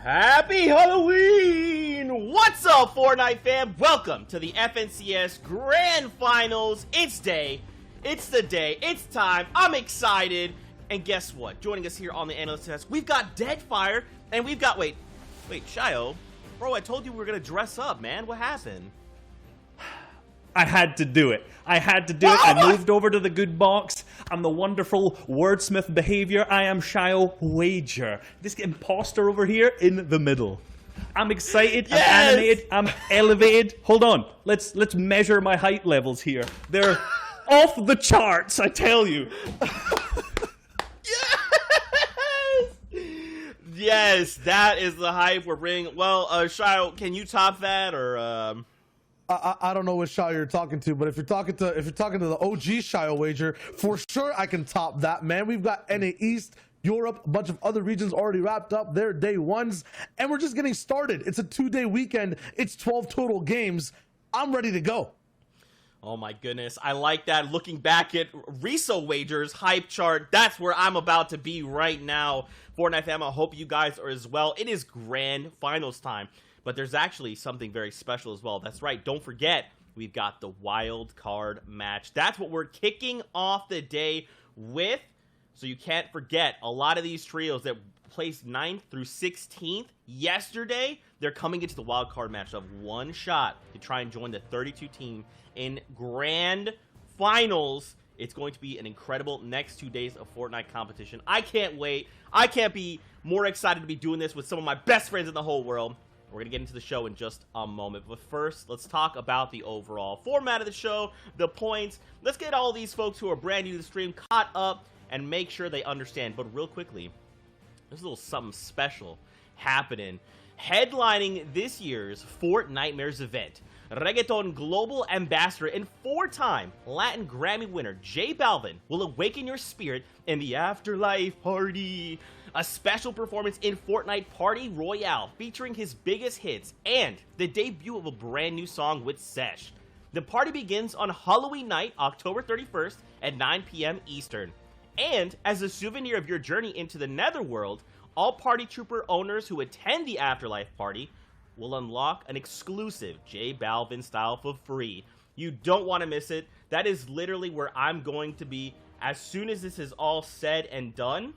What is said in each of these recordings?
Happy Halloween! What's up, Fortnite fam? Welcome to the FNCS Grand Finals. It's day. It's the day. It's time. I'm excited. And guess what? Joining us here on the analyst test, we've got Deadfire, and we've got... Wait, Shio. Bro, I told you we were going to dress up, man. What happened? I had to do it. I moved over to the good box. I'm the wonderful wordsmith behavior. I am Shio Wager. This imposter over here in the middle. I'm excited. Yes! I'm animated. I'm elevated. Hold on. Let's measure my height levels here. They're off the charts, I tell you. Yes, that is the hype we're bringing. Well, Shio, can you top that or? I don't know what Shio you're talking to, but if you're talking to the OG Shio Wager, for sure I can top that, man. We've got NA East, Europe, a bunch of other regions already wrapped up their day ones, and we're just getting started. It's a 2-day weekend. It's 12 total games. I'm ready to go. Oh my goodness, I like that. Looking back at Reso Wager's hype chart, that's where I'm about to be right now. Fortnite fam, I hope you guys are as well. It is grand finals time. But there's actually something very special as well. That's right. Don't forget, we've got the wild card match. That's what we're kicking off the day with. So you can't forget, a lot of these trios that placed 9th through 16th yesterday, they're coming into the wild card match of one shot to try and join the 32 team in grand finals. It's going to be an incredible next 2 days of Fortnite competition. I can't wait. I can't be more excited to be doing this with some of my best friends in the whole world. We're going to get into the show in just a moment. But first, let's talk about the overall format of the show, the points. Let's get all these folks who are brand new to the stream caught up and make sure they understand. But real quickly, there's a little something special happening. Headlining this year's Fortnitemares event, Reggaeton Global Ambassador and 4-time Latin Grammy winner J Balvin will awaken your spirit in the afterlife party. A special performance in Fortnite Party Royale featuring his biggest hits and the debut of a brand new song with Sesh. The party begins on Halloween night, October 31st at 9 p.m. Eastern. And as a souvenir of your journey into the netherworld, all Party Trooper owners who attend the Afterlife Party will unlock an exclusive J Balvin style for free. You don't want to miss it. That is literally where I'm going to be as soon as this is all said and done.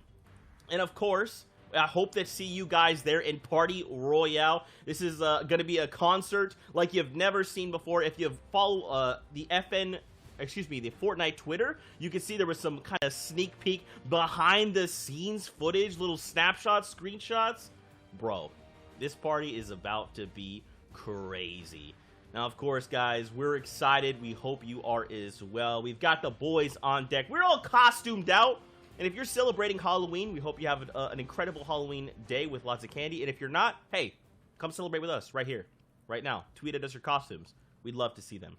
And of course, I hope to see you guys there in Party Royale. This is going to be a concert like you've never seen before. If you follow the Fortnite Twitter, you can see there was some kind of sneak peek behind the scenes footage, little snapshots, screenshots. Bro, this party is about to be crazy. Now, of course, guys, we're excited. We hope you are as well. We've got the boys on deck. We're all costumed out. And if you're celebrating Halloween, we hope you have an incredible Halloween day with lots of candy. And if you're not, hey, come celebrate with us right here, right now. Tweet at us your costumes. We'd love to see them.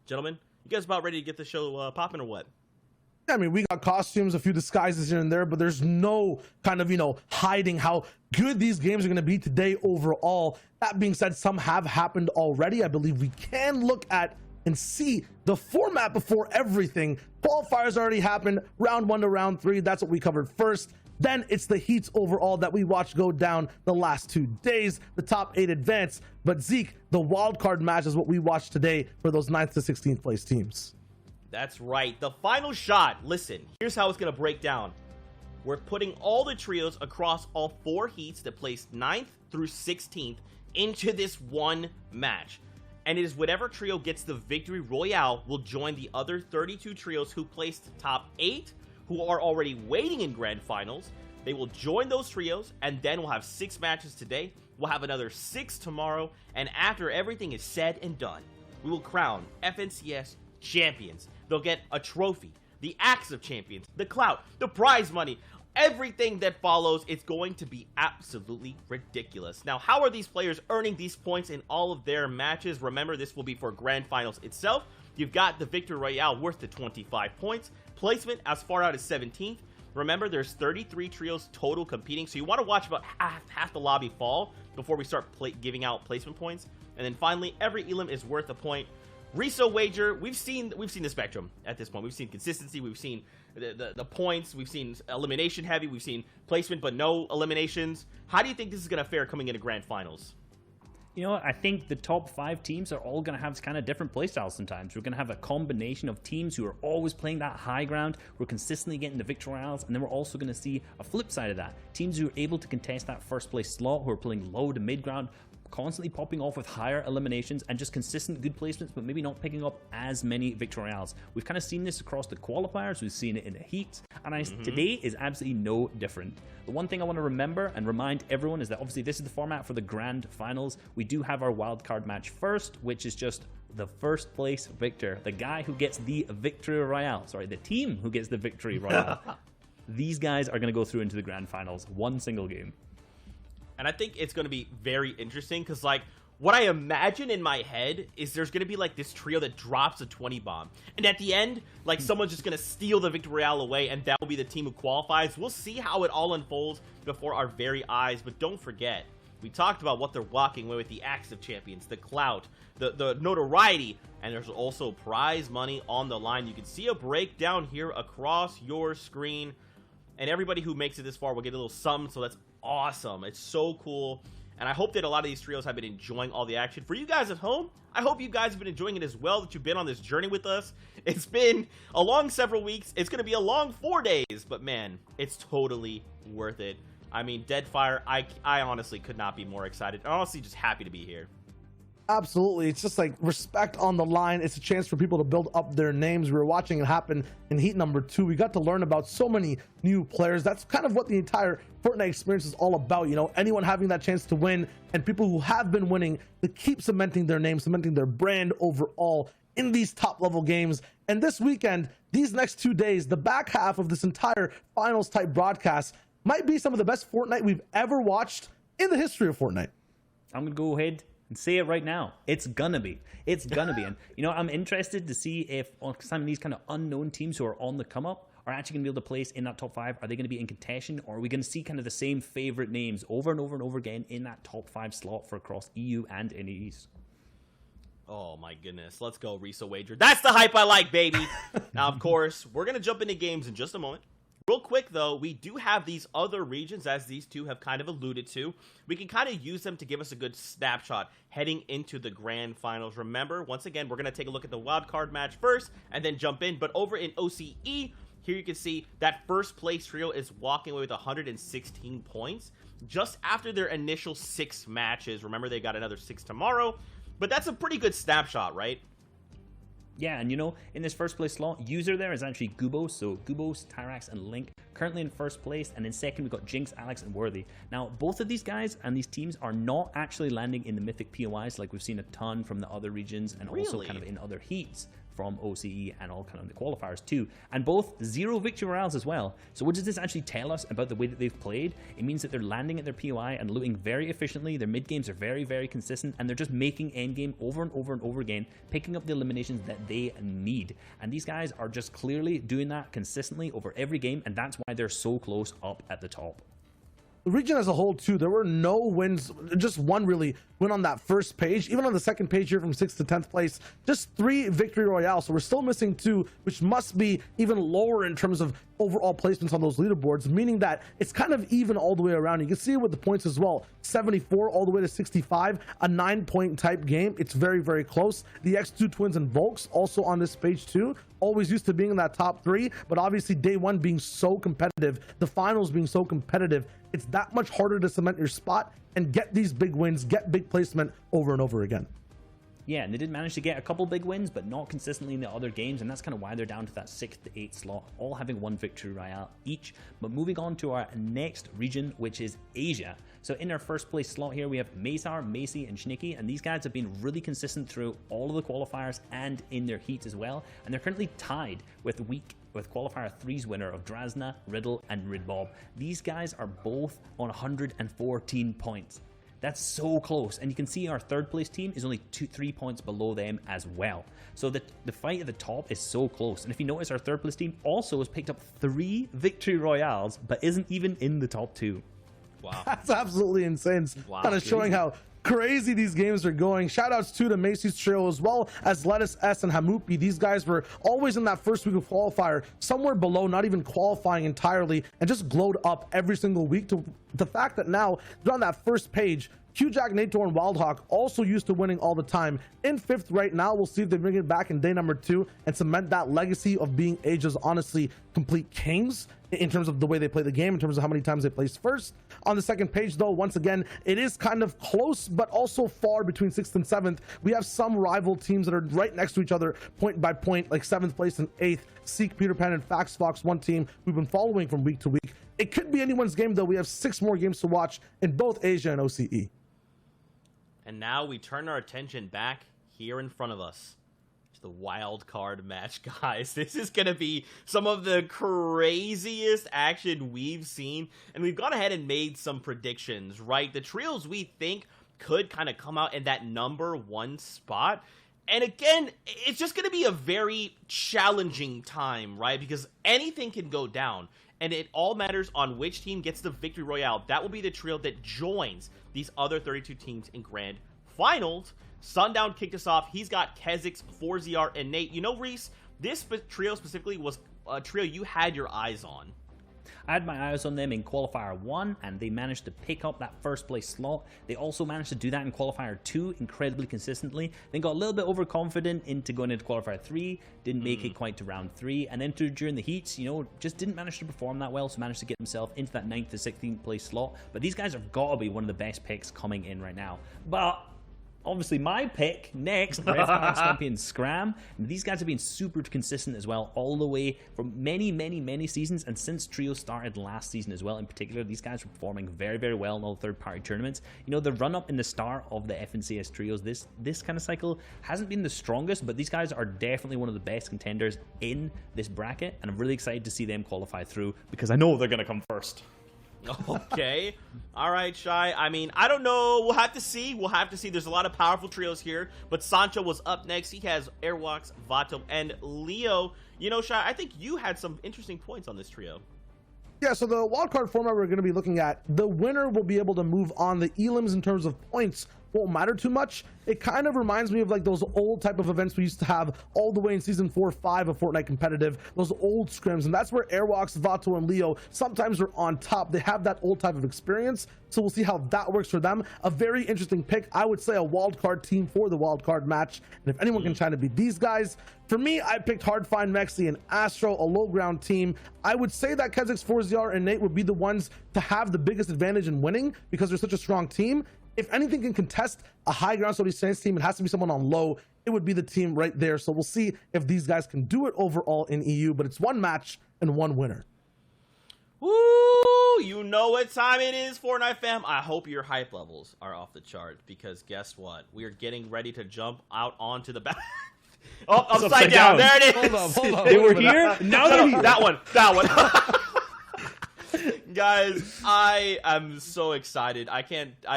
Gentlemen, you guys about ready to get the show popping or what? I mean, we got costumes, a few disguises here and there, but there's no kind of, hiding how good these games are going to be today overall. That being said, some have happened already. I believe we can look at and see the format before everything. Qualifiers already happened, round 1 to round 3. That's what we covered first. Then it's the heats overall that we watched go down the last 2 days. The top 8 advance. But Zeke, the wild card match is what we watched today for those 9th to 16th place teams. That's right. The final shot. Listen, here's how it's going to break down. We're putting all the trios across all 4 heats that placed 9th through 16th into this one match. And it is whatever trio gets the victory royale will join the other 32 trios who placed top 8, who are already waiting in grand finals. They will join those trios, and then we'll have 6 matches today. We'll have another 6 tomorrow, and after everything is said and done, we will crown FNCS champions. They'll get a trophy, the Axe of Champions, the clout, the prize money, everything that follows. It's going to be absolutely ridiculous. Now, how are these players earning these points in all of their matches? Remember, this will be for grand finals itself. You've got the Victory Royale worth the 25 points. Placement as far out as 17th. Remember, there's 33 trios total competing, so you want to watch about half the lobby fall before we start giving out placement points. And then finally, every elim is worth a point. Reso Wager, we've seen the spectrum at this point. We've seen consistency, we've seen the points, we've seen elimination heavy, we've seen placement but no eliminations. How do you think this is going to fare coming into grand finals? You know what? I think the top 5 teams are all going to have kind of different playstyles sometimes. We're going to have a combination of teams who are always playing that high ground, who are consistently getting the victory royales, and then we're also going to see a flip side of that. Teams who are able to contest that first place slot, who are playing low to mid ground, constantly popping off with higher eliminations and just consistent good placements, but maybe not picking up as many victory royales. We've kind of seen this across the qualifiers, we've seen it in the heats, and today is absolutely no different. The one thing I want to remember and remind everyone is that obviously this is the format for the grand finals. We do have our wildcard match first, which is just the first place victor, the guy who gets the victory royale, sorry, the team who gets the victory royale. These guys are going to go through into the grand finals, one single game. And I think it's going to be very interesting because, like, what I imagine in my head is there's going to be, like, this trio that drops a 20 bomb. And at the end, like, someone's just going to steal the Victory Royale away, and that will be the team who qualifies. We'll see how it all unfolds before our very eyes. But don't forget, we talked about what they're walking away with: the active champions, the clout, the notoriety, and there's also prize money on the line. You can see a breakdown here across your screen. And everybody who makes it this far will get a little something, so that's awesome. It's so cool. And I hope that a lot of these trios have been enjoying all the action. For you guys at home, I hope you guys have been enjoying it as well, that you've been on this journey with us. It's been a long several weeks. It's going to be a long 4 days, but man, it's totally worth it. I mean, Deadfire, I honestly could not be more excited. I'm honestly just happy to be here. Absolutely. It's just like respect on the line. It's a chance for people to build up their names. We were watching it happen in heat number 2. We got to learn about so many new players. That's kind of what the entire Fortnite experience is all about. You know, anyone having that chance to win, and people who have been winning to keep cementing their name, cementing their brand overall in these top level games. And this weekend, these next 2 days, the back half of this entire finals type broadcast might be some of the best Fortnite we've ever watched in the history of Fortnite. I'm going to go ahead and say it right now. It's gonna be. It's gonna be. And, you know, I'm interested to see if some of these kind of unknown teams who are on the come up are actually going to be able to place in that top 5. Are they going to be in contention, or are we going to see kind of the same favorite names over and over and over again in that top 5 slot for across EU and NAEs? Oh my goodness. Let's go, Reso Wager. That's the hype I like, baby. Now, of course, we're going to jump into games in just a moment. Real quick, though, we do have these other regions, as these two have kind of alluded to. We can kind of use them to give us a good snapshot heading into the grand finals. Remember, once again, we're going to take a look at the wildcard match first and then jump in. But over in OCE, here you can see that first place trio is walking away with 116 points just after their initial 6 matches. Remember, they got another 6 tomorrow. But that's a pretty good snapshot, right? Yeah, and you know, in this first place slot, user there is actually Gubos. So Gubos, Tyrax, and Link currently in first place. And in second, we've got Jinx, Alex, and Worthy. Now, both of these guys and these teams are not actually landing in the Mythic POIs like we've seen a ton from the other regions, and also kind of in other heats from OCE and all kind of the qualifiers too. And both 0 victory royales as well. So what does this actually tell us about the way that they've played? It means that they're landing at their POI and looting very efficiently. Their mid games are very, very consistent, and they're just making end game over and over and over again, picking up the eliminations that they need. And these guys are just clearly doing that consistently over every game, and that's why they're so close up at the top. The region as a whole too, there were no wins, just one really win on that first page. Even on the second page here from 6th to 10th place, just 3 victory royales. So we're still missing 2, which must be even lower in terms of overall placements on those leaderboards, meaning that it's kind of even all the way around. You can see it with the points as well, 74 all the way to 65, a 9-point type game. It's very, very close. The X2 Twins and Volks also on this page too, always used to being in that top 3, but obviously day 1 being so competitive, the finals being so competitive, it's that much harder to cement your spot and get these big wins, get big placement over and over again. Yeah, and they did manage to get a couple big wins, but not consistently in the other games, and that's kind of why they're down to that 6th to 8th slot, all having 1 victory royale each. But moving on to our next region, which is Asia. So in our first place slot here, we have Mazar, Macy, and Schnicky, and these guys have been really consistent through all of the qualifiers and in their heats as well, and they're currently tied with qualifier 3's winner of Drazna, Riddle, and Ridbob. These guys are both on 114 points. That's so close, and you can see our 3rd place team is only 3 points below them as well. So the fight at the top is so close, and if you notice, our 3rd place team also has picked up 3 victory royales, but isn't even in the top 2. Wow. That's absolutely insane. Wow. Kind of showing how crazy these games are going. Shout outs to Macy's trio as well as Lettuce S and Hamupi. These guys were always in that first week of qualifier, somewhere below, not even qualifying entirely, and just glowed up every single week to the fact that now they're on that first page. Q-Jack, Nator, and Wildhawk also used to winning all the time. In 5th right now, we'll see if they bring it back in day number 2 and cement that legacy of being Asia's honestly complete kings in terms of the way they play the game, in terms of how many times they placed first. On the second page, though, once again, it is kind of close, but also far between 6th and 7th. We have some rival teams that are right next to each other, point by point, like 7th place and 8th. Seek, Peter Pan, and Fax Fox, one team we've been following from week to week. It could be anyone's game, though. We have 6 more games to watch in both Asia and OCE. And now we turn our attention back here in front of us to the wild card match, guys. This is going to be some of the craziest action we've seen. And we've gone ahead and made some predictions, right? The trios we think could kind of come out in that number 1 spot. And again, it's just going to be a very challenging time, right? Because anything can go down. And it all matters on which team gets the victory royale. That will be the trio that joins these other 32 teams in grand finals. Sundown kicked us off. He's got Kezix, 4ZR, and Nate. You know, Reese, this trio specifically was a trio you had your eyes on. I had my eyes on them in qualifier 1, and they managed to pick up that first place slot. They also managed to do that in qualifier 2 incredibly consistently. Then got a little bit overconfident into going into qualifier 3, didn't make it quite to round 3, and then during the heats, you know, just didn't manage to perform that well, so managed to get himself into that 9th to 16th place slot. But these guys have got to be one of the best picks coming in right now. But obviously, my pick next, Fortnite Champion Scram. These guys have been super consistent as well, all the way from many seasons, and since Trio started last season as well. In particular, these guys are performing very well in all third-party tournaments. You know, the run-up in the start of the FNCS Trios this kind of cycle hasn't been the strongest, but these guys are definitely one of the best contenders in this bracket, and I'm really excited to see them qualify through because I know they're going to come first. Okay. All right, Shy. I mean, I don't know. We'll have to see. There's a lot of powerful trios here, but Sancho was up next. He has Airwalks, Vato, and Leo. You know, Shy, I think you had some interesting points on this trio. Yeah, so the wildcard format we're going to be looking at, the winner will be able to move on. The elims in terms of points won't matter too much. It kind of reminds me of like those old type of events we used to have all the way in season 4-5 of Fortnite competitive, those old scrims, and that's where Airwalks, Vato, and Leo sometimes are on top. They have that old type of experience, so we'll see how that works for them. A very interesting pick. I would say a wildcard team for the wildcard match, and if anyone can try to beat these guys, for me, I picked Hardfind, Mexi, and Astro, a low ground team. I would say that Kezix, 4ZR, and Nate would be the ones to have the biggest advantage in winning because they're such a strong team. If anything can contest a high ground Sody Saints team, it has to be someone on low. It would be the team right there. So we'll see if these guys can do it overall in EU, but it's one match and one winner. Woo! You know what time it is, Fortnite fam. I hope your hype levels are off the chart because guess what? We are getting ready to jump out onto the back. Oh, upside down. There it is. Hold on. They were here. Now they're here. That one. Guys, I am so excited. I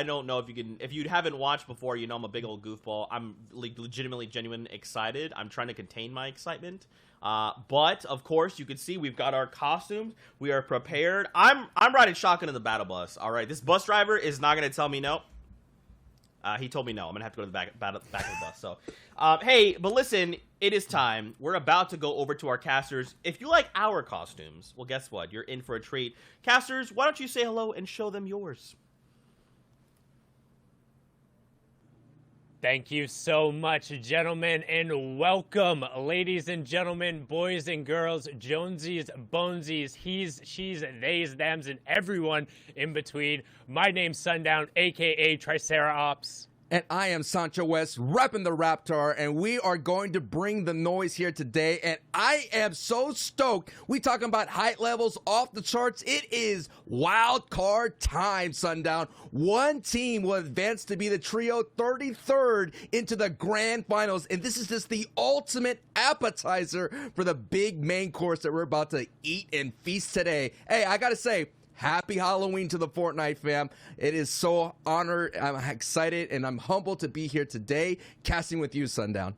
don't know if you haven't watched before, you know I'm a big old goofball. I'm legitimately genuine excited. I'm trying to contain my excitement. But of course, you can see we've got our costumes. We are prepared. I'm riding shotgun in the battle bus. All right, this bus driver is not going to tell me no. He told me no. I'm going to have to go to the back of the bus. So, hey, but listen, it is time. We're about to go over to our casters. If you like our costumes, well, guess what? You're in for a treat. Casters, why don't you say hello and show them yours? Thank you so much, gentlemen, and welcome, ladies and gentlemen, boys and girls, Jonesies, Bonesies, he's, she's, theys, thems, and everyone in between. My name's Sundown, a.k.a. Triceratops. And I am Sancho West, repping the Raptor, and we are going to bring the noise here today, and I am so stoked. We talking about height levels off the charts. It is wild card time, Sundown. One team will advance to be the trio 33rd into the grand finals, and this is just the ultimate appetizer for the big main course that we're about to eat and feast today. Hey, I gotta say, happy Halloween to the Fortnite fam. It is so honored. I'm excited and I'm humbled to be here today casting with you, Sundown.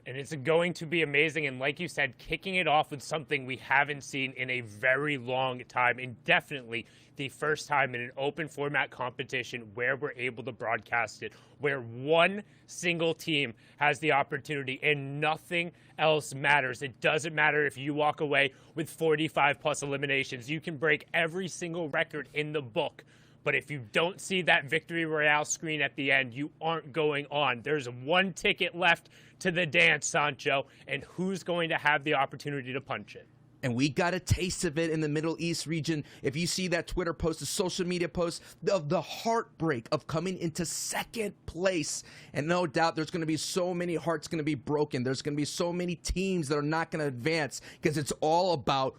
And it's going to be amazing. And like you said, kicking it off with something we haven't seen in a very long time, and definitely the first time in an open format competition where we're able to broadcast it, where one single team has the opportunity and nothing else matters. It doesn't matter if you walk away with 45 plus eliminations. You can break every single record in the book. But if you don't see that Victory Royale screen at the end, you aren't going on. There's one ticket left to the dance, Sancho, and who's going to have the opportunity to punch it? And we got a taste of it in the Middle East region. If you see that Twitter post, the social media post of the heartbreak of coming into second place. And no doubt there's going to be so many hearts going to be broken. There's going to be so many teams that are not going to advance because it's all about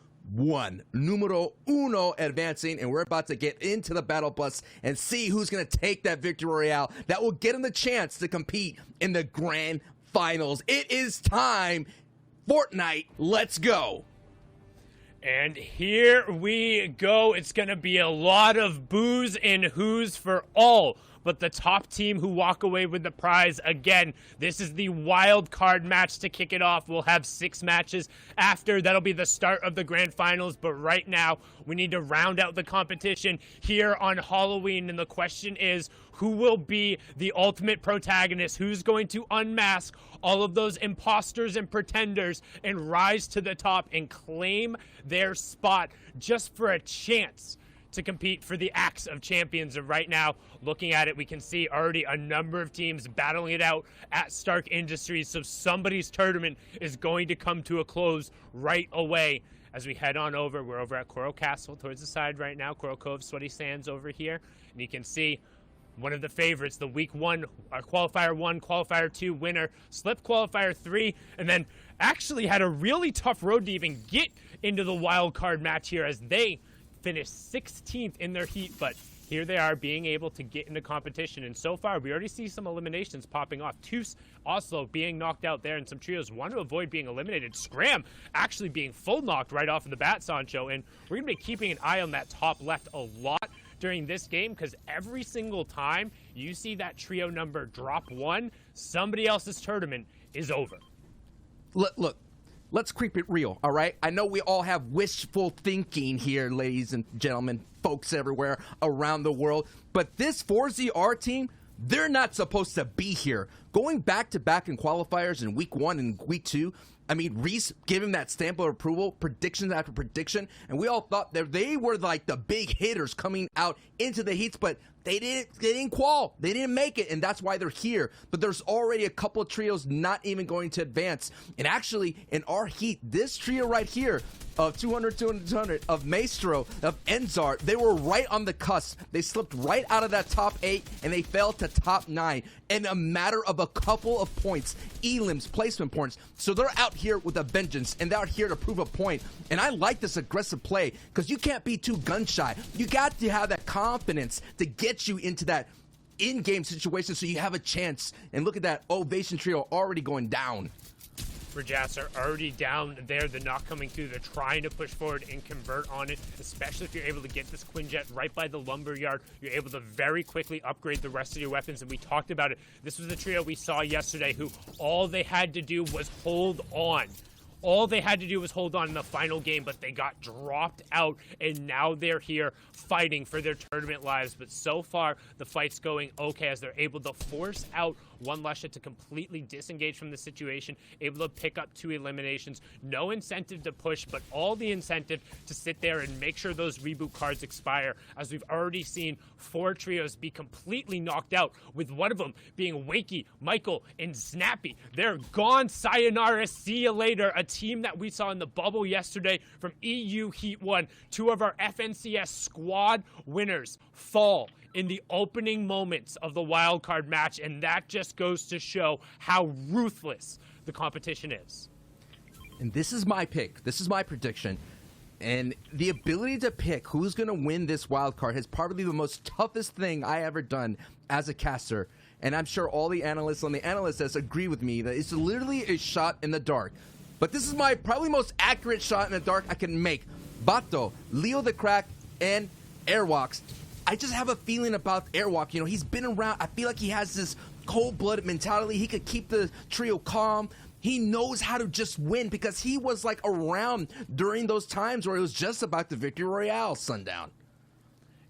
numero uno advancing, and we're about to get into the battle bus and see who's going to take that Victory Royale that will get them the chance to compete in the grand finals. It is time. Fortnite, let's go. And here we go. It's going to be a lot of boos and whoos for all but the top team who walk away with the prize. Again, this is the wild card match to kick it off. We'll have 6 matches after. That'll be the start of the grand finals. But right now, we need to round out the competition here on Halloween. And the question is, who will be the ultimate protagonist? Who's going to unmask all of those imposters and pretenders and rise to the top and claim their spot just for a chance to compete for the Axe of Champions? And right now, looking at it, we can see already a number of teams battling it out at Stark Industries. So somebody's tournament is going to come to a close right away. As we head on over, we're over at Coral Castle towards the side right now. Coral Cove, Sweaty Sands over here. And you can see one of the favorites, the week 1, qualifier 1, qualifier 2 winner, slipped qualifier 3, and then actually had a really tough road to even get into the wild card match here as they finished 16th in their heat, but here they are being able to get into competition. And so far, we already see some eliminations popping off. Toos also being knocked out there, and some trios want to avoid being eliminated. Scram actually being full knocked right off of the bat, Sancho. And we're going to be keeping an eye on that top left a lot during this game, because every single time you see that trio number drop 1, somebody else's tournament is over. Look. Let's keep it real, all right? I know we all have wishful thinking here, ladies and gentlemen, folks everywhere around the world, but this 4ZR team, they're not supposed to be here. Going back-to-back in qualifiers in week 1 and week 2, I mean, Reese gave him that stamp of approval, prediction after prediction, and we all thought that they were like the big hitters coming out into the heats, but they didn't qual. They didn't make it, and that's why they're here. But there's already a couple of trios not even going to advance. And actually, in our heat, this trio right here of 200, 200, 200, of Maestro, of Enzar, they were right on the cusp. They slipped right out of that top 8, and they fell to top 9 in a matter of a couple of points, elims, placement points. So they're out here with a vengeance, and they're out here to prove a point. And I like this aggressive play, because you can't be too gun-shy. You got to have that confidence to get you into that in-game situation so you have a chance. And look at that Ovation trio already going down. Rajas are already down there. They're not coming through. They're trying to push forward and convert on it, especially if you're able to get this Quinjet right by the lumberyard. You're able to very quickly upgrade the rest of your weapons, and we talked about it. This was the trio we saw yesterday who all they had to do was hold on. All they had to do was hold on in the final game, but they got dropped out, and now they're here fighting for their tournament lives. But so far, the fight's going okay as they're able to force out one Lusha to completely disengage from the situation, able to pick up 2 eliminations. No incentive to push, but all the incentive to sit there and make sure those reboot cards expire, as we've already seen 4 trios be completely knocked out, with one of them being Wakey, Michael, and Snappy. They're gone. Sayonara, see you later. A team that we saw in the bubble yesterday from EU Heat 1, 2 of our FNCS squad winners fall in the opening moments of the wildcard match, and that just goes to show how ruthless the competition is. And this is my pick. This is my prediction. And the ability to pick who's going to win this wild card is probably the most toughest thing I ever done as a caster. And I'm sure all the analysts on the analyst desk agree with me that it's literally a shot in the dark. But this is my probably most accurate shot in the dark I can make. Bato, Leo the Crack, and Airwalks. I just have a feeling about Airwalk. You know, he's been around. I feel like he has this cold-blooded mentality. He could keep the trio calm. He knows how to just win because he was like around during those times where it was just about the Victory Royale, Sundown.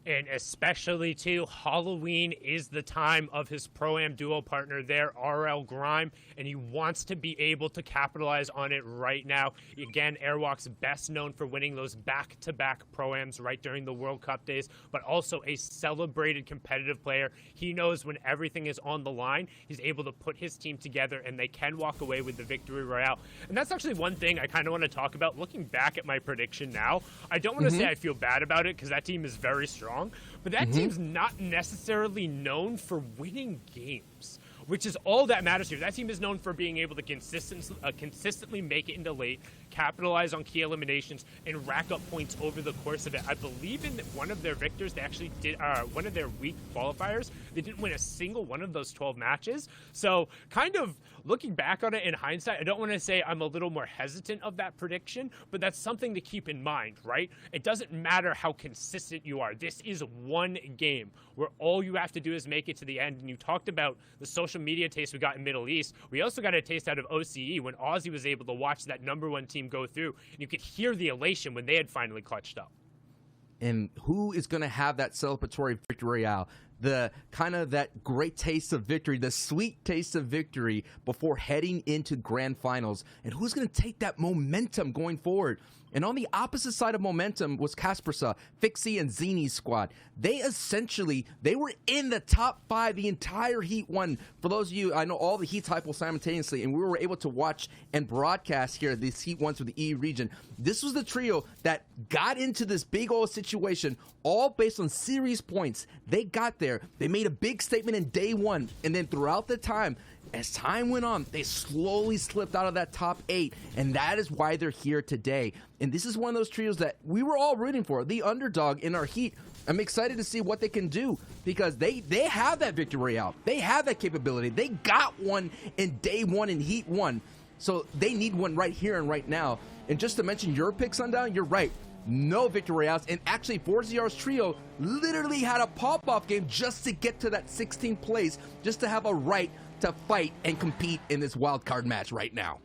And especially, too, Halloween is the time of his Pro-Am duo partner there, RL Grime, and he wants to be able to capitalize on it right now. Again, Airwalk's best known for winning those back-to-back Pro-Ams right during the World Cup days, but also a celebrated competitive player. He knows when everything is on the line, he's able to put his team together, and they can walk away with the Victory Royale. And that's actually one thing I kind of want to talk about. Looking back at my prediction now, I don't want to say I feel bad about it because that team is very strong. But that team's not necessarily known for winning games, which is all that matters here. That team is known for being able to consistently make it into late, capitalize on key eliminations, and rack up points over the course of it. I believe in one of their victors, they actually did one of their week qualifiers. They didn't win a single one of those 12 matches. So kind of looking back on it in hindsight, I don't want to say I'm a little more hesitant of that prediction, but that's something to keep in mind, right? It doesn't matter how consistent you are. This is one game where all you have to do is make it to the end. And you talked about the social media taste we got in Middle East. We also got a taste out of OCE when Aussie was able to watch that #1 team go through. And you could hear the elation when they had finally clutched up. And who is going to have that celebratory Victory Royale? The kind of that great taste of victory, the sweet taste of victory before heading into grand finals. And who's going to take that momentum going forward? And on the opposite side of momentum was Kaspersa, Fixie, and Zini's squad. They were in the top 5 the entire Heat 1. For those of you, I know all the Heats hype simultaneously, and we were able to watch and broadcast here these Heat 1s for the EU region. This was the trio that got into this big old situation, all based on series points. They got there. They made a big statement in day 1, and then throughout the time, as time went on, they slowly slipped out of that top 8, and that is why they're here today. And this is one of those trios that we were all rooting for, the underdog in our Heat. I'm excited to see what they can do because they have that Victory Royale. They have that capability. They got one in day 1 in Heat 1, so they need one right here and right now. And just to mention your pick, Sundown, you're right. No Victory Royales, and actually 4ZR's trio literally had a pop-off game just to get to that 16th place, just to have a right to fight and compete in this wild card match right now.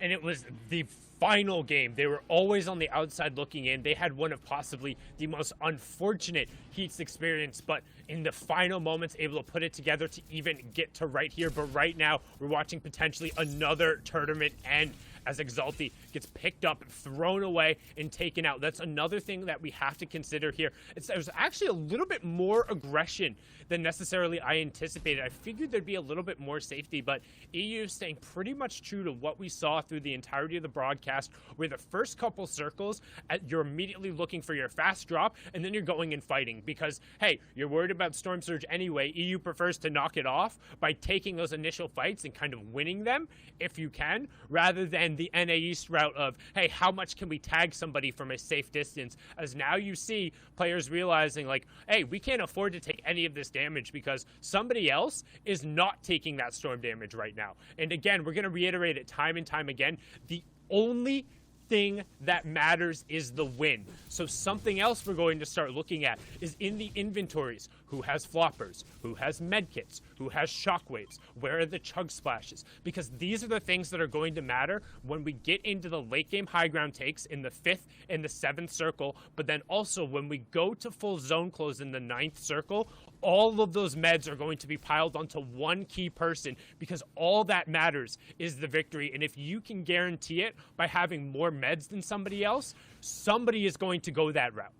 And it was the final game. They were always on the outside looking in. They had one of possibly the most unfortunate Heats experience, but in the final moments able to put it together to even get to right here. But right now we're watching potentially another tournament end as Exalti gets picked up, thrown away, and taken out. That's another thing that we have to consider here. There's actually a little bit more aggression than necessarily I anticipated. I figured there'd be a little bit more safety, but EU staying pretty much true to what we saw through the entirety of the broadcast, where the first couple circles, you're immediately looking for your fast drop, and then you're going and fighting because, hey, you're worried about Storm Surge anyway. EU prefers to knock it off by taking those initial fights and kind of winning them, if you can, rather than the NA East route of, hey, how much can we tag somebody from a safe distance? As now you see players realizing, like, hey, we can't afford to take any of this damage because somebody else is not taking that storm damage right now. And again, we're going to reiterate it time and time again. The only thing that matters is the win. So something else we're going to start looking at is in the inventories. Who has floppers? Who has medkits? Who has shockwaves? Where are the chug splashes? Because these are the things that are going to matter when we get into the late game high ground takes in the 5th and the 7th circle, but then also when we go to full zone close in the 9th circle, all of those meds are going to be piled onto one key person because all that matters is the victory. And if you can guarantee it by having more meds than somebody else, somebody is going to go that route.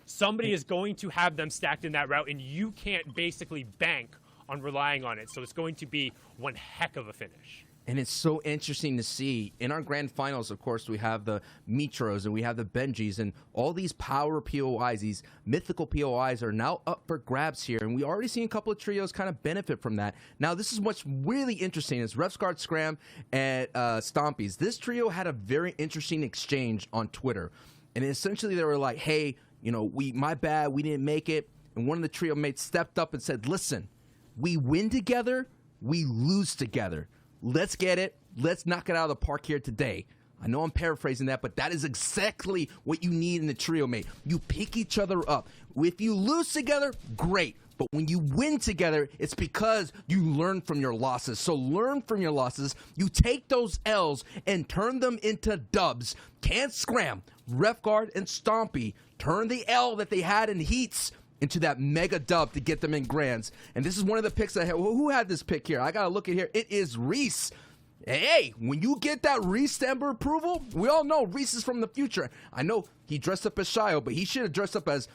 Somebody is going to have them stacked in that route, and you can't basically bank on relying on it. So it's going to be one heck of a finish. And it's so interesting to see. In our grand finals, of course, we have the Mitros and we have the Benjis, and all these power POIs, these mythical POIs are now up for grabs here. And we already seen a couple of trios kind of benefit from that. Now, this is what's really interesting is Refsguard, Scram, and Stompies. This trio had a very interesting exchange on Twitter. And essentially they were like, hey, you know, my bad, we didn't make it. And one of the trio mates stepped up and said, listen, we win together, we lose together. Let's get it. Let's knock it out of the park here today. I know I'm paraphrasing that, but that is exactly what you need in the trio, mate. You pick each other up. If you lose together, great. But when you win together, it's because you learn from your losses. So learn from your losses. You take those L's and turn them into dubs. Can't Scram, Refguard, and Stompy turn the L that they had in heats into that mega dub to get them in grands. And this is one of the picks I had. Who had this pick here? I got to look at here. It is Reese. Hey, when you get that Reese Stamper approval, we all know Reese is from the future. I know he dressed up as Shio, but he should have dressed up as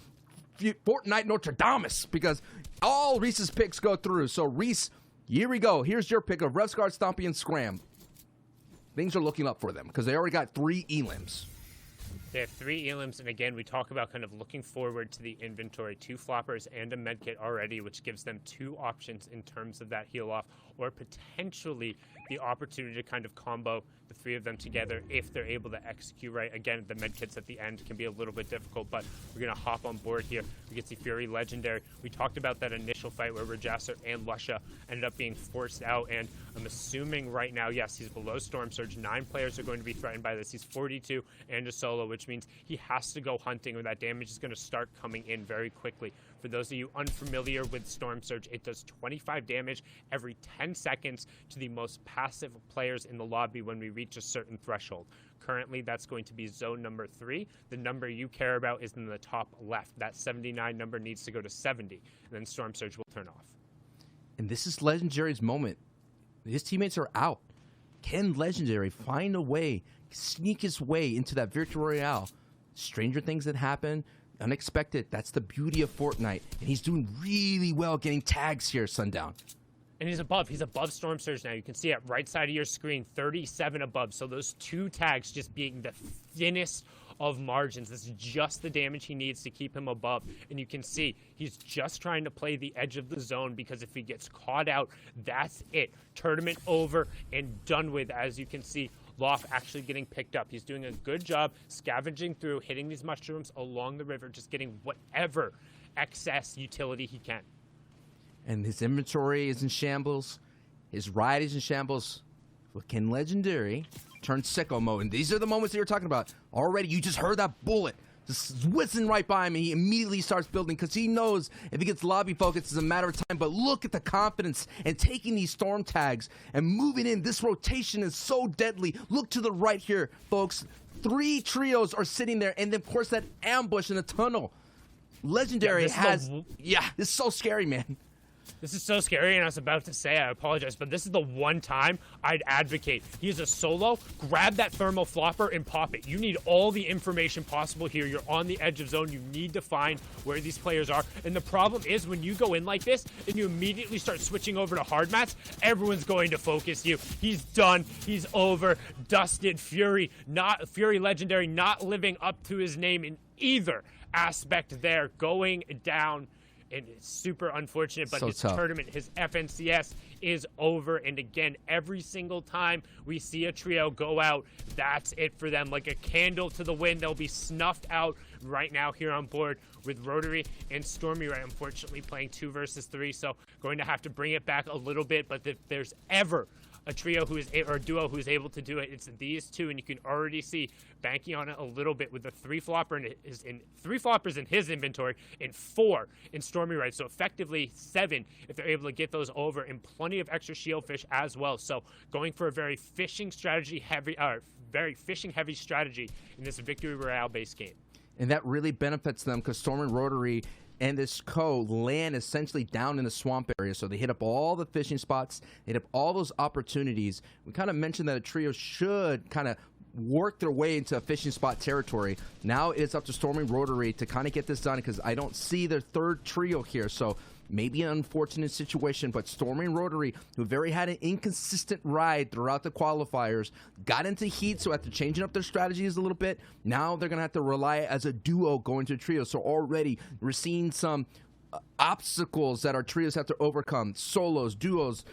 Fortnite Notre Dame, because all Reese's picks go through. So Reese, here we go. Here's your pick of Refguard, Stompy, and Scram. Things are looking up for them because they already got 3 elims. They have 3 elims, and again, we talk about kind of looking forward to the inventory. 2 floppers and a medkit already, which gives them 2 options in terms of that heal off, or potentially the opportunity to kind of combo the 3 of them together if they're able to execute right. Again, the medkits at the end can be a little bit difficult, but we're going to hop on board here. We get the Fury Legendary. We talked about that initial fight where Rajasser and Lusha ended up being forced out, and I'm assuming right now, yes, he's below Storm Surge. 9 players are going to be threatened by this. He's 42 and a solo, which means he has to go hunting, or that damage is going to start coming in very quickly. For those of you unfamiliar with Storm Surge, it does 25 damage every 10 seconds to the most passive players in the lobby when we reach a certain threshold. Currently, that's going to be zone number 3. The number you care about is in the top left. That 79 number needs to go to 70, and then Storm Surge will turn off. And this is Legendary's moment. His teammates are out. Can Legendary find a way, sneak his way into that Victory Royale? Stranger things that happen, unexpected. That's the beauty of Fortnite. And he's doing really well getting tags here, Sundown. And he's above Storm Surge now. You can see it right side of your screen, 37 above. So those 2 tags just being the thinnest of margins. This is just the damage he needs to keep him above. And you can see he's just trying to play the edge of the zone, because if he gets caught out, that's it. Tournament over and done with. As you can see, Loft actually getting picked up. He's doing a good job scavenging through, hitting these mushrooms along the river, just getting whatever excess utility he can. And his inventory is in shambles. His ride is in shambles. But can Legendary turn sicko mode? And these are the moments that you're talking about. Already, you just heard that bullet just whizzing right by him, and he immediately starts building because he knows if he gets lobby focus, it's a matter of time. But look at the confidence and taking these storm tags and moving in. This rotation is so deadly. Look to the right here, folks. 3 trios are sitting there, and then, of course, that ambush in the tunnel. Legendary has... Yeah, it's so scary, man. This is so scary, and I was about to say, I apologize, but this is the one time I'd advocate. He's a solo. Grab that thermal flopper and pop it. You need all the information possible here. You're on the edge of zone. You need to find where these players are. And the problem is when you go in like this and you immediately start switching over to hard mats, everyone's going to focus you. He's done. He's over. Dusted. Fury Legendary, not living up to his name in either aspect there. Going down. And it's super unfortunate, but his tournament, his FNCS is over. And again, every single time we see a trio go out, that's it for them. Like a candle to the wind, they'll be snuffed out right now here on board with Rotary and Stormy Right, unfortunately playing 2 versus 3. So going to have to bring it back a little bit. But if there's ever a trio or a duo who's able to do it, it's these 2, and you can already see banking on it a little bit with the 3 floppers in his inventory and 4 in Stormy Right. So effectively 7 if they're able to get those over, and plenty of extra shield fish as well. So going for a very fishing heavy strategy in this Victory Royale based game. And that really benefits them because Storm and Rotary and this land essentially down in the swamp area. So they hit up all the fishing spots, they hit up all those opportunities. We kind of mentioned that a trio should kind of work their way into a fishing spot territory. Now it's up to Storm and Rotary to kind of get this done, because I don't see their 3rd trio here. So maybe an unfortunate situation, but Stormy and Rotary, who very had an inconsistent ride throughout the qualifiers, got into heat, so after changing up their strategies a little bit, now they're going to have to rely as a duo going to a trio. So already we're seeing some obstacles that our trios have to overcome. Solos, duos,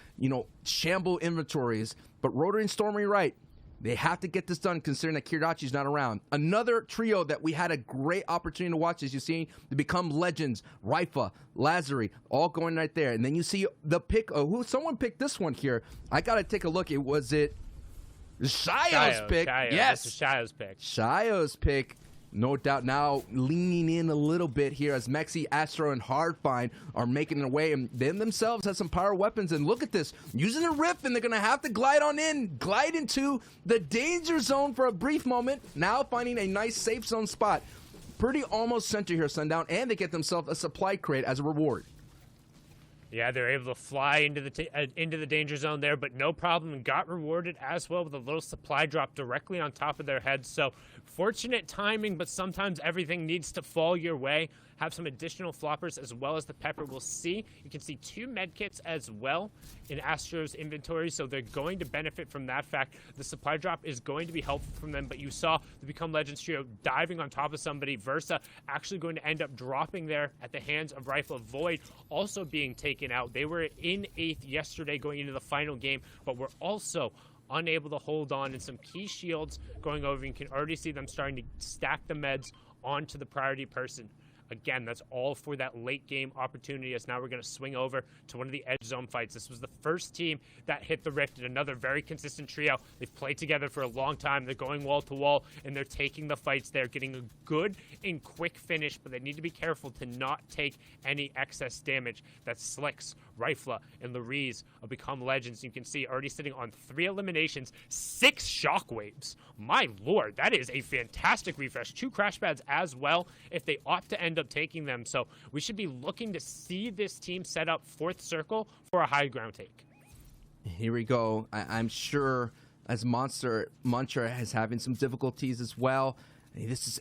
shamble inventories. But Rotary and Stormy Right, they have to get this done, considering that Kiridachi's not around. Another trio that we had a great opportunity to watch, as you see, to become legends. Rifa, Lazari, all going right there. And then you see the pick. Someone picked this one here. I got to take a look. Shio's pick. Yes. Shio's pick. Shio's pick. No doubt now leaning in a little bit here as Mexi, Astro, and Hardfine are making their way, and them themselves have some power weapons. And look at this, using a rift, and they're going to have to glide into the danger zone for a brief moment. Now finding a nice safe zone spot. Pretty almost center here, Sundown, and they get themselves a supply crate as a reward. Yeah, they're able to fly into the danger zone there, but no problem, and got rewarded as well with a little supply drop directly on top of their heads. So fortunate timing, but sometimes everything needs to fall your way. Have some additional floppers as well as the pepper. We'll see. You can see 2 medkits as well in Astro's inventory, so they're going to benefit from that fact. The supply drop is going to be helpful from them, but you saw the Become Legends trio diving on top of somebody. Versa actually going to end up dropping there at the hands of Rifle. Void also being taken out. They were in 8th yesterday going into the final game, but were also unable to hold on, and some key shields going over. You can already see them starting to stack the meds onto the priority person. Again, that's all for that late game opportunity, as now we're going to swing over to one of the edge zone fights. This was the first team that hit the rift, and another very consistent trio. They've played together for a long time. They're going wall to wall, and they're taking the fights there, getting a good and quick finish, but they need to be careful to not take any excess damage. That's Slicks, Rifla, and Lariz of Become Legends. You can see already sitting on 3 eliminations, 6 shockwaves. My lord, that is a fantastic refresh. 2 crash pads as well if they opt to end up taking them. So we should be looking to see this team set up 4th circle for a high ground take. Here we go. I'm sure as Mantra is having some difficulties as well.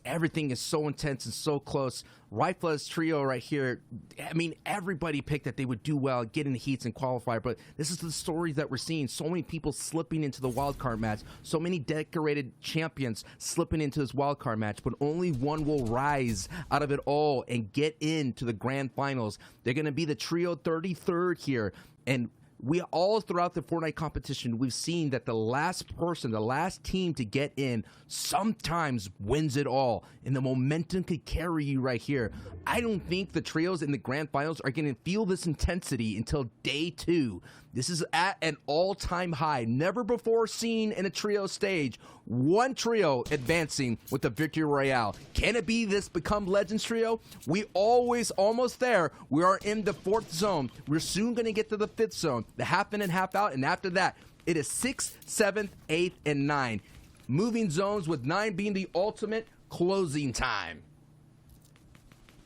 Everything is so intense and so close. Rifla's trio right here, I mean, everybody picked that they would do well, get in the heats and qualify, but this is the story that we're seeing. So many people slipping into the wildcard match, so many decorated champions slipping into this wildcard match, but only one will rise out of it all and get into the grand finals. They're going to be the trio 33rd here, and we all throughout the Fortnite competition, we've seen that the last person, the last team to get in sometimes wins it all. And the momentum could carry you right here. I don't think the trios in the grand finals are going to feel this intensity until day 2. This is at an all-time high, never before seen in a trio stage. One trio advancing with the Victory Royale. Can it be this Become Legends trio? We always almost there. We are in the 4th zone. We're soon going to get to the 5th zone, the half in and half out, and after that, it is 6th, 7th, 8th, and 9. Moving zones with 9 being the ultimate closing time.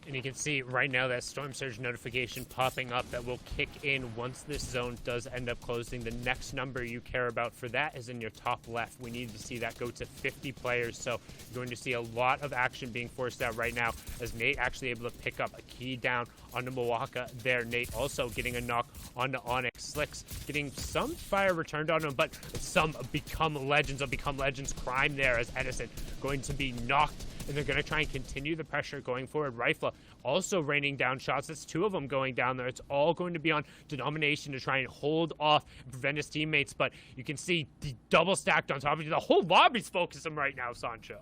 And you can see right now that Storm Surge notification popping up that will kick in once this zone does end up closing. The next number you care about for that is in your top left. We need to see that go to 50 players, so you're going to see a lot of action being forced out right now as Nate actually able to pick up a key down onto Milwaukee there. Nate also getting a knock onto Onyx. Slicks getting some fire returned on him, but some Become Legends crime there as Edison going to be knocked, and they're going to try and continue the pressure going forward. Rifla also raining down shots. That's 2 of them going down there. It's all going to be on Denomination to try and hold off and prevent his teammates, but you can see the double stacked on top of you. The whole lobby's focusing right now, Sancho.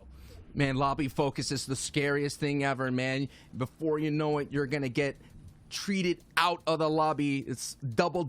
Man, lobby focus is the scariest thing ever, man. Before you know it, you're going to get treated out of the lobby. It's double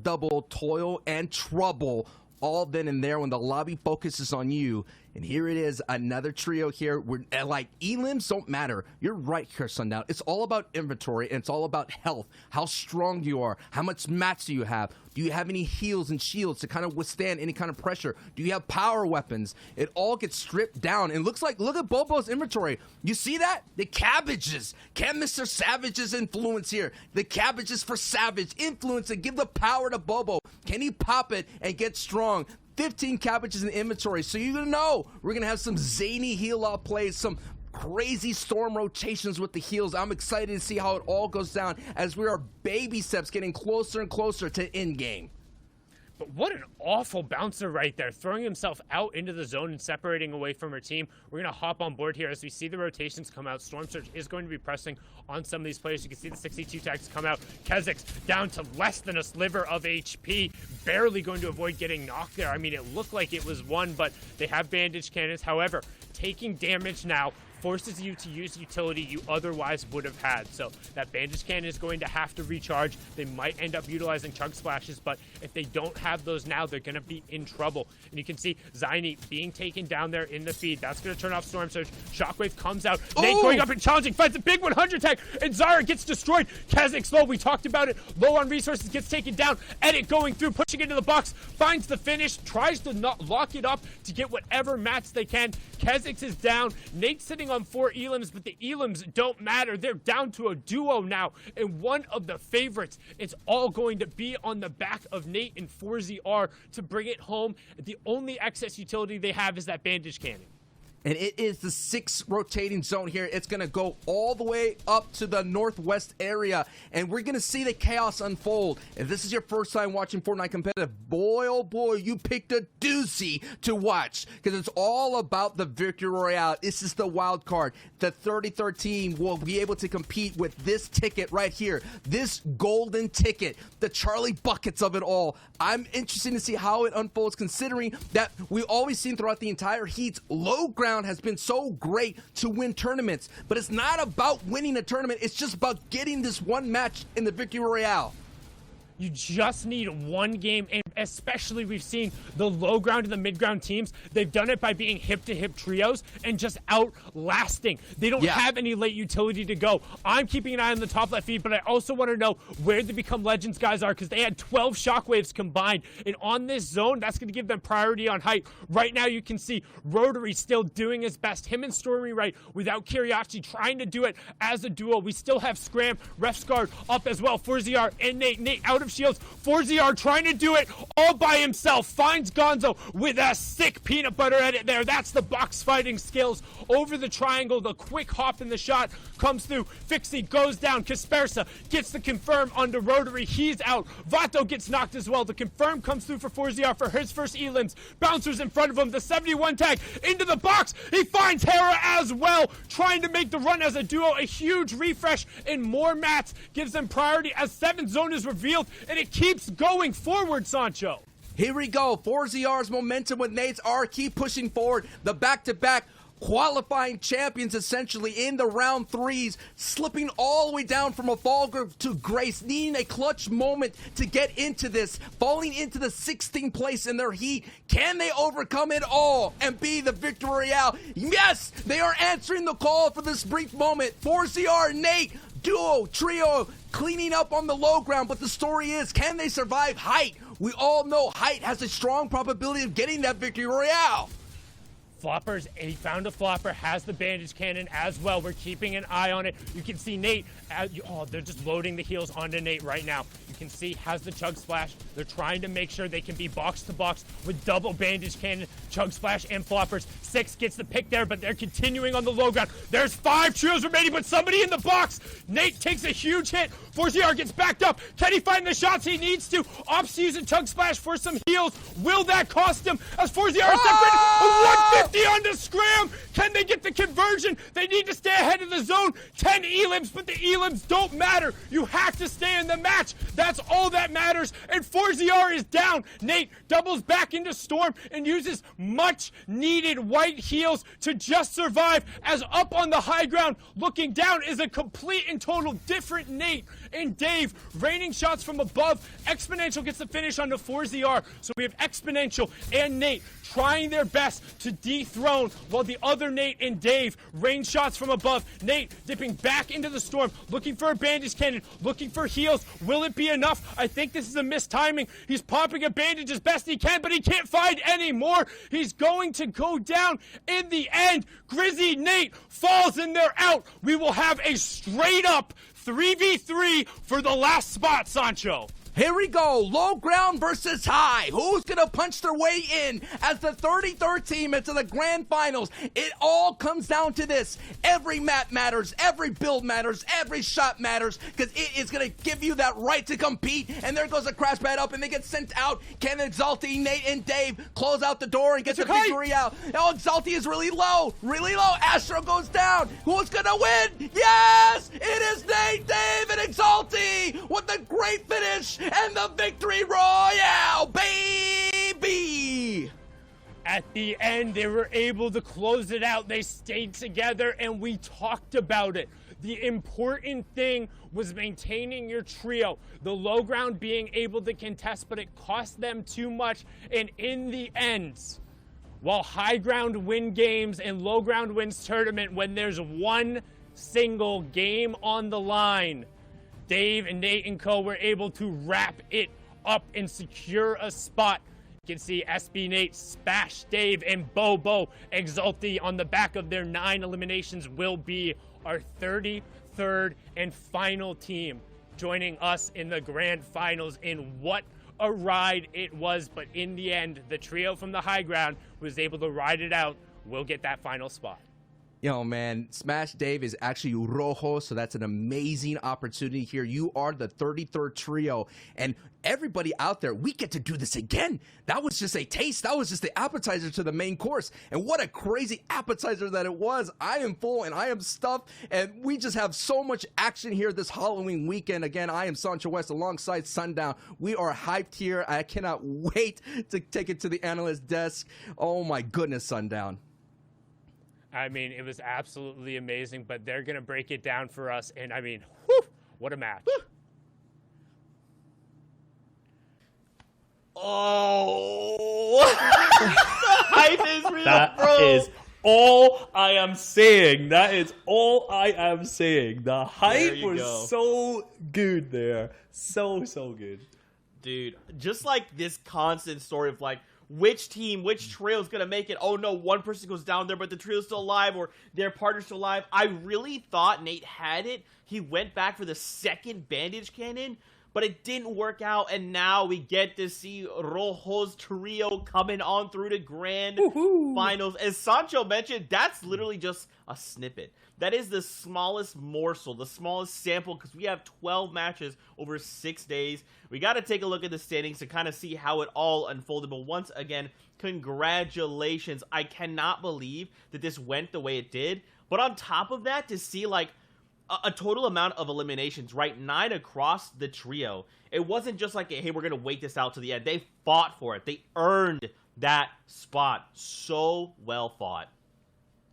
toil and trouble all then and there when the lobby focuses on you. And here it is, another trio here. We're like, elims don't matter. You're right here, Sundown. It's all about inventory, and it's all about health, how strong you are, how much mats do you have. Do you have any heals and shields to kind of withstand any kind of pressure? Do you have power weapons? It all gets stripped down. And looks like, look at Bobo's inventory. You see that? The cabbages. Can Mr. Savage's influence here? The cabbages for Savage. Influence and give the power to Bobo. Can he pop it and get strong? 15 cabbages in inventory, so you're gonna know we're gonna have some zany heal-off plays, some crazy storm rotations with the heals. I'm excited to see how it all goes down as we are baby steps getting closer and closer to end game. But what an awful bouncer right there, throwing himself out into the zone and separating away from her team. We're going to hop on board here as we see the rotations come out. Storm Surge is going to be pressing on some of these players. You can see the 62 tags come out. Kezix down to less than a sliver of HP, barely going to avoid getting knocked there. I mean, it looked like it was one, but they have bandage cannons. However, taking damage now forces you to use utility you otherwise would have had. So that bandage cannon is going to have to recharge. They might end up utilizing chug splashes, but if they don't have those now, they're going to be in trouble. And you can see Zynie being taken down there in the feed. That's going to turn off Storm Surge. Shockwave comes out. Ooh. Nate going up and challenging, finds a big 100 tag, and Zara gets destroyed. Kha'Zix low, we talked about it. Low on resources, gets taken down. Edit going through, pushing into the box, finds the finish, tries to lock it up to get whatever mats they can. Kha'Zix is down. Nate's sitting on 4 elims, but the elims don't matter. They're down to a duo now, and one of the favorites. It's all going to be on the back of Nate and 4ZR to bring it home. The only excess utility they have is that bandage cannon. And it is the 6 rotating zone here. It's going to go all the way up to the northwest area. And we're going to see the chaos unfold. If this is your first time watching Fortnite competitive, boy, oh boy, you picked a doozy to watch. Because it's all about the Victory Royale. This is the wild card. The 33rd team will be able to compete with this ticket right here. This golden ticket. The Charlie buckets of it all. I'm interested to see how it unfolds, considering that we've always seen throughout the entire heats, low ground has been so great to win tournaments, but it's not about winning a tournament. It's just about getting this one match in the Victory Royale. You just need one game, and especially we've seen the low ground and the mid ground teams. They've done it by being hip-to-hip trios and just outlasting. They don't have any late utility to go. I'm keeping an eye on the top left feed, but I also want to know where the Become Legends guys are, because they had 12 shockwaves combined. And on this zone, that's going to give them priority on height. Right now, you can see Rotary still doing his best. Him and Stormy right without Kiriachi trying to do it as a duo. We still have Scram, Refsguard up as well. 4ZR and Nate. Nate out of shields. 4ZR trying to do it all by himself. Finds Gonzo with a sick peanut butter edit there. That's the box fighting skills over the triangle. The quick hop in the shot comes through. Fixie goes down. Kaspersa gets the confirm onto Rotary. He's out. Vato gets knocked as well. The confirm comes through for 4ZR for his first elims. Bouncers in front of him. The 71 tag into the box. He finds Hera as well, trying to make the run as a duo. A huge refresh and more mats gives them priority as 7th zone is revealed, and it keeps going forward, Sancho. Here we go. 4ZR's momentum with Nate's R keep pushing forward. The back-to-back qualifying champions essentially in the round 3s, slipping all the way down from a fall group to grace, needing a clutch moment to get into this, falling into the 16th place in their heat. Can they overcome it all and be the Victory Royale? Yes, they are answering the call for this brief moment. 4ZR, Nate, duo, trio, cleaning up on the low ground, but the story is, can they survive height? We all know height has a strong probability of getting that Victory Royale. Floppers, he found a flopper, has the bandage cannon as well. We're keeping an eye on it. You can see Nate, they're just loading the heals onto Nate right now. You can see has the chug splash. They're trying to make sure they can be box to box with double bandage cannon, chug splash, and floppers. 6 gets the pick there, but they're continuing on the low ground. There's 5 trios remaining, but somebody in the box. Nate takes a huge hit. 4ZR gets backed up. Can he find the shots he needs to? Opts using chug splash for some heals. Will that cost him? As 4ZR is separated. 150 onto Scram. Can they get the conversion? They need to stay ahead of the zone. 10 elims, but the elims don't matter. You have to stay in the match. That's all that matters. And 4ZR is down. Nate doubles back into Storm and uses much needed white heals to just survive, as up on the high ground looking down is a complete and total different Nate and Dave raining shots from above. Exponential gets the finish onto 4ZR. So we have Exponential and Nate trying their best to dethrone, while the other Nate and Dave rain shots from above. Nate dipping back into the Storm, looking for a bandage cannon, looking for heals. Will it be enough? I think this is a missed timing. He's popping a bandage as best he can, but he can't find any more. He's going to go down in the end. Grizzy Nate falls and they're out. We will have a straight up 3v3 for the last spot, Sancho. Here we go, low ground versus high. Who's gonna punch their way in as the 33rd team into the grand finals? It all comes down to this. Every map matters, every build matters, every shot matters, because it is gonna give you that right to compete. And there goes a crash pad up and they get sent out. Can Exalti, Nate, and Dave close out the door and get the victory out? Oh, Exalti is really low, really low. Astro goes down. Who's gonna win? Yes, it is Nate, Dave, and Exalti with the great finish and the Victory Royale, baby! at the end, they were able to close it out. They stayed together, and we talked about it. The important thing was maintaining your trio. The low ground being able to contest, but it cost them too much. And in the end, while high ground win games and low ground wins tournament, when there's one single game on the line, Dave and Nate and co were able to wrap it up and secure a spot. You can see SB Nate, Spash Dave, and Bobo Exalti on the back of their 9 eliminations will be our 33rd and final team joining us in the grand finals. In what a ride it was, but in the end, the trio from the high ground was able to ride it out. We'll get that final spot. Yo, man, Smash Dave is actually Rojo, so that's an amazing opportunity here. You are the 33rd trio, and everybody out there, we get to do this again. That was just a taste. That was just the appetizer to the main course, and what a crazy appetizer that it was. I am full, and I am stuffed, and we just have so much action here this Halloween weekend. Again, I am Sancho West alongside Sundown. We are hyped here. I cannot wait to take it to the analyst desk. Oh, my goodness, Sundown. I mean, it was absolutely amazing, but they're going to break it down for us. And I mean, whew, what a match. Oh, hype is real, That bro. is all I am saying. That is all I am saying. The hype you was go. so good there. So good. Dude, just like this constant story of like, which team, which trio is going to make it? Oh no, one person goes down there, but the trio's still alive, or their partner's still alive. I really thought Nate had it. He went back for the second bandage cannon, but it didn't work out, and now we get to see Rojo's trio coming on through the grand finals. As Sancho mentioned, that's literally just a snippet. That is the smallest morsel, the smallest sample, because we have 12 matches over 6 days. We got to take a look at the standings to kind of see how it all unfolded. But once again, congratulations. I cannot believe that this went the way it did. But on top of that, to see like a total amount of eliminations, right? 9 across the trio. It wasn't just like, hey, we're going to wait this out to the end. They fought for it. They earned that spot. So well fought.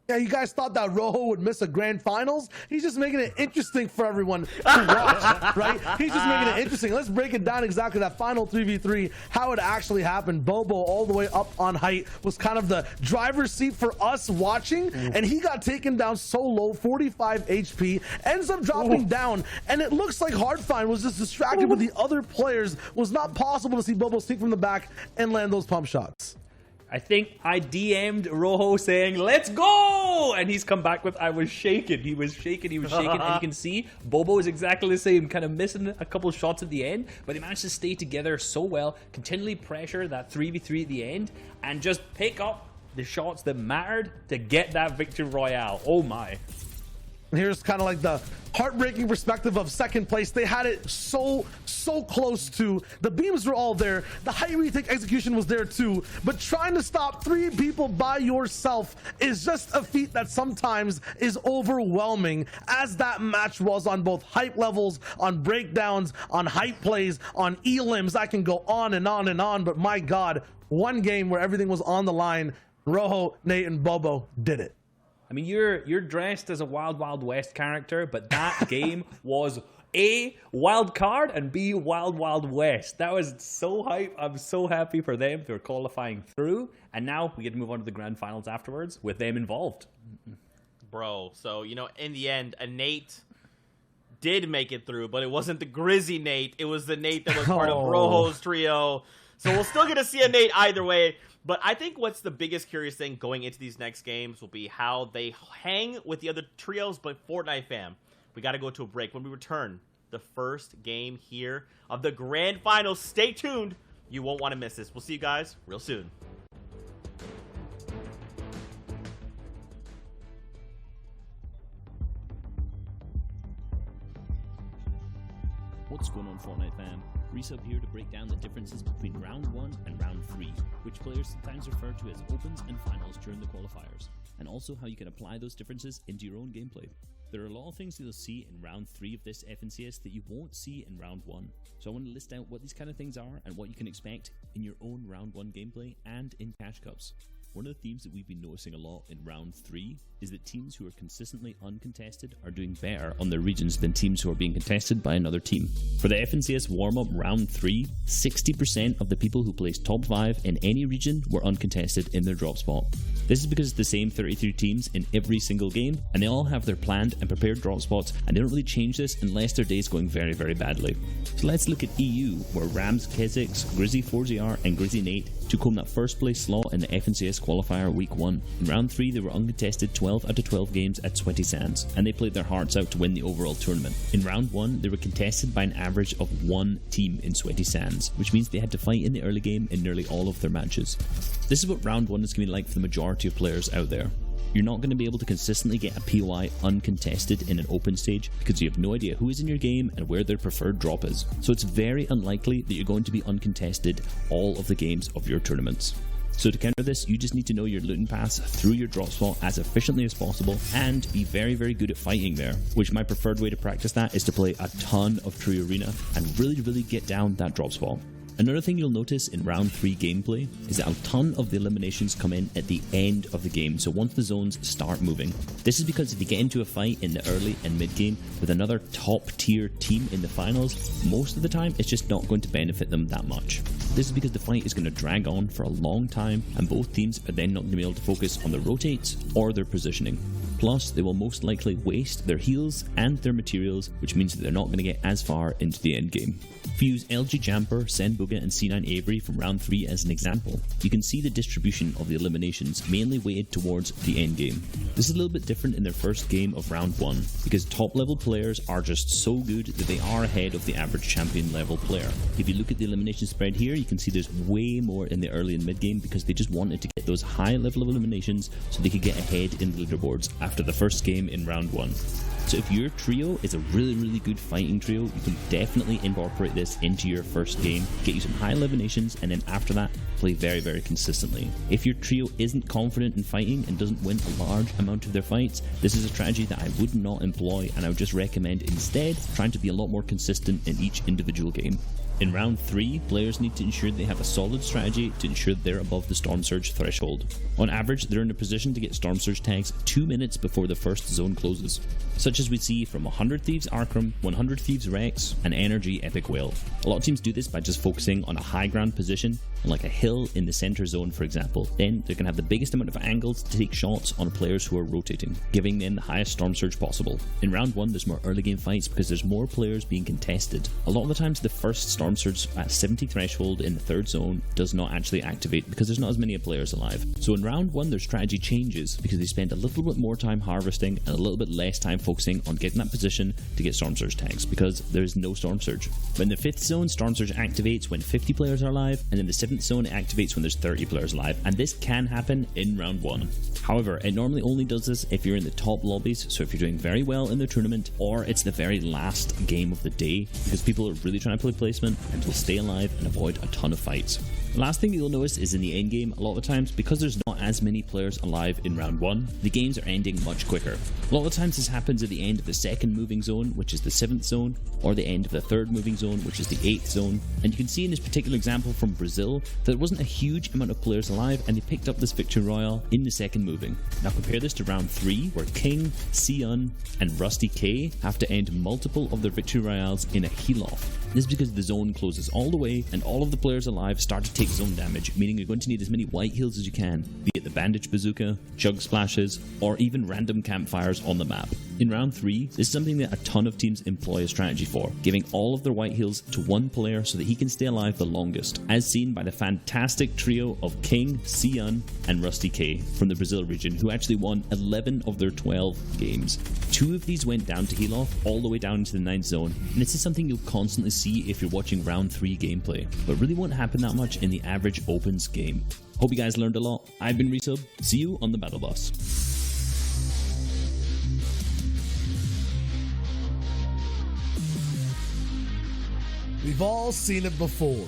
Yeah, you guys thought that Rojo would miss a grand finals? He's just making it interesting for everyone to watch, right? He's just making it interesting. Let's break it down exactly, that final 3v3, how it actually happened. Bobo all the way up on height was kind of the driver's seat for us watching, and he got taken down so low, 45 HP, ends up dropping down, and it looks like Hardfine was just distracted with the other players. Was not possible to see Bobo sneak from the back and land those pump shots. I think I DM'd Rojo saying, let's go! And he's come back with, I was shaking. He was shaking. And you can see Bobo is exactly the same, kind of missing a couple of shots at the end, but they managed to stay together so well, continually pressure that 3v3 at the end, and just pick up the shots that mattered to get that victory royale. Oh my. Here's kind of like the heartbreaking perspective of second place. They had it so close to. The beams were all there. The high retake execution was there too. But trying to stop 3 people by yourself is just a feat that sometimes is overwhelming, as that match was on both hype levels, on breakdowns, on hype plays, on elims. I can go on and on and on, but my God, one game where everything was on the line. Rojo, Nate, and Bobo did it. I mean, you're dressed as a Wild Wild West character, but that game was A, Wildcard, and B, Wild Wild West. That was so hype. I'm so happy for them. They're qualifying through, and now we get to move on to the grand finals afterwards with them involved. Bro, so, you know, in the end, a Nate did make it through, but it wasn't the Grizzy Nate. It was the Nate that was part of Rojo's trio. So we'll still get to see a Nate either way. But I think what's the biggest curious thing going into these next games will be how they hang with the other trios. But Fortnite fam, we got to go to a break. When we return, the first game here of the grand finals. Stay tuned. You won't want to miss this. We'll see you guys real soon. What's going on, Fortnite fam? Resub here to break down the differences between round 1 and round 3, which players sometimes refer to as opens and finals during the qualifiers, and also how you can apply those differences into your own gameplay. There are a lot of things you'll see in round 3 of this FNCS that you won't see in round 1, so I want to list out what these kind of things are and what you can expect in your own round 1 gameplay and in cash cups. One of the themes that we've been noticing a lot in round 3 is that teams who are consistently uncontested are doing better on their regions than teams who are being contested by another team. For the FNCS warm-up round 3, 60% of the people who placed top 5 in any region were uncontested in their drop spot. This is because it's the same 33 teams in every single game, and they all have their planned and prepared drop spots, and they don't really change this unless their day is going very, very badly. So let's look at EU, where Rams Keziks, Grizzy 4ZR, and Grizzy Nate took home that first place slot in the FNCS qualifier week 1. In round 3, they were uncontested 12 out of 12 games at 20 sands, and they played their hearts out to win the overall tournament. In round 1, they were contested by an average of 1 team in Sweaty Sands, which means they had to fight in the early game in nearly all of their matches. This is what round 1 is going to be like for the majority of players out there. You're not going to be able to consistently get a POI uncontested in an open stage because you have no idea who is in your game and where their preferred drop is. So it's very unlikely that you're going to be uncontested all of the games of your tournaments. So to counter this, you just need to know your looting paths through your drop spot as efficiently as possible and be very, very good at fighting there, which my preferred way to practice that is to play a ton of True Arena and really get down that drop spot. Another thing you'll notice in round 3 gameplay is that a ton of the eliminations come in at the end of the game, so once the zones start moving. This is because if you get into a fight in the early and mid game with another top tier team in the finals, most of the time it's just not going to benefit them that much. This is because the fight is going to drag on for a long time and both teams are then not going to be able to focus on their rotates or their positioning. Plus, they will most likely waste their heals and their materials, which means that they're not going to get as far into the end game. If you use LG Jamper, Senbuga and C9 Avery from round 3 as an example, you can see the distribution of the eliminations mainly weighted towards the end game. This is a little bit different in their first game of round 1, because top level players are just so good that they are ahead of the average champion level player. If you look at the elimination spread here, you can see there's way more in the early and mid game because they just wanted to get those high level of eliminations so they could get ahead in the leaderboards after the first game in round 1. So if your trio is a really good fighting trio, you can definitely incorporate this into your first game, get you some high eliminations, and then after that, play very consistently. If your trio isn't confident in fighting and doesn't win a large amount of their fights, this is a strategy that I would not employ, and I would just recommend instead trying to be a lot more consistent in each individual game. In round 3, players need to ensure they have a solid strategy to ensure they're above the Storm Surge threshold. On average, they're in a position to get Storm Surge tags 2 minutes before the first zone closes, such as we see from 100 Thieves Arkram, 100 Thieves Rex, and Energy Epic Whale. A lot of teams do this by just focusing on a high ground position, like a hill in the center zone for example. Then they can have the biggest amount of angles to take shots on players who are rotating, giving them the highest Storm Surge possible. In round 1, there's more early game fights because there's more players being contested. A lot of the times the first Storm Surge at 70 threshold in the third zone does not actually activate because there's not as many players alive. So in round 1 their strategy changes because they spend a little bit more time harvesting and a little bit less time focusing on getting that position to get Storm Surge tags because there is no Storm Surge. But in the 5th zone, Storm Surge activates when 50 players are alive, and in the 7th zone it activates when there's 30 players alive, and this can happen in round 1. However, it normally only does this if you're in the top lobbies, so if you're doing very well in the tournament, or it's the very last game of the day, because people are really trying to play placement and will stay alive and avoid a ton of fights. The last thing you'll notice is in the end game, a lot of the times, because there's not as many players alive in round 1, the games are ending much quicker. A lot of the times this happens at the end of the 2nd moving zone, which is the 7th zone, or the end of the 3rd moving zone, which is the 8th zone. And you can see in this particular example from Brazil that there wasn't a huge amount of players alive and they picked up this victory royale in the 2nd moving. Now compare this to round 3, where King, Sion, and Rusty K have to end multiple of their victory royales in a heal-off. This is because the zone closes all the way and all of the players alive start to take zone damage, meaning you're going to need as many white heals as you can, be it the bandage bazooka, chug splashes, or even random campfires on the map. In round 3, this is something that a ton of teams employ a strategy for, giving all of their white heals to one player so that he can stay alive the longest, as seen by the fantastic trio of King, Sion, and Rusty K from the Brazil region, who actually won 11 of their 12 games. 2 of these went down to heal off all the way down into the 9th zone, and this is something you'll constantly see if you're watching round 3 gameplay, but really won't happen that much in the average opens game. Hope you guys learned a lot. I've been Resub. See you on the battle bus. We've all seen it before.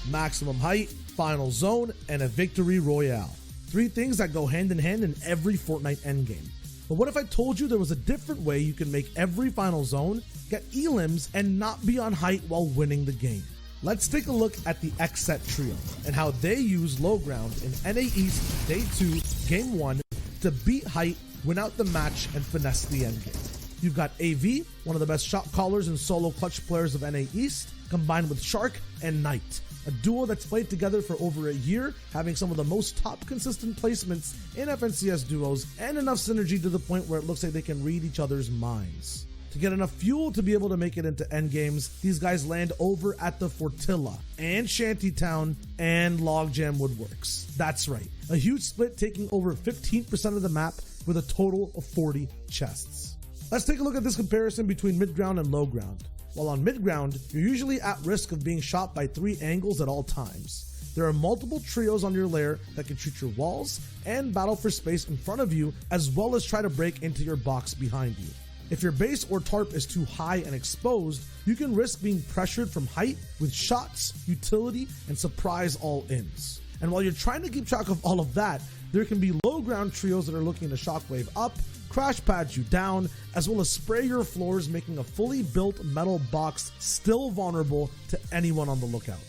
Maximum height, final zone, and a victory royale. 3 things that go hand in hand in every Fortnite endgame. But what if I told you there was a different way you can make every final zone get elims and not be on height while winning the game? Let's take a look at the X-Set trio and how they use low ground in NA East Day 2, Game 1 to beat Height, win out the match, and finesse the endgame. You've got AV, one of the best shot callers and solo clutch players of NA East, combined with Shark and Knight, a duo that's played together for over a year, having some of the most top consistent placements in FNCS duos and enough synergy to the point where it looks like they can read each other's minds. To get enough fuel to be able to make it into endgames, these guys land over at the Fortilla and Shantytown and Logjam Woodworks. That's right, a huge split taking over 15% of the map with a total of 40 chests. Let's take a look at this comparison between mid ground and low ground. While on mid ground, you're usually at risk of being shot by 3 angles at all times. There are multiple trios on your lair that can shoot your walls and battle for space in front of you, as well as try to break into your box behind you. If your base or tarp is too high and exposed, you can risk being pressured from height with shots, utility, and surprise all-ins. And while you're trying to keep track of all of that, there can be low ground trios that are looking to shockwave up, crash pad you down, as well as spray your floors, making a fully built metal box still vulnerable to anyone on the lookout.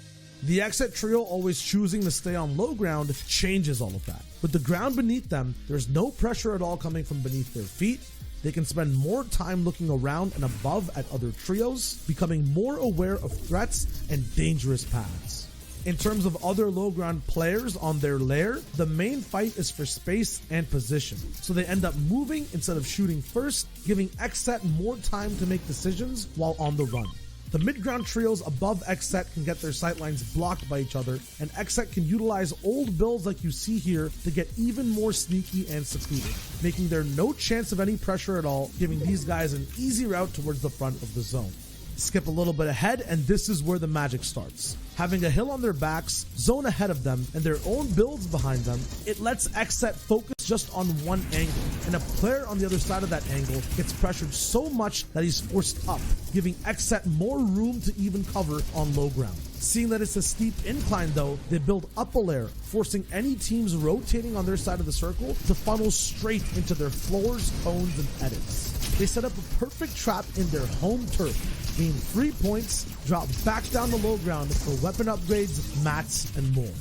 The X-Set trio always choosing to stay on low ground changes all of that. With the ground beneath them, there's no pressure at all coming from beneath their feet. They can spend more time looking around and above at other trios, becoming more aware of threats and dangerous paths. In terms of other low ground players on their lair, the main fight is for space and position, so they end up moving instead of shooting first, giving X-Set more time to make decisions while on the run. The mid-ground trios above X-Set can get their sightlines blocked by each other, and X-Set can utilize old builds like you see here to get even more sneaky and secluded, making there no chance of any pressure at all, giving these guys an easy route towards the front of the zone. Skip a little bit ahead, and this is where the magic starts. Having a hill on their backs, zone ahead of them, and their own builds behind them, it lets X-Set focus just on one angle, and a player on the other side of that angle gets pressured so much that he's forced up, giving X-Set more room to even cover on low ground. Seeing that it's a steep incline though, they build up a layer, forcing any teams rotating on their side of the circle to funnel straight into their floors, cones, and edits. They set up a perfect trap in their home turf, gain 3 points, drop back down to low ground for weapon upgrades, mats, and more.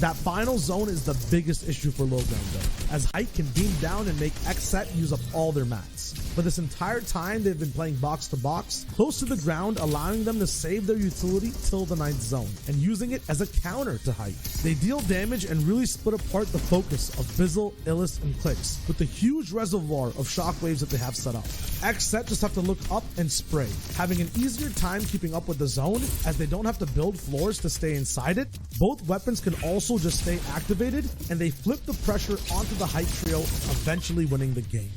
That final zone is the biggest issue for low ground though, as height can beam down and make X-Set use up all their mats. But this entire time they've been playing box to box, close to the ground, allowing them to save their utility till the 9th zone, and using it as a counter to height. They deal damage and really split apart the focus of Bizzle, Illis, and Clicks, with the huge reservoir of shockwaves that they have set up. X-Set just have to look up and spray, having an easier time keeping up with the zone, as they don't have to build floors to stay inside it. Both weapons can also just stay activated, and they flip the pressure onto the height trio, eventually winning the game.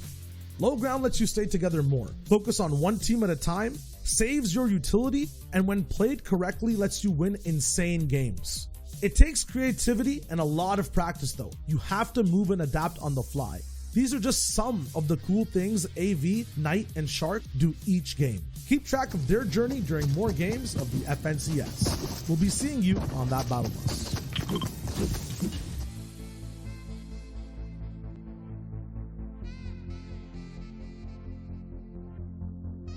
Low ground lets you stay together more, focus on one team at a time, saves your utility, and when played correctly lets you win insane games. It takes creativity and a lot of practice though. You have to move and adapt on the fly. These are just some of the cool things AV, Knight, and Shark do each game. Keep track of their journey during more games of the FNCS. We'll be seeing you on that battle bus.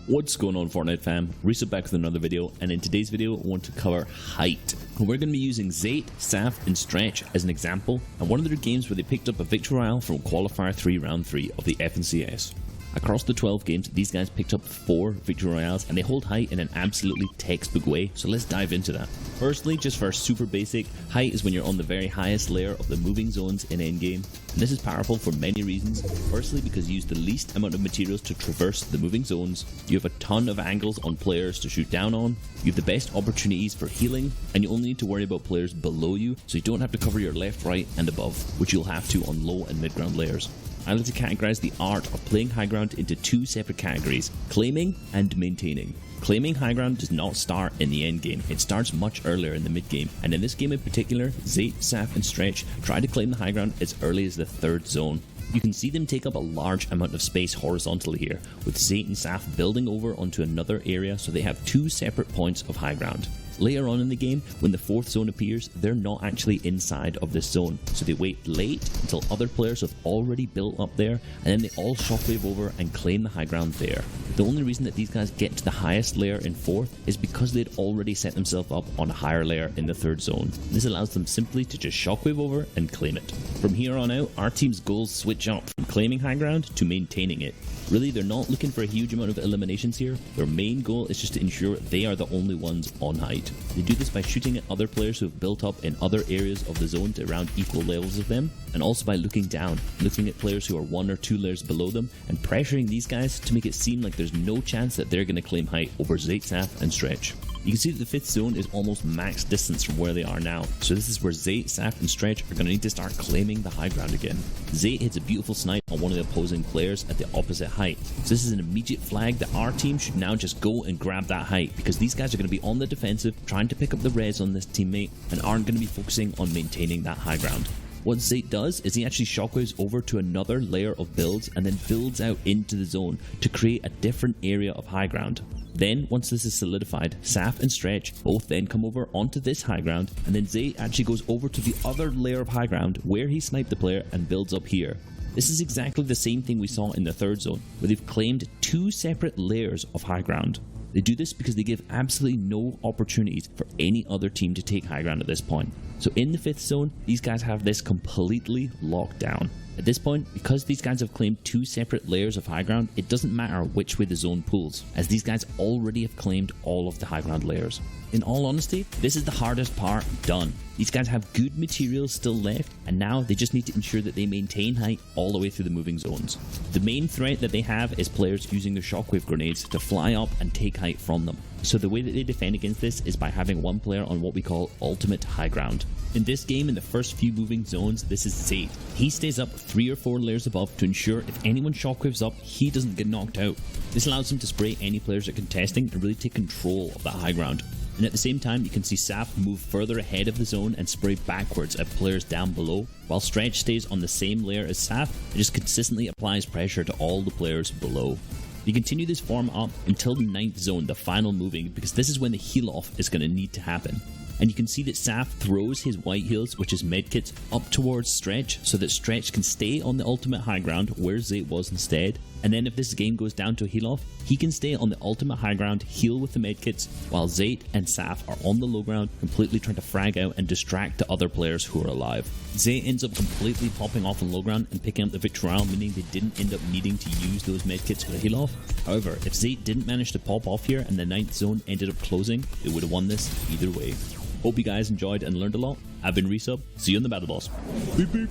What's going on, Fortnite fam? Reset back with another video, and in today's video I want to cover Height. And we're going to be using Zayt, Saf, and Stretch as an example, and one of their games where they picked up a victory royale from Qualifier 3 Round 3 of the FNCS. Across the 12 games, these guys picked up 4 victory royales, and they hold Height in an absolutely textbook way, so let's dive into that. Firstly, just for super basic, Height is when you're on the very highest layer of the moving zones in endgame, and this is powerful for many reasons. Firstly, because you use the least amount of materials to traverse the moving zones, you have a ton of angles on players to shoot down on, you have the best opportunities for healing, and you only need to worry about players below you, so you don't have to cover your left, right, and above, which you'll have to on low and mid ground layers. I like to categorize the art of playing high ground into 2 separate categories: claiming and maintaining. Claiming high ground does not start in the end game, it starts much earlier in the mid game, and in this game in particular, Zayt, Saf, and Stretch try to claim the high ground as early as the 3rd zone. You can see them take up a large amount of space horizontally here, with Zayt and Saf building over onto another area so they have 2 separate points of high ground. Later on in the game, when the 4th zone appears, they're not actually inside of this zone, so they wait late until other players have already built up there, and then they all shockwave over and claim the high ground there. The only reason that these guys get to the highest layer in 4th is because they'd already set themselves up on a higher layer in the 3rd zone. This allows them simply to just shockwave over and claim it. From here on out, our team's goals switch up from claiming high ground to maintaining it. Really, they're not looking for a huge amount of eliminations here. Their main goal is just to ensure they are the only ones on height. They do this by shooting at other players who have built up in other areas of the zone to around equal levels of them, and also by looking down, looking at players who are 1 or 2 layers below them, and pressuring these guys to make it seem like there's no chance that they're going to claim height over Zate, Saf, and Stretch. You can see that the 5th zone is almost max distance from where they are now, so this is where Zate, Saf, and Stretch are going to need to start claiming the high ground again. Zate hits a beautiful snipe on one of the opposing players at the opposite height, so this is an immediate flag that our team should now just go and grab that height, because these guys are going to be on the defensive, trying to pick up the res on this teammate, and aren't going to be focusing on maintaining that high ground. What Zate does is he actually shockwaves over to another layer of builds and then builds out into the zone to create a different area of high ground. Then, once this is solidified, Saf and Stretch both then come over onto this high ground, and then Zate actually goes over to the other layer of high ground where he sniped the player and builds up here. This is exactly the same thing we saw in the 3rd zone, where they've claimed 2 separate layers of high ground. They do this because they give absolutely no opportunities for any other team to take high ground at this point. So in the 5th zone, these guys have this completely locked down. At this point, because these guys have claimed 2 separate layers of high ground, it doesn't matter which way the zone pulls, as these guys already have claimed all of the high ground layers. In all honesty, this is the hardest part done. These guys have good materials still left, and now they just need to ensure that they maintain height all the way through the moving zones. The main threat that they have is players using their shockwave grenades to fly up and take height from them. So the way that they defend against this is by having one player on what we call ultimate high ground. In this game, in the first few moving zones, this is Zate. He stays up 3 or 4 layers above to ensure if anyone shockwaves up, he doesn't get knocked out. This allows him to spray any players at contesting and really take control of that high ground. And at the same time, you can see Saf move further ahead of the zone and spray backwards at players down below, while Stretch stays on the same layer as Saf and just consistently applies pressure to all the players below. You continue this form up until the 9th zone, the final moving, because this is when the heal off is going to need to happen. And you can see that Saf throws his white heals, which is medkits, up towards Stretch so that Stretch can stay on the ultimate high ground where Zate was instead. And then if this game goes down to a heal off, he can stay on the ultimate high ground, heal with the medkits, while Zate and Saf are on the low ground, completely trying to frag out and distract the other players who are alive. Zate ends up completely popping off on low ground and picking up the Victory Royale, meaning they didn't end up needing to use those medkits for the heal off. However, if Zate didn't manage to pop off here and the 9th zone ended up closing, they would have won this either way. Hope you guys enjoyed and learned a lot. I've been Resub. See you in the Battle Boss. Beep beep.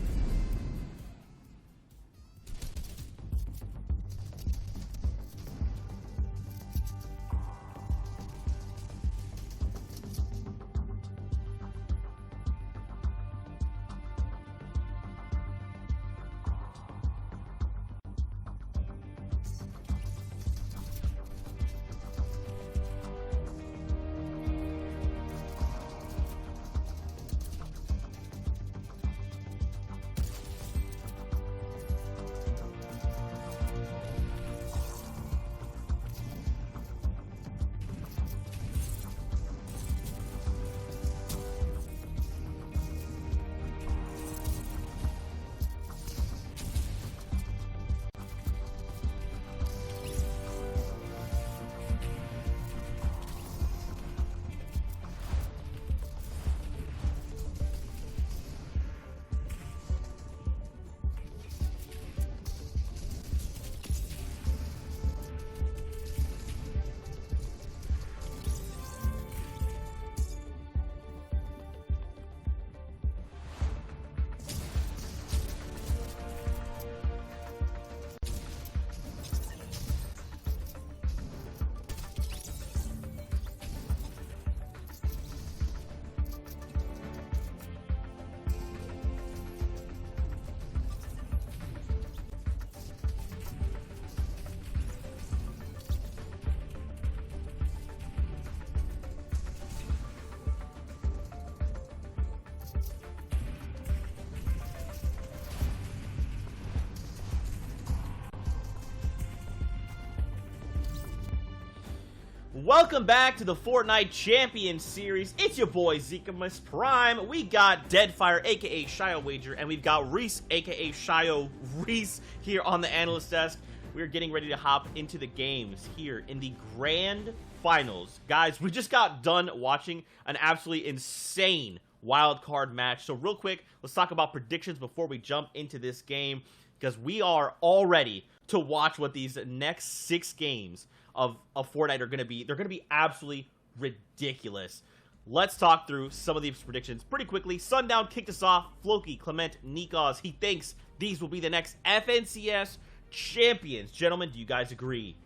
Welcome back to the Fortnite Champion Series. It's your boy Zekemus Prime. We got Deadfire, aka Shio Wager, and we've got Reese, aka Shio Reese, here on the analyst desk. We're getting ready to hop into the games here in the grand finals. Guys, we just got done watching an absolutely insane wildcard match. So real quick, let's talk about predictions before we jump into this game, because we are all ready to watch what these next 6 games of Fortnite are going to be. They're going to be absolutely ridiculous. Let's talk through some of these predictions pretty quickly. Sundown kicked us off. Floki, Clement, Nikos, he thinks these will be the next FNCS champions. Gentlemen, do you guys agree?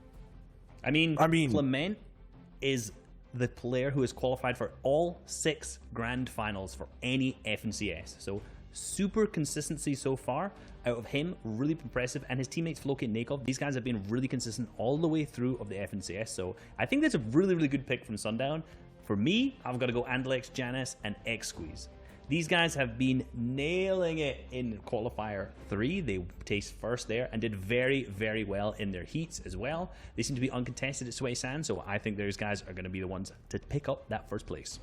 I mean, Clement is the player who has qualified for all 6 grand finals for any FNCS. So super consistency so far out of him, really impressive, and his teammates Floki and Nakov, these guys have been really consistent all the way through of the FNCS, so I think that's a really good pick from Sundown. For me, I've got to go Andalex, Janice, and X-Squeeze. These guys have been nailing it in qualifier 3. They placed first there and did very well in their heats as well. They seem to be uncontested at Sway Sand, so I think those guys are going to be the ones to pick up that first place.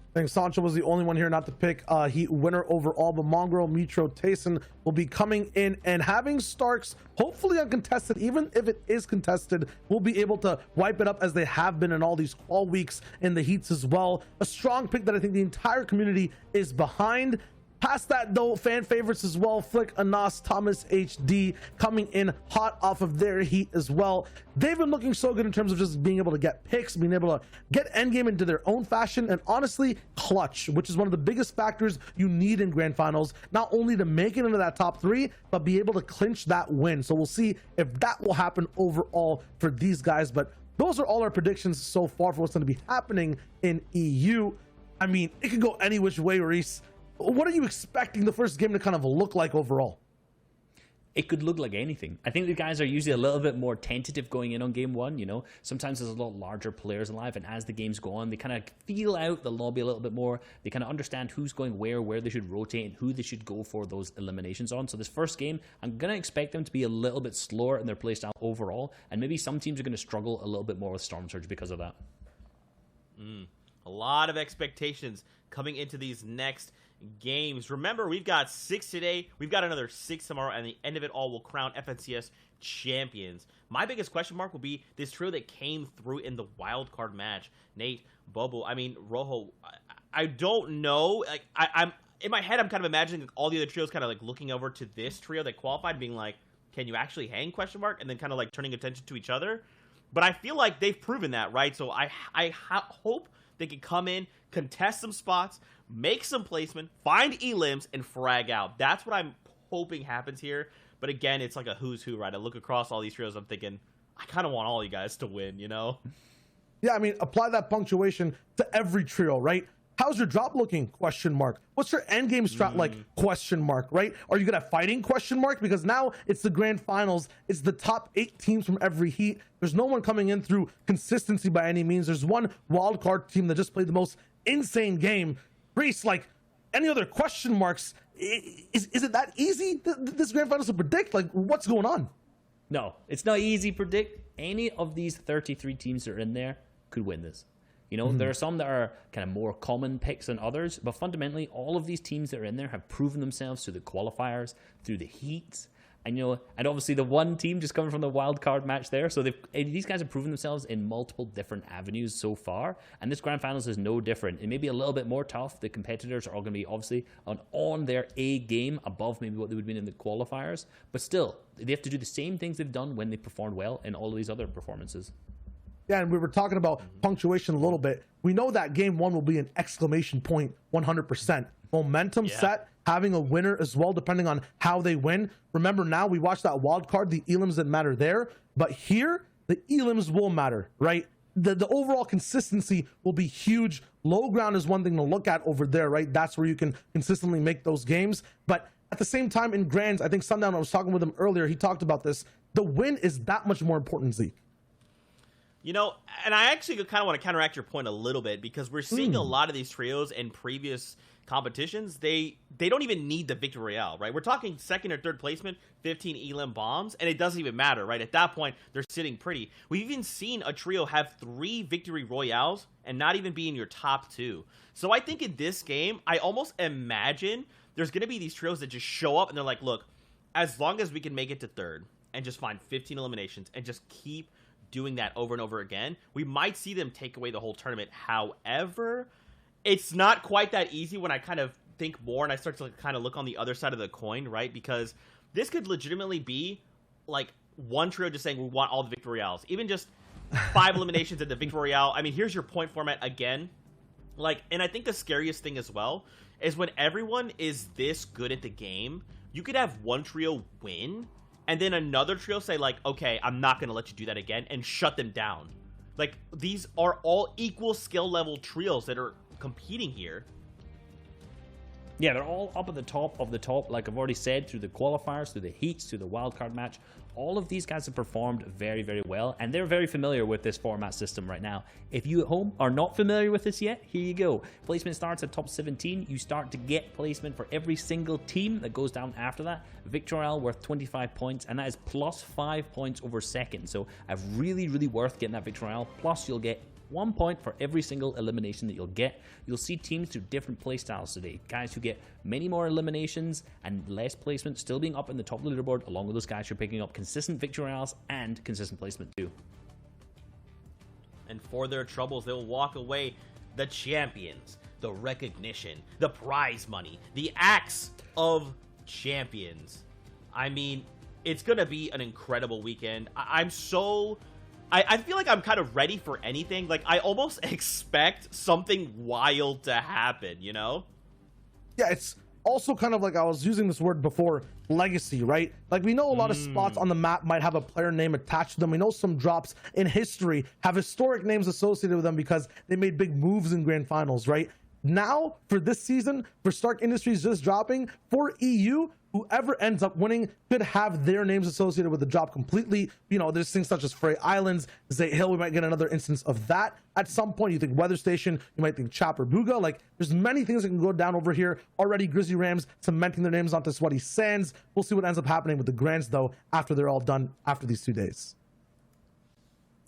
I think Sancho was the only one here not to pick Heat winner overall, but Mongrel, Mitro, Tayson will be coming in and having Starks hopefully uncontested. Even if it is contested, we'll be able to wipe it up as they have been in all these qual weeks in the heats as well. A strong pick that I think the entire community is behind. Past that though, fan favorites as well, Flick, Anas, Thomas, HD coming in hot off of their heat as well. They've been looking so good in terms of just being able to get picks, being able to get endgame into their own fashion, and honestly clutch, which is one of the biggest factors you need in grand finals, not only to make it into that top 3 but be able to clinch that win. So we'll see if that will happen overall for these guys, but those are all our predictions so far for what's going to be happening in EU. I mean, it could go any which way, Reese. What are you expecting the first game to kind of look like overall? It could look like anything. I think the guys are usually a little bit more tentative going in on game 1, you know. Sometimes there's a lot larger players alive, and as the games go on, they kind of feel out the lobby a little bit more. They kind of understand who's going where they should rotate, and who they should go for those eliminations on. So this first game, I'm going to expect them to be a little bit slower in their playstyle overall, and maybe some teams are going to struggle a little bit more with Storm Surge because of that. A lot of expectations coming into these next games. Remember, we've got 6 today. We've got another 6 tomorrow, and the end of it all will crown FNCS champions. My biggest question mark will be this trio that came through in the wild card match. Nate, Bobo, I mean, Rojo. I don't know. Like, I'm in my head, I'm kind of imagining all the other trios kind of like looking over to this trio that qualified, being like, can you actually hang, question mark, and then kind of like turning attention to each other. But I feel like they've proven that, right? So I hope they can come in, contest some spots, make some placement, find elims, and frag out. That's what I'm hoping happens here. But again, it's like a who's who, right? I look across all these trios, I'm thinking, I kind of want all you guys to win, you know? Yeah, I mean, apply that punctuation to every trio, right? How's your drop looking? Question mark. What's your end game strat like? Question mark, right? Are you good at fighting? Question mark. Because now it's the grand finals. It's the top 8 teams from every heat. There's no one coming in through consistency by any means. There's one wild card team that just played the most insane game. Reese, like, any other question marks? Is it that easy, this grand finals, to predict? Like, what's going on? No, it's not easy to predict. Any of these 33 teams that are in there could win this. You know, there are some that are kind of more common picks than others, but fundamentally, all of these teams that are in there have proven themselves through the qualifiers, through the heats, and, you know, and obviously the one team just coming from the wild card match there. So these guys have proven themselves in multiple different avenues so far, and this grand finals is no different. It may be a little bit more tough. The competitors are all going to be obviously on their A game, above maybe what they would have been in the qualifiers, but still, they have to do the same things they've done when they performed well in all of these other performances. Yeah, and we were talking about punctuation a little bit. We know that game 1 will be an exclamation point 100%. Momentum set, having a winner as well, depending on how they win. Remember, now we watched that wild card, the elims didn't matter there, but here, the elims will matter, right? The overall consistency will be huge. Low ground is one thing to look at over there, right? That's where you can consistently make those games. But at the same time, in grands, I think Sundown, I was talking with him earlier, he talked about this. The win is that much more important, Zeke. You know, and I actually kind of want to counteract your point a little bit, because we're seeing a lot of these trios in previous competitions, they don't even need the victory royale, right? We're talking second or third placement, 15 elim bombs, and it doesn't even matter, right? At that point, they're sitting pretty. We've even seen a trio have 3 victory royales and not even be in your top 2. So I think in this game, I almost imagine there's going to be these trios that just show up and they're like, look, as long as we can make it to third and just find 15 eliminations and just keep doing that over and over again, we might see them take away the whole tournament. However, it's not quite that easy when I kind of think more and I start to kind of look on the other side of the coin, right? Because this could legitimately be like one trio just saying we want all the victory royales, even just 5 eliminations in the victory royale. I mean, here's your point format again. Like, and I think the scariest thing as well is when everyone is this good at the game, you could have one trio win and then another trio say like, okay, I'm not going to let you do that again, and shut them down. Like, these are all equal skill level trios that are competing here. Yeah, they're all up at the top, like I've already said, through the qualifiers, through the heats, through the wildcard match. All of these guys have performed very, very well, and they're very familiar with this format system right now. If you at home are not familiar with this yet, here you go. Placement starts at top 17. You start to get placement for every single team that goes down after that. Victory Royale worth 25 points, and that is plus 5 points over second. So really, really worth getting that Victory Royale. Plus, you'll get 1 point for every single elimination that you'll get. You'll see teams do different playstyles today. Guys who get many more eliminations and less placement still being up in the top of the leaderboard, along with those guys who are picking up consistent victory royales and consistent placement too. And for their troubles, they'll walk away the champions, the recognition, the prize money, the axe of champions. I mean, it's going to be an incredible weekend. I feel like I'm kind of ready for anything. Like, I almost expect something wild to happen, you know? Yeah, it's also kind of like, I was using this word before, legacy, right? Like, we know a lot of spots on the map might have a player name attached to them. We know some drops in history have historic names associated with them because they made big moves in grand finals, right? Now, for this season, for Stark Industries just dropping, for EU, whoever ends up winning could have their names associated with the drop completely. You know, there's things such as Frey Islands, Zay Hill, we might get another instance of that at some point. You think Weather Station, you might think Chopper Booga. Like, there's many things that can go down over here. Already Grizzly Rams cementing their names onto Sweaty Sands. We'll see what ends up happening with the Grands, though, after they're all done after these 2 days.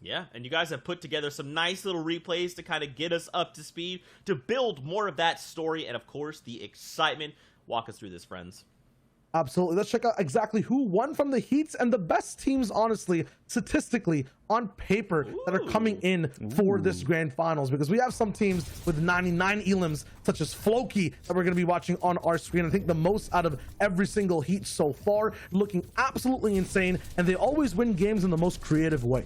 Yeah, and you guys have put together some nice little replays to kind of get us up to speed, to build more of that story and, of course, the excitement. Walk us through this, friends. Absolutely. Let's check out exactly who won from the heats and the best teams, honestly, statistically, on paper, that are coming in for this grand finals, because we have some teams with 99 elims, such as Floki, that we're going to be watching on our screen. I think the most out of every single heat so far, looking absolutely insane, and they always win games in the most creative way.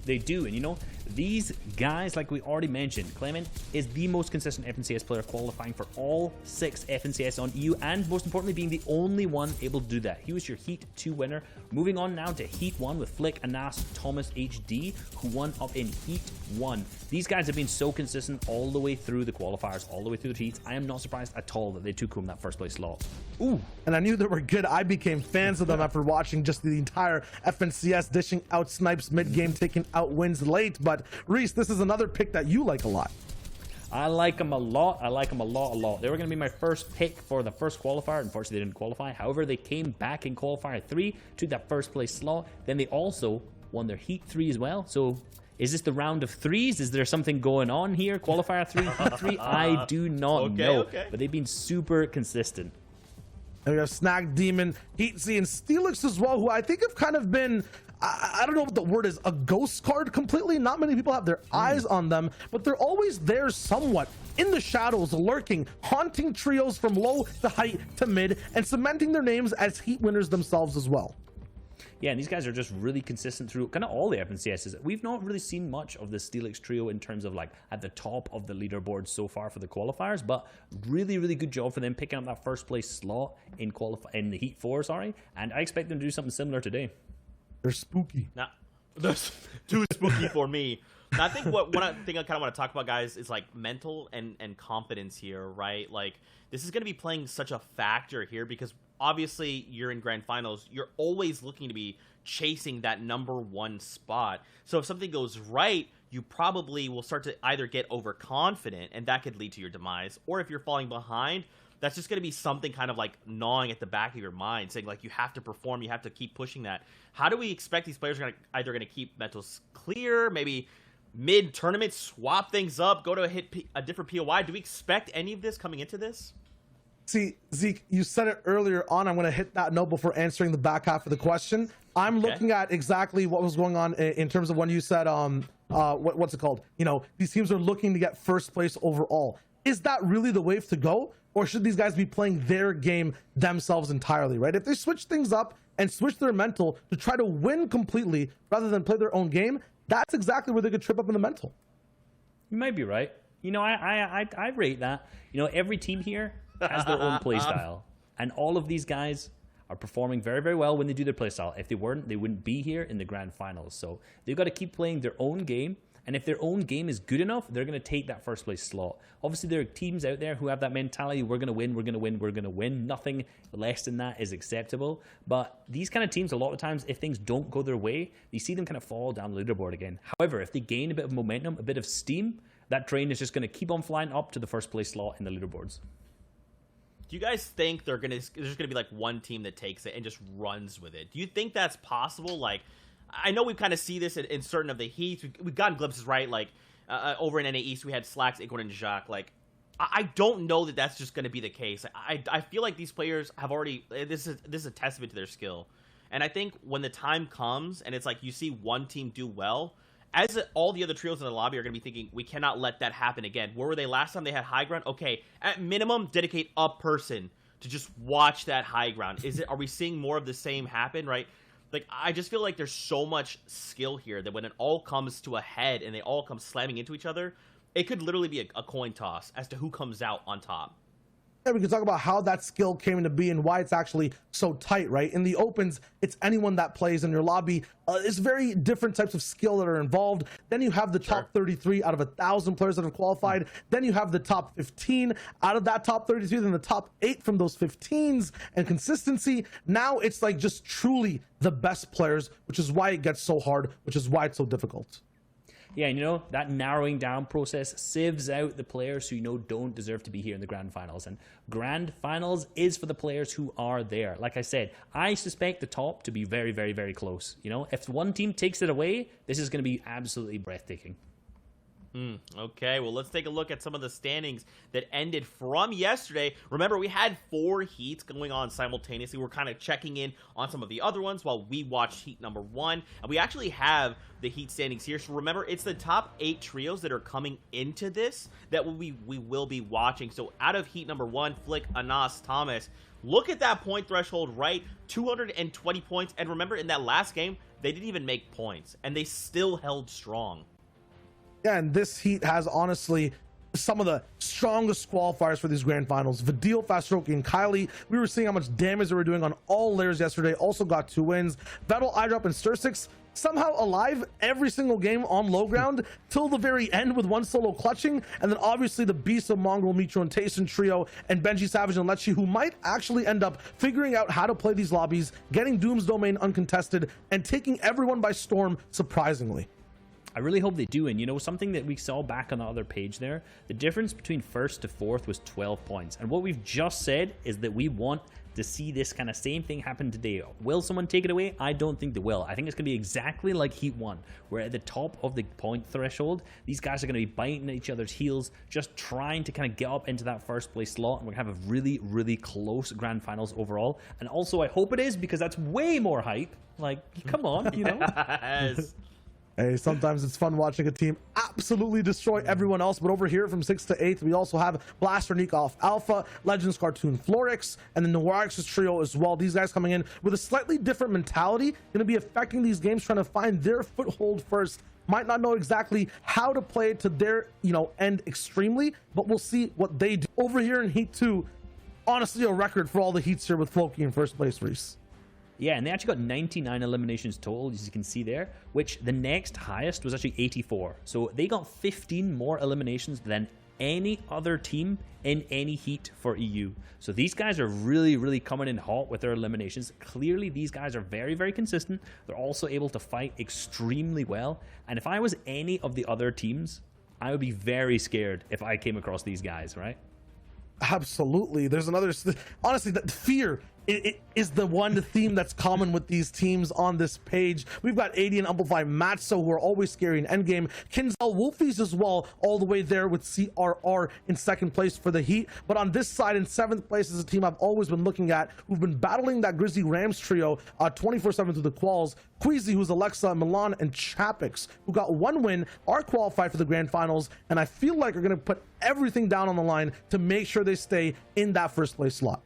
They do, and you know, these guys, like we already mentioned, Clement is the most consistent FNCS player, qualifying for all 6 FNCS on EU, and most importantly, being the only one able to do that. He was your Heat 2 winner. Moving on now to Heat 1 with Flick, Anas, Thomas, HD, who won up in Heat 1. These guys have been so consistent all the way through the qualifiers, all the way through the heats. I am not surprised at all that they took home that first place slot. Ooh, and I knew they were good. I became fans of them after watching just the entire FNCS, dishing out snipes mid-game, taking out wins late. But Reese, this is another pick that you like a lot. I like them a lot. I like them a lot. They were going to be my first pick for the first qualifier. Unfortunately, they didn't qualify. However, they came back in qualifier 3, took that first place slot. Then they also won their Heat 3 as well. So is this the round of 3s? Is there something going on here? Qualifier 3, Heat 3? I do not know. Okay. But they've been super consistent. And we have Snag Demon, Heat Z, and Steelix as well, who I think have kind of been, I don't know what the word is, a ghost card completely. Not many people have their eyes on them, but they're always there somewhat in the shadows, lurking, haunting trios from low to high to mid, and cementing their names as Heat winners themselves as well. Yeah, and these guys are just really consistent through kind of all the FNCSs. We've not really seen much of the Steelix trio in terms of like at the top of the leaderboard so far for the qualifiers, but really, really good job for them picking up that first place slot in the Heat 4, and I expect them to do something similar today. They're spooky. Now, that's too spooky for me. Now, I think one thing I kind of want to talk about, guys, is like mental and confidence here, right? Like, this is going to be playing such a factor here because obviously you're in grand finals. You're always looking to be chasing that #1 spot. So if something goes right, you probably will start to either get overconfident, and that could lead to your demise, or if you're falling behind, that's just going to be something kind of like gnawing at the back of your mind, saying like you have to perform, you have to keep pushing that. How do we expect these players are either going to keep mentals clear, maybe mid-tournament swap things up, go to a different POI? Do we expect any of this coming into this? See, Zeke, you said it earlier on. I'm going to hit that note before answering the back half of the question. I'm looking at exactly what was going on in terms of when you said, what's it called? You know, these teams are looking to get first place overall. Is that really the wave to go? Or should these guys be playing their game themselves entirely, right? If they switch things up and switch their mental to try to win completely rather than play their own game, that's exactly where they could trip up in the mental. You might be right. You know, I rate that. You know, every team here has their own play style, and all of these guys are performing very, very well when they do their play style. If they weren't, they wouldn't be here in the grand finals. So they've got to keep playing their own game, and if their own game is good enough, they're going to take that first place slot. Obviously, there are teams out there who have that mentality: we're going to win, we're going to win, we're going to win. Nothing less than that is acceptable. But these kind of teams, a lot of times, if things don't go their way, you see them kind of fall down the leaderboard again. However, if they gain a bit of momentum, a bit of steam, that train is just going to keep on flying up to the first place slot in the leaderboards. Do you guys think there's going to be like one team that takes it and just runs with it? Do you think that's possible? Like, I know we kind of see this in certain of the heats. We've gotten glimpses, right? Like, over in NA East, we had Slacks, Acorn, and Jacques. Like, I don't know that that's just going to be the case. I feel like these players have already, this is a testament to their skill. And I think when the time comes and it's like you see one team do well, as all the other trios in the lobby are going to be thinking, we cannot let that happen again. Where were they last time they had high ground? Okay, at minimum, dedicate a person to just watch that high ground. Are we seeing more of the same happen, right? Like, I just feel like there's so much skill here that when it all comes to a head and they all come slamming into each other, it could literally be a coin toss as to who comes out on top. Yeah, we can talk about how that skill came into being and why it's actually so tight, right? In the opens, it's anyone that plays in your lobby. It's very different types of skill that are involved. Then you have the top 33 out of 1,000 players that have qualified. Then you have the top 15 out of that top 33, then the top 8 from those 15s, and consistency. Now it's like just truly the best players, which is why it gets so hard, which is why it's so difficult. Yeah, and you know, that narrowing down process sieves out the players who you know don't deserve to be here in the grand finals. And grand finals is for the players who are there. Like I said, I suspect the top to be very, very, very close. You know, if one team takes it away, this is going to be absolutely breathtaking. Okay, well, let's take a look at some of the standings that ended from yesterday. Remember, we had 4 heats going on simultaneously. We're kind of checking in on some of the other ones while we watched heat number 1. And we actually have the heat standings here. So remember, it's the top 8 trios that are coming into this that we will be watching. So out of heat number 1, Flick, Anas, Thomas. Look at that point threshold, right? 220 points. And remember, in that last game, they didn't even make points. And they still held strong. Yeah, and this heat has honestly some of the strongest qualifiers for these grand finals. Vidil, Fastroki, and Kylie, we were seeing how much damage they were doing on all layers yesterday. Also got 2 wins. Vettel, iDrop, and Stursix somehow alive every single game on low ground till the very end with 1 solo clutching. And then obviously the beasts of Mongrel, Mitro, and Tayson trio, and Benji, Savage, and Lechi, who might actually end up figuring out how to play these lobbies, getting Doom's Domain uncontested, and taking everyone by storm, surprisingly. I really hope they do. And you know, something that we saw back on the other page there, the difference between first to fourth was 12 points. And what we've just said is that we want to see this kind of same thing happen today. Will someone take it away? I don't think they will. I think it's going to be exactly like Heat 1, where at the top of the point threshold, these guys are going to be biting at each other's heels, just trying to kind of get up into that first place slot, and we're going to have a really, really close grand finals overall. And also, I hope it is, because that's way more hype. Like, come on, you know? Yes. Hey, sometimes it's fun watching a team absolutely destroy everyone else, but over here from 6th to 8th, we also have Blaster Nick off Alpha, Legends Cartoon Florix, and then the Noirix's trio as well. These guys coming in with a slightly different mentality, going to be affecting these games, trying to find their foothold first. Might not know exactly how to play it to their, end extremely, but we'll see what they do. Over here in Heat 2, honestly, a record for all the heats here with Floki in first place, Reese. Yeah, and they actually got 99 eliminations total, as you can see there, which the next highest was actually 84. So they got 15 more eliminations than any other team in any heat for EU. So these guys are really, really coming in hot with their eliminations. Clearly, these guys are very, very consistent. They're also able to fight extremely well. And if I was any of the other teams, I would be very scared if I came across these guys, right? Absolutely. There's another, honestly, that fear it is the one theme that's common with these teams on this page. We've got 80 and Amplify Matzo, who are always scary in endgame. Kinzel Wolfies as well, all the way there with CRR in second place for the Heat. But on this side, in seventh place, is a team I've always been looking at, who've been battling that Grizzly Rams trio 24/7 through the quals. Queasy, who's Alexa, Milan, and Chapix, who got one win, are qualified for the grand finals, and I feel like are going to put everything down on the line to make sure they stay in that first place slot.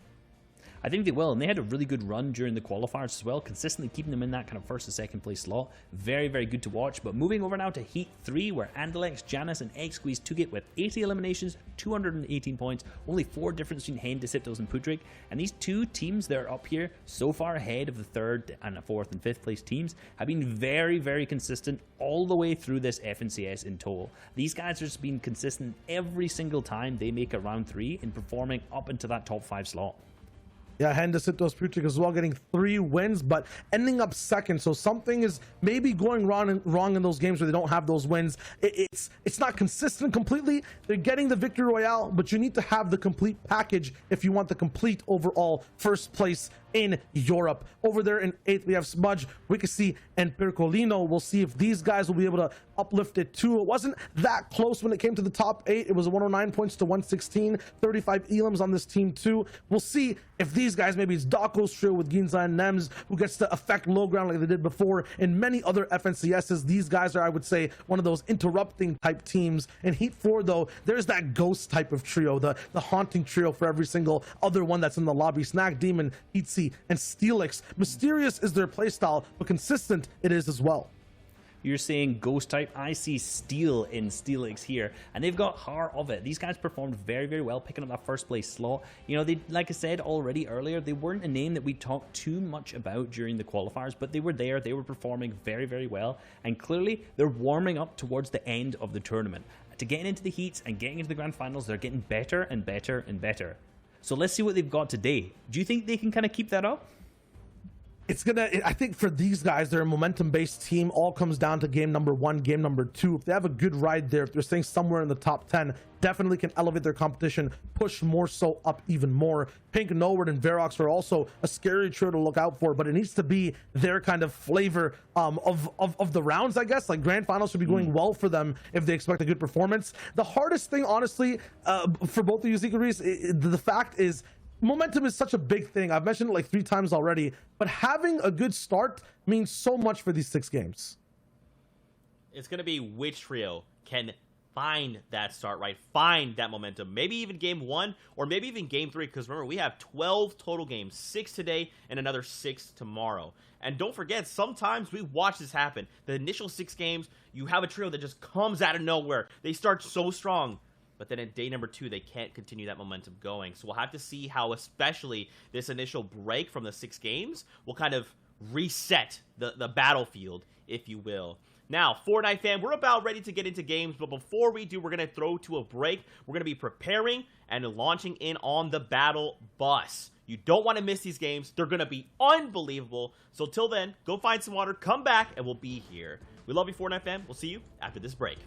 I think they will, and they had a really good run during the qualifiers as well, consistently keeping them in that kind of first and second place slot. Very, very good to watch. But moving over now to Heat 3, where Andalex, Janus, and X-Squeeze took it with 80 eliminations, 218 points, only 4 difference between Hen, Deceptos, and Putrik. And these two teams that are up here, so far ahead of the third and the fourth and fifth place teams, have been very, very consistent all the way through this FNCS in total. These guys have just been consistent every single time they make a round 3 in performing up into that top 5 slot. Yeah, Hendesitos Putrik as well, getting 3 wins, but ending up second. So something is maybe going wrong in those games where they don't have those wins. It's not consistent completely. They're getting the victory royale, but you need to have the complete package if you want the complete overall first place in Europe. Over there in 8th, we have Smudge, Wikisi, and Percolino. We'll see if these guys will be able to uplift it too. It wasn't that close when it came to the top 8. It was 109 points to 116, 35 elims on this team too. We'll see if these guys, maybe it's Dako's trio with Ginza and Nems, who gets to affect low ground like they did before in many other FNCSs. These guys are, I would say, one of those interrupting type teams. In Heat 4, though, there's that ghost type of trio, the haunting trio for every single other one that's in the lobby. Snack Demon, Heatsy, and Steelix. Mysterious is their playstyle, but consistent it is as well. You're saying ghost type. I see Steel in Steelix here, and they've got Heart of It. These guys performed very, very well, picking up that first place slot. You know, they, like I said already earlier, they weren't a name that we talked too much about during the qualifiers, but they were there. They were performing very, very well, and clearly they're warming up towards the end of the tournament. To getting into the heats and getting into the grand finals, they're getting better and better and better. So let's see what they've got today. Do you think they can kind of keep that up? I think for these guys, they're a momentum-based team. All comes down to game number 1, game number 2. If they have a good ride there, if they're staying somewhere in the top 10, definitely can elevate their competition, push more so up even more. Pink, Noword, and Verox are also a scary trio to look out for, but it needs to be their kind of flavor of the rounds, I guess. Like, grand finals should be going well for them if they expect a good performance. The hardest thing, honestly, for both of you, Zikaris, the fact is, momentum is such a big thing. I've mentioned it like 3 times already, but having a good start means so much for these 6 games. It's going to be which trio can find that start, right? Find that momentum. Maybe even game 1 or maybe even game 3, because remember, we have 12 total games, 6 today and another 6 tomorrow. And don't forget, sometimes we watch this happen. The initial 6 games, you have a trio that just comes out of nowhere. They start so strong, but then at day number 2, they can't continue that momentum going. So we'll have to see how, especially this initial break from the 6 games, will kind of reset the battlefield, if you will. Now, Fortnite fam, we're about ready to get into games, but before we do, we're going to throw to a break. We're going to be preparing and launching in on the Battle Bus. You don't want to miss these games. They're going to be unbelievable. So till then, go find some water, come back, and we'll be here. We love you, Fortnite fam. We'll see you after this break.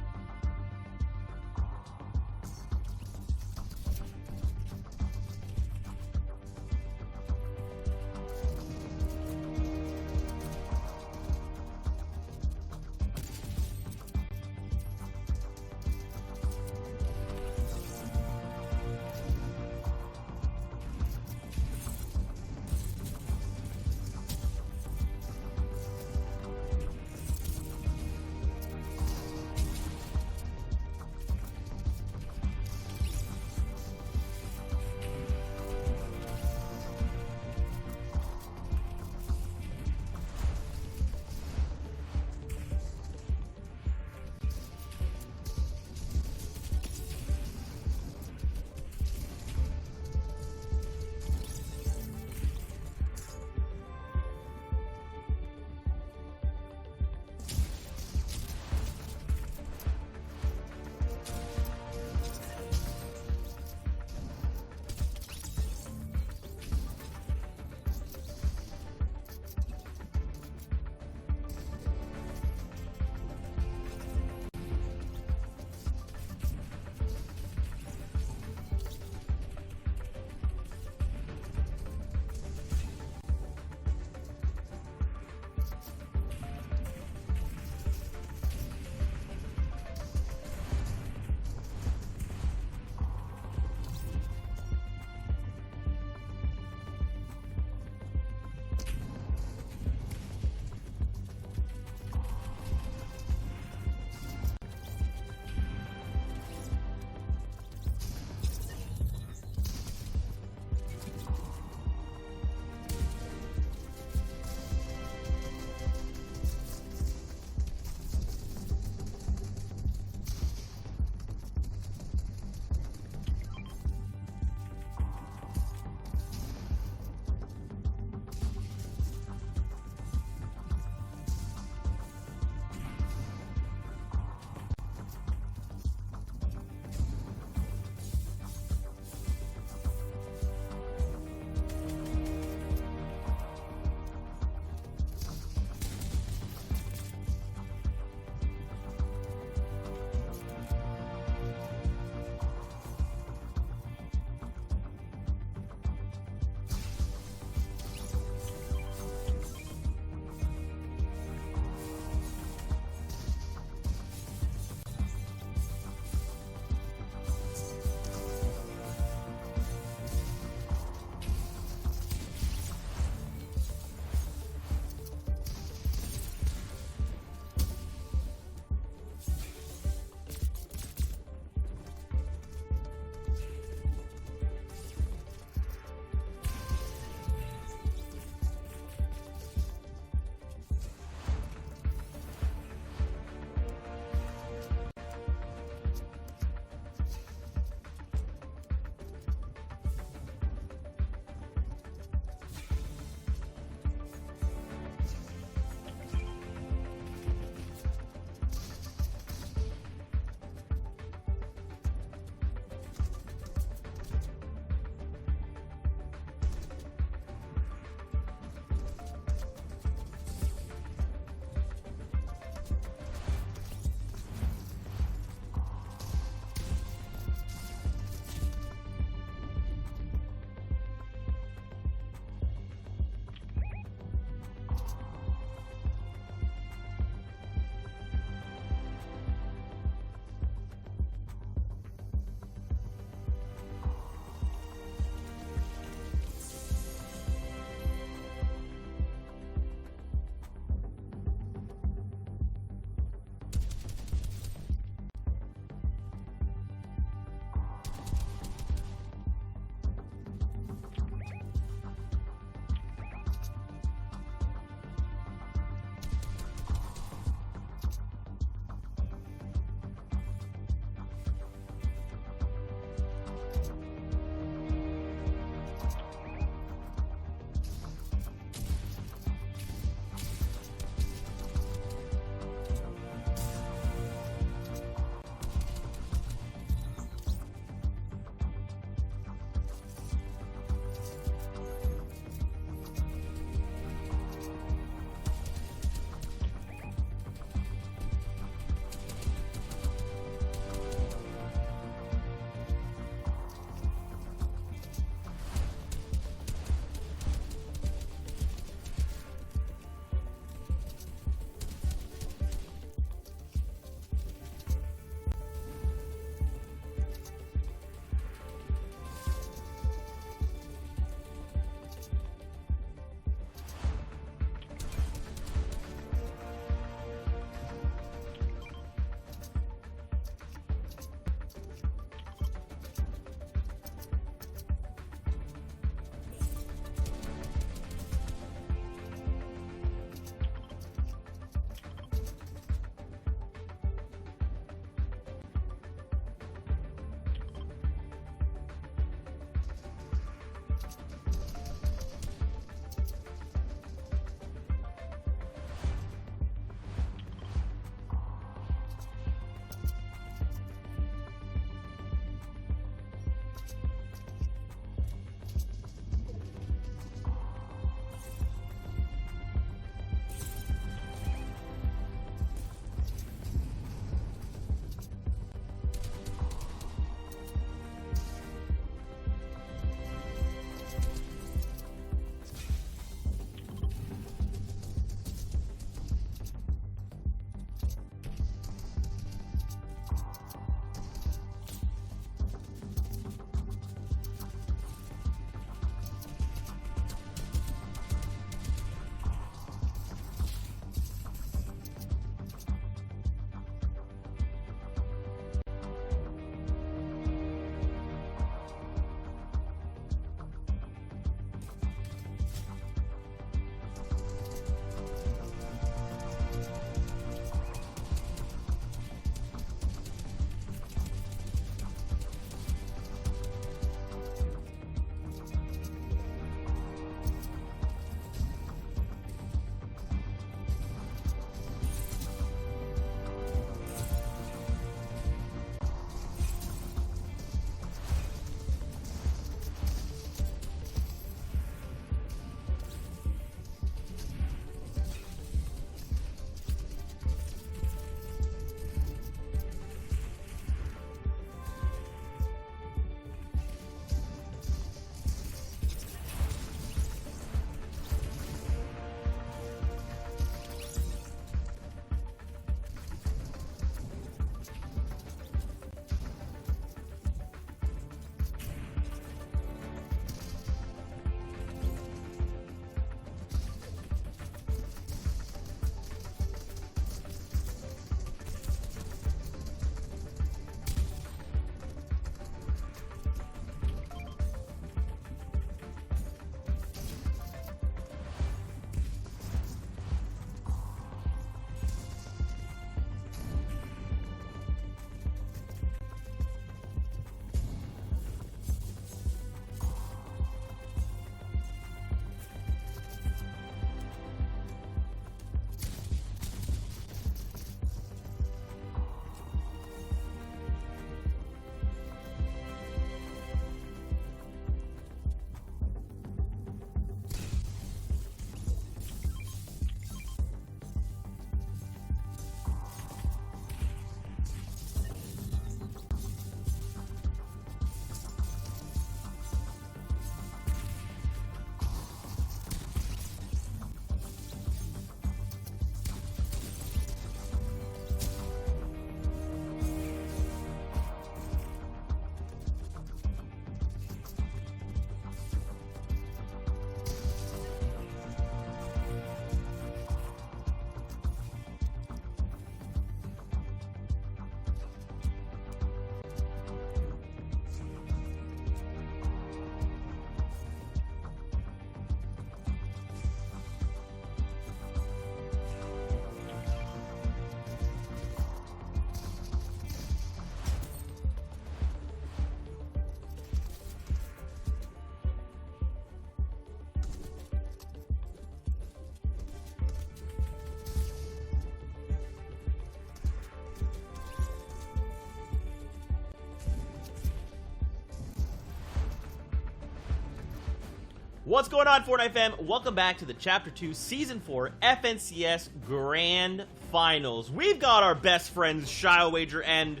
What's going on, Fortnite fam? Welcome back to the Chapter 2 Season 4 FNCS Grand Finals. We've got our best friends Shio Wager and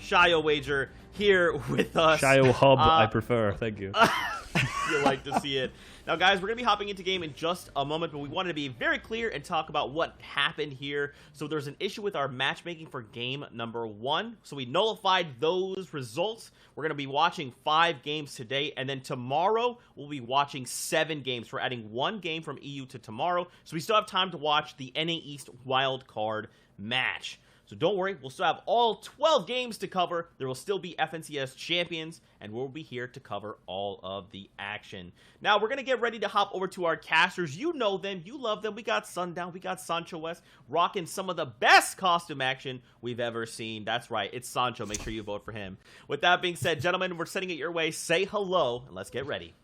Shio Wager here with us. Shio Hub, I prefer. Thank you. You like to see it. Now, guys, we're going to be hopping into game in just a moment, but we wanted to be very clear and talk about what happened here. So there's an issue with our matchmaking for game number 1. So we nullified those results. We're going to be watching 5 games today, and then tomorrow we'll be watching 7 games. We're adding 1 game from EU to tomorrow, so we still have time to watch the NA East Wildcard match. So don't worry, we'll still have all 12 games to cover. There will still be FNCS champions, and we'll be here to cover all of the action. Now, we're going to get ready to hop over to our casters. You know them, you love them. We got Sundown, we got Sancho West, rocking some of the best costume action we've ever seen. That's right, it's Sancho. Make sure you vote for him. With that being said, gentlemen, we're sending it your way. Say hello, and let's get ready.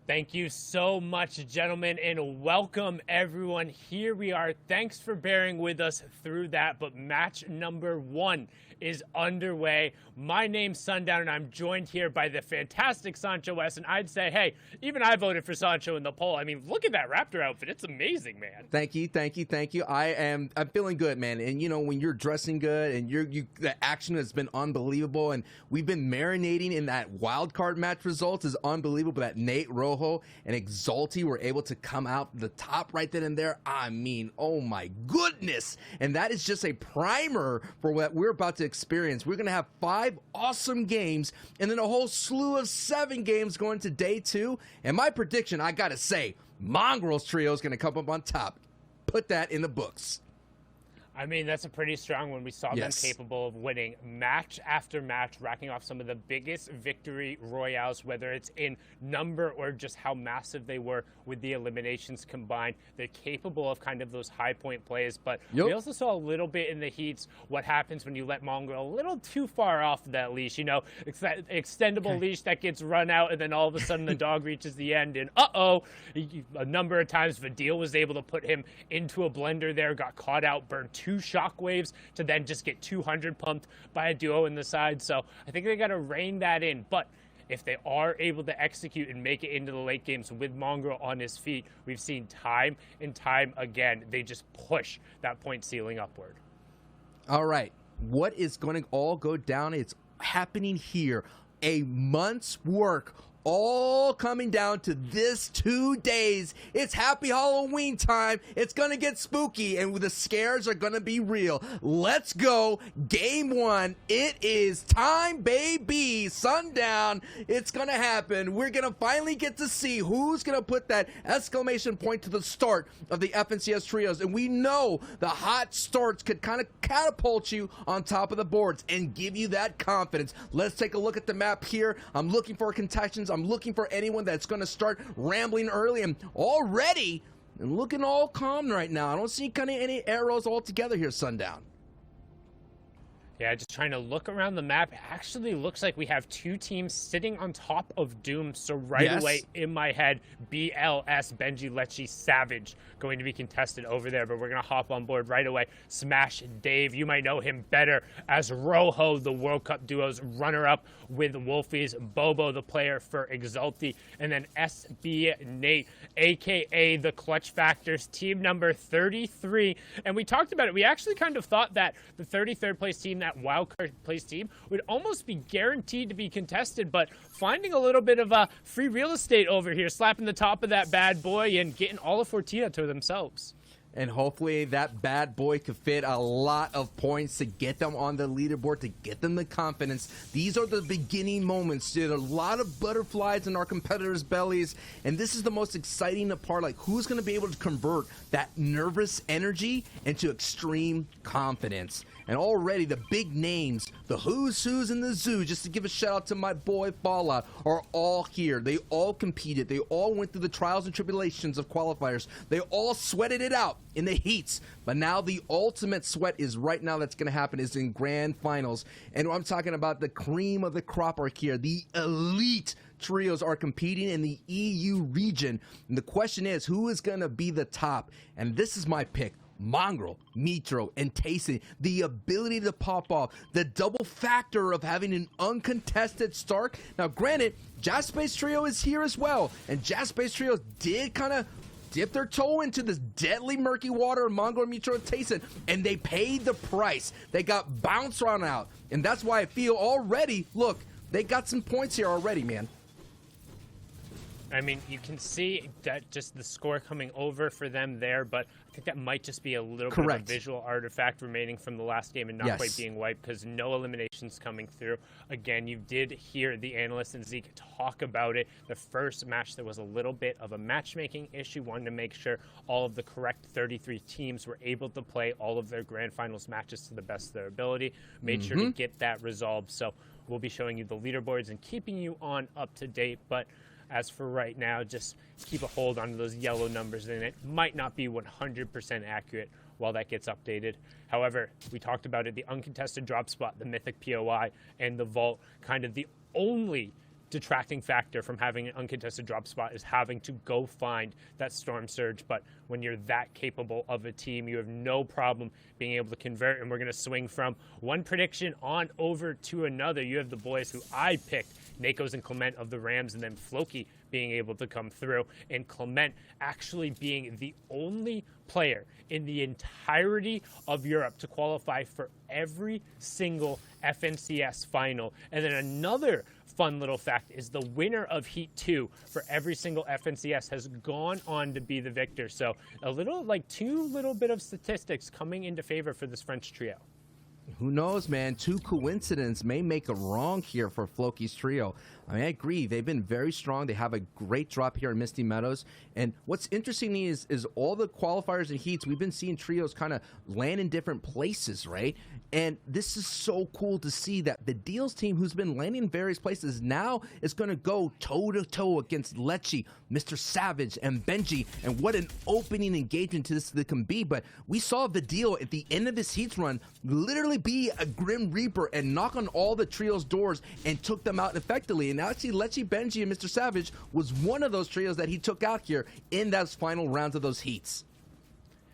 Thank you so much, gentlemen, and welcome everyone. Here we are. Thanks for bearing with us through that, but match number 1 is underway. My name's Sundown, and I'm joined here by the fantastic Sancho West, and I'd say, hey, even I voted for Sancho in the poll. I mean, look at that Raptor outfit. It's amazing, man. Thank you. I'm feeling good, man. And you know, when you're dressing good and the action has been unbelievable, and we've been marinating in that wild card match results is unbelievable. That Nate Rojo and Exalti were able to come out the top right then and there. I mean, oh my goodness. And that is just a primer for what we're about to experience. We're going to have 5 awesome games and then a whole slew of 7 games going to day 2. And my prediction, I got to say, Mongrel's trio is going to come up on top. Put that in the books. I mean, that's a pretty strong one. We saw them capable of winning match after match, racking off some of the biggest victory royales, whether it's in number or just how massive they were with the eliminations combined. They're capable of kind of those high point plays, but we also saw a little bit in the heats what happens when you let Mongrel a little too far off that leash. You know, it's that extendable leash that gets run out, and then all of a sudden the dog reaches the end, and a number of times Vidil was able to put him into a blender there, got caught out, burned 2 shockwaves to then just get 200 pumped by a duo in the side. So I think they got to rein that in. But if they are able to execute and make it into the late games with Mongrel on his feet, we've seen time and time again, they just push that point ceiling upward. All right. What is going to all go down? It's happening here. A month's work all coming down to this 2 days. It's happy Halloween time. It's gonna get spooky, and the scares are gonna be real. Let's go. Game 1. It is time, baby. Sundown. It's gonna happen. We're gonna finally get to see who's gonna put that exclamation point to the start of the FNCS trios. And we know the hot starts could kind of catapult you on top of the boards and give you that confidence. Let's take a look at the map here. I'm looking for contentions. I'm looking for anyone that's going to start rambling early, and already and looking all calm right now. I don't see kind of any arrows all together here, Sundown. Yeah, just trying to look around the map. It actually looks like we have 2 teams sitting on top of Doom. So right away in my head, BLS, Benji, Lecce, Savage going to be contested over there. But we're going to hop on board right away. Smash Dave, you might know him better as Rojo, the World Cup duos runner-up with Wolfies. Bobo, the player for Exalti. And then SB Nate, a.k.a. the Clutch Factors, team number 33. And we talked about it. We actually kind of thought that the 33rd place team, that wildcard place team, would almost be guaranteed to be contested, but finding a little bit of free real estate over here, slapping the top of that bad boy and getting all of Fortuna to themselves. And hopefully that bad boy could fit a lot of points to get them on the leaderboard, to get them the confidence. These are the beginning moments. There's a lot of butterflies in our competitors' bellies, and this is the most exciting part. Like, who's going to be able to convert that nervous energy into extreme confidence? And already the big names, the who's in the zoo, just to give a shout out to my boy Fallout, are all here. They all competed. They all went through the trials and tribulations of qualifiers. They all sweated it out in the heats. But now the ultimate sweat is right now that's going to happen is in grand finals. And I'm talking about the cream of the crop are here. The elite trios are competing in the EU region. And the question is, who is going to be the top? And this is my pick. Mongrel, Mitro, and Tayson, the ability to pop off, the double factor of having an uncontested start. Now, granted, Jazz Space Trio is here as well, and Jazz Space Trio did kind of dip their toe into this deadly murky water of Mongrel, Mitro, and Tayson, and they paid the price. They got bounced on out, and that's why I feel already, look, they got some points here already, man. I mean, you can see that just the score coming over for them there, but I think that might just be a little bit of a visual artifact remaining from the last game and not quite being wiped because no eliminations coming through. Again, you did hear the analyst and Zeke talk about it. The first match, there was a little bit of a matchmaking issue, wanting to make sure all of the correct 33 teams were able to play all of their grand finals matches to the best of their ability. Made sure to get that resolved. So we'll be showing you the leaderboards and keeping you on up to date, but as for right now, just keep a hold on those yellow numbers, and it might not be 100% accurate while that gets updated. However, we talked about it, the uncontested drop spot, the mythic POI, and the vault, kind of the only detracting factor from having an uncontested drop spot is having to go find that Storm Surge. But when you're that capable of a team, you have no problem being able to convert, and we're going to swing from one prediction on over to another. You have the boys who I picked, Nakos and Clement of the Rams, and then Floki being able to come through, and Clement actually being the only player in the entirety of Europe to qualify for every single FNCS final. And then another fun little fact is the winner of Heat 2 for every single FNCS has gone on to be the victor. So a little, like two little bit of statistics coming into favor for this French trio. Who knows, man? Two coincidences may make a wrong here for Floki's trio. I mean, I agree. They've been very strong. They have a great drop here in Misty Meadows. And what's interesting is all the qualifiers and heats, we've been seeing trios kind of land in different places, right? And this is so cool to see that the Deals team, who's been landing in various places, now is going to go toe-to-toe against Lecce, Mr. Savage, and Benji. And what an opening engagement to this can be. But we saw the deal at the end of his heats run literally be a Grim Reaper and knock on all the trio's doors and took them out effectively. And actually, Lecce, Benji, and Mr. Savage was one of those trios that he took out here in those final rounds of those heats.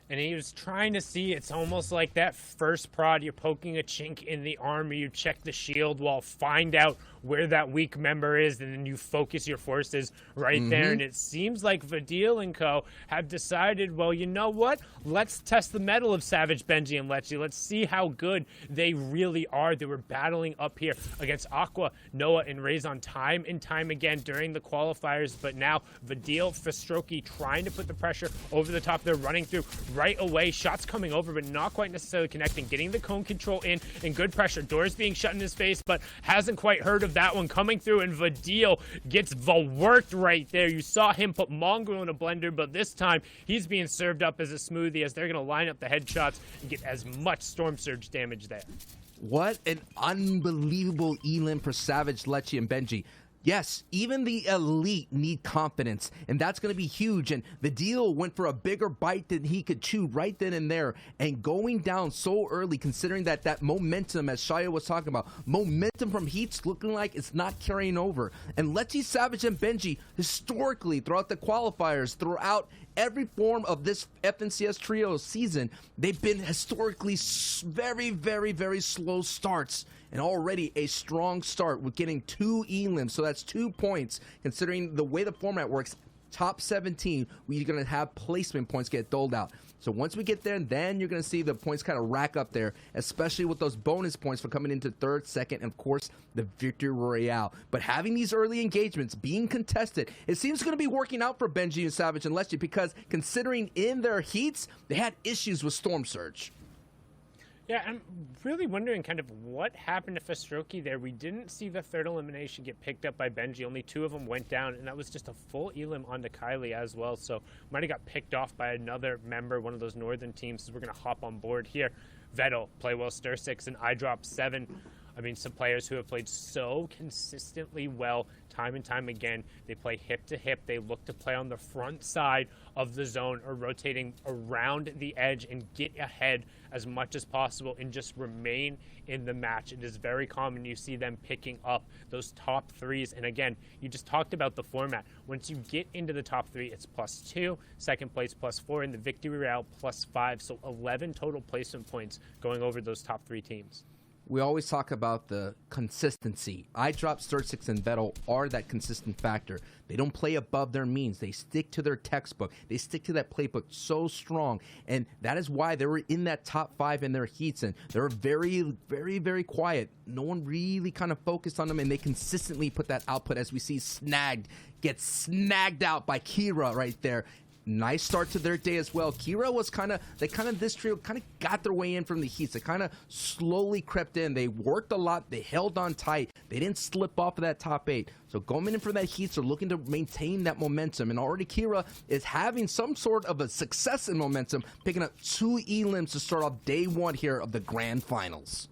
And he was trying to see, it's almost like that first prod, you're poking a chink in the armor, you check the shield wall, find out where that weak member is, and then you focus your forces right there. And it seems like Vadil and co have decided, well, you know what? Let's test the mettle of Savage, Benji, and Lecce. Let's see how good they really are. They were battling up here against Aqua, Noah, and Raison time and time again during the qualifiers, but now Vadil, Fastroki trying to put the pressure over the top. They're running through right away. Shots coming over, but not quite necessarily connecting. Getting the cone control in and good pressure. Doors being shut in his face, but hasn't quite heard of that one coming through, and Vadil gets worked right there. You saw him put Mongrel in a blender, but this time he's being served up as a smoothie as they're going to line up the headshots and get as much Storm Surge damage there. What an unbelievable elim for Savage, Lecce, and Benji. Yes, even the elite need confidence, and that's going to be huge. And the deal went for a bigger bite than he could chew right then and there. And going down so early, considering that momentum, as Shia was talking about, momentum from heats looking like it's not carrying over. And Lecce, Savage, and Benji, historically, throughout the qualifiers, throughout every form of this FNCS trio season, they've been historically very, very, very slow starts. And already a strong start with getting 2 elims. So that's 2 points, considering the way the format works. Top 17, we're going to have placement points get doled out. So once we get there, then you're going to see the points kind of rack up there, especially with those bonus points for coming into third, second, and of course, the Victory Royale. But having these early engagements being contested, it seems going to be working out for Benji and Savage and Lecce, because considering in their heats, they had issues with Storm Surge. Yeah, I'm really wondering kind of what happened to Fastroki there. We didn't see the third elimination get picked up by Benji. Only 2 of them went down, and that was just a full elim onto Kylie as well. So might have got picked off by another member, one of those northern teams. So we're going to hop on board here. Vettel, Playwell, Stir 6, and I drop 7. I mean, some players who have played so consistently well time and time again. They play hip to hip. They look to play on the front side of the zone or rotating around the edge and get ahead as much as possible and just remain in the match. It is very common you see them picking up those top threes. And again, you just talked about the format. Once you get into the top three, it's +2, second place +4, and the victory royale +5. So 11 total placement points going over those top three teams. We always talk about the consistency. iDrop's third, sixth, and Vettel are that consistent factor. They don't play above their means. They stick to their textbook. They stick to that playbook so strong. And that is why they were in that top 5 in their heats. And they're very, very, very quiet. No one really kind of focused on them. And they consistently put that output, as we see gets snagged out by Kira right there. Nice start to their day as well. Kira was this trio kind of got their way in from the heats. They kind of slowly crept in. They worked a lot. They held on tight. They didn't slip off of that top 8. So going in for that heats, they're looking to maintain that momentum. And already Kira is having some sort of a success in momentum, picking up 2 elims to start off day 1 here of the grand finals.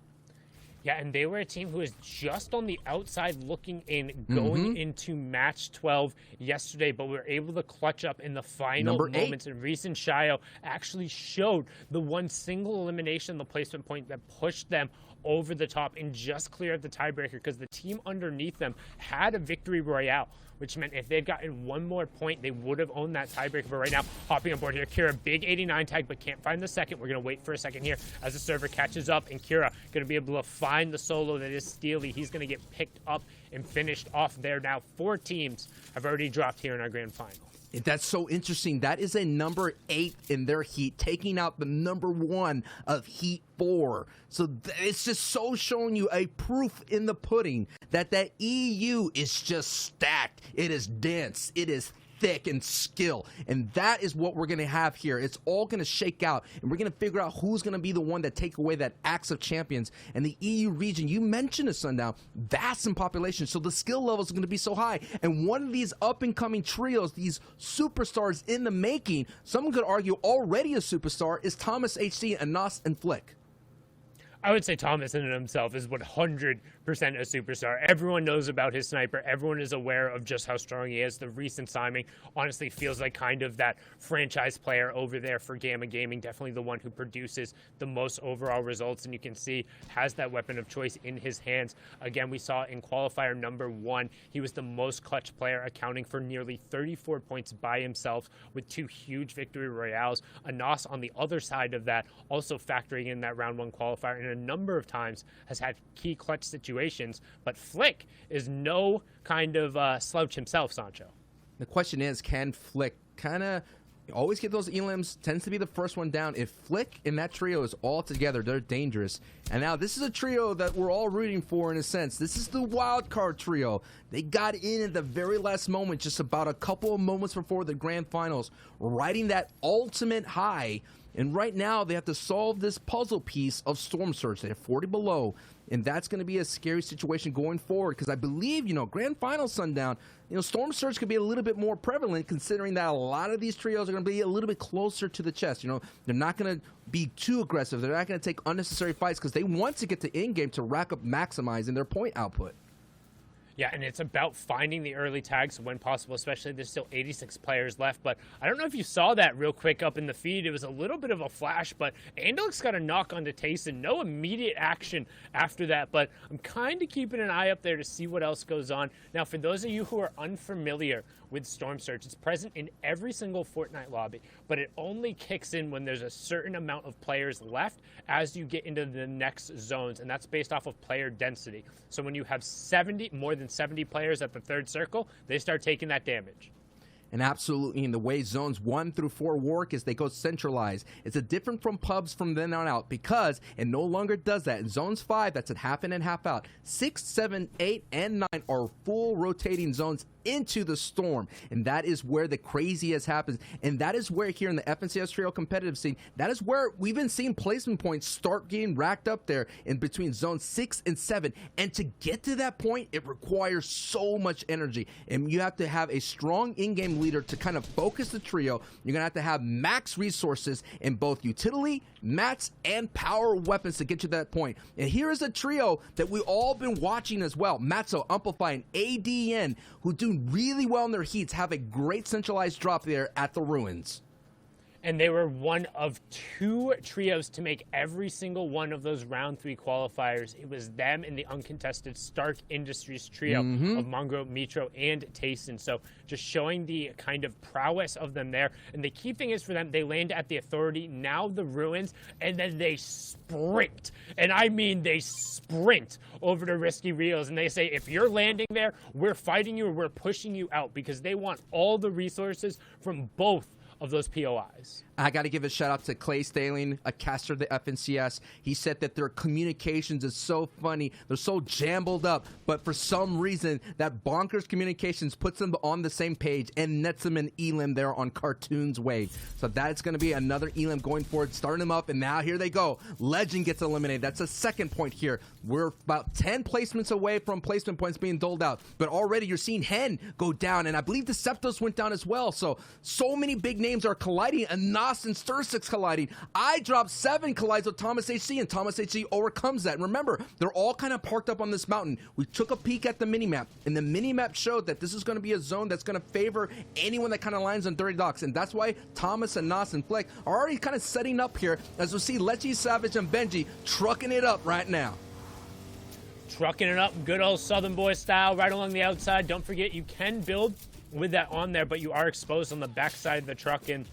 Yeah, and they were a team who was just on the outside looking in, going into match 12 yesterday, but we were able to clutch up in the final moments. And Reese and Shio actually showed the one single elimination, the placement point that pushed them over the top and just cleared the tiebreaker, because the team underneath them had a victory royale, which meant if they'd gotten one more point, they would have owned that tiebreaker. But right now, hopping on board here, Kira, big 89 tag, but can't find the second. We're going to wait for a second here as the server catches up, and Kira going to be able to find the solo that is Steely. He's going to get picked up and finished off there. Now 4 teams have already dropped here in our grand final. That's so interesting. That is a number 8 in their heat, taking out the number 1 of heat 4. So it's just so showing you a proof in the pudding that EU is just stacked. It is dense. It is thick and skill. And that is what we're going to have here. It's all going to shake out, and we're going to figure out who's going to be the one that take away that axe of champions. And the EU region, you mentioned it, Sundown, vast in population, so the skill levels are going to be so high. And one of these up-and-coming trios, these superstars in the making, someone could argue already a superstar, is Thomas HC, Anas, and Flick. I would say Thomas in and of himself is 100% a superstar. Everyone knows about his sniper. Everyone is aware of just how strong he is. The recent signing honestly feels like kind of that franchise player over there for Gamma Gaming. Definitely the one who produces the most overall results, and you can see has that weapon of choice in his hands. Again, we saw in qualifier number 1, he was the most clutch player, accounting for nearly 34 points by himself with 2 huge victory royales. Anas on the other side of that, also factoring in that round 1 qualifier, and a number of times has had key clutch situations. But Flick is no kind of slouch himself, Sancho. The question is, can Flick kind of always get those elims, tends to be the first one down. If Flick and that trio is all together, they're dangerous. And now this is a trio that we're all rooting for in a sense. This is the Wildcard trio. They got in at the very last moment, just about a couple of moments before the grand finals, riding that ultimate high. And right now, they have to solve this puzzle piece of Storm Surge. They have 40 below, and that's going to be a scary situation going forward, because I believe, Grand Final Sundown, Storm Surge could be a little bit more prevalent, considering that a lot of these trios are going to be a little bit closer to the chest. They're not going to be too aggressive. They're not going to take unnecessary fights, because they want to get to in-game to rack up maximizing their point output. Yeah, and it's about finding the early tags when possible, especially there's still 86 players left. But I don't know if you saw that real quick up in the feed. It was a little bit of a flash, but Andelix got a knock onto Tayson. No immediate action after that, but I'm kind of keeping an eye up there to see what else goes on. Now, for those of you who are unfamiliar with Storm Surge, it's present in every single Fortnite lobby, but it only kicks in when there's a certain amount of players left as you get into the next zones, and that's based off of player density. So when you have more than 70 players at the third circle, they start taking that damage. And absolutely, in the way zones 1 through 4 work is they go centralized. It's a different from pubs from then on out, because it no longer does that. In zones 5, that's a half in and half out. 6, 7, 8, and 9 are full rotating zones into the storm. And that is where the craziest happens. And that is where here in the FNCS Trio competitive scene, that is where we've been seeing placement points start getting racked up there in between zone 6 and 7. And to get to that point, it requires so much energy. And you have to have a strong in-game leader to kind of focus the trio. You're going to have max resources in both utility, mats, and power weapons to get you to that point. And here is a trio that we've all been watching as well. Matzo, Amplify, and ADN, who do really well in their heats, have a great centralized drop there at the ruins. And they were one of 2 trios to make every single one of those round 3 qualifiers. It was them and the uncontested Stark Industries trio of Mongo, Mitro, and Tayson. So just showing the kind of prowess of them there. And the key thing is for them, they land at the Authority, now the Ruins, and then they sprint. And I mean they sprint over to Risky Reels. And they say, if you're landing there, we're fighting you or we're pushing you out, because they want all the resources from both of those POIs. I got to give a shout out to Clay Staling, a caster of the FNCS. He said that their communications is so funny. They're so jumbled up, but for some reason, that bonkers communications puts them on the same page and nets them an elim there on Cartoon's Way. So that's going to be another elim going forward, starting them up, and now here they go. Legend gets eliminated. That's a second point here. We're about 10 placements away from placement points being doled out, but already you're seeing Hen go down, and I believe Deceptos went down as well. So many big names are colliding, and Nos and Stir6 colliding. I dropped 7 collides with Thomas HC, and Thomas HC overcomes that. And remember, they're all kind of parked up on this mountain. We took a peek at the minimap, and the minimap showed that this is going to be a zone that's going to favor anyone that kind of lines on Dirty Docks, and that's why Thomas and Nos and Flick are already kind of setting up here, as we see Lechi, Savage, and Benji trucking it up right now. Trucking it up, good old Southern Boy style, right along the outside. Don't forget, you can build with that on there, but you are exposed on the backside of the truck. And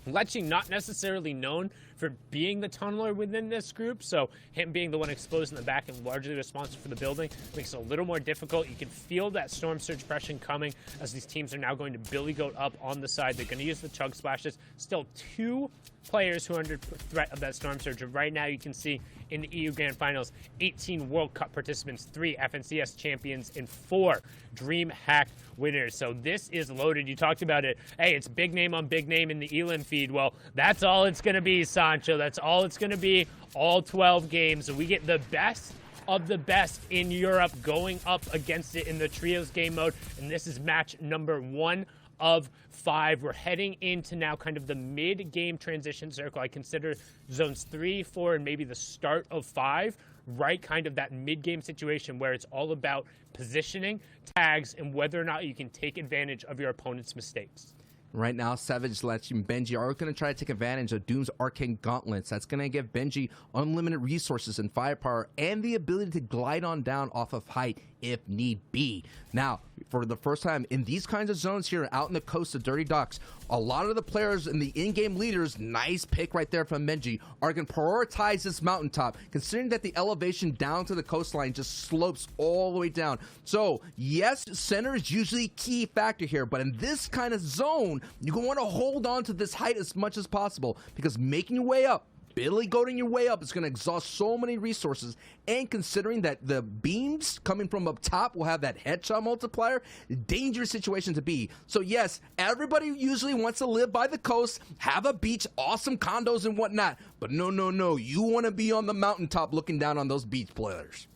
Lechi, not necessarily known for being the tunneler within this group, so him being the one exposed in the back and largely responsible for the building makes it a little more difficult. You can feel that storm surge pressure coming as these teams are now going to Billy Goat up on the side. They're going to use the chug splashes. Still 2 players who are under threat of that storm surge. And right now you can see in the EU Grand Finals, 18 World Cup participants, 3 FNCS champions, and 4 DreamHack winners. So this is loaded. You talked about it. Hey, it's big name on big name in the Elim feed. Well, that's all it's going to be, Sancho. That's all it's going to be, all 12 games. So we get the best of the best in Europe going up against it in the trios game mode. And this is match number 1 of 5. We're heading into now kind of the mid-game transition circle. I consider zones 3, 4, and maybe the start of 5, right? Kind of that mid-game situation where it's all about positioning, tags, and whether or not you can take advantage of your opponent's mistakes. Right now, Savage, Lechi, and Benji are going to try to take advantage of Doom's Arcane Gauntlets. That's going to give Benji unlimited resources and firepower and the ability to glide on down off of height if need be. Now, for the first time in these kinds of zones here out in the coast of Dirty Docks, a lot of the players and the in-game leaders, nice pick right there from Benji, are going to prioritize this mountaintop, considering that the elevation down to the coastline just slopes all the way down. So, yes, center is usually a key factor here, but in this kind of zone, you're going to want to hold on to this height as much as possible, because making your way up, Billy goating your way up is going to exhaust so many resources, and considering that the beams coming from up top will have that headshot multiplier, dangerous situation to be. So yes, everybody usually wants to live by the coast, have a beach, awesome condos and whatnot, but no, you want to be on the mountaintop looking down on those beach players.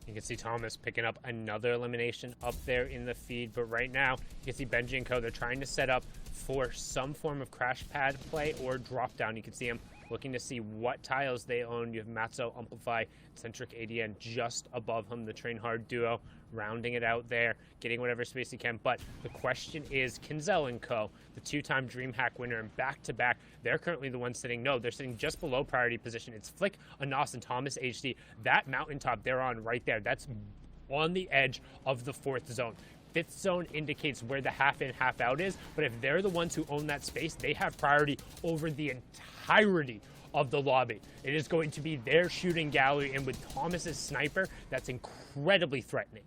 You can see Thomas picking up another elimination up there in the feed, but right now you can see Benji and Co. They're trying to set up for some form of crash pad play or drop down. You can see him looking to see what tiles they own. You have Matzo, Amplify, Centric ADN just above him, the Train Hard duo, rounding it out there, getting whatever space he can. But the question is, Kinzel and Co., the 2-time DreamHack winner and back-to-back, they're currently the ones sitting, they're sitting just below priority position. It's Flick, Anas, and Thomas HD. That mountaintop they're on right there, that's on the edge of the 4th zone. 5th zone indicates where the half in, half out is, but if they're the ones who own that space, they have priority over the entirety of the lobby. It is going to be their shooting gallery, and with Thomas's sniper, that's incredibly threatening.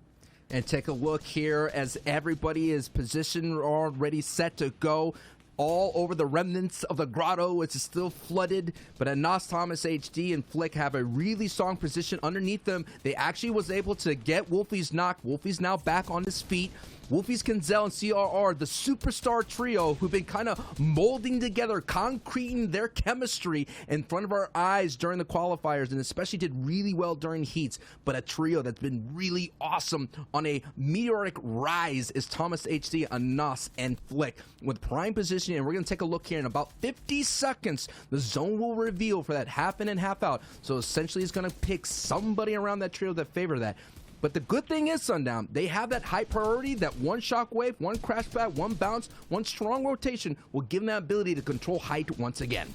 And take a look here as everybody is positioned already set to go. All over the remnants of the grotto, which is still flooded, but Anas, Thomas HD, and Flick have a really strong position underneath them. They actually was able to get Wolfie's knock. Wolfie's now back on his feet. Wolfies, Kenzel, and CRR, the superstar trio who've been kind of molding together, concreting their chemistry in front of our eyes during the qualifiers, and especially did really well during heats. But a trio that's been really awesome on a meteoric rise is Thomas HD, Anas, and Flick with prime positioning. And we're going to take a look here in about 50 seconds. The zone will reveal for that half in and half out. So essentially, it's going to pick somebody around that trio that favor that. But the good thing is, Sundown, they have that high priority, that one shockwave, one crash pad, one bounce, one strong rotation will give them that ability to control height once again.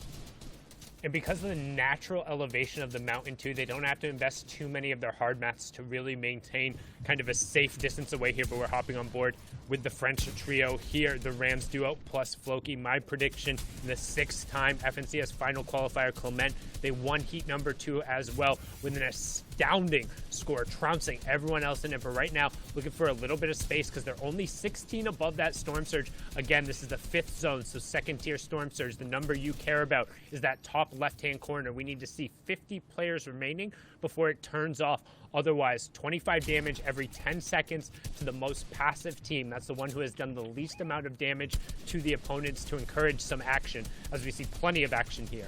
And because of the natural elevation of the mountain too, they don't have to invest too many of their hard mats to really maintain kind of a safe distance away here. But we're hopping on board with the French trio here, the Rams duo plus Floki. My prediction in the 6-time FNCS final qualifier, Clement, they won heat number 2 as well with an astounding score, trouncing everyone else in it. But right now, looking for a little bit of space because they're only 16 above that Storm Surge. Again, this is the 5th zone, so 2nd tier Storm Surge. The number you care about is that top left-hand corner. We need to see 50 players remaining before it turns off. Otherwise, 25 damage every 10 seconds to the most passive team. That's the one who has done the least amount of damage to the opponents to encourage some action, as we see plenty of action here.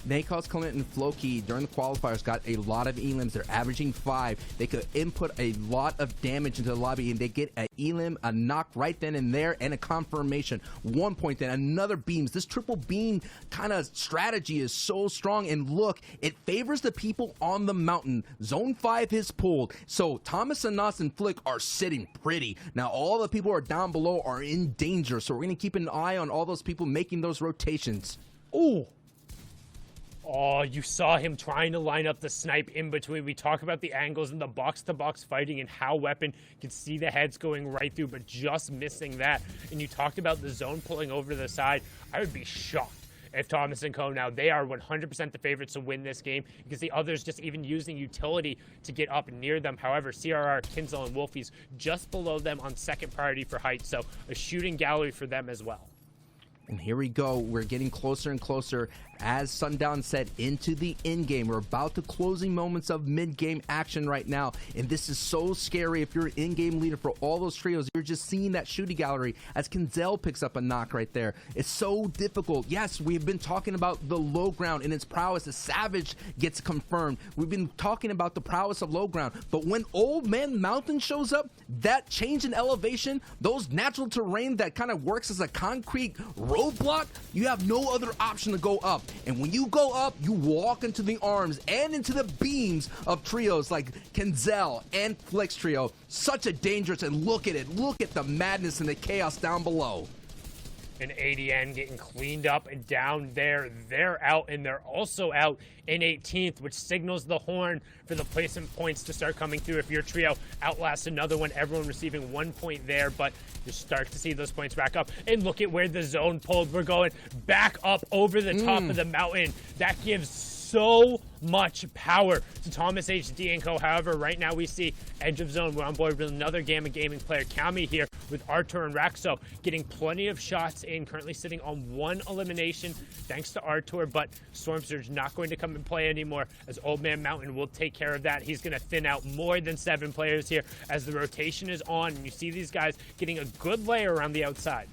Nakos, Clement, and Floki during the qualifiers got a lot of elims. They're averaging 5. They could input a lot of damage into the lobby, and they get an elim, a knock right then and there, and a confirmation. 1 point then, another beams. This triple beam kind of strategy is so strong, and look, it favors the people on the mountain. Zone 5 is pulled, so Thomas, Anas, and Flick are sitting pretty. Now, all the people who are down below are in danger, so we're going to keep an eye on all those people making those rotations. Ooh. Oh, you saw him trying to line up the snipe in between. We talk about the angles and the box-to-box fighting and how Weapon can see the heads going right through, but just missing that. And you talked about the zone pulling over to the side. I would be shocked if Thomas and Co. now, they are 100% the favorites to win this game. You can see others just even using utility to get up near them. However, CRR, Kinzel, and Wolfies just below them on 2nd priority for height, so a shooting gallery for them as well. And here we go. We're getting closer and closer, as Sundown said, into the end game. We're about the closing moments of mid-game action right now. And this is so scary if you're an in-game leader for all those trios. You're just seeing that shooting gallery as Kenzel picks up a knock right there. It's so difficult. Yes, we've been talking about the low ground and its prowess. The Savage gets confirmed. We've been talking about the prowess of low ground. But when Old Man Mountain shows up, that change in elevation, those natural terrain that kind of works as a concrete roadblock, you have no other option to go up. And when you go up, you walk into the arms and into the beams of trios like Kenzel and Flick's trio. Such a dangerous, and look at it. Look at the madness and the chaos down below. And ADN getting cleaned up and down there. They're out, and they're also out in 18th, which signals the horn for the placement points to start coming through. If your trio outlasts another one, everyone receiving 1 point there, but you start to see those points rack up. And look at where the zone pulled. We're going back up over the top of the mountain. That gives so much power to Thomas HD and Co. However, right now we see edge of zone. We're on board with another Gamma Gaming player, Kami, here with Artur and Raxo, getting plenty of shots in, currently sitting on 1 elimination thanks to Artur, but Storm Surge not going to come and play anymore, as Old Man Mountain will take care of that. He's going to thin out more than 7 players here as the rotation is on, and you see these guys getting a good layer around the outside.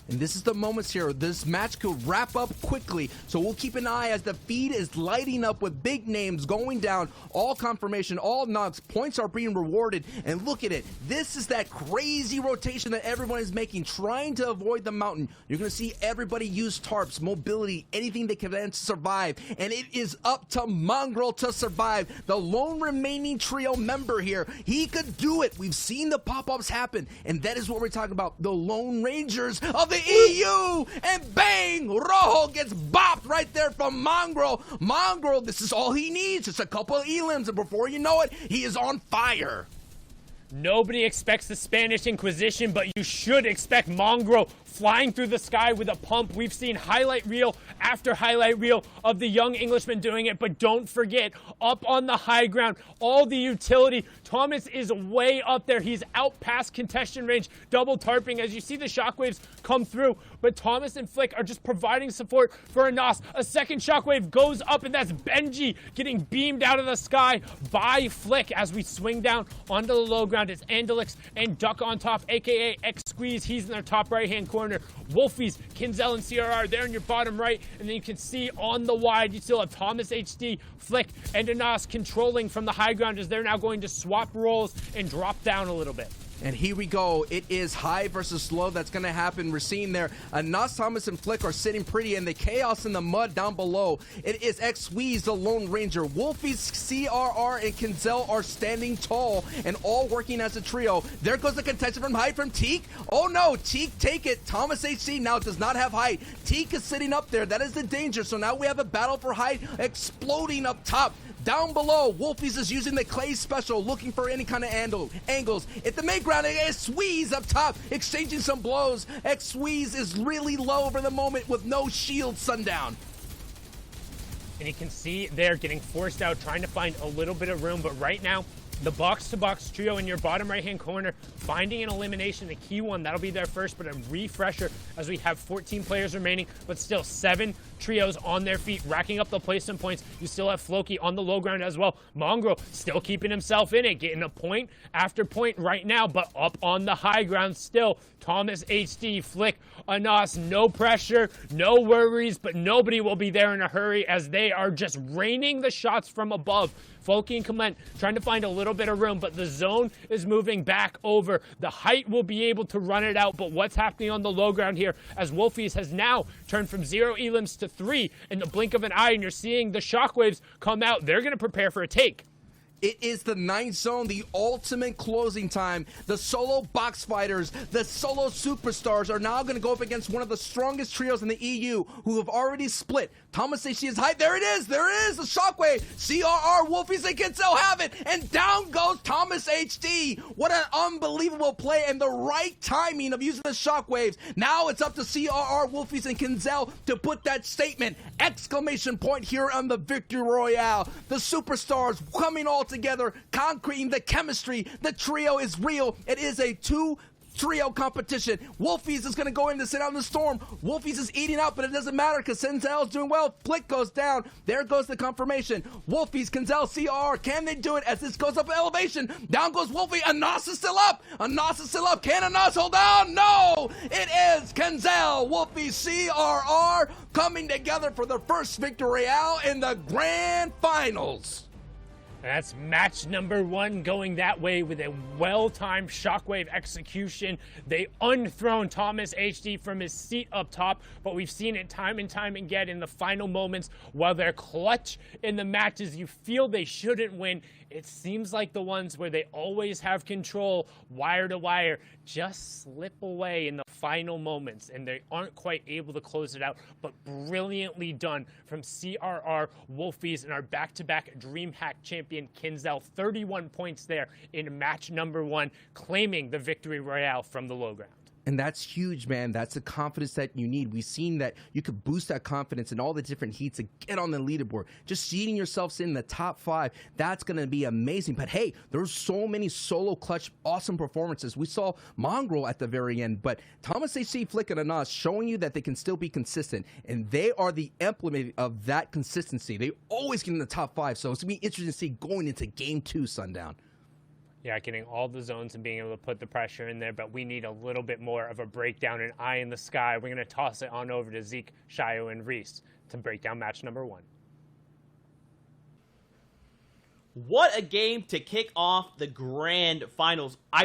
And this is the moments here. This match could wrap up quickly, so we'll keep an eye as the feed is lighting up with big names going down. All confirmation, all knocks, points are being rewarded. And look at it. This is that crazy rotation that everyone is making, trying to avoid the mountain. You're going to see everybody use tarps, mobility, anything they can survive. And it is up to Mongrel to survive. The lone remaining trio member here. He could do it. We've seen the pop-ups happen. And that is what we're talking about. The Lone Rangers of the EU, and bang, Rojo gets bopped right there from Mongrel. Mongrel, this is all he needs. It's a couple of elims, and before you know it, he is on fire. Nobody expects the Spanish Inquisition, but you should expect Mongrel flying through the sky with a pump. We've seen highlight reel after highlight reel of the young Englishman doing it, but don't forget, up on the high ground, all the utility. Thomas is way up there. He's out past contention range, double tarping as you see the shockwaves come through, but Thomas and Flick are just providing support for Anas. A second shockwave goes up, and that's Benji getting beamed out of the sky by Flick as we swing down onto the low ground. It's Andalix and Duck on top, aka X Squeeze. He's in their top right hand corner. Wolfies, Kinzel, and CRR there in your bottom right, and then you can see on the wide you still have Thomas HD, Flick, and Anas controlling from the high ground as they're now going to swap roles and drop down a little bit. And here we go. It is high versus low that's going to happen. We're seeing there Anas, Thomas, and Flick are sitting pretty, and the chaos in the mud down below. It is X-Weeze, the Lone Ranger. Wolfies, CRR, and Kinzel are standing tall and all working as a trio. There goes the contention from height from Teak. Oh no, Teak take it. Thomas HC now does not have height. Teak is sitting up there. That is the danger. So now we have a battle for height exploding up top. Down below, Wolfies is using the clay special, looking for any kind of angles. At the main ground, X-Weeze up top, exchanging some blows. X-Weeze is really low for the moment with no shield, Sundown. And you can see they're getting forced out, trying to find a little bit of room, but right now, the box-to-box trio in your bottom right-hand corner, finding an elimination, the key one, that'll be there first, but a refresher as we have 14 players remaining, but still 7 trios on their feet, racking up the placement points. You still have Floki on the low ground as well. Mongrel still keeping himself in it, getting a point after point right now, but up on the high ground still. Thomas HD, Flick, Anas, no pressure, no worries, but nobody will be there in a hurry as they are just raining the shots from above. Floki and Clement trying to find a little bit of room, but the zone is moving back over. The height will be able to run it out, but what's happening on the low ground here as Wolfies has now turned from 0 elims to 3 in the blink of an eye, and you're seeing the shockwaves come out. They're going to prepare for a take. It is the 9th zone, the ultimate closing time. The solo box fighters, the solo superstars are now going to go up against one of the strongest trios in the EU who have already split. Thomas HC is high. There it is. There it is. The shockwave. CRR, Wolfies, and Kinzel have it. And down goes Thomas HD. What an unbelievable play and the right timing of using the shockwaves. Now it's up to CRR, Wolfies, and Kinzel to put that statement. Exclamation point here on the Victory Royale. The superstars coming all together, concreting the chemistry. The trio is real. It is a trio competition. Wolfies is going to go in to sit on the storm. Wolfies is eating out, but it doesn't matter because Kinzel is doing well. Flick goes down. There goes the confirmation. Wolfies, Kinzel, CR. Can they do it as this goes up elevation? Down goes Wolfie. Anas is still up. Anas is still up. Can Anas hold down? No! It is Kinzel, Wolfie, CRR coming together for the first Victory Royale in the grand finals. And that's match number 1 going that way with a well-timed shockwave execution. They unthrown Thomas HD from his seat up top, but we've seen it time and time again in the final moments while they're clutch in the matches you feel they shouldn't win. It seems like the ones where they always have control, wire to wire, just slip away in the final moments, and they aren't quite able to close it out, but brilliantly done from CRR, Wolfies, and our back-to-back DreamHack champion, Kinzel. 31 points there in match number 1, claiming the Victory Royale from the low ground. And that's huge, man. That's the confidence that you need. We've seen that you could boost that confidence in all the different heats to get on the leaderboard. Just seeding yourselves in the top 5, that's going to be amazing. But hey, there's so many solo clutch, awesome performances. We saw Mongrel at the very end, but Thomas HC, Flick, and Anas showing you that they can still be consistent. And they are the implement of that consistency. They always get in the top 5. So it's going to be interesting to see going into game 2, Sundown. Yeah, getting all the zones and being able to put the pressure in there, but we need a little bit more of a breakdown, an eye in the sky. We're going to toss it on over to Zeke, Shio, and Reese to break down match number 1. What a game to kick off the grand finals. I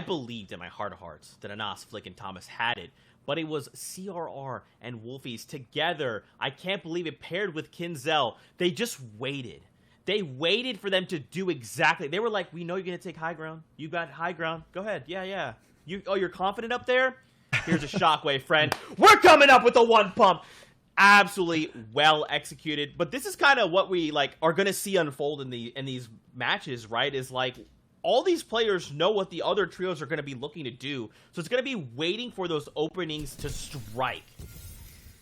believed in my heart of hearts that Anas, Flick, and Thomas had it, but it was CRR and Wolfies together. I can't believe it paired with Kinzel. They just waited. They waited for them to do exactly. They were like, we know you're going to take high ground. You got high ground. Go ahead. Yeah. You're confident up there? Here's a shockwave, friend. We're coming up with a 1 pump. Absolutely well executed. But this is kind of what we are going to see unfold in these matches, right? Is like all these players know what the other trios are going to be looking to do. So it's going to be waiting for those openings to strike.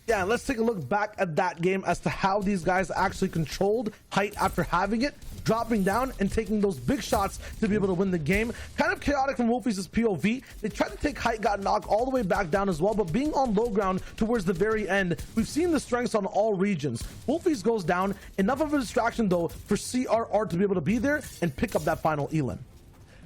Yeah, and let's take a look back at that game as to how these guys actually controlled height after having it, dropping down and taking those big shots to be able to win the game. Kind of chaotic from Wolfies' POV. They tried to take height, got knocked all the way back down as well, but being on low ground towards the very end, we've seen the strengths on all regions. Wolfies goes down. Enough of a distraction, though, for CRR to be able to be there and pick up that final Elin.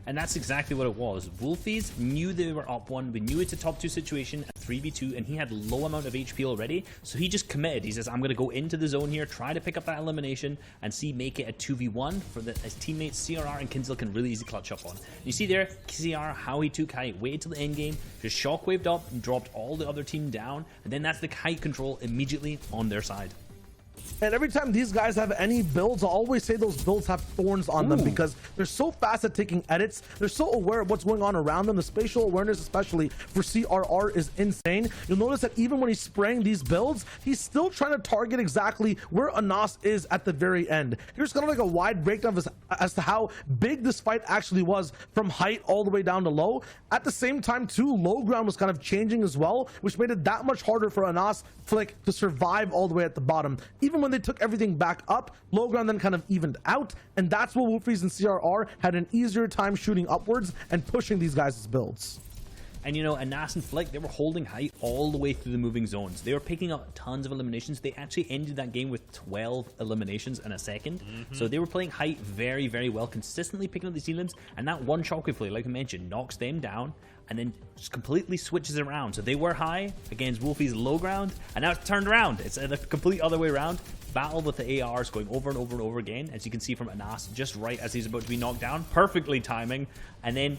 And that's exactly what it was. Wolfies knew they were up 1. We knew it's a top 2 situation, a 3v2, and he had low amount of HP already. So he just committed. He says, I'm going to go into the zone here, try to pick up that elimination, and see, make it a 2v1 for his teammates CRR and Kinzel can really easy clutch up on. You see there, CR, how he took height, waited till the end game, just shockwaved up and dropped all the other team down, and then that's the height control immediately on their side. And every time these guys have any builds, I always say those builds have thorns on them because they're so fast at taking edits. They're so aware of what's going on around them. The spatial awareness, especially for CRR, is insane. You'll notice that even when he's spraying these builds, he's still trying to target exactly where Anas is at the very end. Here's kind of like a wide breakdown as to how big this fight actually was from height all the way down to low. At the same time, too, low ground was kind of changing as well, which made it that much harder for Anas Flick to survive all the way at the bottom. Even when they took everything back up, low ground then kind of evened out, and that's where Wolfies and CRR had an easier time shooting upwards and pushing these guys' builds. And you know, Anas and Flick, they were holding height all the way through the moving zones. They were picking up tons of eliminations. They actually ended that game with 12 eliminations in a second. So they were playing height very, very well, consistently picking up the ceilings. And that one shockwave play, like I mentioned, knocks them down and then just completely switches around. So they were high against Wolfie's low ground, and now it's turned around. It's the complete other way around. Battle with the ARs going over and over and over again, as you can see from Anas, just right as he's about to be knocked down. Perfectly timing. And then,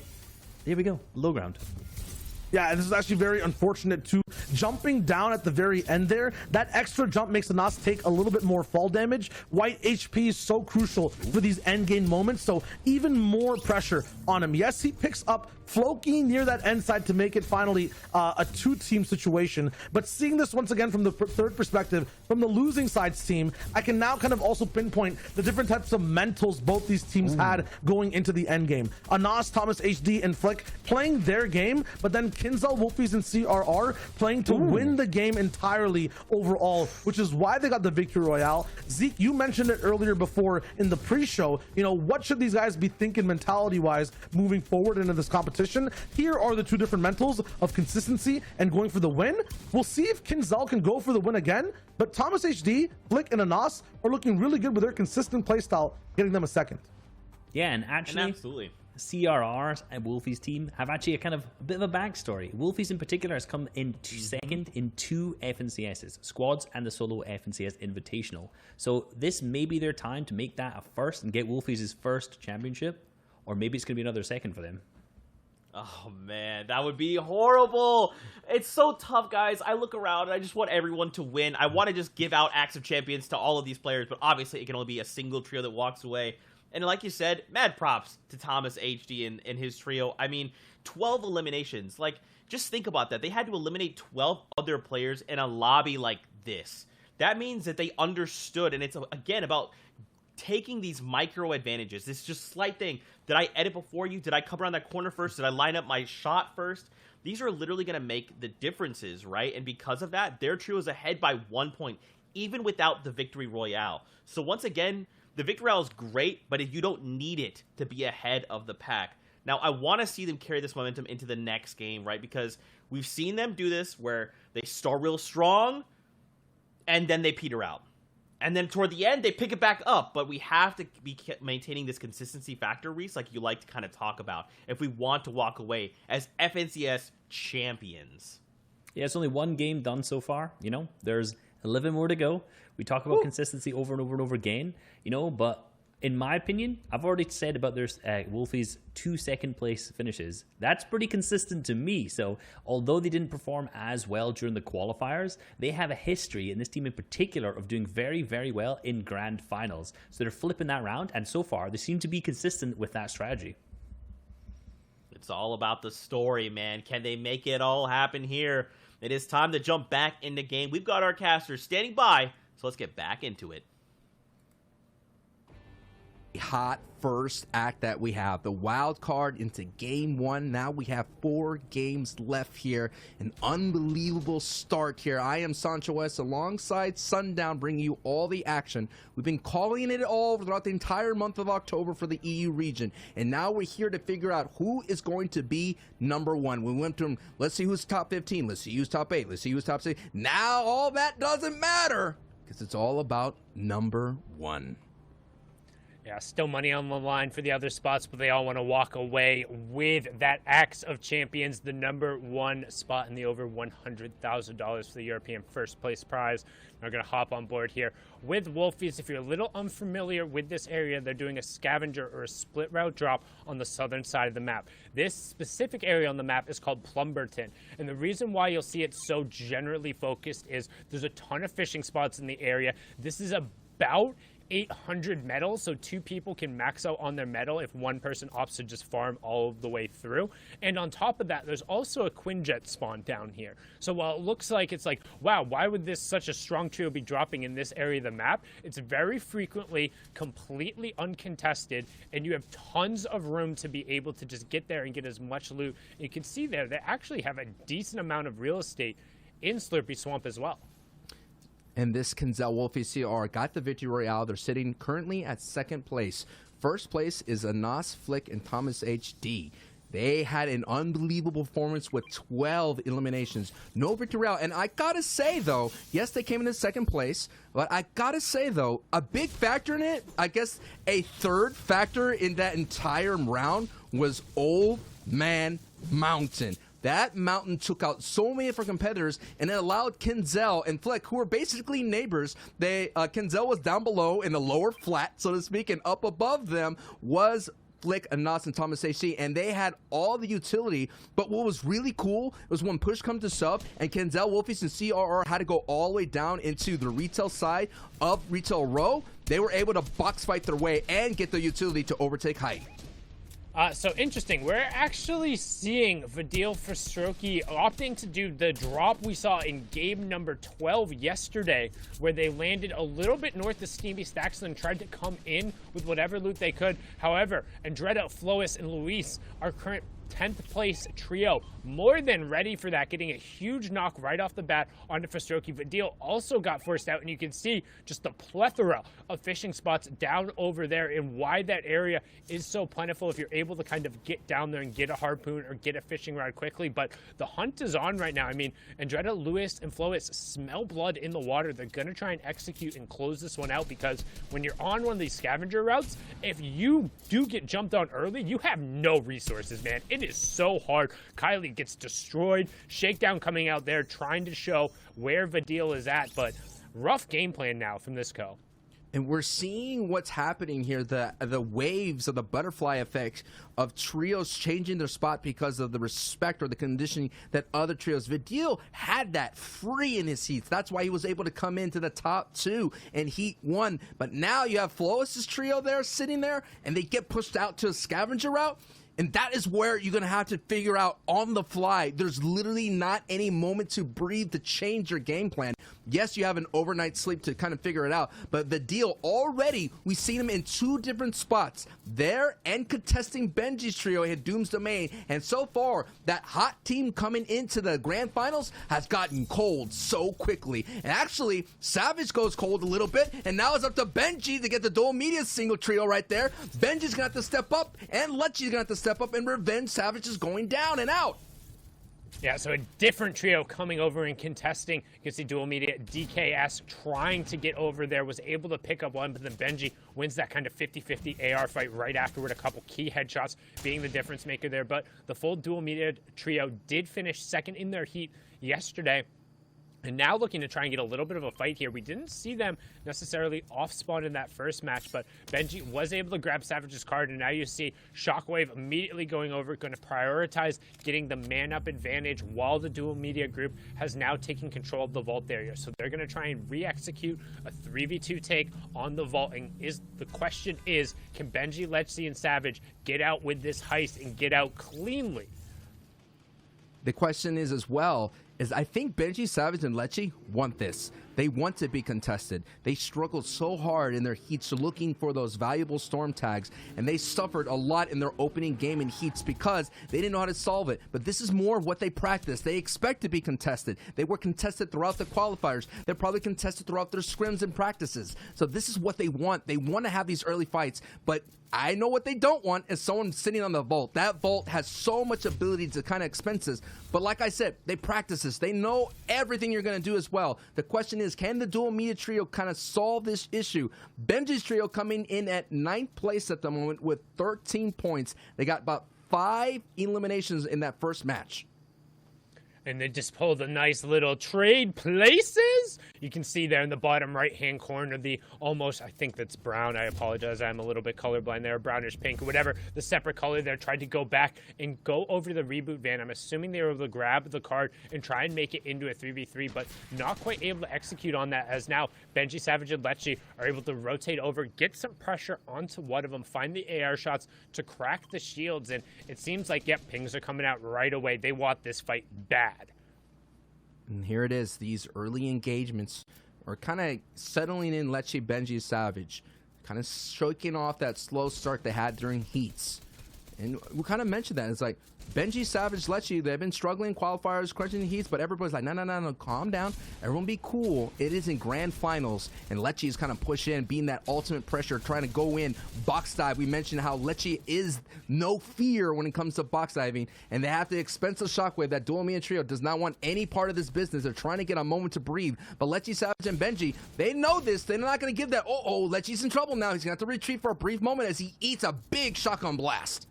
there we go, low ground. Yeah, this is actually very unfortunate too. Jumping down at the very end there, that extra jump makes Anas take a little bit more fall damage. White HP is so crucial for these end game moments, so even more pressure on him. Yes, he picks up Floki near that end side to make it finally a 2-team situation, but seeing this once again from the third perspective, from the losing side's team, I can now kind of also pinpoint the different types of mentals both these teams had going into the end game. Anas, Thomas HD, and Flick playing their game, but then Kinzel, Wolfies, and CRR playing to win the game entirely overall, which is why they got the victory royale. Zeke, you mentioned it earlier before in the pre-show. You know, what should these guys be thinking mentality-wise moving forward into this competition? Here are the two different mentals of consistency and going for the win. We'll see if Kinzel can go for the win again, but Thomas HD, Flick, and Anas are looking really good with their consistent playstyle, getting them a second. Yeah, and actually, absolutely. CRR's and Wolfie's team have actually a bit of a backstory. Wolfie's in particular has come in second in 2 FNCSs, squads and the solo FNCS Invitational. So this may be their time to make that a first and get Wolfie's his first championship, or maybe it's going to be another second for them. Oh man, that would be horrible. It's so tough, guys. I look around and I just want everyone to win. I want to just give out acts of champions to all of these players, but obviously it can only be a single trio that walks away. And like you said, mad props to Thomas HD and his trio. I mean, 12 eliminations. Like, just think about that. They had to eliminate 12 other players in a lobby like this. That means that they understood, and it's, again, about taking these micro advantages. This just slight thing. Did I edit before you? Did I come around that corner first? Did I line up my shot first? These are literally going to make the differences, right? And because of that, their trio is ahead by 1 point, even without the victory royale. So once again, the victory royale is great, but you don't need it to be ahead of the pack. Now, I want to see them carry this momentum into the next game, right? Because we've seen them do this where they start real strong, and then they peter out. And then toward the end, they pick it back up. But we have to be maintaining this consistency factor, Reese, like you like to kind of talk about, if we want to walk away as FNCS champions. Yeah, it's only 1 game done so far. You know, there's 11 more to go. We talk about consistency over and over and over again, you know, but in my opinion, I've already said about their Wolfie's 2 second place finishes. That's pretty consistent to me. So although they didn't perform as well during the qualifiers, they have a history, in this team in particular, of doing very, very well in grand finals. So they're flipping that around, and so far they seem to be consistent with that strategy. It's all about the story, man. Can they make it all happen here? It is time to jump back in the game. We've got our casters standing by, so let's get back into it. hot first act that we have. The wild card into game 1. Now we have 4 games left here. An unbelievable start here. I am Sancho West alongside Sundown, bringing you all the action. We've been calling it all throughout the entire month of October for the EU region, and now we're here to figure out who is going to be number 1. We went from let's see who's top 15, let's see who's top 8, let's see who's top 6. Now all that doesn't matter because it's all about number 1. Yeah, still money on the line for the other spots, but they all want to walk away with that Axe of Champions, the number 1 spot in the over $100,000 for the European first place prize. We're going to hop on board here with Wolfies. If you're a little unfamiliar with this area, they're doing a scavenger or a split route drop on the southern side of the map. This specific area on the map is called Plumberton, and the reason why you'll see it so generally focused is there's a ton of fishing spots in the area. This is about 800 metal, so 2 people can max out on their metal if one person opts to just farm all the way through. And on top of that, there's also a Quinjet spawn down here. So while it looks like it's like, wow, why would this such a strong trio be dropping in this area of the map? It's very frequently completely uncontested, and you have tons of room to be able to just get there and get as much loot. You can see there, they actually have a decent amount of real estate in Slurpy Swamp as well. And this Kinzel Wolfies CR got the victory royale. They're sitting currently at 2nd place. First place is Anas Flick and Thomas HD. They had an unbelievable performance with 12 eliminations. No victory royale. And I gotta say, though, yes, they came in 2nd place, but I gotta say, though, a big factor in it, I guess a third factor in that entire round was Old Man Mountain. That mountain took out so many of our competitors, and it allowed Kinzel and Flick, who were basically neighbors. Kinzel was down below in the lower flat, so to speak, and up above them was Flick, Anas, and Thomas AC, and they had all the utility. But what was really cool was when push comes to shove, and Kinzel, Wolfies, and CRR had to go all the way down into the retail side of Retail Row, they were able to box fight their way and get the utility to overtake height. So interesting. We're actually seeing Vadil Frostroki opting to do the drop we saw in game number 12 yesterday, where they landed a little bit north of Steamy Stacks and tried to come in with whatever loot they could. However, Andretta, Flois, and Luis, our current 10th place trio, more than ready for that, getting a huge knock right off the bat onto Frostroki. Vadil also got forced out, and you can see just the plethora of fishing spots down over there and why that area is so plentiful if you're able to kind of get down there and get a harpoon or get a fishing rod quickly. But the hunt is on right now. I mean, Andretta, Luis, and Flois smell blood in the water. They're going to try and execute and close this one out, because when you're on one of these scavenger routes, if you do get jumped on early, you have no resources, man. It is so hard. Kylie gets destroyed. Shakedown coming out there trying to show where Vadil is at, but rough game plan now from this co. And we're seeing what's happening here, the waves of the butterfly effect of trios changing their spot because of the respect or the conditioning that other trios. Vadil had that free in his heats. That's why he was able to come into the top 2 and heat 1. But now you have Flois's trio there sitting there, and they get pushed out to a scavenger route. And that is where you're going to have to figure out on the fly. There's literally not any moment to breathe to change your game plan. Yes, you have an overnight sleep to kind of figure it out, but the deal already, we've seen him in 2 different spots there and contesting Benji's trio at Doom's Domain. And so far, that hot team coming into the grand finals has gotten cold so quickly. And actually, Savage goes cold a little bit, and now it's up to Benji to get the dual media single trio right there. Benji's going to have to step up, and Lechi's going to have to step up, and Revenge Savage is going down and out. Yeah, so a different trio coming over and contesting. You can see dual media. DKS trying to get over there, was able to pick up one, but then Benji wins that kind of 50-50 AR fight right afterward. A couple key headshots being the difference maker there. But the full dual media trio did finish 2nd in their heat yesterday. And now looking to try and get a little bit of a fight here. We didn't see them necessarily off-spawn in that first match, but Benji was able to grab Savage's card, and now you see Shockwave immediately going over, going to prioritize getting the man-up advantage while the dual media group has now taken control of the vault area. So they're going to try and re-execute a 3v2 take on the vault, and the question is, can Benji, Lechi, and Savage get out with this heist and get out cleanly? The question is as well, is I think Benji, Savage, and Lechi want this. They want to be contested. They struggled so hard in their heats looking for those valuable storm tags, and they suffered a lot in their opening game in heats because they didn't know how to solve it. But this is more of what they practice. They expect to be contested. They were contested throughout the qualifiers. They're probably contested throughout their scrims and practices. So this is what they want. They want to have these early fights, but I know what they don't want is someone sitting on the vault. That vault has so much ability to kind of expenses. But like I said, they practice this. They know everything you're going to do as well. The question is, can the dual media trio kind of solve this issue? Benji's trio coming in at 9th place at the moment with 13 points. They got about 5 eliminations in that first match. And they just pulled a nice little trade places. You can see there in the bottom right-hand corner, the almost, I think that's brown. I apologize. I'm a little bit colorblind there. Brownish pink or whatever. The separate color there. Tried to go back and go over to the reboot van. I'm assuming they were able to grab the card and try and make it into a 3v3, but not quite able to execute on that as now Benji, Savage, and Lechi are able to rotate over, get some pressure onto one of them, find the AR shots to crack the shields, and it seems like, yep, pings are coming out right away. They want this fight bad. And here it is. These early engagements are kind of settling in Lechi, Benji, Savage. Kind of shaking off that slow start they had during heats. And we kind of mentioned that. It's like, Benji, Savage, Lechi, they've been struggling qualifiers, crunching the heats, but everybody's like, no, calm down. Everyone be cool. It is in grand finals, and Lechi is kind of pushing in, being that ultimate pressure, trying to go in, box dive. We mentioned how Lechi is no fear when it comes to box diving, and they have the expensive shockwave. That dual media trio does not want any part of this business. They're trying to get a moment to breathe, but Lechi, Savage, and Benji, they know this. They're not going to give that, Lechi's in trouble now. He's going to have to retreat for a brief moment as he eats a big shotgun blast.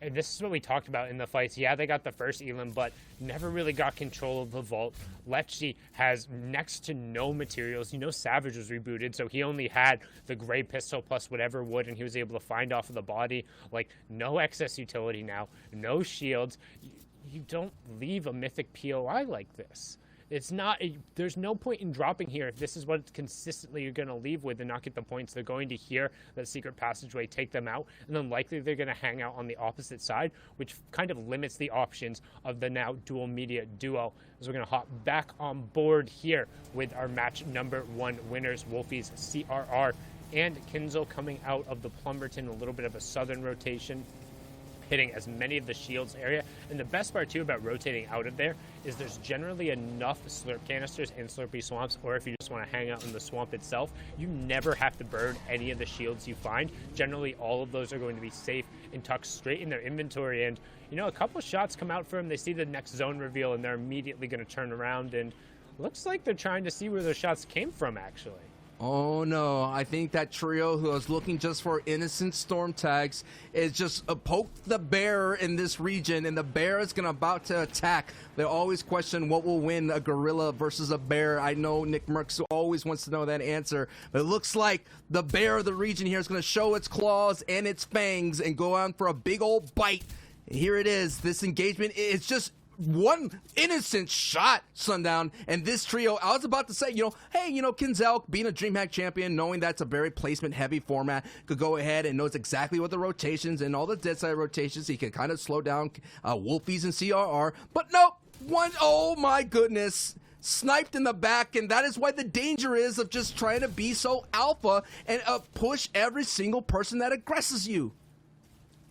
And this is what we talked about in the fights. Yeah, they got the first elim, but never really got control of the vault. Lechi has next to no materials. You know, Savage was rebooted, so he only had the gray pistol plus whatever wood, and he was able to find off of the body. Like, no excess utility now, no shields. You don't leave a mythic POI like this. It's not, there's no point in dropping here if this is what consistently you're going to leave with and not get the points. They're going to hear that secret passageway, take them out, and then likely they're going to hang out on the opposite side, which kind of limits the options of the now dual media duo. As we're going to hop back on board here with our match number 1 winners, Wolfies, CRR, and Kinzel coming out of the Plumberton, a little bit of a southern rotation, hitting as many of the shields area. And the best part too about rotating out of there is there's generally enough slurp canisters in slurpy swamps, or if you just want to hang out in the swamp itself, you never have to burn any of the shields you find. Generally all of those are going to be safe and tucked straight in their inventory, and you know, a couple of shots come out for them, they see the next zone reveal, and they're immediately going to turn around, and looks like they're trying to see where those shots came from actually. Oh no, I think that trio who was looking just for innocent storm tags is just poked the bear in this region, and the bear is about to attack. They always question what will win, a gorilla versus a bear. I know Nick Merckx always wants to know that answer, but it looks like the bear of the region here is going to show its claws and its fangs and go on for a big old bite. And here it is. This engagement is just one innocent shot, Sundown, and this trio. I was about to say, hey, Kinzel being a DreamHack champion, knowing that's a very placement heavy format, could go ahead and knows exactly what the rotations and all the dead side rotations, he could kind of slow down Wolfies and CRR, but nope, oh my goodness, sniped in the back, and that is why the danger is of just trying to be so alpha and push every single person that aggresses you.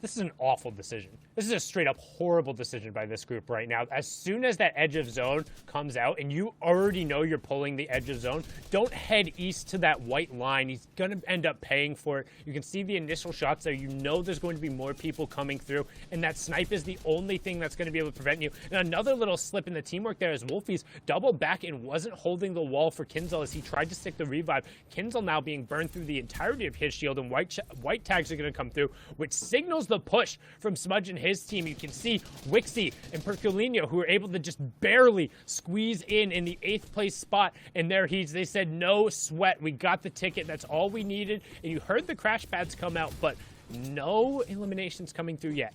This is an awful decision. This is a straight up horrible decision by this group right now. As soon as that edge of zone comes out and you already know you're pulling the edge of zone, don't head east to that white line. He's going to end up paying for it. You can see the initial shots there. You know there's going to be more people coming through, and that snipe is the only thing that's going to be able to prevent you. And another little slip in the teamwork there as Wolfies doubled back and wasn't holding the wall for Kinzel as he tried to stick the revive. Kinzel now being burned through the entirety of his shield, and white tags are going to come through, which signals the push from Smudge and his team. You can see Wixie and Percolino, who were able to just barely squeeze in the 8th place spot, and there they said, no sweat, we got the ticket, that's all we needed. And you heard the crash pads come out, but no eliminations coming through yet.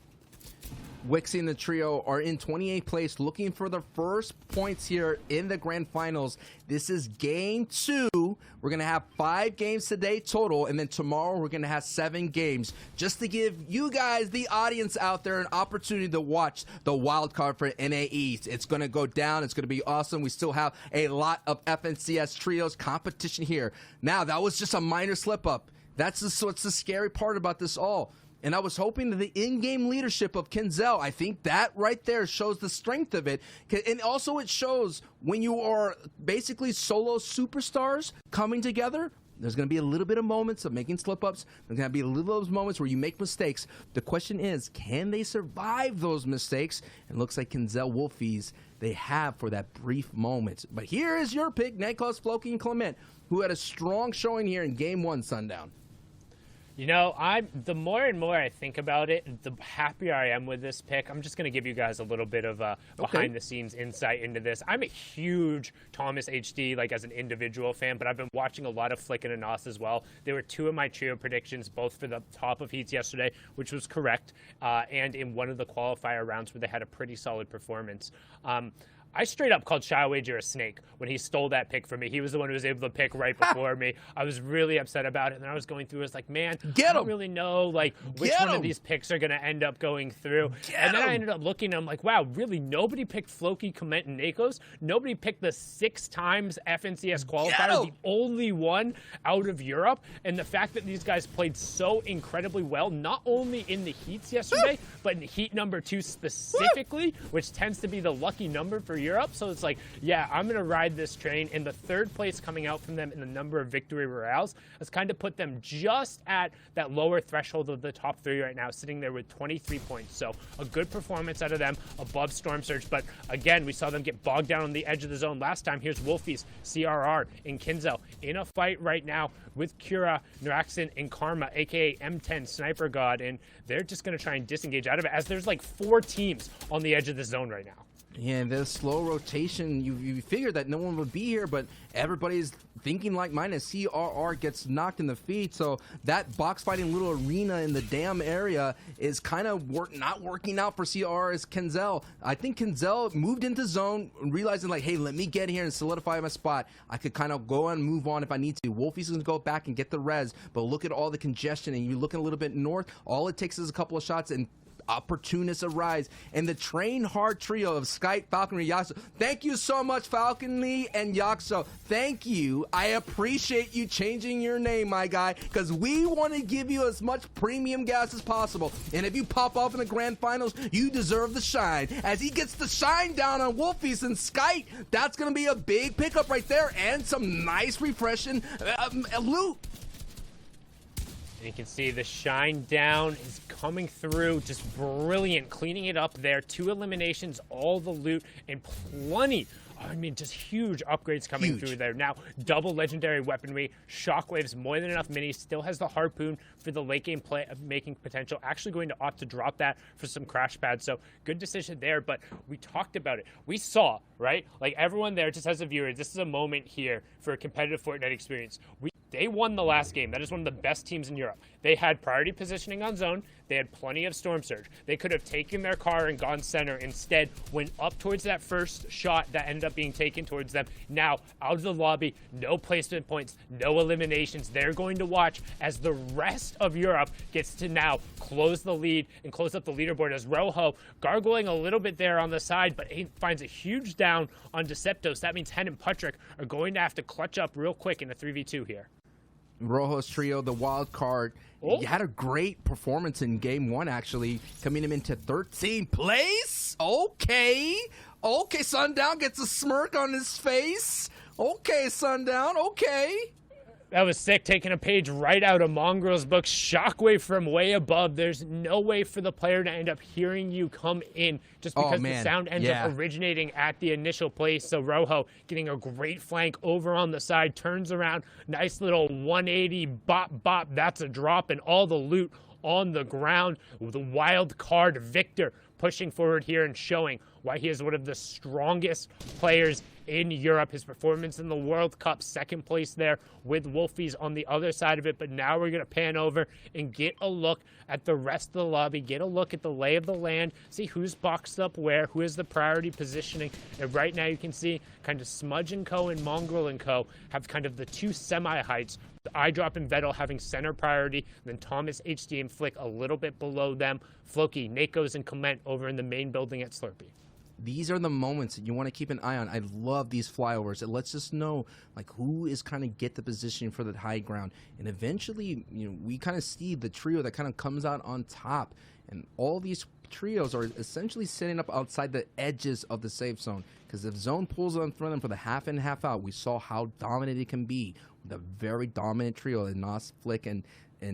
Wixie and the trio are in 28th place, looking for the first points here in the grand finals. This is game 2. We're going to have 5 games today total, and then tomorrow we're going to have 7 games, just to give you guys, the audience out there, an opportunity to watch the wild card for NA East. It's going to go down. It's going to be awesome. We still have a lot of FNCS trios competition here. Now, that was just a minor slip-up. That's what's the scary part about this all. And I was hoping that the in-game leadership of Kinzel, I think that right there shows the strength of it. And also it shows when you are basically solo superstars coming together, there's going to be a little bit of moments of making slip-ups. There's going to be a little of those moments where you make mistakes. The question is, can they survive those mistakes? And it looks like Kinzel Wolfies, they have for that brief moment. But here is your pick, Nightclaws, Floki, and Clement, who had a strong showing here in Game 1, Sundown. You know, the more and more I think about it, the happier I am with this pick. I'm just going to give you guys a little bit of behind-the-scenes insight into this. I'm a huge Thomas HD, like, as an individual fan, but I've been watching a lot of Flicken and Nos as well. There were 2 of my trio predictions, both for the top of heats yesterday, which was correct, and in one of the qualifier rounds where they had a pretty solid performance. I straight up called Shy Wager a snake when he stole that pick from me. He was the one who was able to pick right before me. I was really upset about it. And then I was going through, I was like, man, I don't really know like which one of these picks are going to end up going through. And then I ended up looking and I'm like, wow, really? Nobody picked Floki, Koment, and Nakos? Nobody picked the 6 times FNCS qualifier, the only one out of Europe. And the fact that these guys played so incredibly well, not only in the heats yesterday, but in heat number 2 specifically, which tends to be the lucky number for Europe. So it's like, yeah, I'm going to ride this train. And the 3rd place coming out from them in the number of victory royales has kind of put them just at that lower threshold of the top 3 right now, sitting there with 23 points. So a good performance out of them above Storm Surge. But again, we saw them get bogged down on the edge of the zone last time. Here's Wolfies, CRR, and Kinzel in a fight right now with Kira, Naraxin, and Karma, aka M10 Sniper God. And they're just going to try and disengage out of it as there's like 4 teams on the edge of the zone right now. Yeah, and the slow rotation, you figure that no one would be here, but everybody's thinking like mine as CRR gets knocked in the feet, so that box fighting little arena in the dam area is kind of not working out for CRR as Kinzel. I think Kinzel moved into zone, realizing like, hey, let me get here and solidify my spot. I could kind of go and move on if I need to. Wolfie's going to go back and get the res, but look at all the congestion, and you're looking a little bit north. All it takes is a couple of shots, and opportunists arise. And the train hard trio of Skype, Falconry, Yaxo. Thank you so much, Falconry and Yaxo. Thank you. I appreciate you changing your name, my guy, because we want to give you as much premium gas as possible. And if you pop off in the grand finals, you deserve the shine. As he gets the shine down on Wolfies and Skype, that's going to be a big pickup right there, and some nice refreshing loot. You can see the shine down is coming through, just brilliant, cleaning it up there. 2 eliminations, all the loot, and plenty. I mean, just huge upgrades coming through there. Now, double legendary weaponry, shockwaves, more than enough minis, still has the harpoon for the late game play making potential. Actually going to opt to drop that for some crash pads. So good decision there, but we talked about it. We saw, right? Like everyone there, just as a viewer, this is a moment here for a competitive Fortnite experience. They won the last game. That is one of the best teams in Europe. They had priority positioning on zone. They had plenty of Storm Surge. They could have taken their car and gone center. Instead, went up towards that first shot that ended up being taken towards them. Now, out of the lobby, no placement points, no eliminations. They're going to watch as the rest of Europe gets to now close the lead and close up the leaderboard as Rojo gargling a little bit there on the side, but he finds a huge down on Deceptos. That means Hen and Patrick are going to have to clutch up real quick in a 3v2 here. Rojo's trio, the wild card, he had a great performance in game 1, actually, coming him into 13th place. Okay, Sundown gets a smirk on his face. Okay, Sundown, okay. That was sick, taking a page right out of Mongrel's book. Shockwave from way above. There's no way for the player to end up hearing you come in just because the sound ends up originating at the initial place. So Rojo getting a great flank over on the side, turns around, nice little 180 bop bop. That's a drop, and all the loot on the ground. The wild card Victor pushing forward here and showing why he is one of the strongest players in Europe. His performance in the World Cup, second place there with Wolfies on the other side of it. But now we're going to pan over and get a look at the rest of the lobby, get a look at the lay of the land, see who's boxed up where, who is the priority positioning. And right now you can see kind of Smudge & Co. and Mongrel & Co. have kind of the two semi-heights. Eyedrop and Vettel having center priority, then Thomas, HD, and Flick a little bit below them. Floki, Nakos, and Clement over in the main building at Slurpee. These are the moments that you want to keep an eye on. I love these flyovers. It lets us know like who is kind of get the position for the high ground, and eventually, we kind of see the trio that kind of comes out on top. And all these trios are essentially setting up outside the edges of the safe zone, because if zone pulls on front of them for the half in, half out, we saw how dominant it can be. The very dominant trio, Nas, Flick, and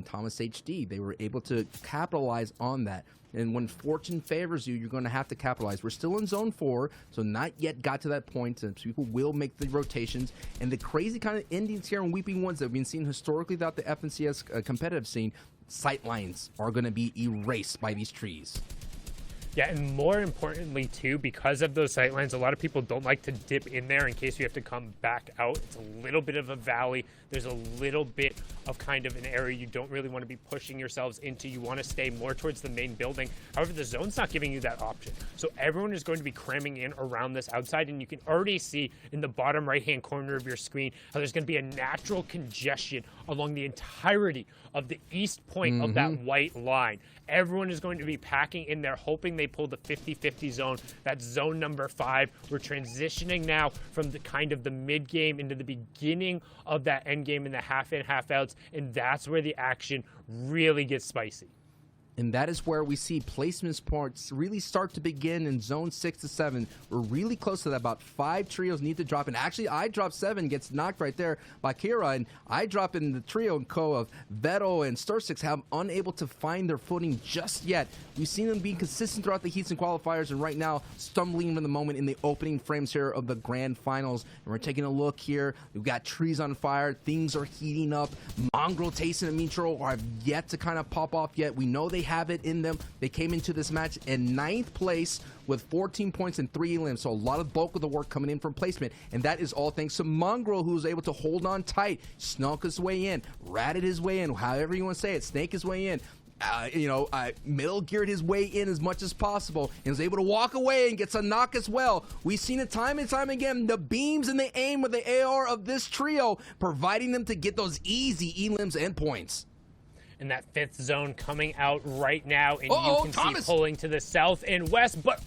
Thomas HD. They were able to capitalize on that. And when fortune favors you, you're going to have to capitalize. We're still in zone 4, so not yet got to that point. And people will make the rotations. And the crazy kind of endings here and Weeping Ones that we've been seeing historically throughout the FNCS competitive scene, sight lines are going to be erased by these trees. Yeah, and more importantly, too, because of those sightlines, a lot of people don't like to dip in there in case you have to come back out. It's a little bit of a valley. There's a little bit of kind of an area you don't really want to be pushing yourselves into. You want to stay more towards the main building. However, the zone's not giving you that option. So everyone is going to be cramming in around this outside, and you can already see in the bottom right-hand corner of your screen how there's going to be a natural congestion along the entirety of the east point of that white line. Everyone is going to be packing in there, hoping they pull the 50-50 zone. That's zone number 5. We're transitioning now from the kind of the mid game into the beginning of that end game in the half in, half outs, and that's where the action really gets spicy. And that is where we see placement parts really start to begin in zone 6 to 7. We're really close to that. About 5 trios need to drop. And actually, I drop 7 gets knocked right there by Kira. And I drop in the trio and co of Vettel and Stursix have unable to find their footing just yet. We've seen them being consistent throughout the heats and qualifiers, and right now stumbling in the moment in the opening frames here of the grand finals. And we're taking a look here. We've got trees on fire. Things are heating up. Mongrel, Tayson, and Mitro have yet to kind of pop off yet. We know they have it in them. They came into this match in 9th place with 14 points and 3 elims. So a lot of bulk of the work coming in from placement. And that is all thanks to Mongrel, who was able to hold on tight, snuck his way in, ratted his way in, however you want to say it, snake his way in. Middle geared his way in as much as possible and was able to walk away and gets a knock as well. We've seen it time and time again. The beams and the aim with the AR of this trio, providing them to get those easy elims and points. And that 5th zone coming out right now, and you can Thomas see pulling to the south and west. But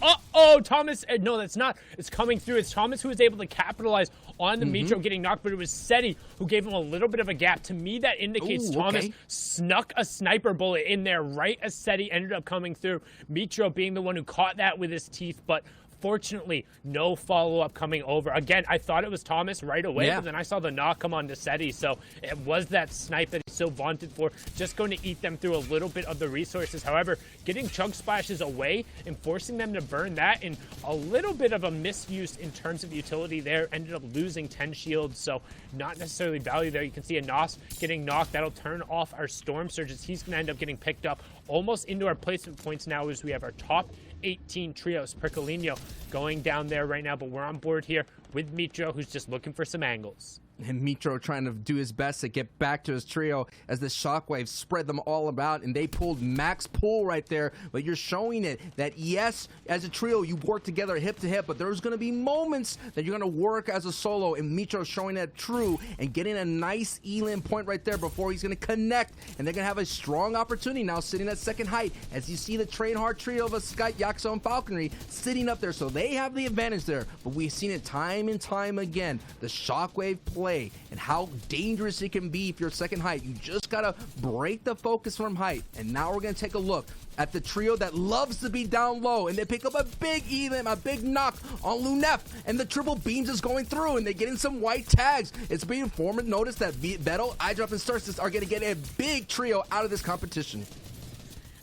Thomas, no, that's not. It's coming through. It's Thomas who was able to capitalize on the Mitro getting knocked, but it was Seti who gave him a little bit of a gap. To me, that indicates Thomas snuck a sniper bullet in there right as Seti ended up coming through. Mitro being the one who caught that with his teeth, but fortunately, no follow-up coming over. Again, I thought it was Thomas right away, but then I saw the knock come on to Seti, so it was that snipe that he's so vaunted for, just going to eat them through a little bit of the resources. However, getting chunk splashes away and forcing them to burn that, and a little bit of a misuse in terms of utility there, ended up losing 10 shields, so not necessarily value there. You can see a Nos getting knocked. That'll turn off our Storm Surges. He's going to end up getting picked up almost into our placement points now as we have our top 18 trios. Percolino going down there right now, but we're on board here with Mitro, who's just looking for some angles. And Mitro trying to do his best to get back to his trio as the shockwaves spread them all about, and they pulled max pull right there. But you're showing it that, yes, as a trio, you work together hip to hip, but there's going to be moments that you're going to work as a solo, and Mitro showing that true and getting a nice elim point right there before he's going to connect, and they're going to have a strong opportunity now sitting at second height as you see the train hard trio of a Sky, Yaxo, and Falconry sitting up there, so they have the advantage there. But we've seen it time and time again, the shockwave play and how dangerous it can be if you're second height. You just gotta break the focus from height. And now we're gonna take a look at the trio that loves to be down low, and they pick up a big elim, a big knock on Lunef, and the triple beams is going through, and they're getting some white tags. It's being informed and noticed that Vettel, Eyedrop, and Starsis are gonna get a big trio out of this competition.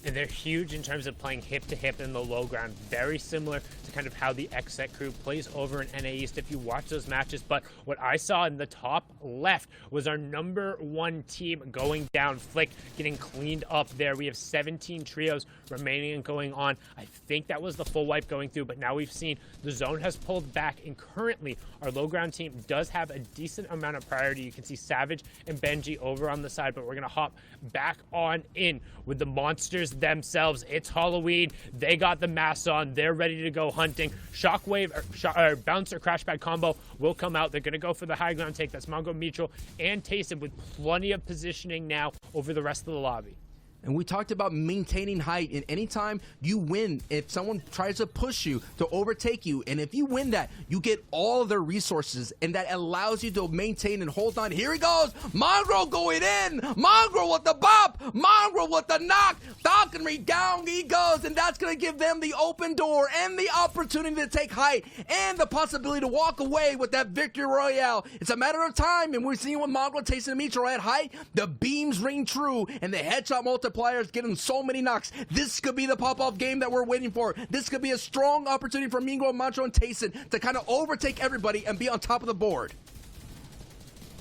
and they're huge in terms of playing hip to hip in the low ground. Very similar to kind of how the XSET crew plays over in NA East if you watch those matches. But what I saw in the top left was our #1 team going down. Flick getting cleaned up there. We have 17 trios remaining and going on. I think that was the full wipe going through, but now we've seen the zone has pulled back, and currently our low ground team does have a decent amount of priority. You can see Savage and Benji over on the side, but we're going to hop back on in with the monsters themselves. It's Halloween. They got the masks on. They're ready to go hunting. Shockwave or bouncer crash pad combo will come out. They're going to go for the high ground take. That's Mongo, Mitchell, and Taysom with plenty of positioning now over the rest of the lobby. And we talked about maintaining height, and anytime you win, if someone tries to push you to overtake you, and if you win that, you get all of their resources, and that allows you to maintain and hold on. Here he goes, Mongrel going in, Mongrel with the bop, Mongrel with the knock, falconry down he goes, and that's going to give them the open door and the opportunity to take height and the possibility to walk away with that victory royale. It's a matter of time, and we're seeing with Mongrel, Taysom, and Mitchell at height, the beams ring true, and the headshot multipliers getting so many knocks. This could be the pop-off game that we're waiting for. This could be a strong opportunity for Mingo, Mancho, and Tayson to kind of overtake everybody and be on top of the board.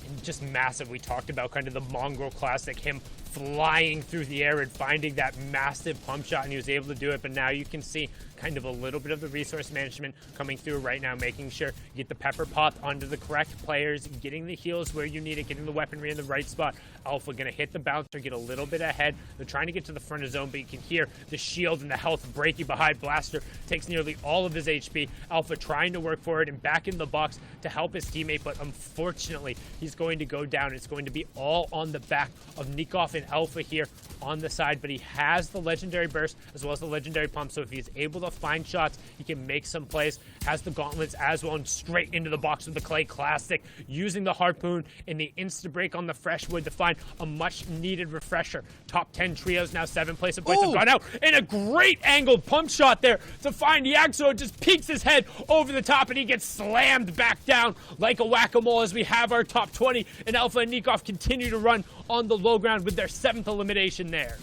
And just massive. We talked about kind of the Mongrel Classic, him flying through the air and finding that massive pump shot, and he was able to do it. But now you can see kind of a little bit of the resource management coming through right now, making sure you get the pepper pot onto the correct players, getting the heals where you need it, getting the weaponry in the right spot. Alpha gonna hit the bouncer, get a little bit ahead. They're trying to get to the front of zone, but you can hear the shield and the health breaking behind. Blaster takes nearly all of his HP. Alpha trying to work for it and back in the box to help his teammate, but unfortunately he's going to go down. It's going to be all on the back of Nikov and Alpha here on the side, but he has the legendary burst as well as the legendary pump, so if he's able to find shots, he can make some plays. Has the gauntlets as well, and straight into the box with the Clay Classic, using the harpoon and the insta break on the fresh wood to find a much needed refresher. Top 10 trios now, 7 place of points have gone out, and a great angled pump shot there to find Yaxo. It just peeks his head over the top, and he gets slammed back down like a whack-a-mole as we have our top 20, and Alpha and Nikov continue to run on the low ground with their 7th elimination there.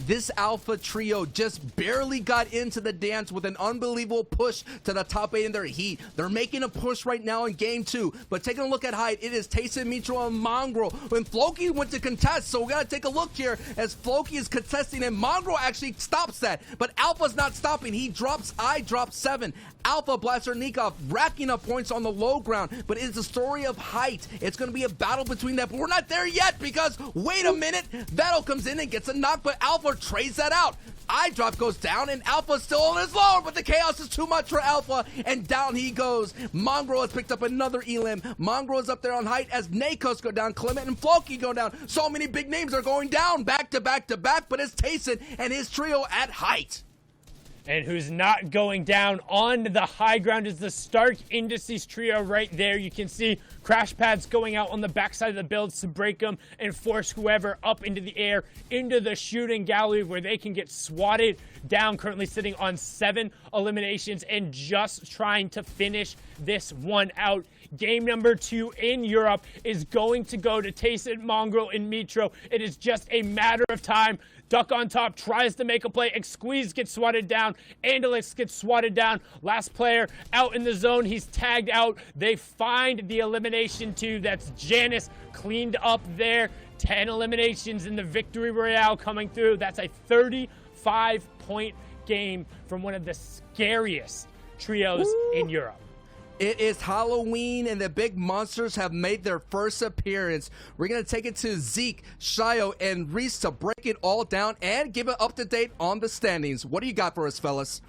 This Alpha trio just barely got into the dance with an unbelievable push to the top 8 in their heat. They're making a push right now in game 2, but taking a look at height, it is Tayson, Mitchell, and Mongrel. When Floki went to contest, so we gotta take a look here as Floki is contesting, and Mongrel actually stops that, but Alpha's not stopping. He drops, I drop 7. Alpha, Blaster, Nikov racking up points on the low ground, but it's a story of height. It's gonna be a battle between them, but we're not there yet because, wait a minute, Vettel comes in and gets a knock, but Alpha trades that out. I drop goes down, and Alpha's still on his lower, but the chaos is too much for Alpha, and down he goes. Mongrel has picked up another elim. Mongrel is up there on height as Nakos go down, Clement and Floki go down. So many big names are going down back to back to back, but it's Tayson and his trio at height. And who's not going down on the high ground is the Stark Indices trio right there. You can see crash pads going out on the backside of the builds to break them and force whoever up into the air, into the shooting gallery where they can get swatted down. Currently sitting on 7 eliminations and just trying to finish this one out. Game number 2 in Europe is going to go to Tayson, Mongrel, and Mitro. It is just a matter of time. Duck on top tries to make a play. Exqueeze gets swatted down. Andalix gets swatted down. Last player out in the zone. He's tagged out. They find the elimination 2. That's Janice cleaned up there. 10 eliminations in the victory royale coming through. That's a 35-point game from one of the scariest trios in Europe. It is Halloween, and the big monsters have made their first appearance. We're going to take it to Zeke, Shio, and Reese to break it all down and give it up to date on the standings. What do you got for us, fellas?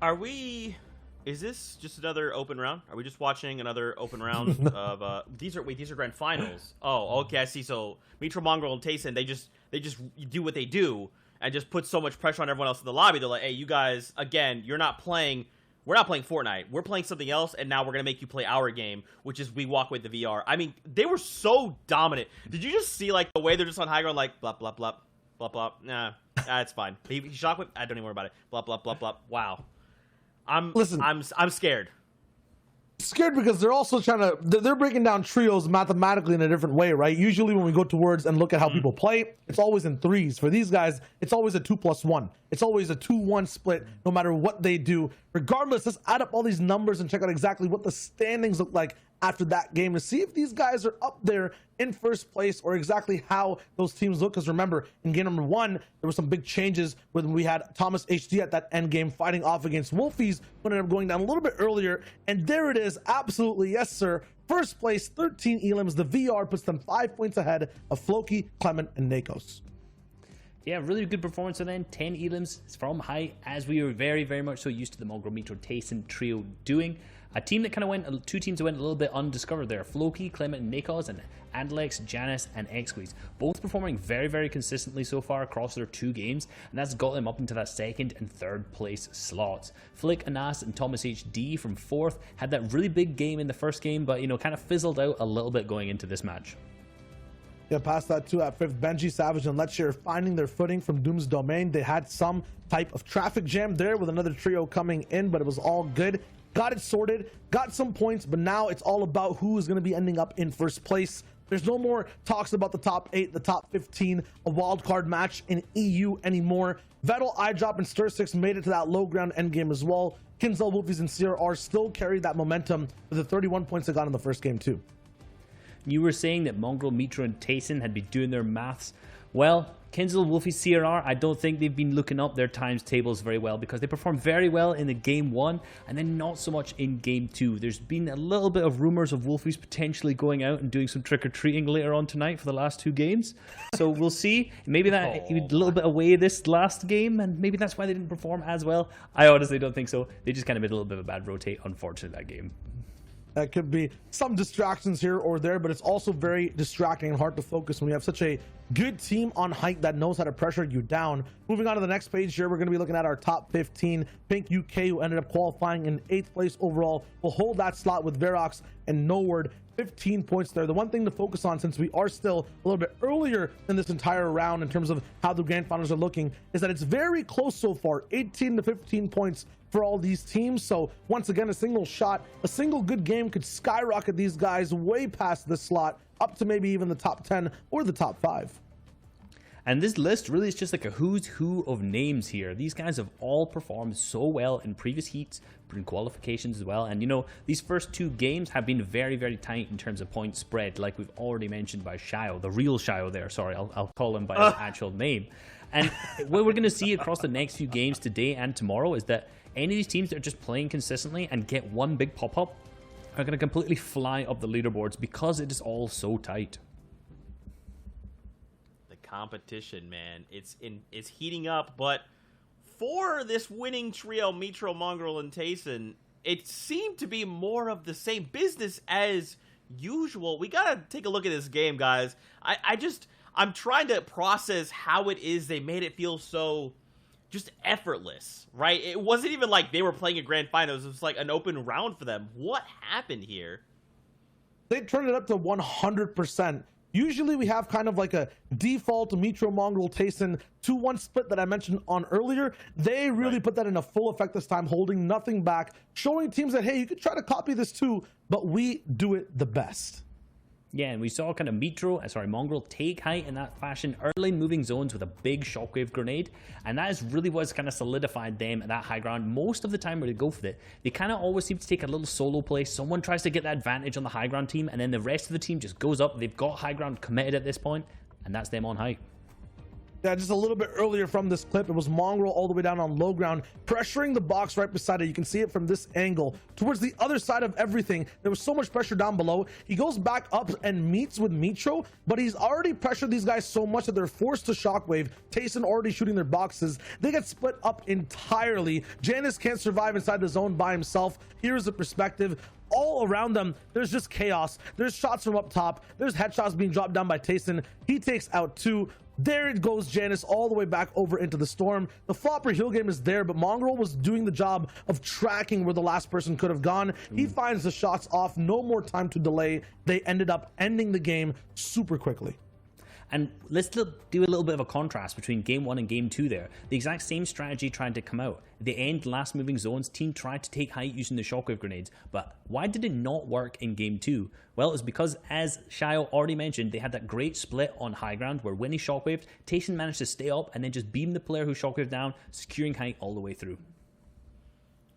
Is this just another open round? Are we just watching another open round of these are grand finals? Oh, okay, I see. So Mitro, Mongrel, and Tayson, they just do what they do and just put so much pressure on everyone else in the lobby. They're like, hey, you guys, again, we're not playing Fortnite. We're playing something else, and now we're going to make you play our game, which is we walk with the VR. I mean, they were so dominant. Did you just see, like, the way they're just on high ground, like, blah, blah, blah, blah, blah. Nah, it's fine. He shockwave? I don't even worry about it. Blah, blah, blah, blah. Wow. I'm scared. Scared because they're also trying to, they're breaking down trios mathematically in a different way, right? Usually when we go towards and look at how people play, it's always in threes. For these guys, it's always a 2+1. It's always a 2-1 split no matter what they do. Regardless, let's add up all these numbers and check out exactly what the standings look like after that game to see if these guys are up there in first place or exactly how those teams look. Because remember, in game number 1, there were some big changes when we had Thomas HD at that end game fighting off against Wolfies, who ended up going down a little bit earlier. And there it is. Absolutely, yes, sir. First place, 13 elims. The VR puts them 5 points ahead of Floki, Clement, and Nakos. Yeah, really good performance for them. 10 elims from height, as we were very, very much so used to the Mongrel, Metro, Tayson trio doing. A team that kind of went, two teams that went a little bit undiscovered there. Floki, Clement, and Nakos, and Andalex, Janice, and X-Squeeze. Both performing very, very consistently so far across their 2 games, and that's got them up into that 2nd and 3rd place slots. Flick, Anas, and Thomas HD from 4th had that really big game in the first game, but, you know, kind of fizzled out a little bit going into this match. Yeah, past that too at 5th, Benji, Savage, and Letshare finding their footing from Doom's Domain. They had some type of traffic jam there with another trio coming in, but it was all good. Got it sorted, got some points, but now it's all about who is going to be ending up in first place. There's no more talks about the top 8, the top 15, a wildcard match in EU anymore. Vettel, iDrop, and Stir6 made it to that low ground endgame as well. Kinzel, Wolfies, and CRR still carried that momentum with the 31 points they got in the first game too. You were saying that Mongrel, Metro, and Tayson had been doing their maths. Well, Kinzel, Wolfie, CRR, I don't think they've been looking up their times tables very well because they performed very well in the game 1 and then not so much in game 2. There's been a little bit of rumors of Wolfies potentially going out and doing some trick-or-treating later on tonight for the last 2 games. So we'll see. Maybe that he was a little bit away this last game and maybe that's why they didn't perform as well. I honestly don't think so. They just kind of made a little bit of a bad rotate, unfortunately, that game. That could be some distractions here or there, but it's also very distracting and hard to focus when you have such a good team on height that knows how to pressure you down. Moving on to the next page here, we're going to be looking at our top 15. Pink UK, who ended up qualifying in 8th place overall, will hold that slot with Verox and Noword. 15 points there. The one thing to focus on, since we are still a little bit earlier in this entire round in terms of how the grand finals are looking, is that it's very close so far. 18 to 15 points for all these teams. So once again, a single shot, a single good game could skyrocket these guys way past this slot, up to maybe even the top 10 or the top 5. And this list really is just like a who's who of names here. These guys have all performed so well in previous heats, in qualifications as well. And you know, these first 2 games have been very, very tight in terms of point spread, like we've already mentioned by Shio, the real Shio there. Sorry, I'll call him by his actual name. And what we're going to see across the next few games today and tomorrow is that any of these teams that are just playing consistently and get one big pop-up are going to completely fly up the leaderboards because it is all so tight. Competition, man, it's heating up, but for this winning trio, Metro, Mongrel, and Tayson, it seemed to be more of the same business as usual. We gotta take a look at this game, guys. I'm trying to process how it is they made it feel so just effortless, right? It wasn't even like they were playing a grand finals. It was like an open round for them. What happened here? They turned it up to 100%. Usually we have kind of like a default Metro, Mongrel, Tayson 2-1 split that I mentioned on earlier. They really put that in a full effect this time, holding nothing back, showing teams that, hey, you could try to copy this too, but we do it the best. Yeah, and we saw kind of Mongrel take height in that fashion, early moving zones with a big shockwave grenade, and that is really what's kind of solidified them at that high ground. Most of the time where they go for it, they kind of always seem to take a little solo play. Someone tries to get that advantage on the high ground team, and then the rest of the team just goes up. They've got high ground committed at this point, and that's them on height. Yeah, just a little bit earlier from this clip, it was Mongrel all the way down on low ground, pressuring the box right beside it. You can see it from this angle towards the other side of everything. There was so much pressure down below. He goes back up and meets with Metro, but he's already pressured these guys so much that they're forced to shockwave. Tayson already shooting their boxes. They get split up entirely. Janice can't survive inside the zone by himself. Here's the perspective. All around them, there's just chaos. There's shots from up top. There's headshots being dropped down by Tayson. He takes out 2. There it goes, Janice, all the way back over into the storm. The flopper heal game is there, but Mongrel was doing the job of tracking where the last person could have gone. He finds the shots off, no more time to delay. They ended up ending the game super quickly. And let's do a little bit of a contrast between Game 1 and Game 2 there. The exact same strategy tried to come out. At the end, last moving zones, team tried to take height using the shockwave grenades. But why did it not work in Game 2? Well, it's because, as Shayo already mentioned, they had that great split on high ground where when he shockwaved, Tayson managed to stay up and then just beam the player who shockwaved down, securing height all the way through.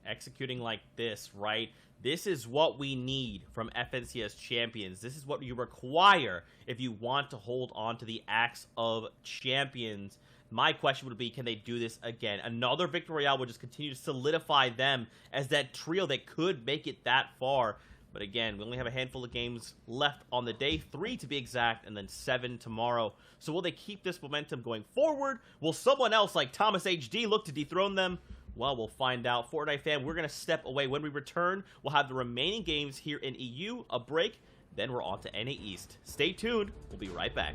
Executing like this, right? This is what we need from FNCS champions. This is what you require if you want to hold on to the Axe of Champions. My question would be, can they do this again? Another Victory Royale will just continue to solidify them as that trio that could make it that far. But again, we only have a handful of games left on the day, 3 to be exact, and then 7 tomorrow. So will they keep this momentum going forward? Will someone else like Thomas HD look to dethrone them? Well, we'll find out. Fortnite fan, we're going to step away. When we return, we'll have the remaining games here in EU, a break, then we're on to NA East. Stay tuned. We'll be right back.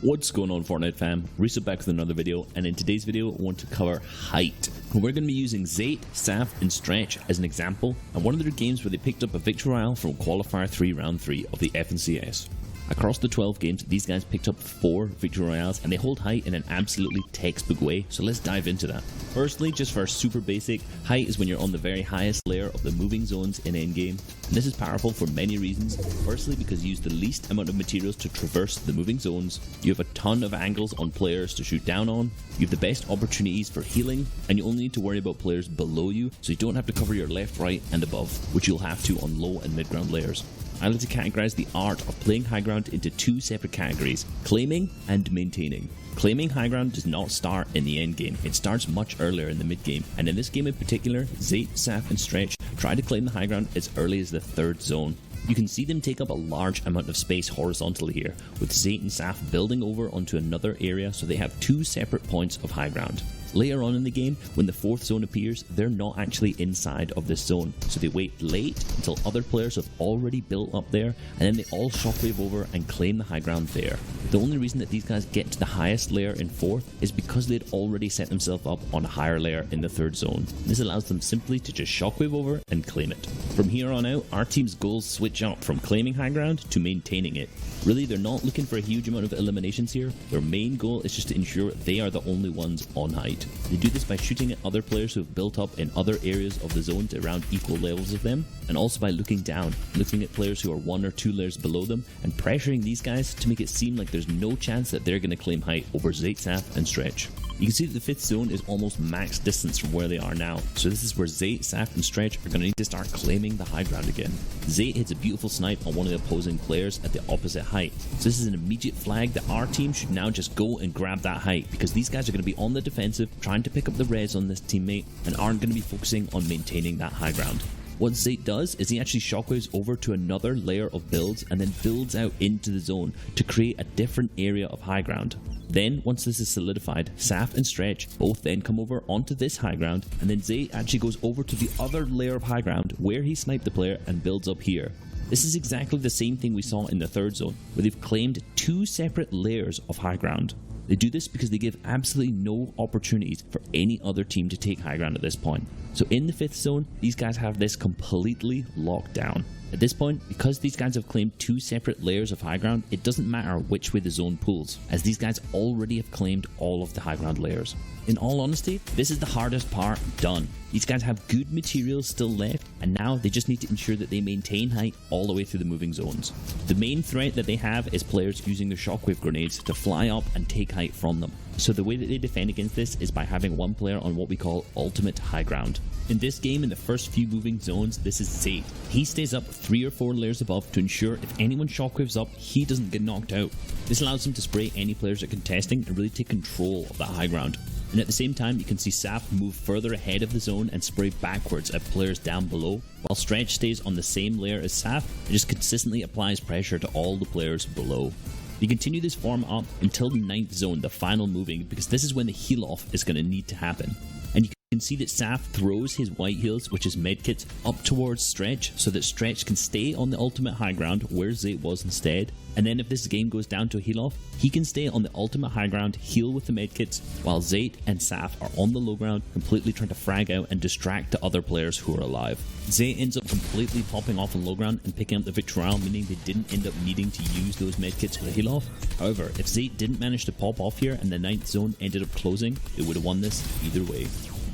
What's going on, Fortnite fam? Reset back with another video, and in today's video I want to cover height. And we're going to be using Zayt, Saf and Stretch as an example, and one of their games where they picked up a Victory Royale from Qualifier 3 Round 3 of the FNCS. Across the 12 games, these guys picked up 4 Victory Royales, and they hold height in an absolutely textbook way, so let's dive into that. Firstly, just for super basic, height is when you're on the very highest layer of the moving zones in endgame, and this is powerful for many reasons. Firstly, because you use the least amount of materials to traverse the moving zones, you have a ton of angles on players to shoot down on, you have the best opportunities for healing, and you only need to worry about players below you, so you don't have to cover your left, right, and above, which you'll have to on low and mid ground layers. I like to categorize the art of playing high ground into 2 separate categories: claiming and maintaining. Claiming high ground does not start in the end game, it starts much earlier in the mid game, and in this game in particular, Zayt, Saf and Stretch try to claim the high ground as early as the 3rd zone. You can see them take up a large amount of space horizontally here, with Zayt and Saf building over onto another area so they have 2 separate points of high ground. Later on in the game, when the 4th zone appears, they're not actually inside of this zone, so they wait late until other players have already built up there, and then they all shockwave over and claim the high ground there. The only reason that these guys get to the highest layer in 4th is because they'd already set themselves up on a higher layer in the 3rd zone. This allows them simply to just shockwave over and claim it. From here on out, our team's goals switch up from claiming high ground to maintaining it. Really, they're not looking for a huge amount of eliminations here. Their main goal is just to ensure they are the only ones on height. They do this by shooting at other players who have built up in other areas of the zone to around equal levels of them, and also by looking down, looking at players who are 1 or 2 layers below them, and pressuring these guys to make it seem like there's no chance that they're going to claim height over Zayt, Saf and Stretch. You can see that the 5th zone is almost max distance from where they are now, so this is where Zayt, Saf and Stretch are going to need to start claiming the high ground again. Zayt hits a beautiful snipe on one of the opposing players at the opposite height, so this is an immediate flag that our team should now just go and grab that height, because these guys are going to be on the defensive, trying to pick up the res on this teammate, and aren't going to be focusing on maintaining that high ground. What Zayt does is he actually shockwaves over to another layer of builds and then builds out into the zone to create a different area of high ground. Then, once this is solidified, Saf and Stretch both then come over onto this high ground, and then Zayt actually goes over to the other layer of high ground where he sniped the player and builds up here. This is exactly the same thing we saw in the 3rd zone, where they've claimed 2 separate layers of high ground. They do this because they give absolutely no opportunities for any other team to take high ground at this point. So in the 5th zone, these guys have this completely locked down. At this point, because these guys have claimed 2 separate layers of high ground, it doesn't matter which way the zone pulls, as these guys already have claimed all of the high ground layers. In all honesty, this is the hardest part done. These guys have good materials still left, and now they just need to ensure that they maintain height all the way through the moving zones. The main threat that they have is players using their shockwave grenades to fly up and take height from them. So the way that they defend against this is by having one player on what we call ultimate high ground. In this game, in the first few moving zones, this is Zayt. He stays up 3 or 4 layers above to ensure if anyone shockwaves up, he doesn't get knocked out. This allows him to spray any players at contesting and really take control of that high ground. And at the same time, you can see Saf move further ahead of the zone and spray backwards at players down below, while Stretch stays on the same layer as Saf and just consistently applies pressure to all the players below. You continue this form up until the 9th zone, the final moving, because this is when the heal off is going to need to happen. And you You can see that Saf throws his white heals, which is medkits, up towards Stretch so that Stretch can stay on the ultimate high ground where Zayt was instead. And then if this game goes down to a heal off, he can stay on the ultimate high ground, heal with the medkits, while Zayt and Saf are on the low ground, completely trying to frag out and distract the other players who are alive. Zayt ends up completely popping off on low ground and picking up the Victory Royale, meaning they didn't end up needing to use those medkits for the heal off. However, if Zayt didn't manage to pop off here and the 9th zone ended up closing, they would have won this either way.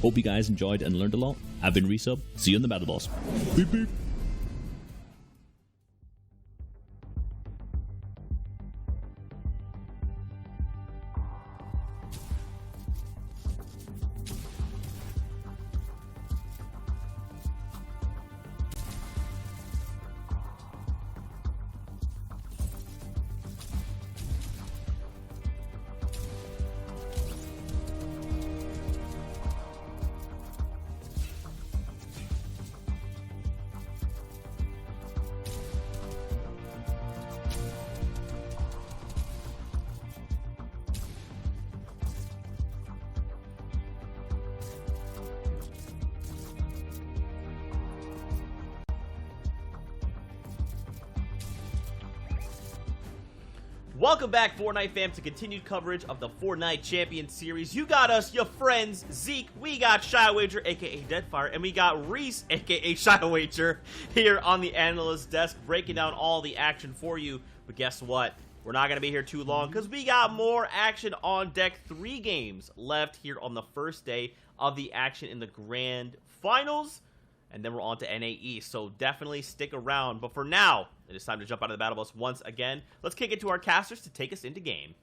Hope you guys enjoyed and learned a lot. I've been Resub. See you in the Battle Boss. Beep beep. Welcome back, Fortnite fam, to continued coverage of the Fortnite Champion Series. You got us, your friends, Zeke, we got Shy Wager, aka Deadfire, and we got Reese, aka Shy Wager, here on the analyst desk, breaking down all the action for you. But guess what? We're not going to be here too long, because we got more action on deck. 3 games left here on the first day of the action in the Grand Finals. And then we're on to NAE, so definitely stick around. But for now, it is time to jump out of the battle bus once again. Let's kick it to our casters to take us into game.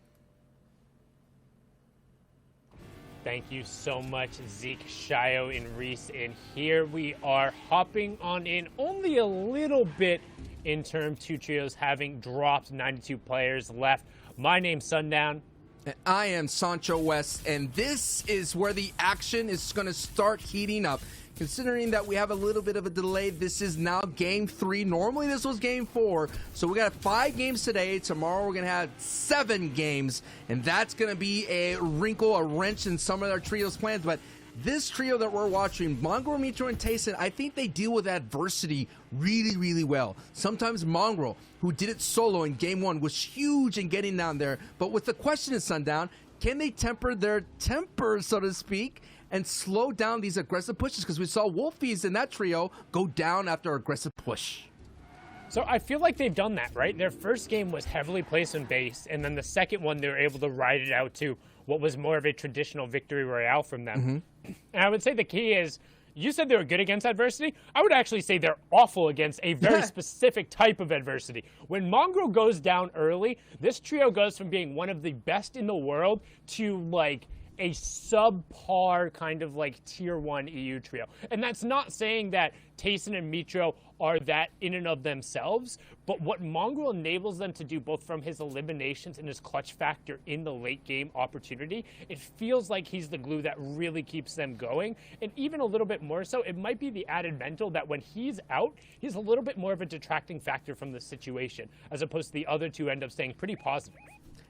Thank you so much, Zeke, Shio, and Reese. And here we are hopping on in only a little bit in term 2 trios, having dropped 92 players left. My name's Sundown. And I am Sancho West, and this is where the action is going to start heating up. Considering that we have a little bit of a delay, this is now game 3. Normally this was game 4. So we got 5 games today. Tomorrow we're going to have 7 games. And that's going to be a wrinkle, a wrench in some of our trio's plans. But this trio that we're watching, Mongrel, Mitro, and Tayson, I think they deal with adversity really, really well. Sometimes Mongrel, who did it solo in game 1, was huge in getting down there. But with the question in Sundown, can they temper their temper, so to speak, and slow down these aggressive pushes? Because we saw Wolfies in that trio go down after aggressive push. So I feel like they've done that, right? Their first game was heavily placement-based, and then the second one, they were able to ride it out to what was more of a traditional victory royale from them. And I would say the key is, you said they were good against adversity. I would actually say they're awful against a very specific type of adversity. When Mongrel goes down early, this trio goes from being one of the best in the world to, like, a subpar kind of like tier 1 EU trio. And that's not saying that Tayson and Mitro are that in and of themselves, but what Mongrel enables them to do, both from his eliminations and his clutch factor in the late game opportunity, it feels like he's the glue that really keeps them going. And even a little bit more so, it might be the added mental that when he's out, he's a little bit more of a detracting factor from the situation, as opposed to the other two end up staying pretty positive.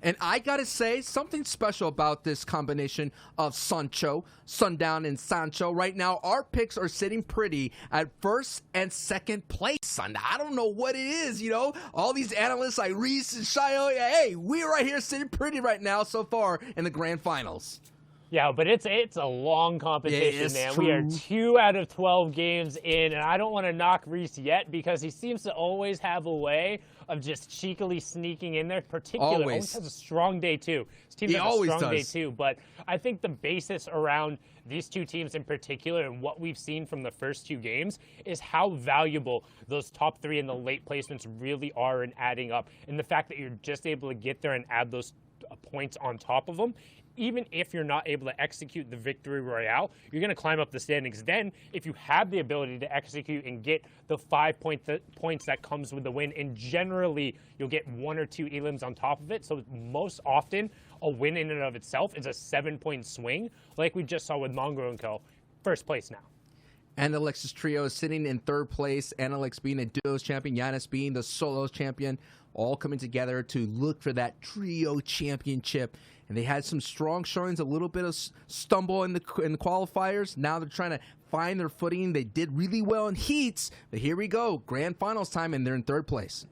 And I gotta say, something special about this combination of Sancho, Sundown, and Sancho. Right now, our picks are sitting pretty at 1st and 2nd place. I don't know what it is, you know? All these analysts like Reese and Shio, hey, we're right here sitting pretty right now so far in the Grand Finals. Yeah, but it's a long competition, man. True. We are 2 out of 12 games in, and I don't want to knock Reese yet because he seems to always have a way of just cheekily sneaking in there. Particularly, always has a strong day too. His team has a strong day too. But I think the basis around these two teams in particular and what we've seen from the first 2 games is how valuable those top 3 in the late placements really are in adding up, and the fact that you're just able to get there and add those points on top of them. Even if you're not able to execute the victory royale, you're going to climb up the standings. Then, if you have the ability to execute and get the 5 points that comes with the win, and generally you'll get 1 or 2 elims on top of it. So most often, a win in and of itself is a 7-point swing, like we just saw with Mongrel and Co. First place now. And Alexis trio is sitting in 3rd place. Analyx being a duos champion, Giannis being the solos champion. all coming together to look for that trio championship. And they had some strong showings, a little bit of stumble in the qualifiers. Now they're trying to find their footing. They did really well in heats, but here we go, grand finals time, and they're in third place.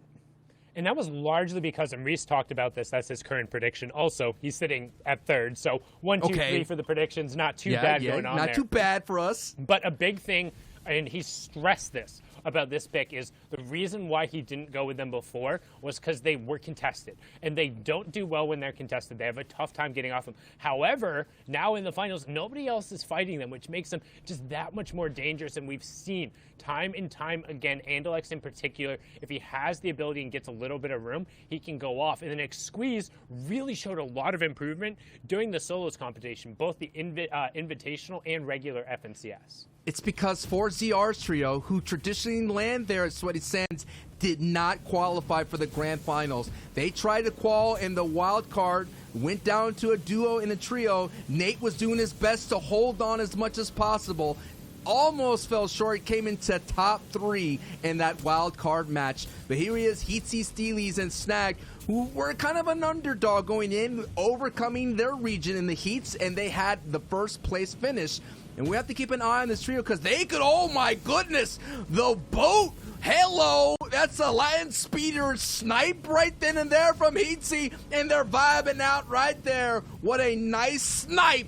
And that was largely because, and Reese talked about this, that's his current prediction. Also, he's sitting at third. So 1, 2, 3 for the predictions. Not too bad going on there. Not too bad for us. But a big thing, and he stressed this about this pick, is the reason why he didn't go with them before was because they were contested. And they don't do well when they're contested. They have a tough time getting off them. However, now in the finals, nobody else is fighting them, which makes them just that much more dangerous. And we've seen time and time again, Andalex in particular, if he has the ability and gets a little bit of room, he can go off. And the next squeeze really showed a lot of improvement during the solos competition, both the invitational and regular FNCS. It's because 4ZR's trio, who traditionally land there at Sweaty Sands, did not qualify for the grand finals. They tried to qual in the wild card, went down to a duo and a trio. Nate was doing his best to hold on as much as possible. Almost fell short, came into top 3 in that wild card match. But here he is, Heatsy, Steelies, and Snag, who were kind of an underdog going in, overcoming their region in the heats, and they had the first place finish. And we have to keep an eye on this trio because they could, oh my goodness, the boat. Hello, that's a land speeder snipe right then and there from Heatsy, and they're vibing out right there. What a nice snipe.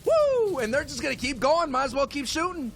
Woo! And they're just going to keep going. Might as well keep shooting.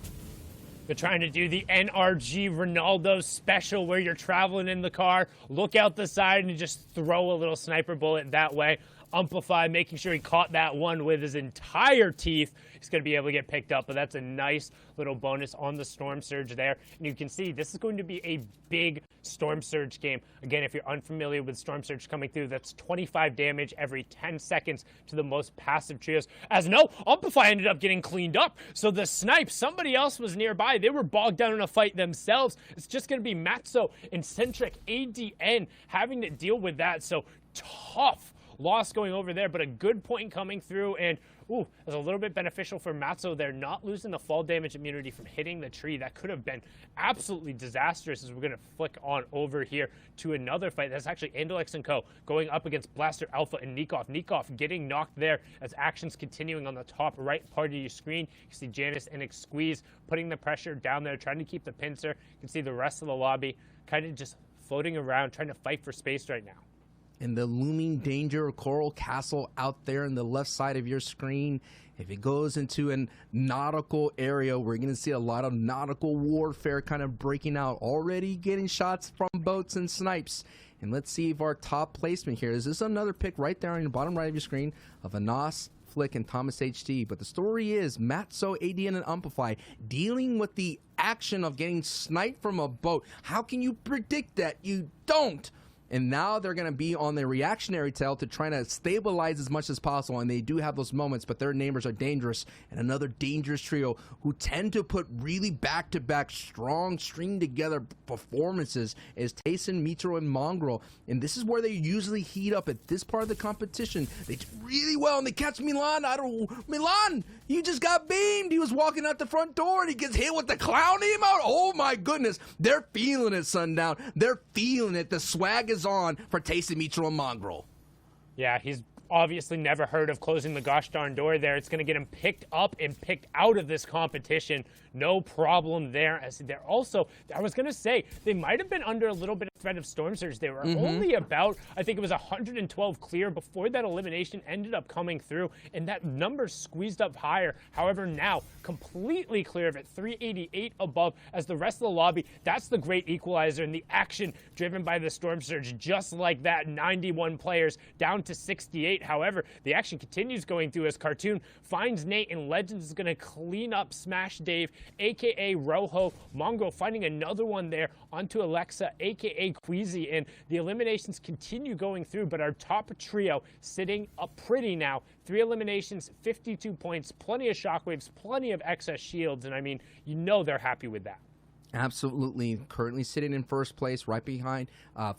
They're trying to do the NRG Ronaldo special where you're traveling in the car, look out the side, and just throw a little sniper bullet that way. Amplify, making sure he caught that one with his entire teeth. He's going to be able to get picked up, but that's a nice little bonus on the Storm Surge there. And you can see this is going to be a big Storm Surge game. Again, if you're unfamiliar with Storm Surge coming through, that's 25 damage every 10 seconds to the most passive trios. As no, Amplify ended up getting cleaned up. So the snipe, somebody else was nearby. They were bogged down in a fight themselves. It's just going to be Matzo and Centric ADN having to deal with that. So tough loss going over there, but a good point coming through, and ooh, it's a little bit beneficial for Matzo. They're not losing the fall damage immunity from hitting the tree. That could have been absolutely disastrous, as we're going to flick on over here to another fight. That's actually Andalex and Co. going up against Blaster Alpha and Nikov. Nikov getting knocked there as actions continuing on the top right part of your screen. You see Janice and Squeeze putting the pressure down there, trying to keep the pincer. You can see the rest of the lobby kind of just floating around, trying to fight for space right now. And the looming danger of Coral Castle out there on the left side of your screen. If it goes into a nautical area, we're going to see a lot of nautical warfare kind of breaking out. Already getting shots from boats and snipes. And let's see if our top placement here is this another pick right there on the bottom right of your screen of Anas, Flick, and Thomas HD. But the story is Matzo, ADN, and Amplify dealing with the action of getting sniped from a boat. How can you predict that? You don't. And now they're going to be on the reactionary tail to try to stabilize as much as possible. And they do have those moments, but their neighbors are dangerous. And another dangerous trio who tend to put really back-to-back, strong, string-together performances is Tayson, Mitro, and Mongrel. And this is where they usually heat up at this part of the competition. They do really well, and they catch Milan. Milan, you just got beamed. He was walking out the front door, and he gets hit with the clown emote. Oh, my goodness. They're feeling it, Sundown. They're feeling it. The swag is on for Tayson, Mitro, and Mongrel. Yeah, he's obviously never heard of closing the gosh darn door there. It's going to get him picked up and picked out of this competition. No problem there. As they're also, I was going to say, they might have been under a little bit of threat of Storm Surge. They were only about, I think it was 112 clear before that elimination ended up coming through, and that number squeezed up higher. However, now completely clear of it, 388 above as the rest of the lobby. That's the great equalizer and the action driven by the Storm Surge, just like that, 91 players down to 68. However, the action continues going through as Cartoon finds Nate, and Legends is going to clean up Smash Dave, aka Rojo. Mongo finding another one there onto Alexa, aka Queasy, and the eliminations continue going through, but our top trio sitting up pretty now. 3 eliminations, 52 points, plenty of shockwaves, plenty of excess shields, and I mean, you know they're happy with that. Absolutely. Currently sitting in first place, right behind.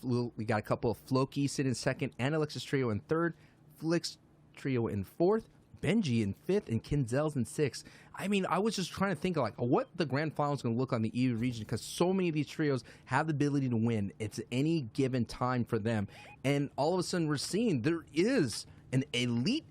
We got a couple of Floki sitting second, and Alexa's trio in third, Flick's trio in fourth, Benji in 5th and Kinzel's in 6th. I mean, I was just trying to think of like what the grand final is going to look on the EU region, because so many of these trios have the ability to win. It's any given time for them. And all of a sudden we're seeing there is an elite,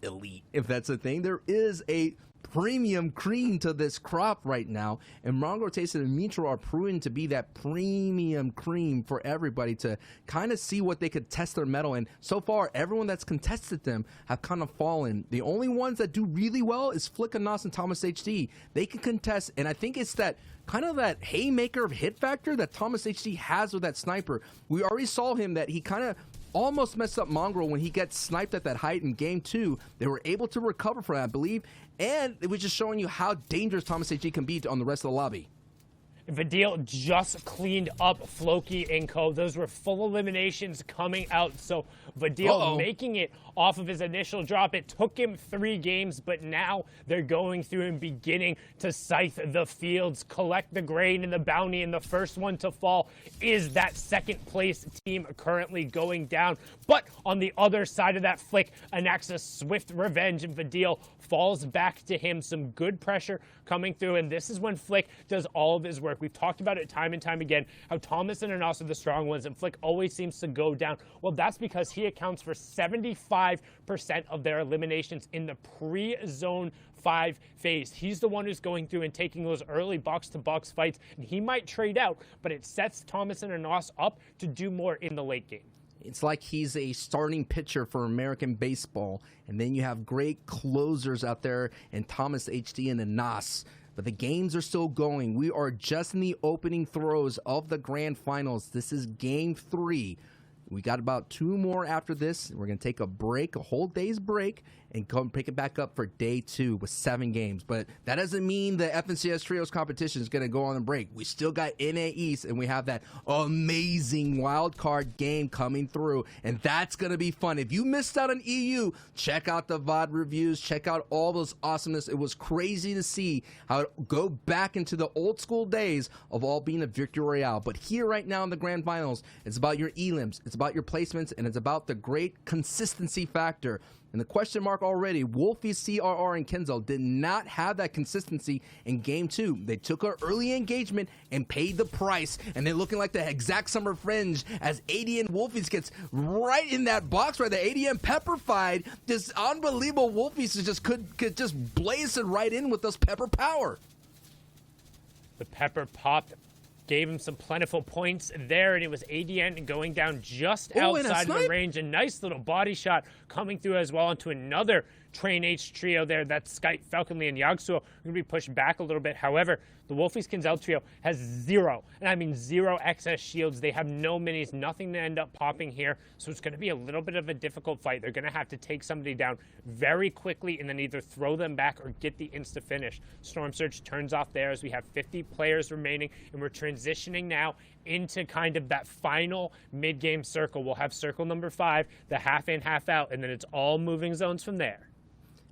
if that's a thing. There is a premium cream to this crop right now, and Mongo, Tayson, and Mitro are proven to be that premium cream for everybody to kind of see what they could test their mettle. And so far, everyone that's contested them have kind of fallen. The only ones that do really well is Flick and Nos and Thomas HD. They can contest, and I think it's that kind of that haymaker of hit factor that Thomas HD has with that sniper. We already saw him that he kind of almost messed up Mongrel when he gets sniped at that height in game 2. They were able to recover from that, I believe, and it was just showing you how dangerous Thomas HG can be on the rest of the lobby. Vidil just cleaned up Floki and Co. Those were full eliminations coming out. So Vidil making it off of his initial drop. It took him 3 games, but now they're going through and beginning to scythe the fields, collect the grain and the bounty, and the first one to fall is that second place team currently going down. But on the other side of that Flick, Anaxa's swift revenge, and Vidil falls back to him. Some good pressure coming through, and this is when Flick does all of his work. We've talked about it time and time again, how Thomas and Anas are the strong ones, and Flick always seems to go down. Well, that's because he accounts for 75% of their eliminations in the pre-zone 5 phase. He's the one who's going through and taking those early box-to-box fights, and he might trade out, but it sets Thomas and Anas up to do more in the late game. It's like he's a starting pitcher for American baseball, and then you have great closers out there in Thomas HD and Anas. But the games are still going. We are just in the opening throws of the grand finals. This is game 3. We got about 2 more after this. We're going to take a break, a whole day's break, and come pick it back up for day 2 with 7 games. But that doesn't mean the FNCS Trios competition is going to go on a break. We still got NA East, and we have that amazing wildcard game coming through, and that's going to be fun. If you missed out on EU, check out the VOD reviews. Check out all those awesomeness. It was crazy to see how it go back into the old school days of all being a Victory Royale. But here right now in the grand finals, it's about your elims, it's about your placements, and it's about the great consistency factor. And the question mark already, Wolfie, CRR, and Kenzo did not have that consistency in game 2. They took an early engagement and paid the price, and they're looking like the exact summer fringe as ADN Wolfies gets right in that box where the ADN pepper-fied. Just unbelievable. Wolfies just could just blaze it right in with those pepper power. The pepper popped, gave him some plentiful points there, and it was ADN going down just outside of the range. A nice little body shot coming through as well onto another Train H trio there. That's Skype, Falconly, and Yagsuo. Going to be pushed back a little bit. However, the Wolfies Kinzel trio has 0, and I mean 0 excess shields. They have no minis, nothing to end up popping here. So it's going to be a little bit of a difficult fight. They're going to have to take somebody down very quickly and then either throw them back or get the insta finish. Storm Surge turns off there as we have 50 players remaining, and we're transitioning now into kind of that final mid-game circle. We'll have circle number 5, the half in, half out, and then it's all moving zones from there.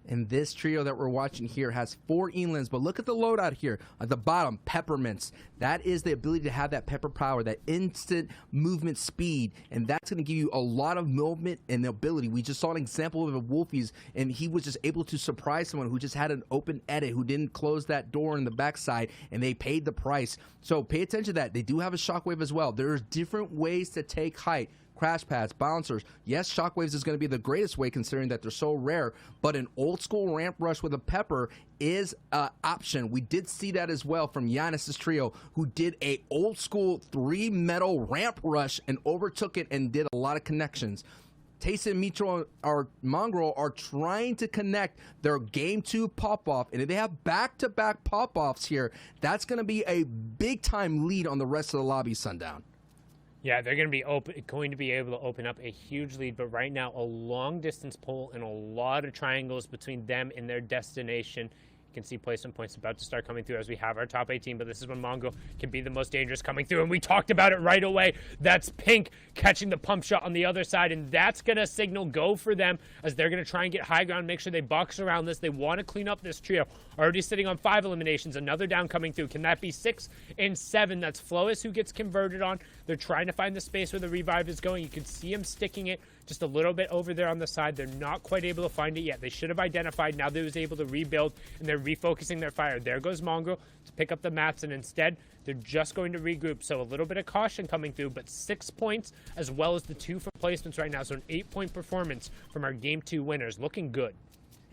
And this trio that we're watching here has 4 Elins, but look at the loadout here at the bottom, Peppermints. That is the ability to have that pepper power, that instant movement speed, and that's going to give you a lot of movement and ability. We just saw an example of a Wolfies, and he was just able to surprise someone who just had an open edit, who didn't close that door in the backside, and they paid the price. So pay attention to that. They do have a shockwave as well. There's different ways to take height. Crash pads, bouncers. Yes, shockwaves is going to be the greatest way considering that they're so rare, but an old school ramp rush with a pepper is an option. We did see that as well from Giannis's trio, who did a old school 3 metal ramp rush and overtook it and did a lot of connections. Tayson, Mitro, or Mongrel are trying to connect their game 2 pop-off, and if they have back-to-back pop-offs here, that's going to be a big-time lead on the rest of the lobby, Sundown. Yeah, they're going to be able to open up a huge lead, but right now a long distance pull and a lot of triangles between them and their destination. You can see placement points about to start coming through as we have our top 18, but this is when Mongo can be the most dangerous coming through, and we talked about it right away. That's Pink catching the pump shot on the other side, and that's going to signal go for them as they're going to try and get high ground, make sure they box around this. They want to clean up this trio. Already sitting on 5 eliminations, another down coming through. Can that be 6 and 7? That's Flois who gets converted on. They're trying to find the space where the revive is going. You can see him sticking it, just a little bit over there on the side. They're not quite able to find it yet. They should have identified. Now they was able to rebuild, and they're refocusing their fire. There goes Mongrel to pick up the mats, and instead they're just going to regroup. So a little bit of caution coming through, but 6 points as well as the 2 for placements right now. So an 8-point performance from our Game 2 winners. Looking good.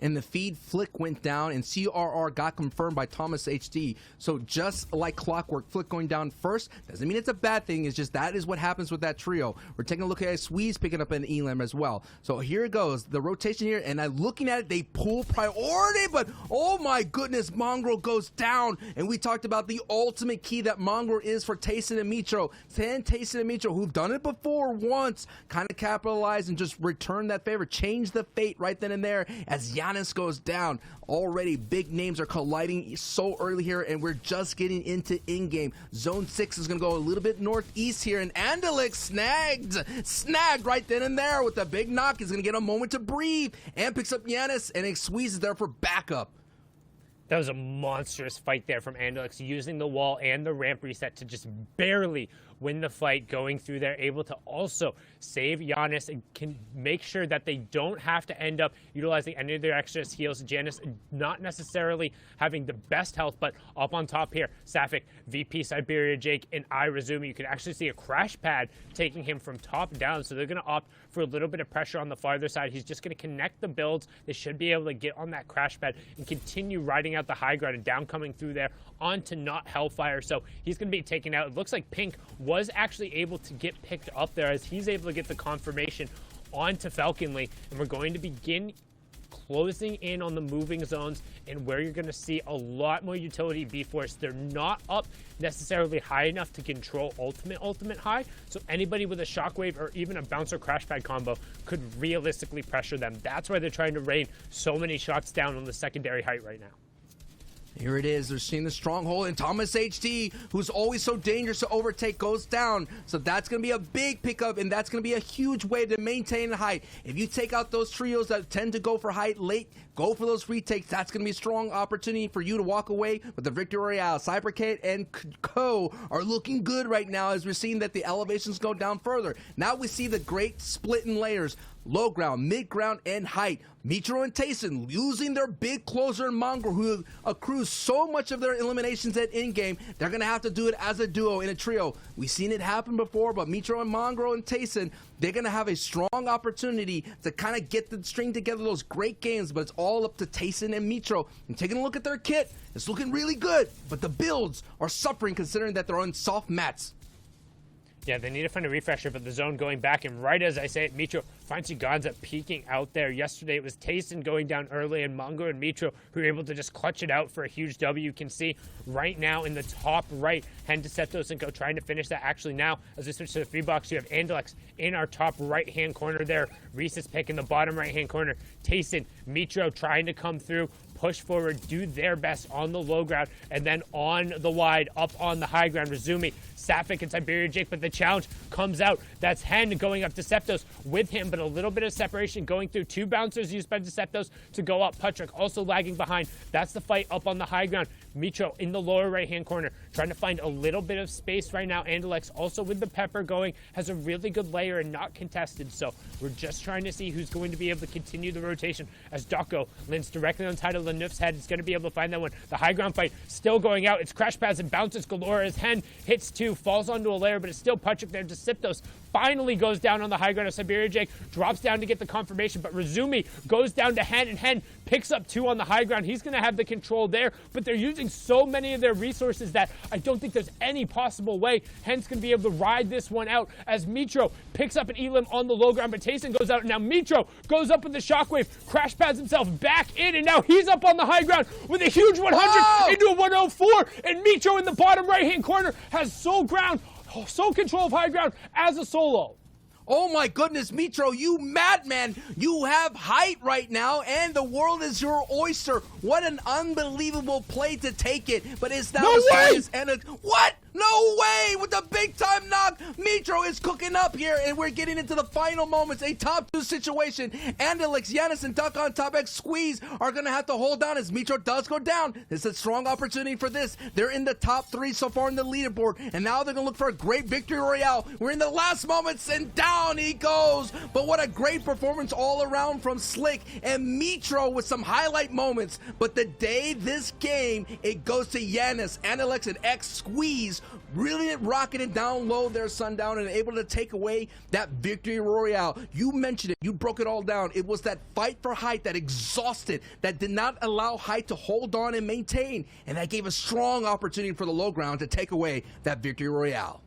And the feed Flick went down, and CRR got confirmed by Thomas HD. So just like clockwork, Flick going down first doesn't mean it's a bad thing. It's just that is what happens with that trio. We're taking a look at Swedes picking up an Elam as well. So here it goes, the rotation here, and I'm looking at it, they pull priority, but oh my goodness, Mongrel goes down. And we talked about the ultimate key that Mongrel is for Tayson and Mitro. Tayson and Mitro, who've done it before once, kind of capitalize and just return that favor, change the fate right then and there as Giannis goes down. Already big names are colliding so early here, and we're just getting into in-game. Zone 6 is going to go a little bit northeast here, and Andalix snagged right then and there with the big knock. He's going to get a moment to breathe and picks up Giannis, and it squeezes there for backup. That was a monstrous fight there from Andalix, using the wall and the ramp reset to just barely win the fight, going through there, able to also save Giannis and can make sure that they don't have to end up utilizing any of their extra heals. Giannis not necessarily having the best health, but up on top here, Sapphic, VP, Siberia, Jake, and I Razumi. You can actually see a crash pad taking him from top down, so they're going to opt for a little bit of pressure on the farther side. He's just going to connect the builds. They should be able to get on that crash pad and continue riding out the high ground and down coming through there onto not Hellfire. So he's going to be taken out. It looks like Pink was actually able to get picked up there as he's able to get the confirmation onto Falconly, and we're going to begin closing in on the moving zones and where you're going to see a lot more utility B-Force. They're not up necessarily high enough to control ultimate high, so anybody with a shockwave or even a bouncer crash pad combo could realistically pressure them. That's why they're trying to rain so many shots down on the secondary height right now. Here it is. They're seeing the stronghold, and Thomas HD, who's always so dangerous to overtake, goes down. So that's going to be a big pickup, and that's going to be a huge way to maintain height. If you take out those trios that tend to go for height late, go for those retakes. That's going to be a strong opportunity for you to walk away with the Victory Royale. Cybercade and Co are looking good right now as we're seeing that the elevations go down further. Now we see the great split in layers. Low ground, mid ground, and height. Mitro and Tayson using their big closer and Mongrel, who accrues so much of their eliminations at in-game. They're going to have to do it as a duo in a trio. We've seen it happen before, but Mitro and Mongrel and Tayson, they're going to have a strong opportunity to kind of get the string together those great games, but it's all up to Tayson and Mitro. And taking a look at their kit, it's looking really good, but the builds are suffering considering that they're on soft mats. Yeah, they need to find a refresher, but the zone going back, and right as I say it, Mitro finds Uganza peeking out there. Yesterday it was Tayson going down early, and Mongo and Mitro who were able to just clutch it out for a huge W. You can see right now in the top right, Hendeceptos and Co trying to finish that. Actually now, as we switch to the free box, you have Andalex in our top right-hand corner there. Reese's pick in the bottom right-hand corner. Tayson, Mitro trying to come through, push forward, do their best on the low ground, and then on the wide, up on the high ground, Razumi, Sapphic, and Siberia Jake, but the challenge comes out. That's Hen going up Deceptos with him, but a little bit of separation going through. 2 bouncers used by Deceptos to go up. Patrick also lagging behind. That's the fight up on the high ground. Mitro in the lower right-hand corner, trying to find a little bit of space right now. Andalex also with the Pepper going, has a really good layer and not contested, so we're just trying to see who's going to be able to continue the rotation as Doko lands directly on side of Lenouf's head. He's going to be able to find that one. The high ground fight still going out. It's crash pads and bounces galore as Hen hits 2, falls onto a layer, but it's still Patrick there. Deceptos finally goes down on the high ground of Siberia Jake, drops down to get the confirmation, but Razumi goes down to Hen, and Hen picks up 2 on the high ground. He's going to have the control there, but they're using so many of their resources that I don't think there's any possible way Hen's going to be able to ride this one out as Mitro picks up an Elim on the low ground, but Tayson goes out, and now Mitro goes up with the shockwave, crash pads himself back in, and now he's up on the high ground with a huge 100 into a 104, and Mitro in the bottom right-hand corner has sole control of high ground as a solo. Oh my goodness, Mitro, you madman. You have height right now, and the world is your oyster. What an unbelievable play to take it. But it's now No way! What? No way! With the big time knock, Mitro is cooking up here, and we're getting into the final moments. A top 2 situation. Andelix, Yanis, and Duck on top X Squeeze are going to have to hold down as Mitro does go down. This is a strong opportunity for this. They're in the top 3 so far in the leaderboard, and now they're going to look for a great victory royale. We're in the last moments, and down he goes. But what a great performance all around from Slick and Mitro with some highlight moments. But the day this game, it goes to Yanis, Andelix, and X Squeeze, really rocketing down low there, Sundown, and able to take away that victory royale. You mentioned it, you broke it all down. It was that fight for height that exhausted, that did not allow height to hold on and maintain, and that gave a strong opportunity for the low ground to take away that victory royale.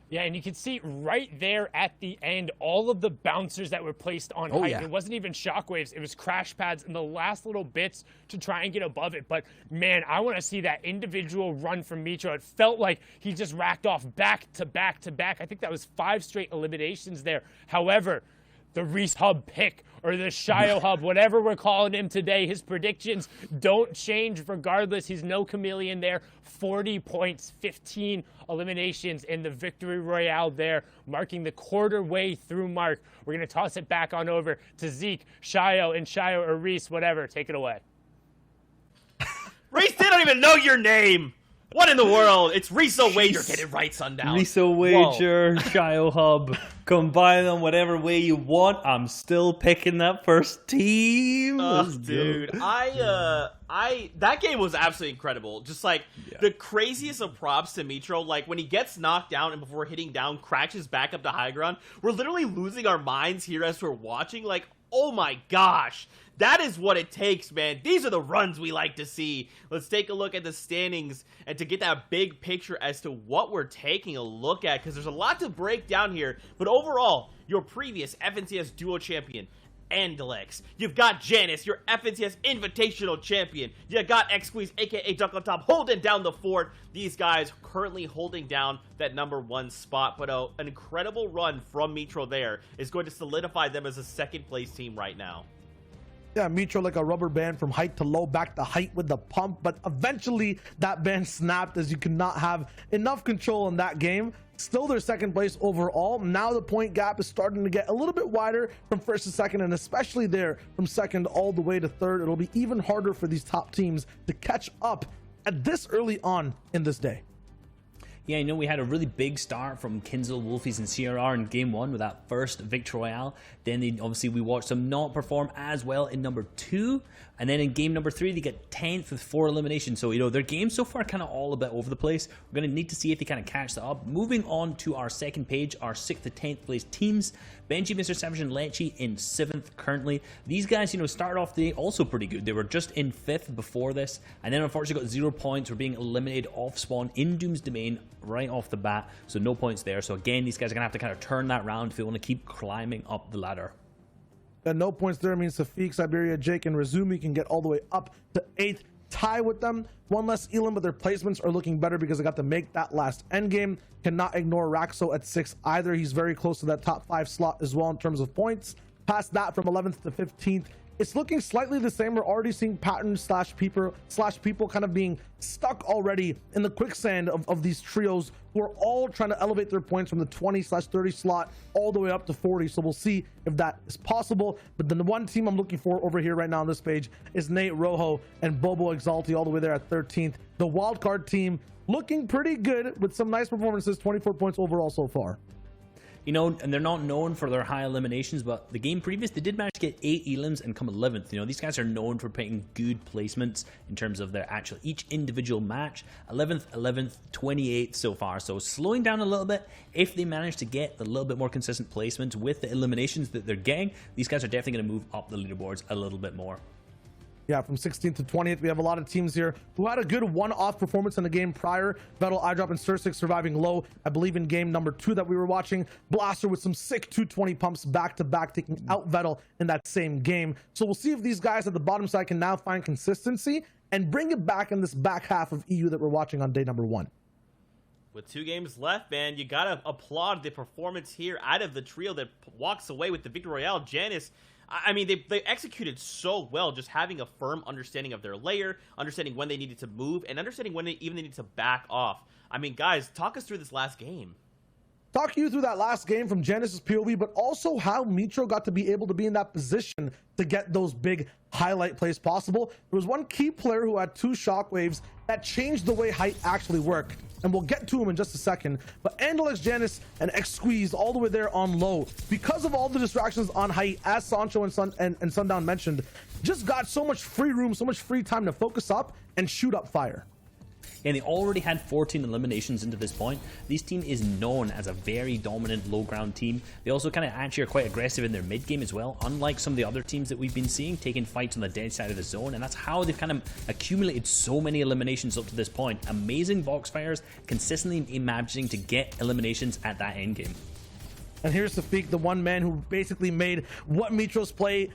Yeah, and you can see right there at the end all of the bouncers that were placed on height. Yeah. It wasn't even shockwaves, it was crash pads and the last little bits to try and get above it. But man, I want to see that individual run from Mitro. It felt like he just racked off back to back to back. I think that was 5 straight eliminations there. However, the Reese Hub pick, or the Shio Hub, whatever we're calling him today, his predictions don't change regardless. He's no chameleon there. 40 points, 15 eliminations in the victory royale there, marking the quarter way through mark. We're going to toss it back on over to Zeke, Shio, and Shio or Reese, whatever. Take it away. Reese, they don't even know your name. What in the world? It's Riso Wager. Get it right, Sundown. Riso Wager, Shio Hub, combine them whatever way you want. I'm still picking that first team. Dude, that game was absolutely incredible. Just like the craziest of props to Mitro, like when he gets knocked down and before hitting down, crashes back up to high ground. We're literally losing our minds here as we're watching. Like, oh my gosh. That is what it takes, man. These are the runs we like to see. Let's take a look at the standings and to get that big picture as to what we're taking a look at, because there's a lot to break down here. But overall, your previous FNCS Duo Champion, Andelix. You've got Janice, your FNCS Invitational Champion. You got X-Squeeze, aka Duck on top, holding down the fort. These guys currently holding down that #1 spot. But an incredible run from Mitro there is going to solidify them as a second place team right now. Yeah, Mitro like a rubber band from height to low, back to height with the pump, but eventually that band snapped as you could not have enough control in that game. Still their second place overall. Now the point gap is starting to get a little bit wider from first to second, and especially there from second all the way to third. It'll be even harder for these top teams to catch up at this early on in this day. Yeah, you know, we had a really big start from Kinzel, Wolfies, and CRR in Game 1 with that first Victory Royale. Then obviously we watched them not perform as well in number 2. And then in game number 3, they get 10th with 4 eliminations. So, you know, their games so far kind of all a bit over the place. We're going to need to see if they kind of catch that up. Moving on to our second page, our 6th to 10th place teams. Benji, Mr. Savage, and Lecce in 7th currently. These guys, you know, started off the day also pretty good. They were just in 5th before this. And then unfortunately got 0 points. We're being eliminated off spawn in Doom's Domain right off the bat. So no points there. So again, these guys are going to have to kind of turn that round if they want to keep climbing up the ladder. And no points there means Safik, Siberia, Jake, and Razumi can get all the way up to 8th. Tie with them. One less Elam, but their placements are looking better because they got to make that last end game. Cannot ignore Raxo at 6 either. He's very close to that top 5 slot as well in terms of points. Past that, from 11th to 15th, it's looking slightly the same. We're already seeing patterns slash people kind of being stuck already in the quicksand of these trios who are all trying to elevate their points from the 20/30 slot all the way up to 40. So we'll see if that is possible. But then the one team I'm looking for over here right now on this page is Nate Rojo and Bobo Exalti all the way there at 13th. The wildcard team looking pretty good with some nice performances, 24 points overall so far. You know, and they're not known for their high eliminations, but the game previous, they did manage to get 8 elims and come 11th. You know, these guys are known for picking good placements in terms of their actual, each individual match. 11th, 28th so far. So slowing down a little bit. If they manage to get a little bit more consistent placements with the eliminations that they're getting, these guys are definitely going to move up the leaderboards a little bit more. Yeah, from 16th to 20th, we have a lot of teams here who had a good one-off performance in the game prior. Vettel, iDrop, and Sursix surviving low. I believe in game number 2 that we were watching, Blaster with some sick 220 pumps back-to-back, taking out Vettel in that same game. So we'll see if these guys at the bottom side can now find consistency and bring it back in this back half of EU that we're watching on day number 1. With 2 games left, man, you gotta applaud the performance here out of the trio that walks away with the Victory Royale. Janice, I mean, they executed so well, just having a firm understanding of their layer, understanding when they needed to move, and understanding when they even needed to back off. I mean, guys, talk us through this last game. Talk you through that last game from Genesis POV, but also how Mitro got to be able to be in that position to get those big highlight plays possible. There was one key player who had 2 shockwaves that changed the way height actually worked, and we'll get to him in just a second. But Andalex, Janice, and X Squeeze all the way there on low, because of all the distractions on height, as Sancho and Sundown mentioned, just got so much free room, so much free time to focus up and shoot up fire. And they already had 14 eliminations into this point. This team is known as a very dominant low ground team. They also kind of actually are quite aggressive in their mid game as well, unlike some of the other teams that we've been seeing, taking fights on the dead side of the zone. And that's how they've kind of accumulated so many eliminations up to this point. Amazing box fires, consistently managing to get eliminations at that end game. And here's Safik, the one man who basically made what Mitro's play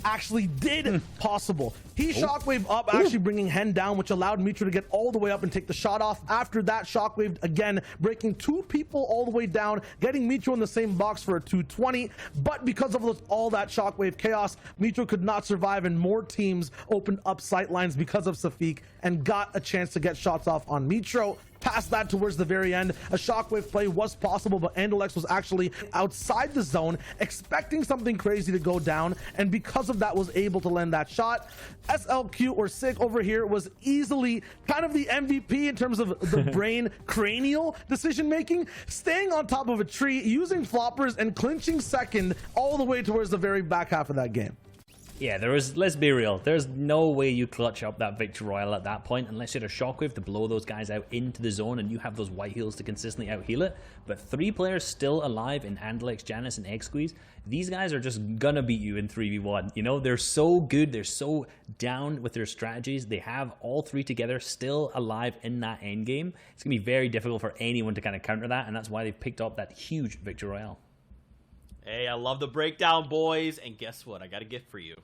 actually did possible. He shockwave up, actually bringing Hen down, which allowed Mitro to get all the way up and take the shot off. After that, shockwave again, breaking 2 people all the way down, getting Mitro in the same box for a 220. But because of all that shockwave chaos, Mitro could not survive, and more teams opened up sight lines because of Safik and got a chance to get shots off on Mitro. Past that, towards the very end, a shockwave play was possible, but Andalex was actually outside the zone, expecting something crazy to go down, and because of that was able to land that shot. SLQ, or Sick over here, was easily kind of the MVP in terms of the brain cranial decision making, staying on top of a tree, using floppers, and clinching second all the way towards the very back half of that game. Yeah, let's be real, there's no way you clutch up that Victory Royale at that point unless you had a shockwave to blow those guys out into the zone and you have those white heals to consistently out heal it. But 3 players still alive in Andalex, Janice, and Egg Squeeze. These guys are just gonna beat you in 3v1. You know, they're so good, they're so down with their strategies. They have all 3 together still alive in that end game. It's gonna be very difficult for anyone to kind of counter that, and that's why they've picked up that huge Victory Royale. Hey, I love the breakdown, boys. And guess what? I got a gift for you.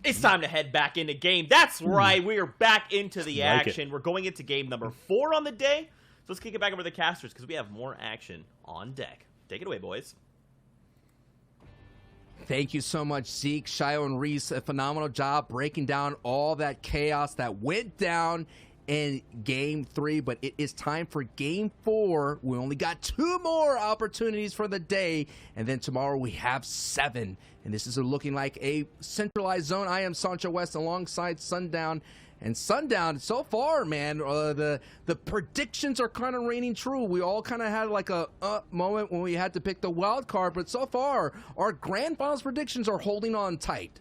It's time to head back into game. That's right. We are back into the action. We're going into game number 4 on the day. So let's kick it back over to the casters because we have more action on deck. Take it away, boys. Thank you so much, Zeke, Shio, and Reese. A phenomenal job breaking down all that chaos that went down in game 3, but it is time for game 4. We only got 2 more opportunities for the day, and then tomorrow we have 7. And this is looking like a centralized zone. I am Sancho West alongside Sundown. And Sundown, so far, man, the predictions are kind of reigning true. We all kind of had like a moment when we had to pick the wild card, but so far, our grand finals predictions are holding on tight.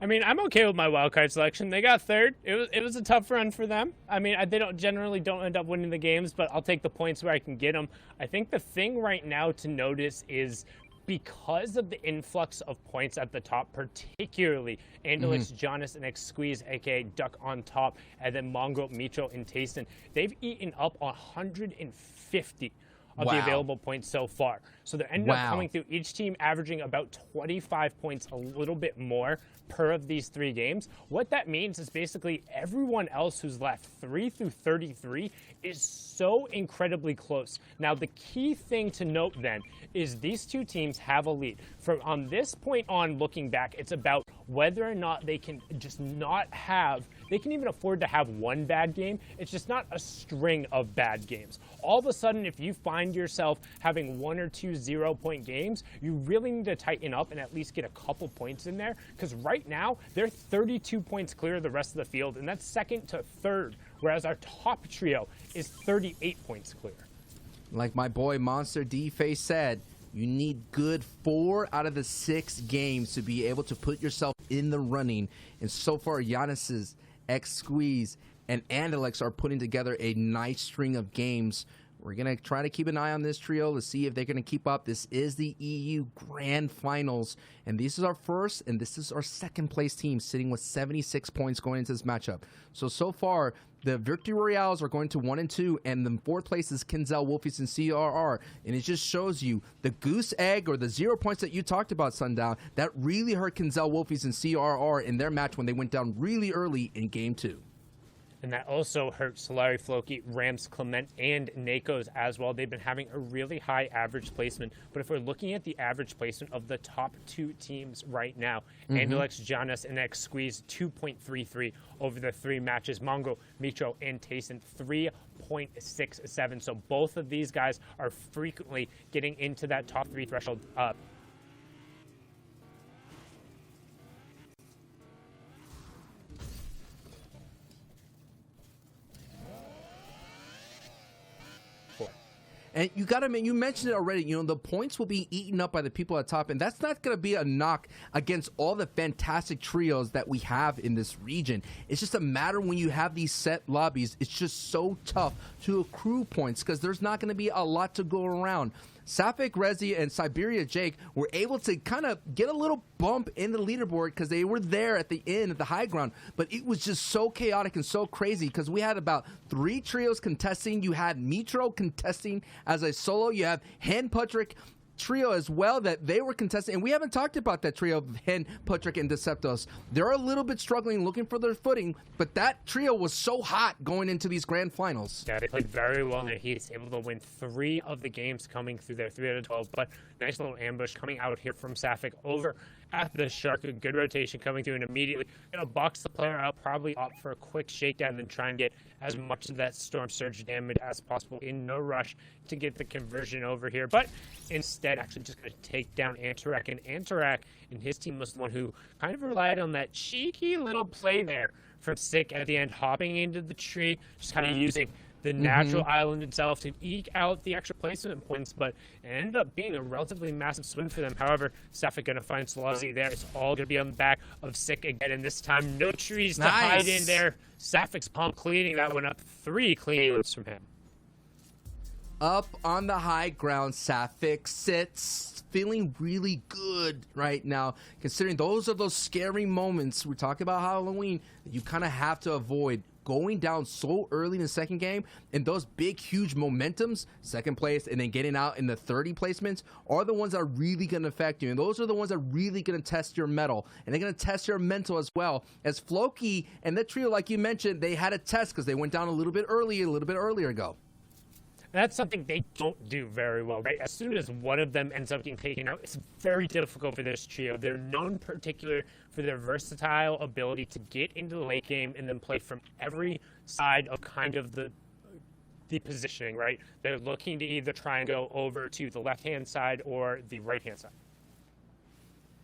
I mean, I'm okay with my wildcard selection. They got 3rd. It was a tough run for them. I mean, they don't end up winning the games, but I'll take the points where I can get them. I think the thing right now to notice is because of the influx of points at the top, particularly Andalex, Jonas, and X Squeeze, aka Duck on top, and then Mongo, Mitro, and Tayson, they've eaten up 150 of the available points so far. So they're ending up coming through, each team averaging about 25 points, a little bit more per of these 3 games. What that means is basically everyone else who's left 3 through 33 is so incredibly close. Now, the key thing to note then is these 2 teams have a lead. From on this point on, looking back, it's about whether or not they can just not have, they can even afford to have 1 bad game. It's just not a string of bad games. All of a sudden, if you find yourself having 1 or 2 0-point games, you really need to tighten up and at least get a couple points in there, because right now they're 32 points clear of the rest of the field, and that's 2nd to 3rd, whereas our top trio is 38 points clear. Like my boy Monster D-Face said, you need good 4 out of the 6 games to be able to put yourself in the running. And so far, Giannis's X Squeeze and Andalex are putting together a nice string of games. We're going to try to keep an eye on this trio to see if they're going to keep up. This is the EU Grand Finals, and this is our first and this is our 2nd place team sitting with 76 points going into this matchup. So far, the Victory Royales are going to 1 and 2, and the 4th place is Kinzel, Wolfies, and CRR. And it just shows you the goose egg, or the 0 points that you talked about, Sundown, that really hurt Kinzel, Wolfies, and CRR in their match when they went down really early in game 2. And that also hurts Solari, Floki, Rams, Clement, and Nakos as well. They've been having a really high average placement. But if we're looking at the average placement of the top 2 teams right now, Andalex, Jonas, and X squeeze 2.33 over the 3 matches. Mongo, Mitro, and Tayson 3.67. So both of these guys are frequently getting into that top 3 threshold. And you got to, you mentioned it already, you know, the points will be eaten up by the people at top, and that's not going to be a knock against all the fantastic trios that we have in this region. It's just a matter when you have these set lobbies, it's just so tough to accrue points because there's not going to be a lot to go around. Safik, Rezi, and Siberia Jake were able to kind of get a little bump in the leaderboard because they were there at the end, at the high ground. But it was just so chaotic and so crazy because we had about 3 trios contesting. You had Mitro contesting as a solo. You have Hen Putrick trio as well that they were contesting, and we haven't talked about that trio of Hen, Putrick, and Deceptos. They're a little bit struggling, looking for their footing, but that trio was so hot going into these grand finals. Yeah, they played very well in the heat. Able to win 3 of the games coming through there, 3 out of 12. But nice little ambush coming out here from Safik over at the Shark. A good rotation coming through, and immediately gonna box the player out, probably opt for a quick shakedown, then try and get as much of that Storm Surge damage as possible in no rush to get the conversion over here. But instead, actually just going to take down Antarak. And Antarak and his team was the one who kind of relied on that cheeky little play there from Sick at the end, hopping into the tree, just kind of using the natural island itself to eke out the extra placement points, but it ended up being a relatively massive swing for them. However, Safik going to find Sluzzy there. It's all going to be on the back of Sick again, and this time no trees to hide in there. Safik's palm cleaning that one up. 3 clean loops from him. Up on the high ground, Safik sits, feeling really good right now, considering those are those scary moments. We're talking about Halloween that you kind of have to avoid. Going down so early in the second game, and those big, huge momentums, second place, and then getting out in the 30 placements, are the ones that are really going to affect you. And those are the ones that are really going to test your mettle. And they're going to test your mental as well. As Floki and that trio, like you mentioned, they had a test because they went down a little bit earlier ago. That's something they don't do very well, right? As soon as one of them ends up getting taken out, it's very difficult for this trio. They're known particular for their versatile ability to get into the late game and then play from every side of kind of the positioning, right? They're looking to either try and go over to the left-hand side or the right-hand side.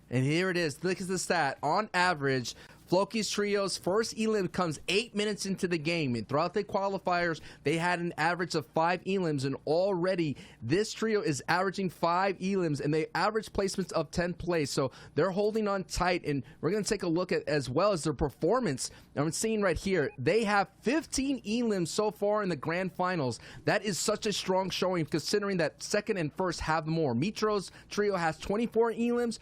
And here it is. Look at the stat. On average, Floki's trio's first elim comes 8 minutes into the game. And throughout the qualifiers, they had an average of 5 elims. And already, this trio is averaging 5 elims. And they average placements of 10th place. So they're holding on tight. And we're going to take a look at as well as their performance. I'm seeing right here, they have 15 elims so far in the grand finals. That is such a strong showing considering that second and first have more. Mitro's trio has 24 elims.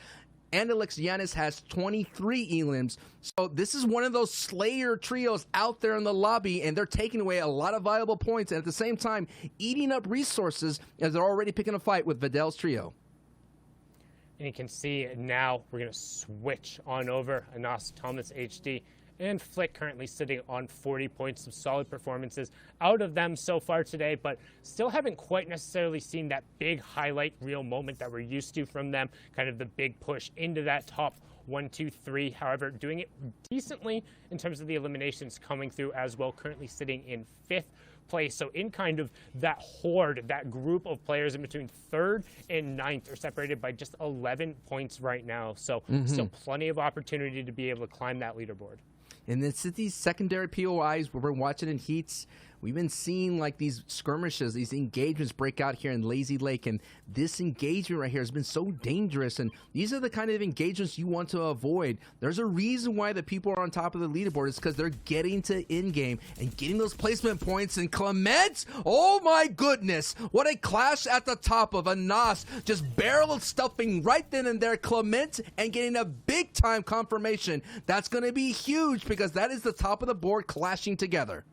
And Alex Yanis has 23 elims. So this is one of those Slayer trios out there in the lobby, and they're taking away a lot of valuable points and at the same time eating up resources as they're already picking a fight with Videl's trio. And you can see now we're going to switch on over Anas Thomas HD. And Flick currently sitting on 40 points, some solid performances out of them so far today, but still haven't quite necessarily seen that big highlight reel moment that we're used to from them, kind of the big push into that top 1, 2, 3. However, doing it decently in terms of the eliminations coming through as well, currently sitting in 5th place. So in kind of that horde, that group of players in between 3rd and 9th are separated by just 11 points right now. So still plenty of opportunity to be able to climb that leaderboard. And it's these secondary POIs where we're watching in heats. We've been seeing like these skirmishes, these engagements break out here in Lazy Lake. And this engagement right here has been so dangerous. And these are the kind of engagements you want to avoid. There's a reason why the people are on top of the leaderboard. It's because they're getting to in-game and getting those placement points. And Clement, oh my goodness, what a clash at the top of Anas. Just barrel stuffing right then and there Clement and getting a big-time confirmation. That's going to be huge because that is the top of the board clashing together.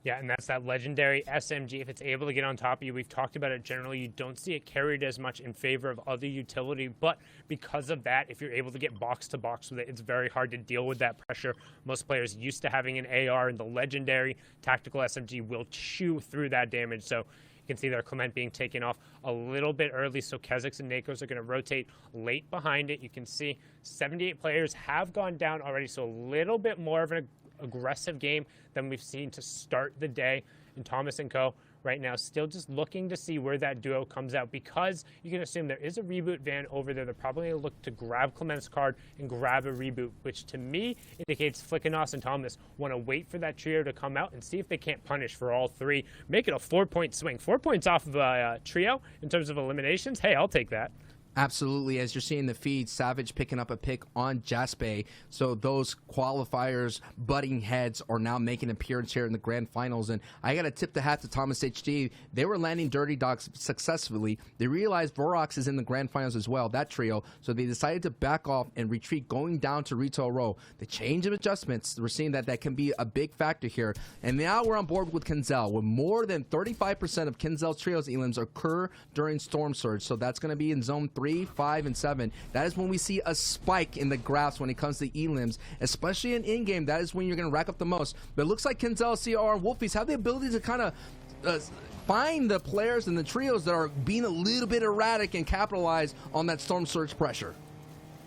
Yeah, and that's that legendary SMG. If it's able to get on top of you, we've talked about it generally, you don't see it carried as much in favor of other utility, but because of that, if you're able to get box to box with it, it's very hard to deal with that pressure. Most players used to having an AR, and the legendary tactical SMG will chew through that damage. So you can see there Clement being taken off a little bit early, so Keziks and Nakos are going to rotate late behind it. You can see 78 players have gone down already, so a little bit more of an aggressive game than we've seen to start the day. And Thomas and Co. right now still just looking to see where that duo comes out, because you can assume there is a reboot van over there. They're probably going to look to grab Clement's card and grab a reboot, which to me indicates Flickanos and Thomas want to wait for that trio to come out and see if they can't punish for all three. Make it a 4-point swing. 4 points off of a trio in terms of eliminations. Hey, I'll take that. Absolutely. As you're seeing the feed, Savage picking up a pick on Jaspe. So those qualifiers butting heads are now making an appearance here in the grand finals. And I got to tip the hat to Thomas HD. They were landing Dirty Dogs successfully. They realized Vorox is in the grand finals as well, that trio. So they decided to back off and retreat, going down to Retail Row. The change of adjustments, we're seeing that can be a big factor here. And now we're on board with Kenzel, with more than 35% of Kenzel's trios elims occur during Storm Surge. So that's going to be in zone 3, 5, and 7. That is when we see a spike in the graphs when it comes to elims, especially in-game. That is when you're going to rack up the most. But it looks like Kenzel, CR, and Wolfies have the ability to kind of find the players and the trios that are being a little bit erratic and capitalize on that Storm Surge pressure.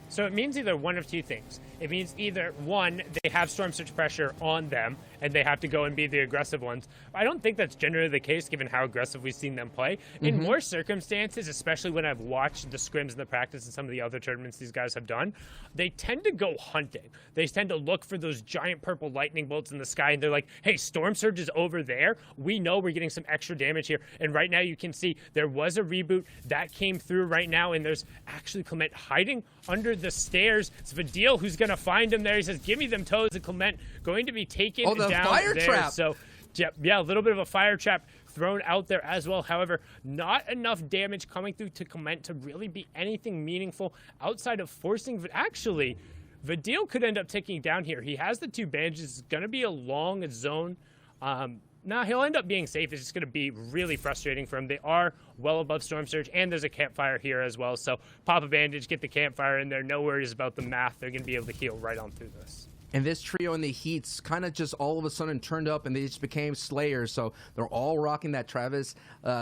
So it means either one of two things. It means either, one, they have Storm Surge pressure on them, and they have to go and be the aggressive ones. I don't think that's generally the case, given how aggressive we've seen them play. In more circumstances, especially when I've watched the scrims and the practice and some of the other tournaments these guys have done, they tend to go hunting. They tend to look for those giant purple lightning bolts in the sky, and they're like, hey, Storm Surge is over there. We know we're getting some extra damage here. And right now you can see there was a reboot that came through right now, and there's actually Clement hiding under the stairs. It's Vadil who's going to find him there. He says, give me them toes, and Clement going to be taken the down fire there. trap. So, yeah, a little bit of a fire trap thrown out there as well. However, not enough damage coming through to Clement to really be anything meaningful outside of forcing. Actually, Vadil could end up taking down here. He has the 2 bandages. It's going to be a long zone. He'll end up being safe. It's just going to be really frustrating for him. They are well above Storm Surge, and there's a campfire here as well. So pop a bandage, get the campfire in there. No worries about the math. They're going to be able to heal right on through this. And this trio in the Heats kind of just all of a sudden turned up, and they just became Slayers. So they're all rocking that Travis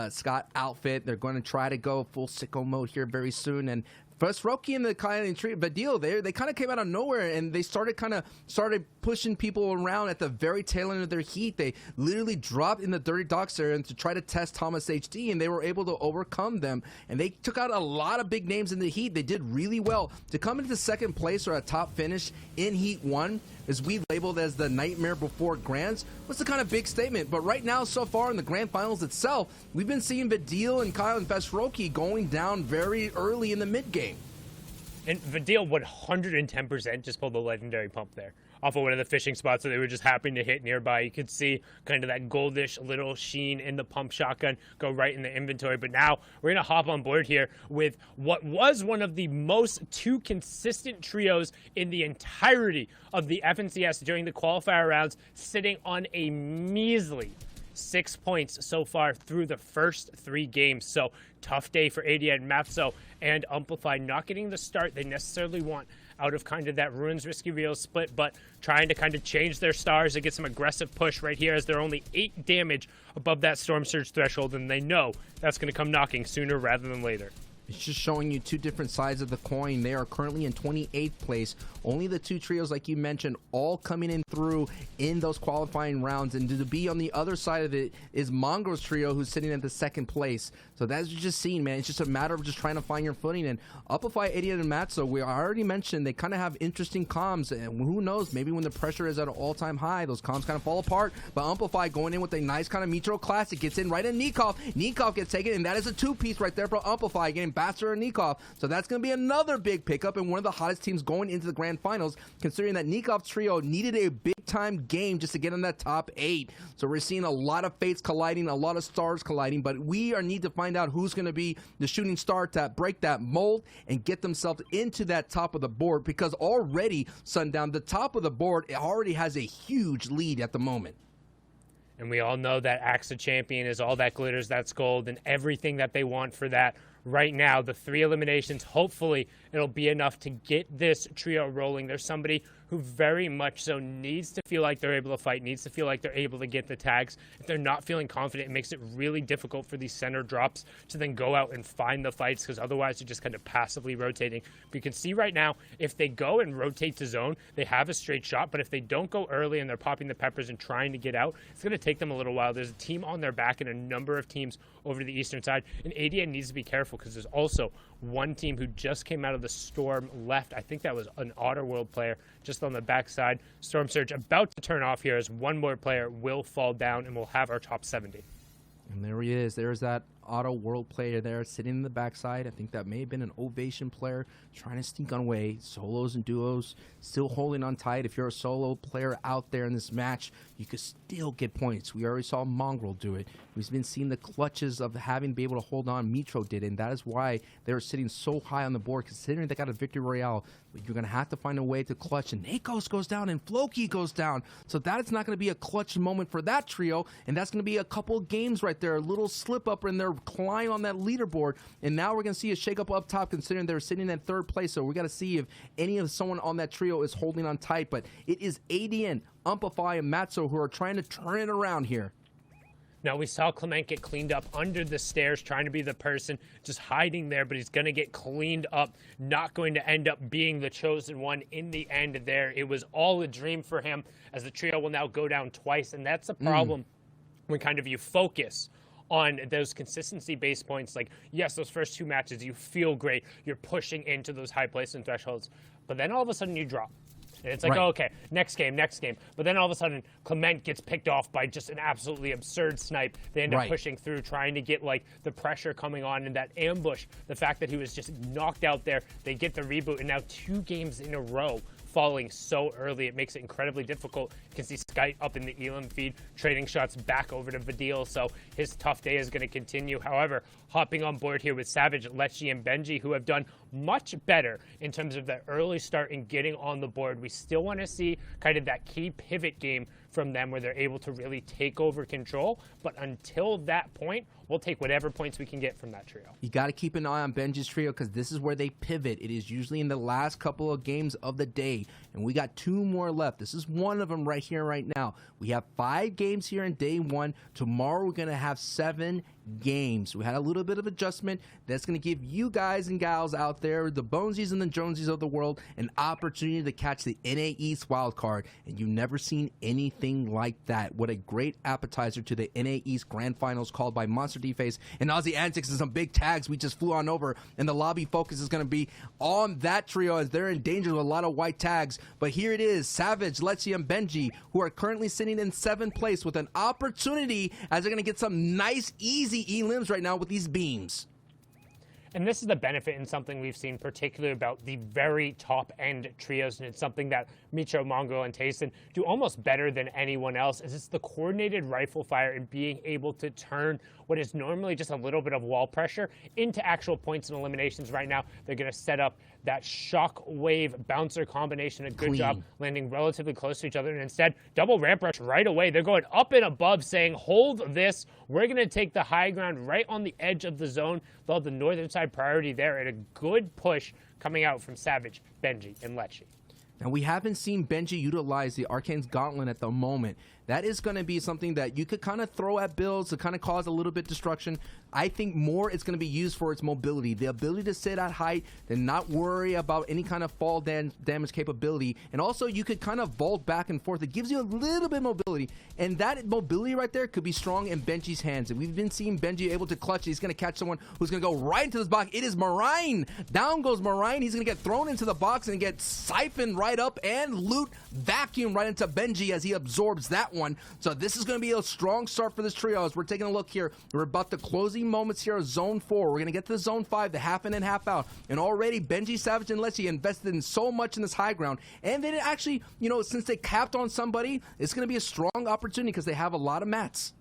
Scott outfit. They're going to try to go full sicko mode here very soon. And first, Roki and the kind of tree, Vadil, they kind of came out of nowhere, and they started pushing people around at the very tail end of their heat. They literally dropped in the Dirty Dogs area to try to test Thomas HD, and they were able to overcome them. And they took out a lot of big names in the heat. They did really well. To come into second place or a top finish in Heat 1, as we labeled as the nightmare before Grands, was a kind of big statement. But right now, so far in the Grand Finals itself, we've been seeing Vadil and Kyle and Vesroki going down very early in the mid-game. And Vadil 110% just pulled the legendary pump there off of one of the fishing spots that they were just happening to hit nearby. You could see kind of that goldish little sheen in the pump shotgun go right in the inventory. But now we're going to hop on board here with what was one of the most 2 consistent trios in the entirety of the FNCS during the qualifier rounds, sitting on a measly 6 points so far through the first 3 games. So tough day for AD and Mapso and Amplify, not getting the start they necessarily want out of kind of that Ruins Risky Real split, but trying to kind of change their stars and get some aggressive push right here, as they're only 8 damage above that Storm Surge threshold, and they know that's going to come knocking sooner rather than later. It's just showing you 2 different sides of the coin. They are currently in 28th place. Only the 2 trios, like you mentioned, all coming in through in those qualifying rounds. And to be on the other side of it is Mongro's trio, who's sitting at the 2nd place. So that's just seen, man. It's just a matter of just trying to find your footing. And Upify, Idiot, and Matzo, we already mentioned they kind of have interesting comms. And who knows, maybe when the pressure is at an all-time high, those comms kind of fall apart. But Amplify going in with a nice kind of Metro Classic, gets in right in Nikov. Nikov gets taken, and that is a 2-piece right there for Amplify, getting Bastard and Nikov. So that's going to be another big pickup and one of the hottest teams going into the grand finals, considering that Nikov's trio needed a big-time game just to get in that top 8. So we're seeing a lot of fates colliding, a lot of stars colliding, but we need to find out who's going to be the shooting star to break that mold and get themselves into that top of the board, because already, Sundown, the top of the board already has a huge lead at the moment. And we all know that Axe Champion is all that glitters, that's gold, and everything that they want for that. Right now, the 3 eliminations, hopefully it'll be enough to get this trio rolling. There's somebody who very much so needs to feel like they're able to fight, needs to feel like they're able to get the tags. If they're not feeling confident, it makes it really difficult for these center drops to then go out and find the fights, because otherwise you're just kind of passively rotating. But you can see right now, if they go and rotate to zone, they have a straight shot, but if they don't go early and they're popping the peppers and trying to get out, it's going to take them a little while. There's a team on their back and a number of teams over to the eastern side, and ADN needs to be careful because there's also one team who just came out of the storm left. I think that was an Otterworld player just on the backside. Storm Surge about to turn off here as one more player will fall down, and we'll have our top 70. And there he is. There's that Auto World player there sitting in the backside. I think that may have been an Ovation player trying to sneak on away. Solos and duos still holding on tight. If you're a solo player out there in this match, you could still get points. We already saw Mongrel do it. We've been seeing the clutches of having to be able to hold on. Mitro did it, and that is why they were sitting so high on the board, considering they got a victory royale. But you're going to have to find a way to clutch, and Nakos goes down, and Floki goes down. So that is not going to be a clutch moment for that trio, and that's going to be a couple of games right there, a little slip up in their climb on that leaderboard. And now we're going to see a shake up top, considering they're sitting in third place. So we got to see if any of someone on that trio is holding on tight. But it is ADN, Umpify, and Matzo who are trying to turn it around here. Now, we saw Clement get cleaned up under the stairs, trying to be the person just hiding there, but he's going to get cleaned up, not going to end up being the chosen one in the end there. It was all a dream for him, as the trio will now go down twice, and that's a problem when kind of you focus on those consistency base points. Like, yes, those first 2 matches, you feel great. You're pushing into those high placement thresholds, but then all of a sudden you drop. And it's like, oh, okay, next game. But then all of a sudden, Clement gets picked off by just an absolutely absurd snipe. They end up pushing through, trying to get, like, the pressure coming on in that ambush. The fact that he was just knocked out there, they get the reboot, and now 2 games in a row falling so early, it makes it incredibly difficult. You can see Skype up in the Elam feed, trading shots back over to Vadil, so his tough day is going to continue. However, hopping on board here with Savage, Lecce, and Benji, who have done much better in terms of the early start and getting on the board. We still want to see kind of that key pivot game from them where they're able to really take over control. But until that point, we'll take whatever points we can get from that trio. You got to keep an eye on Benji's trio, because this is where they pivot. It is usually in the last couple of games of the day, and we got 2 more left. This is one of them right here, right now. We have 5 games here in day 1. Tomorrow we're going to have 7 games. We had a little bit of adjustment that's going to give you guys and gals out there, the Bonesies and the Jonesies of the world, an opportunity to catch the NA East wildcard, and you've never seen anything like that. What a great appetizer to the NA East Grand Finals, called by Monster D-Face and Aussie Antics, and some big tags we just flew on over, and the lobby focus is going to be on that trio as they're in danger with a lot of white tags. But here it is, Savage, Lecce, and Benji, who are currently sitting in 7th place with an opportunity as they're going to get some nice, easy elims right now with these beams. And this is the benefit and something we've seen particularly about the very top-end trios, and it's something that Mitro, Mongo, and Tayson do almost better than anyone else, is it's the coordinated rifle fire and being able to turn what is normally just a little bit of wall pressure into actual points and eliminations. Right now, they're going to set up that shock wave bouncer combination. A good job landing relatively close to each other, and instead, double ramp rush right away. They're going up and above, saying, hold this. We're going to take the high ground right on the edge of the zone. They'll have the northern side priority there, and a good push coming out from Savage, Benji, and Lecce. Now, we haven't seen Benji utilize the Arcane's Gauntlet at the moment. That is going to be something that you could kind of throw at builds to kind of cause a little bit destruction. I think more it's going to be used for its mobility, the ability to sit at height and not worry about any kind of fall damage capability. And also, you could kind of vault back and forth. It gives you a little bit of mobility, and that mobility right there could be strong in Benji's hands. And we've been seeing Benji able to clutch. He's going to catch someone who's going to go right into this box. It is Marine. Down goes Marine. He's going to get thrown into the box and get siphoned right up and loot vacuum right into Benji as he absorbs that one. So this is going to be a strong start for this trio. As we're taking a look here, we're about the closing moments here of Zone 4. We're going to get to the Zone 5, the half in and half out. And already Benji, Savage, and Lecce invested in so much in this high ground. And then actually, you know, since they capped on somebody, it's going to be a strong opportunity because they have a lot of mats.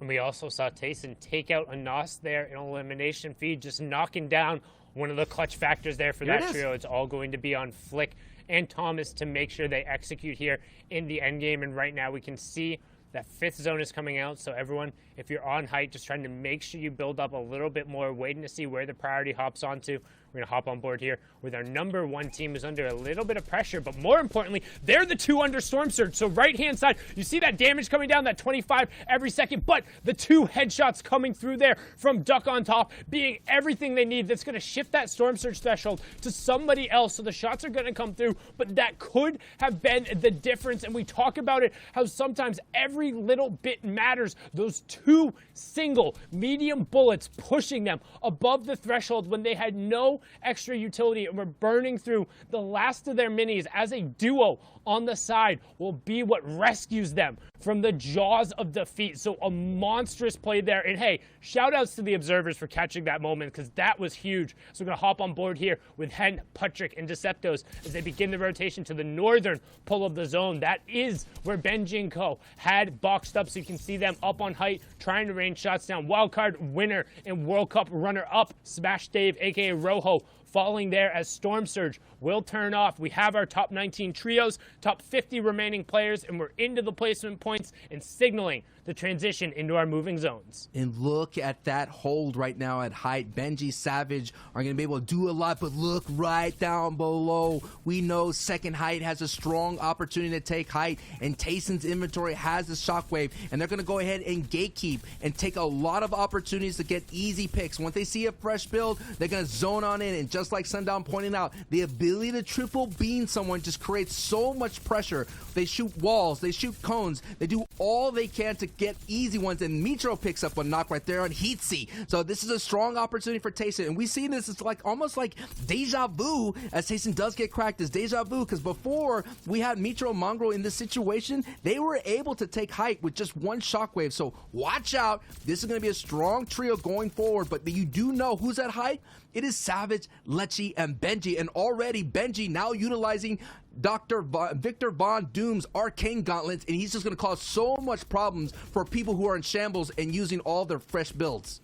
And we also saw Tayson take out a Nos there in elimination feed, just knocking down one of the clutch factors there for that trio. It's all going to be on Flick and Thomas to make sure they execute here in the end game. And right now we can see That 5th zone is coming out, so everyone, if you're on height, just trying to make sure you build up a little bit more, waiting to see where the priority hops onto. We're going to hop on board here with our number 1 team who's under a little bit of pressure, but more importantly, they're the 2 under Storm Surge. So right-hand side, you see that damage coming down, that 25 every second, but the 2 headshots coming through there from Duck on top being everything they need. That's going to shift that Storm Surge threshold to somebody else, so the shots are going to come through, but that could have been the difference, and we talk about it, how sometimes every little bit matters. Those 2 single medium bullets pushing them above the threshold when they had no extra utility and were burning through the last of their minis as a duo on the side will be what rescues them from the jaws of defeat. So a monstrous play there. And hey, shout outs to the observers for catching that moment, because that was huge. So we're going to hop on board here with Hen, Patrick, and Deceptos as they begin the rotation to the northern pull of the zone. That is where Benji and Co. had boxed up, so you can see them up on height trying to rain shots down. Wildcard winner and World Cup runner-up Smash Dave, aka Rojo, falling there as Storm Surge will turn off. We have our top 19 trios, top 50 remaining players, and we're into the placement points and signaling the transition into our moving zones. And look at that hold right now at height. Benji, Savage are going to be able to do a lot, but look right down below. We know second height has a strong opportunity to take height, and Tayson's inventory has the shockwave, and they're going to go ahead and gatekeep and take a lot of opportunities to get easy picks. Once they see a fresh build, they're going to zone on in, and just like Sundown pointed out, the ability to triple beam someone just creates so much pressure. They shoot walls, they shoot cones, they do all they can to get easy ones, and Mitro picks up a knock right there on Heatsy. So this is a strong opportunity for Tayson, and we see this, it's like almost like deja vu as Tayson does get cracked. As deja vu, because before we had Mitro and Mongrel in this situation, they were able to take height with just 1 shockwave. So watch out, this is going to be a strong trio going forward, but you do know who's at height. It is Savage, Lechi, and Benji, and already Benji now utilizing Victor Von Doom's Arcane Gauntlets, and he's just going to cause so much problems for people who are in shambles and using all their fresh builds.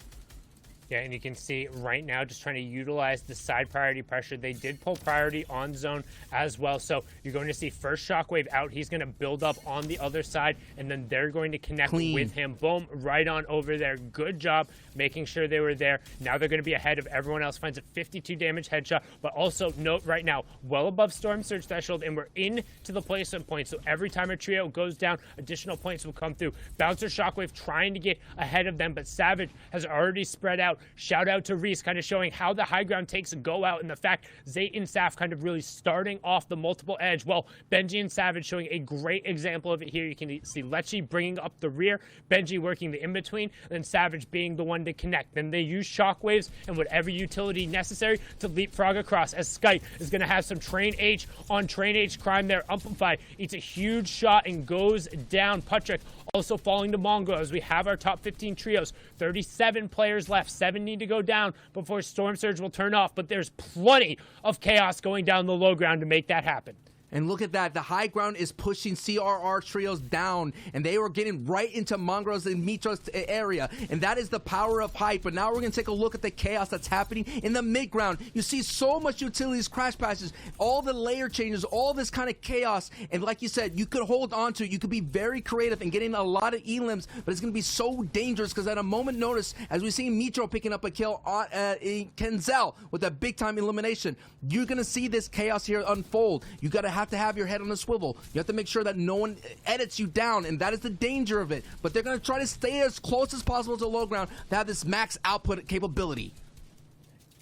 Yeah, and you can see right now just trying to utilize the side priority pressure. They did pull priority on zone as well. So you're going to see first shockwave out. He's going to build up on the other side, and then they're going to connect with him. Boom, right on over there. Good job making sure they were there. Now they're going to be ahead of everyone else. Finds a 52 damage headshot, but also note right now, well above Storm Surge threshold, and we're into the placement point. So every time a trio goes down, additional points will come through. Bouncer shockwave trying to get ahead of them, but Savage has already spread out. Shout out to Reese, kind of showing how the high ground takes a go out, and the fact Zayt and Saf kind of really starting off the multiple edge. Well, Benji and Savage showing a great example of it here. You can see Lechi bringing up the rear, Benji working the in-between, and then Savage being the one to connect. Then they use shockwaves and whatever utility necessary to leapfrog across, as Skype is going to have some Train H on Train H crime there. Amplify eats a huge shot and goes down. Patrick also falling to Mongo as we have our top 15 trios. 37 players left. 7 need to go down before Storm Surge will turn off, but there's plenty of chaos going down the low ground to make that happen. And look at that. The high ground is pushing CRR trios down, and they were getting right into Mongrel's and Mitro's area, and that is the power of height. But now we're going to take a look at the chaos that's happening in the mid ground. You see so much utilities, crash passes, all the layer changes, all this kind of chaos, and like you said, you could hold on to it. You could be very creative and getting a lot of elims, but it's going to be so dangerous because at a moment notice, as we see Mitro picking up a kill on Kenzel with a big-time elimination, you're going to see this chaos here unfold. You got to have your head on a swivel. You have to make sure that no one edits you down, and that is the danger of it. But they're going to try to stay as close as possible to low ground to have this max output capability.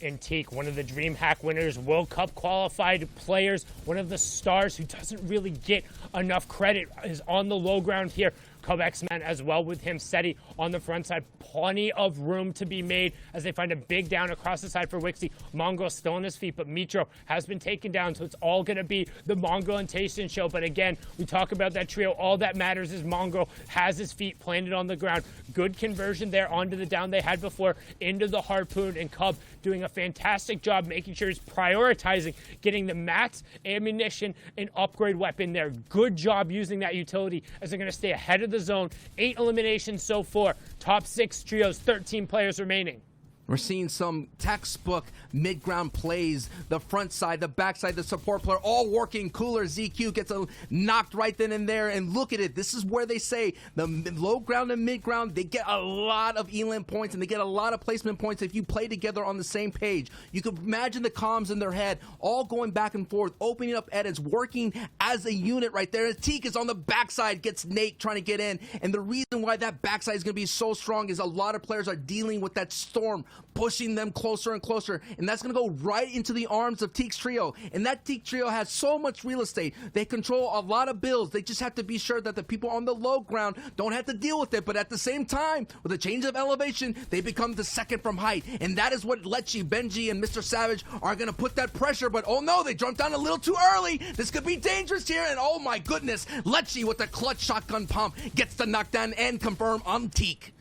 Antique, one of the DreamHack winners, World Cup qualified players, one of the stars who doesn't really get enough credit, is on the low ground here. Cub X-Man as well with him. Seti on the front side. Plenty of room to be made as they find a big down across the side for Wixie. Mongo still on his feet, but Mitro has been taken down, so it's all going to be the Mongo and Tayson show. But again, we talk about that trio. All that matters is Mongo has his feet planted on the ground. Good conversion there onto the down they had before, into the harpoon, and Cub doing a fantastic job making sure he's prioritizing getting the mats, ammunition, and upgrade weapon there. Good job using that utility as they're going to stay ahead of the zone. 8 eliminations so far. Top 6 trios, 13 players remaining. We're seeing some textbook mid-ground plays, the front side, the back side, the support player, all working. Cooler ZQ gets knocked right then and there, and look at it. This is where they say the low ground and mid-ground, they get a lot of elim points, and they get a lot of placement points if you play together on the same page. You could imagine the comms in their head, all going back and forth, opening up edits, working as a unit right there. Teak is on the backside, gets Nate trying to get in, and the reason why that backside is going to be so strong is a lot of players are dealing with that storm, pushing them closer and closer, and that's going to go right into the arms of Teak's trio. And that Teak trio has so much real estate. They control a lot of builds. They just have to be sure that the people on the low ground don't have to deal with it, but at the same time, with a change of elevation, they become the second from height, and that is what Lecce, Benji, and Mr. Savage are going to put that pressure. But oh no, they jumped down a little too early. This could be dangerous here, and oh my goodness, Lecce with the clutch shotgun pump gets the knockdown and confirm on Teak.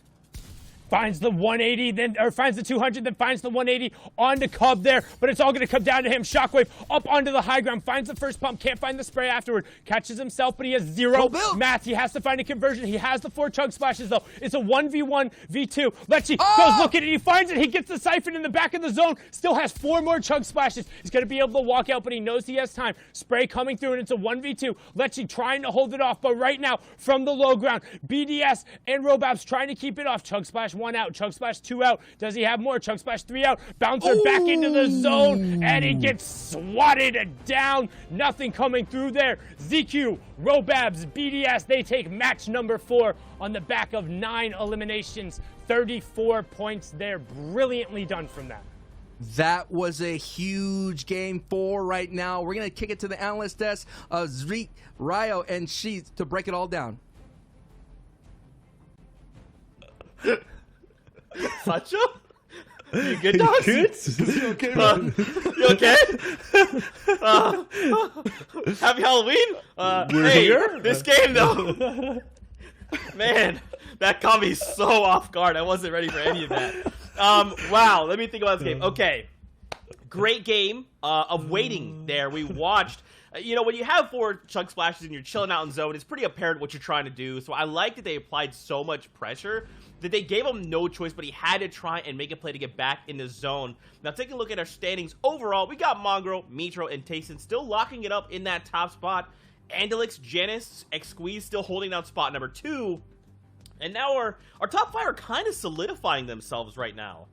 Finds the 180, then or finds the 200, then finds the 180 on the Cub there, but it's all going to come down to him. Shockwave up onto the high ground, finds the first pump, can't find the spray afterward, catches himself, but he has zero math. He has to find a conversion. He has the 4 chug splashes though. It's a 1v1 v2. Lecce goes looking, and he finds it. He gets the siphon in the back of the zone. Still has 4 more chug splashes. He's going to be able to walk out, but he knows he has time. Spray coming through, and it's a 1v2. Lecce trying to hold it off, but right now from the low ground, BDS and Robabs trying to keep it off. Chug splash 1 out, chug splash 2 out. Does he have more? Chug splash 3 out. Bouncer back into the zone, and he gets swatted down. Nothing coming through there. ZQ, Robabs, BDS, they take match number 4 on the back of 9 eliminations. 34 points there. Brilliantly done from that. That was a huge game 4 right now. We're going to kick it to the analyst desk, Zreek, Ryo, and Sheets to break it all down. Sacha? You good, dog? You okay, man? You okay? Happy Halloween? We're hey, here? This game, though. Man, that caught me so off guard. I wasn't ready for any of that. Wow, let me think about this game. Okay. Great game of waiting there. We watched. You know, when you have 4 chug splashes and you're chilling out in zone, it's pretty apparent what you're trying to do. So I like that they applied so much pressure that they gave him no choice, but he had to try and make a play to get back in the zone. Now, taking a look at our standings overall, we got Mongrel, Mitro, and Tayson still locking it up in that top spot. Andelix, Janice, X-Squeeze still holding down spot number 2. And now our top 5 are kind of solidifying themselves right now.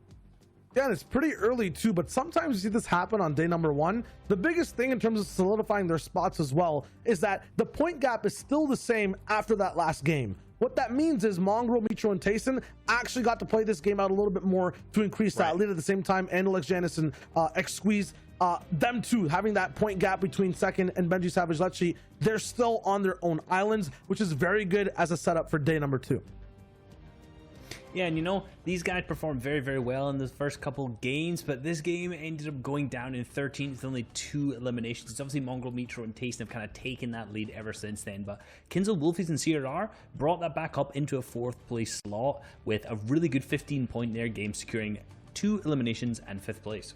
Yeah, and it's pretty early too, but sometimes you see this happen on day number 1. The biggest thing in terms of solidifying their spots as well is that the point gap is still the same after that last game. What that means is Mongrel, Mitro, and Tayson actually got to play this game out a little bit more to increase that lead. At the same time, Andelix, Janice, and X-Squeeze, them two, having that point gap between second and Benji, Savage, Lecce, they're still on their own islands, which is very good as a setup for day number 2. Yeah, and you know, these guys performed very, very well in the first couple games, but this game ended up going down in 13th with only 2 eliminations. It's obviously Mongrel, Mitro, and Tayson have kind of taken that lead ever since then, but Kinzo, Wolfies, and CRR brought that back up into a 4th place slot with a really good 15-point there game, securing 2 eliminations and 5th place.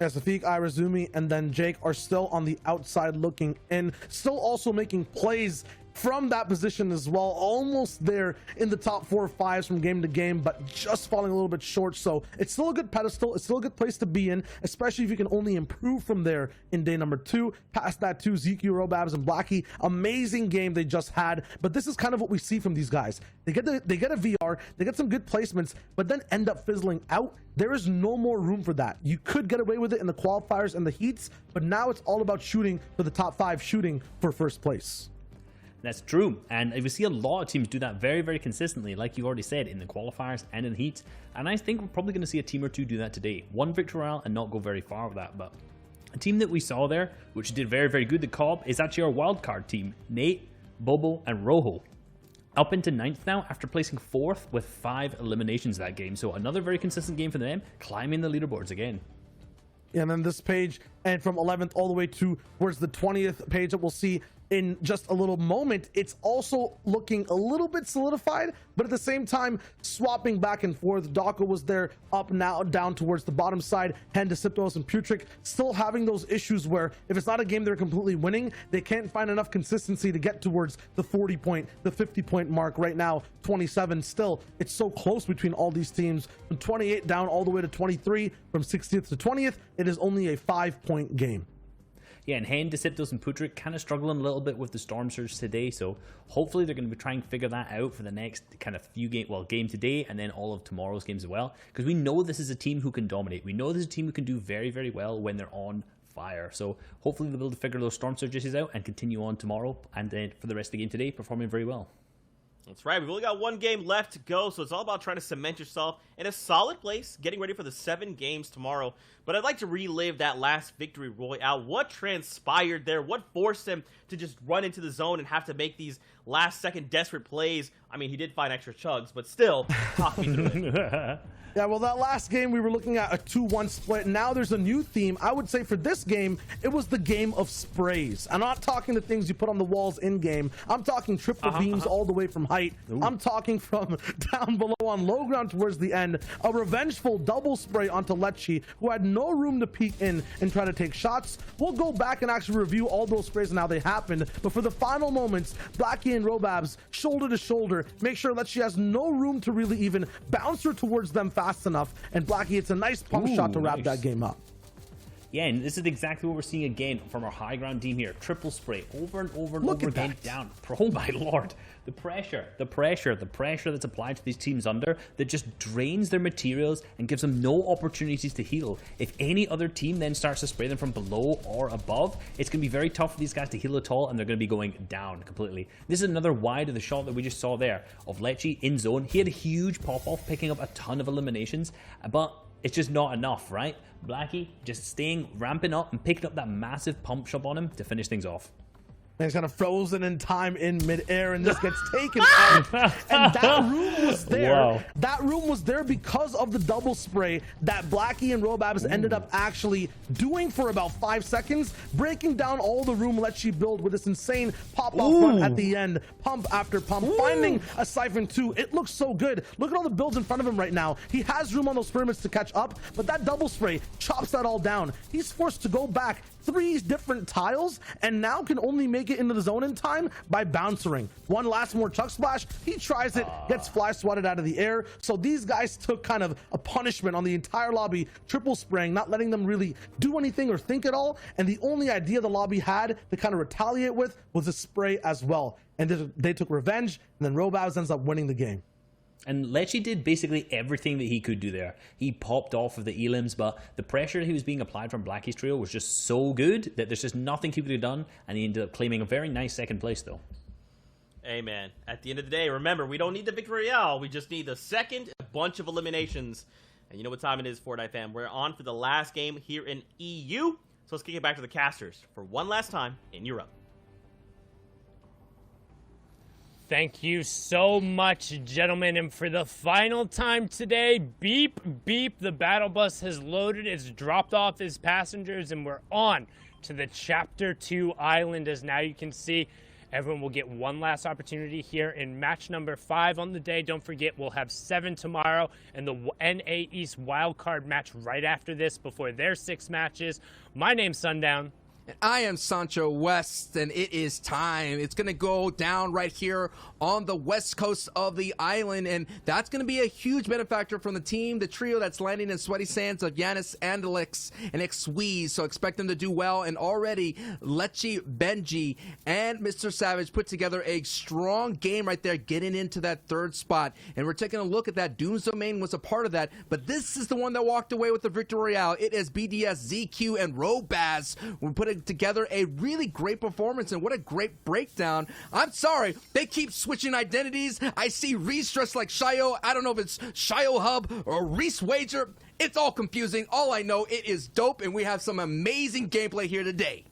Yeah, Safik, Irazumi, and then Jake are still on the outside looking in, still also making plays from that position as well, almost there in the top 4 or 5s from game to game, but just falling a little bit short. So it's still a good pedestal, it's still a good place to be in, especially if you can only improve from there in day number 2. Past that too, ZQ, Robabs, and Blackie, amazing game they just had, but this is kind of what we see from these guys. They get a VR, they get some good placements, but then end up fizzling out. There is no more room for that. You could get away with it in the qualifiers and the heats, but now it's all about shooting for the top 5, shooting for first place. That's true, and we see a lot of teams do that very, very consistently, like you already said, in the qualifiers and in the heats, and I think we're probably going to see a team or 2 do that today. 1 victory royale and not go very far with that, but a team that we saw there, which did very, very good, the Cobb, is actually our wildcard team. Nate, Bobo, and Rojo. Up into 9th now after placing 4th with 5 eliminations that game, so another very consistent game for them, climbing the leaderboards again. And then this page, and from 11th all the way to towards the 20th page that we'll see, in just a little moment, it's also looking a little bit solidified, but at the same time, swapping back and forth. Daka was there, up now, down towards the bottom side. Hen, Deceptos, and Putrick still having those issues where if it's not a game they're completely winning, they can't find enough consistency to get towards the 40 point, the 50 point mark. Right now, 27 still. It's so close between all these teams. From 28 down all the way to 23, from 60th to 20th, it is only a 5-point game. Yeah, and Hen, Deceptos, and Putrick kind of struggling a little bit with the Storm Surge today, so hopefully they're going to be trying to figure that out for the next kind of few game today, and then all of tomorrow's games as well, because we know this is a team who can dominate. We know this is a team who can do very, very well when they're on fire. So hopefully they'll be able to figure those Storm Surges out and continue on tomorrow, and then for the rest of the game today, performing very well. That's right. We've only got one game left to go, so it's all about trying to cement yourself in a solid place, getting ready for the 7 games tomorrow. But I'd like to relive that last victory royale. What transpired there? What forced him to just run into the zone and have to make these last-second desperate plays? I mean, he did find extra chugs, but still, talk me through it. Yeah, well, that last game, we were looking at a 2-1 split. Now there's a new theme. I would say for this game, it was the game of sprays. I'm not talking the things you put on the walls in-game. I'm talking triple beams all the way from height. Ooh. I'm talking from down below on low ground towards the end. A revengeful double spray onto Lecce, who had no room to peek in and try to take shots. We'll go back and actually review all those sprays and how they happened. But for the final moments, Blackie and Robabs, shoulder to shoulder, make sure Lecce has no room to really even bounce her towards them fast enough, and Blackie, it's a nice pump shot to wrap that game up. Yeah, and this is exactly what we're seeing again from our high ground team here. Triple spray over and over and over again down. Oh my lord. The pressure that's applied to these teams under that just drains their materials and gives them no opportunities to heal. If any other team then starts to spray them from below or above, it's going to be very tough for these guys to heal at all, and they're going to be going down completely. This is another wide of the shot that we just saw there of Lecce in zone. He had a huge pop-off, picking up a ton of eliminations, but it's just not enough, right? Blackie just ramping up and picking up that massive pump shot on him to finish things off. And he's kind of frozen in time in midair, and this gets taken out. And that room was there. Wow. That room was there because of the double spray that Blackie and Robabs ended up actually doing for about 5 seconds, breaking down all the room Lecce build with this insane pop-off run at the end, pump after pump, finding a siphon too. It looks so good. Look at all the builds in front of him right now. He has room on those pyramids to catch up, but that double spray chops that all down. He's forced to go back 3 different tiles and now can only make it into the zone in time by bouncering. One last more chuck splash. He tries it, gets fly swatted out of the air. So these guys took kind of a punishment on the entire lobby, triple spraying, not letting them really do anything or think at all. And the only idea the lobby had to kind of retaliate with was a spray as well. And they took revenge, and then Robaz ends up winning the game. And Lecce did basically everything that he could do there. He popped off of the elims, but the pressure he was being applied from Blackie's trio was just so good that there's just nothing he could have done, and he ended up claiming a very nice second place, though. Hey, man. At the end of the day, remember, we don't need the victory royale. We just need the second bunch of eliminations. And you know what time it is, Fortnite fam. We're on for the last game here in EU. So let's kick it back to the casters for one last time in Europe. Thank you so much, gentlemen. And for the final time today, beep, beep, the battle bus has loaded. It's dropped off its passengers, and we're on to the Chapter 2 island. As now you can see, everyone will get one last opportunity here in match number 5 on the day. Don't forget, we'll have 7 tomorrow, and the NA East wildcard match right after this before their 6 matches. My name's Sundown. I am Sancho West, and it is time. It's going to go down right here on the west coast of the island, and that's going to be a huge benefactor from the team, the trio that's landing in sweaty sands of Yanis, Andelix, and Xweez, so expect them to do well. And already, Lecce, Benji, and Mr. Savage put together a strong game right there, getting into that 3rd spot. And we're taking a look at that. Doom's Domain was a part of that, but this is the one that walked away with the victory royale. It is BDS, ZQ, and Robaz. We're putting together a really great performance, and what a great breakdown. I'm sorry, they keep switching identities. I see Reese dressed like Shio. I don't know if it's Shio Hub or Reese Wager. It's all confusing. All I know, it is dope, and we have some amazing gameplay here today.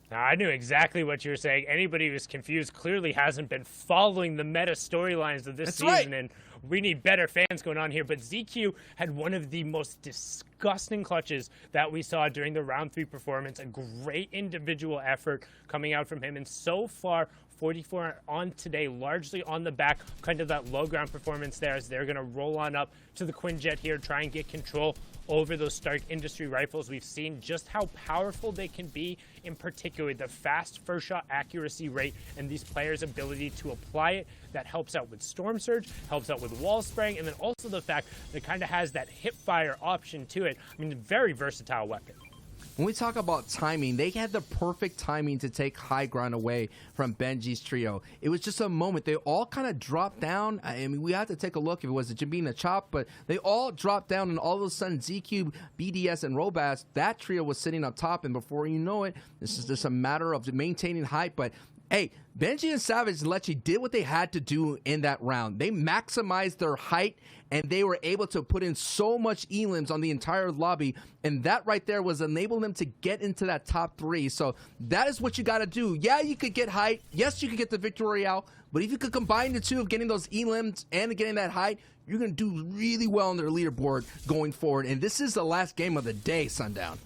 I knew exactly what you were saying. Anybody who's confused clearly hasn't been following the meta storylines of this season, and we need better fans going on here. But ZQ had one of the most disgusting disgusting clutches that we saw during the round 3 performance. A great individual effort coming out from him, and so far 44 on today, largely on the back kind of that low ground performance there, as they're going to roll on up to the Quinjet here, try and get control over those Stark Industry rifles. We've seen just how powerful they can be, in particular the fast first shot accuracy rate and these players' ability to apply it. That helps out with Storm Surge, helps out with wall spraying, and then also the fact that it kind of has that hip fire option to it. I mean, very versatile weapon. When we talk about timing, they had the perfect timing to take high ground away from Benji's trio. It was just a moment. They all kind of dropped down. I mean, we have to take a look if it was a Jabina Chop, but they all dropped down, and all of a sudden, ZQ, BDS, and Robas, that trio was sitting up top, and before you know it, this is just a matter of maintaining height. But hey, Benji and Savage Lechi did what they had to do in that round. They maximized their height, and they were able to put in so much elims on the entire lobby, and that right there was enabling them to get into that top 3. So that is what you got to do. Yeah, you could get height. Yes, you could get the Victory Royale, but if you could combine the two of getting those elims and getting that height, you're going to do really well on their leaderboard going forward. And this is the last game of the day, Sundown.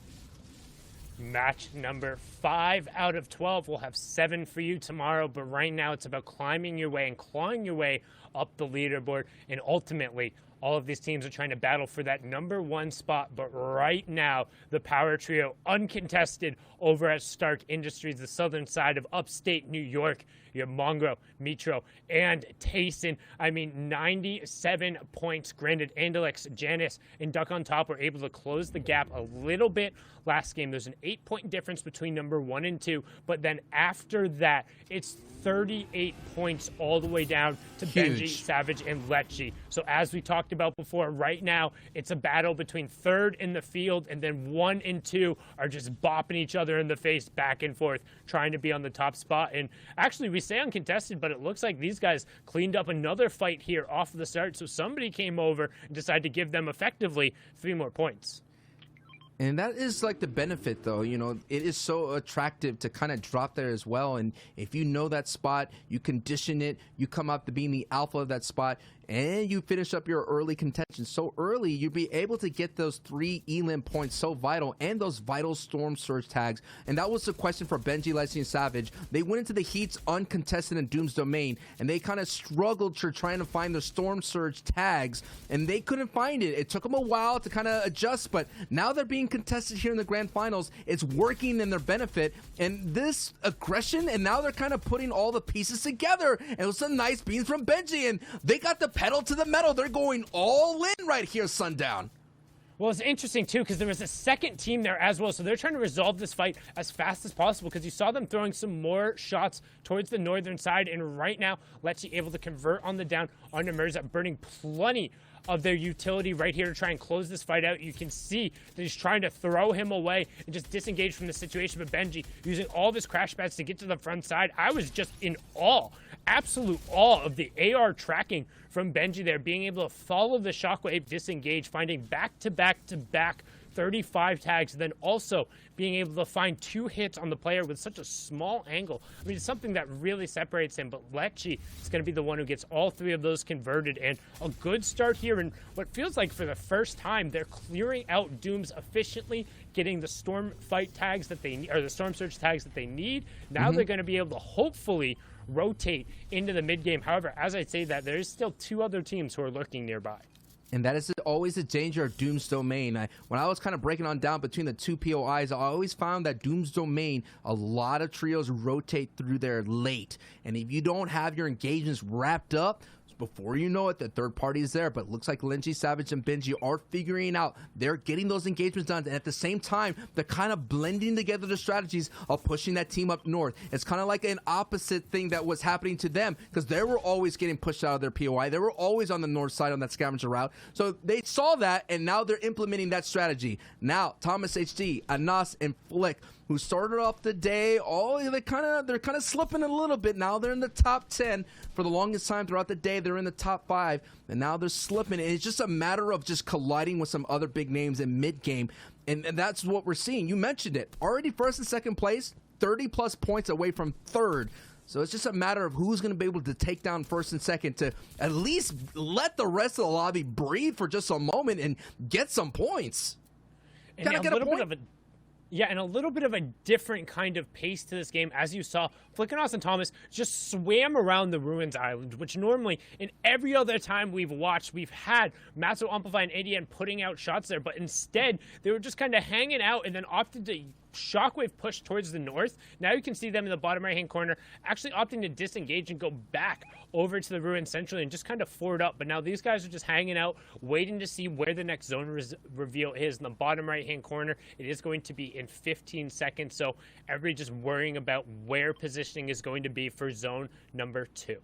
Match number 5 out of 12. We'll have 7 for you tomorrow, but right now it's about climbing your way and clawing your way up the leaderboard, and ultimately all of these teams are trying to battle for that number 1 spot. But right now, the power trio uncontested over at Stark Industries, the southern side of upstate New York. You have Mongo, Mitro, and Tayson. I mean, 97 points. Granted, Andalex, Janice, and Duck on top were able to close the gap a little bit last game. There's an 8-point difference between number 1 and 2, but then after that, it's 38 points all the way down to Huge. Benji, Savage, and Lechi. So as we talked about before, right now, it's a battle between 3rd in the field, and then 1 and 2 are just bopping each other in the face back and forth, trying to be on the top spot. And actually, we say uncontested, but it looks like these guys cleaned up another fight here off of the start. So somebody came over and decided to give them effectively 3 more points. And that is like the benefit, though. You know, it is so attractive to kind of drop there as well. And if you know that spot, you condition it, you come up to being the alpha of that spot, and you finish up your early contention so early, you'll be able to get those 3 elim points so vital, and those vital Storm Surge tags. And that was the question for Benji, Lechi, and Savage. They went into the heats uncontested in Doom's Domain, and they kind of struggled to trying to find the Storm Surge tags, and they couldn't find it. It took them a while to kind of adjust, but now they're being contested here in the grand finals. It's working in their benefit, and this aggression, and now they're kind of putting all the pieces together. And it was some nice beans from Benji, and they got the pedal to the metal. They're going all in right here, Sundown. Well, it's interesting, too, because there was a second team there as well, so they're trying to resolve this fight as fast as possible, because you saw them throwing some more shots towards the northern side, and right now, Lechi able to convert on the down onto Mirza, burning plenty of their utility right here to try and close this fight out. You can see that he's trying to throw him away and just disengage from the situation, but Benji using all of his crash pads to get to the front side. I was just in awe, absolute awe of the AR tracking from Benji there, being able to follow the shockwave, disengage, finding back-to-back 35 tags, and then also being able to find 2 hits on the player with such a small angle. I mean, it's something that really separates him, but Lechi is going to be the one who gets all 3 of those converted, and a good start here, and what feels like for the first time, they're clearing out Dooms efficiently, getting the Storm Fight tags that they need, or the Storm Surge tags that they need. Now they're going to be able to hopefully rotate into the mid game. However, as I say that, there's still 2 other teams who are lurking nearby. And that is always the danger of Doom's Domain. When I was kind of breaking on down between the 2 POIs, I always found that Doom's Domain, a lot of trios rotate through there late. And if you don't have your engagements wrapped up, before you know it, the third party is there. But it looks like Lenji, Savage, and Benji are figuring out. They're getting those engagements done. And at the same time, they're kind of blending together the strategies of pushing that team up north. It's kind of like an opposite thing that was happening to them, because they were always getting pushed out of their POI. They were always on the north side on that scavenger route. So they saw that, and now they're implementing that strategy. Now, Thomas HD, Anas, and Flick, who started off the day, they're kind of slipping a little bit. Now they're in the top 10 for the longest time throughout the day. They're in the top 5, and now they're slipping. And it's just a matter of just colliding with some other big names in mid game, and that's what we're seeing. You mentioned it already. First and second place, 30+ points away from third. So it's just a matter of who's going to be able to take down first and second to at least let the rest of the lobby breathe for just a moment and get some points. And Can I get a point? Yeah, and a little bit of a different kind of pace to this game. As you saw, Flickenos and Thomas just swam around the Ruins Island, which normally in every other time we've watched, we've had Matzo, Amplify, and ADN putting out shots there, but instead they were just kind of hanging out and then opted to Shockwave push towards the north. Now you can see them in the bottom right-hand corner actually opting to disengage and go back over to the ruin centrally and just kind of forward up. But now these guys are just hanging out, waiting to see where the next zone reveal is. In the bottom right-hand corner, it is going to be in 15 seconds. So everybody just worrying about where positioning is going to be for zone number 2.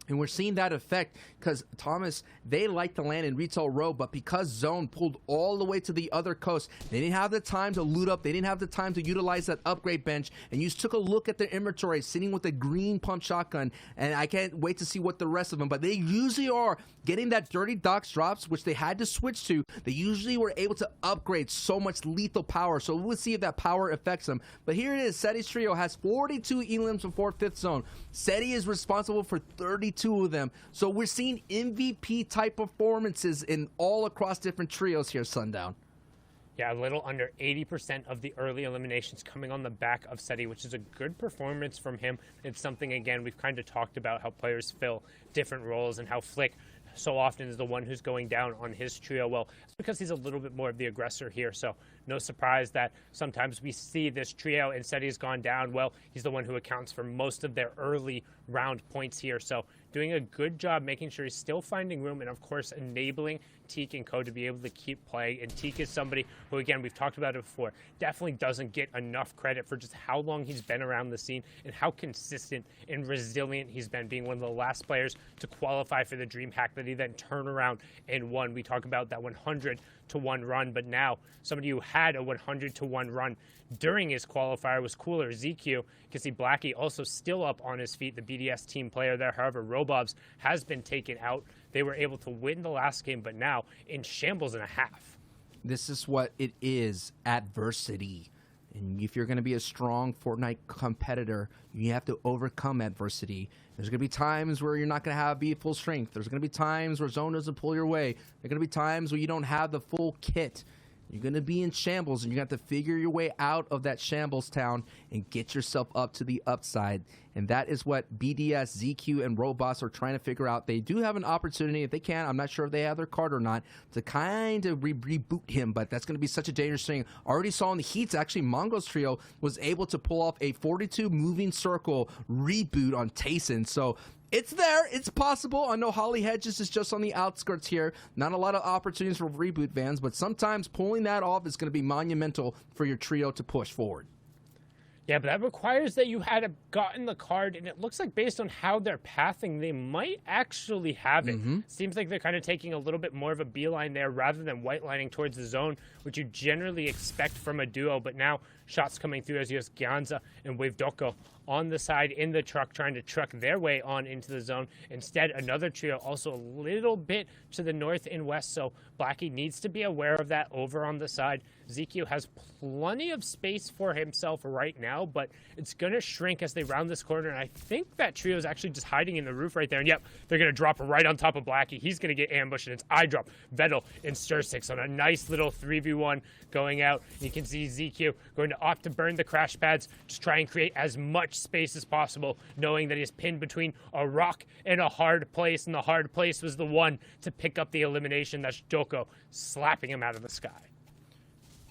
And we're seeing that effect because Thomas, they like to land in Retail Row, but because Zone pulled all the way to the other coast, they didn't have the time to loot up. They didn't have the time to utilize that upgrade bench. And you took a look at their inventory, sitting with a green pump shotgun. And I can't wait to see what the rest of them, but they usually are getting that Dirty Docks drops, which they had to switch to. They usually were able to upgrade so much lethal power. So we'll see if that power affects them. But here it is. Seti's trio has 42 elims before 5th zone. Seti is responsible for 32 of them. So we're seeing MVP type performances in all across different trios here, Sundown. Yeah, a little under 80% of the early eliminations coming on the back of Seti, which is a good performance from him. It's something, again, we've kind of talked about how players fill different roles and how Flick so often is the one who's going down on his trio. Well, it's because he's a little bit more of the aggressor here, so no surprise that sometimes we see this trio and Seti's gone down. Well, he's the one who accounts for most of their early round points here, so doing a good job making sure he's still finding room and, of course, enabling Teak and Co to be able to keep playing. And Teak is somebody who, again, we've talked about it before, definitely doesn't get enough credit for just how long he's been around the scene and how consistent and resilient he's been, being one of the last players to qualify for the Dream Hack that he then turned around and won. We talk about that 100-to-1 run, but now somebody who had a 100-to-1 run during his qualifier was Cooler. ZQ, you can see Blackie also still up on his feet, the BDS team player there. However, Robobs has been taken out. They were able to win the last game, but now in shambles and a half. This is what it is, adversity. And if you're going to be a strong Fortnite competitor, you have to overcome adversity. There's going to be times where you're not going to be full strength. There's going to be times where zone doesn't pull your way. There's going to be times where you don't have the full kit. You're going to be in shambles, and you have to figure your way out of that shambles town and get yourself up to the upside. And that is what BDS, ZQ, and Robots are trying to figure out. They do have an opportunity, if they can, I'm not sure if they have their card or not, to kind of reboot him, but that's going to be such a dangerous thing. Already saw in the heats, actually, Mongo's trio was able to pull off a 42 moving circle reboot on Tayson. So it's there. It's possible. I know Holly Hedges is just on the outskirts here. Not a lot of opportunities for reboot vans, but sometimes pulling that off is going to be monumental for your trio to push forward. Yeah, but that requires that you had gotten the card, and it looks like based on how they're pathing, they might actually have it. Seems like they're kind of taking a little bit more of a beeline there rather than white lining towards the zone, which you generally expect from a duo. But now shots coming through as you have Gyanza and Wave Doko on the side in the truck trying to truck their way on into the zone. Instead, another trio also a little bit to the north and west, so Blackie needs to be aware of that over on the side. ZQ has plenty of space for himself right now, but it's going to shrink as they round this corner, and I think that trio is actually just hiding in the roof right there, and yep, they're going to drop right on top of Blackie. He's going to get ambushed, and it's eye drop. Vettel and Stir6 on a nice little 3v1 going out. You can see ZQ going to opt to burn the crash pads, just try and create as much space as possible, knowing that he's pinned between a rock and a hard place, and the hard place was the one to pick up the elimination. That's Doko slapping him out of the sky.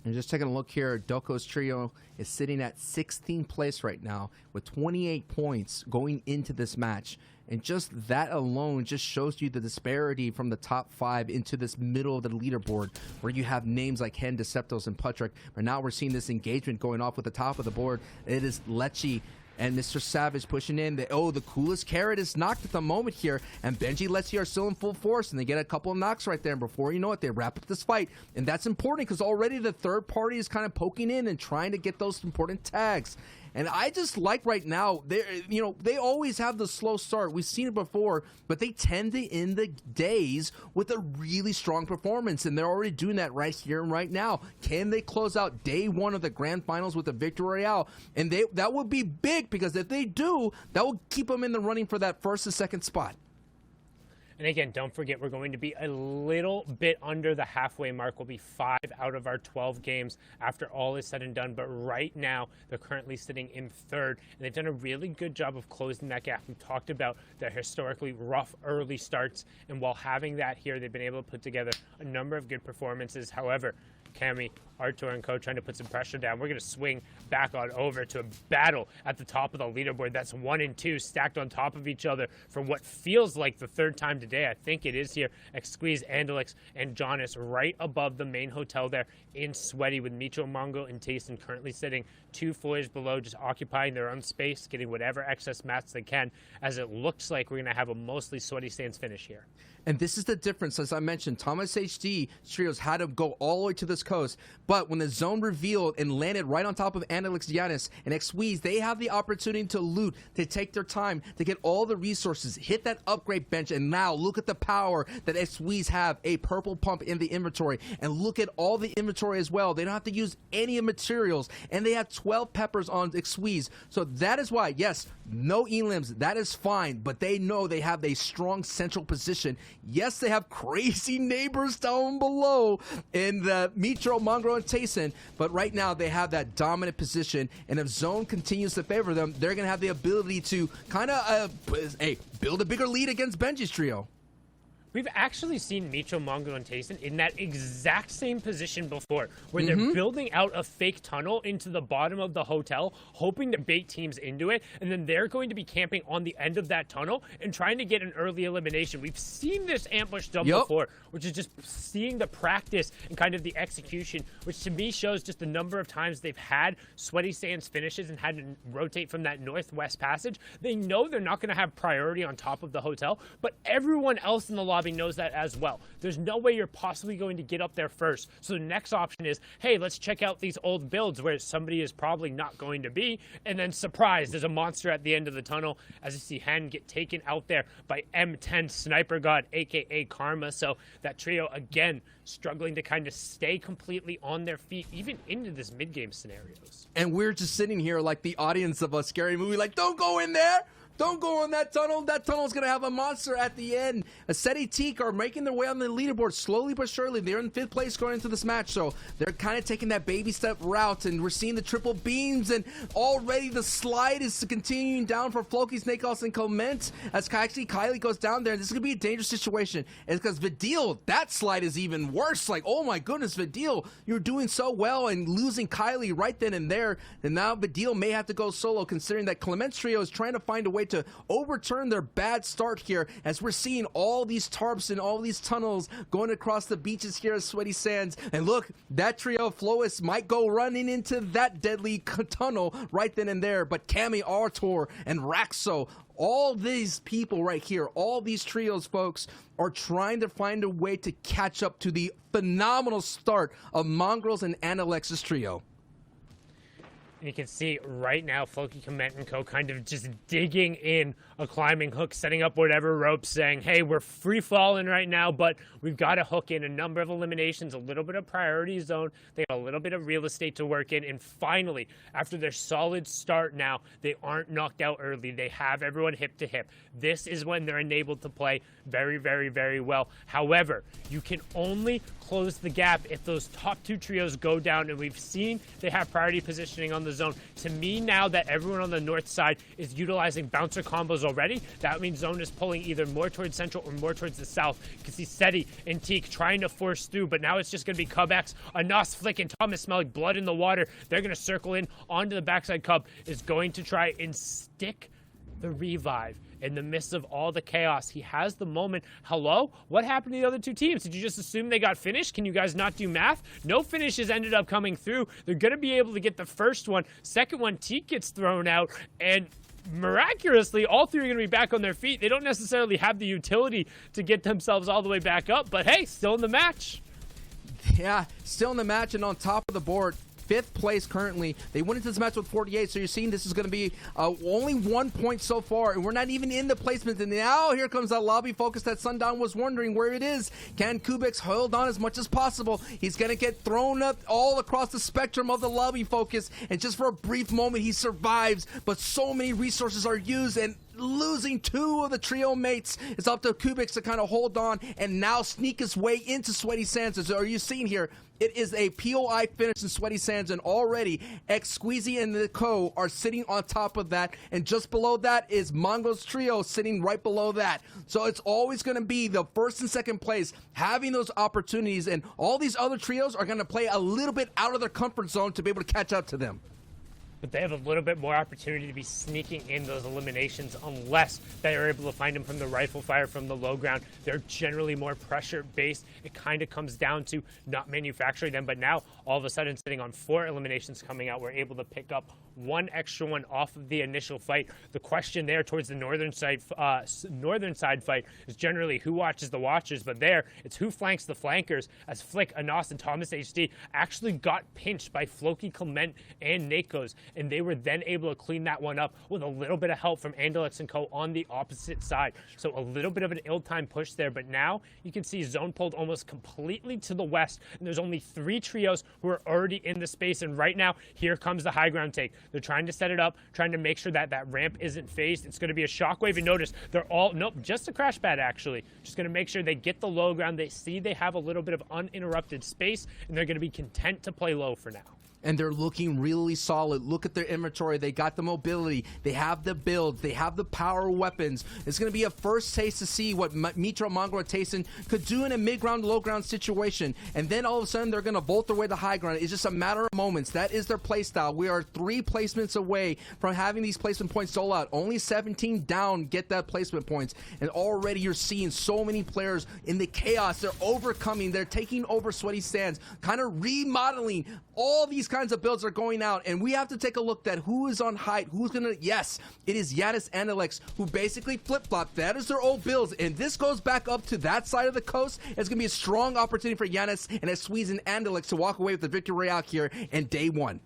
And just taking a look here, Doko's trio is sitting at 16th place right now with 28 points going into this match. And just that alone just shows you the disparity from the top 5 into this middle of the leaderboard, where you have names like Hen, Deceptos, and Putrick. But now we're seeing this engagement going off with the top of the board. It is Lechi and Mr. Savage pushing in. The coolest carrot is knocked at the moment here, and Benji, Lechi are still in full force, and they get a couple of knocks right there, and before you know it, they wrap up this fight. And that's important because already the third party is kind of poking in and trying to get those important tags. And I just like right now, they always have the slow start. We've seen it before, but they tend to end the days with a really strong performance, and they're already doing that right here and right now. Can they close out day 1 of the grand finals with a victory royale? And that would be big, because if they do, that will keep them in the running for that first and second spot. And again, don't forget, we're going to be a little bit under the halfway mark. We'll be 5 out of our 12 games after all is said and done. But right now, they're currently sitting in 3rd, and they've done a really good job of closing that gap. We've talked about their historically rough early starts, and while having that here, they've been able to put together a number of good performances. However, Cammy, Artur, and Co trying to put some pressure down. We're going to swing back on over to a battle at the top of the leaderboard. That's 1 and 2 stacked on top of each other for what feels like the 3rd time today. I think it is here. Xsqueeze, Andalix, and Jonas right above the main hotel there in Sweaty, with Micho, Mongo, and Tayson currently sitting 2 floors below, just occupying their own space, getting whatever excess mats they can, as it looks like we're going to have a mostly Sweaty Sands finish here. And this is the difference, as I mentioned, Thomas HD trios had to go all the way to this coast, but when the zone revealed and landed right on top of Analix, Giannis, and Xsqueeze, they have the opportunity to loot, to take their time, to get all the resources, hit that upgrade bench, and now look at the power that Xsqueeze have, a purple pump in the inventory, and look at all the inventory as well. They don't have to use any materials, and they have 12 peppers on Xsqueeze. So that is why, yes, no elims, that is fine, but they know they have a strong central position. Yes, they have crazy neighbors down below in the Mitro, Mongo, and Tayson, but right now they have that dominant position, and if zone continues to favor them, they're going to have the ability to kind of build a bigger lead against Benji's trio. We've actually seen Micho, Mongo, and Tayson in that exact same position before, where they're building out a fake tunnel into the bottom of the hotel, hoping to bait teams into it, and then they're going to be camping on the end of that tunnel and trying to get an early elimination. We've seen this ambush done before, which is just seeing the practice and kind of the execution, which to me shows just the number of times they've had Sweaty Sands finishes and had to rotate from that northwest passage. They know they're not going to have priority on top of the hotel, but everyone else in the lobby knows that as well. There's no way you're possibly going to get up there first. So the next option is, hey, let's check out these old builds where somebody is probably not going to be, and then surprise, there's a monster at the end of the tunnel, as you see Hen get taken out there by M10 Sniper God, aka Karma. So that trio again struggling to kind of stay completely on their feet even into this mid-game scenarios. And we're just sitting here like the audience of a scary movie, like, don't go in there. Don't go in that tunnel. That tunnel's going to have a monster at the end. Aseti Teak are making their way on the leaderboard slowly but surely. They're in 5th place going into this match, so they're kind of taking that baby step route, and we're seeing the triple beams, and already the slide is continuing down for Floki, Snakehouse, and Clement, as actually Kylie goes down there, and this is going to be a dangerous situation. It's because Vidil, that slide is even worse. Like, oh my goodness, Vidil, you're doing so well, and losing Kylie right then and there, and now Vidil may have to go solo, considering that Clement's trio is trying to find a way to overturn their bad start here, as we're seeing all these tarps and all these tunnels going across the beaches here at Sweaty Sands. And look, that trio of Flois might go running into that deadly tunnel right then and there, but Cammy, Artur, and Raxo, all these people right here, all these trios, folks, are trying to find a way to catch up to the phenomenal start of Mongrels and Analex's trio. And you can see right now Floki, Comet, and Co kind of just digging in a climbing hook, setting up whatever ropes, saying, hey, we're free falling right now, but we've got to hook in a number of eliminations, a little bit of priority zone. They have a little bit of real estate to work in. And finally, after their solid start now, they aren't knocked out early. They have everyone hip to hip. This is when they're enabled to play very, very, very well. However, you can only close the gap if those top 2 trios go down, and we've seen they have priority positioning on the zone. To me, now that everyone on the north side is utilizing bouncer combos already, that means zone is pulling either more towards central or more towards the south. You can see Seti and Teak trying to force through, but now it's just going to be Cub X, Anas, Flick, and Thomas smell like blood in the water. They're going to circle in onto the backside. Cub is going to try and stick the revive in the midst of all the chaos. He has the moment. Hello? What happened to the other 2 teams? Did you just assume they got finished? Can you guys not do math? No finishes ended up coming through. They're going to be able to get the first one. Second one, Teak gets thrown out, and miraculously, all 3 are going to be back on their feet. They don't necessarily have the utility to get themselves all the way back up, but hey, still in the match. Yeah, still in the match and on top of the board. 5th place currently. They went into this match with 48, so you're seeing this is going to be only 1 point so far, and we're not even in the placement. And now here comes that lobby focus that Sundown was wondering where it is. Can Kubix hold on as much as possible? He's going to get thrown up all across the spectrum of the lobby focus, and just for a brief moment he survives, but so many resources are used, and losing 2 of the trio mates. It's up to Kubix to kind of hold on and now sneak his way into Sweaty Sands. As are you seeing here, it is a POI finish in Sweaty Sands, and already X Squeezy and the Co are sitting on top of that, and just below that is Mongo's trio sitting right below that. So it's always going to be the first and second place having those opportunities, and all these other trios are going to play a little bit out of their comfort zone to be able to catch up to them. But they have a little bit more opportunity to be sneaking in those eliminations unless they are able to find them from the rifle fire from the low ground. They're generally more pressure based. It kind of comes down to not manufacturing them, but now all of a sudden sitting on 4 eliminations coming out, we're able to pick up 1 extra one off of the initial fight. The question there towards the northern side fight is generally who watches the watchers, but there it's who flanks the flankers, as Flick, Anos, and Thomas HD actually got pinched by Floki, Clement, and Nakos, and they were then able to clean that one up with a little bit of help from Andelix and Co on the opposite side. So a little bit of an ill-timed push there, but now you can see zone pulled almost completely to the west, and there's only 3 trios who are already in the space, and right now here comes the high ground take. They're trying to set it up, trying to make sure that that ramp isn't phased. It's going to be a shockwave, and notice they're all, nope, just a crash pad actually. Just going to make sure they get the low ground. They see they have a little bit of uninterrupted space, and they're going to be content to play low for now. And they're looking really solid. Look at their inventory. They got the mobility. They have the builds. They have the power weapons. It's going to be a first taste to see what Mitra, Mongo, and Tayson could do in a mid-ground, low-ground situation. And then all of a sudden, they're going to vault their way to high ground. It's just a matter of moments. That is their play style. We are 3 placements away from having these placement points sold out. Only 17 down get that placement points. And already you're seeing so many players in the chaos. They're overcoming. They're taking over Sweaty Sands, kind of remodeling. All these kinds of builds are going out, and we have to take a look at who is on height, who's gonna, yes, it is Yanis and Alex who basically flip-flop. That is their old builds, and this goes back up to that side of the coast. It's gonna be a strong opportunity for Yanis and Squeeze and Alex to walk away with the victory royale here in day 1.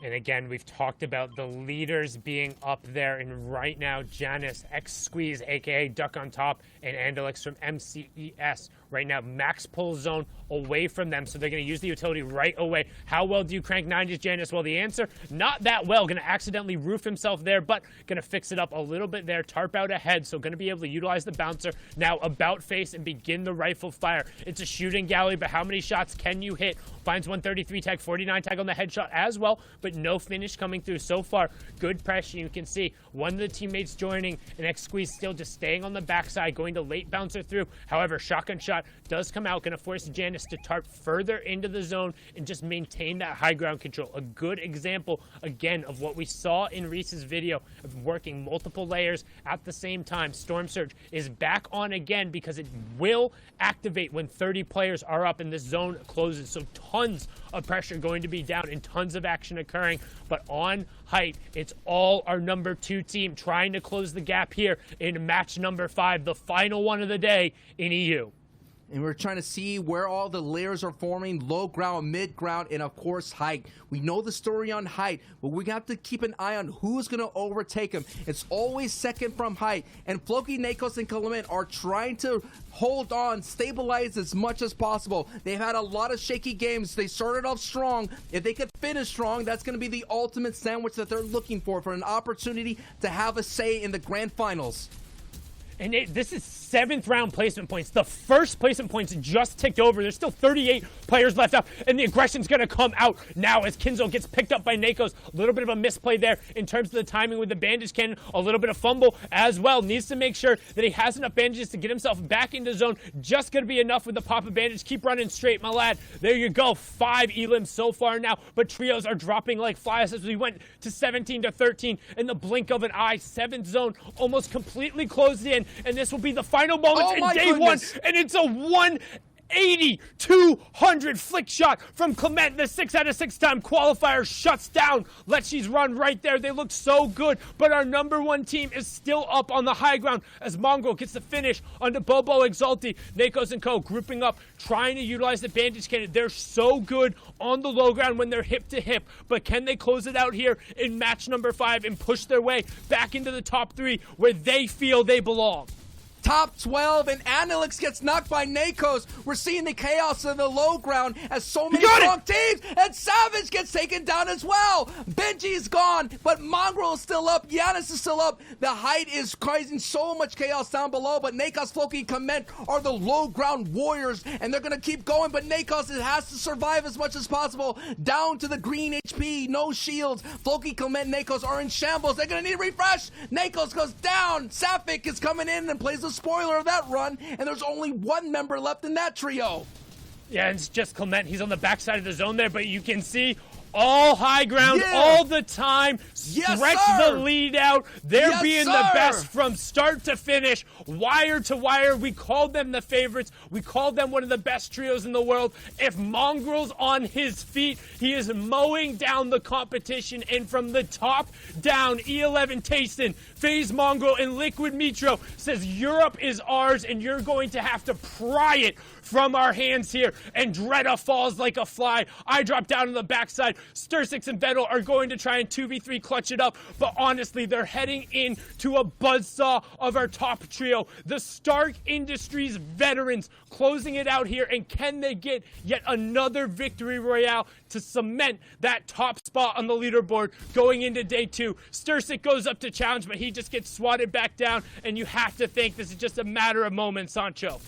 And again, we've talked about the leaders being up there, and right now, Janice, X-Squeeze, aka Duck on Top, and Andelix from MCES. Right now, max pull zone away from them, so they're going to use the utility right away. How well do you crank 90s, Janice? Well, the answer, not that well. Going to accidentally roof himself there, but going to fix it up a little bit there. Tarp out ahead, so going to be able to utilize the bouncer. Now, about face and begin the rifle fire. It's a shooting gallery, but how many shots can you hit? Finds 133 tag, 49 tag on the headshot as well, but no finish coming through so far. Good pressure. You can see one of the teammates joining, and X-Squeeze still just staying on the backside, going to late bouncer through. However, shotgun shot does come out, going to force Janice to tarp further into the zone and just maintain that high ground control. A good example, again, of what we saw in Reese's video of working multiple layers at the same time. Storm Surge is back on again because it will activate when 30 players are up and this zone closes. So tons of pressure going to be down and tons of action occurring. But on height, it's all our number 2 team trying to close the gap here in match number 5, the final one of the day in EU. And we're trying to see where all the layers are forming, low ground, mid ground, and of course height. We know the story on height, but we have to keep an eye on who's going to overtake him. It's always second from height, and Floki, Nakos, and Clement are trying to hold on, stabilize as much as possible. They've had a lot of shaky games. They started off strong. If they could finish strong, that's going to be the ultimate sandwich that they're looking for an opportunity to have a say in the grand finals. And this is 7th round placement points. The first placement points just ticked over. There's still 38 players left out, and the aggression's going to come out now as Kinzo gets picked up by Nakos. A little bit of a misplay there in terms of the timing with the bandage cannon. A little bit of fumble as well. Needs to make sure that he has enough bandages to get himself back into zone. Just going to be enough with the pop of bandage. Keep running straight, my lad. There you go. 5 elims so far now, but trios are dropping like flies as we went to 17 to 13 in the blink of an eye. 7th zone almost completely closed in. And this will be the final moments in day 1, and it's a 180-200 flick shot from Clement. The 6 out of 6 time qualifier shuts down Lecce's run right there. They look so good, but our number 1 team is still up on the high ground as Mongo gets the finish onto Bobo Exalti. Nakos and Co grouping up, trying to utilize the bandage cannon. They're so good on the low ground when they're hip to hip, but can they close it out here in match number 5 and push their way back into the top 3 where they feel they belong? top 12, and Anilix gets knocked by Nakos. We're seeing the chaos in the low ground as so many strong teams, and Savage gets taken down as well. Benji's gone, but Mongrel is still up. Giannis is still up. The height is causing so much chaos down below, but Nakos, Floki, and Comment are the low ground warriors, and they're going to keep going, but Nakos has to survive as much as possible. Down to the green HP, no shields. Floki, Comment, Nakos are in shambles. They're going to need a refresh. Nakos goes down. Sapphik is coming in and plays the spoiler of that run, and there's only one member left in that trio. Yeah, it's just Clement. He's on the backside of the zone there, but you can see all high ground all the time. Stretch the lead out. They're being the best from start to finish, wire to wire. We called them the favorites. We called them one of the best trios in the world. If Mongrel's on his feet, he is mowing down the competition. And from the top down, E11 Tayson, FaZe Mongrel, and Liquid Mitro says Europe is ours, and you're going to have to pry it from our hands here. And Dreda falls like a fly. I drop down on the backside. Stursix and Vettel are going to try and 2v3 clutch it up, but honestly, they're heading into a buzzsaw of our top trio. The Stark Industries veterans closing it out here, and can they get yet another victory royale to cement that top spot on the leaderboard going into day 2? Stursik goes up to challenge, but he just gets swatted back down, and you have to think this is just a matter of moments, Sancho.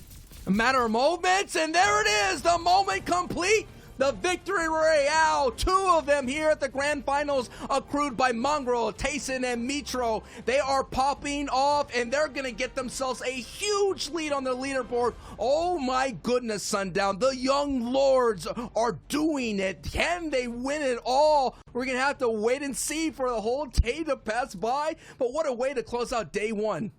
A matter of moments, and there it is, the moment complete. The victory royale, 2 of them here at the grand finals, accrued by Mongrel, Tayson, and Mitro. They are popping off, and they're going to get themselves a huge lead on the leaderboard. Oh my goodness, Sundown. The young lords are doing it. Can they win it all? We're going to have to wait and see for the whole day to pass by. But what a way to close out day 1.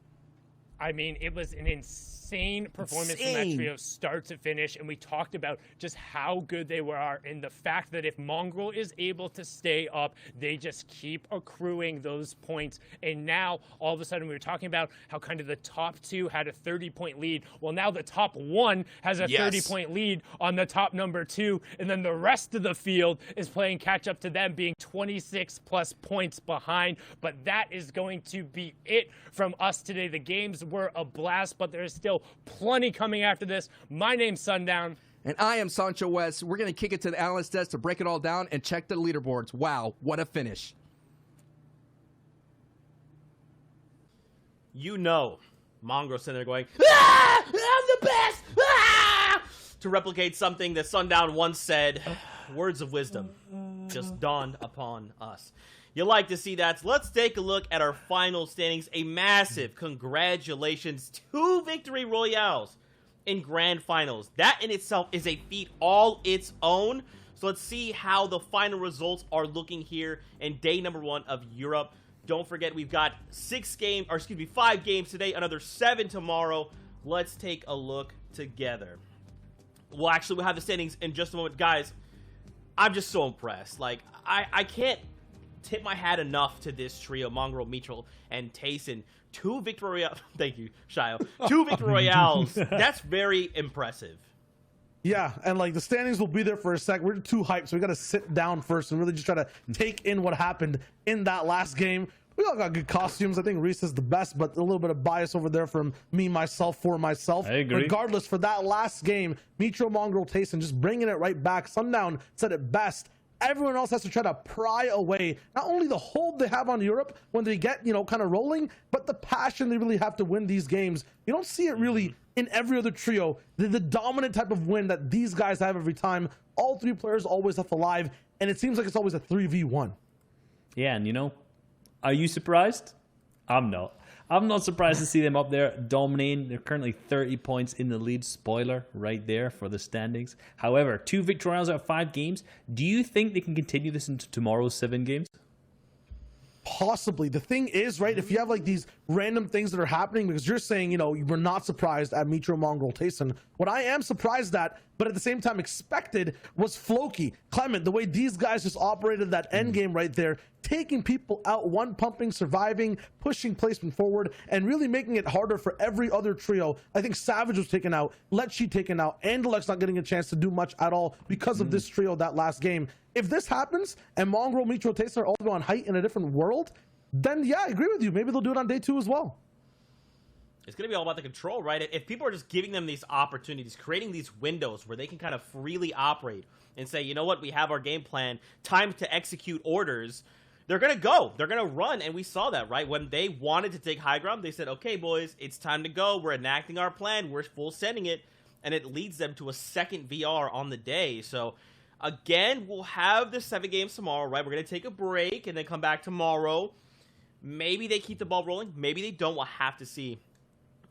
I mean, it was an insane performance from that trio, start to finish, and we talked about just how good they were, and the fact that if Mongrel is able to stay up, they just keep accruing those points. And now, all of a sudden, we were talking about how kind of the top 2 had a 30-point lead. Well, now the top 1 has a 30-point lead on the top number 2, and then the rest of the field is playing catch-up to them, being 26-plus points behind. But that is going to be it from us today. The games were a blast, but there is still plenty coming after this. My name's Sundown. And I am Sancho West. We're going to kick it to the analyst desk to break it all down and check the leaderboards. Wow, what a finish. You know, Mongrel's sitting there going, "Ah, I'm the best!" Ah! To replicate something that Sundown once said. Words of wisdom just dawned upon us. You like to see that. So let's take a look at our final standings. A massive congratulations. 2 victory royales in grand finals. That in itself is a feat all its own. So let's see how the final results are looking here in day number 1 of Europe. Don't forget, we've got 5 games today, another 7 tomorrow. Let's take a look together. Well, actually, we'll have the standings in just a moment. Guys, I'm just so impressed. Like, I can't tip my hat enough to this trio, Mongrel, Mitro, and Tayson. 2 victory royales. Thank you, Shio. 2 victory royales. That's very impressive. Yeah, and like the standings will be there for a sec. We're too hyped, so we got to sit down first and really just try to take in what happened in that last game. We all got good costumes. I think Reese is the best, but a little bit of bias over there from me, myself, for myself. I agree. Regardless, for that last game, Mitro, Mongrel, Tayson just bringing it right back. Sundown said it best. Everyone else has to try to pry away not only the hold they have on Europe when they get, kind of rolling, but the passion they really have to win these games. You don't see it really in every other trio. The dominant type of win that these guys have every time. All 3 players always left alive, and it seems like it's always a 3v1. Yeah, and are you surprised? I'm not. I'm not surprised to see them up there dominating. They're currently 30 points in the lead. Spoiler right there for the standings. However, 2 victory rounds out of 5 games. Do you think they can continue this into tomorrow's 7 games? Possibly. The thing is, right, if you have like these random things that are happening, because you're saying, you were not surprised at Mitro, Mongrel, Tayson. What I am surprised at, but at the same time expected, was Floki, Clement, the way these guys just operated that end game right there, taking people out, one pumping, surviving, pushing placement forward, and really making it harder for every other trio. I think Savage was taken out, Letchi taken out, and Alex not getting a chance to do much at all because of this trio that last game. If this happens and Mongrel, Mitro, Tayson are all on height in a different world, then yeah, I agree with you. Maybe they'll do it on day 2 as well. It's going to be all about the control, right? If people are just giving them these opportunities, creating these windows where they can kind of freely operate and say, you know what, we have our game plan, time to execute orders, they're going to go. They're going to run, and we saw that, right? When they wanted to take high ground, they said, okay, boys, it's time to go. We're enacting our plan. We're full sending it, and it leads them to a second VR on the day. So, again, we'll have the 7 games tomorrow, right? We're going to take a break and then come back tomorrow. Maybe they keep the ball rolling. Maybe they don't. We'll have to see.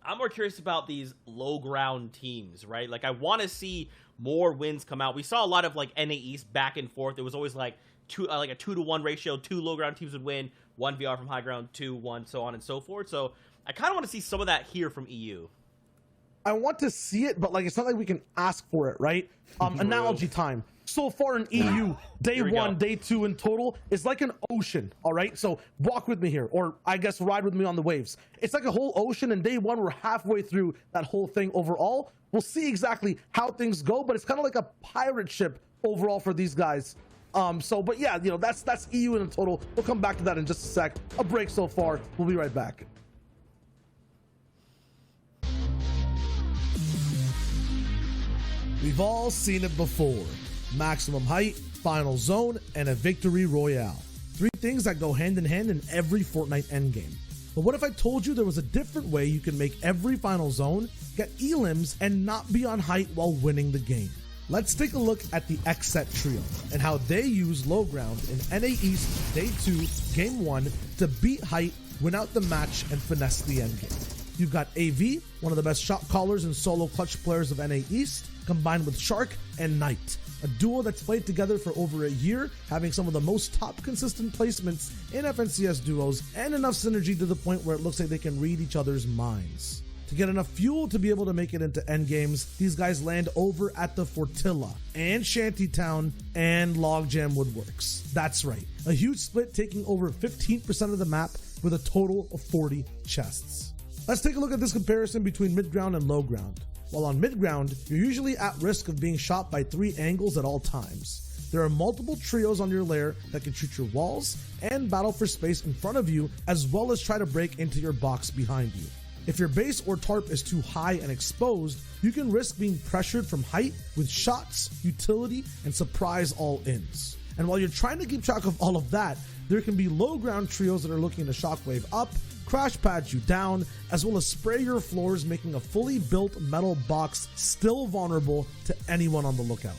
I'm more curious about these low ground teams, right? Like, I want to see more wins come out. We saw a lot of, like, NA East back and forth. It was always, like, a 2-to-1 ratio. 2 low ground teams would win. 1 VR from high ground, 2, 1, so on and so forth. So, I kind of want to see some of that here from EU. I want to see it, but, like, it's not like we can ask for it, right? Analogy time. So far in EU, day 1, day 2 in total is like an ocean, all right? So walk with me here, or I guess ride with me on the waves. It's like a whole ocean, and day 1, we're halfway through that whole thing overall. We'll see exactly how things go, but it's kind of like a pirate ship overall for these guys. But yeah, you know, that's EU in total. We'll come back to that in just a sec. A break so far. We'll be right back. We've all seen it before. Maximum height, final zone, and a victory royale. 3 things that go hand in hand in every Fortnite endgame. But what if I told you there was a different way you can make every final zone, get elims, and not be on height while winning the game? Let's take a look at the XSET trio and how they use low ground in NA East Day 2, Game 1 to beat height, win out the match, and finesse the endgame. You've got AV, one of the best shot callers and solo clutch players of NA East, combined with Shark and Knight, a duo that's played together for over a year, having some of the most top consistent placements in FNCS duos and enough synergy to the point where it looks like they can read each other's minds. To get enough fuel to be able to make it into endgames, these guys land over at the Fortilla and Shantytown and Logjam Woodworks. That's right, a huge split taking over 15% of the map with a total of 40 chests. Let's take a look at this comparison between mid-ground and low ground. While on mid-ground, you're usually at risk of being shot by 3 angles at all times. There are multiple trios on your lair that can shoot your walls and battle for space in front of you, as well as try to break into your box behind you. If your base or tarp is too high and exposed, you can risk being pressured from height with shots, utility, and surprise all-ins. And while you're trying to keep track of all of that, there can be low ground trios that are looking to shockwave up, crash pad you down, as well as spray your floors, making a fully built metal box still vulnerable to anyone on the lookout.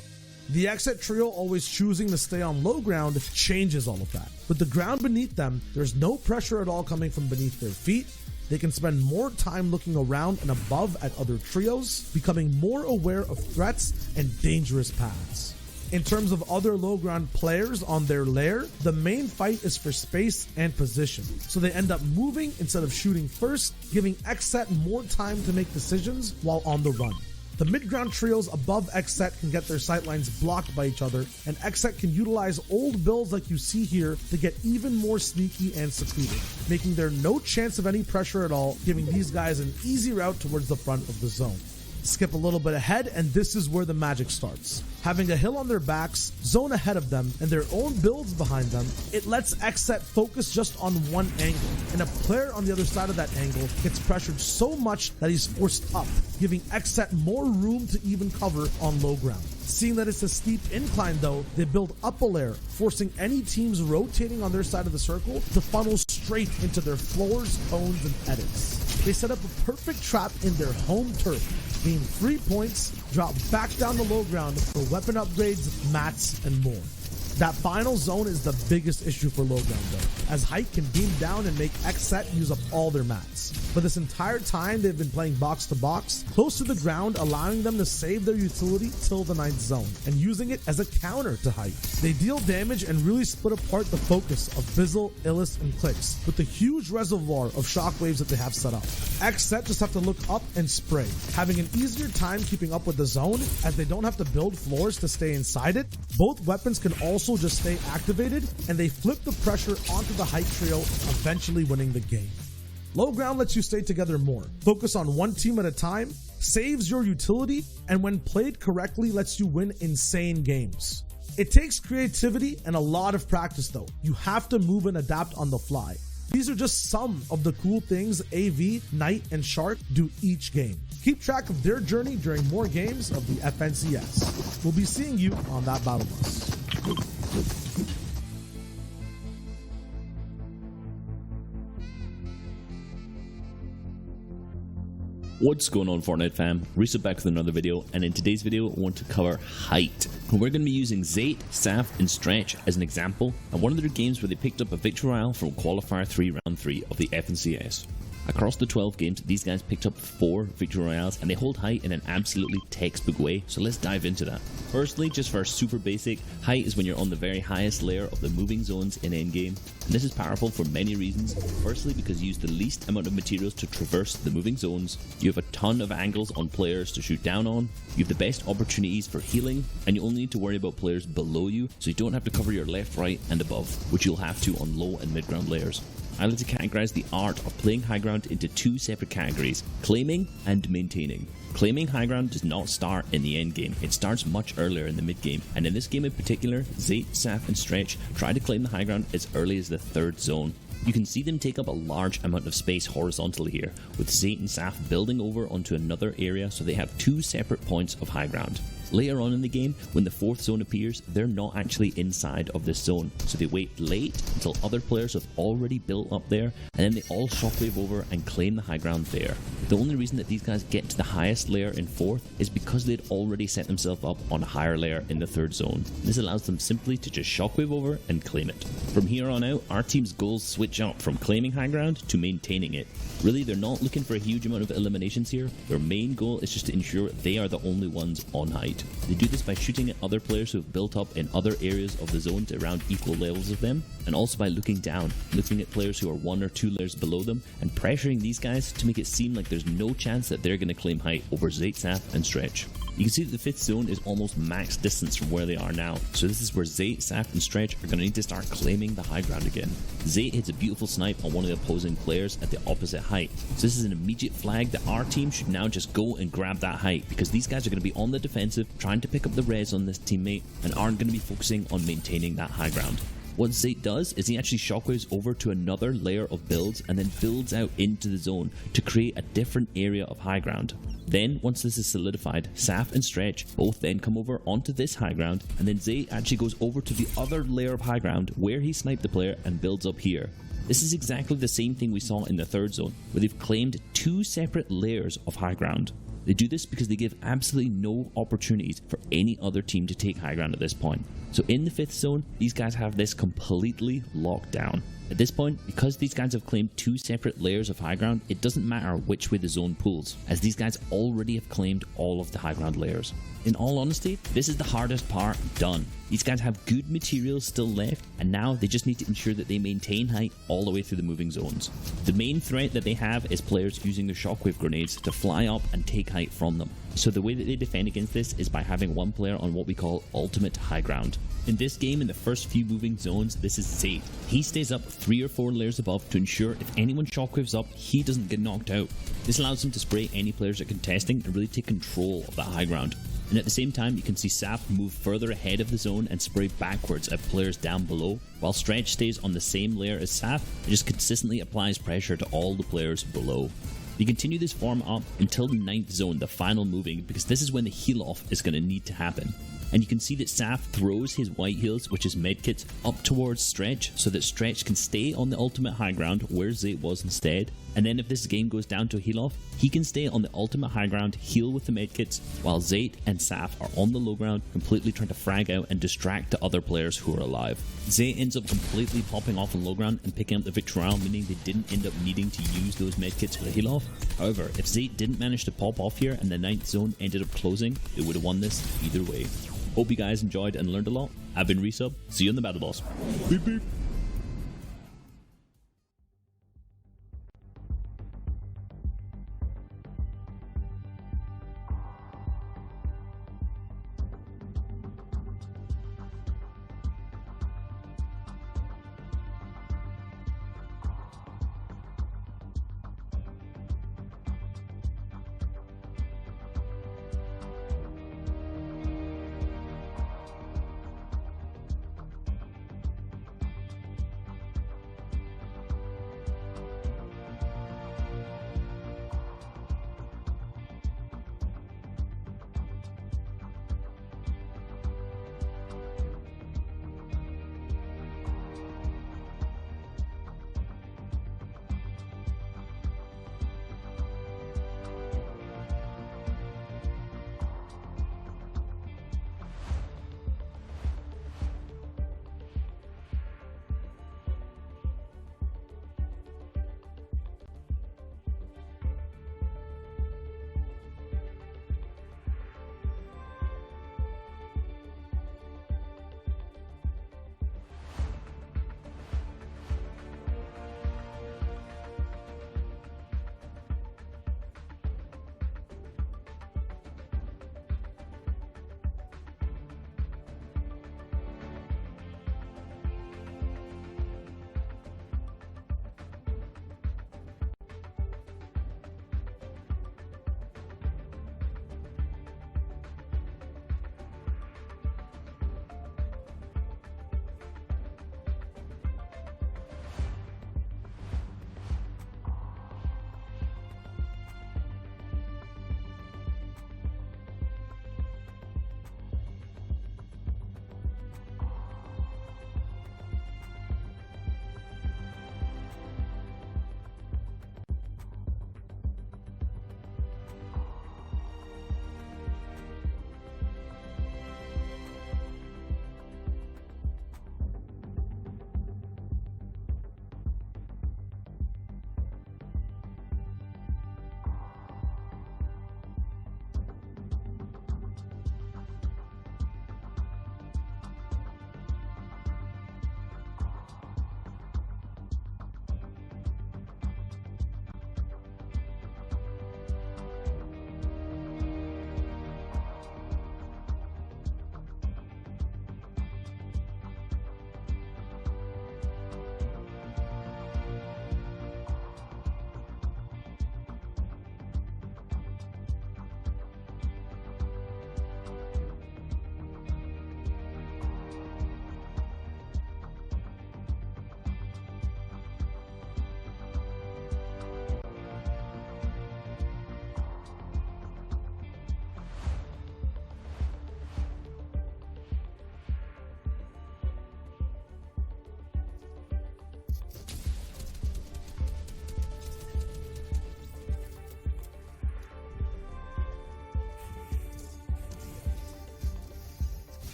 The XSET trio always choosing to stay on low ground changes all of that. With the ground beneath them, there's no pressure at all coming from beneath their feet. They can spend more time looking around and above at other trios, becoming more aware of threats and dangerous paths. In terms of other low ground players on their lair, the main fight is for space and position, so they end up moving instead of shooting first, giving XSET more time to make decisions while on the run. The mid-ground trios above XSET can get their sightlines blocked by each other, and XSET can utilize old builds like you see here to get even more sneaky and secluded, making there no chance of any pressure at all, giving these guys an easy route towards the front of the zone. Skip a little bit ahead, and this is where the magic starts. Having a hill on their backs, zone ahead of them, and their own builds behind them, it lets XSET focus just on one angle, and a player on the other side of that angle gets pressured so much that he's forced up, giving XSET more room to even cover on low ground. Seeing that it's a steep incline though, they build up a layer, forcing any teams rotating on their side of the circle to funnel straight into their floors, cones, and edits. They set up a perfect trap in their home turf, gain 3 points, drop back down to low ground for weapon upgrades, mats, and more. That final zone is the biggest issue for low ground though, as height can beam down and make XSET use up all their mats. But this entire time they've been playing box to box, close to the ground, allowing them to save their utility till the 9th zone, and using it as a counter to height. They deal damage and really split apart the focus of Fizzle, Illis, and Clicks, with the huge reservoir of shockwaves that they have set up. XSET just have to look up and spray, having an easier time keeping up with the zone, as they don't have to build floors to stay inside it. Both weapons can also just stay activated, and they flip the pressure onto the height trio, eventually winning the game. Low ground lets you stay together more, focus on one team at a time, saves your utility, and when played correctly lets you win insane games. It takes creativity and a lot of practice though. You have to move and adapt on the fly. These are just some of the cool things AV, Knight, and Shark do each game. Keep track of their journey during more games of the FNCS. We'll be seeing you on that battle bus. What's going on, Fortnite fam? Reese back with another video, and in today's video I want to cover height. We're going to be using Zayt, Saf, and Stretch as an example, and one of their games where they picked up a victory royale from Qualifier 3 Round 3 of the FNCS. Across the 12 games, these guys picked up 4 victory royales, and they hold height in an absolutely textbook way, so let's dive into that. Firstly, just for super basic, height is when you're on the very highest layer of the moving zones in endgame, and this is powerful for many reasons. Firstly, because you use the least amount of materials to traverse the moving zones, you have a ton of angles on players to shoot down on, you have the best opportunities for healing, and you only need to worry about players below you, so you don't have to cover your left, right, and above, which you'll have to on low and mid ground layers. I like to categorize the art of playing high ground into 2 separate categories: claiming and maintaining. Claiming high ground does not start in the end game, it starts much earlier in the mid game, and in this game in particular, Zayt, Saf, and Stretch try to claim the high ground as early as the 3rd zone. You can see them take up a large amount of space horizontally here, with Zayt and Saf building over onto another area, so they have 2 separate points of high ground. Later on in the game, when the 4th zone appears, they're not actually inside of this zone, so they wait late until other players have already built up there, and then they all shockwave over and claim the high ground there. The only reason that these guys get to the highest layer in 4th is because they'd already set themselves up on a higher layer in the 3rd zone. This allows them simply to just shockwave over and claim it. From here on out, our team's goals switch up from claiming high ground to maintaining it. Really, they're not looking for a huge amount of eliminations here. Their main goal is just to ensure they are the only ones on height. They do this by shooting at other players who have built up in other areas of the zone to around equal levels of them, and also by looking down, looking at players who are 1 or 2 layers below them, and pressuring these guys to make it seem like there's no chance that they're going to claim height over Zayt, Saf, and Stretch. You can see that the 5th zone is almost max distance from where they are now, so this is where Zayt, Saf, and Stretch are going to need to start claiming the high ground again. Zayt hits a beautiful snipe on one of the opposing players at the opposite height, so this is an immediate flag that our team should now just go and grab that height, because these guys are going to be on the defensive, trying to pick up the res on this teammate, and aren't going to be focusing on maintaining that high ground. What Zayt does is he actually shockwaves over to another layer of builds and then builds out into the zone to create a different area of high ground. Then, once this is solidified, Saf and Stretch both then come over onto this high ground, and then Zayt actually goes over to the other layer of high ground where he sniped the player and builds up here. This is exactly the same thing we saw in the 3rd zone, where they've claimed 2 separate layers of high ground. They do this because they give absolutely no opportunities for any other team to take high ground at this point. So in the 5th zone, these guys have this completely locked down. At this point, because these guys have claimed 2 separate layers of high ground, it doesn't matter which way the zone pulls, as these guys already have claimed all of the high ground layers. In all honesty, this is the hardest part done. These guys have good materials still left, and now they just need to ensure that they maintain height all the way through the moving zones. The main threat that they have is players using their shockwave grenades to fly up and take height from them. So the way that they defend against this is by having one player on what we call ultimate high ground. In this game, in the first few moving zones, this is Zayt. He stays up 3 or 4 layers above to ensure if anyone shockwaves up, he doesn't get knocked out. This allows him to spray any players that are contesting and really take control of that high ground. And at the same time, you can see Saf move further ahead of the zone and spray backwards at players down below, while Stretch stays on the same layer as Saf and just consistently applies pressure to all the players below. You continue this form up until the 9th zone, the final moving, because this is when the heal off is going to need to happen. And you can see that Saf throws his white heals, which is medkits, up towards Stretch so that Stretch can stay on the ultimate high ground where Zayt was instead. And then if this game goes down to a heal off, he can stay on the ultimate high ground, heal with the medkits, while Zayt and Saf are on the low ground, completely trying to frag out and distract the other players who are alive. Zayt ends up completely popping off on low ground and picking up the victory royale, meaning they didn't end up needing to use those medkits for the heal off. However, if Zayt didn't manage to pop off here and the 9th zone ended up closing, they would have won this either way. Hope you guys enjoyed and learned a lot. I've been Resub. See you in the battle boss. Beep beep.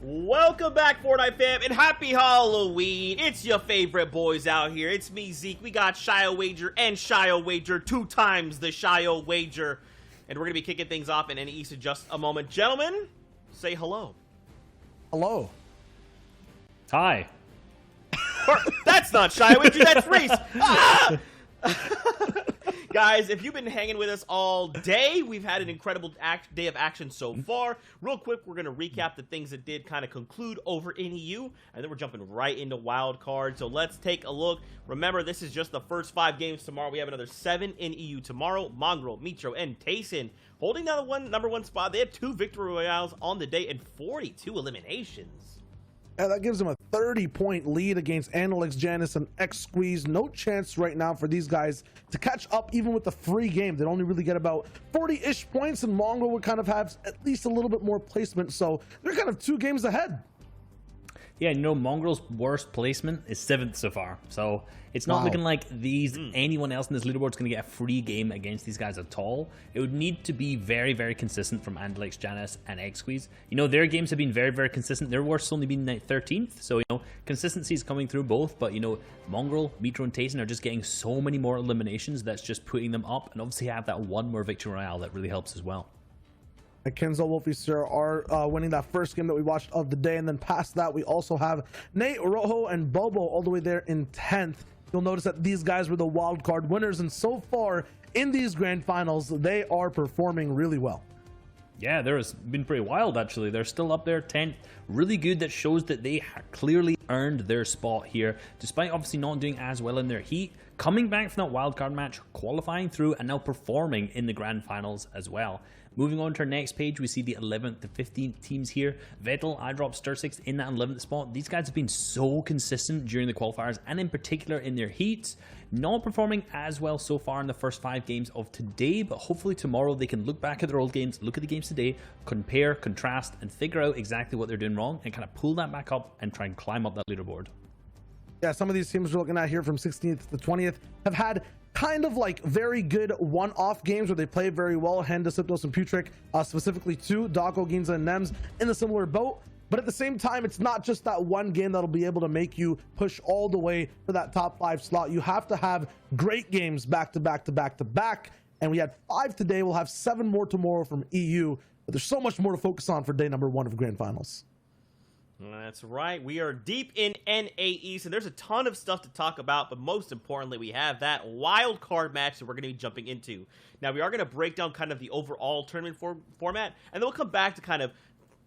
Welcome back, Fortnite fam, and happy Halloween. It's your favorite boys out here. It's me, Zeke. We got Shio Wager and Shio Wager, 2 times the Shio Wager. And we're going to be kicking things off in NAEast in just a moment. Gentlemen, say hello. Hello. Hi. That's not Shio Wager, that's Reese. Ah! Guys, if you've been hanging with us all day, we've had an incredible day of action so far. Real quick, we're going to recap the things that did kind of conclude over NEU, and then we're jumping right into Wildcard. So let's take a look. Remember, this is just the first 5 games tomorrow. We have another 7 in EU tomorrow. Mongrel, Mitro, and Tayson holding down the number 1 spot. They have 2 victory royales on the day and 42 eliminations. Yeah, that gives them a 30-point lead against Analyx, Janice, and X Squeeze. No chance right now for these guys to catch up, even with the free game. They'd only really get about 40-ish points, and Mongrel would kind of have at least a little bit more placement. So they're kind of 2 games ahead. Yeah, you know, Mongrel's worst placement is 7th so far. So it's not looking like anyone else in this leaderboard is going to get a free game against these guys at all. It would need to be very, very consistent from Andalix, Janice, and Egg Squeeze. You know, their games have been very, very consistent. Their worst only been 13th. So, you know, consistency is coming through both. But, you know, Mongrel, Mitro, and Tayson are just getting so many more eliminations that's just putting them up. And obviously have that 1 more victory royale that really helps as well. Kenzo, Wolfie, Sir are winning that first game that we watched of the day, and then past that we also have Nate, Rojo, and Bobo all the way there in 10th. You'll notice that these guys were the wild card winners, and so far in these grand finals they are performing really well. Yeah, there's been pretty wild, actually. They're still up there, 10th. Really good. That shows that they clearly earned their spot here, despite obviously not doing as well in their heat. Coming back from that wildcard match, qualifying through, and now performing in the grand finals as well. Moving on to our next page, we see the 11th to 15th teams here. Vettel, iDrop, Stir6 in that 11th spot. These guys have been so consistent during the qualifiers, and in particular in their heats. Not performing as well so far in the first 5 games of today, but hopefully tomorrow they can look back at their old games, look at the games today, compare, contrast, and figure out exactly what they're doing wrong, and kind of pull that back up and try and climb up that leaderboard. Yeah, some of these teams we're looking at here from 16th to 20th have had kind of like very good one-off games where they play very well. Henda, Siptos, and Putric, specifically 2, Dako, Ginza, and Nems in a similar boat. But at the same time, it's not just that one game that'll be able to make you push all the way for that top 5 slot. You have to have great games back to back to back to back. And we had 5 today. We'll have 7 more tomorrow from EU. But there's so much more to focus on for day number 1 of Grand Finals. That's right. We are deep in NAEast, and there's a ton of stuff to talk about, but most importantly, we have that wild card match that we're going to be jumping into. Now, we are going to break down kind of the overall tournament format, and then we'll come back to kind of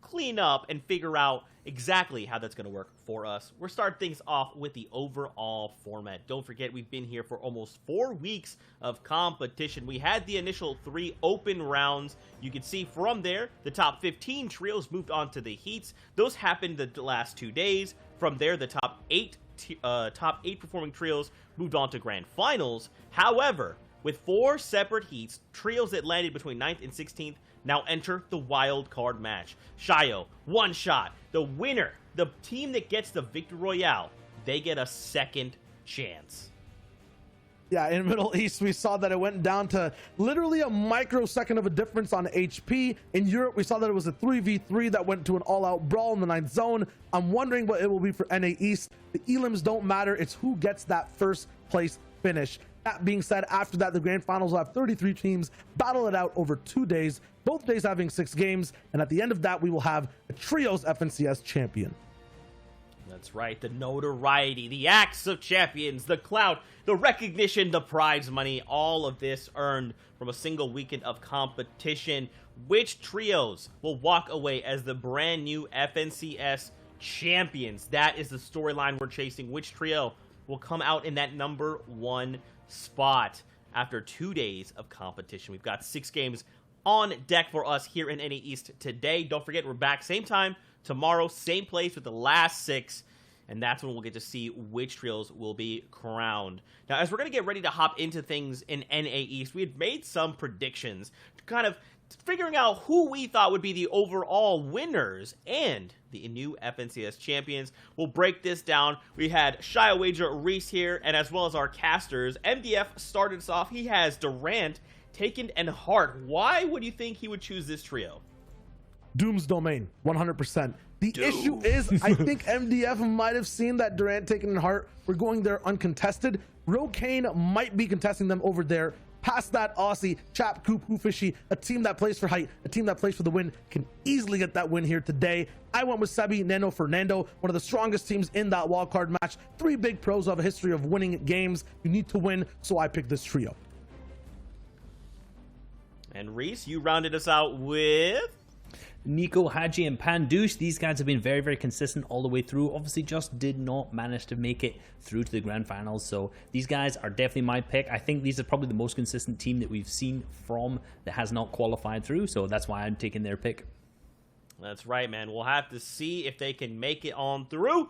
clean up and figure out exactly how that's going to work for us. We're starting things off with the overall format. Don't forget, we've been here for almost 4 weeks of competition. We had the initial 3 open rounds. You can see from there, the top 15 trios moved on to the heats. Those happened the last 2 days. From there, the top 8 performing trios moved on to grand finals. However, with 4 separate heats, trios that landed between 9th and 16th now enter the wild card match. Shio, 1 shot. The winner, the team that gets the victory royale, they get a second chance. Yeah, in Middle East, we saw that it went down to literally a microsecond of a difference on HP. In Europe, we saw that it was a 3v3 that went to an all-out brawl in the 9th zone. I'm wondering what it will be for NA East. The elims don't matter. It's who gets that first place finish. That being said, after that, the grand finals will have 33 teams battle it out over 2 days, both days having 6 games. And at the end of that, we will have a trios FNCS champion. That's right, the notoriety, the acts of champions, the clout, the recognition, the prize money, all of this earned from a single weekend of competition. Which trios will walk away as the brand new FNCS champions? That is the storyline we're chasing. Which trio will come out in that number 1 spot after 2 days of competition? We've got 6 games on deck for us here in NAEast today. Don't forget, we're back same time tomorrow, same place with the last 6, and that's when we'll get to see which trios will be crowned. Now, as we're going to get ready to hop into things in NAEast, we had made some predictions, kind of figuring out who we thought would be the overall winners and the new FNCS champions. We'll break this down. We had Shia Wager, Reese here, and as well as our casters. MDF started us off. He has Durant, Taken, and Hart. Why would you think he would choose this trio? Doom's Domain, 100%. The issue is, I think MDF might have seen that Durant taking in heart. We're going there uncontested. Rokane might be contesting them over there. Past that, Aussie, Chap, Coop, Hoofishy, a team that plays for height, a team that plays for the win, can easily get that win here today. I went with Sebi, Nano, Fernando, one of the strongest teams in that wildcard match. 3 big pros who have a history of winning games. You need to win, so I picked this trio. And Reese, you rounded us out with... Nico, Haji, and Pandouche. These guys have been very, very consistent all the way through. Obviously, just did not manage to make it through to the grand finals. So these guys are definitely my pick. I think these are probably the most consistent team that we've seen from that has not qualified through. So that's why I'm taking their pick. That's right, man. We'll have to see if they can make it on through.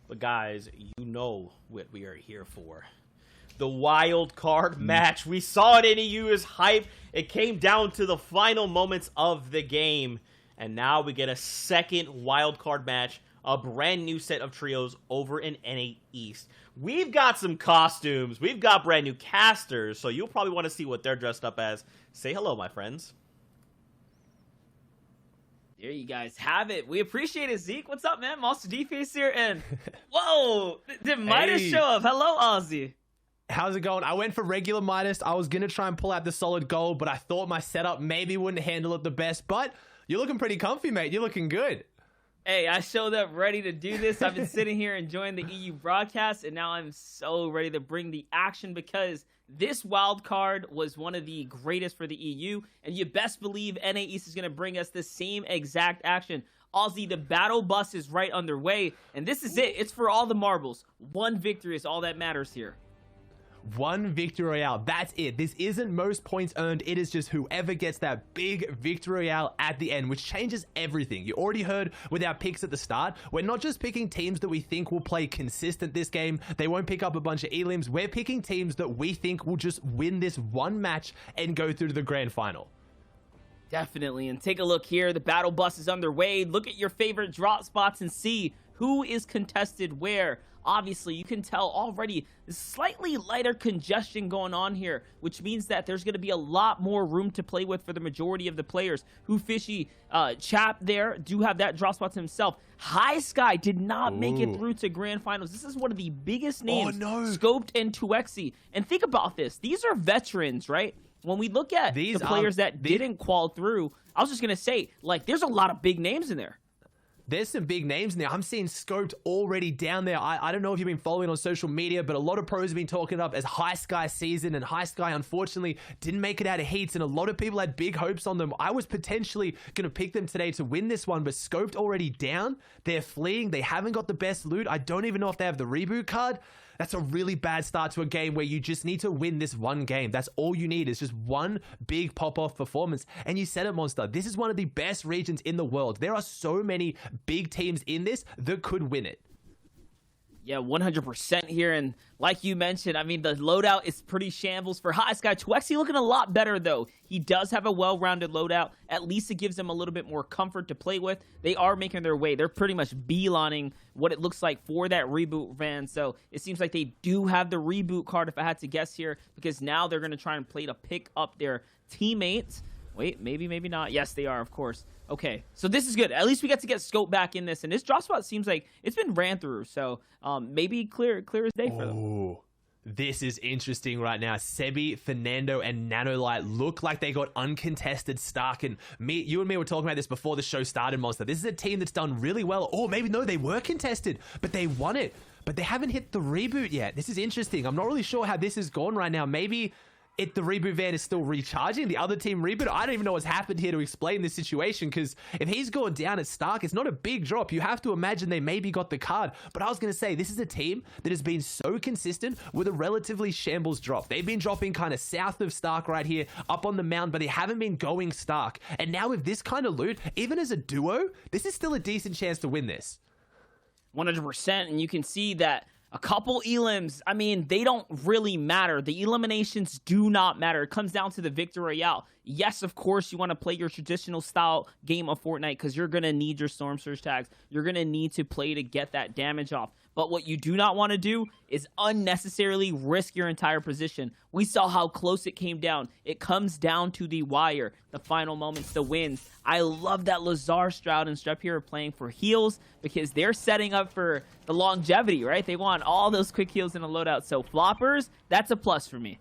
But guys, you know what we are here for. The wild card match. We saw it in EU's hype. It came down to the final moments of the game. And now we get a second wildcard match, a brand new set of trios over in NA East. We've got some costumes. We've got brand new casters, so you'll probably want to see what they're dressed up as. Say hello, my friends. There you guys have it. We appreciate it, Zeke. What's up, man? Monster D-Face here, and whoa, did Midas show up? Hello, Ozzy. How's it going? I went for regular Midas. I was going to try and pull out the solid gold, but I thought my setup maybe wouldn't handle it the best, but... You're looking pretty comfy, mate. You're looking good. Hey, I showed up ready to do this. I've been sitting here enjoying the EU broadcast, and now I'm so ready to bring the action because this wild card was one of the greatest for the EU, and you best believe NA East is going to bring us the same exact action. Aussie, the battle bus is right underway, and this is it. It's for all the marbles. 1 victory is all that matters here. 1 victory royale. That's it. This isn't most points earned. It is just whoever gets that big victory royale at the end, which changes everything. You already heard with our picks at the start. We're not just picking teams that we think will play consistent this game. They won't pick up a bunch of elims. We're picking teams that we think will just win this one match and go through to the grand final. Definitely. And take a look here. The battle bus is underway. Look at your favorite drop spots and see who is contested where. Obviously, you can tell already slightly lighter congestion going on here, which means that there's going to be a lot more room to play with for the majority of the players. Hoofishy, Chap there do have that drop spot to himself. High Sky did not make it through to grand finals. This is one of the biggest names, Scoped and 2xe. And think about this. These are veterans, right? When we look at the players that didn't qual through, I was just going to say, like, there's a lot of big names in there. There's some big names in there. I'm seeing Scoped already down there. I don't know if you've been following on social media, but a lot of pros have been talking it up as High Sky season, and High Sky unfortunately didn't make it out of heats, and a lot of people had big hopes on them. I was potentially going to pick them today to win this one, but Scoped already down. They're fleeing. They haven't got the best loot. I don't even know if they have the reboot card. That's a really bad start to a game where you just need to win this one game. That's all you need is just one big pop-off performance. And you said it, Monster. This is one of the best regions in the world. There are so many big teams in this that could win it. Yeah, 100% here. And like you mentioned, I mean, the loadout is pretty shambles for High Sky. 2xe looking a lot better, though. He does have a well-rounded loadout. At least it gives them a little bit more comfort to play with. They are making their way. They're pretty much beelining what it looks like for that reboot van. So it seems like they do have the reboot card, if I had to guess here, because now they're going to try and play to pick up their teammates. Wait, maybe, maybe not. Yes, they are, of course. Okay, so this is good. At least we get to get Scope back in this, and this drop spot seems like it's been ran through, so maybe clear as day for them. Ooh, this is interesting right now. Sebi, Fernando, and Nanolight look like they got uncontested Stark, and you and me were talking about this before the show started, Monster. This is a team that's done really well. Or maybe, no, they were contested, but they won it. But they haven't hit the reboot yet. This is interesting. I'm not really sure how this is gone right now. Maybe... the reboot van is still recharging. The other team reboot. I don't even know what's happened here to explain this situation, because if he's going down at Stark, it's not a big drop. You have to imagine they maybe got the card. But I was going to say, this is a team that has been so consistent with a relatively shambles drop. They've been dropping kind of south of Stark right here, up on the mound, but they haven't been going Stark. And now with this kind of loot, even as a duo, this is still a decent chance to win this. 100%, and you can see that A couple elims, I mean, they don't really matter. The eliminations do not matter. It comes down to the Victory Royale. Yes, of course, you want to play your traditional style game of Fortnite because you're going to need your Storm Surge tags. You're going to need to play to get that damage off. But what you do not want to do is unnecessarily risk your entire position. We saw how close it came down. It comes down to the wire, the final moments, the wins. I love that Lazar, Stroud, and Strep here are playing for heals because they're setting up for the longevity, right? They want all those quick heals in a loadout. So floppers, that's a plus for me.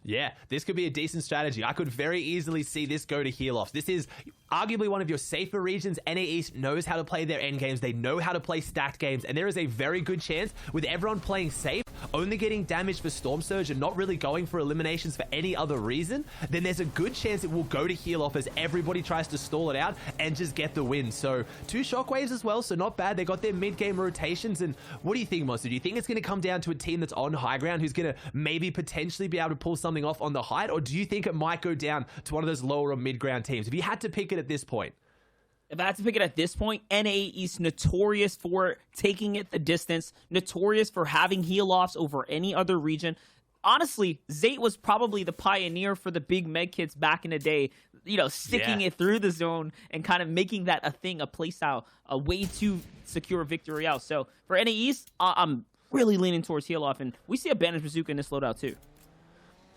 Yeah, this could be a decent strategy. I could very easily see this go to heal offs. This is arguably one of your safer regions. NA East knows how to play their end games. They know how to play stacked games. And there is a very good chance with everyone playing safe, only getting damage for Storm Surge and not really going for eliminations for any other reason, then there's a good chance it will go to heal off as everybody tries to stall it out and just get the win. So 2 shockwaves as well, so not bad. They got their mid-game rotations. And what do you think, Monster? Do you think it's going to come down to a team that's on high ground who's going to maybe potentially be able to pull something off on the height? Or do you think it might go down to one of those lower or mid-ground teams? If you had to pick it at this point. If I had to pick it at this point, NA East notorious for taking it the distance, notorious for having heal-offs over any other region. Honestly, Zayt was probably the pioneer for the big med kits back in the day, you know, sticking it through the zone and kind of making that a thing, a playstyle, a way to secure Victory Royale. So for NA East, I'm really leaning towards heal-off, and we see a Bandage Bazooka in this loadout too.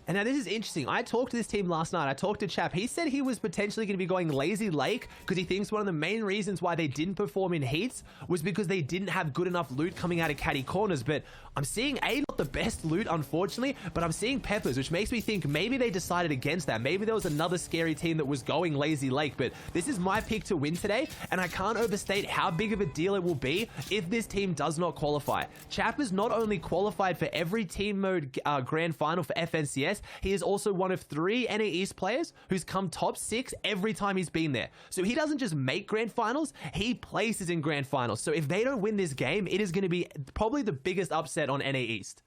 And now this is interesting. I talked to this team last night. I talked to Chap. He said he was potentially going to be going Lazy Lake because he thinks one of the main reasons why they didn't perform in heats was because they didn't have good enough loot coming out of caddy corners. But I'm seeing not the best loot, unfortunately, but I'm seeing Peppers, which makes me think maybe they decided against that. Maybe there was another scary team that was going Lazy Lake. But this is my pick to win today, and I can't overstate how big of a deal it will be if this team does not qualify. Chap has not only qualified for every team mode grand final for FNCS, he is also one of 3 NA East players who's come top 6 every time he's been there. So he doesn't just make grand finals, he places in grand finals. So if they don't win this game, it is going to be probably the biggest upset on NA East.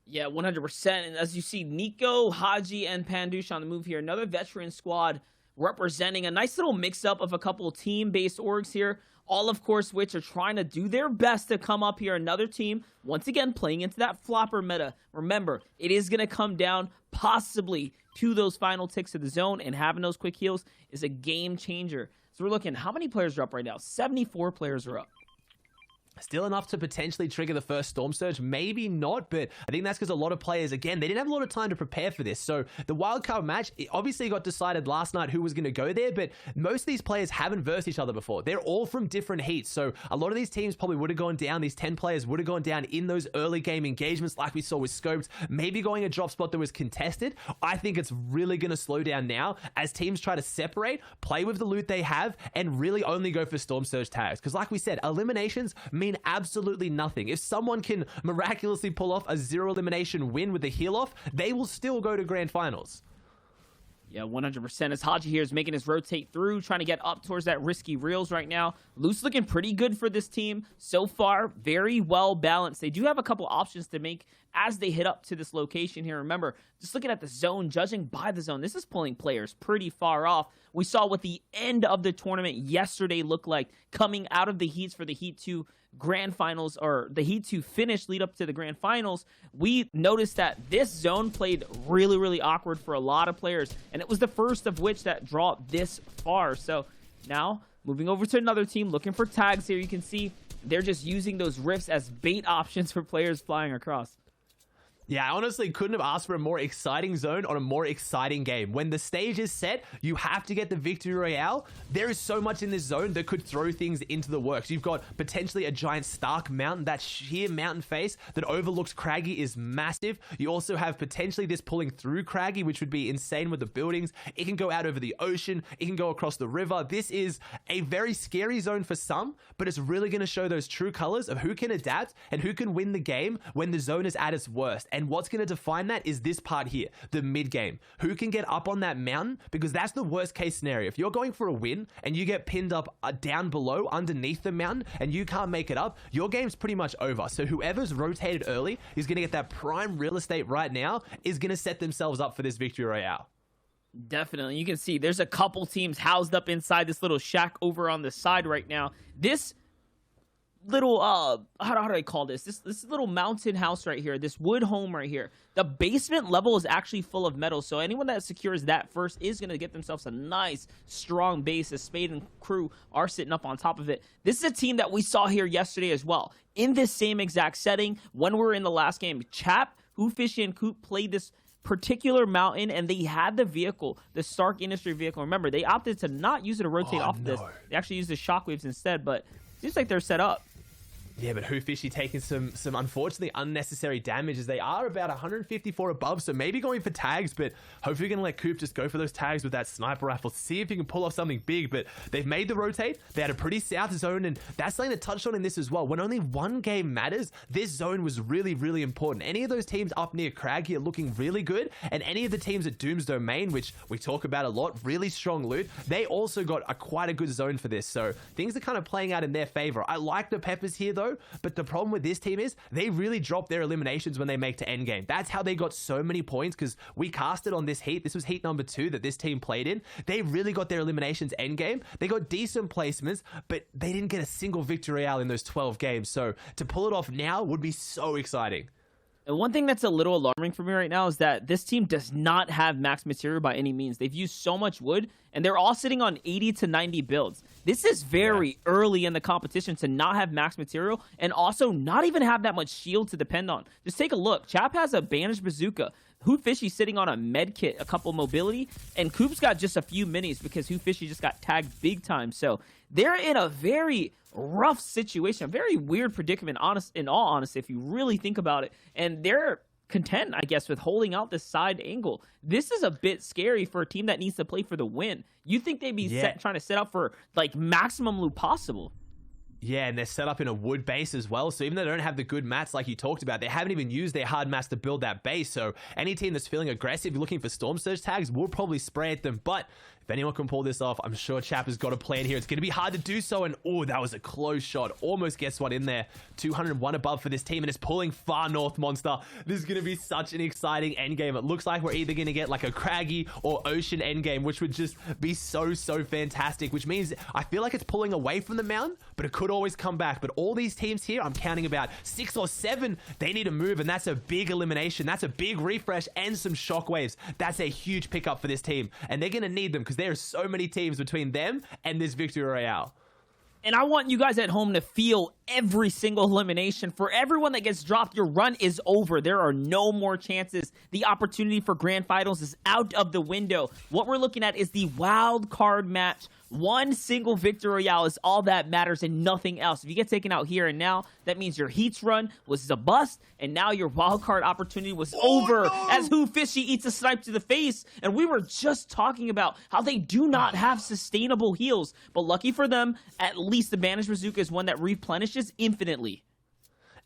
Yeah, 100%. And as you see, Nico, Haji, and Pandush on the move here. Another veteran squad representing a nice little mix-up of a couple team-based orgs here. All, of course, which are trying to do their best to come up here. Another team, once again, playing into that flopper meta. Remember, it is going to come down possibly to those final ticks of the zone, and having those quick heals is a game changer. So we're looking, how many players are up right now? 74 players are up. Still enough to potentially trigger the first Storm Surge? Maybe not, but I think that's because a lot of players, again, they didn't have a lot of time to prepare for this. So the wildcard match, it obviously got decided last night who was going to go there, but most of these players haven't versed each other before. They're all from different heats. So a lot of these teams probably would have gone down, these 10 players would have gone down in those early game engagements like we saw with Scoped, maybe going a drop spot that was contested. I think it's really going to slow down now as teams try to separate, play with the loot they have, and really only go for Storm Surge tags. Because like we said, eliminations mean absolutely nothing. If someone can miraculously pull off a 0 elimination win with the heal off, they will still go to grand finals. Yeah, 100%. As Haji here is making his rotate through, trying to get up towards that risky reels right now. Loose looking pretty good for this team so far. Very well balanced. They do have a couple options to make as they hit up to this location here. Remember, just looking at the zone, judging by the zone, this is pulling players pretty far off. We saw what the end of the tournament yesterday looked like coming out of the heats for the Heat 2 grand finals, or the Heat 2 finish lead up to the grand finals. We noticed that this zone played really, really awkward for a lot of players, and it was the first of which that dropped this far. So now moving over to another team looking for tags here. You can see they're just using those rifts as bait options for players flying across. Yeah, I honestly couldn't have asked for a more exciting zone on a more exciting game. When the stage is set, you have to get the Victory Royale. There is so much in this zone that could throw things into the works. You've got potentially a giant Stark mountain. That sheer mountain face that overlooks Craggy is massive. You also have potentially this pulling through Craggy, which would be insane with the buildings. It can go out over the ocean. It can go across the river. This is a very scary zone for some, but it's really going to show those true colors of who can adapt and who can win the game when the zone is at its worst. And what's going to define that is this part here, the mid game. Who can get up on that mountain? Because that's the worst case scenario. If you're going for a win and you get pinned up down below underneath the mountain and you can't make it up, your game's pretty much over. So whoever's rotated early is going to get that prime real estate right now, is going to set themselves up for this Victory Royale. Definitely. You can see there's a couple teams housed up inside this little shack over on the side right now. This little how do I call this little mountain house right here, this wood home right here. The basement level is actually full of metal, so anyone that secures that first is going to get themselves a nice strong base, as Spade and crew are sitting up on top of it. This is a team that we saw here yesterday as well, in this same exact setting when we were in the last game. Chap, Fishy, and Coop played this particular mountain, and they had the vehicle, the Stark Industry vehicle. Remember, they opted to not use it to rotate off of this. They actually used the shockwaves instead, but seems like they're set up. Yeah, but Fishy taking some unfortunately unnecessary damage, as they are about 154 above, so maybe going for tags, but hopefully we're going to let Coop just go for those tags with that sniper rifle, see if he can pull off something big. But they've made the rotate, they had a pretty south zone, and that's something that touched on in this as well. When only one game matters, this zone was really, really important. Any of those teams up near Crag here looking really good, and any of the teams at Doom's Domain, which we talk about a lot, really strong loot, they also got quite a good zone for this, so things are kind of playing out in their favor. I like the Peppers here though, but the problem with this team is they really drop their eliminations when they make to endgame. That's how they got so many points, because we casted on this heat. This was heat number 2 that this team played in. They really got their eliminations endgame. They got decent placements, but they didn't get a single victory royale in those 12 games. So to pull it off now would be so exciting. And one thing that's a little alarming for me right now is that this team does not have max material by any means. They've used so much wood, and they're all sitting on 80 to 90 builds. This is very early in the competition to not have max material, and also not even have that much shield to depend on. Just take a look. Chap has a bandaged bazooka. Fishy sitting on a med kit, a couple mobility, and Coop's got just a few minis because Fishy just got tagged big time. So they're in a very rough situation, a very weird predicament, in all honesty, if you really think about it. And they're content, I guess, with holding out this side angle. This is a bit scary for a team that needs to play for the win. You think they'd be trying to set up for like maximum loot possible. Yeah, and they're set up in a wood base as well, so even though they don't have the good mats like you talked about, they haven't even used their hard mats to build that base, so any team that's feeling aggressive, looking for Storm Surge tags, will probably spray at them. But if anyone can pull this off, I'm sure Chap has got a plan here. It's going to be hard to do so, and oh, that was a close shot. Almost gets one in there. 201 above for this team, and it's pulling far north, Monster. This is going to be such an exciting endgame. It looks like we're either going to get like a craggy or ocean endgame, which would just be so fantastic, which means I feel like it's pulling away from the mountain, but it could always come back. But all these teams here, I'm counting about 6 or 7, they need to move, and that's a big elimination. That's a big refresh and some shockwaves. That's a huge pickup for this team, and they're going to need them because there are so many teams between them and this victory royale. And I want you guys at home to feel every single elimination. For everyone that gets dropped, your run is over. There are no more chances. The opportunity for grand finals is out of the window. What we're looking at is the wild card match. One single victory royale is all that matters and nothing else. If you get taken out here and now, that means your Heat's run was a bust, and now your wild card opportunity was over as Fishy eats a snipe to the face. And we were just talking about how they do not have sustainable heals, but lucky for them, at least the bandaged bazooka is one that replenishes infinitely.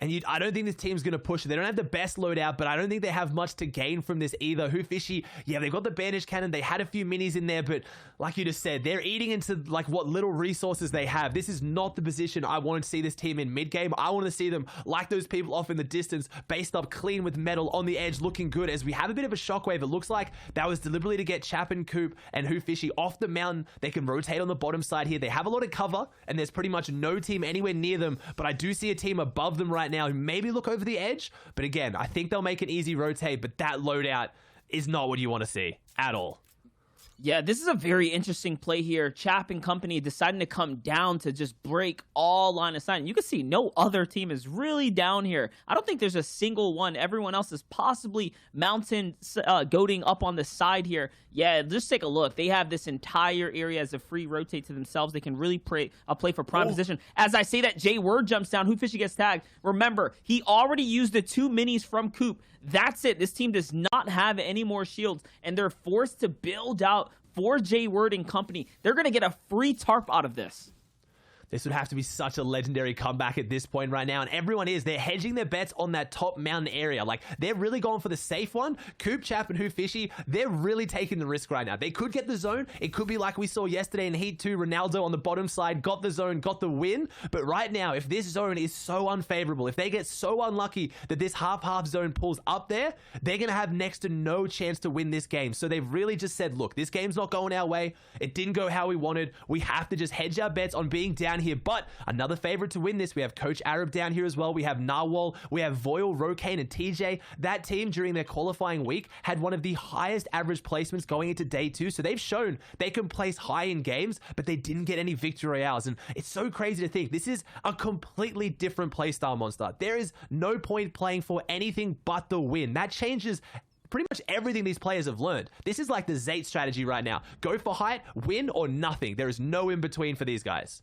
And I don't think this team's going to push it. They don't have the best loadout, but I don't think they have much to gain from this either. Fishy, yeah, they've got the bandage cannon. They had a few minis in there, but like you just said, they're eating into like what little resources they have. This is not the position I wanted to see this team in mid-game. I wanted to see them like those people off in the distance, based up clean with metal on the edge, looking good. As we have a bit of a shockwave, it looks like that was deliberately to get Chap and Coop and Fishy off the mountain. They can rotate on the bottom side here. They have a lot of cover, and there's pretty much no team anywhere near them, but I do see a team above them right now who maybe look over the edge. But again, I think they'll make an easy rotate, but that loadout is not what you want to see at all. Yeah, this is a very interesting play here. Chap and company deciding to come down to just break all line of sight. And you can see no other team is really down here. I don't think there's a single one. Everyone else is possibly mountain goading up on the side here. Yeah, just take a look. They have this entire area as a free rotate to themselves. They can really play for prime position. As I say that, Jay Word jumps down. Fishy gets tagged. Remember, he already used the 2 minis from Coop. That's it. This team does not have any more shields, and they're forced to build out for Jay Word and company. They're going to get a free tarp out of this. This would have to be such a legendary comeback at this point right now, and everyone is. They're hedging their bets on that top mountain area. Like, they're really going for the safe one. Coop, Chap, and Fishy, they're really taking the risk right now. They could get the zone. It could be like we saw yesterday in Heat 2, Ronaldo on the bottom side, got the zone, got the win. But right now, if this zone is so unfavorable, if they get so unlucky that this half-half zone pulls up there, they're going to have next to no chance to win this game. So they've really just said, look, this game's not going our way. It didn't go how we wanted. We have to just hedge our bets on being down here. But another favorite to win this, we have Coach Arab down here as well. We have Narwhal, we have Voyle, Rokane, and TJ. That team during their qualifying week had one of the highest average placements going into day 2. So they've shown they can place high in games, but they didn't get any victory royales. And it's so crazy to think this is a completely different playstyle, Monster. There is no point playing for anything but the win. That changes pretty much everything these players have learned. This is like the Zayt strategy right now. Go for height, win, or nothing. There is no in between for these guys.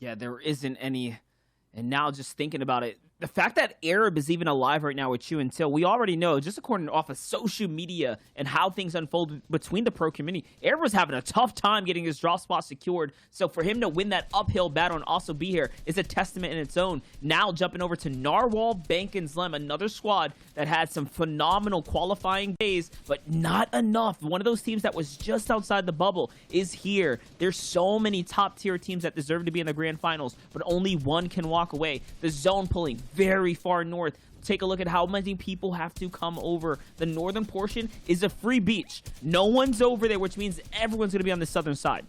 Yeah, there isn't any. And now just thinking about it, the fact that Arab is even alive right now with Chew and Till, we already know, just according off of social media and how things unfold between the pro community, Arab was having a tough time getting his drop spot secured. So for him to win that uphill battle and also be here is a testament in its own. Now jumping over to Narwhal, Bank, and Zlem, another squad that had some phenomenal qualifying days, but not enough. One of those teams that was just outside the bubble is here. There's so many top tier teams that deserve to be in the grand finals, but only one can walk away. The zone pulling very far north. Take a look at how many people have to come over. The northern portion is a free beach. No one's over there, which means everyone's going to be on the southern side.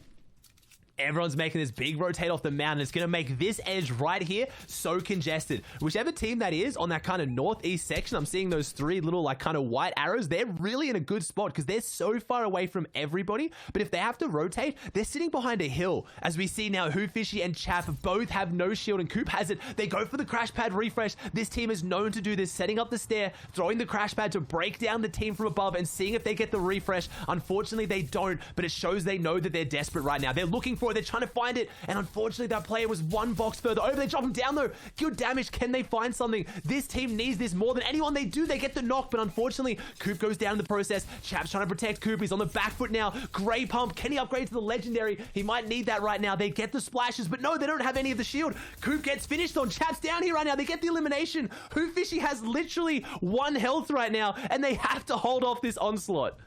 Everyone's making this big rotate off the mountain. It's going to make this edge right here so congested. Whichever team that is on that kind of northeast section, I'm seeing those 3 little like kind of white arrows. They're really in a good spot because they're so far away from everybody. But if they have to rotate, they're sitting behind a hill. As we see now, Fishy and Chap both have no shield and Coop has it. They go for the crash pad refresh. This team is known to do this, setting up the stair, throwing the crash pad to break down the team from above and seeing if they get the refresh. Unfortunately, they don't, but it shows they know that they're desperate right now. They're looking for it. They're trying to find it, and unfortunately that player was 1 box further over. They drop him down though. Good damage. Can they find something? This team needs this more than anyone. They do. They get the knock, but unfortunately Coop goes down in the process. Chap's trying to protect Coop. He's on the back foot now. Grey pump. Can he upgrade to the legendary? He might need that right now. They get the splashes, but no, they don't have any of the shield. Coop gets finished on. Chap's down here right now. They get the elimination. Fishy has literally 1 health right now, and they have to hold off this onslaught.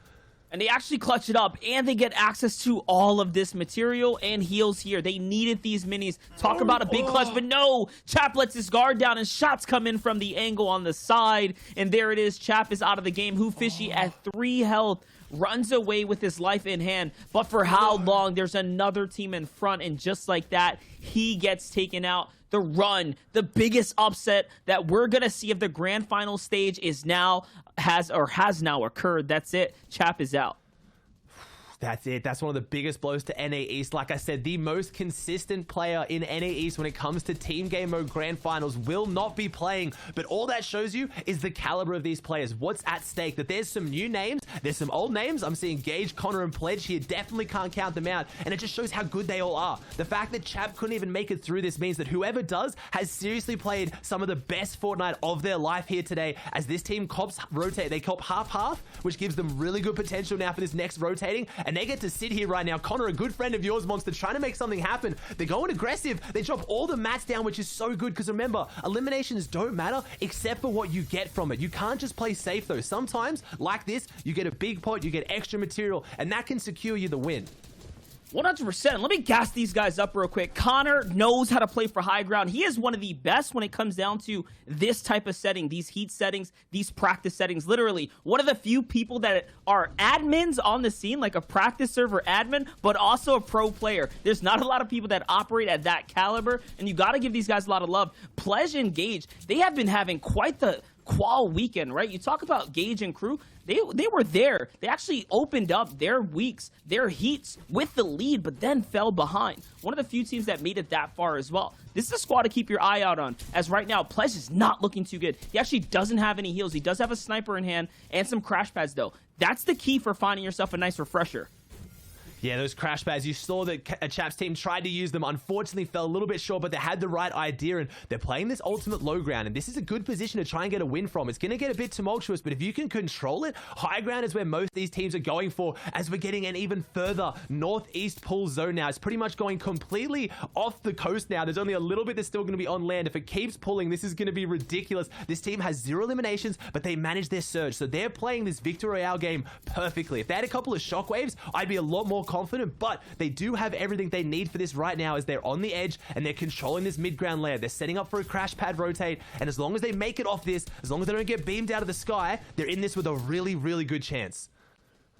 And they actually clutch it up, and they get access to all of this material and heals here. They needed these minis. Talk about a big clutch, but no! Chap lets his guard down, and shots come in from the angle on the side. And there it is. Chap is out of the game. Fishy at 3 health runs away with his life in hand. But for how long? There's another team in front, and just like that, he gets taken out. The run, the biggest upset that we're going to see of the grand final stage has now occurred. That's it. Chap is out. That's it. That's one of the biggest blows to NA East. Like I said, the most consistent player in NA East when it comes to team game mode grand finals will not be playing. But all that shows you is the caliber of these players. What's at stake? That there's some new names. There's some old names. I'm seeing Gage, Connor, and Pledge here. Definitely can't count them out. And it just shows how good they all are. The fact that Chap couldn't even make it through this means that whoever does has seriously played some of the best Fortnite of their life here today. As this team cops rotate. They cop half-half, which gives them really good potential now for this next rotating. And they get to sit here right now. Connor, a good friend of yours, Monster, trying to make something happen. They're going aggressive. They drop all the mats down, which is so good because remember, eliminations don't matter except for what you get from it. You can't just play safe though. Sometimes, like this, you get a big pot, you get extra material, and that can secure you the win. 100%. Let me gas these guys up real quick. Connor knows how to play for high ground. He is one of the best when it comes down to this type of setting, these heat settings, these practice settings. Literally, one of the few people that are admins on the scene, like a practice server admin, but also a pro player. There's not a lot of people that operate at that caliber, and you got to give these guys a lot of love. Pledge and Gage, they have been having quite the qual weekend, right? You talk about Gage and crew, they were there. They actually opened up their weeks, their heats with the lead, but then fell behind. One of the few teams that made it that far as well. This is a squad to keep your eye out on, as right now, Pledge is not looking too good. He actually doesn't have any heals. He does have a sniper in hand and some crash pads, though. That's the key for finding yourself a nice refresher. Yeah, those crash pads, you saw that a Chap's team tried to use them, unfortunately fell a little bit short, but they had the right idea, and they're playing this ultimate low ground, and this is a good position to try and get a win from. It's going to get a bit tumultuous, but if you can control it, high ground is where most of these teams are going for, as we're getting an even further northeast pull zone now. It's pretty much going completely off the coast now. There's only a little bit that's still going to be on land. If it keeps pulling, this is going to be ridiculous. This team has 0 eliminations, but they manage their surge, so they're playing this Victory Royale game perfectly. If they had a couple of shockwaves, I'd be a lot more confident, but they do have everything they need for this right now as they're on the edge and they're controlling this mid-ground layer. They're setting up for a crash pad rotate, and as long as they make it off this, as long as they don't get beamed out of the sky, they're in this with a really, really good chance.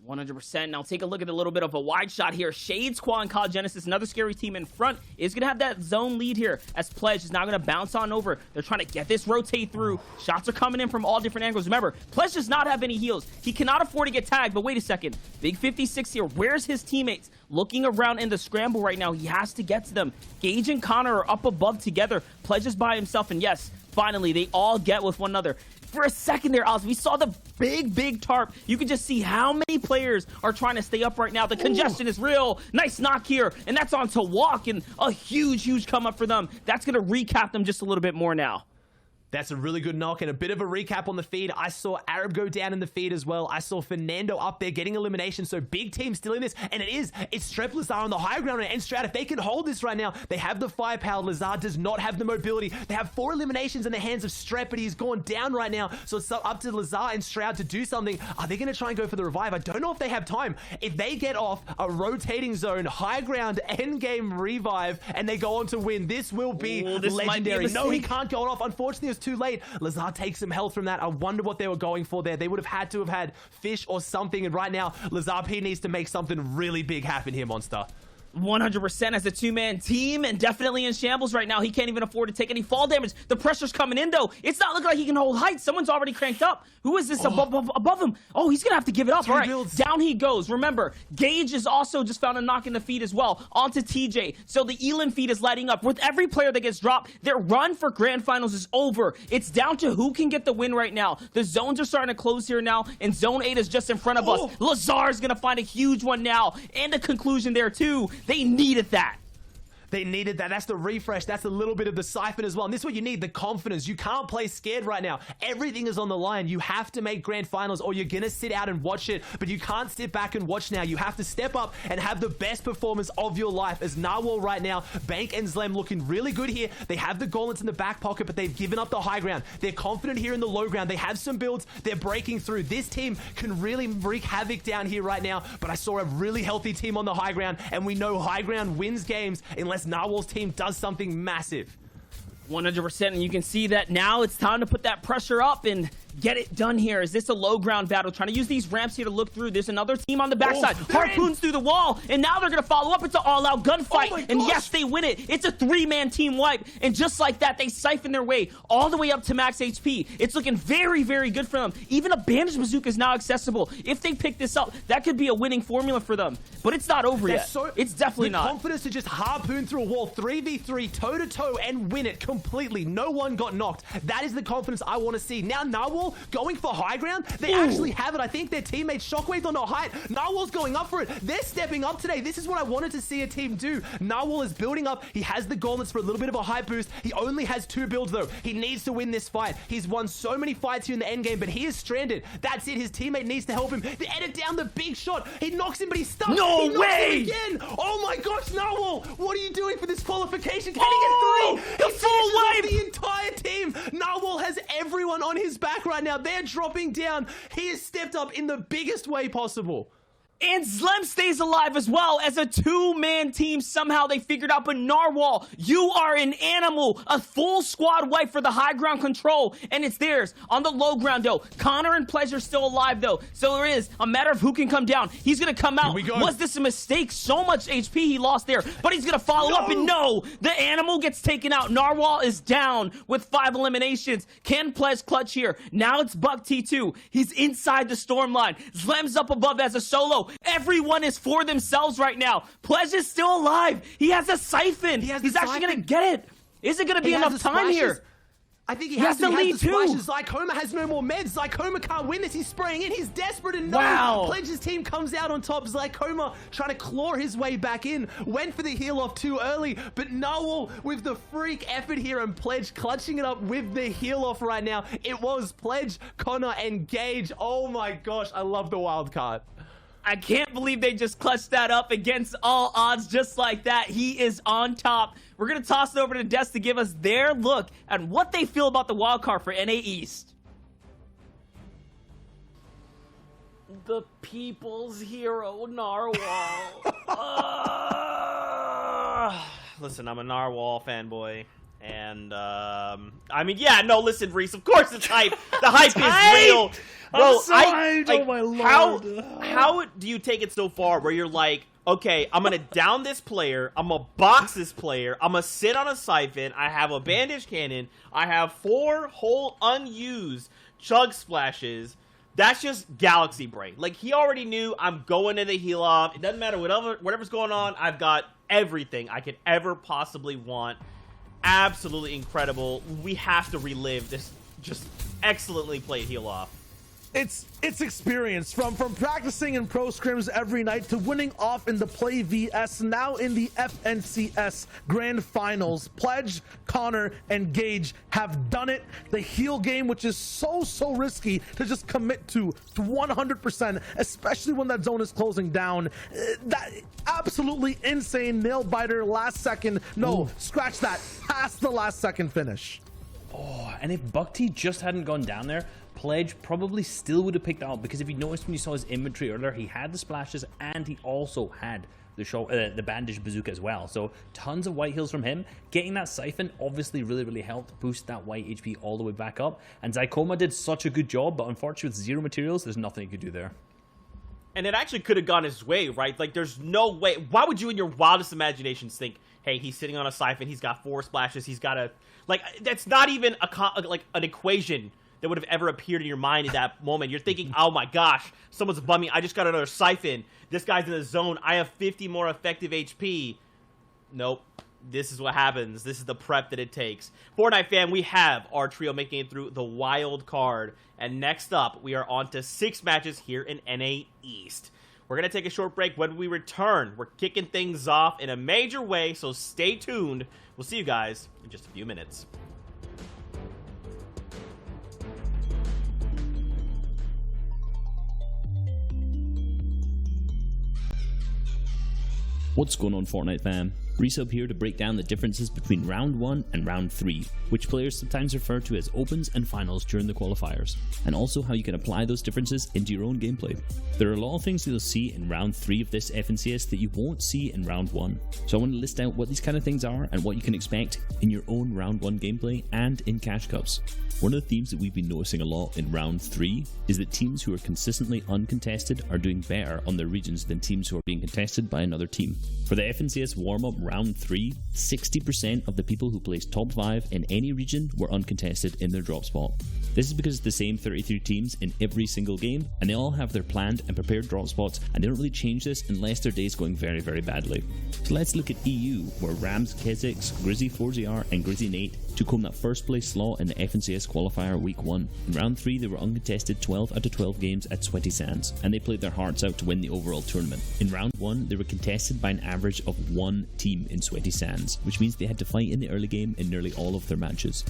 100%. Now take a look at a little bit of a wide shot here. Shade Squad and COD Genesis, another scary team in front, is going to have that zone lead here as Pledge is now going to bounce on over. They're trying to get this rotate through. Shots are coming in from all different angles. Remember, Pledge does not have any heals. He cannot afford to get tagged, but wait a second. Big 56 here. Where's his teammates? Looking around in the scramble right now. He has to get to them. Gage and Connor are up above together. Pledge is by himself, and yes, finally, they all get with one another. For a second there, Oz, we saw the big tarp. You can just see how many players are trying to stay up right now. The congestion is real. Nice knock here, and that's on to Walk, and a huge come up for them. That's going to recap them just a little bit more now. That's a really good knock, and a bit of a recap on the feed. I saw Arab go down in the feed as well. I saw Fernando up there getting elimination, so big team still in this, and it's Strep Lazar on the high ground, and Stroud, if they can hold this right now, they have the firepower. Lazar does not have the mobility. They have 4 eliminations in the hands of Strep, but he's gone down right now, so it's up to Lazar and Stroud to do something. Are they going to try and go for the revive? I don't know if they have time. If they get off a rotating zone, high ground, end game revive, and they go on to win, this will be legendary. No, he can't go off. Unfortunately, too late. Lazar takes some health from that. I wonder what they were going for there. They would have had fish or something, and right now Lazar P needs to make something really big happen here, Monster. 100% as a two-man team, and definitely in shambles right now. He can't even afford to take any fall damage. The pressure's coming in, though. It's not looking like he can hold height. Someone's already cranked up. Who is this above him? Oh, he's going to have to give it up. All right, down he goes. Remember, Gage is also just found a knock in the feed as well. Onto TJ. So the Elin feed is lighting up. With every player that gets dropped, their run for grand finals is over. It's down to who can get the win right now. The zones are starting to close here now, and Zone 8 is just in front of us. Lazar's going to find a huge one now, and a conclusion there, too. They needed that. They needed that. That's the refresh. That's a little bit of the siphon as well. And this is what you need, the confidence. You can't play scared right now. Everything is on the line. You have to make grand finals or you're going to sit out and watch it. But you can't sit back and watch now. You have to step up and have the best performance of your life. As Narwhal right now, Bank and Zlem looking really good here. They have the gauntlets in the back pocket, but they've given up the high ground. They're confident here in the low ground. They have some builds. They're breaking through. This team can really wreak havoc down here right now. But I saw a really healthy team on the high ground, and we know high ground wins games unless Narwhal's team does something massive. 100%, and you can see that now it's time to put that pressure up and get it done here. Is this a low ground battle? Trying to use these ramps here to look through. There's another team on the backside. Harpoons through the wall, and now they're going to follow up. It's an all-out gunfight, and yes, they win it. It's a 3-man team wipe, and just like that, they siphon their way all the way up to max HP. It's looking very good for them. Even a bandage bazooka is now accessible. If they pick this up, that could be a winning formula for them, but it's not over yet. It's definitely not. The confidence to just harpoon through a wall, 3v3, toe-to-toe, and win it completely. No one got knocked. That is the confidence I want to see. Now, Narwhal going for high ground. They actually have it. I think their teammates Shockwave's on the height. Narwhal's going up for it. They're stepping up today. This is what I wanted to see a team do. Narwhal is building up. He has the gauntlets for a little bit of a high boost. He only has 2 builds, though. He needs to win this fight. He's won so many fights here in the end game, but he is stranded. That's it. His teammate needs to help him. They edit down the big shot. He knocks him, but he's stuck. No he knocks way! him again. Oh my gosh, Narwhal. What are you doing for this qualification? Can he get 3? He full wipe! The entire team. Narwhal has everyone on his back right now. They're dropping down. He has stepped up in the biggest way possible. And Zlem stays alive as well. As a 2-man team, somehow they figured out, but Narwhal, you are an animal. A full squad wipe for the high ground control, and it's theirs. On the low ground, though, Connor and Pleasure still alive, though. So there is a matter of who can come down. He's going to come out. Was this a mistake? So much HP he lost there, but he's going to follow up, and no, the animal gets taken out. Narwhal is down with 5 eliminations. Can Pledge clutch here? Now it's Buck T2. He's inside the storm line. Zlem's up above as a solo. Everyone is for themselves right now. Pledge is still alive. He has a siphon. He's actually going to get it. Is it going to be enough time here? I think he has to lead too. Zycoma has no more meds. Zycoma can't win this. He's spraying in. He's desperate and no. Pledge's team comes out on top. Zycoma trying to claw his way back in. Went for the heal off too early. But Narwhal with the freak effort here and Pledge clutching it up with the heal off right now. It was Pledge, Connor, and Gage. Oh my gosh. I love the wild card. I can't believe they just clutched that up against all odds just like that. He is on top. We're going to toss it over to Des to give us their look at what they feel about the wild card for NA East. The people's hero, Narwhal. Listen, I'm a Narwhal fanboy. And I mean, yeah, no, listen, Reese, of course it's hype. The hype is real. Bro, I'm so hyped. like, Oh my lord. how do you take it so far where you're like, okay, I'm gonna down this player, I'm gonna box this player, I'm gonna sit on a siphon, I have a bandage cannon, I have 4 whole unused chug splashes. That's just galaxy brain. Like, he already knew I'm going to the heal off. It doesn't matter whatever's going on. I've got everything I could ever possibly want. Absolutely incredible. We have to relive this just excellently played heal off. It's experience from practicing in pro scrims every night to winning off in the Play VS, now in the FNCS Grand Finals. Pledge, Connor, and Gage have done it. The heal game, which is so risky to just commit to 100%, especially when that zone is closing down. That absolutely insane nail biter last second. No, scratch that. Past the last second finish. Oh, and if Buckty just hadn't gone down there, Pledge probably still would have picked that up, because if you noticed when you saw his inventory earlier, he had the splashes and he also had the bandage bazooka as well. So tons of white heals from him. Getting that siphon obviously really helped boost that white HP all the way back up. And Zycoma did such a good job, but unfortunately with 0 materials, there's nothing he could do there. And it actually could have gone his way, right? Like, there's no way. Why would you in your wildest imaginations think, hey, he's sitting on a siphon, he's got 4 splashes, he's got a... Like, that's not even an equation that would have ever appeared in your mind in that moment. You're thinking, oh my gosh, someone's bumming. I just got another siphon. This guy's in the zone. I have 50 more effective HP. Nope. This is what happens. This is the prep that it takes. Fortnite fam, we have our trio making it through the wild card. And next up, we are on to 6 matches here in NA East. We're going to take a short break. When we return, we're kicking things off in a major way, so stay tuned. We'll see you guys in just a few minutes. What's going on, Fortnite fam? Resub here to break down the differences between Round 1 and Round 3, which players sometimes refer to as Opens and Finals during the qualifiers, and also how you can apply those differences into your own gameplay. There are a lot of things you'll see in Round 3 of this FNCS that you won't see in Round 1, so I want to list out what these kind of things are and what you can expect in your own Round 1 gameplay and in Cash Cups. One of the themes that we've been noticing a lot in Round 3 is that teams who are consistently uncontested are doing better on their regions than teams who are being contested by another team. For the FNCS warm-up Round 3, 60% of the people who placed top 5 in any region were uncontested in their drop spot. This is because it's the same 33 teams in every single game, and they all have their planned and prepared drop spots, and they don't really change this unless their day's going very badly. So let's look at EU, where Rams Kesix, Grizzy 4ZR, and Grizzy Nate took home that first place slot in the FNCS qualifier week 1. In Round 3, they were uncontested 12 out of 12 games at Sweaty Sands, and they played their hearts out to win the overall tournament. In Round 1, they were contested by an average of 1 team in Sweaty Sands, which means they had to fight in the early game in nearly all of their matches.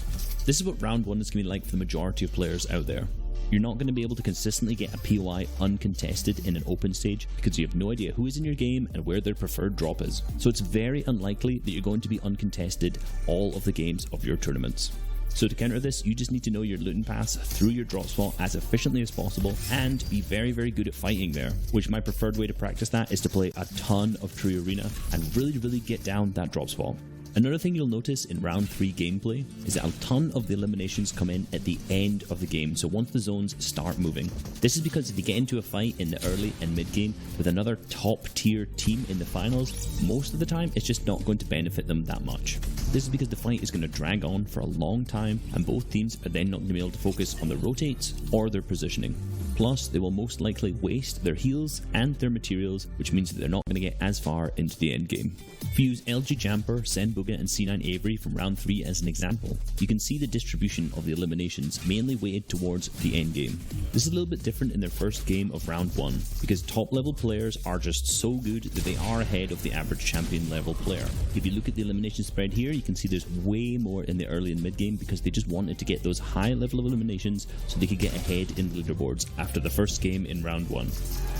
This is what Round 1 is going to be like for the majority of players out there. You're not going to be able to consistently get a POI uncontested in an open stage because you have no idea who is in your game and where their preferred drop is. So it's very unlikely that you're going to be uncontested all of the games of your tournaments. So to counter this, you just need to know your looting paths through your drop spot as efficiently as possible and be very good at fighting there, which my preferred way to practice that is to play a ton of True Arena and really get down that drop spot. Another thing you'll notice in Round 3 gameplay is that a ton of the eliminations come in at the end of the game, so once the zones start moving. This is because if you get into a fight in the early and mid game with another top tier team in the finals, most of the time it's just not going to benefit them that much. This is because the fight is going to drag on for a long time and both teams are then not going to be able to focus on their rotates or their positioning. Plus, they will most likely waste their heals and their materials, which means that they're not going to get as far into the end game. If you use LG Jamper, Senbuga and C9 Avery from Round 3 as an example, you can see the distribution of the eliminations mainly weighted towards the end game. This is a little bit different in their first game of Round 1, because top level players are just so good that they are ahead of the average champion level player. If you look at the elimination spread here, you can see there's way more in the early and mid game because they just wanted to get those high level of eliminations so they could get ahead in the leaderboards after the first game in Round 1.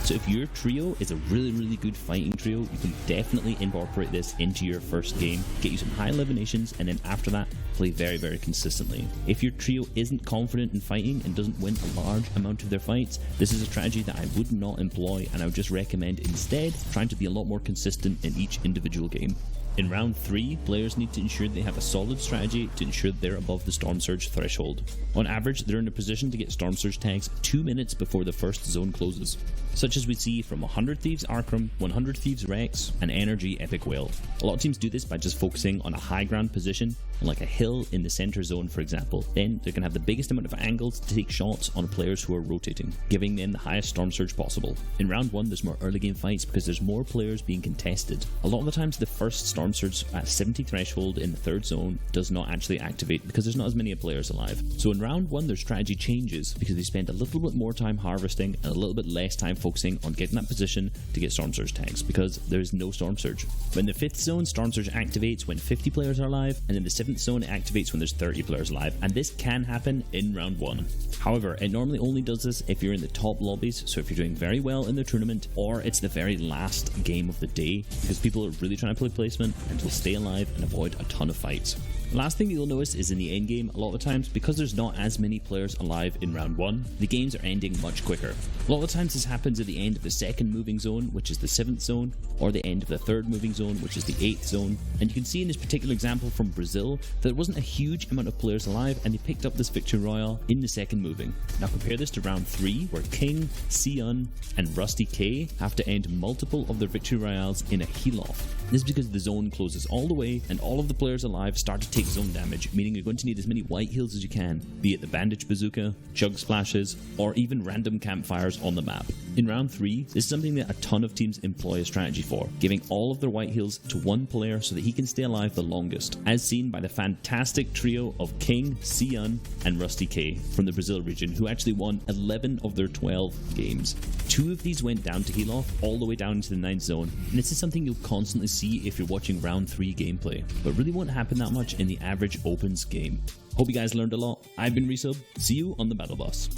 So if your trio is a really good fighting trio, you can definitely incorporate this into your first game, get you some high eliminations, and then after that, play very consistently. If your trio isn't confident in fighting and doesn't win a large amount of their fights, this is a strategy that I would not employ, and I would just recommend instead trying to be a lot more consistent in each individual game. In round 3, players need to ensure they have a solid strategy to ensure they're above the Storm Surge threshold. On average, they're in a position to get Storm Surge tags 2 minutes before the first zone closes, such as we see from 100 Thieves Arkham, 100 Thieves Rex, and Energy Epic Whale. A lot of teams do this by just focusing on a high ground position, like a hill in the center zone for example. Then they can have the biggest amount of angles to take shots on players who are rotating, giving them the highest Storm Surge possible. In round 1 there's more early game fights because there's more players being contested. A lot of the times the first Storm Surge at 70 threshold in the third zone does not actually activate because there's not as many players alive. So in round 1 their strategy changes because they spend a little bit more time harvesting and a little bit less time focusing on getting that position to get Storm Surge tags because there's no Storm Surge. But in the 5th zone, Storm Surge activates when 50 players are alive, and in the 7th zone it activates when there's 30 players alive, and this can happen in round 1. However, it normally only does this if you're in the top lobbies, so if you're doing very well in the tournament, or it's the very last game of the day, because people are really trying to play placement and will stay alive and avoid a ton of fights. The last thing you'll notice is in the end game, a lot of the times, because there's not as many players alive in round 1, the games are ending much quicker. A lot of the times this happens at the end of the 2nd moving zone, which is the 7th zone, or the end of the 3rd moving zone, which is the 8th zone. And you can see in this particular example from Brazil that there wasn't a huge amount of players alive and they picked up this victory royale in the 2nd moving. Now compare this to round 3, where King, Sion, and Rusty K have to end multiple of their victory royales in a heal-off. This is because the zone closes all the way and all of the players alive start to take zone damage, meaning you're going to need as many white heals as you can, be it the bandage bazooka, chug splashes, or even random campfires on the map. In round 3, this is something that a ton of teams employ a strategy for, giving all of their white heals to one player so that he can stay alive the longest, as seen by the fantastic trio of King, Sion, and Rusty K from the Brazil region, who actually won 11 of their 12 games. 2 of these went down to heal off all the way down into the 9th zone, and this is something you'll constantly see if you're watching round 3 gameplay, but really won't happen that much in the average opens game. Hope you guys learned a lot. I've been Resub. See you on the battle bus.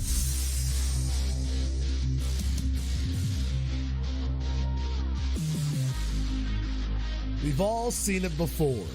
We've all seen it before.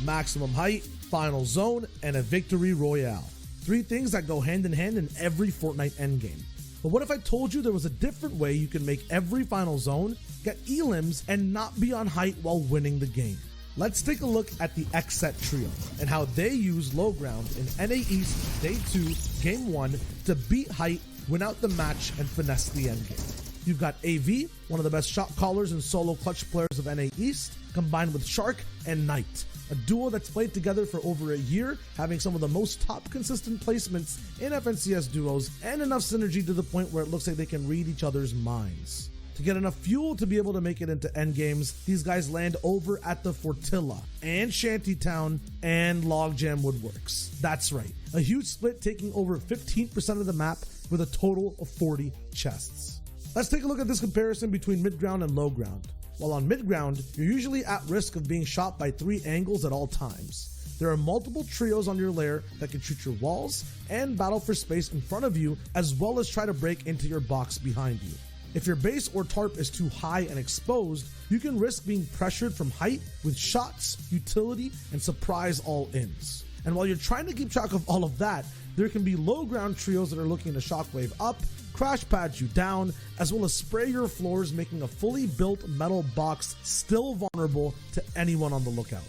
Maximum height, final zone, and a victory royale. 3 things that go hand in hand in every Fortnite endgame. But what if I told you there was a different way you can make every final zone, get elims, and not be on height while winning the game? Let's take a look at the X-Set trio and how they use low ground in NA East Day 2, Game 1 to beat height, win out the match, and finesse the endgame. You've got AV, one of the best shot callers and solo clutch players of NA East, combined with Shark and Knight, a duo that's played together for over a year, having some of the most top consistent placements in FNCS duos and enough synergy to the point where it looks like they can read each other's minds. To get enough fuel to be able to make it into endgames, these guys land over at the Fortilla and Shantytown and Logjam Woodworks. That's right, a huge split taking over 15% of the map with a total of 40 chests. Let's take a look at this comparison between mid-ground and low ground. While on mid-ground, you're usually at risk of being shot by 3 angles at all times. There are multiple trios on your lair that can shoot your walls and battle for space in front of you, as well as try to break into your box behind you. If your base or tarp is too high and exposed, you can risk being pressured from height with shots, utility, and surprise all-ins. And while you're trying to keep track of all of that, there can be low ground trios that are looking to shockwave up, crash pad you down, as well as spray your floors, making a fully built metal box still vulnerable to anyone on the lookout.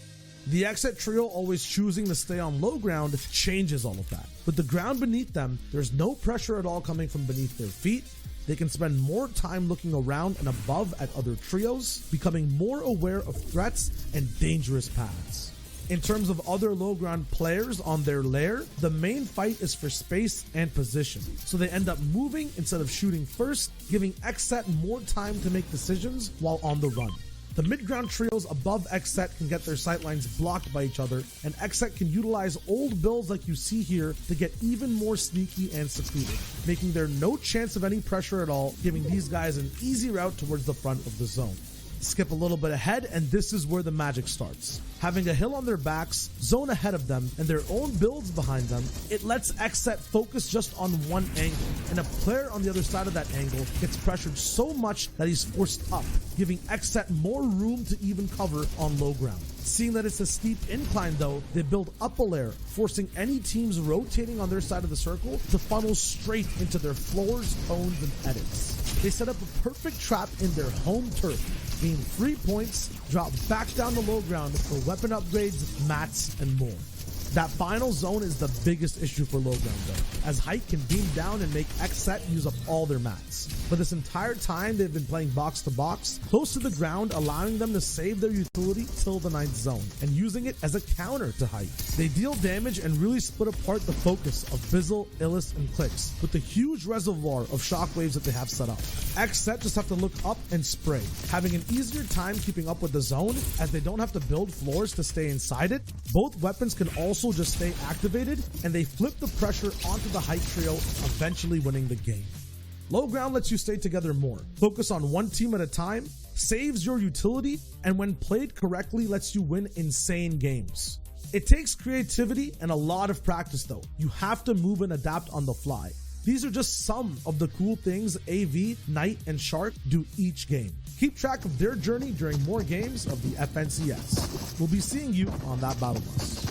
The X-Set trio always choosing to stay on low ground changes all of that. With the ground beneath them, there's no pressure at all coming from beneath their feet. They can spend more time looking around and above at other trios, becoming more aware of threats and dangerous paths. In terms of other low ground players on their lair, the main fight is for space and position, so they end up moving instead of shooting first, giving X-Set more time to make decisions while on the run. The mid-ground trios above X-Set can get their sightlines blocked by each other, and X-Set can utilize old builds like you see here to get even more sneaky and secluded, making there no chance of any pressure at all, giving these guys an easy route towards the front of the zone. Skip a little bit ahead, and this is where the magic starts. Having a hill on their backs, zone ahead of them, and their own builds behind them, it lets X-Set focus just on one angle, and a player on the other side of that angle gets pressured so much that he's forced up, giving X-Set more room to even cover on low ground. Seeing that it's a steep incline though, they build up a layer, forcing any teams rotating on their side of the circle to funnel straight into their floors, cones, and edits. They set up a perfect trap in their home turf, gain 3 points, drop back down the low ground for weapon upgrades, mats, and more. That final zone is the biggest issue for low ground though, as height can beam down and make Xset use up all their mats. For this entire time, they've been playing box to box, close to the ground, allowing them to save their utility till the 9th zone, and using it as a counter to height. They deal damage and really split apart the focus of Bizzle, Illis, and Clicks, with the huge reservoir of shockwaves that they have set up. Xset just have to look up and spray, having an easier time keeping up with the zone, as they don't have to build floors to stay inside it. Both weapons can also just stay activated, and they flip the pressure onto the height trio, eventually winning the game. Low ground lets you stay together more, focus on one team at a time, saves your utility, and when played correctly lets you win insane games. It takes creativity and a lot of practice though. You have to move and adapt on the fly. These are just some of the cool things AV, Knight, and Shark do each game. Keep track of their journey during more games of the FNCS. We'll be seeing you on that battle bus.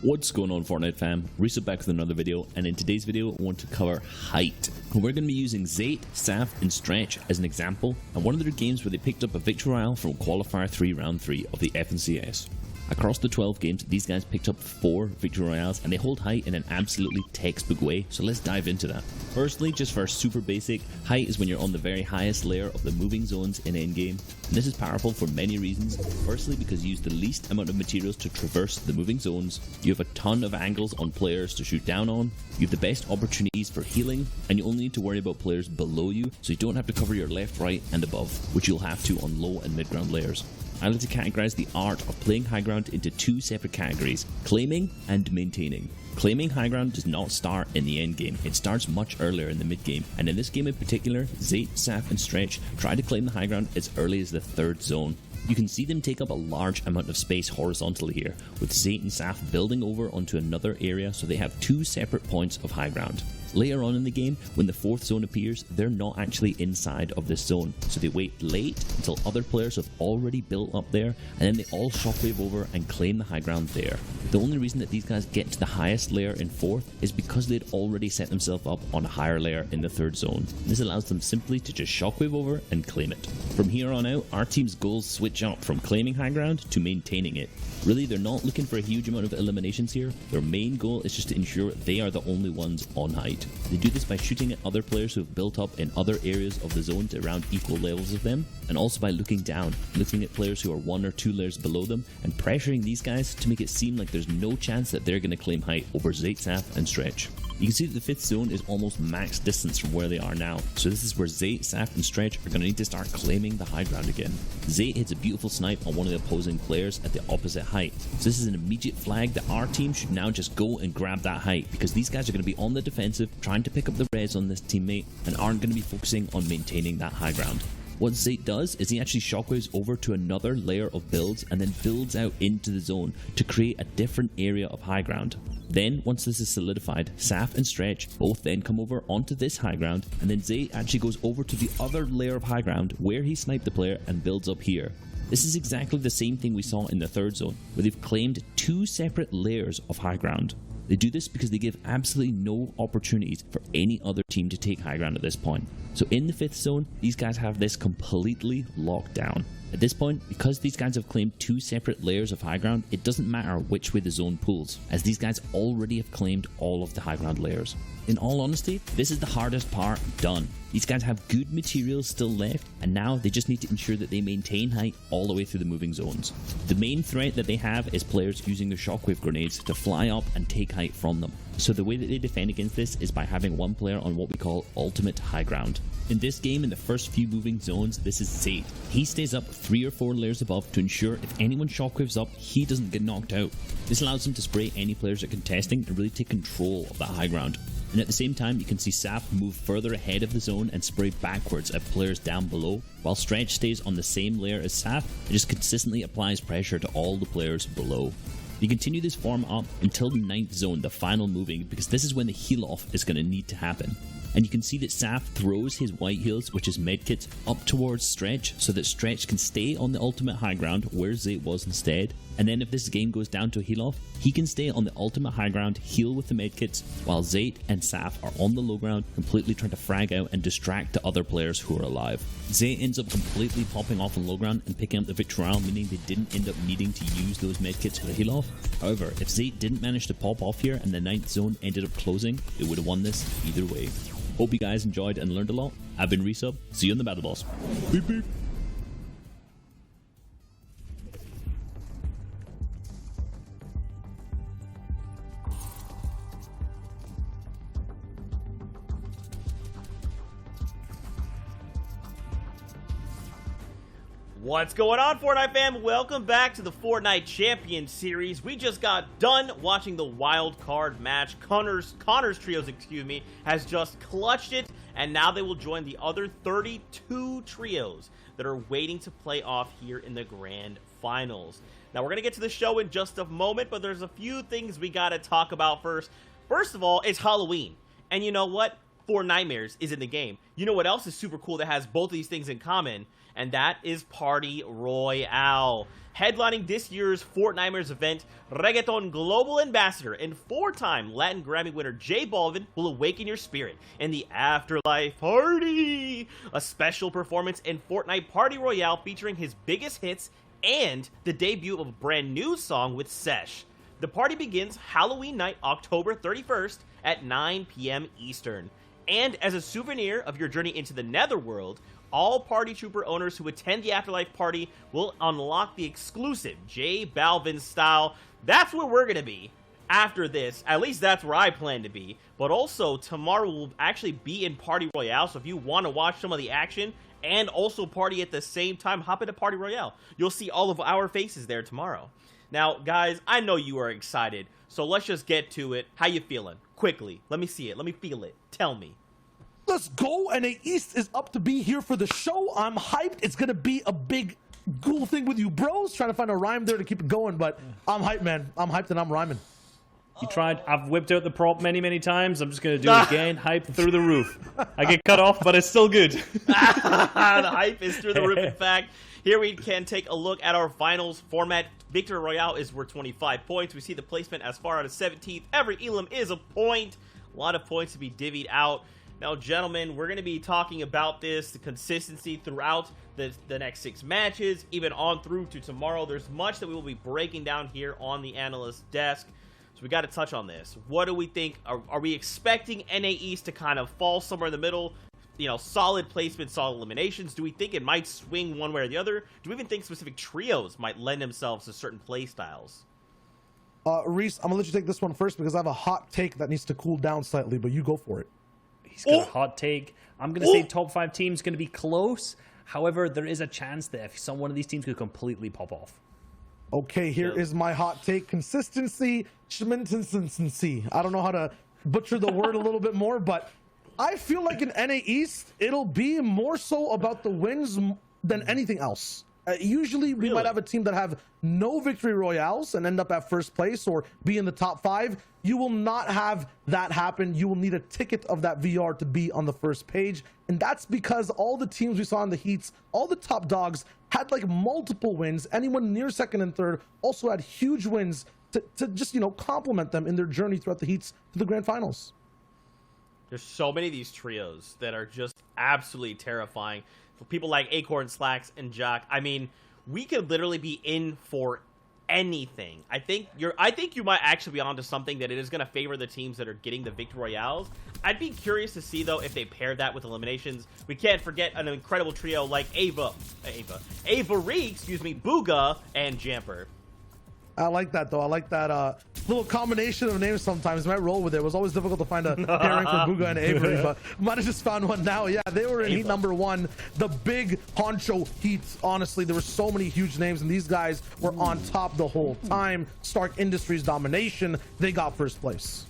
What's going on, Fortnite fam? Reset back with another video, and in today's video I want to cover height. We're going to be using Zayt, Saf, and Stretch as an example, and one of their games where they picked up a victory royale from Qualifier 3 Round 3 of the FNCS. Across the 12 games, these guys picked up 4 victory royales, and they hold height in an absolutely textbook way, so let's dive into that. Firstly, just for super basic, height is when you're on the very highest layer of the moving zones in endgame, and this is powerful for many reasons. Firstly, because you use the least amount of materials to traverse the moving zones, you have a ton of angles on players to shoot down on, you have the best opportunities for healing, and you only need to worry about players below you, so you don't have to cover your left, right, and above, which you'll have to on low and mid ground layers. I like to categorize the art of playing high ground into 2 separate categories: claiming and maintaining. Claiming high ground does not start in the end game, it starts much earlier in the mid game, and in this game in particular, Zayt, Saf, and Stretch try to claim the high ground as early as the 3rd zone. You can see them take up a large amount of space horizontally here, with Zayt and Saf building over onto another area, so they have 2 separate points of high ground. Later on in the game, when the 4th zone appears, they're not actually inside of this zone, so they wait late until other players have already built up there, and then they all shockwave over and claim the high ground there. The only reason that these guys get to the highest layer in 4th is because they'd already set themselves up on a higher layer in the 3rd zone. This allows them simply to just shockwave over and claim it. From here on out, our team's goals switch up from claiming high ground to maintaining it. Really, they're not looking for a huge amount of eliminations here. Their main goal is just to ensure they are the only ones on height. They do this by shooting at other players who have built up in other areas of the zone to around equal levels of them, and also by looking down, looking at players who are 1 or 2 layers below them, and pressuring these guys to make it seem like there's no chance that they're going to claim height over Zayt, Saf, and Stretch. You can see that the 5th zone is almost max distance from where they are now, so this is where Zayt, Saf, and Stretch are going to need to start claiming the high ground again. Zayt hits a beautiful snipe on one of the opposing players at the opposite height, so this is an immediate flag that our team should now just go and grab that height, because these guys are going to be on the defensive, trying to pick up the res on this teammate, and aren't going to be focusing on maintaining that high ground. What Zayt does is he actually shockwaves over to another layer of builds and then builds out into the zone to create a different area of high ground. Then, once this is solidified, Saf and Stretch both then come over onto this high ground, and then Zayt actually goes over to the other layer of high ground where he sniped the player and builds up here. This is exactly the same thing we saw in the 3rd zone, where they've claimed 2 separate layers of high ground. They do this because they give absolutely no opportunities for any other team to take high ground at this point. So in the 5th zone, these guys have this completely locked down. At this point, because these guys have claimed 2 separate layers of high ground, it doesn't matter which way the zone pulls, as these guys already have claimed all of the high ground layers. In all honesty, this is the hardest part done. These guys have good materials still left, and now they just need to ensure that they maintain height all the way through the moving zones. The main threat that they have is players using their shockwave grenades to fly up and take height from them. So the way that they defend against this is by having one player on what we call ultimate high ground. In this game, in the first few moving zones, this is Zayt. He stays up 3 or 4 layers above to ensure if anyone shockwaves up, he doesn't get knocked out. This allows him to spray any players at contesting and really take control of that high ground. And at the same time, you can see Saf move further ahead of the zone and spray backwards at players down below, while Stretch stays on the same layer as Saf and just consistently applies pressure to all the players below. You continue this form up until the 9th zone, the final moving, because this is when the heal off is going to need to happen. And you can see that Saf throws his white heals, which is medkit, up towards Stretch so that Stretch can stay on the ultimate high ground where Zayt was instead. And then if this game goes down to a heal off, he can stay on the ultimate high ground, heal with the medkits, while Zayt and Saf are on the low ground, completely trying to frag out and distract the other players who are alive. Zayt ends up completely popping off on low ground and picking up the Victory Royale, meaning they didn't end up needing to use those medkits for the heal off. However, if Zayt didn't manage to pop off here and the 9th zone ended up closing, it would have won this either way. Hope you guys enjoyed and learned a lot. I've been Resub. See you in the Battle Boss. Beep beep. What's going on, Fortnite fam? Welcome back to the Fortnite Champion Series. We just got done watching the wild card match. Connor's Trios, has just clutched it, and now they will join the other 32 trios that are waiting to play off here in the grand finals. Now, we're going to get to the show in just a moment, but there's a few things we got to talk about first. First of all, it's Halloween, and you know what? Four Nightmares is in the game. You know what else is super cool that has both of these things in common? And that is Party Royale. Headlining this year's Fortnite event, Reggaeton Global Ambassador and 4-time Latin Grammy winner J Balvin will awaken your spirit in the Afterlife Party. A special performance in Fortnite Party Royale featuring his biggest hits and the debut of a brand new song with Sesh. The party begins Halloween night, October 31st at 9 p.m. Eastern. And as a souvenir of your journey into the Netherworld, all Party Trooper owners who attend the Afterlife Party will unlock the exclusive J Balvin style. That's where we're going to be after this. At least that's where I plan to be. But also, tomorrow we'll actually be in Party Royale, so if you want to watch some of the action and also party at the same time, hop into Party Royale. You'll see all of our faces there tomorrow. Now, guys, I know you are excited, so let's just get to it. How you feeling? Quickly, let me see it. Let me feel it. Tell me. Let's go. NA East is up to be here for the show. I'm hyped. It's going to be a big cool thing with you bros. Trying to find a rhyme there to keep it going, but I'm hyped, man. I'm hyped and I'm rhyming. You tried. I've whipped out the prop many times. I'm just going to do it again. Hype through the roof. I get cut off, but it's still good. The hype is through the roof, in fact. Here we can take a look at our finals format. Victory Royale is worth 25 points. We see the placement as far out as 17th. Every elim is a point. A lot of points to be divvied out. Now, gentlemen, we're going to be talking about this, the consistency throughout the next 6 matches, even on through to tomorrow. There's much that we will be breaking down here on the analyst desk. So we got to touch on this. What do we think? Are we expecting NA East to kind of fall somewhere in the middle? You know, solid placement, solid eliminations. Do we think it might swing one way or the other? Do we even think specific trios might lend themselves to certain play styles? Reese, I'm going to let you take this one first because I have a hot take that needs to cool down slightly, but you go for it. He's got a hot take. I'm going to say top 5 teams going to be close. However, there is a chance that if one of these teams could completely pop off. Okay, here is my hot take. Consistency, schmintency. I don't know how to butcher the word a little bit more, but I feel like in NA East, it'll be more so about the wins than anything else. Usually, we might have a team that have no victory royales and end up at first place or be in the top 5. You will not have that happen. You will need a ticket of that VR to be on the first page. And that's because all the teams we saw in the heats, all the top dogs had like multiple wins. Anyone near second and third also had huge wins to just, you know, complement them in their journey throughout the heats to the grand finals. There's so many of these trios that are just absolutely terrifying. For people like Acorn, Slacks, and Jock, I mean, we could literally be in for anything. I think you might actually be onto something that it is going to favor the teams that are getting the victory royales. I'd be curious to see though if they pair that with eliminations. We can't forget an incredible trio like Avery, Booga, and Jamper. I like that though. I like that little combination of names sometimes. Might roll with it. It was always difficult to find a pairing for Booga and Avery, but might have just found one now. Yeah, they were in heat number 1. The big honcho heats. Honestly, there were so many huge names, and these guys were on top the whole time. Stark Industries domination. They got first place.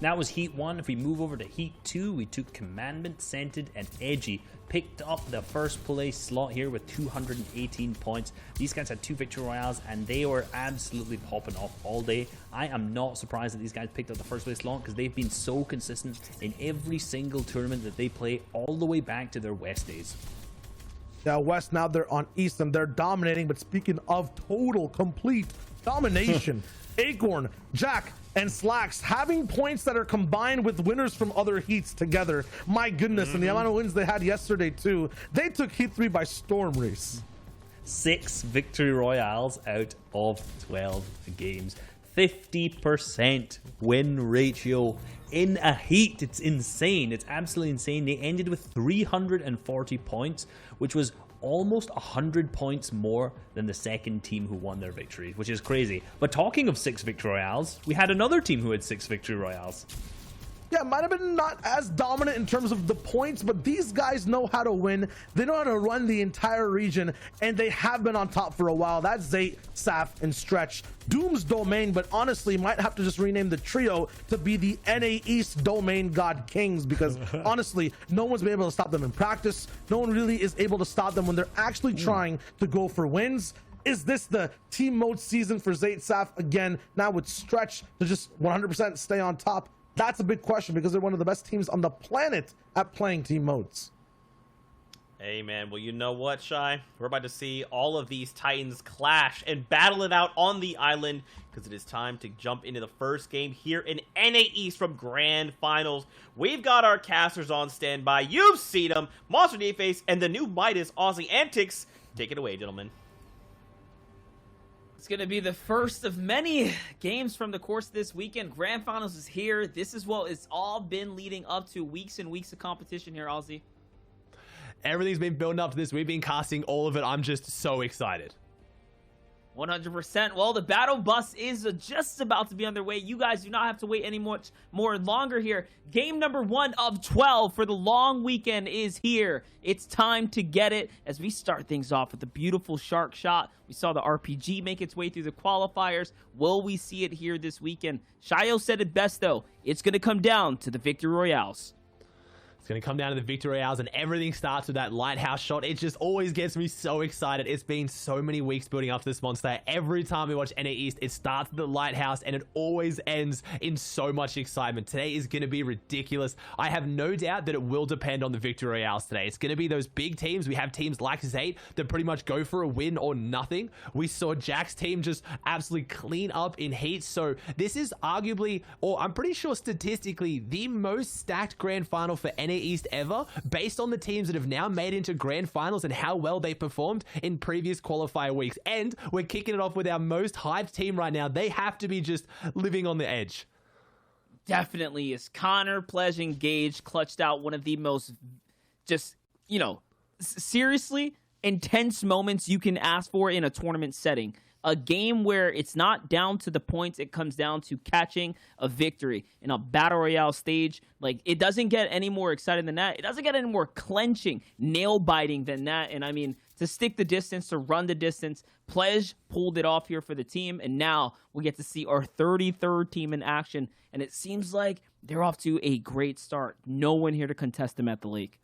That was Heat 1. If we move over to Heat 2, we took Commandment, Scented, and Edgy. Picked up the first place slot here with 218 points. These guys had 2 Victory Royales, and they were absolutely popping off all day. I am not surprised that these guys picked up the first place slot because they've been so consistent in every single tournament that they play all the way back to their West days. Yeah, West, now they're on East, and they're dominating. But speaking of total, complete domination, Acorn, Jack, and Slacks having points that are combined with winners from other heats together. My goodness, and the amount of wins they had yesterday too. They took Heat 3 by storm, Reese. 6 Victory Royales out of 12 games. 50% win ratio in a heat. It's insane. It's absolutely insane. They ended with 340 points, which was almost 100 points more than the second team who won their victory, which is crazy. But talking of 6 Victory Royales, we had another team who had 6 Victory Royales. Yeah, might have been not as dominant in terms of the points, but these guys know how to win. They know how to run the entire region, and they have been on top for a while. That's Zayt, Saf, and Stretch. Doom's domain, but honestly, might have to just rename the trio to be the NA East Domain God Kings, because honestly, no one's been able to stop them in practice. No one really is able to stop them when they're actually trying to go for wins. Is this the team mode season for Zayt, Saf again, now with Stretch to just 100% stay on top? That's a big question because they're one of the best teams on the planet at playing team modes. Hey, man. Well, you know what, Shy? We're about to see all of these Titans clash and battle it out on the island because it is time to jump into the first game here in NA East from Grand Finals. We've got our casters on standby. You've seen them. Monster D-Face and the new Midas Aussie Antics. Take it away, gentlemen. It's going to be the first of many games from the course of this weekend. Grand Finals is here. This is what it's all been leading up to. Weeks and weeks of competition here, Aussie. Everything's been building up to this. We've been casting all of it. I'm just so excited. 100%. Well, the battle bus is just about to be underway. You guys do not have to wait any more longer here. Game number 1 of 12 for the long weekend is here. It's time to get it as we start things off with a beautiful shark shot. We saw the RPG make its way through the qualifiers. Will we see it here this weekend? Shayo said it best, though. It's going to come down to the Victory Royales. It's going to come down to the Victory Royales, and everything starts with that lighthouse shot. It just always gets me so excited. It's been so many weeks building up to this monster. Every time we watch NA East, it starts with the lighthouse, and it always ends in so much excitement. Today is going to be ridiculous. I have no doubt that it will depend on the Victory Royales today. It's going to be those big teams. We have teams like Zayt that pretty much go for a win or nothing. We saw Jack's team just absolutely clean up in heat. So this is arguably, or I'm pretty sure statistically, the most stacked grand final for NA East ever, based on the teams that have now made into grand finals and how well they performed in previous qualifier weeks. And we're kicking it off with our most hyped team right now. They have to be just living on the edge. Definitely is. Connor, Pledge, and Gage clutched out one of the most just, seriously intense moments you can ask for in a tournament setting. A game where it's not down to the points, it comes down to catching a victory in a Battle Royale stage. Like, it doesn't get any more exciting than that. It doesn't get any more clenching, nail-biting than that. And I mean, to stick the distance, to run the distance, Pledge pulled it off here for the team. And now we get to see our 33rd team in action. And it seems like they're off to a great start. No one here to contest them at the lake.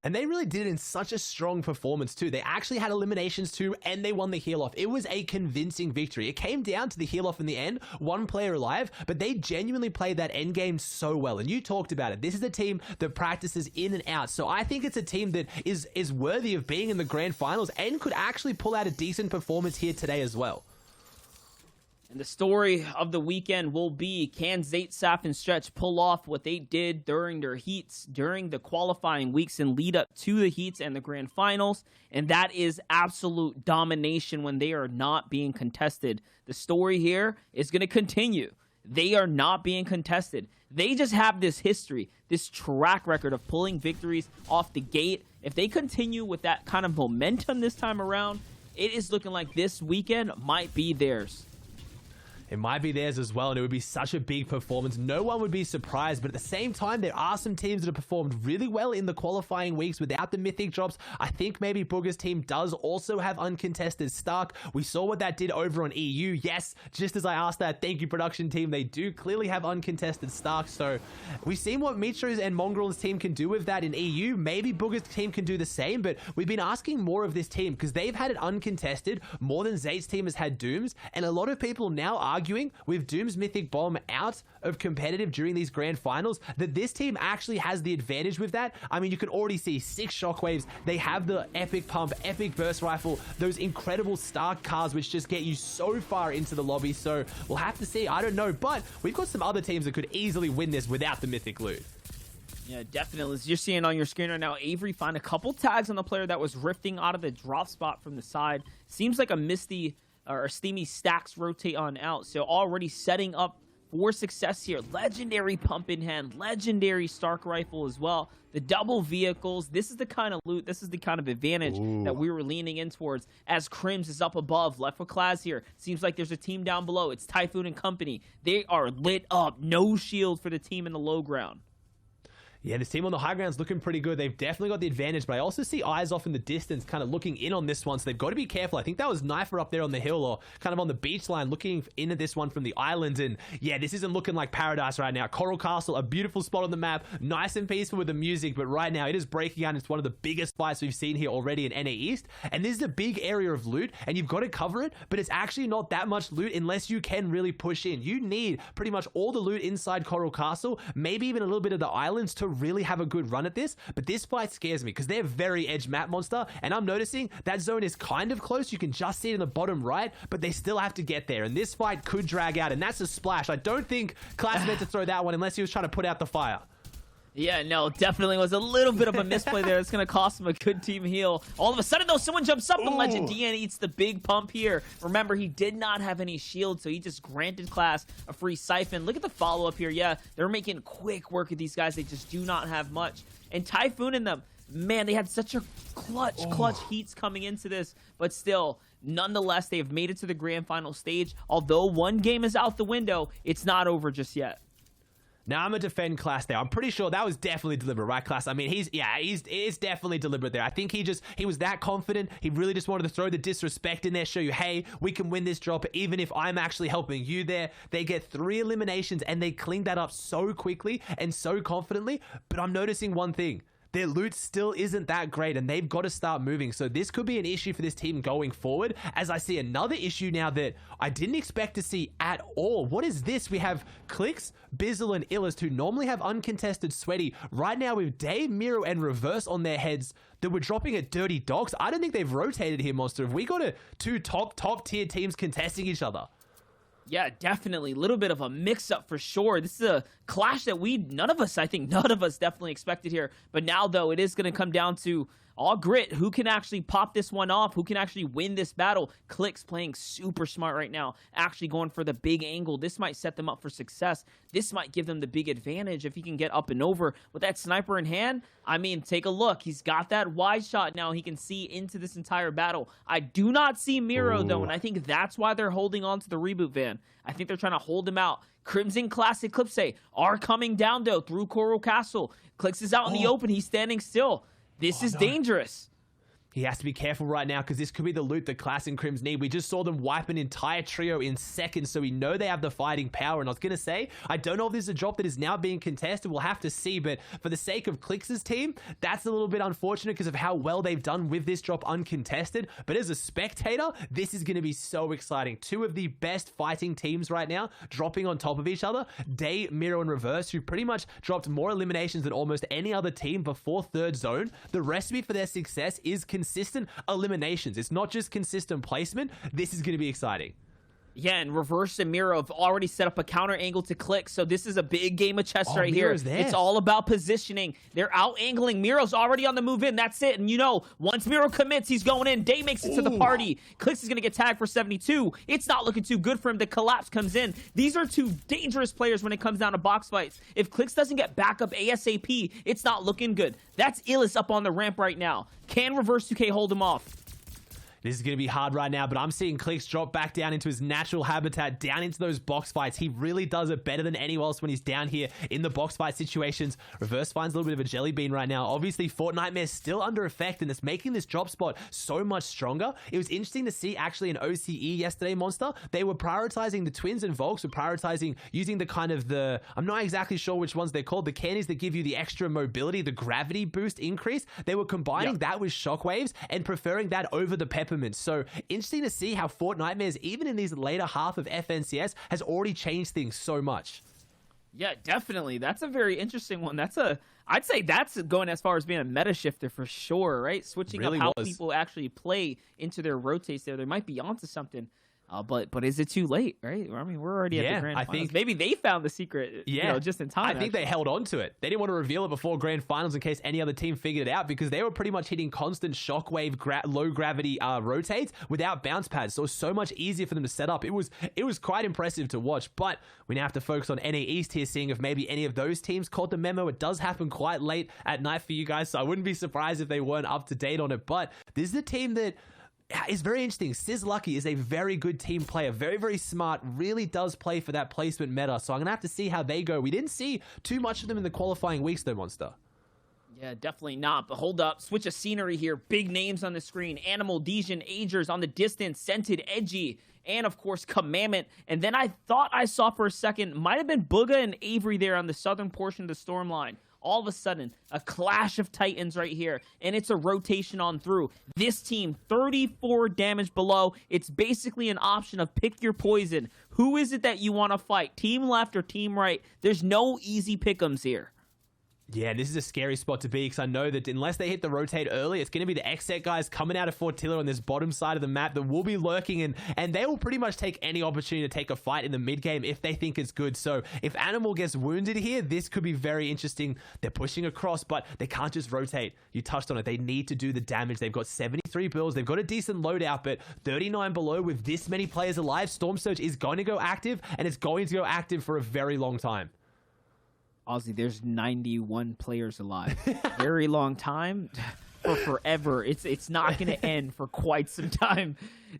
And they really did it in such a strong performance too. They actually had eliminations too, and they won the heal off. It was a convincing victory. It came down to the heal off in the end, one player alive, but they genuinely played that end game so well. And you talked about it. This is a team that practices in and out. So I think it's a team that is worthy of being in the grand finals and could actually pull out a decent performance here today as well. And the story of the weekend will be, can Zayt, Saf, and Stretch pull off what they did during their heats, during the qualifying weeks and lead up to the heats and the grand finals? And that is absolute domination when they are not being contested. The story here is going to continue. They are not being contested. They just have this history, this track record of pulling victories off the gate. If they continue with that kind of momentum this time around, it is looking like this weekend might be theirs. it might be theirs as well, and it would be such a big performance. No one would be surprised, but at the same time, there are some teams that have performed really well in the qualifying weeks without the mythic drops. I think maybe Booger's team does also have uncontested Stark. We saw what that did over on EU. Yes, just as I asked that, thank you, production team. They do clearly have uncontested Stark, so we've seen what Mitro's and Mongrel's team can do with that in EU. Maybe Booger's team can do the same, but we've been asking more of this team because they've had it uncontested more than Zate's team has had Doom's, and a lot of people now arguing with Doom's Mythic Bomb out of competitive during these grand finals that this team actually has the advantage with that. I mean, you can already see 6 shockwaves. They have the epic pump, epic burst rifle, those incredible Stark cars which just get you so far into the lobby. So we'll have to see. I don't know, but we've got some other teams that could easily win this without the mythic loot. Yeah, definitely. As you're seeing on your screen right now, Avery find a couple tags on the player that was rifting out of the drop spot from the side. Seems like a Misty or Steamy stacks rotate on out. So already setting up for success here. Legendary pump in hand, legendary Stark rifle as well. The double vehicles. This is the kind of loot, this is the kind of advantage that we were leaning in towards as Crims is up above, left with Claz here. Seems like there's a team down below. It's Typhoon and company. They are lit up. No shield for the team in the low ground. Yeah, this team on the high ground is looking pretty good. They've definitely got the advantage, but I also see eyes off in the distance kind of looking in on this one, so they've got to be careful. I think that was Knifer up there on the hill or kind of on the beach line looking into this one from the island, and yeah, this isn't looking like paradise right now. Coral Castle, a beautiful spot on the map, nice and peaceful with the music, but right now it is breaking out. It's one of the biggest fights we've seen here already in NA East, and this is a big area of loot, and you've got to cover it, but it's actually not that much loot unless you can really push in. You need pretty much all the loot inside Coral Castle, maybe even a little bit of the islands to really have a good run at this, but this fight scares me because they're very edge map monster, and I'm noticing that zone is kind of close. You can just see it in the bottom right, but they still have to get there, and this fight could drag out, and that's a splash. I don't think Class meant to throw that one unless he was trying to put out the fire. Yeah, no, definitely was a little bit of a misplay there. It's going to cost him a good team heal. All of a sudden, though, someone jumps up and Legend DN eats the big pump here. Remember, he did not have any shield, so he just granted Class a free siphon. Look at the follow-up here. Yeah, they're making quick work of these guys. They just do not have much. And Typhoon in them, man, they had such a clutch heats coming into this, but still, nonetheless, they have made it to the grand final stage. Although one game is out the window, it's not over just yet. Now, I'm going to defend Class there. I'm pretty sure that was definitely deliberate, right, Class? I mean, it's definitely deliberate there. I think he was that confident. He really just wanted to throw the disrespect in there, show you, hey, we can win this drop, even if I'm actually helping you there. They get 3 eliminations, and they cleaned that up so quickly and so confidently. But I'm noticing one thing. Their loot still isn't that great, and they've got to start moving. So this could be an issue for this team going forward, as I see another issue now that I didn't expect to see at all. What is this? We have Clicks, Bizzle, and Illust, who normally have uncontested Sweaty. Right now with Dave, Miro, and Reverse on their heads, that we're dropping at Dirty Dogs. I don't think they've rotated here, Monster. Have we got 2 top tier teams contesting each other? Yeah, definitely. A little bit of a mix-up for sure. This is a clash that none of us definitely expected here. But now, though, it is going to come down to all grit. Who can actually pop this one off? Who can actually win this battle? Clicks playing super smart right now, actually going for the big angle. This might set them up for success. This might give them the big advantage if he can get up and over. With that sniper in hand, I mean, take a look. He's got that wide shot now. He can see into this entire battle. I do not see Miro, though, and I think that's why they're holding on to the reboot van. I think they're trying to hold him out. Crimson Classic Eclipse are coming down, though, through Coral Castle. Clicks is out in the open. He's standing still. This is dangerous. He has to be careful right now because this could be the loot that Class and Crims need. We just saw them wipe an entire trio in seconds, so we know they have the fighting power. And I was going to say, I don't know if this is a drop that is now being contested. We'll have to see, but for the sake of Clix' team, that's a little bit unfortunate because of how well they've done with this drop uncontested. But as a spectator, this is going to be so exciting. 2 of the best fighting teams right now dropping on top of each other. Day, Miro, and Reverse, who pretty much dropped more eliminations than almost any other team before third zone. The recipe for their success is consistent eliminations. It's not just consistent placement. This is going to be exciting. Yeah, and Reverse and Miro have already set up a counter angle to Click, so this is a big game of chess right here. It's all about positioning. They're out-angling. Miro's already on the move in. That's it. And you know, once Miro commits, he's going in. Day makes it to the party. Clicks is going to get tagged for 72. It's not looking too good for him. The collapse comes in. These are 2 dangerous players when it comes down to box fights. If Clicks doesn't get back up ASAP, it's not looking good. That's Illus up on the ramp right now. Can Reverse 2K hold him off? This is going to be hard right now, but I'm seeing Clicks drop back down into his natural habitat, down into those box fights. He really does it better than anyone else when he's down here in the box fight situations. Reverse finds a little bit of a jelly bean right now. Obviously, Fortnite is still under effect, and it's making this drop spot so much stronger. It was interesting to see actually in OCE yesterday, Monster. They were prioritizing the Twins and Volks, were prioritizing using the kind of the, I'm not exactly sure which ones they're called, the candies that give you the extra mobility, the gravity boost increase. They were combining that with shockwaves and preferring that over the peppermint. So interesting to see how Fortnite, even in these later half of FNCS, has already changed things so much. Yeah, definitely. That's a very interesting one. I'd say that's going as far as being a meta shifter for sure, right? Switching Really up how was. people actually play into their rotates there. They might be onto something. But is it too late, right? I mean, we're already at the grand finals. think Maybe they found the secret, just in time. I think they held on to it. They didn't want to reveal it before grand finals in case any other team figured it out, because they were pretty much hitting constant shockwave, low gravity rotates without bounce pads. So it was so much easier for them to set up. It was quite impressive to watch, but we now have to focus on NA East here, seeing if maybe any of those teams caught the memo. It does happen quite late at night for you guys, so I wouldn't be surprised if they weren't up to date on it. But this is a team that is very interesting. Sizz Lucky is a very good team player, very, very smart, really does play for that placement meta. So I'm going to have to see how they go. We didn't see too much of them in the qualifying weeks though, Monster. Yeah, definitely not. But hold up. Switch of scenery here. Big names on the screen. Animal, Dejin, Agers on the distance. Scented, Edgy, and of course, Commandment. And then I thought I saw for a second, might have been Booga and Avery there on the southern portion of the storm line. All of a sudden, a clash of titans right here, and it's a rotation on through. This team, 34 damage below. It's basically an option of pick your poison. Who is it that you want to fight? Team left or team right? There's no easy pick'ems here. Yeah, this is a scary spot to be, because I know that unless they hit the rotate early, it's going to be the XSET guys coming out of Fortilla on this bottom side of the map that will be lurking, and they will pretty much take any opportunity to take a fight in the mid game if they think it's good. So if Animal gets wounded here, this could be very interesting. They're pushing across, but they can't just rotate. You touched on it. They need to do the damage. They've got 73 builds. They've got a decent loadout, but 39 below with this many players alive, Storm Surge is going to go active, and it's going to go active for a very long time. Ozzy, there's 91 players alive. Very long time for forever. It's not going to end for quite some time.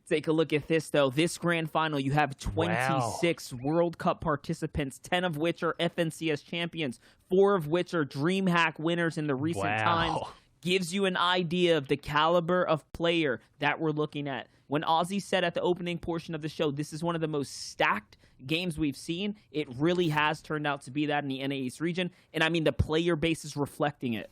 Take a look at this, though. This grand final, you have 26 World Cup participants, 10 of which are FNCS champions, 4 of which are DreamHack winners in the recent times. Gives you an idea of the caliber of player that we're looking at. When Ozzy said at the opening portion of the show, this is one of the most stacked games we've seen, it really has turned out to be that in the NA East region. And I mean, the player base is reflecting it.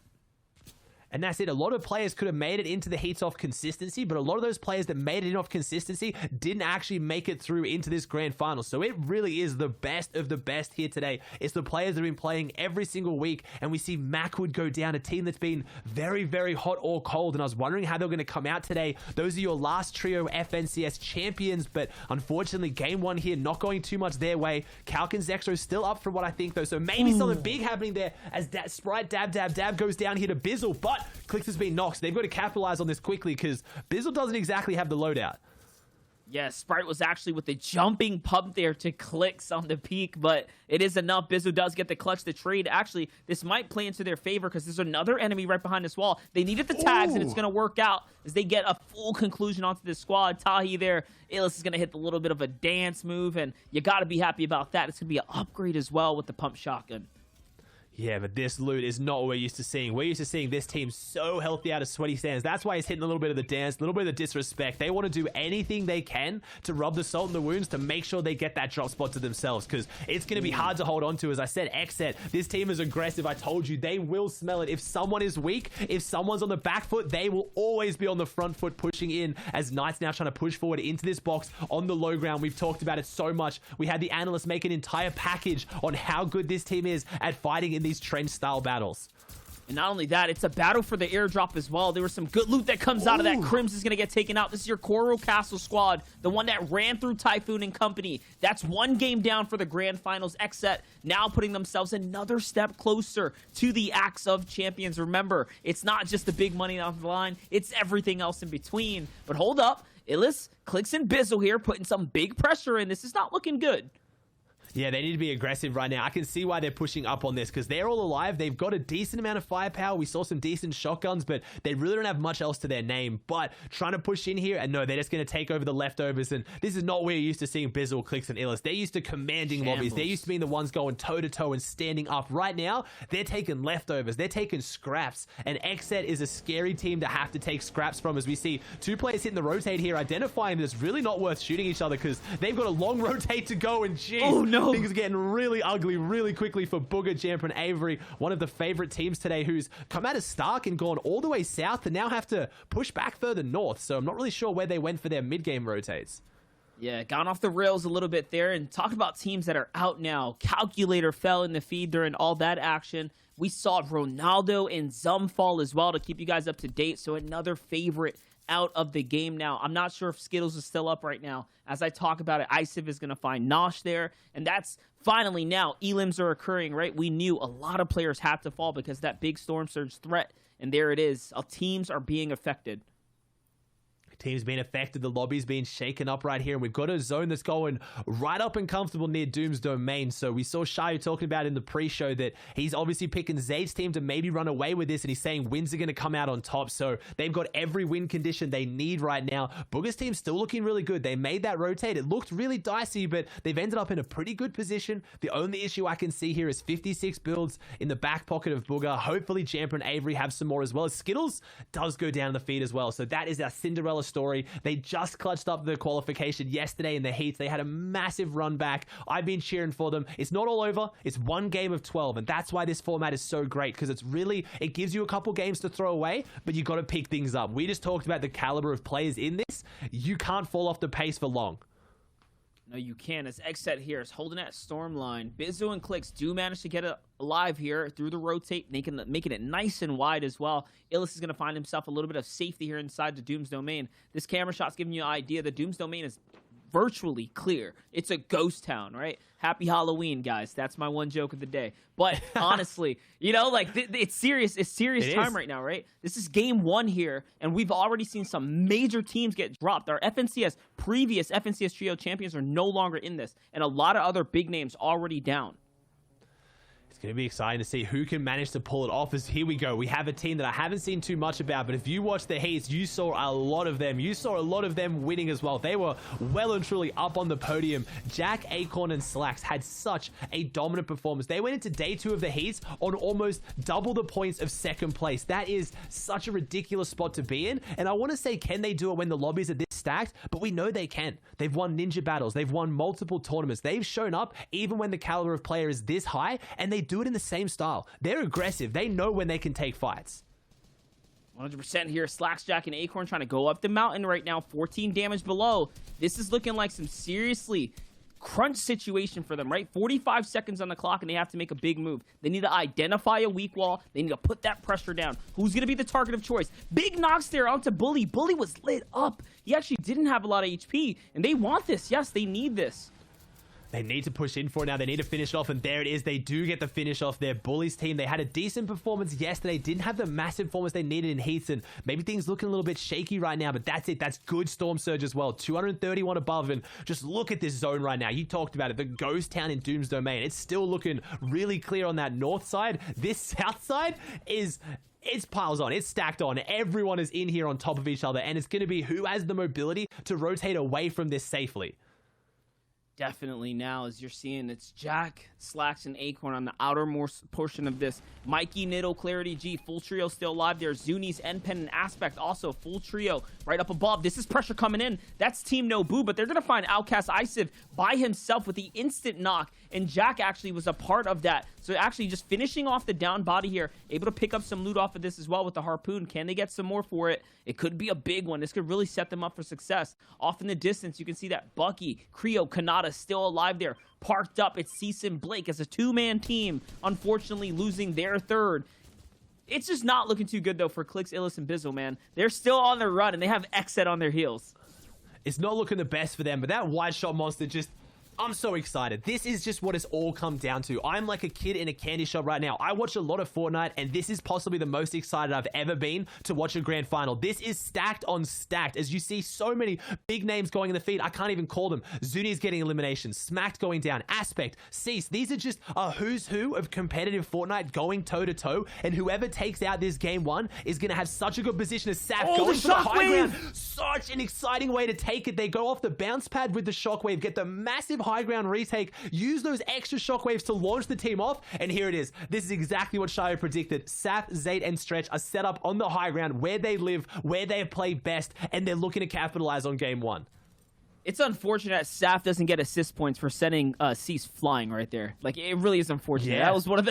And that's it. A lot of players could have made it into the heats off consistency, but a lot of those players that made it in off consistency didn't actually make it through into this grand final. So it really is the best of the best here today. It's the players that have been playing every single week, and we see Macwood go down, a team that's been very, very hot or cold, and I was wondering how they're going to come out today. Those are your last trio FNCS champions, but unfortunately, game one here, not going too much their way. Calc and Zexro still up for what I think, though, so maybe something big happening there as Sprite Dab goes down here to Bizzle, but Clicks has been knocked. So they've got to capitalize on this quickly because Bizzle doesn't exactly have the loadout. Yeah, Sprite was actually with the jumping pump there to Clicks on the peak, but it is enough. Bizzle does get the clutch to trade. Actually, this might play into their favor because there's another enemy right behind this wall. They needed the tags, and it's going to work out as they get a full conclusion onto this squad. Tahi there, Illis is going to hit a little bit of a dance move, and you got to be happy about that. It's going to be an upgrade as well with the pump shotgun. Yeah, but this loot is not what we're used to seeing. We're used to seeing this team so healthy out of sweaty stands. That's why he's hitting a little bit of the dance, a little bit of the disrespect. They want to do anything they can to rub the salt in the wounds to make sure they get that drop spot to themselves, because it's going to be hard to hold on to. As I said, XSET, this team is aggressive. I told you, they will smell it. If someone is weak, if someone's on the back foot, they will always be on the front foot pushing in, as Knight's now trying to push forward into this box on the low ground. We've talked about it so much. We had the analysts make an entire package on how good this team is at fighting in these trench-style battles. And not only that, it's a battle for the airdrop as well. There was some good loot that comes out of that. Crims is going to get taken out. This is your Coral Castle squad, the one that ran through Typhoon and company. That's one game down for the grand finals. XSET now putting themselves another step closer to the Axe of Champions. Remember, it's not just the big money on the line, it's everything else in between. But hold up, Illis, Clicks, and Bizzle here putting some big pressure in. This is not looking good. Yeah, they need to be aggressive right now. I can see why they're pushing up on this because they're all alive. They've got a decent amount of firepower. We saw some decent shotguns, but they really don't have much else to their name. But trying to push in here, and no, they're just going to take over the leftovers. And this is not where you're used to seeing Bizzle, Clicks, and Illis. They're used to commanding lobbies. They're used to being the ones going toe-to-toe and standing up. Right now, they're taking leftovers. They're taking scraps. And XSET is a scary team to have to take scraps from, as we see two players hitting the rotate here, identifying that it's really not worth shooting each other because they've got a long rotate to go. And geez, oh no, things are getting really ugly really quickly for Booger, Jamper, and Avery, one of the favorite teams today, who's come out of Stark and gone all the way south and now have to push back further north. So I'm not really sure where they went for their mid-game rotates. Yeah, gone off the rails a little bit there. And talk about teams that are out now. Calculator fell in the feed during all that action. We saw Ronaldo and Zum fall as well to keep you guys up to date. So another favorite out of the game now. I'm not sure if Skittles is still up right now. As I talk about it, ISIV is going to find Nosh there. And that's finally now elims are occurring, right? We knew a lot of players had to fall because that big storm surge threat. And there it is. Teams are being affected. Teams being affected, the lobby's being shaken up right here, and we've got a zone that's going right up and comfortable near Doom's domain. So we saw Shayo talking about in the pre-show that he's obviously picking Zade's team to maybe run away with this, and he's saying wins are going to come out on top. So they've got every win condition they need right now. Booger's team's still looking really good. They made that rotate. It looked really dicey, but they've ended up in a pretty good position. The only issue I can see here is 56 builds in the back pocket of Booger. Hopefully Jamper and Avery have some more as well, as Skittles does go down the feed as well. So that is our Cinderella story. They just clutched up the qualification yesterday in the heats. They had a massive run back. I've been cheering for them. It's not all over. It's one game of 12, and that's why this format is so great, because it gives you a couple games to throw away, but you got to pick things up. We just talked about the caliber of players in this. You can't fall off the pace for long. No, you can. As XSET here is holding that storm line. Bizzo and Clicks do manage to get it alive here through the rotate, making it nice and wide as well. Illis is going to find himself a little bit of safety here inside the Doom's domain. This camera shot's giving you an idea. The Doom's domain is virtually clear. It's a ghost town, right? Happy Halloween, guys. That's my one joke of the day. But honestly, it's serious. It's serious time right now, right? This is game one here, and we've already seen some major teams get dropped. Our previous FNCS Trio champions are no longer in this, and a lot of other big names already down. It's going to be exciting to see who can manage to pull it off. As here we go. We have a team that I haven't seen too much about, but if you watch the heats, you saw a lot of them. You saw a lot of them winning as well. They were well and truly up on the podium. Jack, Acorn, and Slacks had such a dominant performance. They went into day 2 of the heats on almost double the points of second place. That is such a ridiculous spot to be in, and I want to say, can they do it when the lobbies are this stacked? But we know they can. They've won ninja battles. They've won multiple tournaments. They've shown up even when the caliber of player is this high, and they do it in the same style. They're aggressive. They know when they can take fights. 100% here. Slacks, Jack, and Acorn trying to go up the mountain right now. 14 damage below. This is looking like some seriously crunch situation for them, right? 45 seconds on the clock, and they have to make a big move. They need to identify a weak wall. They need to put that pressure down. Who's going to be the target of choice? Big knocks there onto Bully. Bully was lit up. He actually didn't have a lot of HP, and they want this. Yes, they need this. They need to push in for it now. They need to finish it off, and there it is. They do get the finish off their Bullies team. They had a decent performance yesterday. Didn't have the massive performance they needed in heats, and maybe things looking a little bit shaky right now, but that's it. That's good Storm Surge as well. 231 above, and just look at this zone right now. You talked about it. The ghost town in Doom's domain. It's still looking really clear on that north side. This south side is... It's piles on. It's stacked on. Everyone is in here on top of each other, and it's going to be who has the mobility to rotate away from this safely. Definitely now, as you're seeing, it's Jack, Slacks, and Acorn on the outermost portion of this. Mikey, Niddle, Clarity G, full trio still alive there. Zuni's, N-Pen, and Aspect also full trio right up above. This is pressure coming in. That's Team No Boo, but they're going to find Outcast ISIV by himself with the instant knock, and Jack actually was a part of that. So actually just finishing off the down body here, able to pick up some loot off of this as well with the harpoon. Can they get some more for it? It could be a big one. This could really set them up for success. Off in the distance, you can see that Bucky, Creo, Kanata still alive there. Parked up, it's Cease Blake as a two-man team, unfortunately losing their third. It's just not looking too good, though, for Clicks, Illis, and Bizzle, man. They're still on their run, and they have XSET on their heels. It's not looking the best for them, but that wide shot monster just I'm so excited. This is just what it's all come down to. I'm like a kid in a candy shop right now. I watch a lot of Fortnite, and this is possibly the most excited I've ever been to watch a grand final. This is stacked on stacked. As you see so many big names going in the feed, I can't even call them. Zuni's getting eliminations, Smacked going down, Aspect, Cease. These are just a who's who of competitive Fortnite going toe-to-toe, and whoever takes out this game one is going to have such a good position as Saf going for the high ground. Such an exciting way to take it. They go off the bounce pad with the shockwave, get the massive high ground retake, use those extra shockwaves to launch the team off, and here it is. This is exactly what Shayo predicted. Saf, Zayt, and Stretch are set up on the high ground where they live, where they play best, and they're looking to capitalize on game one. It's unfortunate Saf doesn't get assist points for sending Cease flying right there. Like, it really is unfortunate. Yeah. That was one of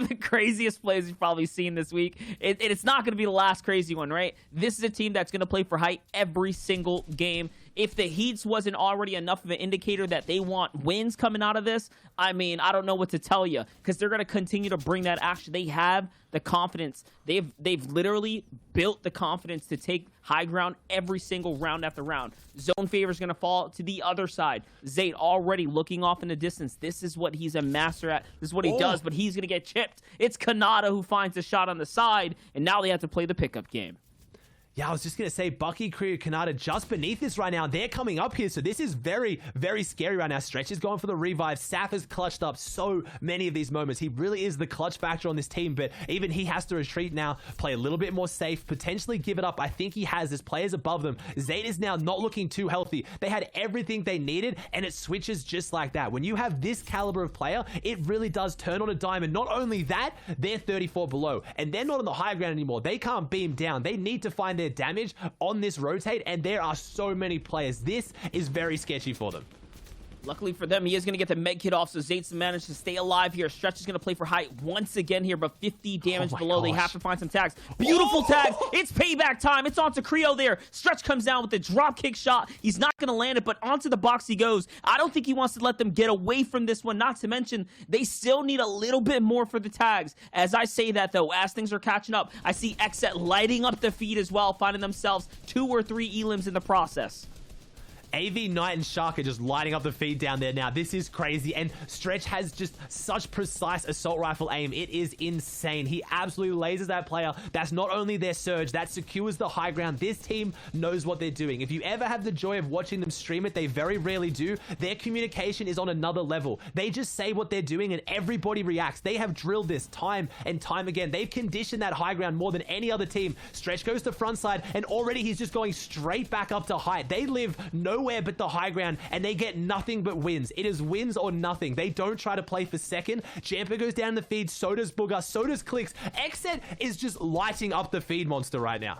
the craziest plays you've probably seen this week. It's not going to be the last crazy one, right? This is a team that's going to play for height every single game. If the Heats wasn't already enough of an indicator that they want wins coming out of this, I mean, I don't know what to tell you, because they're going to continue to bring that action. They have the confidence. They've literally built the confidence to take high ground every single round after round. Zone favor is going to fall to the other side. Zayt already looking off in the distance. This is what he's a master at. This is what he does, but he's going to get chipped. It's Kanata who finds the shot on the side, and now they have to play the pickup game. Yeah, I was just going to say, Bucky, Kriya, Kanata just beneath this right now. They're coming up here, so this is very, very scary right now. Stretch is going for the revive. Saf has clutched up so many of these moments. He really is the clutch factor on this team, but even he has to retreat now, play a little bit more safe, potentially give it up. I think he has. There's players above them. Zayt is now not looking too healthy. They had everything they needed, and it switches just like that. When you have this caliber of player, it really does turn on a dime, and not only that, they're 34 below, and they're not on the high ground anymore. They can't beam down. They need to find their damage on this rotate, and there are so many players. This is very sketchy for them. Luckily for them, he is going to get the med kit off, so Zayt's managed to stay alive here. Stretch is going to play for height once again here, but 50 damage below. They have to find some tags. Beautiful tags. It's payback time. It's onto Creo there. Stretch comes down with the drop kick shot. He's not going to land it, but onto the box he goes. I don't think he wants to let them get away from this one, not to mention they still need a little bit more for the tags. As I say that, though, as things are catching up, I see Xset lighting up the feed as well, finding themselves 2 or 3 elims in the process. AV, Knight, and Shark are just lighting up the feed down there now. This is crazy, and Stretch has just such precise assault rifle aim. It is insane. He absolutely lasers that player. That's not only their surge, that secures the high ground. This team knows what they're doing. If you ever have the joy of watching them stream it, they very rarely do. Their communication is on another level. They just say what they're doing, and everybody reacts. They have drilled this time and time again. They've conditioned that high ground more than any other team. Stretch goes to front side, and already he's just going straight back up to height. They live nowhere but the high ground, and they get nothing but wins. It is wins or nothing. They don't try to play for second. Jamper goes down the feed, so does Booger, so does Clicks. Xset is just lighting up the feed monster right now.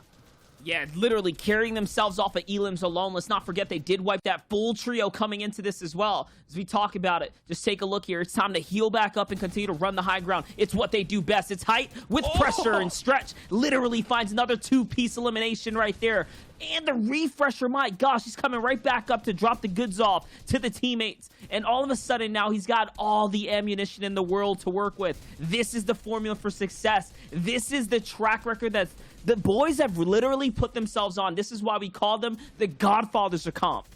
Yeah, literally carrying themselves off of elims alone. Let's not forget they did wipe that full trio coming into this as well. As we talk about it, just take a look here. It's time to heal back up and continue to run the high ground. It's what they do best. It's height with pressure, and Stretch literally finds another 2-piece elimination right there. And the refresher, my gosh, he's coming right back up to drop the goods off to the teammates. And all of a sudden now he's got all the ammunition in the world to work with. This is the formula for success. This is the track record that the boys have literally put themselves on. This is why we call them the Godfathers of comp.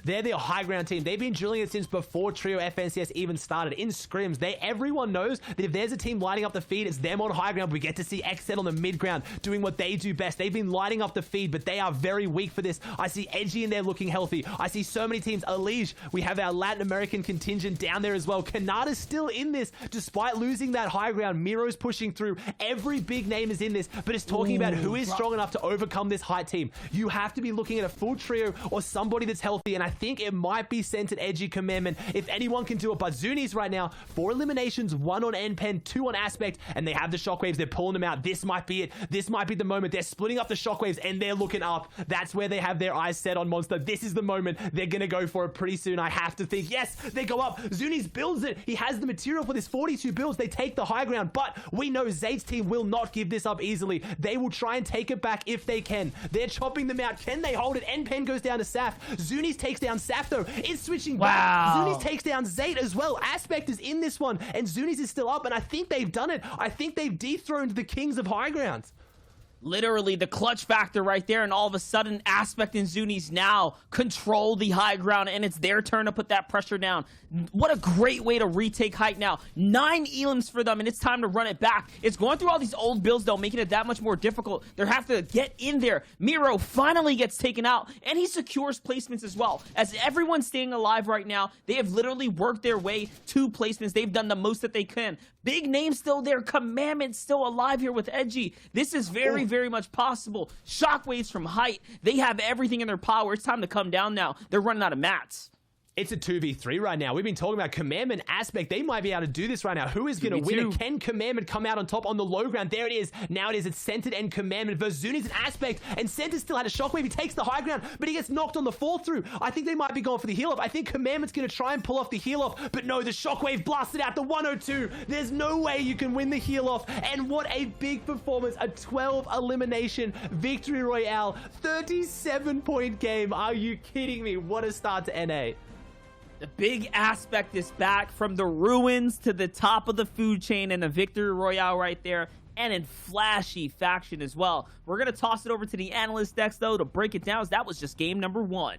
They're the high ground team. They've been drilling it since before Trio FNCS even started. In scrims, everyone knows that if there's a team lighting up the feed, it's them on high ground. We get to see Xset on the mid ground doing what they do best. They've been lighting up the feed, but they are very weak for this. I see Edgy in there looking healthy. I see so many teams. Alige, we have our Latin American contingent down there as well. Kanata's still in this, despite losing that high ground. Miro's pushing through. Every big name is in this, but it's talking about who is strong enough to overcome this high team. You have to be looking at a full trio or somebody that's healthy, and I think it might be Scented Edgy Commandment if anyone can do it. But Zuni's right now, 4 eliminations, 1 on NPen, 2 on Aspect, and they have the shockwaves. They're pulling them out. This might be it. This might be the moment. They're splitting up the shockwaves, and they're looking up. That's where they have their eyes set on Monster. This is the moment. They're going to go for it pretty soon. I have to think. Yes, they go up. Zuni's builds it. He has the material for this 42 builds. They take the high ground, but we know Zayt's team will not give this up easily. They will try and take it back if they can. They're chopping them out. Can they hold it? NPen goes down to Saf. Zuni's takes down Saf, though. It's switching back. Zuni's takes down Zayt as well. Aspect is in this one, and Zuni's is still up, and I think they've done it. I think they've dethroned the kings of high ground. Literally the clutch factor right there, and all of a sudden Aspect and Zuni's now control the high ground, and it's their turn to put that pressure down. What a great way to retake height now. 9 elims for them, and it's time to run it back. It's going through all these old builds though, making it that much more difficult. They have to get in there. Miro finally gets taken out, and he secures placements as well. As everyone's staying alive right now, they have literally worked their way to placements. They've done the most that they can. Big name still there. Commandment still alive here with Edgy. This is very, very much possible. Shockwaves from height. They have everything in their power. It's time to come down now. They're running out of mats. It's a 2v3 right now. We've been talking about Commandment, Aspect. They might be able to do this right now. Who is going to win it? Can Commandment come out on top on the low ground? There it is. Now it is. It's Centered and Commandment versus Zuni's and Aspect. And Centered still had a shockwave. He takes the high ground, but he gets knocked on the fall through. I think they might be going for the heal off. I think Commandment's going to try and pull off the heal off, but no, the shockwave blasted out the 102. There's no way you can win the heal off. And what a big performance. A 12 elimination victory royale. 37-point game. Are you kidding me? What a start to NA. The big Aspect is back from the ruins to the top of the food chain, and a victory royale right there, and in flashy faction as well. We're going to toss it over to the analyst decks, though, to break it down, as that was just game number 1.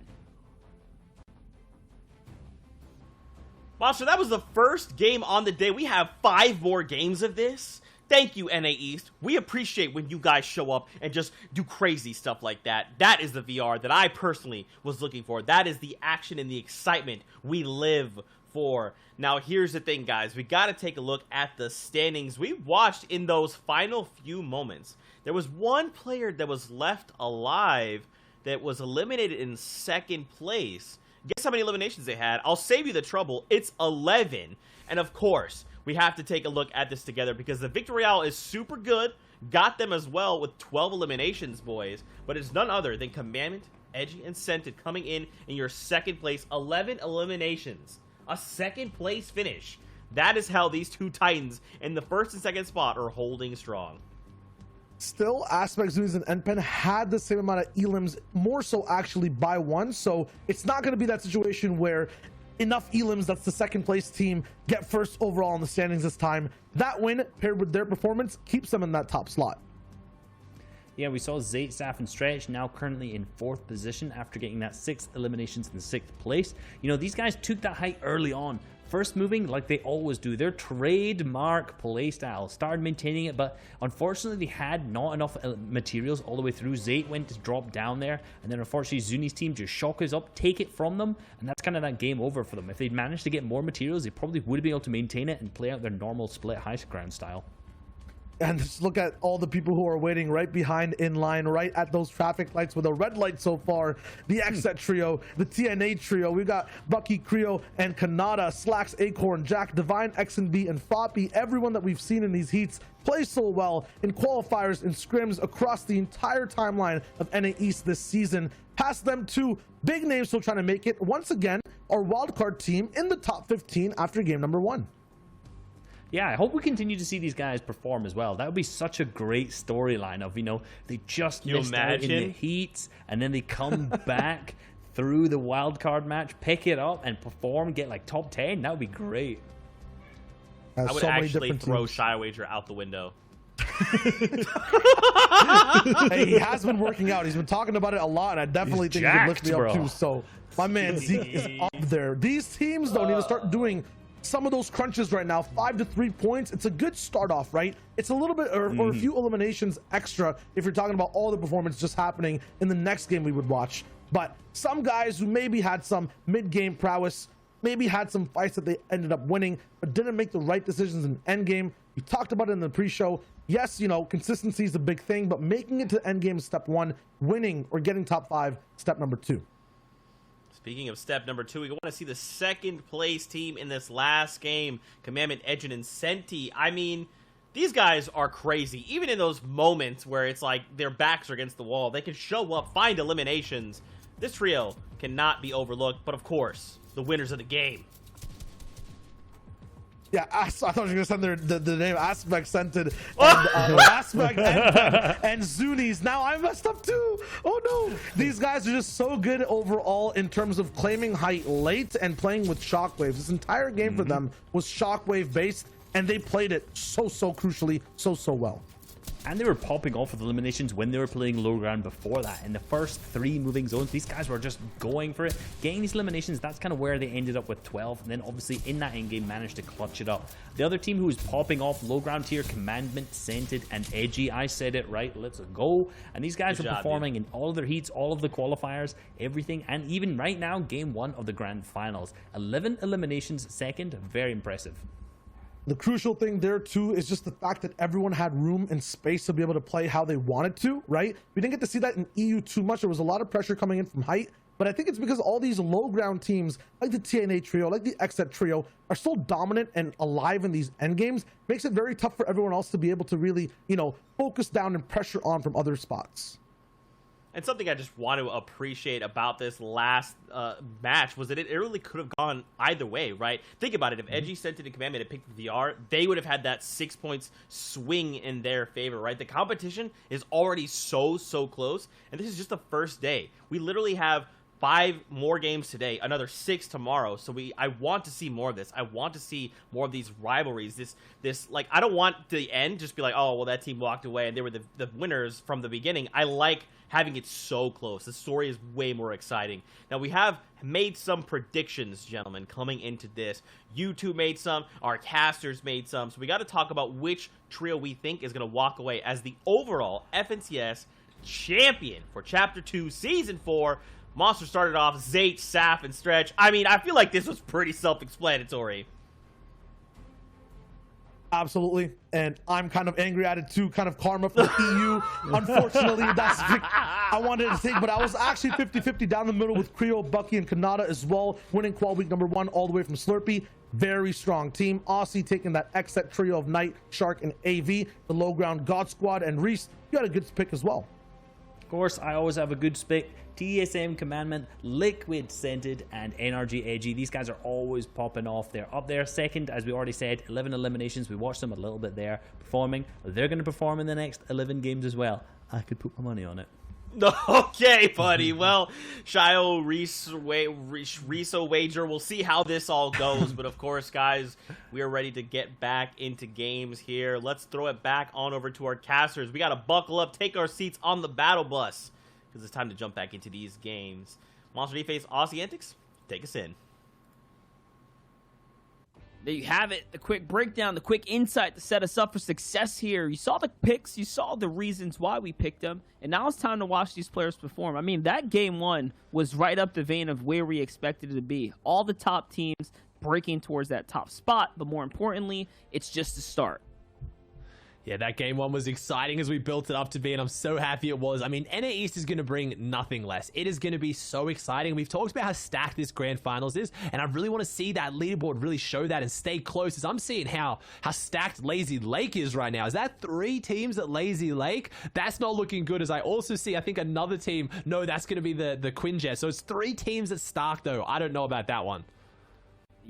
Monster, that was the first game on the day. We have 5 more games of this. Thank you, NA East. We appreciate when you guys show up and just do crazy stuff like that. That is the VR that I personally was looking for. That is the action and the excitement we live for. Now, here's the thing, guys. We got to take a look at the standings. We watched in those final few moments. There was one player that was left alive that was eliminated in 2nd place. Guess how many eliminations they had? I'll save you the trouble. It's 11. And of course, we have to take a look at this together because the Victory Royale is super good. Got them as well with 12 eliminations, boys. But it's none other than Commandment, Edgy, and Scented coming in your 2nd place. 11 eliminations. A 2nd place finish. That is how these two Titans in the 1st and 2nd spot are holding strong. Still, Aspect, Zuni's, and NPen had the same amount of elims, more so actually by 1. So it's not going to be that situation where enough elims that's the 2nd place team get 1st overall in the standings this time. That win paired with their performance keeps them in that top slot. Yeah, we saw Zayt, Saf, and Stretch now currently in 4th position after getting that 6 eliminations in 6th place. You know, these guys took that height early on. First moving like they always do. Their trademark playstyle. Started maintaining it, but unfortunately they had not enough materials all the way through. Zayt went to drop down there, and then unfortunately Zuni's team just shock us up, take it from them, and that's kind of that game over for them. If they'd managed to get more materials, they probably would have been able to maintain it and play out their normal split high ground style. And just look at all the people who are waiting right behind in line, right at those traffic lights with a red light so far. The XZ trio, the TNA trio. We got Bucky, Creo, and Kanata, Slacks, Acorn, Jack, Divine, X and B, and Foppy. Everyone that we've seen in these heats play so well in qualifiers and scrims across the entire timeline of NA East this season. Past them two big names still trying to make it. Once again, our wildcard team in the top 15 after game number 1. Yeah, I hope we continue to see these guys perform as well. That would be such a great storyline of, you know, they just missed out in the heats, and then they come back through the wild card match, pick it up, and perform, get like top 10. That would be great. I would actually throw Shy Wager out the window. Hey, he has been working out. He's been talking about it a lot, and I definitely think he can lift me up too. So my man Zeke is up there. These teams though need to start doing some of those crunches right now. 5 to 3 points. It's a good start off, right? It's a little bit or a few eliminations extra if you're talking about all the performance just happening in the next game we would watch. But some guys who maybe had some mid-game prowess, maybe had some fights that they ended up winning, but didn't make the right decisions in end game. We talked about it in the pre-show. Yes, you know, consistency is a big thing, but making it to end game is step 1. Winning or getting top 5, step number 2. Speaking of step number 2, we want to see the 2nd place team in this last game. Commandment, Edgen, and Senti. I mean, these guys are crazy. Even in those moments where it's like their backs are against the wall, they can show up, find eliminations. This trio cannot be overlooked, but of course, the winners of the game. Yeah, I thought you were going to send the name Aspect Scented and Aspect and Zuni's. Now I messed up too. Oh no. These guys are just so good overall in terms of claiming height late and playing with shockwaves. This entire game for them was shockwave based, and they played it so crucially, so well. And they were popping off with eliminations when they were playing low ground before that. In the first 3 moving zones, these guys were just going for it. Getting these eliminations, that's kind of where they ended up with 12. And then obviously in that endgame managed to clutch it up. The other team who was popping off low ground tier, Commandment, Scented, and Edgy. I said it right, let's go. And these guys are performing in all of their heats, all of the qualifiers, everything. And even right now, game 1 of the grand finals. 11 eliminations second, very impressive. The crucial thing there too is just the fact that everyone had room and space to be able to play how they wanted to, right? We didn't get to see that in EU too much. There was a lot of pressure coming in from height, but I think it's because all these low ground teams like the TNA trio, like the XZ trio, are so dominant and alive in these end games, makes it very tough for everyone else to be able to really, you know, focus down and pressure on from other spots. And something I just want to appreciate about this last match was that it really could have gone either way, right? Think about it. If Edgy, Scented, and Commandment had picked VR, they would have had that 6 points swing in their favor, right? The competition is already so close, and this is just the first day. We literally have 5 more games today, another 6 tomorrow. So I want to see more of this. I want to see more of these rivalries. This like, I don't want the end just be like, oh, well, that team walked away and they were the winners from the beginning. I like having it so close. The story is way more exciting. Now, we have made some predictions, gentlemen, coming into this. You two made some. Our casters made some. So we got to talk about which trio we think is going to walk away as the overall FNCS champion for Chapter 2, Season 4. Monster started off Zayt, Saf, and Stretch. I mean, I feel like this was pretty self-explanatory. Absolutely, and I'm kind of angry at it too, kind of karma from EU. Unfortunately, that's the pick I wanted to take, but I was actually 50-50 down the middle with Creo, Bucky, and Kanata as well, winning qual week number 1 all the way from Slurpee. Very strong team. Aussie taking that X-Set trio of Knight, Shark, and AV, the low ground God Squad, and Reese, you had a good pick as well. Of course, I always have a good pick. TSM, Commandment, Liquid, Scented, and NRG Edgy. These guys are always popping off. They're up there second, as we already said, 11 eliminations. We watched them a little bit there performing. They're going to perform in the next 11 games as well. I could put my money on it. Okay, buddy. Well, Shio, Riso wager. We'll see how this all goes. But of course, guys, we are ready to get back into games here. Let's throw it back on over to our casters. We got to buckle up, take our seats on the battle bus, because it's time to jump back into these games. Monster D-Face, Aussie Antics, take us in. There you have it, the quick breakdown, the quick insight to set us up for success here. You saw the picks, you saw the reasons why we picked them, and now it's time to watch these players perform. I mean, that game 1 was right up the vein of where we expected it to be. All the top teams breaking towards that top spot, but more importantly, it's just the start. Yeah, that game 1 was exciting as we built it up to be, and I'm so happy it was. I mean, NA East is going to bring nothing less. It is going to be so exciting. We've talked about how stacked this grand finals is, and I really want to see that leaderboard really show that and stay close, as I'm seeing how stacked Lazy Lake is right now. Is that 3 teams at Lazy Lake? That's not looking good, as I also see, I think, another team. No, that's going to be the Quinjet. So it's 3 teams at Stark, though. I don't know about that one.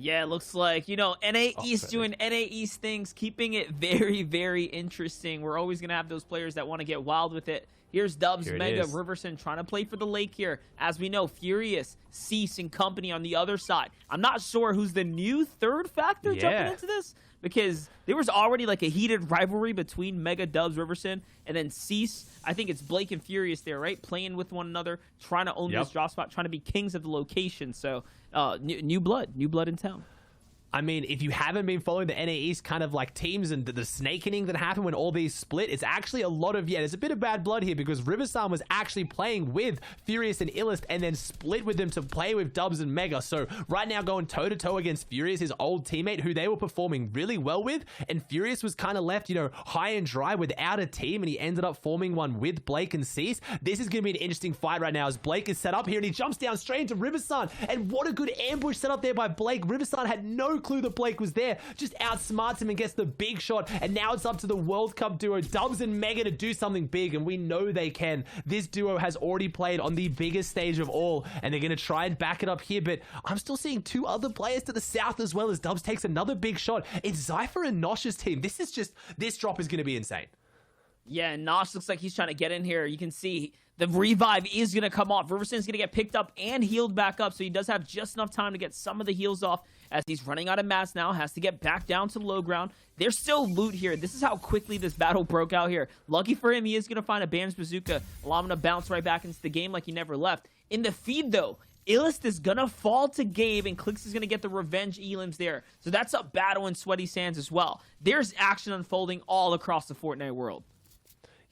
Yeah, it looks like, you know, NA East doing NA East things, keeping it very, very interesting. We're always going to have those players that want to get wild with it. Here's Dubs, Mega, Riverson trying to play for the lake here. As we know, Furious, Cease, and company on the other side. I'm not sure who's the new third factor jumping into this, because there was already like a heated rivalry between Mega, Dubs, Riverson, and then Cease. I think it's Blake and Furious there, right? Playing with one another, trying to own this drop spot, trying to be kings of the location. So, new blood in town. I mean, if you haven't been following the NA East kind of like teams and the snake inning that happened when all these split, it's actually a lot of, there's a bit of bad blood here, because Riversan was actually playing with Furious and Illest and then split with them to play with Dubs and Mega. So right now going toe-to-toe against Furious, his old teammate, who they were performing really well with, and Furious was kind of left, high and dry without a team, and he ended up forming one with Blake and Cease. This is going to be an interesting fight right now as Blake is set up here, and he jumps down straight into Riversan, and what a good ambush set up there by Blake. Riversan had no clue that Blake was there, just outsmarts him and gets the big shot, and now it's up to the World Cup duo Dubs and Mega to do something big, and we know they can. This duo has already played on the biggest stage of all, and they're going to try and back it up here, but I'm still seeing 2 other players to the south as well as Dubs takes another big shot. It's Zypher and Nosh's team. This drop is going to be insane. Yeah, and Nosh looks like he's trying to get in here. You can see The revive is going to come off. Riverson's going to get picked up and healed back up, so he does have just enough time to get some of the heals off as he's running out of mats now, has to get back down to the low ground. There's still loot here. This is how quickly this battle broke out here. Lucky for him, he is going to find a Bam's Bazooka, allow him to bounce right back into the game like he never left. In the feed, though, Illest is going to fall to Gabe, and Clicks is going to get the revenge elims there. So that's a battle in Sweaty Sands as well. There's action unfolding all across the Fortnite world.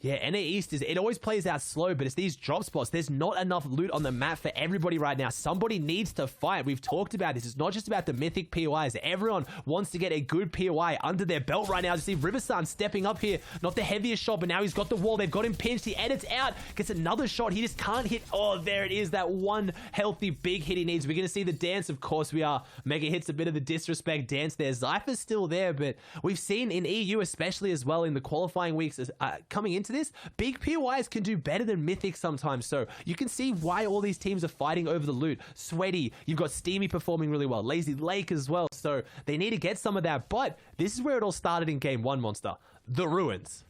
Yeah, NA East it always plays out slow, but it's these drop spots. There's not enough loot on the map for everybody right now. Somebody needs to fight. We've talked about this. It's not just about the mythic POIs. Everyone wants to get a good POI under their belt right now. You see Riversun stepping up here. Not the heaviest shot, but now he's got the wall. They've got him pinched. He edits out. Gets another shot. He just can't hit. Oh, there it is. That one healthy big hit he needs. We're going to see the dance. Of course we are. Mega hits a bit of the disrespect dance there. Zypher's still there, but we've seen in EU especially as well in the qualifying weeks coming into this, big POIs can do better than Mythic sometimes, so you can see why all these teams are fighting over the loot. Sweaty, you've got Steamy performing really well, Lazy Lake as well, so they need to get some of that, but this is where it all started in Game 1, Monster. The Ruins.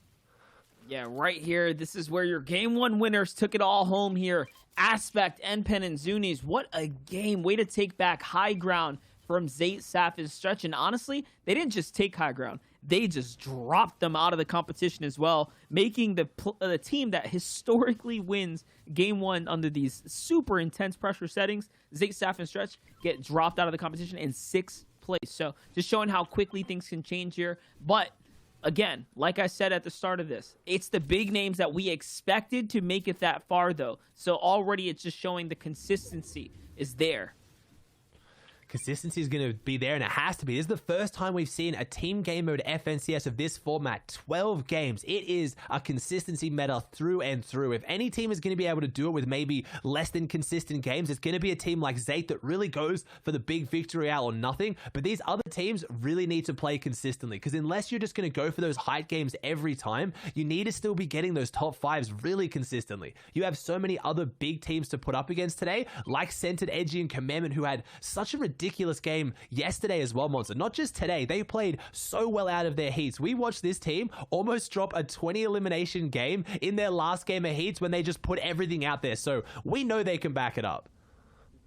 Yeah, right here, this is where your Game 1 winners took it all home here. Aspect, Enpen, and Zunies, what a game. Way to take back high ground from Zayt, Saf, and Stretch, and honestly, they didn't just take high ground. They just dropped them out of the competition as well, making the team that historically wins Game 1 under these super intense pressure settings, Zayt, Saf, and Stretch, get dropped out of the competition in 6th place. So just showing how quickly things can change here. But again, like I said at the start of this, it's the big names that we expected to make it that far, though. So already it's just showing the consistency is there. Consistency is going to be there, and it has to be. This is the first time we've seen a team game mode FNCS of this format. 12 games. It is a consistency meta through and through. If any team is going to be able to do it with maybe less than consistent games, it's going to be a team like Zayt that really goes for the big victory out or nothing. But these other teams really need to play consistently, because unless you're just going to go for those height games every time, you need to still be getting those top 5s really consistently. You have so many other big teams to put up against today, like Centered, Edgy, and Commandment, who had such a ridiculous game yesterday as well, Monster. Not just today, they played so well out of their heats. We watched this team almost drop a 20 elimination game in their last game of heats when they just put everything out there, so we know they can back it up.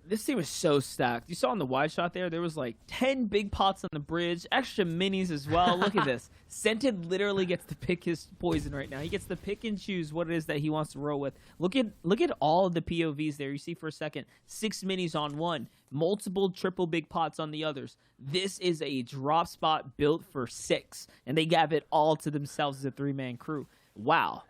This team is so stacked. You saw in the wide shot there was like 10 big pots on the bridge, extra minis as well. Look at this. Scented literally gets to pick his poison right now. He gets to pick and choose what it is that he wants to roll with. Look at all of the POVs there. You see for a second, 6 minis on one, multiple triple big pots on the others. This is a drop spot built for 6, and they gave it all to themselves as a 3-man crew. Wow.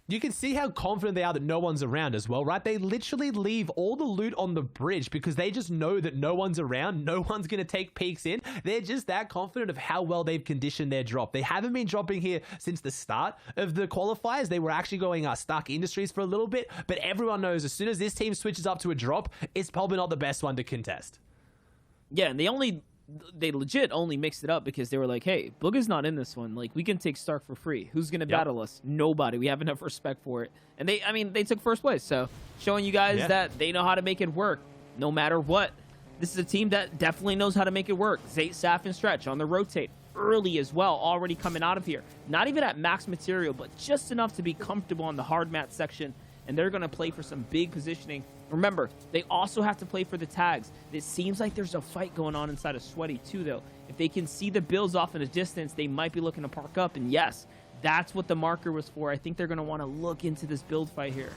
You can see how confident they are that no one's around as well, right? They literally leave all the loot on the bridge because they just know that no one's around. No one's going to take peeks in. They're just that confident of how well they've conditioned their drop. They haven't been dropping here since the start of the qualifiers. They were actually going Stark Industries for a little bit, but everyone knows as soon as this team switches up to a drop, it's probably not the best one to contest. Yeah, and they legit only mixed it up because they were like, hey, Booga's not in this one. Like, we can take Stark for free. Who's going to battle us? Nobody. We have enough respect for it. And they took first place. So showing you guys that they know how to make it work no matter what. This is a team that definitely knows how to make it work. Zayt, Saf, and Stretch on the rotate early as well, already coming out of here. Not even at max material, but just enough to be comfortable on the hard mat section. And they're going to play for some big positioning. Remember, they also have to play for the tags. It seems like there's a fight going on inside of Sweaty too, though. If they can see the builds off in a distance, they might be looking to park up. And yes, that's what the marker was for. I think they're going to want to look into this build fight here.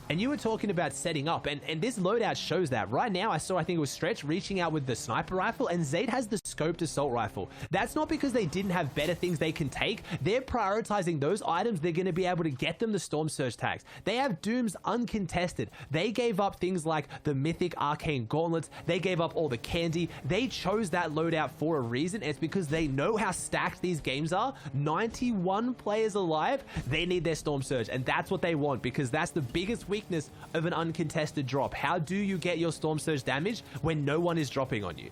And you were talking about setting up, and this loadout shows that. Right now, I think it was Stretch reaching out with the sniper rifle, and Zayt has the scoped assault rifle. That's not because they didn't have better things they can take. They're prioritizing those items they're going to be able to get them the Storm Surge tags. They have Dooms uncontested. They gave up things like the Mythic Arcane Gauntlets. They gave up all the candy. They chose that loadout for a reason. It's because they know how stacked these games are. 91 players alive. They need their Storm Surge, and that's what they want, because that's the biggest weakness of an uncontested drop. How do you get your Storm Surge damage when no one is dropping on you?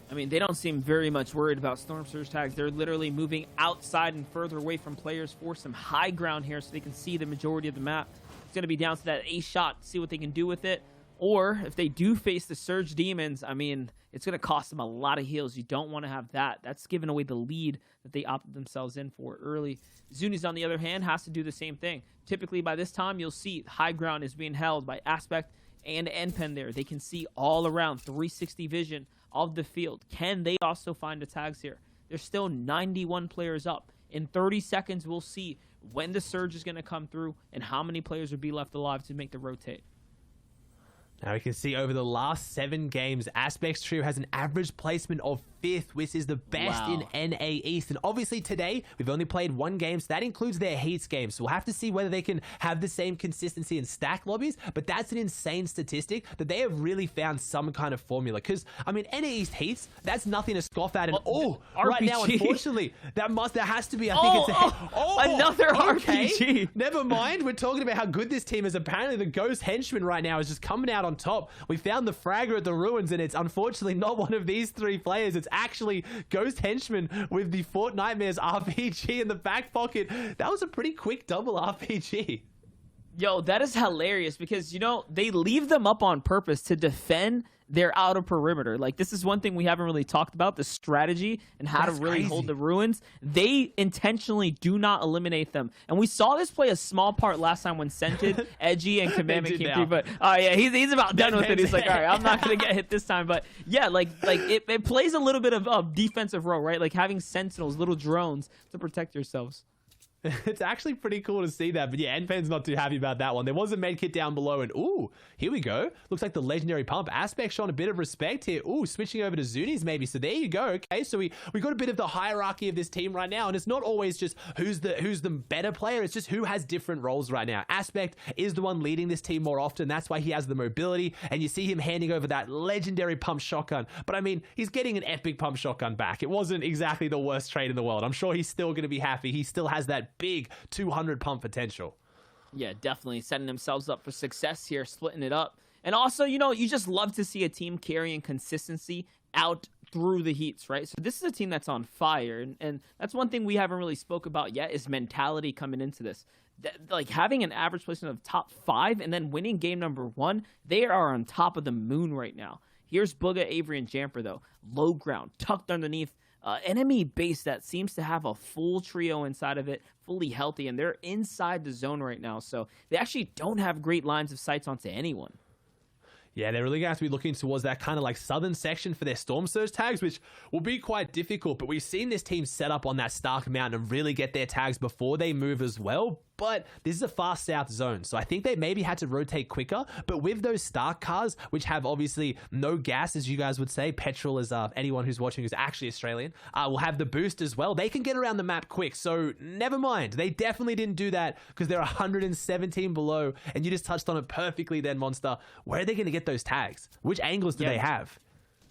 I mean, they don't seem very much worried about Storm Surge tags. They're literally moving outside and further away from players for some high ground here so they can see the majority of the map. It's going to be down to that ace shot, see what they can do with it. Or if they do face the Surge Demons, I mean, it's going to cost them a lot of heals. You don't want to have that. That's giving away the lead that they opted themselves in for early. Zuni's, on the other hand, has to do the same thing. Typically, by this time, you'll see high ground is being held by Aspect and NPen there. They can see all around 360 vision of the field. Can they also find the tags here? There's still 91 players up. In 30 seconds, we'll see when the Surge is going to come through and how many players will be left alive to make the rotate. Now we can see over the last 7 games, Aspect's trio has an average placement of 5th, which is the best in NA East. And obviously today, we've only played 1 game, so that includes their Heats game. So we'll have to see whether they can have the same consistency in stack lobbies, but that's an insane statistic that they have really found some kind of formula. Because, I mean, NA East Heats, that's nothing to scoff at. And right now, unfortunately, there has to be, I think another okay. RPG. Never mind, we're talking about how good this team is. Apparently, the Ghost Henchman right now is just coming out on top. We found the Fragger at the ruins, and it's unfortunately not one of these 3 players. It's actually Ghost Henchman with the Fortnitemares RPG in the back pocket. That was a pretty quick double RPG. Yo, that is hilarious because, you know, they leave them up on purpose to defend their outer perimeter. Like, this is one thing we haven't really talked about, the strategy and how to really hold the ruins. They intentionally do not eliminate them. And we saw this play a small part last time when Scented, Edgy, and Commandment came through. But, yeah, he's about done with it. He's like, all right, I'm not going to get hit this time. But, yeah, like it plays a little bit of defensive role, right? Like having sentinels, little drones to protect yourselves. It's actually pretty cool to see that, but yeah, NPen's not too happy about that one. There was a med kit down below, and ooh, here we go. Looks like the legendary pump. Aspect showing a bit of respect here. Ooh, switching over to Zuni's maybe. So there you go. Okay, so we got a bit of the hierarchy of this team right now, and it's not always just who's the better player. It's just who has different roles right now. Aspect is the one leading this team more often. That's why he has the mobility, and you see him handing over that legendary pump shotgun. But I mean, he's getting an epic pump shotgun back. It wasn't exactly the worst trade in the world. I'm sure he's still going to be happy. He still has that big 200 pump potential. Yeah, definitely setting themselves up for success here, splitting it up. And also, you know, you just love to see a team carrying consistency out through the heats, right? So this is a team that's on fire, and that's one thing we haven't really spoke about yet is mentality coming into this. Like having an average placement of top 5 and then winning game number 1, they are on top of the moon right now. Here's Booga, Avery, and Jamper though. Low ground, tucked underneath enemy base that seems to have a full trio inside of it, fully healthy, and they're inside the zone right now. So they actually don't have great lines of sights onto anyone. Yeah, they're really going to have to be looking towards that kind of like southern section for their Storm Surge tags, which will be quite difficult. But we've seen this team set up on that Stark Mountain and really get their tags before they move as well. But this is a far south zone, so I think they maybe had to rotate quicker. But with those Stark cars, which have obviously no gas, as you guys would say, petrol is anyone who's watching who's actually Australian, will have the boost as well. They can get around the map quick, so never mind. They definitely didn't do that because they're 117 below, and you just touched on it perfectly then, Monster. Where are they going to get those tags? Which angles do they have?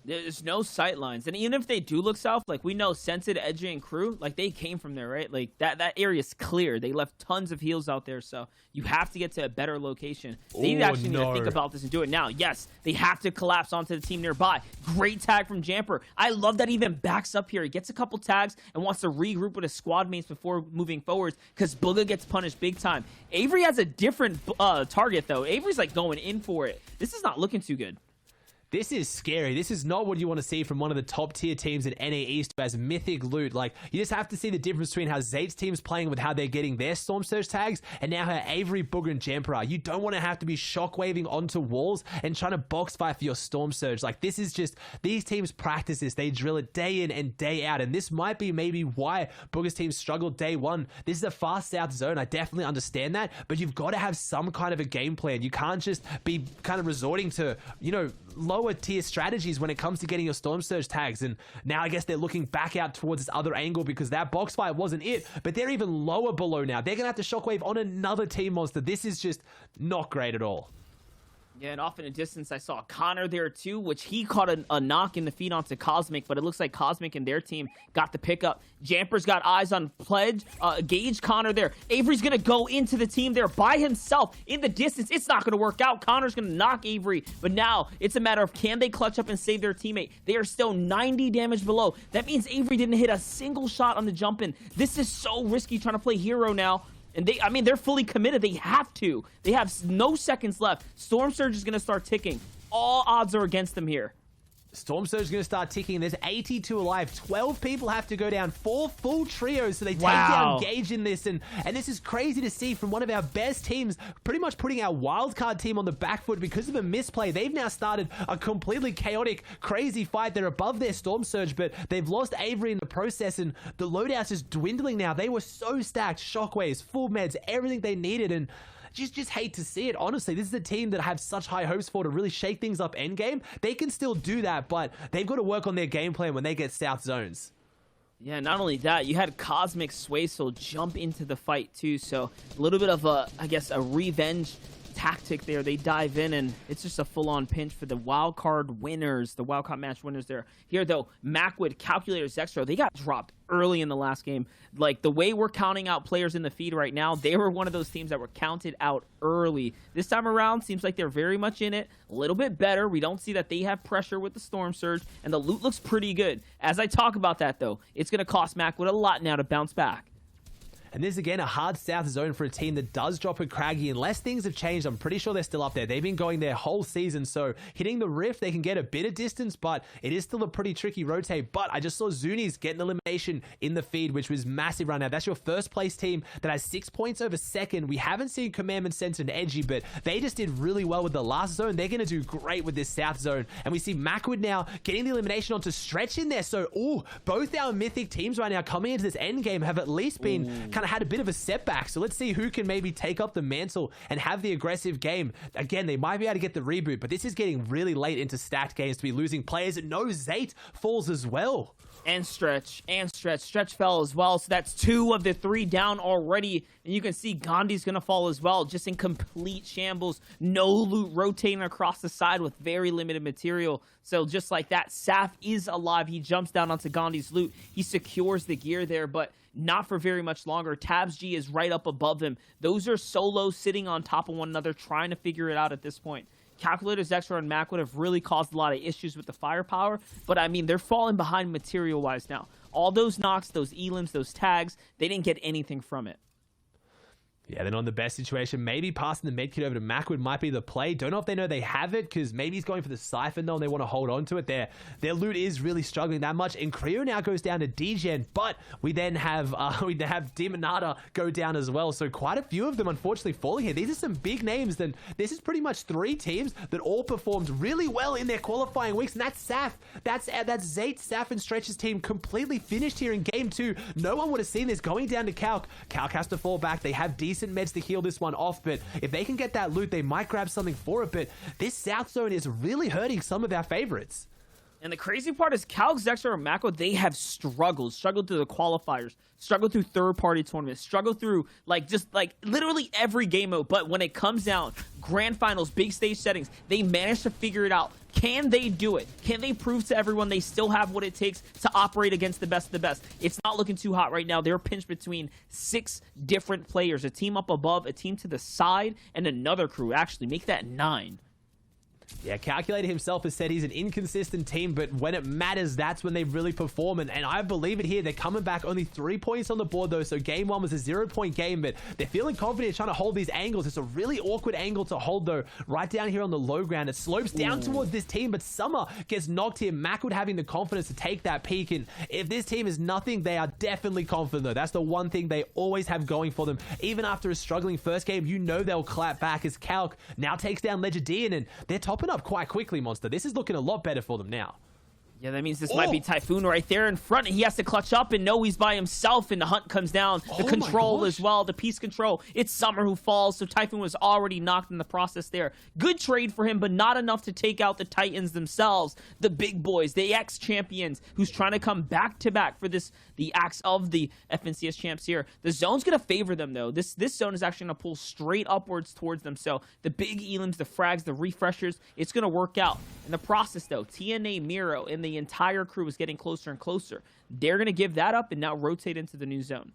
There's no sight lines. And even if they do look south, like we know Scented, Edgy, and Crew, like they came from there, right? Like that area's clear. They left tons of heals out there, so you have to get to a better location. They actually need to think about this and do it now. Yes, they have to collapse onto the team nearby. Great tag from Jamper. I love that he even backs up here. He gets a couple tags and wants to regroup with his squad mates before moving forwards because Booga gets punished big time. Avery has a different target, though. Avery's like going in for it. This is not looking too good. This is scary. This is not what you want to see from one of the top tier teams in NA East who has mythic loot. Like, you just have to see the difference between how Zate's team's playing with how they're getting their Storm Surge tags and now how Avery, Booger, and Jamper are. You don't want to have to be shockwaving onto walls and trying to box fight for your Storm Surge. Like, this is just, these teams practice this. They drill it day in and day out. And this might be maybe why Booger's team struggled day one. This is a far south zone. I definitely understand that. But you've got to have some kind of a game plan. You can't just be kind of resorting to, you know, lower tier strategies when it comes to getting your Storm Surge tags. And now I guess they're looking back out towards this other angle because that box fight wasn't it, but they're even lower below now. They're gonna have to shockwave on another team monster. This is just not great at all. Yeah, and off in the distance, I saw Connor there too, which he caught a knock in the feed onto Cosmic, but it looks like Cosmic and their team got the pickup. Jamper's got eyes on Pledge, Gage Connor there. Avery's going to go into the team there by himself in the distance. It's not going to work out. Connor's going to knock Avery, but now it's a matter of can they clutch up and save their teammate. They are still 90 damage below. That means Avery didn't hit a single shot on the jump in. This is so risky trying to play hero now. And I mean, they're fully committed. They have to. They have no seconds left. Storm Surge is going to start ticking. All odds are against them here. Storm Surge is going to start ticking. There's 82 alive. 12 people have to go down. 4 full trios, so they take down Gage in this. And this is crazy to see from one of our best teams, pretty much putting our wildcard team on the back foot because of a misplay. They've now started a completely chaotic, crazy fight. They're above their Storm Surge, but they've lost Avery in the process, and the loadout's is dwindling now. They were so stacked. Shockwaves, full meds, everything they needed, and just hate to see it. Honestly, this is a team that I have such high hopes for to really shake things up endgame. They can still do that, but they've got to work on their game plan when they get south zones. Yeah, not only that, you had Cosmic Swaysoul jump into the fight too, so a little bit of a, I guess, a revenge tactic there. They dive in, and it's just a full-on pinch for the wildcard winners, the wildcard match winners there. Here, though, Macwood, Calculators, Extra, they got dropped early in the last game. Like, the way we're counting out players in the feed right now, they were one of those teams that were counted out early. This time around, seems like they're very much in it, a little bit better. We don't see that they have pressure with the Storm Surge, and the loot looks pretty good. As I talk about that, though, it's going to cost Macwood a lot now to bounce back. And this is, again, a hard south zone for a team that does drop a Craggy. Unless things have changed, I'm pretty sure they're still up there. They've been going their whole season, so hitting the Rift, they can get a bit of distance, but it is still a pretty tricky rotate. But I just saw Zuni's get an elimination in the feed, which was massive right now. That's your first place team that has 6 points over second. We haven't seen Commandment Sense and Edgy, but they just did really well with the last zone. They're going to do great with this south zone. And we see Macwood now getting the elimination onto Stretch in there. So, both our mythic teams right now coming into this end game have at least been kind of had a bit of a setback. So let's see who can maybe take up the mantle and have the aggressive game. Again, they might be able to get the reboot, but this is getting really late into stacked games to be losing players. And no, Zayt falls as well. And Stretch. Stretch fell as well, so that's 2 of the 3 down already. And you can see Gandhi's going to fall as well, just in complete shambles. No loot rotating across the side with very limited material. So just like that, Saf is alive. He jumps down onto Gandhi's loot. He secures the gear there, but not for very much longer. Tabs G is right up above him. Those are solos sitting on top of one another, trying to figure it out at this point. Calculators, Extra, and Macwood have really caused a lot of issues with the firepower, but I mean, they're falling behind material-wise now. All those knocks, those elims, those tags, they didn't get anything from it. Yeah, then on the best situation, maybe passing the medkit over to Macwood might be the play. Don't know if they know they have it, because maybe he's going for the Siphon, though, and they want to hold on to it. Their loot is really struggling that much, and Creo now goes down to Degen, but we then have Demonata go down as well, so quite a few of them, unfortunately, falling here. These are some big names. Then this is pretty much 3 teams that all performed really well in their qualifying weeks, and that's Saf. That's Zayt, Saf, and Stretch's team completely finished here in Game 2. No one would have seen this going down to Calc. Calc has to fall back. They have decent meds to heal this one off, but if they can get that loot, they might grab something for it. But this south zone is really hurting some of our favorites. And the crazy part is Calc, Zexer, and Mako, they have struggled through the qualifiers, struggled through third-party tournaments, struggled through, just literally every game mode. But when it comes down, grand finals, big stage settings, they managed to figure it out. Can they do it? Can they prove to everyone they still have what it takes to operate against the best of the best? It's not looking too hot right now. They're pinched between 6 different players, a team up above, a team to the side, and another crew. Actually, make that 9. Yeah, Calculator himself has said he's an inconsistent team, but when it matters, that's when they really perform. And I believe it here. They're coming back only 3 points on the board, though. So game 1 was a 0-point game, but they're feeling confident trying to hold these angles. It's a really awkward angle to hold, though. Right down here on the low ground, it slopes down towards this team, but Summer gets knocked here. Macwood having the confidence to take that peek. And if this team is nothing, they are definitely confident, though. That's the one thing they always have going for them. Even after a struggling first game, you know they'll clap back as Calc now takes down Legendian, and they're topping up quite quickly, Monster. This is looking a lot better for them now. Yeah, that means this might be Typhoon right there in front, and he has to clutch up and know he's by himself, and the hunt comes down. The control as well, the piece control. It's Summer who falls, so Typhoon was already knocked in the process there. Good trade for him, but not enough to take out the Titans themselves, the big boys, the ex-champions, who's trying to come back-to-back for the acts of the FNCS champs here. The zone's going to favor them, though. This zone is actually going to pull straight upwards towards them, so the big elims, the frags, the refreshers, it's going to work out. In the process, though, TNA, Miro, and the entire crew is getting closer and closer. They're going to give that up and now rotate into the new zone.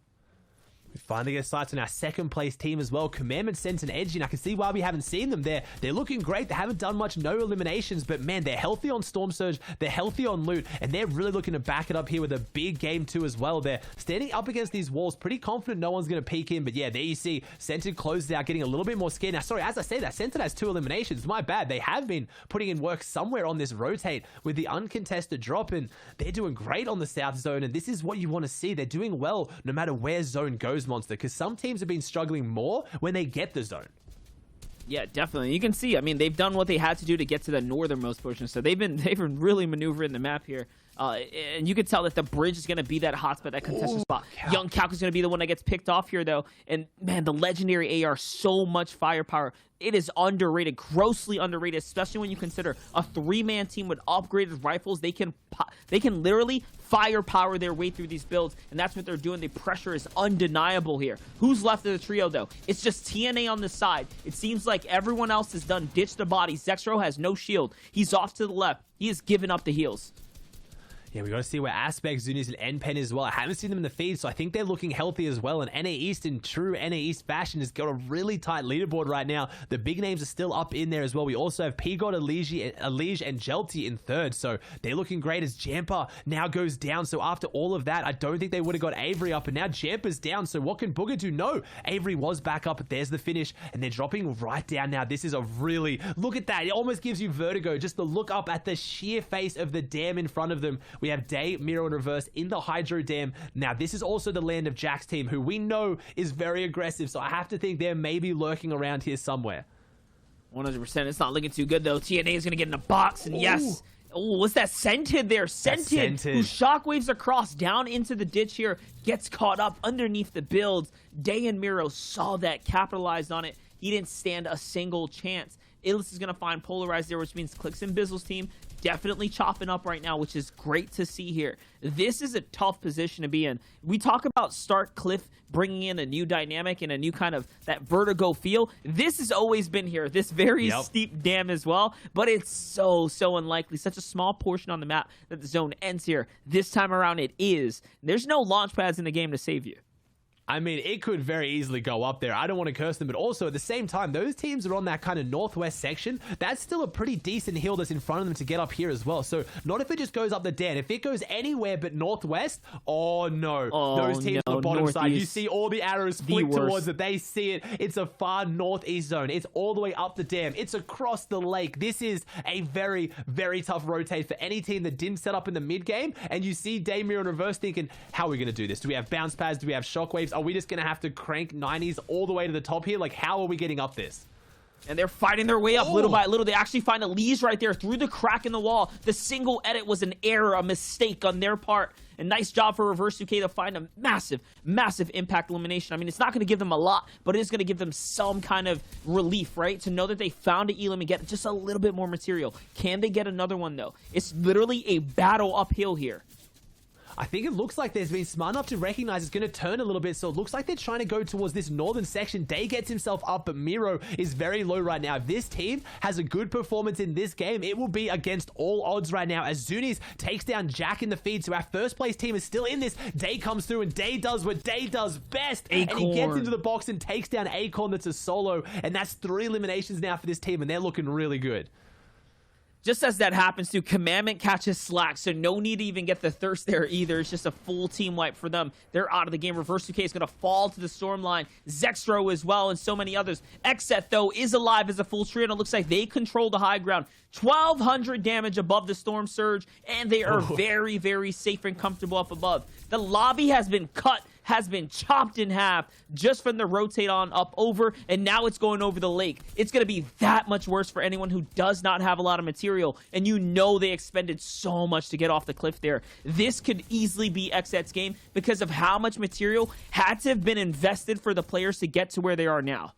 We finally get sights on our second place team as well. Commandment sent an edge in. I can see why we haven't seen them there. They're looking great. They haven't done much, no eliminations, but man, they're healthy on Storm Surge. They're healthy on Loot, and they're really looking to back it up here with a big game too as well. They're standing up against these walls, pretty confident no one's going to peek in, but yeah, there you see Scented closes out, getting a little bit more scared. Now, sorry, as I say that, Scented has 2 eliminations. My bad. They have been putting in work somewhere on this rotate with the uncontested drop, and they're doing great on the South Zone, and this is what you want to see. They're doing well no matter where zone goes, Monster, because some teams have been struggling more when they get the zone. Yeah, definitely. You can see, I mean, they've done what they had to do to get to the northernmost portion, so they've been really maneuvering the map here. And you can tell that the bridge is going to be that hotspot, that contested spot. Young Calc is going to be the one that gets picked off here, though. And, man, the legendary AR, so much firepower. It is underrated, grossly underrated, especially when you consider a 3-man team with upgraded rifles. They can literally firepower their way through these builds, and that's what they're doing. The pressure is undeniable here. Who's left of the trio, though? It's just TNA on the side. It seems like everyone else is done. Ditch the body. Zexro has no shield. He's off to the left. He has given up the heals. Yeah, we got to see where Aspect, Zuni's, and NPen as well. I haven't seen them in the feed, so I think they're looking healthy as well. And NA East, in true NA East fashion, has got a really tight leaderboard right now. The big names are still up in there as well. We also have Pigod, Elige, and Jelty in third, so they're looking great as Jampa now goes down. So after all of that, I don't think they would have got Avery up, and now Jampa's down. So what can Booger do? No, Avery was back up, but there's the finish, and they're dropping right down now. This is a really, look at that. It almost gives you vertigo just to look up at the sheer face of the dam in front of them. We have Day, Miro, and Reverse in the Hydro Dam. Now, this is also the land of Jack's team, who we know is very aggressive, so I have to think they're maybe lurking around here somewhere. 100%. It's not looking too good, though. TNA is going to get in a box, and yes. Oh, what's that? Scented there. Scented. Who shockwaves across down into the ditch here. Gets caught up underneath the builds. Day and Miro saw that, capitalized on it. He didn't stand a single chance. Illis is going to find Polarized there, which means Clicks and Bizzle's team definitely chopping up right now, which is great to see here. This is a tough position to be in. We talk about Start Cliff bringing in a new dynamic and a new kind of that vertigo feel. This has always been here, this very steep dam as well, but it's so unlikely. Such a small portion on the map that the zone ends here. This time around it is. There's no launch pads in the game to save you. I mean, it could very easily go up there. I don't want to curse them, but also at the same time, those teams are on that kind of northwest section. That's still a pretty decent hill that's in front of them to get up here as well. So not if it just goes up the den. If it goes anywhere but northwest, oh no. Those teams on the bottom side, you see all the arrows flick towards it. They see it. It's a far northeast zone. It's all the way up the dam. It's across the lake. This is a very, very tough rotate for any team that didn't set up in the mid game. And you see Damir and Reverse thinking, how are we going to do this? Do we have bounce pads? Do we have shockwaves? Are we just going to have to crank 90s all the way to the top here? Like, how are we getting up this? And they're fighting their way up little by little. They actually find Elige right there through the crack in the wall. The single edit was an error, a mistake on their part. And nice job for Reverse UK to find a massive, massive impact elimination. I mean, it's not going to give them a lot, but it is going to give them some kind of relief, right? To know that they found an elim and get just a little bit more material. Can they get another one, though? It's literally a battle uphill here. I think it looks like they've been smart enough to recognize it's going to turn a little bit, so it looks like they're trying to go towards this northern section. Day gets himself up, but Miro is very low right now. If this team has a good performance in this game, it will be against all odds right now, as Zunis takes down Jack in the feed, so our first place team is still in this. Day comes through, and Day does what Day does best, and he gets into the box and takes down Acorn. That's a solo, and that's 3 eliminations now for this team, and they're looking really good. Just as that happens to, Commandment catches slack, so no need to even get the thirst there either. It's just a full team wipe for them. They're out of the game. Reverse UK is going to fall to the storm line. Zexro as well, and so many others. Xeth, though, is alive as a full trio, and it looks like they control the high ground. 1,200 damage above the storm surge, and they are very, very safe and comfortable up above. The lobby has been cut, has been chopped in half just from the rotate on up over, and now it's going over the lake. It's going to be that much worse for anyone who does not have a lot of material, and you know they expended so much to get off the cliff there. This could easily be Xeth's game because of how much material had to have been invested for the players to get to where they are now.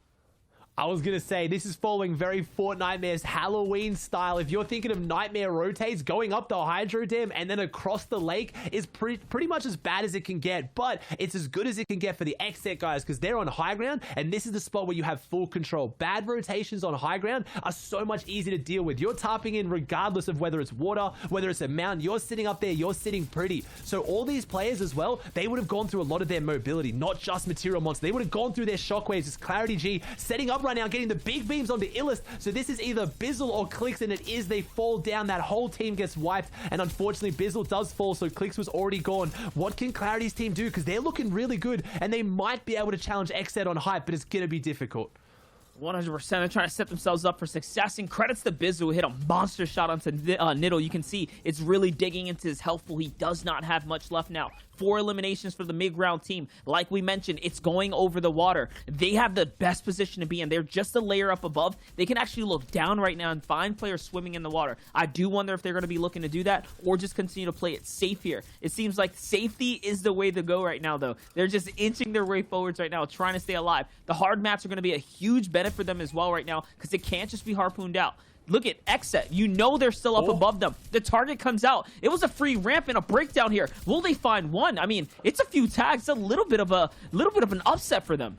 I was going to say, this is following very Fortnite's Halloween style. If you're thinking of Nightmare rotates, going up the Hydro Dam and then across the lake is pretty much as bad as it can get, but it's as good as it can get for the Xset guys because they're on high ground, and this is the spot where you have full control. Bad rotations on high ground are so much easier to deal with. You're tapping in regardless of whether it's water, whether it's a mountain. You're sitting up there, you're sitting pretty. So all these players as well, they would have gone through a lot of their mobility, not just material monster. They would have gone through their shockwaves. It's Clarity G setting up right now, getting the big beams onto Illust. So this is either Bizzle or Clicks, and it is. They fall down. That whole team gets wiped, and unfortunately Bizzle does fall, so Clicks was already gone. What can Clarity's team do? Because they're looking really good, and they might be able to challenge Xset on hype, but it's going to be difficult. 100%. They're trying to set themselves up for success, and credits to Bizzle, who hit a monster shot onto Niddle. You can see it's really digging into his health pool. He does not have much left now. 4 eliminations for the mid-ground team. Like we mentioned, it's going over the water. They have the best position to be in. They're just a layer up above. They can actually look down right now and find players swimming in the water. I do wonder if they're going to be looking to do that or just continue to play it safe here. It seems like safety is the way to go right now, though. They're just inching their way forwards right now, trying to stay alive. The hard maps are going to be a huge benefit for them as well right now because it can't just be harpooned out. Look at Xset. You know they're still up above them. The target comes out. It was a free ramp and a breakdown here. Will they find one? I mean, it's a few tags. A little bit of an upset for them.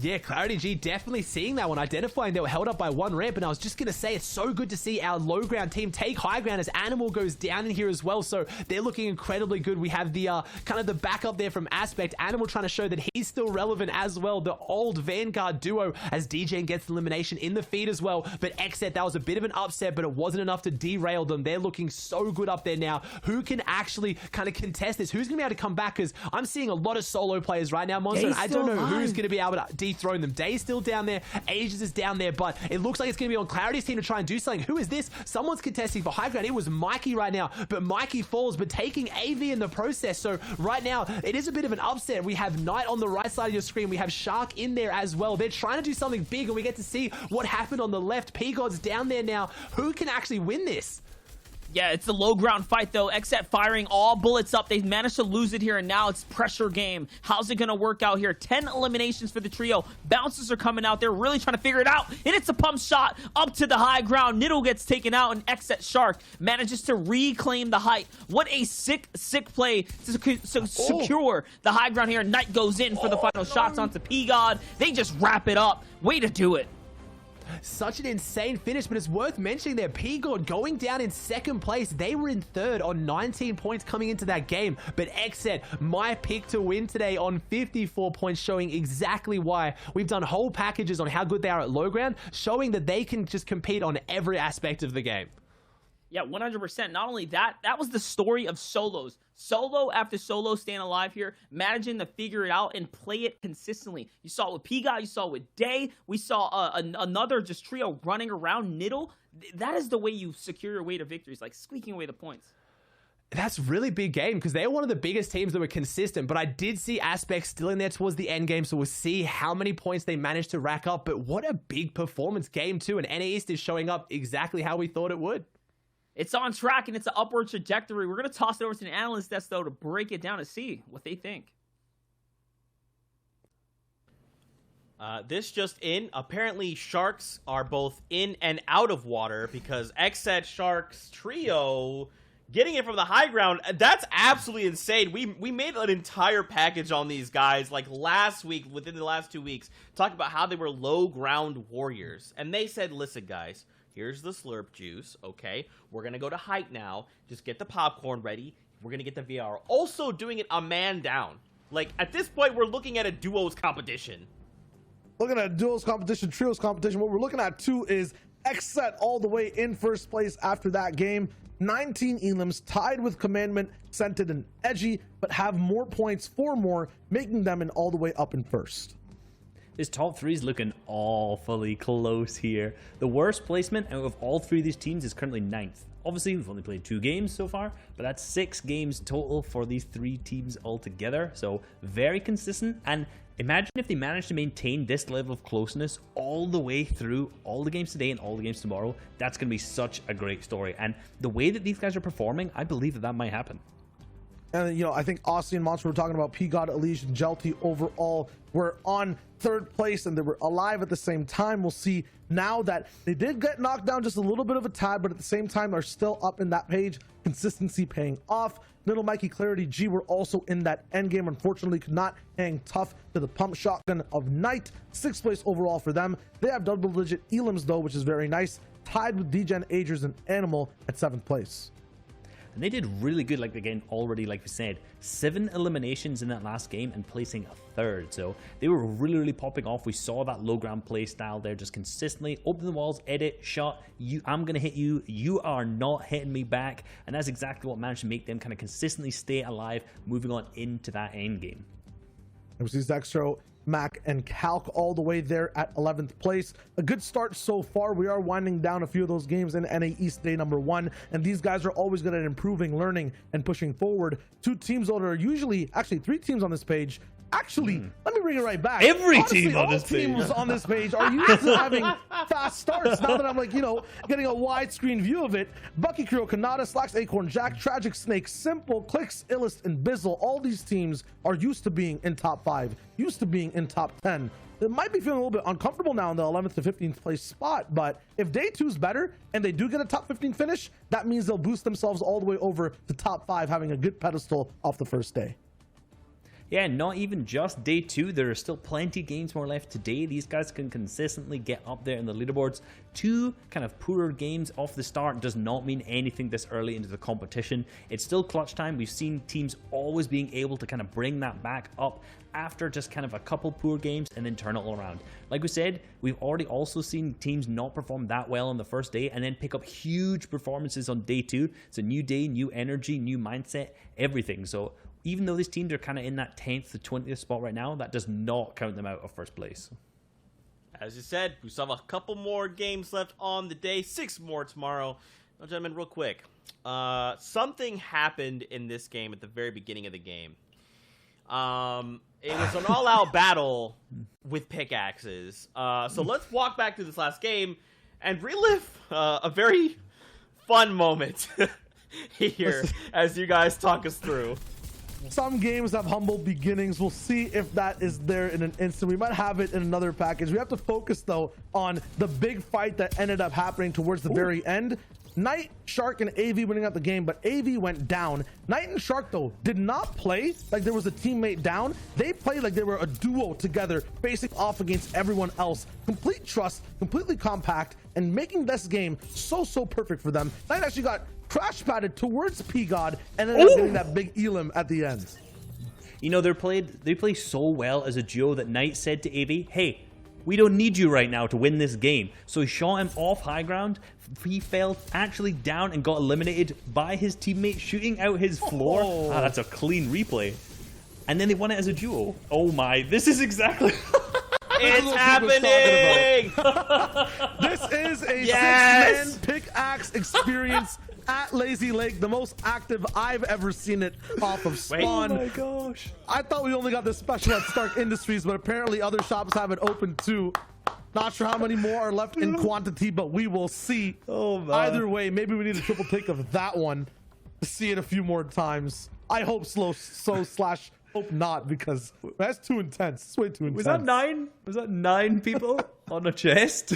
Yeah, Clarity G definitely seeing that one, identifying they were held up by one ramp, and I was just going to say it's so good to see our low ground team take high ground as Animal goes down in here as well, so they're looking incredibly good. We have the kind of the backup there from Aspect. Animal trying to show that he's still relevant as well. The old Vanguard duo as DJ gets elimination in the feed as well, but Xset, that was a bit of an upset, but it wasn't enough to derail them. They're looking so good up there now. Who can actually kind of contest this? Who's going to be able to come back? Because I'm seeing a lot of solo players right now, Monster, and I don't know who's going to be able to dethrone them. Day's still down there, Aegis is down there, but it looks like it's going to be on Clarity's team to try and do something. Who is this? Someone's contesting for high ground. It was Mikey right now, but Mikey falls, but taking AV in the process. So right now, it is a bit of an upset. We have Knight on the right side of your screen. We have Shark in there as well. They're trying to do something big, and we get to see what happened on the left. P-God's down there now. Who can actually win this? Yeah, it's the low ground fight, though. Xset firing all bullets up. They've managed to lose it here, and now it's pressure game. How's it going to work out here? 10 eliminations for the trio. Bouncers are coming out. They're really trying to figure it out, and it's a pump shot up to the high ground. Niddle gets taken out, and Xset Shark manages to reclaim the height. What a sick play to secure the high ground here. Knight goes in for the final shots onto P-God. They just wrap it up. Way to do it. Such an insane finish, but it's worth mentioning there. P-God going down in second place. They were in third on 19 points coming into that game. But Xset, my pick to win today on 54 points, showing exactly why. We've done whole packages on how good they are at low ground, showing that they can just compete on every aspect of the game. Yeah, 100%. Not only that, that was the story of solos. Solo after solo staying alive here, managing to figure it out and play it consistently. You saw it with P-God, you saw it with Day, we saw another just trio running around Niddle. That is the way you secure your way to victories, like squeaking away the points. That's really big game because they're one of the biggest teams that were consistent, but I did see Aspects still in there towards the end game, so we'll see how many points they managed to rack up. But what a big performance game too, and NA East is showing up exactly how we thought it would. It's on track and it's an upward trajectory. We're going to toss it over to the analyst desk, though, to break it down and see what they think. This just in. Apparently, Sharks are both in and out of water because Xset Sharks trio getting it from the high ground. That's absolutely insane. We made an entire package on these guys like last week, within the last 2 weeks, talking about how they were low ground warriors. And they said, listen, guys, here's the slurp juice, okay? We're going to go to height now. Just get the popcorn ready. We're going to get the VR. Also doing it a man down. Like, at this point, we're looking at a duos competition. Looking at duos competition, trios competition. What we're looking at, too, is Xset all the way in first place after that game. 19 elims, tied with Commandment, Scented, and Edgy, but have more points, 4 more, making them in all the way up in first. This top three is looking awfully close here. The worst placement out of all three of these teams is currently 9th. Obviously, we've only played 2 games so far, but that's 6 games total for these 3 teams altogether. So very consistent. And imagine if they managed to maintain this level of closeness all the way through all the games today and all the games tomorrow. That's going to be such a great story. And the way that these guys are performing, I believe that that might happen. And, you know, I think Aussie and Monster were talking about P-God, Elige, and Jelty overall were on 3rd place and they were alive at the same time. We'll see now that they did get knocked down just a little bit of a tad, but at the same time are still up in that page. Consistency paying off. Little Mikey, Clarity G were also in that end game. Unfortunately, could not hang tough to the pump shotgun of Knight. 6th place overall for them. They have double-digit elims though, which is very nice. Tied with DGen, Agers, and Animal at 7th place. And they did really good, like again, already, like we said, 7 eliminations in that last game and placing a 3rd. So they were really popping off. We saw that low ground play style there, just consistently open the walls, edit, shot. I'm gonna hit you. You are not hitting me back. And that's exactly what managed to make them kind of consistently stay alive, moving on into that end game. It was Zextro, Mac, and Calc all the way there at 11th place. A good start so far. We are winding down a few of those games in NA East day number 1, and these guys are always good at improving, learning, and pushing forward. 2 teams that are usually, actually 3 teams on this page. Actually, let me bring it right back. Honestly, team on all this page. teams on this page are used to having fast starts. Now that I'm like, you know, getting a widescreen view of it. Bucky Kuro, Kanata, Slacks, Acorn, Jack, Tragic Snake, Simple, Clicks, Illust, and Bizzle. All these teams are used to being in top 5, used to being in top 10. They might be feeling a little bit uncomfortable now in the 11th to 15th place spot, but if day 2's better and they do get a top 15 finish, that means they'll boost themselves all the way over to top 5, having a good pedestal off the first day. Yeah, not even just day 2. There are still plenty of games more left today. These guys can consistently get up there in the leaderboards. 2 kind of poorer games off the start does not mean anything this early into the competition. It's still clutch time. We've seen teams always being able to kind of bring that back up after just kind of a couple poor games and then turn it all around. Like we said, we've already also seen teams not perform that well on the first day and then pick up huge performances on day 2. It's a new day, new energy, new mindset, everything. So even though these teams are kind of in that 10th to 20th spot right now, that does not count them out of first place. As you said, we still have a couple more games left on the day, 6 more tomorrow. Now, gentlemen, real quick. Something happened in this game at the very beginning of the game. It was an all-out battle with pickaxes. So let's walk back to this last game and relive a very fun moment here as you guys talk us through. Some games have humble beginnings. We'll see if that is there in an instant. We might have it in another package. We have to focus, though, on the big fight that ended up happening towards the very end. Knight, Shark, and AV winning out the game, but AV went down. Knight and Shark, though, did not play like there was a teammate down. They played like they were a duo together, facing off against everyone else. Complete trust, completely compact, and making this game so perfect for them. Knight actually got crash padded towards P-God and ended up getting that big elim at the end. You know, they play so well as a duo that Knight said to AV, hey, we don't need you right now to win this game. So he shot him off high ground. He fell actually down and got eliminated by his teammate shooting out his floor. Oh. Ah, that's a clean replay. And then they won it as a duo. Oh my, this is exactly... It's happening! This is a 6-man pickaxe experience at Lazy Lake, the most active I've ever seen it off of Spawn. Oh my gosh. I thought we only got this special at Stark Industries, but apparently other shops have it open too. Not sure how many more are left in quantity, but we will see. Oh man. Either way, maybe we need a triple take of that one to see it a few more times. I hope hope not, because that's too intense. It's way too intense. Was that 9? Was that 9 people on a chest?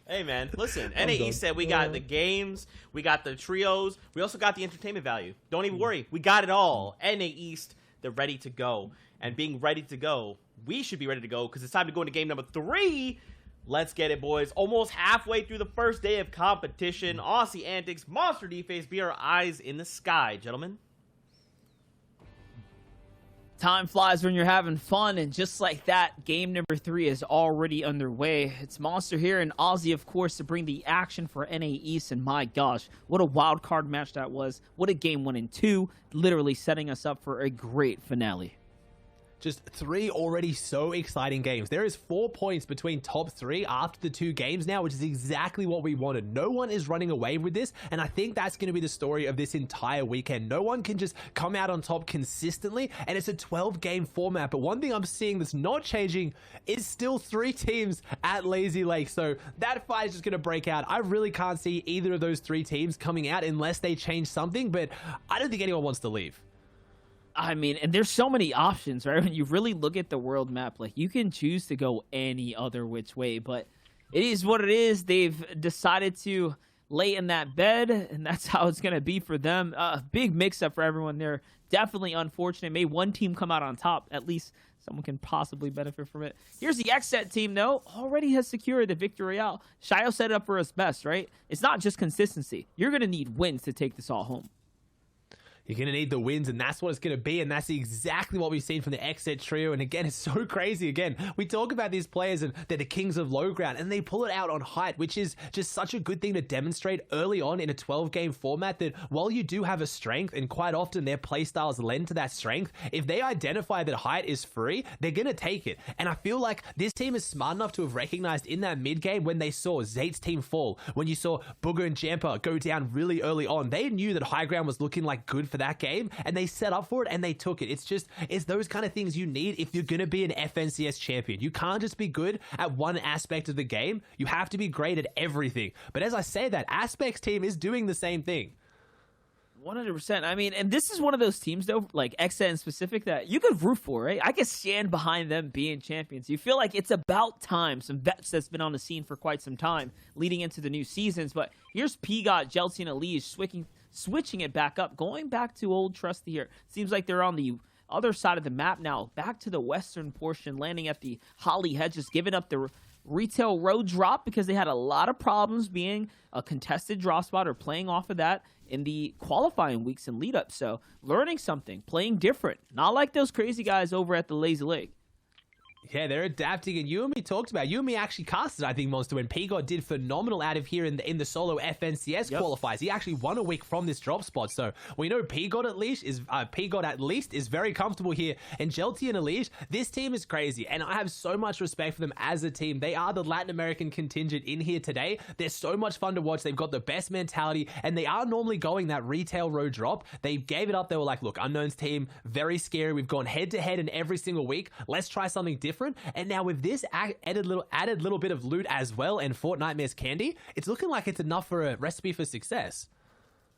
Hey man, listen, NAE said we got the games, we got the trios, we also got the entertainment value. Don't even worry, we got it all. NA East, they're ready to go. And being ready to go, we should be ready to go because it's time to go into game number 3. Let's get it, boys. Almost halfway through the first day of competition. Aussie antics, monster defense, be our eyes in the sky, gentlemen. Time flies when you're having fun, and just like that, game number 3 is already underway. It's Monster here and Aussie, of course, to bring the action for NA East, and my gosh, what a wild card match that was. What a game 1 and 2, literally setting us up for a great finale. Just 3 already so exciting games. There is 4 points between top 3 after the 2 games now, which is exactly what we wanted. No one is running away with this, and I think that's going to be the story of this entire weekend. No one can just come out on top consistently, and it's a 12-game format. But one thing I'm seeing that's not changing is still 3 teams at Lazy Lake, so that fight is just going to break out. I really can't see either of those 3 teams coming out unless they change something, but I don't think anyone wants to leave. I mean, and there's so many options, right? When you really look at the world map, like, you can choose to go any other which way, but it is what it is. They've decided to lay in that bed, and that's how it's going to be for them. Big mix-up for everyone there. Definitely unfortunate. May one team come out on top. At least someone can possibly benefit from it. Here's the XSET team, though. Already has secured the Victory Royale. Shio set it up for us best, right? It's not just consistency. You're going to need wins to take this all home. You're going to need the wins, and that's what it's going to be, and that's exactly what we've seen from the XSET trio. And again, it's so crazy. Again, we talk about these players, and they're the kings of low ground, and they pull it out on height, which is just such a good thing to demonstrate early on in a 12-game format, that while you do have a strength, and quite often their playstyles lend to that strength, if they identify that height is free, they're going to take it. And I feel like this team is smart enough to have recognized in that mid-game, when they saw Zate's team fall, when you saw Booger and Jamper go down really early on, they knew that high ground was looking like good for that game, and they set up for it and they took it. It's those kind of things you need if you're going to be an FNCS champion. You can't just be good at one aspect of the game. You have to be great at everything. But as I say that, Aspect's team is doing the same thing. 100%. I mean, and this is one of those teams, though, like XN in specific, that you could root for, right? I could stand behind them being champions. You feel like it's about time. Some vets that's been on the scene for quite some time leading into the new seasons. But here's Pigot, Jelty, and Elise switching it back up, going back to old trusty here. Seems like they're on the other side of the map now, back to the western portion, landing at the Holly Hedges, giving up the retail road drop because they had a lot of problems being a contested drop spot or playing off of that in the qualifying weeks and lead up. So learning something, playing different, not like those crazy guys over at the Lazy Lake. Yeah, they're adapting, and you and me talked about. You and me actually casted, I think, Monster, when Pigot did phenomenal out of here in the solo FNCS qualifiers. He actually won a week from this drop spot, so we know Pigot at least is very comfortable here. And Jelty and Elise, this team is crazy, and I have so much respect for them as a team. They are the Latin American contingent in here today. They're so much fun to watch. They've got the best mentality, and they are normally going that retail road drop. They gave it up. They were like, look, Unknown's team, very scary. We've gone head to head in every single week. Let's try something different. And now with this added little bit of loot as well and Fortnite Miss Candy, it's looking like it's enough for a recipe for success.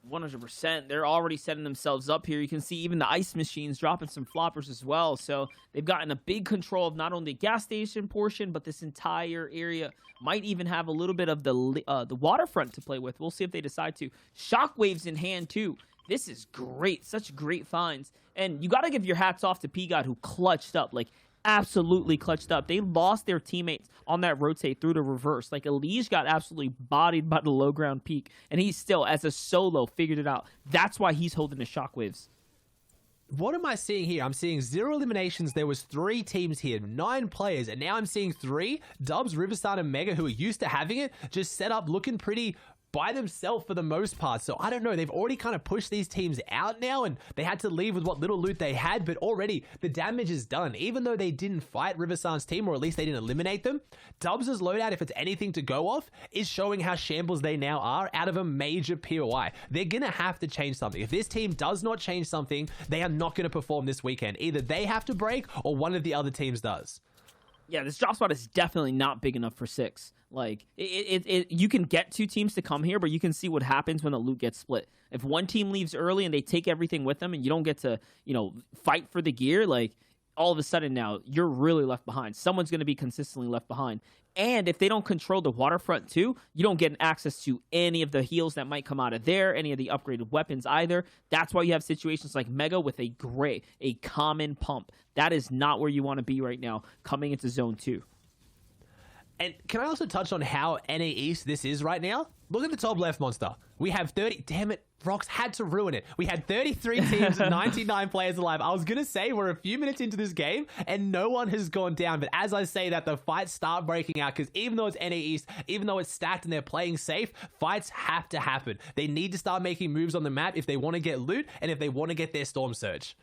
100%. They're already setting themselves up here. You can see even the ice machines dropping some floppers as well. So they've gotten a big control of not only the gas station portion, but this entire area. Might even have a little bit of the waterfront to play with. We'll see if they decide to. Shockwaves in hand too. This is great. Such great finds. And you got to give your hats off to Pigot, who clutched up. Like, absolutely clutched up. They lost their teammates on that rotate through the reverse. Like, Elige got absolutely bodied by the low ground peak, and he still, as a solo, figured it out. That's why he's holding the shockwaves. What am I seeing here? I'm seeing 0 eliminations. There was 3 teams here, 9 players, and now I'm seeing 3. Dubs, Riverside, and Mega, who are used to having it, just set up looking pretty by themselves for the most part. So I don't know, they've already kind of pushed these teams out now, and they had to leave with what little loot they had, but already the damage is done. Even though they didn't fight Riverside's team, or at least they didn't eliminate them, Dubs' loadout, if it's anything to go off, is showing how shambles they now are out of a major POI. They're gonna have to change something. If this team does not change something, they are not gonna perform this weekend. Either they have to break, or one of the other teams does. Yeah, this drop spot is definitely not big enough for 6. Like, you can get 2 teams to come here, but you can see what happens when the loot gets split. If one team leaves early and they take everything with them and you don't get to, fight for the gear, like, all of a sudden now you're really left behind. Someone's going to be consistently left behind. And if they don't control the waterfront too, you don't get access to any of the heals that might come out of there, any of the upgraded weapons either. That's why you have situations like Mega with a common pump. That is not where you want to be right now coming into Zone 2. And can I also touch on how NA East this is right now? Look at the top left, Monster. We have 30... Damn it, Rox had to ruin it. We had 33 teams, 99 players alive. I was going to say we're a few minutes into this game and no one has gone down. But as I say that, the fights start breaking out, because even though it's NA East, even though it's stacked and they're playing safe, fights have to happen. They need to start making moves on the map if they want to get loot and if they want to get their Storm Surge.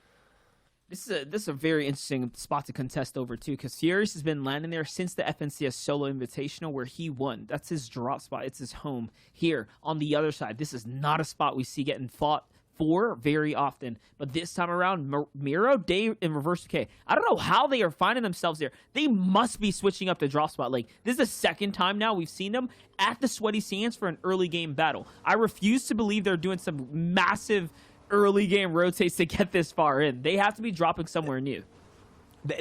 This is a very interesting spot to contest over, too, because Furious has been landing there since the FNCS Solo Invitational, where he won. That's his drop spot. It's his home. Here, on the other side, this is not a spot we see getting fought for very often. But this time around, Miro, Day, and Reverse Decay, I don't know how they are finding themselves there. They must be switching up the drop spot. Like, this is the second time now we've seen them at the Sweaty Sands for an early game battle. I refuse to believe they're doing some massive early game rotates to get this far in. They have to be dropping somewhere new.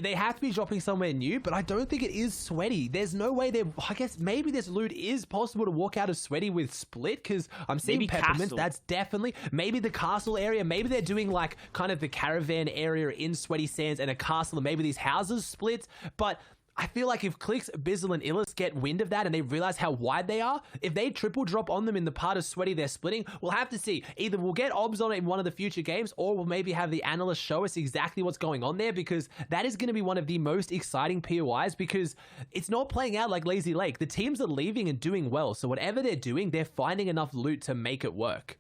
They have to be dropping somewhere new, but I don't think it is Sweaty. There's no way I guess maybe this loot is possible to walk out of Sweaty with Split, because I'm seeing Maybe Peppermints. Castle. That's definitely, maybe the castle area. Maybe they're doing like kind of the caravan area in Sweaty Sands and a castle, and maybe these houses split. But I feel like if Clix, Bizzle, and Illis get wind of that and they realize how wide they are, if they triple drop on them in the part of Sweaty they're splitting, we'll have to see. Either we'll get obs on it in one of the future games, or we'll maybe have the analyst show us exactly what's going on there, because that is going to be one of the most exciting POIs, because it's not playing out like Lazy Lake. The teams are leaving and doing well, so whatever they're doing, they're finding enough loot to make it work.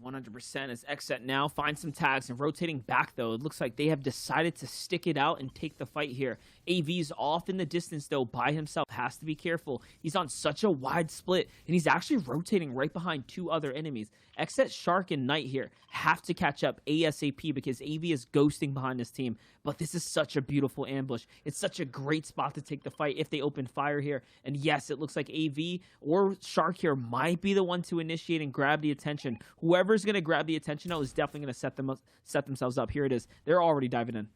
100% as Xset now finds some tags and rotating back, though. It looks like they have decided to stick it out and take the fight here. AV's off in the distance, though, by himself. Has to be careful. He's on such a wide split, and he's actually rotating right behind two other enemies. Xset, Shark, and Knight here have to catch up ASAP because AV is ghosting behind this team. But this is such a beautiful ambush. It's such a great spot to take the fight if they open fire here. And yes, it looks like AV or Shark here might be the one to initiate and grab the attention. Whoever's going to grab the attention now is definitely going to set themselves up. Here it is. They're already diving in.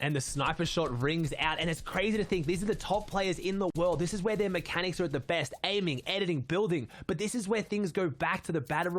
And the sniper shot rings out, and it's crazy to think these are the top players in the world. This is where their mechanics are at the best, aiming, editing, building. But this is where things go back to the Battle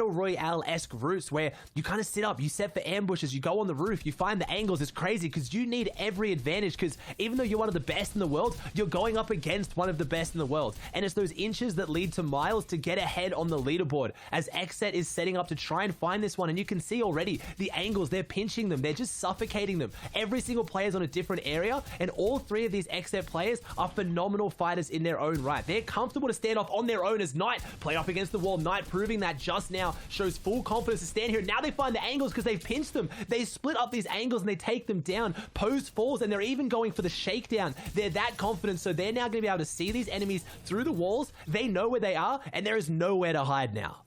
Royale-esque roots, where you kind of sit up, you set for ambushes, you go on the roof, you find the angles. It's crazy because you need every advantage, because even though you're one of the best in the world, you're going up against one of the best in the world. And it's those inches that lead to miles to get ahead on the leaderboard, as Xset is setting up to try and find this one. And you can see already the angles, they're pinching them, they're just suffocating them. Every single player is on a different area, and all three of these Xset players are phenomenal fighters in their own right. They're comfortable to stand off on their own as Knight play up against the wall. Knight proving that just now, shows full confidence to stand here. Now they find the angles because they've pinched them. They split up these angles and they take them down. Post falls, and they're even going for the shakedown. They're that confident, so they're now going to be able to see these enemies through the walls. They know where they are, and there is nowhere to hide now.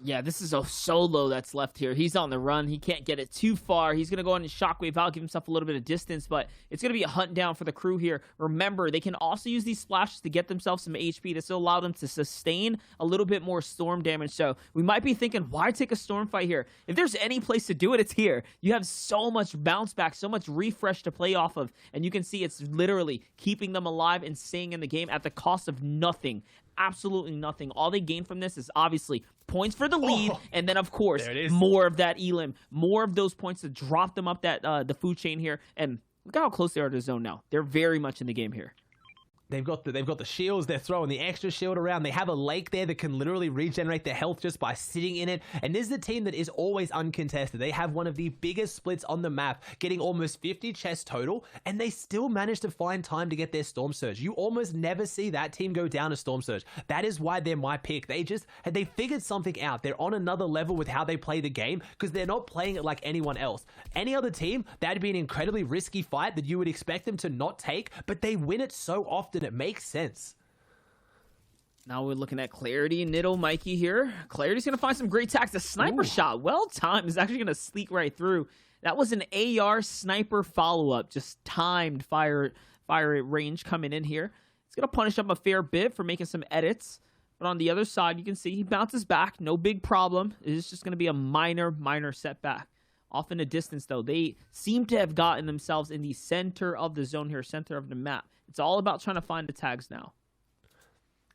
Yeah, this is a solo that's left here. He's on the run. He can't get it too far. He's going to go on and shockwave out, give himself a little bit of distance, but it's going to be a hunt down for the crew here. Remember, they can also use these splashes to get themselves some HP to still allow them to sustain a little bit more storm damage. So we might be thinking, why take a storm fight here? If there's any place to do it, it's here. You have so much bounce back, so much refresh to play off of, and you can see it's literally keeping them alive and staying in the game at the cost of nothing. Absolutely nothing. All they gain from this is obviously points for the lead, and then of course more of that elim, more of those points to drop them up that the food chain here. And look how close they are to the zone now. They're very much in the game here. They've got the shields. They're throwing the extra shield around. They have a lake there that can literally regenerate their health just by sitting in it. And this is a team that is always uncontested. They have one of the biggest splits on the map, getting almost 50 chests total, and they still manage to find time to get their Storm Surge. You almost never see that team go down a Storm Surge. That is why they're my pick. They figured something out. They're on another level with how they play the game, because they're not playing it like anyone else. Any other team, that'd be an incredibly risky fight that you would expect them to not take, but they win it so often. It makes sense. Now we're looking at Clarity, Niddle, Mikey here. Clarity's going to find some great attacks. The sniper shot, well timed, is actually going to sneak right through. That was an AR sniper follow-up, just timed fire range coming in here. It's going to punish up a fair bit for making some edits. But on the other side, you can see he bounces back. No big problem. It's just going to be a minor setback. Off in the distance, though, they seem to have gotten themselves in the center of the zone here, center of the map. It's all about trying to find the tags now.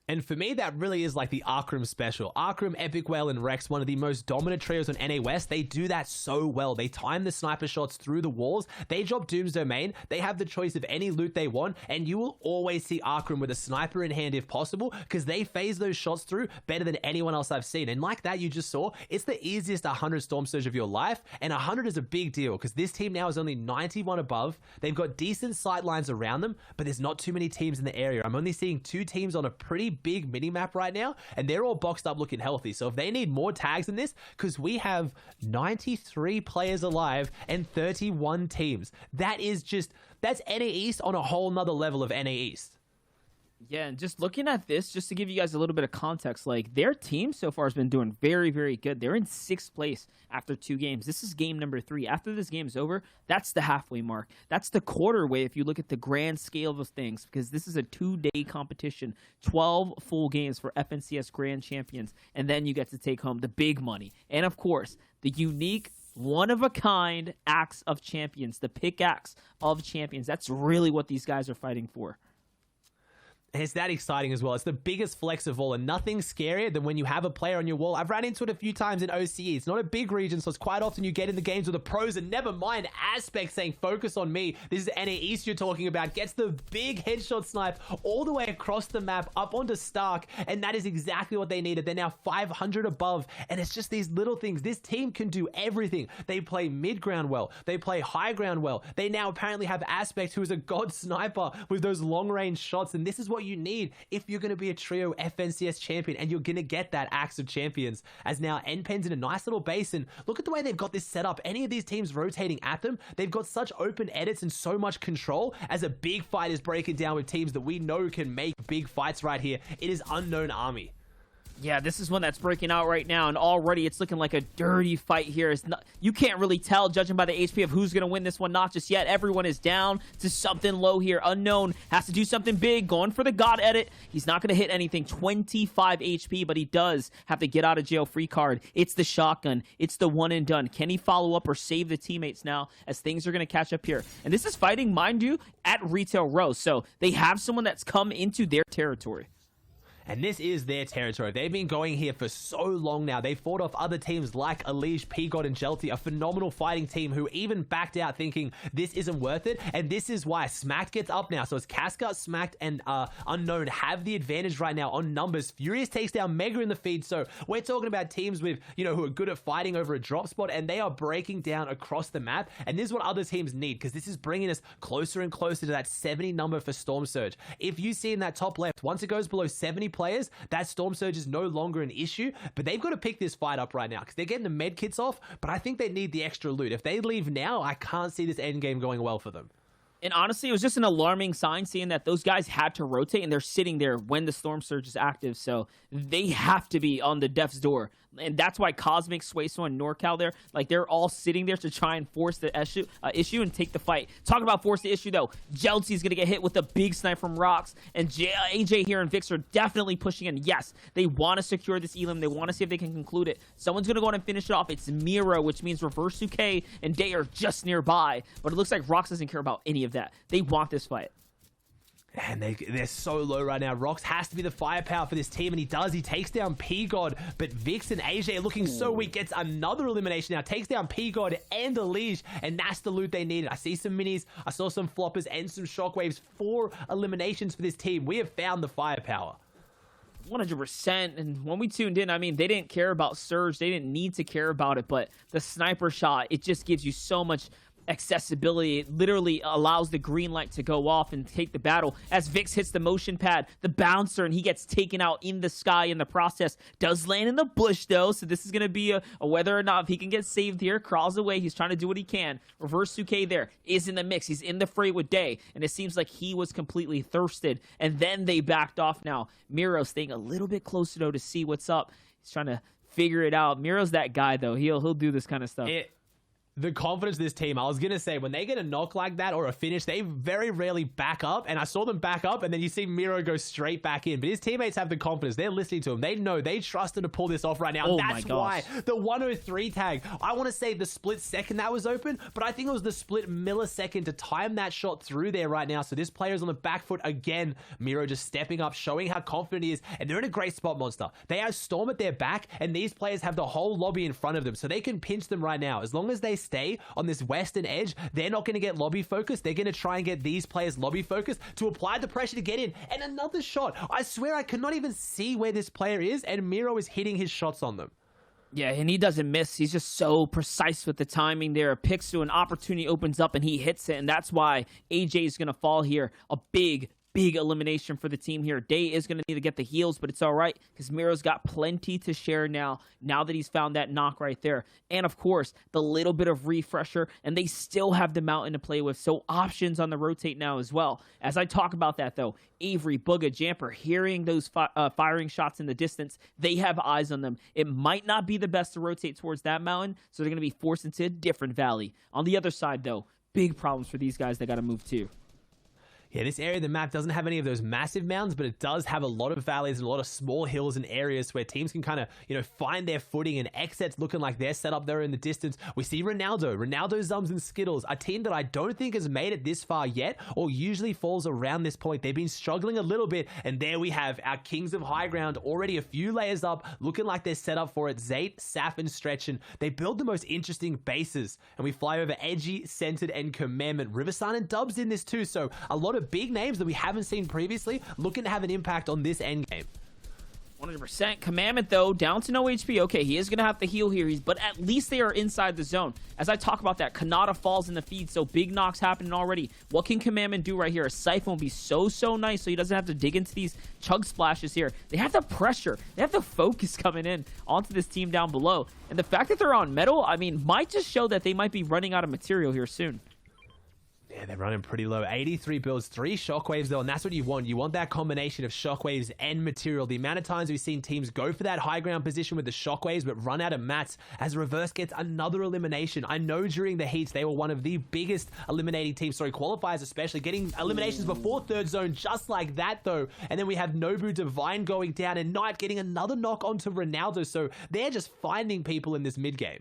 And for me, that really is like the Arkham special. Arkham, Epic Whale, and Rex, one of the most dominant trios on NA West. They do that so well. They time the sniper shots through the walls. They drop Doom's Domain. They have the choice of any loot they want, and you will always see Arkham with a sniper in hand if possible, because they phase those shots through better than anyone else I've seen. And like that you just saw, it's the easiest 100 Storm Surge of your life, and 100 is a big deal, because this team now is only 91 above. They've got decent sight lines around them, but there's not too many teams in the area. I'm only seeing 2 teams on a pretty big mini-map right now, and they're all boxed up looking healthy. So if they need more tags than this, because we have 93 players alive and 31 teams, that's NA East on a whole nother level of NA East. Yeah, and just looking at this, just to give you guys a little bit of context, like their team so far has been doing very, very good. They're in 6th place after 2 games. This is game number 3. After this game's over, that's the halfway mark. That's the quarter way if you look at the grand scale of things, because this is a 2-day competition, 12 full games for FNCS Grand Champions, and then you get to take home the big money. And of course, the unique one-of-a-kind axe of champions, the pickaxe of champions. That's really what these guys are fighting for. And it's that exciting as well. It's the biggest flex of all, and nothing scarier than when you have a player on your wall. I've ran into it a few times in OCE. It's not a big region, so it's quite often you get in the games with the pros, and never mind Aspect saying, focus on me. This is NA East you're talking about. Gets the big headshot snipe all the way across the map up onto Stark, and that is exactly what they needed. They're now 500 above, and it's just these little things. This team can do everything. They play mid ground well. They play high ground well. They now apparently have Aspect, who is a god sniper with those long range shots, and this is what you need if you're going to be a trio FNCS champion, and you're going to get that Axe of Champions. As now NPen's in a nice little base, and look at the way they've got this set up. Any of these teams rotating at them, they've got such open edits and so much control as a big fight is breaking down with teams that we know can make big fights right here. It is Unknown Army. Yeah, this is one that's breaking out right now, and already it's looking like a dirty fight here. You can't really tell, judging by the HP, of who's going to win this one. Not just yet. Everyone is down to something low here. Unknown has to do something big, going for the God edit. He's not going to hit anything. 25 HP, but he does have the get out of jail free card. It's the shotgun. It's the one and done. Can he follow up or save the teammates now, as things are going to catch up here? And this is fighting, mind you, at Retail Row, so they have someone that's come into their territory. And this is their territory. They've been going here for so long now. They fought off other teams like Elige, P-God, and Jelty, a phenomenal fighting team who even backed out thinking this isn't worth it. And this is why Smacked gets up now. So it's Casca, Smacked, and Unknown have the advantage right now on numbers. Furious takes down Mega in the feed. So we're talking about teams with, who are good at fighting over a drop spot, and they are breaking down across the map. And this is what other teams need, because this is bringing us closer and closer to that 70 number for Storm Surge. If you see in that top left, once it goes below 70 players, that Storm Surge is no longer an issue, but they've got to pick this fight up right now because they're getting the med kits off, but I think they need the extra loot. If they leave now, I can't see this end game going well for them. And honestly, it was just an alarming sign seeing that those guys had to rotate, and they're sitting there when the Storm Surge is active, so they have to be on the death's door. And that's why Cosmic, Sueso, and NorCal there, like, they're all sitting there to try and force the issue and take the fight. Talk about force the issue, though. Jelty's going to get hit with a big snipe from Rocks, and AJ here and Vix are definitely pushing in. Yes, they want to secure this Elim. They want to see if they can conclude it. Someone's going to go on and finish it off. It's Miro, which means Reverse Suke and Day are just nearby, but it looks like Rocks doesn't care about any of that. They want this fight. And they're so low right now. Rox has to be the firepower for this team, and he does. He takes down P-God, but Vix and AJ are looking so weak. Gets another elimination now. Takes down P-God and Elige, and that's the loot they needed. I see some minis. I saw some floppers and some shockwaves. 4 eliminations for this team. We have found the firepower. 100%. And when we tuned in, I mean, they didn't care about Surge. They didn't need to care about it, but the sniper shot, it just gives you so much accessibility. It literally allows the green light to go off and take the battle. As Vix hits the motion pad, the bouncer, and he gets taken out in the sky in the process. Does land in the bush, though, so this is going to be a whether or not if he can get saved here. Crawls away. He's trying to do what he can. Reverse Suke there is in the mix. He's in the fray with Day, and it seems like he was completely thirsted, and then they backed off now. Miro staying a little bit closer, though, to see what's up. He's trying to figure it out. Miro's that guy, though. He'll do this kind of stuff. The confidence of this team, I was going to say, when they get a knock like that or a finish, they very rarely back up. And I saw them back up, and then you see Miro go straight back in. But his teammates have the confidence. They're listening to him. They know. They trust him to pull this off right now. Oh, that's why the 103 tag, I want to say the split second that was open, but I think it was the split millisecond to time that shot through there right now. So this player's on the back foot again. Miro just stepping up, showing how confident he is. And they're in a great spot, Monster. They have Storm at their back, and these players have the whole lobby in front of them. So they can pinch them right now. As long as they stay on this western edge, they're not going to get lobby focused. They're going to try and get these players lobby focused to apply the pressure to get in. And another shot. I swear I could not even see where this player is, and Miro is hitting his shots on them. Yeah, and he doesn't miss. He's just so precise with the timing there. A picks to an opportunity opens up, and he hits it, and that's why AJ is going to fall here. A big big elimination for the team here. Day is going to need to get the heals, but it's all right because Miro's got plenty to share now that he's found that knock right there. And of course, the little bit of refresher, and they still have the mountain to play with, so options on the rotate now as well. As I talk about that though, Avery, Booga, Jamper, hearing those firing shots in the distance, they have eyes on them. It might not be the best to rotate towards that mountain, so they're going to be forced into a different valley. On the other side though, big problems for these guys that got to move too. Yeah, this area of the map doesn't have any of those massive mountains, but it does have a lot of valleys and a lot of small hills and areas where teams can kind of, find their footing, and XZ's looking like they're set up there in the distance. We see Ronaldo, Zums and Skittles, a team that I don't think has made it this far yet, or usually falls around this point. They've been struggling a little bit, and there we have our Kings of High Ground already a few layers up, looking like they're set up for it. Zayt, Saf, and Stretch, and they build the most interesting bases, and we fly over Edgy, Centered, and Commandment. Riversun and Dubs in this too, so a lot of big names that we haven't seen previously looking to have an impact on this endgame. 100%. Commandment, though, down to no HP. Okay, he is going to have to heal here, but at least they are inside the zone. As I talk about that, Kanata falls in the feed, so big knocks happening already. What can Commandment do right here? A Siphon will be so nice, so he doesn't have to dig into these chug splashes here. They have the pressure. They have the focus coming in onto this team down below. And the fact that they're on metal, I mean, might just show that they might be running out of material here soon. Yeah, they're running pretty low. 83 builds, 3 shockwaves though, and that's what you want. You want that combination of shockwaves and material. The amount of times we've seen teams go for that high ground position with the shockwaves but run out of mats as Reverse gets another elimination. I know during the heats they were one of the biggest eliminating teams, qualifiers especially, getting eliminations before third zone just like that though. And then we have Nobu Divine going down and Knight getting another knock onto Ronaldo, so they're just finding people in this mid game.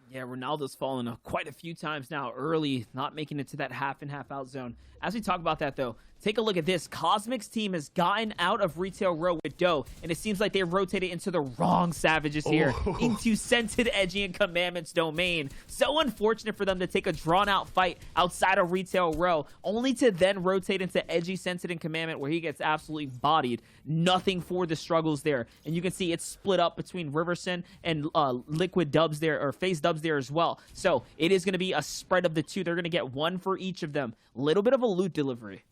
Yeah, Ronaldo's fallen quite a few times now early, not making it to that half in, half out zone. As we talk about that, though, take a look at this. Cosmic's team has gotten out of retail row with Doe, and it seems like they rotated into the wrong Savages here, into Scented, Edgy, and Commandment's domain. So unfortunate for them to take a drawn-out fight outside of retail row, only to then rotate into Edgy, Scented, and Commandment, where he gets absolutely bodied. Nothing for the struggles there. And you can see it's split up between Riverson and Liquid Dubs there, or FaZe Dubs there as well. So it is going to be a spread of the two. They're going to get one for each of them. Little bit of a loot delivery.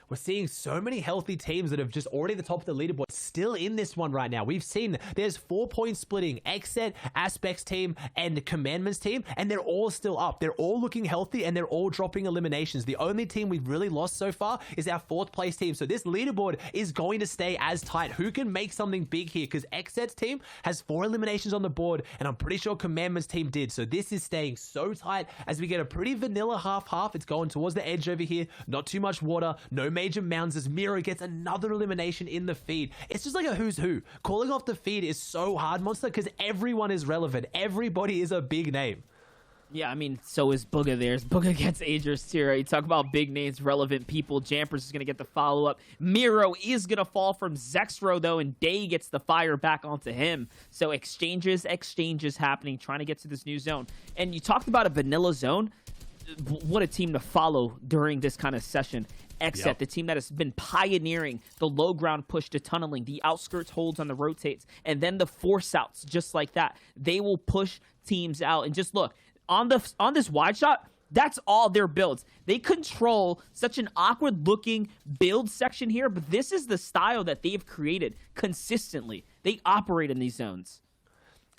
We're seeing so many healthy teams that have just already at the top of the leaderboard still in this one right now. We've seen there's 4-point splitting, XZ, Aspect's team, and Commandment's team, and they're all still up. They're all looking healthy, and they're all dropping eliminations. The only team we've really lost so far is our 4th place team. So this leaderboard is going to stay as tight. Who can make something big here? Because XZ's team has 4 eliminations on the board, and I'm pretty sure Commandment's team did. So this is staying so tight as we get a pretty vanilla half-half. It's going towards the edge over here. Not too much water. No major mounds as Miro gets another elimination in the feed. It's just like a who's who. Calling off the feed is so hard, Monster, because everyone is relevant. Everybody is a big name. Yeah, I mean, so is Booga there. Booga gets Aegis too. You talk about big names, relevant people. Jampers is going to get the follow-up. Miro is going to fall from Zexro, though, and Day gets the fire back onto him. So exchanges happening, trying to get to this new zone. And you talked about a vanilla zone. What a team to follow during this kind of session. XZ, the team that has been pioneering the low ground push to tunneling, the outskirts holds on the rotates, and then the force outs just like that. They will push teams out. And just look, on this wide shot, that's all their builds. They control such an awkward looking build section here, but this is the style that they've created consistently. They operate in these zones.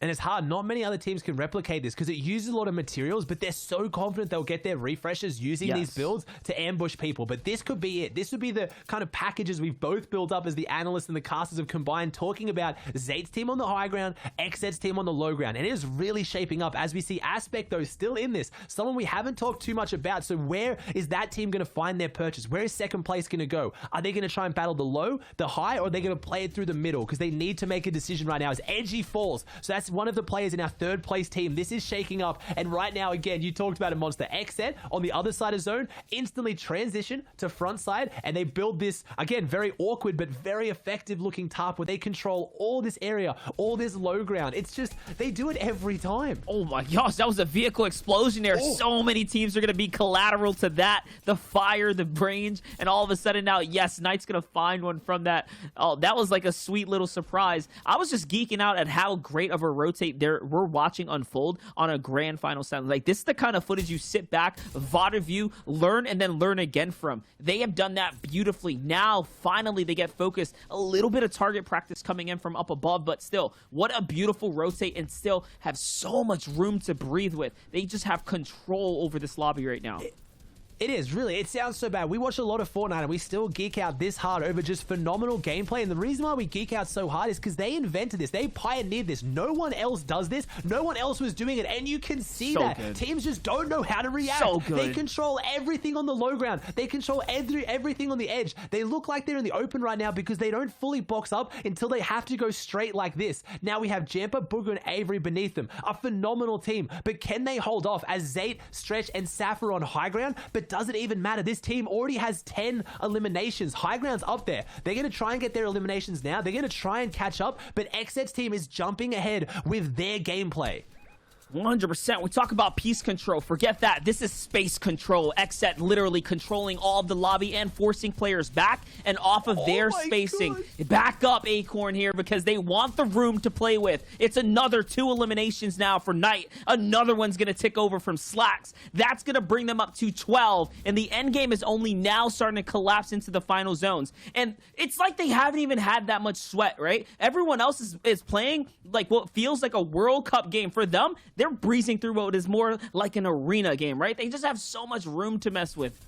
And it's hard. Not many other teams can replicate this because it uses a lot of materials, but they're so confident they'll get their refreshes using these builds to ambush people. But this could be it. This would be the kind of packages we've both built up as the analysts and the casters have combined, talking about Zayt's team on the high ground, XZ's team on the low ground. And it is really shaping up as we see Aspect, though, still in this. Someone we haven't talked too much about. So where is that team going to find their purchase? Where is second place going to go? Are they going to try and battle the low, the high, or are they going to play it through the middle? Because they need to make a decision right now as Edgy falls. So that's one of the players in our 3rd place team. This is shaking up, and right now, again, you talked about a Monster. XZ on the other side of zone instantly transition to front side, and they build this, again, very awkward but very effective looking tarp where they control all this area, all this low ground. It's just, they do it every time. Oh my gosh, that was a vehicle explosion there. So many teams are going to be collateral to that. The fire, the range, and all of a sudden now, yes, Knight's going to find one from that. Oh, that was like a sweet little surprise. I was just geeking out at how great of a rotate we're watching unfold on a grand final sound. Like, this is the kind of footage you sit back, VOD review, learn, and then learn again from. They have done that beautifully. Now, finally, they get focused. A little bit of target practice coming in from up above, but still, what a beautiful rotate, and still have so much room to breathe with. They just have control over this lobby right now. It is, really. It sounds so bad. We watch a lot of Fortnite and we still geek out this hard over just phenomenal gameplay. And the reason why we geek out so hard is because they invented this. They pioneered this. No one else does this. No one else was doing it. And you can see So that. good. Teams just don't know how to react. So good. They control everything on the low ground. They control everything on the edge. They look like they're in the open right now because they don't fully box up until they have to go straight like this. Now we have Jampa, Booger, and Avery beneath them. A phenomenal team. But can they hold off as Zayt, Stretch, and Saf are on high ground? But does it even matter? This team already has 10 eliminations. High ground's up there. They're going to try and get their eliminations now. They're going to try and catch up, but XZ's team is jumping ahead with their gameplay. 100%. We talk about piece control. Forget that. This is space control. XZ literally controlling all of the lobby and forcing players back and off of their spacing. Back up, Acorn here, because they want the room to play with. It's another 2 eliminations now for Knight. Another one's going to tick over from Slacks. That's going to bring them up to 12. And the end game is only now starting to collapse into the final zones. And it's like they haven't even had that much sweat, right? Everyone else is playing like what feels like a World Cup game. For them, they're breezing through what is more like an arena game, right? They just have so much room to mess with.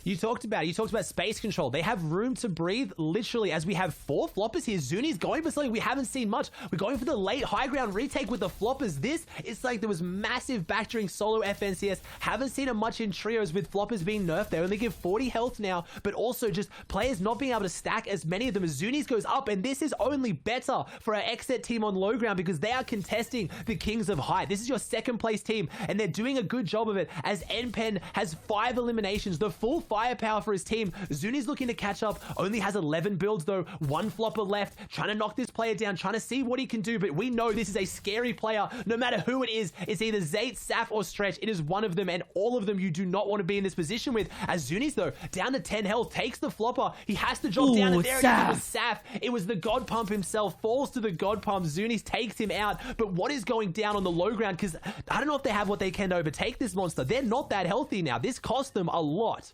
You talked about space control. They have room to breathe, literally, as we have 4 floppers here. Zuni's going for something we haven't seen much. We're going for the late high ground retake with the floppers. It's like there was massive back during solo FNCS. Haven't seen it much in trios with floppers being nerfed. They only give 40 health now, but also just players not being able to stack as many of them as Zuni's goes up, and this is only better for our XZ team on low ground because they are contesting the Kings of Height. This is your second place team, and they're doing a good job of it as NPen has 5 eliminations, the full firepower for his team. Zuni's looking to catch up, only has 11 builds though, 1 flopper left, trying to knock this player down, trying to see what he can do, but we know this is a scary player. No matter who it is, it's either Zayt, Saf, or Stretch. It is one of them, and all of them you do not want to be in this position with. As Zuni's though, down to 10 health, takes the flopper. He has to drop down, and there it is. It was Saf. It was the God Pump himself, falls to the God Pump. Zuni's takes him out, but what is going down on the low ground? Because I don't know if they have what they can to overtake this monster. They're not that healthy now. This cost them a lot.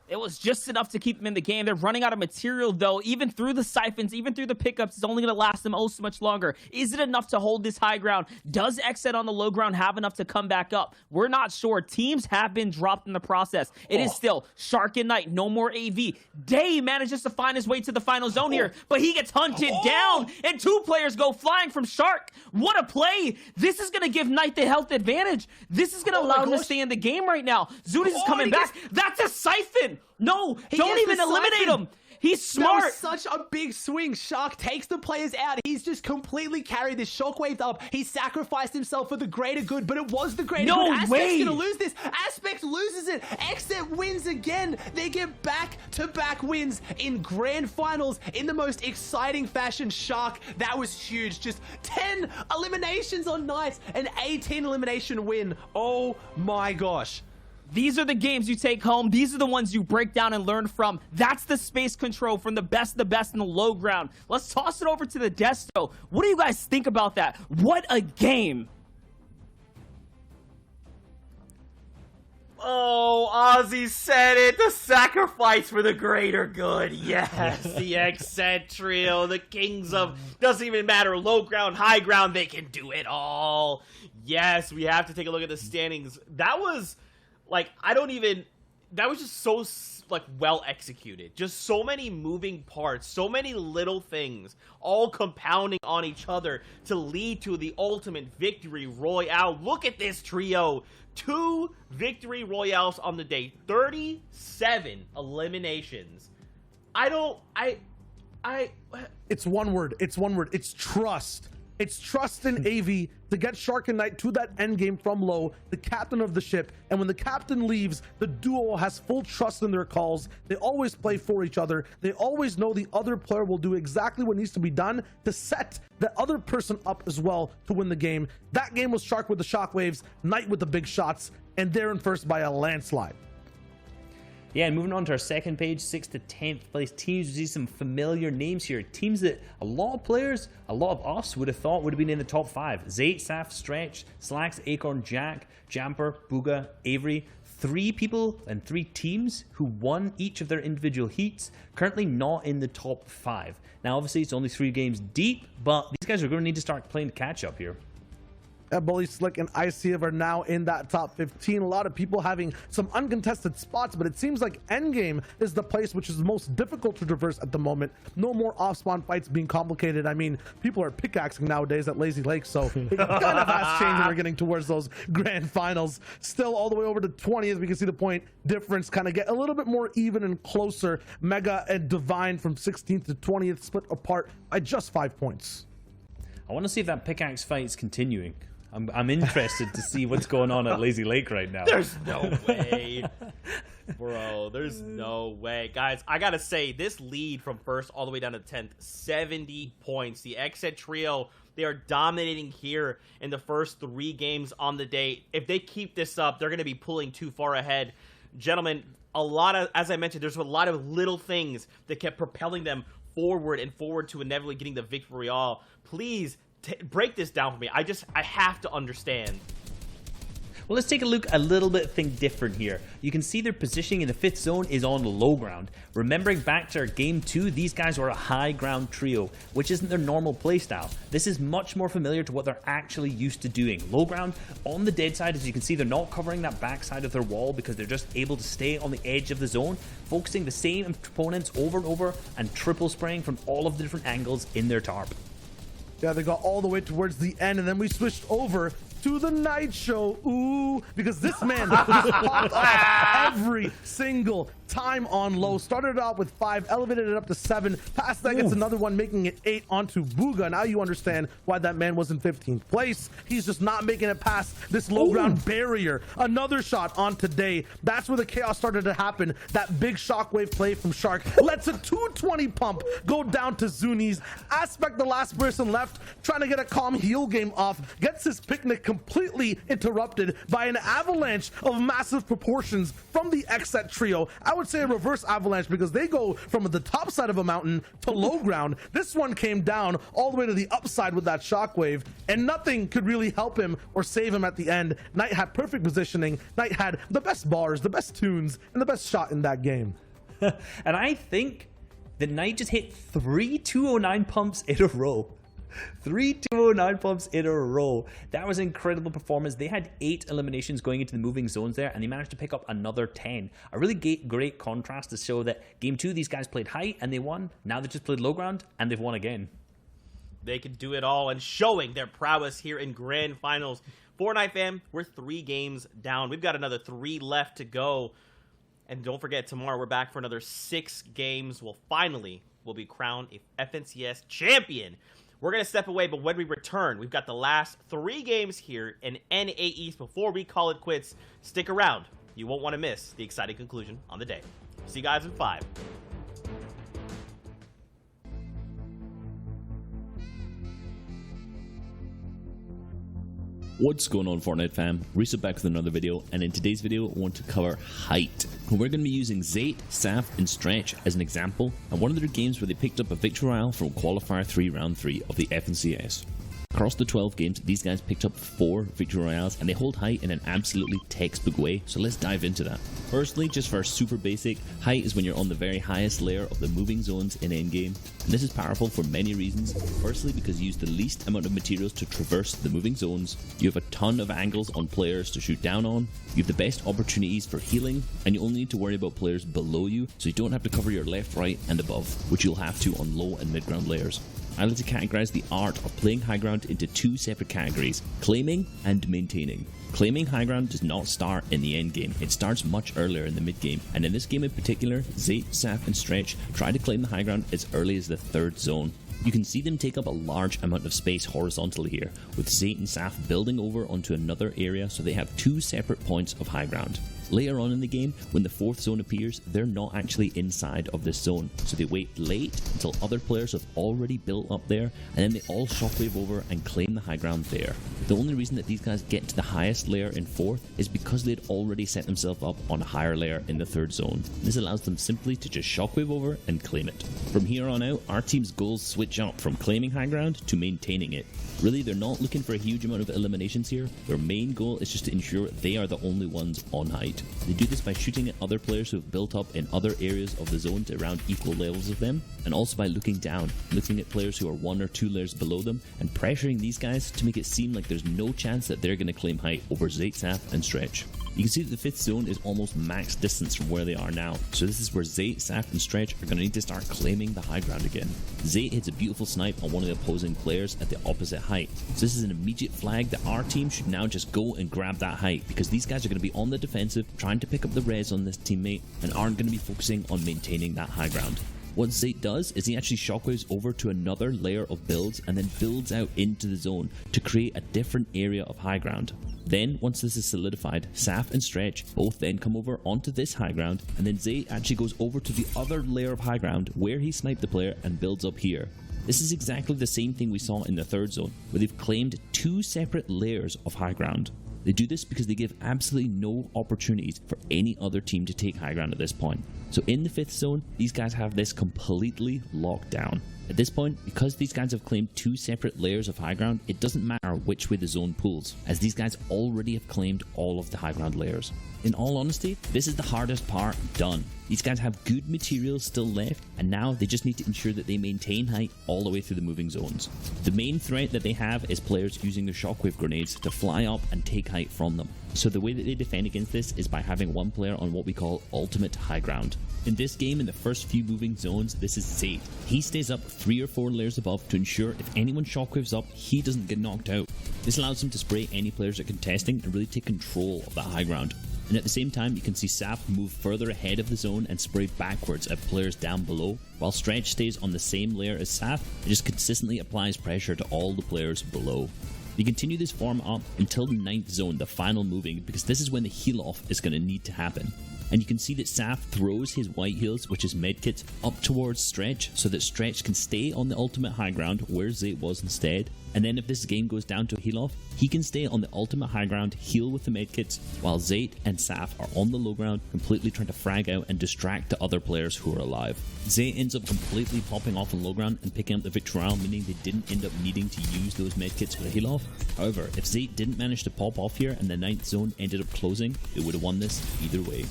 It was just enough to keep them in the game. They're running out of material, though. Even through the siphons, even through the pickups, it's only going to last them so much longer. Is it enough to hold this high ground? Does XZ on the low ground have enough to come back up? We're not sure. Teams have been dropped in the process. It is still Shark and Knight, no more AV. Day manages to find his way to the final zone here, but he gets hunted down, and 2 players go flying from Shark. What a play. This is going to give Knight the health advantage. This is going to allow him to stay in the game right now. Zuni's is coming back. That's a siphon. No, don't even eliminate him. He's smart. That was such a big swing. Shark takes the players out. He's just completely carried this. Shockwave up. He sacrificed himself for the greater good, but it was the greater good. No way. Aspect's gonna lose this. Aspect loses it. XZ wins again. They get back-to-back wins in grand finals in the most exciting fashion. Shark, that was huge. Just 10 eliminations on Knight, an 18 elimination win. Oh my gosh. These are the games you take home. These are the ones you break down and learn from. That's the space control from the best in the low ground. Let's toss it over to the Desto. What do you guys think about that? What a game. Oh, Ozzy said it. The sacrifice for the greater good. Yes, the XZ trio, the kings of, doesn't even matter, low ground, high ground, they can do it all. Yes, we have to take a look at the standings. That was, like, that was just so, like, well executed. Just so many moving parts, so many little things, all compounding on each other to lead to the ultimate victory royale. Look at this trio. 2 victory royales on the day, 37 eliminations. It's one word. It's trust. It's trust in AV to get Shark and Knight to that end game from low, the captain of the ship. And when the captain leaves, the duo has full trust in their calls. They always play for each other. They always know the other player will do exactly what needs to be done to set the other person up as well to win the game. That game was Shark with the shockwaves, Knight with the big shots, and they're in first by a landslide. Yeah, and moving on to our second page, 6th to 10th place teams. We see some familiar names here. Teams that a lot of players, a lot of us would have thought would have been in the top 5. Zayt, Saf, Stretch, Slacks, Acorn, Jack, Jamper, Booga, Avery. 3 people and 3 teams who won each of their individual heats, currently not in the top 5. Now, obviously, it's only 3 games deep, but these guys are going to need to start playing catch up here. Bully, Slick, and ICF are now in that top 15. A lot of people having some uncontested spots, but it seems like Endgame is the place which is the most difficult to traverse at the moment. No more off-spawn fights being complicated. I mean, people are pickaxing nowadays at Lazy Lake, so it kind of has changed when we're getting towards those grand finals. Still all the way over to 20, as we can see the point difference kind of get a little bit more even and closer. Mega and Divine from 16th to 20th split apart by just 5 points. I want to see if that pickaxe fight is continuing. I'm interested to see what's going on at Lazy Lake right now. There's no way. Bro, there's no way. Guys, I gotta say, this lead from 1st all the way down to 10th, 70 points. The Xset Trio, they are dominating here in the first 3 games on the day. If they keep this up, they're gonna be pulling too far ahead. Gentlemen, as I mentioned, there's a lot of little things that kept propelling them forward and forward to inevitably getting the victory royale. Please, break this down for me. I have to understand. Well, let's take a look a little bit thing different here. You can see their positioning in the 5th zone is on low ground. Remembering back to our game 2, these guys were a high ground trio, which isn't their normal playstyle. This is much more familiar to what they're actually used to doing. Low ground on the dead side, as you can see, they're not covering that backside of their wall because they're just able to stay on the edge of the zone, focusing the same opponents over and over and triple spraying from all of the different angles in their tarp. Yeah, they got all the way towards the end, and then we switched over to the night show. Ooh, because this man just popped off every single time on low. Started off with 5, elevated it up to 7. Past that gets another one, making it 8 onto Booga. Now you understand why that man was in 15th place. He's just not making it past this low ground barrier. Another shot on today. That's where the chaos started to happen. That big shockwave play from Shark lets a 220 pump go down to Zuni's. Aspect, the last person left, trying to get a calm heal game off, gets his picnic completely interrupted by an avalanche of massive proportions from the Xset Trio. I would say a reverse avalanche because they go from the top side of a mountain to low ground. This one came down all the way to the upside with that shockwave, and nothing could really help him or save him at the end. Knight had perfect positioning. Knight had the best bars, the best tunes, and the best shot in that game. And I think the Knight just hit 3 209 pumps in a row. 3 209 pumps in a row. That was an incredible performance. They had 8 eliminations going into the moving zones there, and they managed to pick up another 10. A really great contrast to show that game 2, these guys played high and they won. Now they just played low ground and they've won again. They can do it all, and showing their prowess here in grand finals. Fortnite fam, we're 3 games down. We've got another 3 left to go. And don't forget, tomorrow we're back for another 6 games. We'll be crowned a FNCS champion. We're going to step away, but when we return, we've got the last 3 games here in NA East before we call it quits. Stick around. You won't want to miss the exciting conclusion on the day. See you guys in 5. What's going on, Fortnite fam? Reset back with another video, and in today's video I want to cover height. We're going to be using Zayt, Saf, and Stretch as an example, and one of their games where they picked up a victory royale from Qualifier 3 Round 3 of the FNCS. Across the 12 games, these guys picked up 4 victory royales, and they hold height in an absolutely textbook way, so let's dive into that. Firstly, just for super basic, height is when you're on the very highest layer of the moving zones in endgame, and this is powerful for many reasons. Firstly, because you use the least amount of materials to traverse the moving zones, you have a ton of angles on players to shoot down on, you have the best opportunities for healing, and you only need to worry about players below you, so you don't have to cover your left, right, and above, which you'll have to on low and mid ground layers. I like to categorize the art of playing high ground into 2 separate categories: claiming and maintaining. Claiming high ground does not start in the end game, it starts much earlier in the mid game, and in this game in particular, Zayt, Saf, and Stretch try to claim the high ground as early as the 3rd zone. You can see them take up a large amount of space horizontally here, with Zayt and Saf building over onto another area so they have 2 separate points of high ground. Later on in the game, when the 4th zone appears, they're not actually inside of this zone, so they wait late until other players have already built up there, and then they all shockwave over and claim the high ground there. The only reason that these guys get to the highest layer in 4th is because they'd already set themselves up on a higher layer in the 3rd zone. This allows them simply to just shockwave over and claim it. From here on out, our team's goals switch up from claiming high ground to maintaining it. Really, they're not looking for a huge amount of eliminations here. Their main goal is just to ensure they are the only ones on height. They do this by shooting at other players who have built up in other areas of the zone to around equal levels of them, and also by looking down, looking at players who are 1 or 2 layers below them, and pressuring these guys to make it seem like there's no chance that they're going to claim height over Zate, Saf, and Stretch. You can see that the 5th zone is almost max distance from where they are now, so this is where Zate, Saf, and Stretch are going to need to start claiming the high ground again. Zate hits a beautiful snipe on one of the opposing players at the opposite height, so this is an immediate flag that our team should now just go and grab that height, because these guys are going to be on the defensive, trying to pick up the res on this teammate, and aren't going to be focusing on maintaining that high ground. What Zate does is he actually shockwaves over to another layer of builds and then builds out into the zone to create a different area of high ground. Then, once this is solidified, Saf and Stretch both then come over onto this high ground, and then Zate actually goes over to the other layer of high ground where he sniped the player and builds up here. This is exactly the same thing we saw in the 3rd zone, where they've claimed 2 separate layers of high ground. They do this because they give absolutely no opportunities for any other team to take high ground at this point. So in the 5th zone, these guys have this completely locked down. At this point, because these guys have claimed 2 separate layers of high ground, it doesn't matter which way the zone pulls, as these guys already have claimed all of the high ground layers. In all honesty, this is the hardest part done. These guys have good materials still left, and now they just need to ensure that they maintain height all the way through the moving zones. The main threat that they have is players using their shockwave grenades to fly up and take height from them. So the way that they defend against this is by having one player on what we call ultimate high ground. In this game, in the first few moving zones, this is Zate. He stays up 3 or 4 layers above to ensure if anyone shockwaves up, he doesn't get knocked out. This allows him to spray any players that are contesting and really take control of that high ground. And at the same time, you can see Saf move further ahead of the zone and spray backwards at players down below, while Stretch stays on the same layer as Saf and just consistently applies pressure to all the players below. You continue this form up until the 9th zone, the final moving, because this is when the heal off is going to need to happen. And you can see that Saf throws his white heals, which is medkits, up towards Stretch so that Stretch can stay on the ultimate high ground where Zate was instead. And then if this game goes down to a heal off, he can stay on the ultimate high ground, heal with the medkits, while Zate and Saf are on the low ground, completely trying to frag out and distract the other players who are alive. Zate ends up completely popping off on low ground and picking up the victory royale, meaning they didn't end up needing to use those medkits for the heal off. However, if Zate didn't manage to pop off here and the 9th zone ended up closing, they would have won this either way.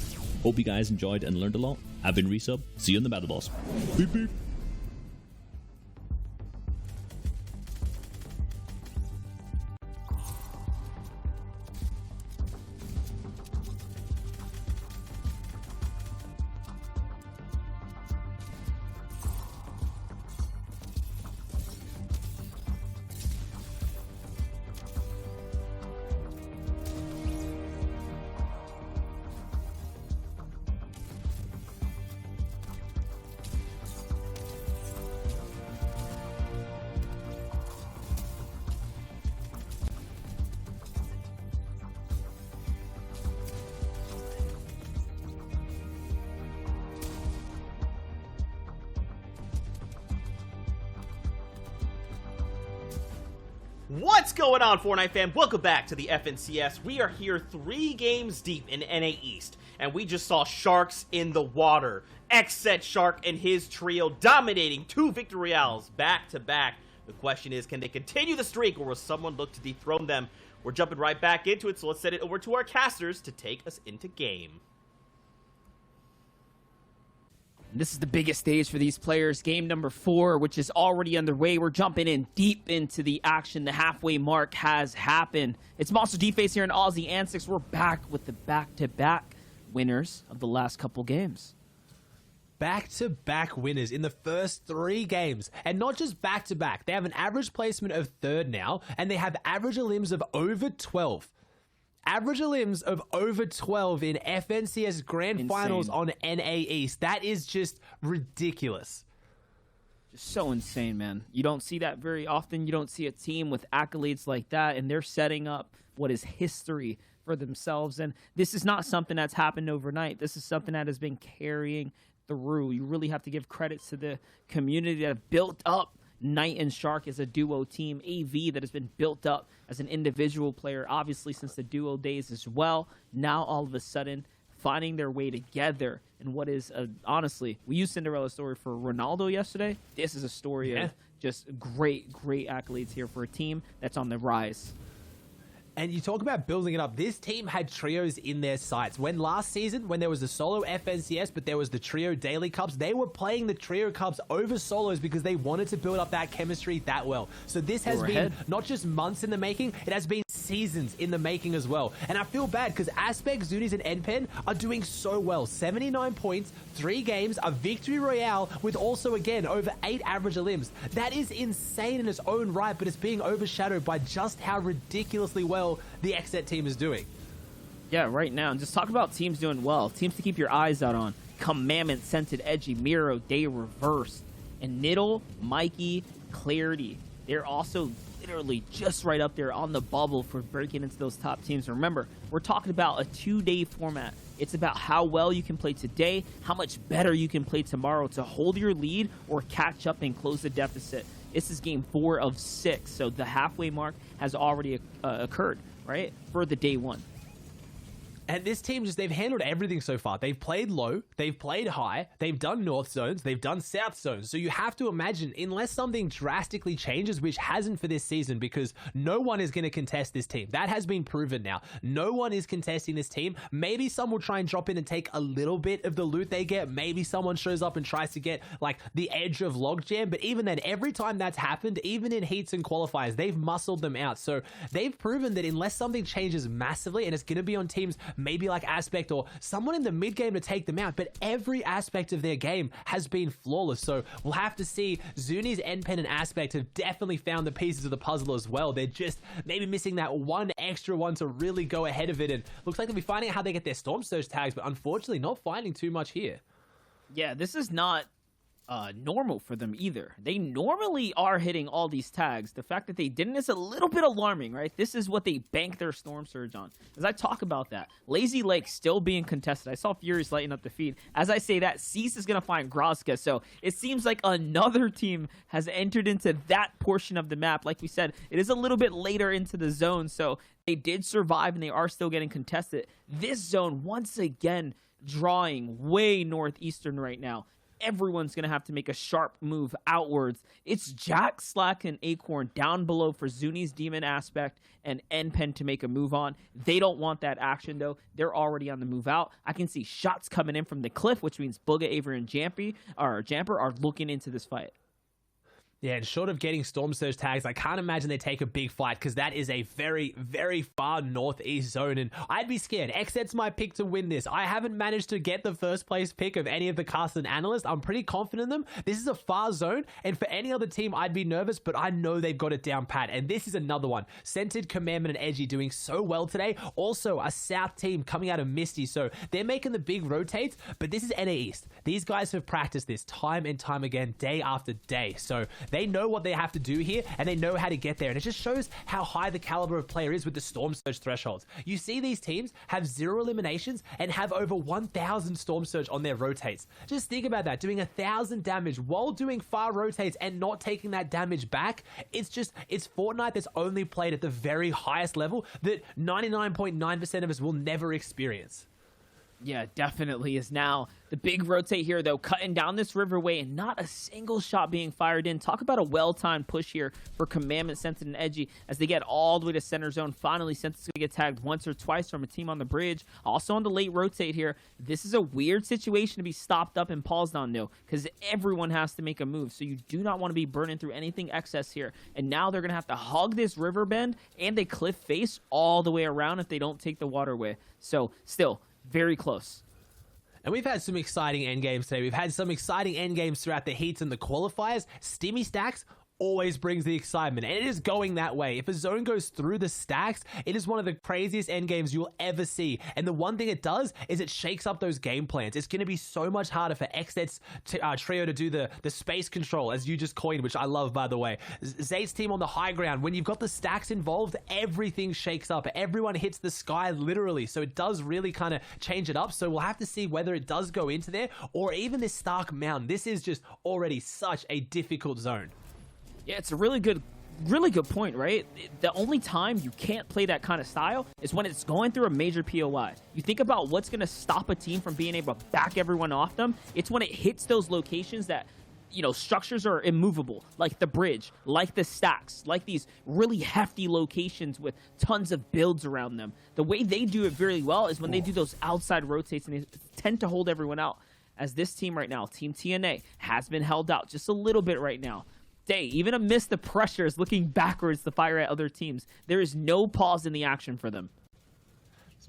Hope you guys enjoyed and learned a lot. I've been Resub. See you in the battle boss. Beep beep. What's going on, Fortnite fam? Welcome back to the FNCS. We are here 3 games deep in NA East, and we just saw Sharks in the water. X-Set Shark and his trio dominating 2 victory royales back to back. The question is, can they continue the streak, or will someone look to dethrone them? We're jumping right back into it, so let's send it over to our casters to take us into game. This is the biggest stage for these players. Game number 4, which is already underway. We're jumping in deep into the action. The halfway mark has happened. It's Monster D-Face here in Aussie Ansix. We're back with the back-to-back winners of the last couple games. Back-to-back winners in the first 3 games. And not just back-to-back. They have an average placement of 3rd now, and they have average elims of over 12. Average elims of over 12 in FNCS Grand Finals on NA East. That is just ridiculous. Just so insane, man. You don't see that very often. You don't see a team with accolades like that, and they're setting up what is history for themselves. And this is not something that's happened overnight. This is something that has been carrying through. You really have to give credit to the community that have built up Knight and Shark as a duo team, AV that has been built up as an individual player, obviously since the duo days as well. Now all of a sudden finding their way together in what is honestly, we used Cinderella's story for Ronaldo yesterday. This is a story of just great accolades here for a team that's on the rise. And you talk about building it up. This team had trios in their sights. When last season, when there was the solo FNCS, but there was the trio daily cups, they were playing the trio cups over solos because they wanted to build up that chemistry that well. So this has been not just months in the making, it has been seasons in the making as well. And I feel bad because Aspect, Zuni's, and NPen are doing so well. 79 points, 3 games, a victory royale with also, again, over 8 average elims. That is insane in its own right, but it's being overshadowed by just how ridiculously well the XZ team is doing. Yeah, right now. And just talk about teams doing well. Teams to keep your eyes out on. Commandment, Scented, Edgy, Miro, Day Reversed, and Niddle, Mikey, Clarity. They're also literally just right up there on the bubble for breaking into those top teams. Remember, we're talking about a 2-day format. It's about how well you can play today, how much better you can play tomorrow to hold your lead or catch up and close the deficit. This is game 4 of 6, so the halfway mark has already occurred, right, for the day 1. And this team they've handled everything so far. They've played low, they've played high, they've done north zones, they've done south zones. So you have to imagine, unless something drastically changes, which hasn't for this season, because no one is going to contest this team. That has been proven now. No one is contesting this team. Maybe some will try and drop in and take a little bit of the loot they get. Maybe someone shows up and tries to get like the edge of logjam. But even then, every time that's happened, even in heats and qualifiers, they've muscled them out. So they've proven that unless something changes massively, and it's going to be on teams maybe like Aspect or someone in the mid game to take them out, but every aspect of their game has been flawless. So we'll have to see. Zuni's, NPen, and Aspect have definitely found the pieces of the puzzle as well. They're just maybe missing that one extra one to really go ahead of it, and looks like they'll be finding out how they get their Storm Surge tags, but unfortunately not finding too much here. Yeah, this is not normal for them either. They normally are hitting all these tags. The fact that they didn't is a little bit alarming, right? This is what they bank their Storm Surge on. As I talk about that, Lazy Lake still being contested. I saw Furious lighting up the feed. As I say that, Cease is going to find Grozka. So it seems like another team has entered into that portion of the map. Like we said, it is a little bit later into the zone, so they did survive and they are still getting contested. This zone, once again, drawing way northeastern right now. Everyone's going to have to make a sharp move outwards. It's Jack, Slack, and Acorn down below for Zuni's Demon Aspect and NPen to make a move on. They don't want that action, though. They're already on the move out. I can see shots coming in from the cliff, which means Booga, Avery, and Jamper are looking into this fight. Yeah, and short of getting Storm Surge tags, I can't imagine they take a big fight because that is a very, very far northeast zone, and I'd be scared. XZ's my pick to win this. I haven't managed to get the first place pick of any of the cast and analysts. I'm pretty confident in them. This is a far zone, and for any other team, I'd be nervous, but I know they've got it down pat, and this is another one. Scented, Commandment, and Edgy doing so well today. Also, a South team coming out of Misty, so they're making the big rotates, but this is NA East. These guys have practiced this time and time again, day after day, so they know what they have to do here, and they know how to get there. And it just shows how high the caliber of player is with the Storm Surge thresholds. You see these teams have 0 eliminations and have over 1,000 Storm Surge on their rotates. Just think about that, doing 1,000 damage while doing far rotates and not taking that damage back. It's Fortnite that's only played at the very highest level that 99.9% of us will never experience. Yeah, definitely is now. The big rotate here, though, cutting down this riverway and not a single shot being fired in. Talk about a well-timed push here for Commandment, Scented, and Edgy as they get all the way to center zone. Finally, Scented's going to get tagged once or twice from a team on the bridge. Also on the late rotate here. This is a weird situation to be stopped up and paused on, though, because everyone has to make a move. So you do not want to be burning through anything excess here. And now they're going to have to hug this river bend and a cliff face all the way around if they don't take the waterway. So still, very close. And we've had some exciting endgames today. We've had some exciting endgames throughout the heats and the qualifiers. Stimmy stacks always brings the excitement, and it is going that way. If a zone goes through the stacks, it is one of the craziest end games you'll ever see. And the one thing it does is it shakes up those game plans. It's going to be so much harder for XZ's trio to do the space control, as you just coined, which I love, by the way. Zate's team on the high ground, when you've got the stacks involved, everything shakes up. Everyone hits the sky literally, so it does really kind of change it up. So we'll have to see whether it does go into there, or even this Stark Mountain. This is just already such a difficult zone. Yeah, it's a really good point, right? The only time you can't play that kind of style is when it's going through a major POI. You think about what's going to stop a team from being able to back everyone off them. It's when it hits those locations that, you know, structures are immovable, like the bridge, like the stacks, like these really hefty locations with tons of builds around them. The way they do it very well is when they do those outside rotates, and they tend to hold everyone out. As this team right now, Team TNA, has been held out just a little bit right now. Even amidst the pressures, looking backwards to fire at other teams, there is no pause in the action for them.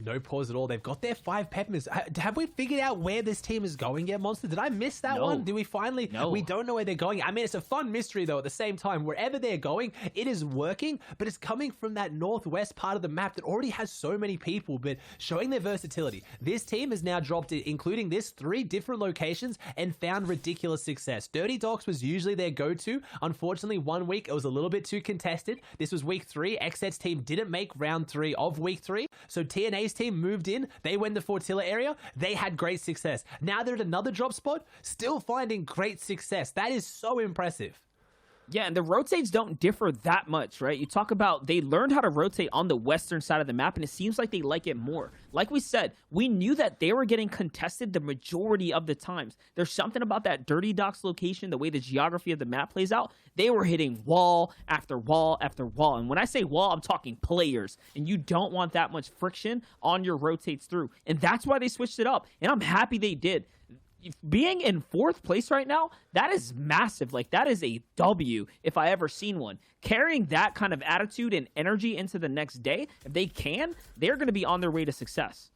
No pause at all. They've got their 5 peppermints. Have we figured out where this team is going yet, Monster? Did I miss that one? Did we finally? No. We don't know where they're going. I mean, it's a fun mystery, though, at the same time. Wherever they're going, it is working, but it's coming from that northwest part of the map that already has so many people, but showing their versatility. This team has now dropped it, including this, 3 different locations, and found ridiculous success. Dirty Docks was usually their go-to. Unfortunately, one week, it was a little bit too contested. This was week 3. XZ's team didn't make round 3 of week 3, so TNA's team moved in. They went to Fortilla area. They had great success. Now they're at another drop spot, still finding great success. That is so impressive. Yeah, and the rotates don't differ that much, right? You talk about they learned how to rotate on the western side of the map, and it seems like they like it more. Like we said, we knew that they were getting contested the majority of the times. There's something about that Dirty Docks location, the way the geography of the map plays out. They were hitting wall after wall after wall. And when I say wall, I'm talking players. And you don't want that much friction on your rotates through. And that's why they switched it up. And I'm happy they did. Being in 4th place right now, that is massive. Like, that is a W if I ever seen one. Carrying that kind of attitude and energy into the next day, if they can, they're going to be on their way to success.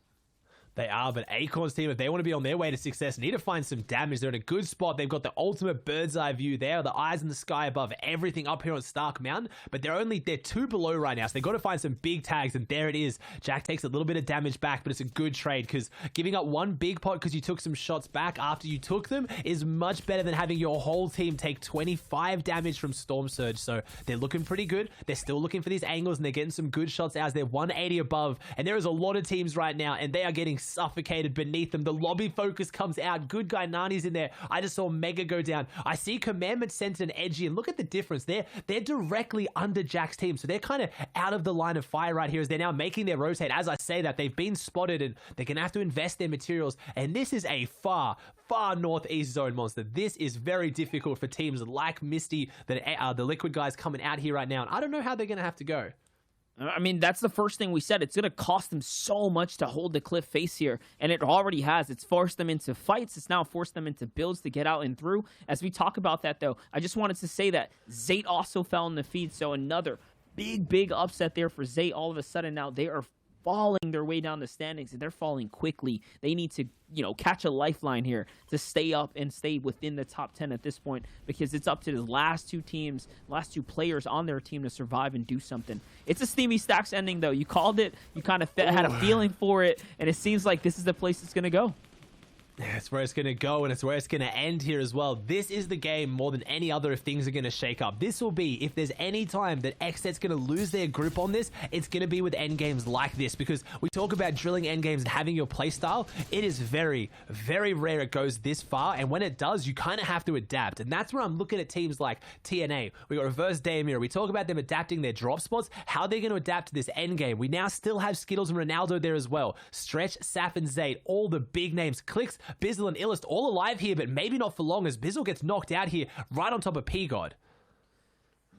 They are, but Acorn's team, if they want to be on their way to success, need to find some damage. They're in a good spot. They've got the ultimate bird's eye view there, the eyes in the sky above everything up here on Stark Mountain, but they're 2 below right now, so they've got to find some big tags, and there it is. Jack takes a little bit of damage back, but it's a good trade, because giving up one big pot because you took some shots back after you took them is much better than having your whole team take 25 damage from Storm Surge, so they're looking pretty good. They're still looking for these angles, and they're getting some good shots as they're 180 above, and there is a lot of teams right now, and they are getting suffocated beneath them. The lobby focus comes out. Good guy Nani's in there. I just saw Mega go down. I see Commandment Center and Edgy, and look at the difference. They're directly under Jack's team, so they're kind of out of the line of fire right here as they're now making their rotate. As I say that, they've been spotted, and they're going to have to invest their materials, and this is a far northeast zone, Monster. This is very difficult for teams like Misty, the Liquid guys coming out here right now, and I don't know how they're going to have to go. I mean, that's the first thing we said. It's going to cost them so much to hold the cliff face here, and it already has. It's forced them into fights. It's now forced them into builds to get out and through. As we talk about that, though, I just wanted to say that Zate also fell in the feed, so another big upset there for Zate. All of a sudden now they are falling their way down the standings, and they're falling quickly. They need to, catch a lifeline here to stay up and stay within the top 10 at this point, because it's up to the last 2 teams, last 2 players on their team to survive and do something. It's a steamy stacks ending, though. You called it. You kind of had a feeling for it, and it seems like this is the place it's going to go. That's where it's going to go, and it's where it's going to end here as well. This is the game more than any other if things are going to shake up. This will be, if there's any time that XZ's going to lose their grip on this, it's going to be with endgames like this, because we talk about drilling endgames and having your playstyle. It is very rare it goes this far, and when it does, you kind of have to adapt, and that's where I'm looking at teams like TNA. We got Reverse Daymir. We talk about them adapting their drop spots, how they're going to adapt to this endgame. We now still have Skittles and Ronaldo there as well. Stretch, Saf, and Zate, all the big names. Clicks, Bizzle, and Illust all alive here, but maybe not for long as Bizzle gets knocked out here right on top of P-God.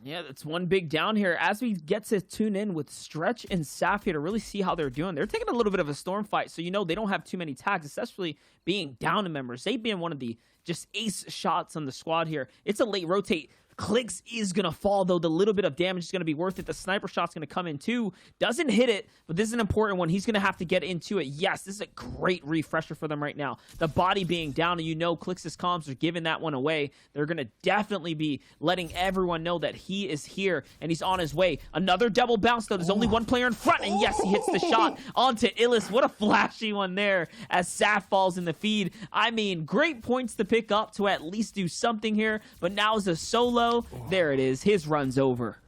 Yeah, that's one big down here. As we get to tune in with Stretch and Saf here to really see how they're doing, they're taking a little bit of a storm fight, so they don't have too many tags, especially being down to members. They being one of the just ace shots on the squad here. It's a late rotate. Clicks is going to fall, though. The little bit of damage is going to be worth it. The sniper shot's going to come in, too. Doesn't hit it, but this is an important one. He's going to have to get into it. Yes, this is a great refresher for them right now. The body being down, and you know Clicks' comms are giving that one away. They're going to definitely be letting everyone know that he is here, and he's on his way. Another double bounce, though. There's only one player in front, and yes, he hits the shot onto Illis. What a flashy one there as Saf falls in the feed. I mean, great points to pick up to at least do something here, but now is a solo. There it is. His run's over.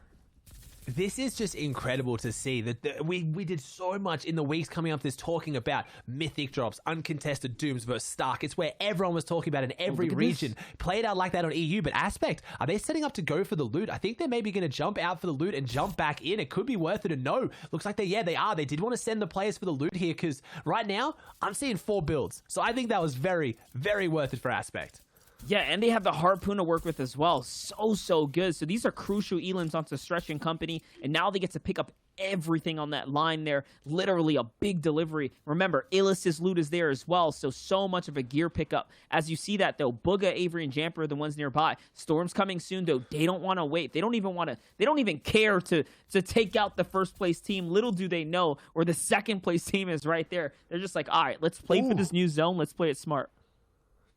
This is just incredible to see that we did so much in the weeks coming up this talking about mythic drops, uncontested dooms versus Stark. It's where everyone was talking about in every region. Played out like that on EU, but Aspect, are they setting up to go for the loot? I think they're maybe going to jump out for the loot and jump back in. It could be worth it, and no. Looks like they are. They did want to send the players for the loot here because right now I'm seeing 4 builds. So I think that was very, very worth it for Aspect. Yeah, and they have the Harpoon to work with as well. So good. So these are crucial elims onto Stretch and company, and now they get to pick up everything on that line there. Literally a big delivery. Remember, Illis' loot is there as well, so much of a gear pickup. As you see that, though, Booga, Avery, and Jamper are the ones nearby. Storm's coming soon, though. They don't want to wait. They don't even care to take out the first place team. Little do they know, or the second place team is right there. They're just like, all right, let's play for this new zone. Let's play it smart.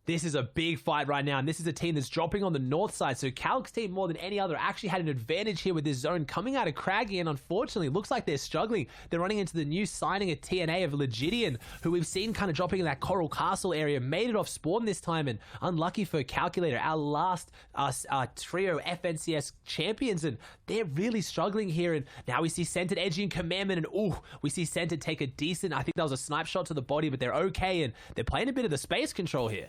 This is a big fight right now, and this is a team that's dropping on the north side. So Calc's team, more than any other, actually had an advantage here with this zone coming out of Craggy, and unfortunately, looks like they're struggling. They're running into the new signing at TNA of Legidian, who we've seen kind of dropping in that Coral Castle area, made it off spawn this time, and unlucky for Calculator, our last trio FNCS champions, and they're really struggling here. And now we see Centered edging Commandment, and we see Centered take a decent, I think that was a snipe shot to the body, but they're okay, and they're playing a bit of the space control here.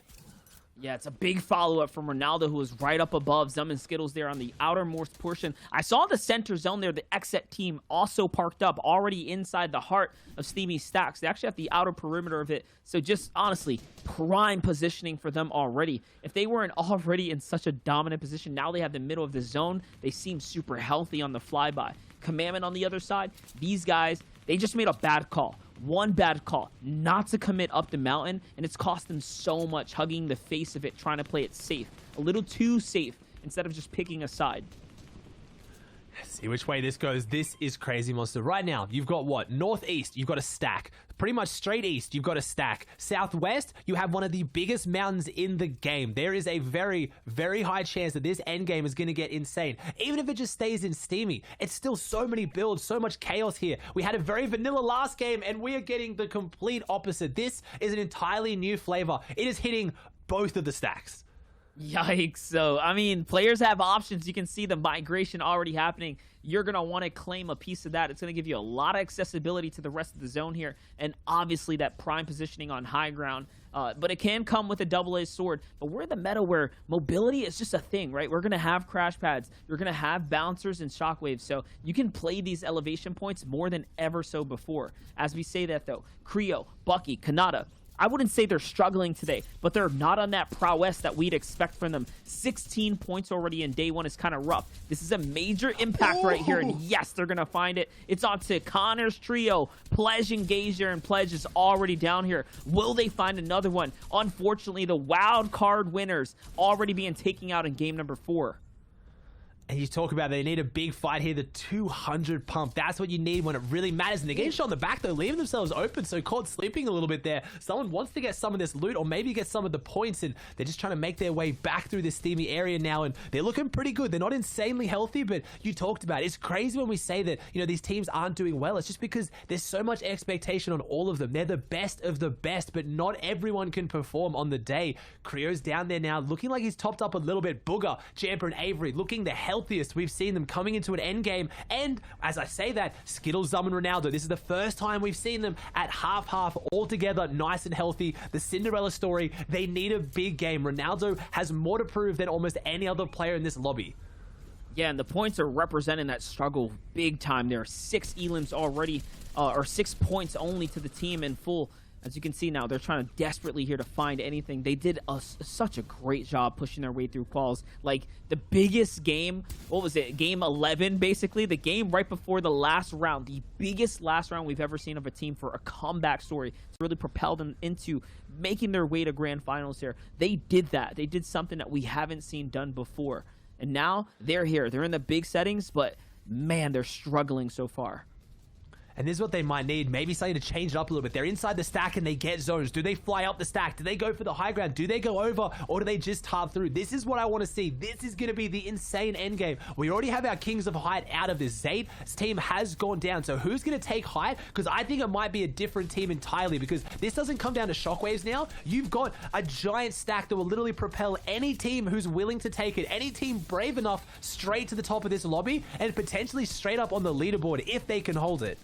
Yeah, it's a big follow-up from Ronaldo, who was right up above Zum and Skittles there on the outermost portion. I saw the center zone there. The Exet team also parked up, already inside the heart of Steamy Stacks. They actually have the outer perimeter of it. So just, honestly, prime positioning for them already. If they weren't already in such a dominant position, now they have the middle of the zone. They seem super healthy on the flyby. Commandment on the other side, these guys, they just made a bad call. One bad call, not to commit up the mountain, and it's cost them so much, hugging the face of it, trying to play it safe. A little too safe, instead of just picking a side. See which way this goes. This is crazy, Monster. Right now, you've got what? Northeast, you've got a stack. Pretty much straight east, you've got a stack. Southwest, you have one of the biggest mountains in the game. There is a very, very high chance that this end game is going to get insane. Even if it just stays in Steamy, it's still so many builds, so much chaos here. We had a very vanilla last game, and we are getting the complete opposite. This is an entirely new flavor. It is hitting both of the stacks. Yikes. So, I mean, players have options. You can see the migration already happening. You're going to want to claim a piece of that. It's going to give you a lot of accessibility to the rest of the zone here, and obviously that prime positioning on high ground. But it can come with a double-edged sword. But we're in the meta where mobility is just a thing, right? We're going to have crash pads. You're going to have bouncers and shockwaves. So you can play these elevation points more than ever so before. As we say that, though, Creo, Bucky, Kanata, I wouldn't say they're struggling today, but they're not on that prowess that we'd expect from them. 16 points already in day one is kind of rough. This is a major impact right here, and yes, they're going to find it. It's on to Connor's trio. Pledge, Engager, and Pledge is already down here. Will they find another one? Unfortunately, the wild card winners already being taken out in game number 4. And you talk about they need a big fight here, the 200 pump. That's what you need when it really matters. And they're getting shot in the back, though, leaving themselves open. So caught sleeping a little bit there. Someone wants to get some of this loot or maybe get some of the points, and they're just trying to make their way back through this steamy area now, and they're looking pretty good. They're not insanely healthy, but you talked about it. It's crazy when we say that, you know, these teams aren't doing well. It's just because there's so much expectation on all of them. They're the best of the best, but not everyone can perform on the day. Creo's down there now, looking like he's topped up a little bit. Booger, Jamper, and Avery looking the healthiest we've seen them coming into an end game. And as I say that, Skittles, Zum, and Ronaldo, this is the first time we've seen them at half all together, nice and healthy. The Cinderella story, they need a big game. Ronaldo has more to prove than almost any other player in this lobby. Yeah, and the points are representing that struggle big time there. 6 elims already, or 6 points only to the team in full. As you can see now, they're trying to desperately here to find anything. They did such a great job pushing their way through quals. Like, the biggest game, what was it, game 11, basically? The game right before the last round. The biggest last round we've ever seen of a team for a comeback story. It's really propelled them into making their way to grand finals here. They did that. They did something that we haven't seen done before. And now they're here. They're in the big settings, but man, they're struggling so far. And this is what they might need. Maybe something to change it up a little bit. They're inside the stack and they get zones. Do they fly up the stack? Do they go for the high ground? Do they go over? Or do they just hard through? This is what I want to see. This is going to be the insane endgame. We already have our Kings of Height out of this. Zape's team has gone down. So who's going to take height? Because I think it might be a different team entirely. Because this doesn't come down to shockwaves now. You've got a giant stack that will literally propel any team who's willing to take it. Any team brave enough straight to the top of this lobby. And potentially straight up on the leaderboard if they can hold it.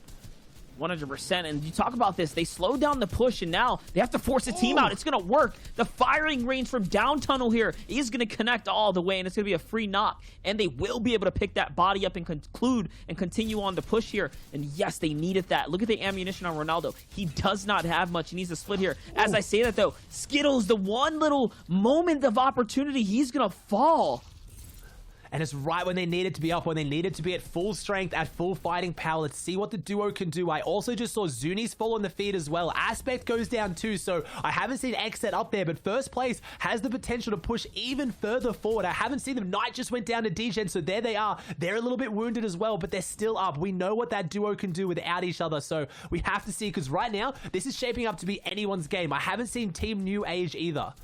100%. And you talk about this, they slowed down the push and now they have to force a team out. It's going to work. The firing range from down tunnel here is going to connect all the way, and it's going to be a free knock. And they will be able to pick that body up and conclude and continue on the push here. And yes, they needed that. Look at the ammunition on Ronaldo. He does not have much. He needs to split here. As I say that though, Skittles, the one little moment of opportunity, he's going to fall. And it's right when they needed to be up, when they needed to be at full strength, at full fighting power. Let's see what the duo can do. I also just saw Zuni's fall on the feed as well. Aspect goes down too, so I haven't seen Xset up there, but first place has the potential to push even further forward. I haven't seen them. Knight just went down to Degen, so there they are. They're a little bit wounded as well, but they're still up. We know what that duo can do without each other, so we have to see, because right now, this is shaping up to be anyone's game. I haven't seen Team New Age either.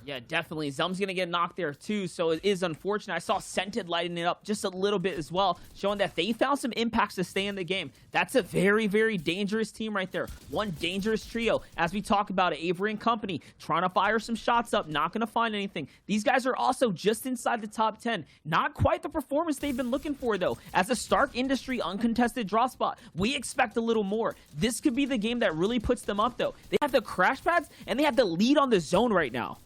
Yeah, definitely. Zum's going to get knocked there too, so it is unfortunate. I saw Scented lighting it up just a little bit as well, showing that they found some impacts to stay in the game. That's a very, very dangerous team right there. One dangerous trio. As we talk about it, Avery and company trying to fire some shots up, not going to find anything. These guys are also just inside the top 10. Not quite the performance they've been looking for, though. As a Stark Industry uncontested draw spot, we expect a little more. This could be the game that really puts them up, though. They have the crash pads, and they have the lead on the zone right now.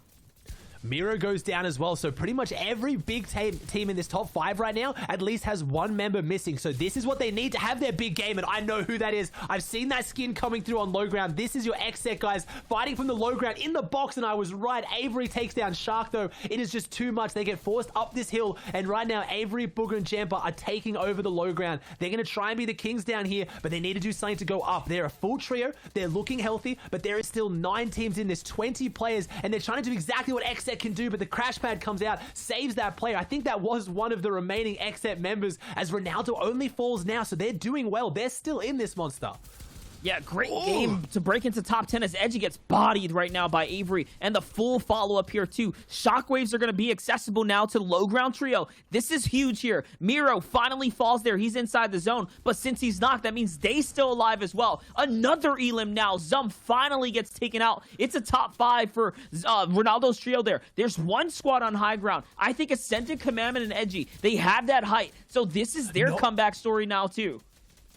Miro goes down as well, so pretty much every big team in this top 5 right now at least has one member missing. So this is what they need to have their big game, and I know who that is. I've seen that skin coming through on low ground. This is your Xset guys fighting from the low ground in the box, and I was right. Avery takes down Shark, though. It is just too much. They get forced up this hill, and right now Avery, Booger, and Jampa are taking over the low ground. They're going to try and be the kings down here, but they need to do something to go up. They're a full trio. They're looking healthy, but there is still 9 teams in this, 20 players, and they're trying to do exactly what Xset can do, but the crash pad comes out, saves that player. I think that was one of the remaining Xset members, as Ronaldo only falls now, so they're doing well. They're still in this monster. Yeah, great game to break into top 10 as Edgy gets bodied right now by Avery, and the full follow-up here too. Shockwaves are going to be accessible now to low ground trio. This is huge here. Miro finally falls there. He's inside the zone, but since he's knocked, that means they still alive as well. Another elim now. Zum finally gets taken out. It's a top 5 for Ronaldo's trio there. There's one squad on high ground. I think Ascended, Commandment, and Edgy, they have that height, so this is their comeback story now too.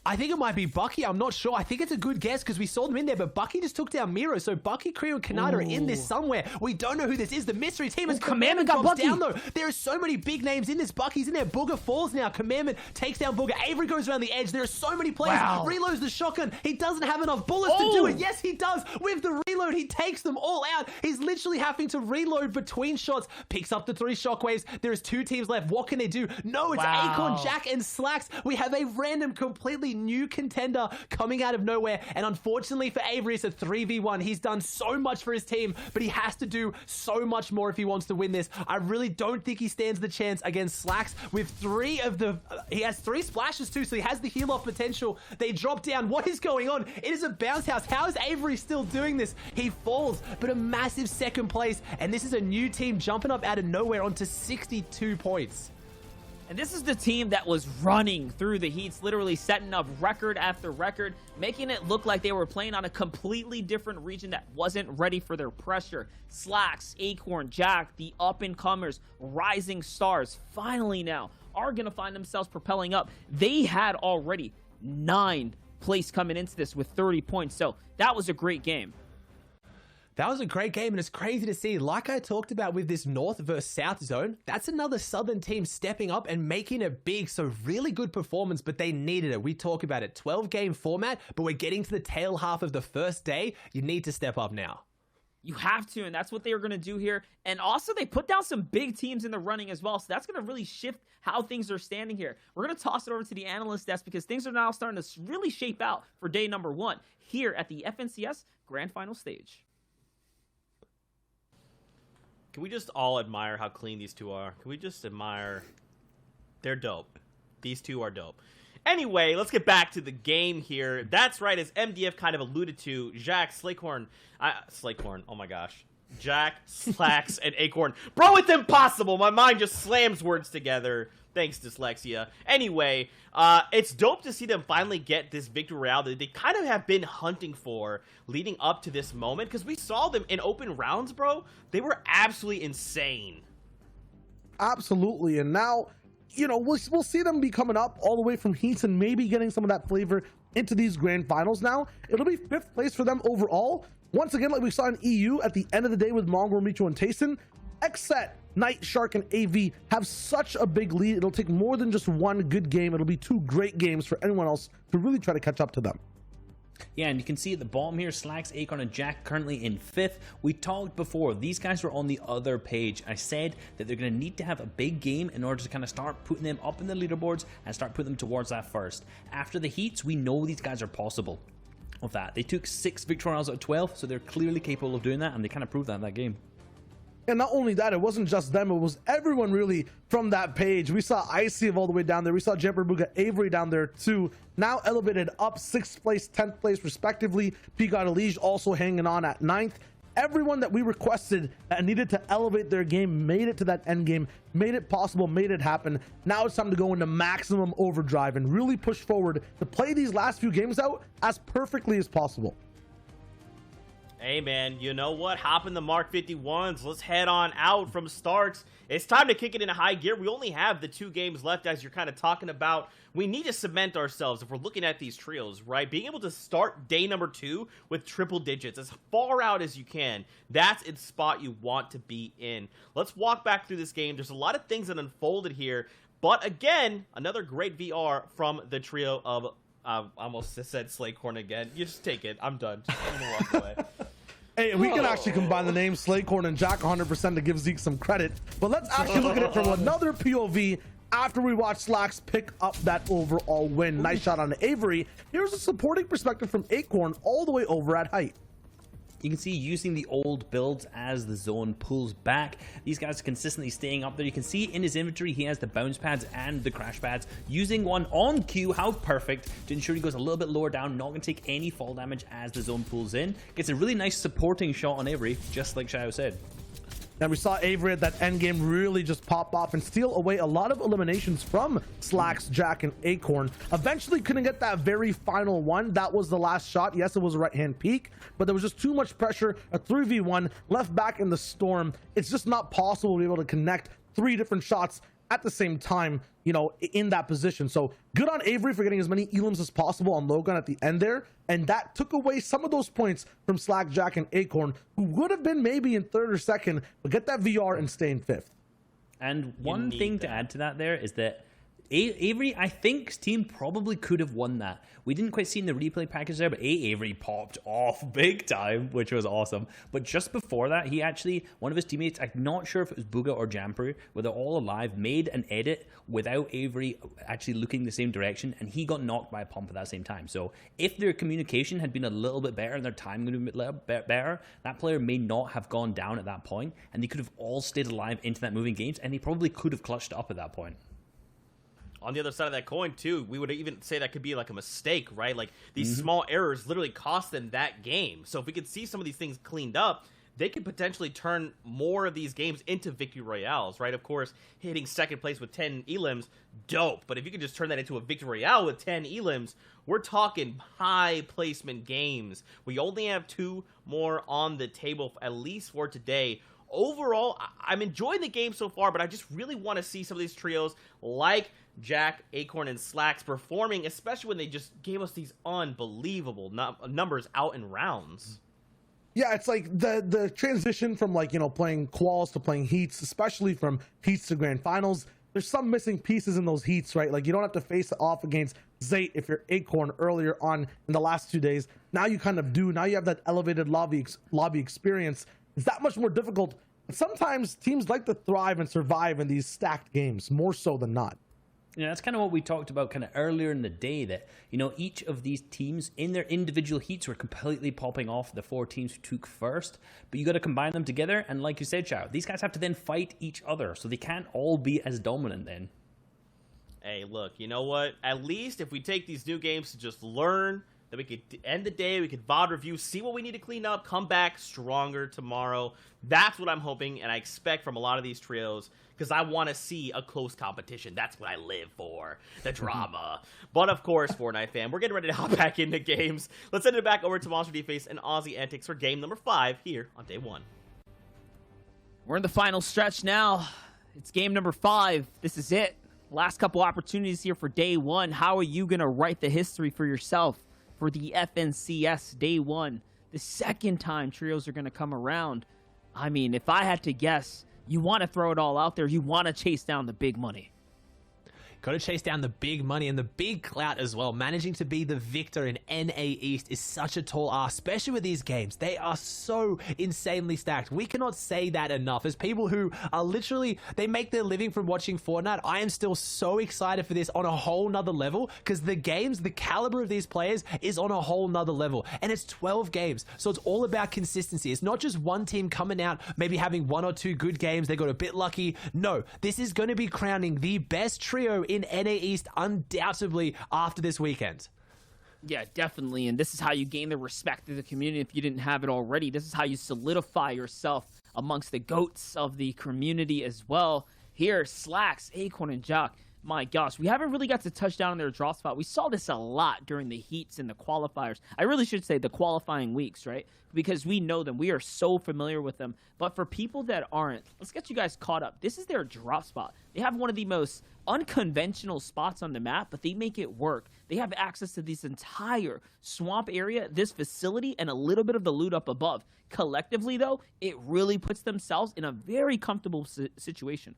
I think it might be Bucky. I'm not sure. I think it's a good guess because we saw them in there, but Bucky just took down Miro. So Bucky, Creo, and Kanata are in this somewhere. We don't know who this is. The mystery team is Commandment got Bucky down, though. There are so many big names in this. Bucky's in there. Booger falls now. Commandment takes down Booger. Avery goes around the edge. There are so many players. Wow. Reloads the shotgun. He doesn't have enough bullets to do it. Yes, he does. With the reload, he takes them all out. He's literally having to reload between shots. Picks up the 3 shockwaves. There is 2 teams left. What can they do? No, it's Acorn, Jack, and Slacks. We have a random, completely new contender coming out of nowhere, and unfortunately for Avery, it's a 3v1. He's done so much for his team, but he has to do so much more if he wants to win this. I really don't think he stands the chance against Slacks with 3 of the... he has 3 splashes too, so he has the heal off potential. They drop down. What is going on? It is a bounce house. How is Avery still doing this? He falls, but a massive second place, and this is a new team jumping up out of nowhere onto 62 points. And this is the team that was running through the heats, literally setting up record after record, making it look like they were playing on a completely different region that wasn't ready for their pressure. Slacks, Acorn, Jack, the up-and-comers, rising stars, finally now are going to find themselves propelling up. They had already 9th place coming into this with 30 points, so that was a great game. That was a great game, and it's crazy to see. Like I talked about with this North versus South zone, that's another Southern team stepping up and making it big. So really good performance, but they needed it. We talk about it. 12-game format, but we're getting to the tail half of the first day. You need to step up now. You have to, and that's what they are going to do here. And also, they put down some big teams in the running as well, so that's going to really shift how things are standing here. We're going to toss it over to the analyst desk because things are now starting to really shape out for day number 1 here at the FNCS Grand Final stage. Can we just all admire how clean these two are? Can we just admire? They're dope. These two are dope. Anyway, let's get back to the game here. That's right, as MDF kind of alluded to, Jack, Slakecorn, oh my gosh. Jack, Slacks, and Acorn. Bro, it's impossible. My mind just slams words together. Thanks, dyslexia. Anyway, it's dope to see them finally get this victory royale that they kind of have been hunting for leading up to this moment, because we saw them in open rounds, bro. They were absolutely insane. Absolutely, and now, you know, we'll see them be coming up all the way from heats and maybe getting some of that flavor into these grand finals now. It'll be 5th place for them overall. Once again, like we saw in EU at the end of the day with Mongrel, Micho, and Tayson, Xset, Night, Shark, and AV have such a big lead. It'll take more than just one good game. It'll be 2 great games for anyone else to really try to catch up to them. Yeah, and you can see at the bottom here, Slacks, Acorn, and Jack currently in 5th. We talked before, these guys were on the other page. I said that they're going to need to have a big game in order to kind of start putting them up in the leaderboards and start putting them towards that first. After the heats, we know these guys are possible of that. They took 6 victory rounds out of 12, so they're clearly capable of doing that, and they kind of proved that in that game. And not only that, it wasn't just them, it was everyone really from that page. We saw Icy all the way down there. We saw Jumper Booga, Avery down there too. Now elevated up 6th place, 10th place respectively. Pigot Elige also hanging on at 9th. Everyone that we requested that needed to elevate their game made it to that end game, made it possible, made it happen. Now it's time to go into maximum overdrive and really push forward to play these last few games out as perfectly as possible. Hey man, you know what? Hop in the Mark 51s. Let's head on out from starts. It's time to kick it into high gear. We only have the 2 games left, as you're kind of talking about. We need to cement ourselves if we're looking at these trios, right? Being able to start day number 2 with triple digits as far out as you can. That's the spot you want to be in. Let's walk back through this game. There's a lot of things that unfolded here. But again, another great VR from the trio of... I almost said Slakecorn again. You just take it. I'm done. I'm gonna walk away. Hey, we can actually combine the names Slakecorn and Jack 100% to give Zeke some credit. But let's actually look at it from another POV after we watch Slacks pick up that overall win. Nice shot on Avery. Here's a supporting perspective from Acorn all the way over at height. You can see using the old builds as the zone pulls back. These guys are consistently staying up there. You can see in his inventory he has the bounce pads and the crash pads. Using one on cue, how perfect, to ensure he goes a little bit lower down, not going to take any fall damage as the zone pulls in. Gets a really nice supporting shot on Avery, just like Shao said. And we saw Avery at that end game really just pop off and steal away a lot of eliminations from Slacks, Jack, and Acorn. Eventually couldn't get that very final one. That was the last shot. Yes, it was a right-hand peek, but there was just too much pressure. A 3v1 left back in the storm. It's just not possible to be able to connect 3 different shots at the same time, you know, in that position. So good on Avery for getting as many elims as possible on Logan at the end there. And that took away some of those points from Slack, Jack, and Acorn, who would have been maybe in 3rd or 2nd, but get that VR and stay in 5th. And one thing to add to that there is that Avery, I think, his team probably could have won that. We didn't quite see in the replay package there, but Avery popped off big time, which was awesome. But just before that, he actually, one of his teammates, I'm not sure if it was Booga or Jamper, where they're all alive, made an edit without Avery actually looking the same direction, and he got knocked by a pump at that same time. So if their communication had been a little bit better and their time would have been a little bit better, that player may not have gone down at that point, and they could have all stayed alive into that moving games, and they probably could have clutched up at that point. On the other side of that coin, too, we would even say that could be like a mistake, right? Like, these small errors literally cost them that game. So if we could see some of these things cleaned up, they could potentially turn more of these games into victory royales, right? Of course, hitting 2nd place with 10 elims, dope. But if you could just turn that into a victory royale with 10 elims, we're talking high placement games. We only have 2 more on the table, at least for today. Overall, I'm enjoying the game so far, but I just really want to see some of these trios like Jack, Acorn, and Slacks performing, especially when they just gave us these unbelievable numbers out in rounds. Yeah, it's like the transition from, like, you know, playing quals to playing heats, especially from heats to grand finals. There's some missing pieces in those heats, right? Like, you don't have to face it off against Zayt if you're Acorn earlier on in the last 2 days. Now you kind of do. Now you have that elevated lobby experience. It's that much more difficult. Sometimes teams like to thrive and survive in these stacked games, more so than not. You know, that's kind of what we talked about kind of earlier in the day, that, you know, each of these teams in their individual heats were completely popping off the 4 teams who took first, but you got to combine them together. And like you said, Chow, these guys have to then fight each other, so they can't all be as dominant then. Hey, look, you know what? At least if we take these new games to just learn, then we could end the day, we could VOD review, see what we need to clean up, come back stronger tomorrow. That's what I'm hoping and I expect from a lot of these trios, because I want to see a close competition. That's what I live for, the drama. But of course, Fortnite fam, we're getting ready to hop back into games. Let's send it back over to Monster D-Face and Aussie Antics for game number 5 here on day 1. We're in the final stretch now. It's game number 5. This is it. Last couple opportunities here for day 1. How are you going to write the history for yourself for the FNCS day 1? The second time trios are going to come around. I mean, if I had to guess, you want to throw it all out there. You want to chase down the big money. Got to chase down the big money and the big clout as well. Managing to be the victor in NA East is such a tall ask, especially with these games. They are so insanely stacked. We cannot say that enough. As people who are literally, they make their living from watching Fortnite, I am still so excited for this on a whole nother level, because the games, the caliber of these players is on a whole nother level. And it's 12 games, so it's all about consistency. It's not just one team coming out, maybe having 1 or 2 good games, they got a bit lucky. No, this is going to be crowning the best trio in NA East undoubtedly after this weekend. Yeah, definitely. And this is how you gain the respect of the community if you didn't have it already. This is how you solidify yourself amongst the GOATs of the community as well. Here, Slacks, Acorn, and Jock. My gosh, we haven't really got to touch down on their drop spot. We saw this a lot during the heats and the qualifiers. I really should say the qualifying weeks, right? Because we know them. We are so familiar with them. But for people that aren't, let's get you guys caught up. This is their drop spot. They have one of the most unconventional spots on the map, but they make it work. They have access to this entire swamp area, this facility, and a little bit of the loot up above. Collectively, though, it really puts themselves in a very comfortable situation.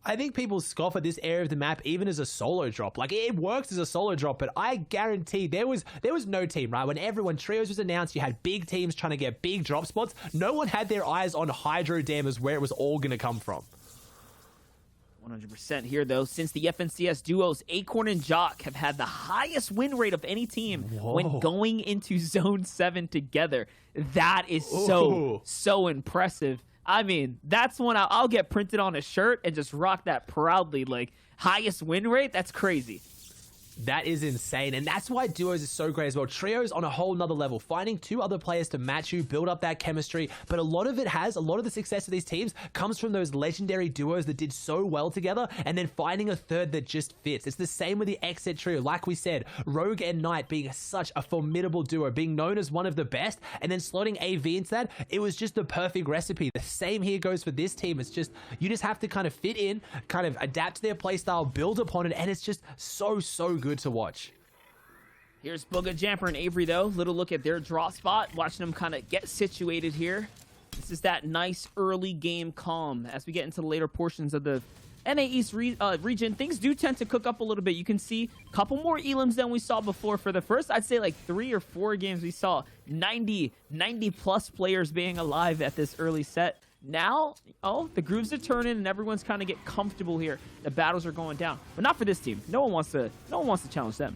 I think people scoff at this area of the map even as a solo drop. Like, it works as a solo drop, but I guarantee there was no team, right? When Trios was announced, you had big teams trying to get big drop spots. No one had their eyes on Hydro Dam as where it was all going to come from. 100% here, though. Since the FNCS duos, Acorn and Jock have had the highest win rate of any team when going into Zone 7 together. That is so impressive. I mean, that's one I'll get printed on a shirt and just rock that proudly. Like, highest win rate? That's crazy. That is insane, and that's why duos is so great as well. Trios on a whole nother level, finding 2 other players to match you, build up that chemistry, but a lot of the success of these teams comes from those legendary duos that did so well together, and then finding a third that just fits. It's the same with the XZ trio, like we said, Rogue and Knight being such a formidable duo, being known as one of the best, and then slotting AV into that, it was just the perfect recipe. The same here goes for this team. It's just, you just have to kind of fit in, kind of adapt to their playstyle, build upon it, and it's just so good to watch. Here's Booga Jamper and Avery, though. Little look at their draw spot, watching them kind of get situated here. This is that nice early game calm. As we get into the later portions of the NA East region, things do tend to cook up a little bit. You can see a couple more elims than we saw before. For the first, I'd say like 3 or 4 games, we saw 90 plus players being alive at this early set. Now, the grooves are turning and everyone's kind of get comfortable here. The battles are going down, but not for this team. No one wants to challenge them.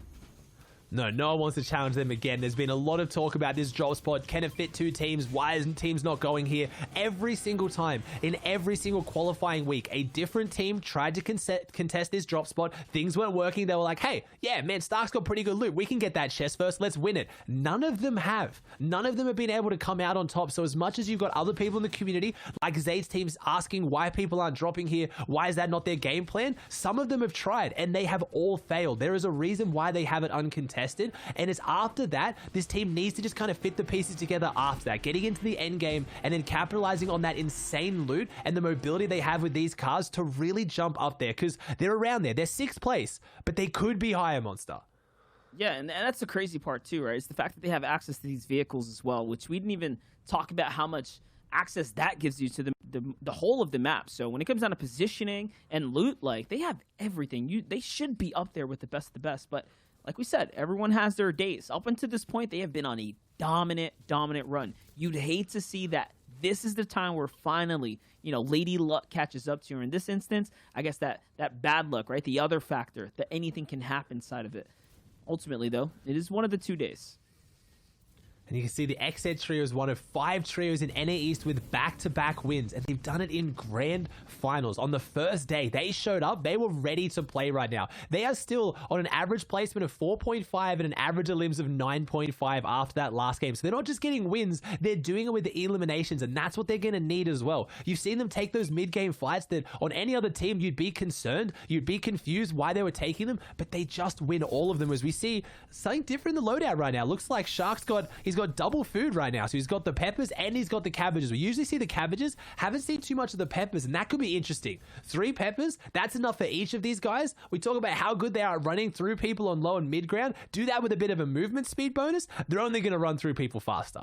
No one wants to challenge them again. There's been a lot of talk about this drop spot. Can it fit 2 teams? Why isn't teams not going here? Every single time, in every single qualifying week, a different team tried to contest this drop spot. Things weren't working. They were like, hey, yeah, man, Stark's got pretty good loot. We can get that chest first. Let's win it. None of them have. None of them have been able to come out on top. So as much as you've got other people in the community, like Zayd's teams asking why people aren't dropping here, why is that not their game plan? Some of them have tried, and they have all failed. There is a reason why they have it uncontested. And it's after that, this team needs to just kind of fit the pieces together after that, getting into the end game and then capitalizing on that insane loot and the mobility they have with these cars to really jump up there, because they're around there. They're 6th place, but they could be higher, Monster. Yeah, and that's the crazy part too, right? It's the fact that they have access to these vehicles as well, which we didn't even talk about how much access that gives you to the whole of the map. So when it comes down to positioning and loot, like, they have everything. They should be up there with the best of the best, but like we said, everyone has their days. Up until this point, they have been on a dominant run. You'd hate to see that this is the time where finally, Lady Luck catches up to her. In this instance, I guess that bad luck, right? The other factor, that anything can happen side of it. Ultimately, though, it is one of the 2 days. And you can see the XZ trio is one of 5 trios in NA East with back-to-back wins, and they've done it in grand finals. On the first day, they showed up. They were ready to play right now. They are still on an average placement of 4.5 and an average elims of 9.5 after that last game. So they're not just getting wins, they're doing it with the eliminations, and that's what they're going to need as well. You've seen them take those mid-game fights that on any other team you'd be concerned, you'd be confused why they were taking them, but they just win all of them. As we see something different in the loadout right now. Looks like Shark's got double food right now. So he's got the peppers and he's got the cabbages. We usually see the cabbages, haven't seen too much of the peppers, and that could be interesting. 3 peppers, that's enough for each of these guys. We talk about how good they are at running through people on low and mid ground. Do that with a bit of a movement speed bonus, they're only going to run through people faster.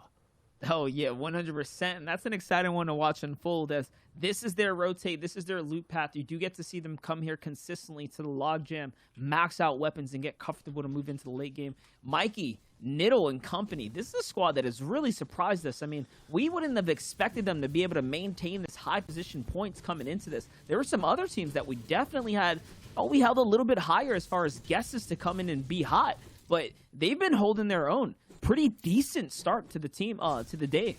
Oh, yeah, 100%. And that's an exciting one to watch unfold, as this is their rotate, this is their loot path. You do get to see them come here consistently to the logjam, max out weapons, and get comfortable to move into the late game. Mikey, Niddle, and company, this is a squad that has really surprised us. I mean, we wouldn't have expected them to be able to maintain this high position points coming into this. There were some other teams that we definitely had, we held a little bit higher as far as guesses to come in and be hot, but they've been holding their own. Pretty decent start to the team, to the day.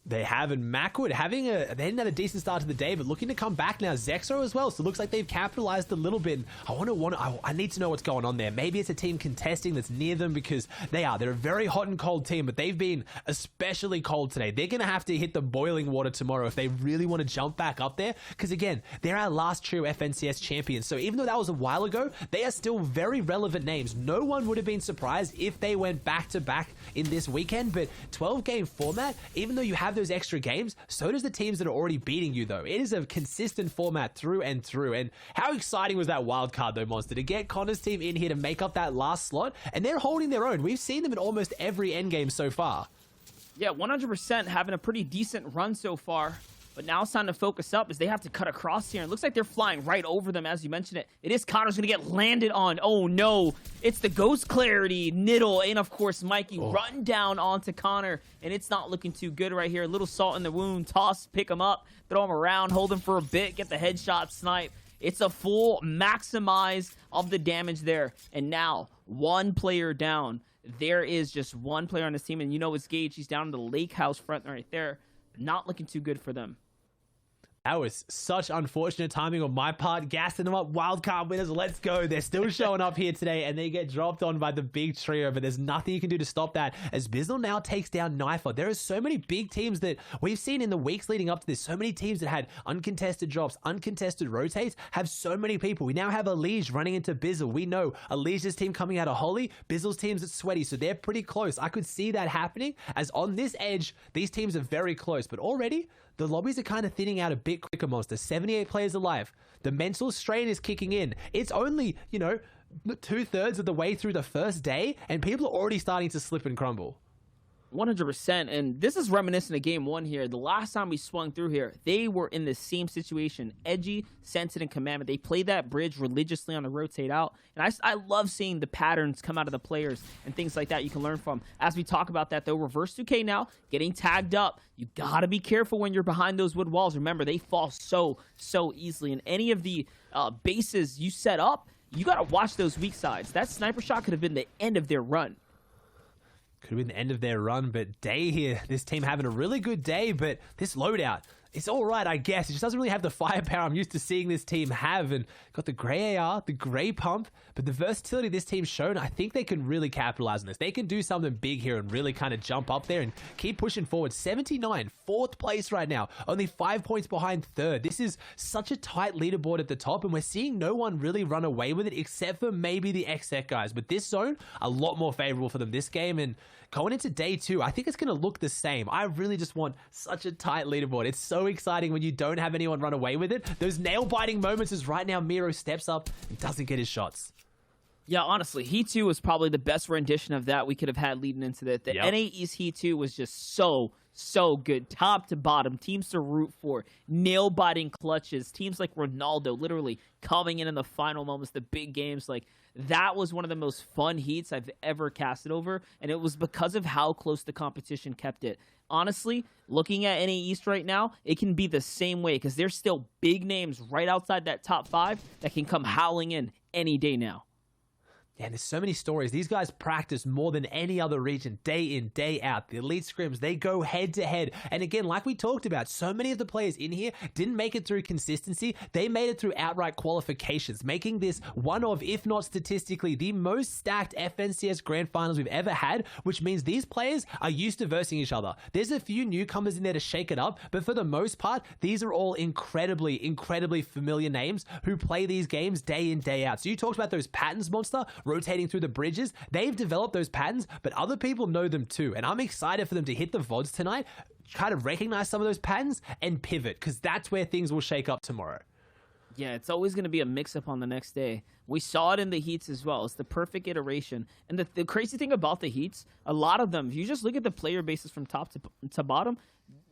They have, and Macwood they didn't have a decent start to the day, but looking to come back now. Zexro as well, so it looks like they've capitalized a little bit. I need to know what's going on there. Maybe it's a team contesting that's near them, because they're a very hot and cold team, but they've been especially cold today. They're going to have to hit the boiling water tomorrow if they really want to jump back up there, because again, they're our last true FNCS champions. So even though that was a while ago, they are still very relevant names. No one would have been surprised if they went back to back in this weekend, but 12 game format, even though you have those extra games, so does the teams that are already beating you, though. It is a consistent format through and through. And how exciting was that wild card, though, Monster, to get Connor's team in here to make up that last slot, and they're holding their own. We've seen them in almost every endgame so far. Yeah, 100% having a pretty decent run so far. But now it's time to focus up as they have to cut across here. It looks like they're flying right over them, as you mentioned it. It is Connor's going to get landed on. Oh, no. It's the Ghost Clarity, Niddle, and, of course, Mikey run down onto Connor. And it's not looking too good right here. A little salt in the wound. Toss, pick him up, throw him around, hold him for a bit, get the headshot snipe. It's a full maximize of the damage there. And now, 1 player down. There is just 1 player on this team. And you know it's Gage. He's down in the lake house front right there. Not looking too good for them. That was such unfortunate timing on my part. Gassing them up, wildcard winners, let's go. They're still showing up here today, and they get dropped on by the big trio, but there's nothing you can do to stop that, as Bizzle now takes down Knifer. There are so many big teams that we've seen in the weeks leading up to this. So many teams that had uncontested drops, uncontested rotates, have so many people. We now have Alige running into Bizzle. We know Alige's team coming out of Holly, Bizzle's team's at Sweaty, so they're pretty close. I could see that happening, as on this edge, these teams are very close, but already, the lobbies are kind of thinning out a bit quicker, Monster. 78 players alive. The mental strain is kicking in. It's only, 2/3 of the way through the first day, and people are already starting to slip and crumble. 100%, and this is reminiscent of game 1 here. The last time we swung through here, they were in the same situation. Edgy, Scented, and Commandment. They played that bridge religiously on the rotate out, and I love seeing the patterns come out of the players and things like that you can learn from. As we talk about that, though, Reverse 2K now getting tagged up. You gotta be careful when you're behind those wood walls. Remember, they fall so easily, and any of the bases you set up, you gotta watch those weak sides. That sniper shot could have been the end of their run. Could have been the end of their run, but day here, this team having a really good day, but this loadout, it's all right, I guess. It just doesn't really have the firepower I'm used to seeing this team have, and got the gray AR, the gray pump, but the versatility this team's shown, I think they can really capitalize on this. They can do something big here and really kind of jump up there and keep pushing forward. 79, 4th place right now, only 5 points behind 3rd. This is such a tight leaderboard at the top, and we're seeing no one really run away with it except for maybe the XSEC guys, but this zone, a lot more favorable for them this game, and going into day 2, I think it's going to look the same. I really just want such a tight leaderboard. It's so exciting when you don't have anyone run away with it. Those nail-biting moments is right now Miro steps up and doesn't get his shots. Yeah, honestly, Heat 2 was probably the best rendition of that we could have had leading into that. The Yep. NA East Heat 2 was just so so good. Top to bottom, teams to root for, nail-biting clutches, teams like Ronaldo literally coming in the final moments, the big games. Like, that was one of the most fun heats I've ever casted over, and it was because of how close the competition kept it. Honestly, looking at NA East right now, it can be the same way because there's still big names right outside that top 5 that can come howling in any day now. Yeah, there's so many stories. These guys practice more than any other region, day in, day out. The elite scrims, they go head to head. And again, like we talked about, so many of the players in here didn't make it through consistency. They made it through outright qualifications, making this one of, if not statistically, the most stacked FNCS Grand Finals we've ever had, which means these players are used to versing each other. There's a few newcomers in there to shake it up, but for the most part, these are all incredibly, incredibly familiar names who play these games day in, day out. So you talked about those patterns, Monster, rotating through the bridges. They've developed those patterns, but other people know them too. And I'm excited for them to hit the VODs tonight, try to recognize some of those patterns and pivot, because that's where things will shake up tomorrow. Yeah, it's always going to be a mix-up on the next day. We saw it in the heats as well. It's the perfect iteration. And the crazy thing about the heats, a lot of them, if you just look at the player bases from top to bottom,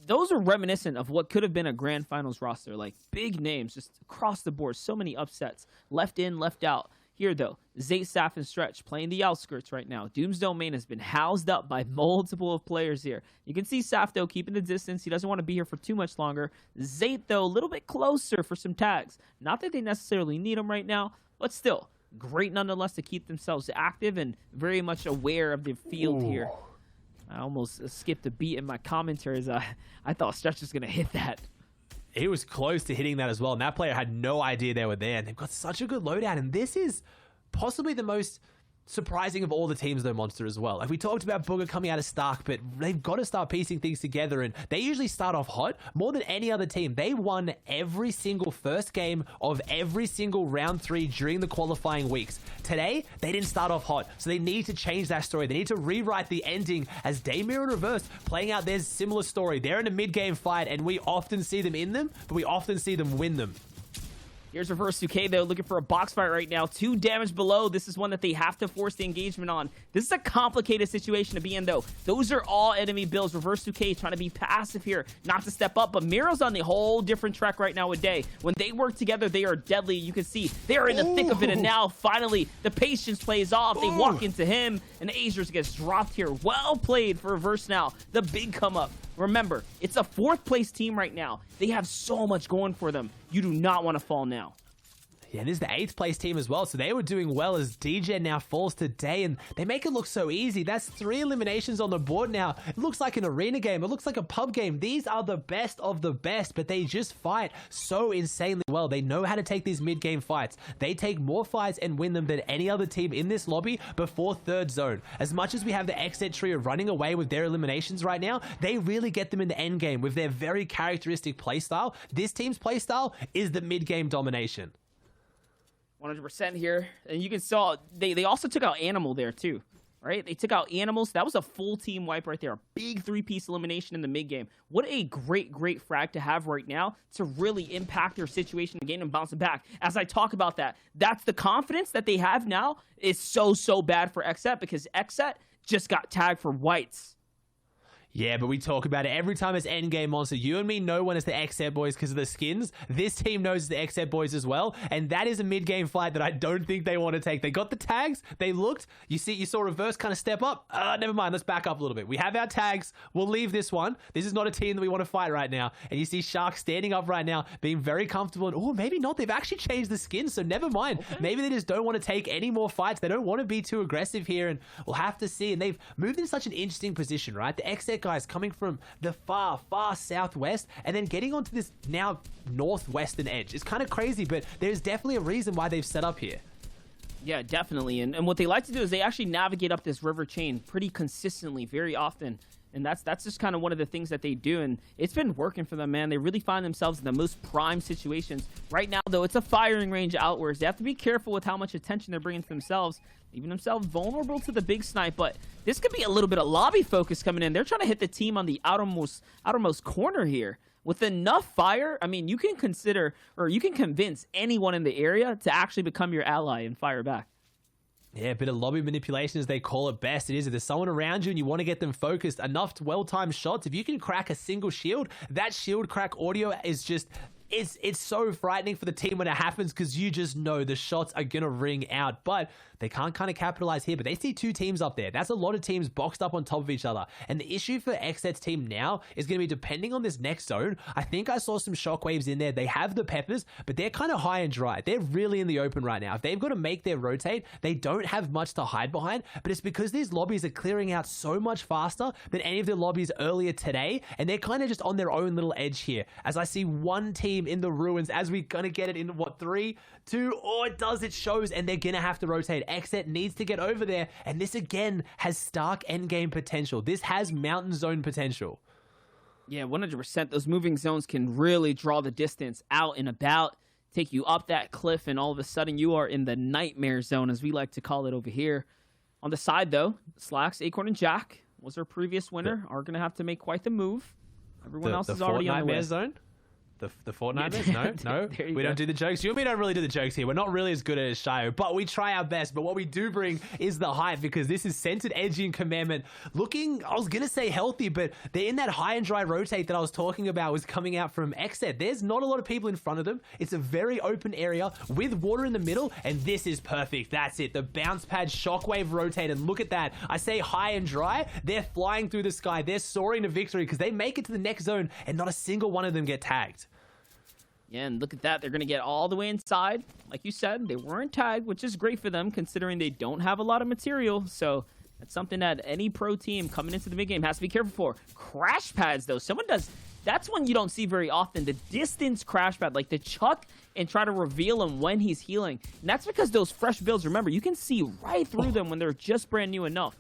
those are reminiscent of what could have been a grand finals roster. Like, big names just across the board. So many upsets. Left in, left out. Here, though, Zayt, Saf, and Stretch playing the outskirts right now. Doom's Domain has been housed up by multiple of players here. You can see Saf, though, keeping the distance. He doesn't want to be here for too much longer. Zayt, though, a little bit closer for some tags. Not that they necessarily need him right now, but still, great nonetheless to keep themselves active and very much aware of the field here. I almost skipped a beat in my commentaries. I thought Stretch was going to hit that. He was close to hitting that as well, and that player had no idea they were there. And they've got such a good loadout, and this is possibly the most surprising of all the teams, though, Monster, as well. Like, we talked about Booger coming out of Stark, but they've got to start piecing things together, and they usually start off hot more than any other team. They won every single first game of every single round 3 during the qualifying weeks. Today, they didn't start off hot, so they need to change that story. They need to rewrite the ending as Daymir in reverse playing out their similar story. They're in a mid-game fight, and we often see them in them, but we often see them win them. Here's Reverse 2K, though, looking for a box fight right now. 2 damage below. This is one that they have to force the engagement on. This is a complicated situation to be in, though. Those are all enemy builds. Reverse 2K trying to be passive here, not to step up. But Miro's on the whole different track right now with Day. When they work together, they are deadly. You can see they are in the thick of it. And now, finally, the patience plays off. They walk into him, and Azers gets dropped here. Well played for Reverse now. The big come up. Remember, it's a 4th place team right now. They have so much going for them. You do not want to fall now. Yeah, this is the 8th place team as well, so they were doing well as DJ now falls to Day, and they make it look so easy. That's 3 eliminations on the board now. It looks like an arena game. It looks like a pub game. These are the best of the best, but they just fight so insanely well. They know how to take these mid-game fights. They take more fights and win them than any other team in this lobby before 3rd zone. As much as we have the Xset trio running away with their eliminations right now, they really get them in the end game with their very characteristic playstyle. This team's playstyle is the mid-game domination. 100% here. And you can saw they also took out Animal there too, right? They took out Animals. That was a full team wipe right there. A big 3-piece elimination in the mid game. What a great frag to have right now to really impact their situation again and bounce it back. As I talk about that, that's the confidence that they have now is so bad for Xset because Xset just got tagged for whites. Yeah, but we talk about it every time it's endgame, Monster. You and me know when it's the Xset boys because of the skins. This team knows it's the Xset boys as well, and that is a mid-game fight that I don't think they want to take. They got the tags, they looked, you saw Reverse kind of step up. Never mind, let's back up a little bit. We have our tags, we'll leave this one. This is not a team that we want to fight right now. And you see Shark standing up right now, being very comfortable, and maybe not. They've actually changed the skins, so never mind. Okay. Maybe they just don't want to take any more fights. They don't want to be too aggressive here, and we'll have to see. And they've moved in such an interesting position, right? The Xset guys coming from the far southwest and then getting onto this now northwestern edge. It's kind of crazy, but there's definitely a reason why they've set up here. Yeah, definitely. And what they like to do is they actually navigate up this river chain pretty consistently, very often. And that's just kind of one of the things that they do. And it's been working for them, man. They really find themselves in the most prime situations. Right now, though, it's a firing range outwards. They have to be careful with how much attention they're bringing to themselves, leaving themselves vulnerable to the big snipe. But this could be a little bit of lobby focus coming in. They're trying to hit the team on the outermost corner here. With enough fire, I mean, you can consider, or you can convince anyone in the area to actually become your ally and fire back. Yeah, a bit of lobby manipulation, as they call it best. It is. If there's someone around you and you want to get them focused, enough well-timed shots, if you can crack a single shield, that shield crack audio is just... It's so frightening for the team when it happens, because you just know the shots are going to ring out. But they can't kind of capitalize here. But they see two teams up there. That's a lot of teams boxed up on top of each other. And the issue for XZ's team now is going to be, depending on this next zone, I think I saw some shockwaves in there. They have the peppers, but they're kind of high and dry. They're really in the open right now. If they've got to make their rotate, they don't have much to hide behind. But it's because these lobbies are clearing out so much faster than any of the lobbies earlier today. And they're kind of just on their own little edge here. As I see one team in the ruins, as we're going to get it in, what, 3, 2, oh, it shows, and they're going to have to rotate. XZ needs to get over there, and this again has Stark endgame potential. This has mountain zone potential. Yeah, 100%. Those moving zones can really draw the distance out and about, take you up that cliff, and all of a sudden you are in the nightmare zone, as we like to call it over here. On the side, though, Slacks, Acorn, and Jack was our previous winner, are going to have to make quite the move. Everyone else is already on the list. Zone? The Fortnite? No. We don't do the jokes. You and me don't really do the jokes here. We're not really as good at it as Shio, but we try our best. But what we do bring is the hype, because this is Centered, Edgy, and Commandment looking, I was going to say healthy, but they're in that high and dry rotate that I was talking about was coming out from XZ. There's not a lot of people in front of them. It's a very open area with water in the middle, and this is perfect. That's it. The bounce pad shockwave rotate, and look at that. I say high and dry. They're flying through the sky. They're soaring to victory because they make it to the next zone, and not a single one of them get tagged. Yeah, and look at that. They're going to get all the way inside. Like you said, they weren't tagged, which is great for them considering they don't have a lot of material. So that's something that any pro team coming into the mid game has to be careful for. Crash pads, though. Someone does... That's one you don't see very often. The distance crash pad, like the chuck and try to reveal him when he's healing. And that's because those fresh builds, remember, you can see right through them when they're just brand new enough.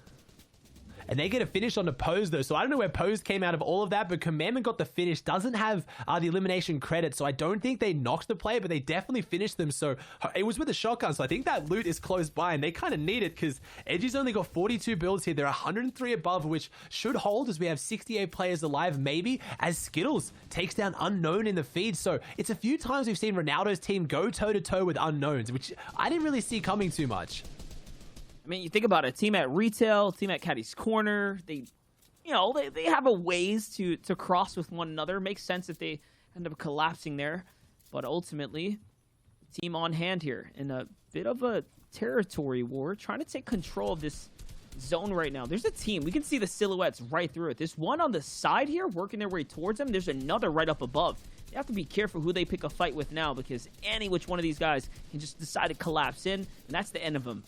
And they get a finish on the Pose, though. So I don't know where Pose came out of all of that, but Commandment got the finish. Doesn't have the elimination credit, so I don't think they knocked the play, but they definitely finished them. So it was with a shotgun, so I think that loot is close by, and they kind of need it because Edgy's only got 42 builds here. They're 103 above, which should hold as we have 68 players alive, maybe, as Skittles takes down Unknown in the feed. So it's a few times we've seen Ronaldo's team go toe-to-toe with Unknowns, which I didn't really see coming too much. I mean, you think about it, team at retail, team at Caddy's Corner, they have a ways to cross with one another. Makes sense if they end up collapsing there. But ultimately, team on hand here in a bit of a territory war, trying to take control of this zone right now. There's a team. We can see the silhouettes right through it. There's one on the side here working their way towards them. There's another right up above. They have to be careful who they pick a fight with now, because any which one of these guys can just decide to collapse in, and that's the end of them.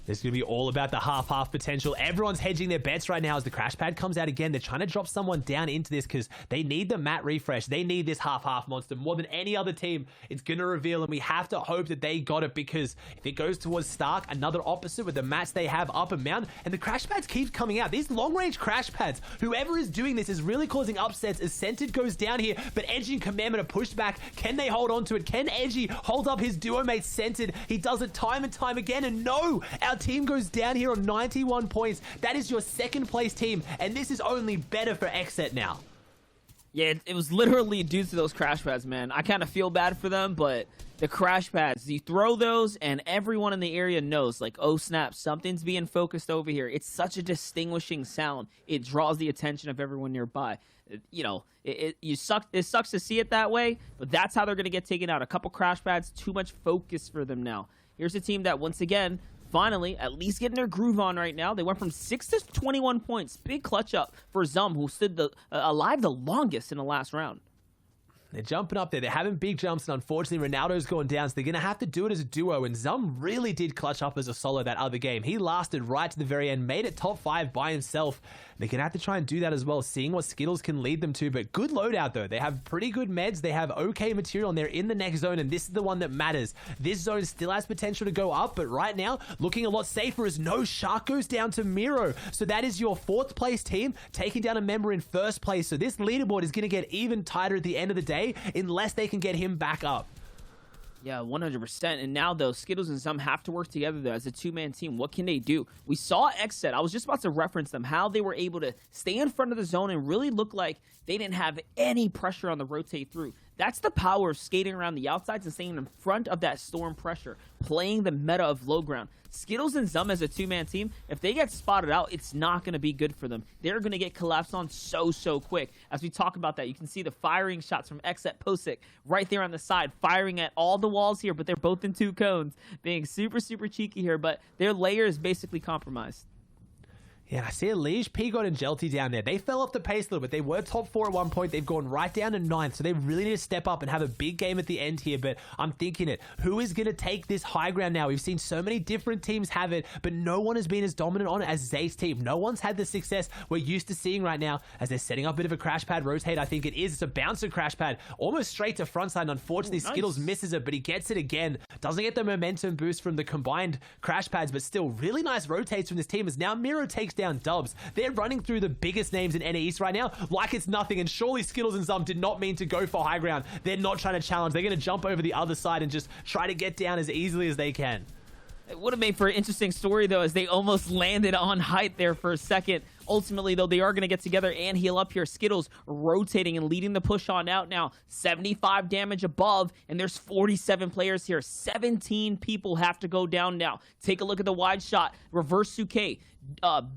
This is going to be all about the half-half potential. Everyone's hedging their bets right now as the crash pad comes out again. They're trying to drop someone down into this because they need the map refresh. They need this half-half monster more than any other team. It's going to reveal, and we have to hope that they got it, because if it goes towards Stark, another opposite with the mats they have up and down, and the crash pads keep coming out. These long-range crash pads, whoever is doing this is really causing upsets as Centered goes down here, but Edgy and Commandment are pushed back. Can they hold on to it? Can Edgy hold up his duo mate Centered? He does it time and time again, and no! Our team goes down here on 91 points. That is your second place team, and this is only better for XZ now. Yeah, it was literally due to those crash pads, man. I kind of feel bad for them, but the crash pads, you throw those and everyone in the area knows, like, oh snap, something's being focused over here. It's such a distinguishing sound. It draws the attention of everyone nearby. It sucks to see it that way, but that's how they're going to get taken out. A couple crash pads, too much focus for them now. Here's a team that, once again, finally, at least getting their groove on right now. They went from 6 to 21 points. Big clutch up for Zum, who stood alive the longest in the last round. They're jumping up there. They're having big jumps, and unfortunately, Ronaldo's gone down, so they're going to have to do it as a duo, and Zum really did clutch up as a solo that other game. He lasted right to the very end, made it top 5 by himself. They're going to have to try and do that as well, seeing what Skittles can lead them to, but good loadout, though. They have pretty good meds. They have okay material, and they're in the next zone, and this is the one that matters. This zone still has potential to go up, but right now, looking a lot safer as no Shark goes down to Miro. So that is your 4th place team taking down a member in 1st place. So this leaderboard is going to get even tighter at the end of the day, unless they can get him back up. Yeah, 100%. And now, though, Skittles and Zum have to work together, though, as a two-man team. What can they do? We saw XZ. I was just about to reference them, how they were able to stay in front of the zone and really look like they didn't have any pressure on the rotate through. That's the power of skating around the outsides and staying in front of that storm pressure, playing the meta of low ground. Skittles and Zum as a two-man team, if they get spotted out, it's not going to be good for them. They're going to get collapsed on so quick. As we talk about that, you can see the firing shots from X at Posick right there on the side, firing at all the walls here, but they're both in 2 cones, being super cheeky here, but their layer is basically compromised. Yeah, I see Lige, Pigot, and Jelty down there. They fell off the pace a little bit. They were top 4 at one point. They've gone right down to 9th, so they really need to step up and have a big game at the end here. But I'm thinking it. Who is going to take this high ground now? We've seen so many different teams have it, but no one has been as dominant on it as Zay's team. No one's had the success we're used to seeing right now as they're setting up a bit of a crash pad rotate. I think it is. It's a bouncer crash pad, almost straight to frontside. Unfortunately, nice. Skittles misses it, but he gets it again. Doesn't get the momentum boost from the combined crash pads, but still really nice rotates from this team as now Miro takes down Dubs. They're running through the biggest names in NA East right now like it's nothing, and surely Skittles and Zum did not mean to go for high ground. They're not trying to challenge. They're going to jump over the other side and just try to get down as easily as they can. It would have made for an interesting story, though, as they almost landed on height there for a second. Ultimately, though, they are going to get together and heal up here. Skittles rotating and leading the push on out now. 75 damage above, and there's 47 players here. 17 people have to go down now. Take a look at the wide shot. Reverse Suke.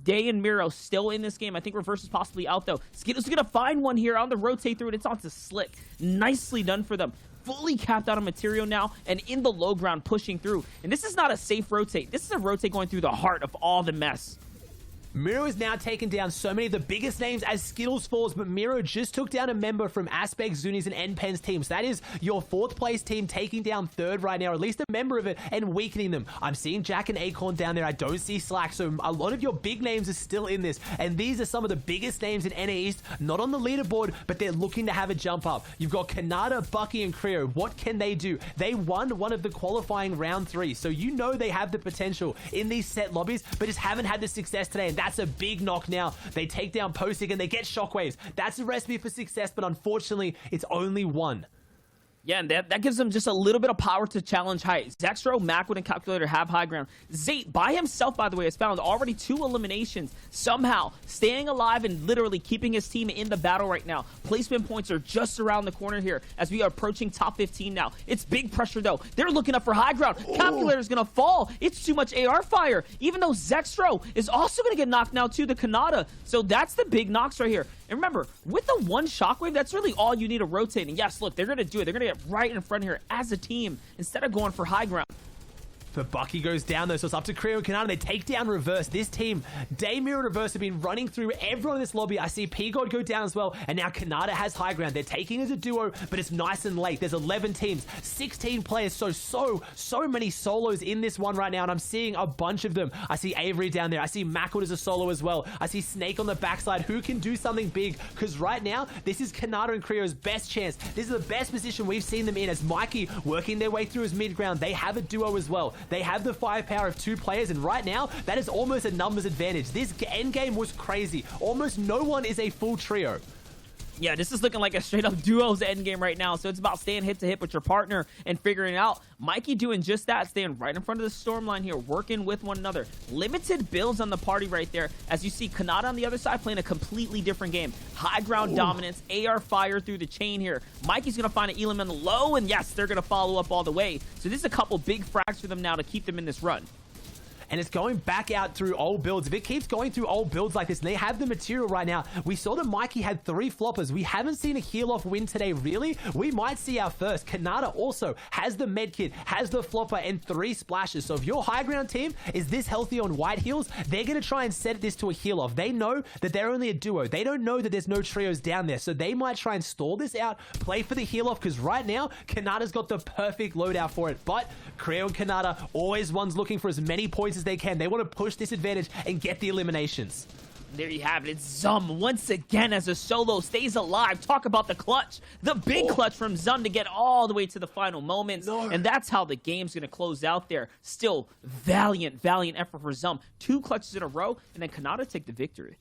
Day and Miro still in this game. I think Reverse is possibly out, though. Skittles is going to find one here on the rotate through it. It's onto Slick. Nicely done for them. Fully capped out on material now and in the low ground pushing through. And this is not a safe rotate. This is a rotate going through the heart of all the mess. Miro has now taken down so many of the biggest names as Skittles falls, but Miro just took down a member from Aspect, Zunis, and NPen's team. So that is your 4th place team taking down 3rd right now, or at least a member of it, and weakening them. I'm seeing Jack and Acorn down there. I don't see Slack, so a lot of your big names are still in this, and these are some of the biggest names in NA East, not on the leaderboard, but they're looking to have a jump up. You've got Kanata, Bucky, and Creo. What can they do? They won one of the qualifying round 3, so you know they have the potential in these set lobbies, but just haven't had the success today, and that's a big knock now. They take down Posick and they get shockwaves. That's a recipe for success, but unfortunately, it's only one. Yeah, and that gives them just a little bit of power to challenge height. Zextro, Macwood, and Calculator have high ground. Zate, by himself, by the way, has found already 2 eliminations. Somehow, staying alive and literally keeping his team in the battle right now. Placement points are just around the corner here as we are approaching top 15 now. It's big pressure, though. They're looking up for high ground. Calculator's going to fall. It's too much AR fire. Even though Zextro is also going to get knocked now, too, the Kanata. So that's the big knocks right here. And remember, with the 1 shockwave, that's really all you need to rotate. And yes, look, they're going to do it. They're going to get right in front here as a team instead of going for high ground. But Bucky goes down, though, so it's up to Creo and Kanata. They take down Reverse. This team, Daymir and Reverse, have been running through everyone in this lobby. I see P-God go down as well, and now Kanata has high ground. They're taking as a duo, but it's nice and late. There's 11 teams, 16 players, so many solos in this one right now, and I'm seeing a bunch of them. I see Avery down there. I see Macwood as a solo as well. I see Snake on the backside. Who can do something big? Because right now, this is Kanata and Creo's best chance. This is the best position we've seen them in as Mikey working their way through his mid ground. They have a duo as well. They have the firepower of 2 players, and right now, that is almost a numbers advantage. This endgame was crazy. Almost no one is a full trio. Yeah, this is looking like a straight-up duos endgame right now, so it's about staying hit-to-hit with your partner and figuring it out. Mikey doing just that, staying right in front of the storm line here, working with one another. Limited builds on the party right there, as you see Kanata on the other side playing a completely different game. High ground dominance, AR fire through the chain here. Mikey's going to find an Elam in the low, and yes, they're going to follow up all the way. So this is a couple big frags for them now to keep them in this run. And it's going back out through old builds. If it keeps going through old builds like this, and they have the material right now, we saw that Mikey had 3 floppers. We haven't seen a heal-off win today, really. We might see our first. Kanata also has the medkit, has the flopper, and 3 splashes. So if your high ground team is this healthy on white heals, they're going to try and set this to a heal-off. They know that they're only a duo. They don't know that there's no trios down there. So they might try and stall this out, play for the heal-off, because right now, Kanata's got the perfect loadout for it. But Creo and Kanata, always ones looking for as many points as they can. They want to push this advantage and get the eliminations. There you have it. It's Zum once again as a solo stays alive. Talk about the clutch. The big clutch from Zum to get all the way to the final moments. And that's how the game's going to close out there. Still, valiant effort for Zum. 2 clutches in a row, and then Kanata take the victory.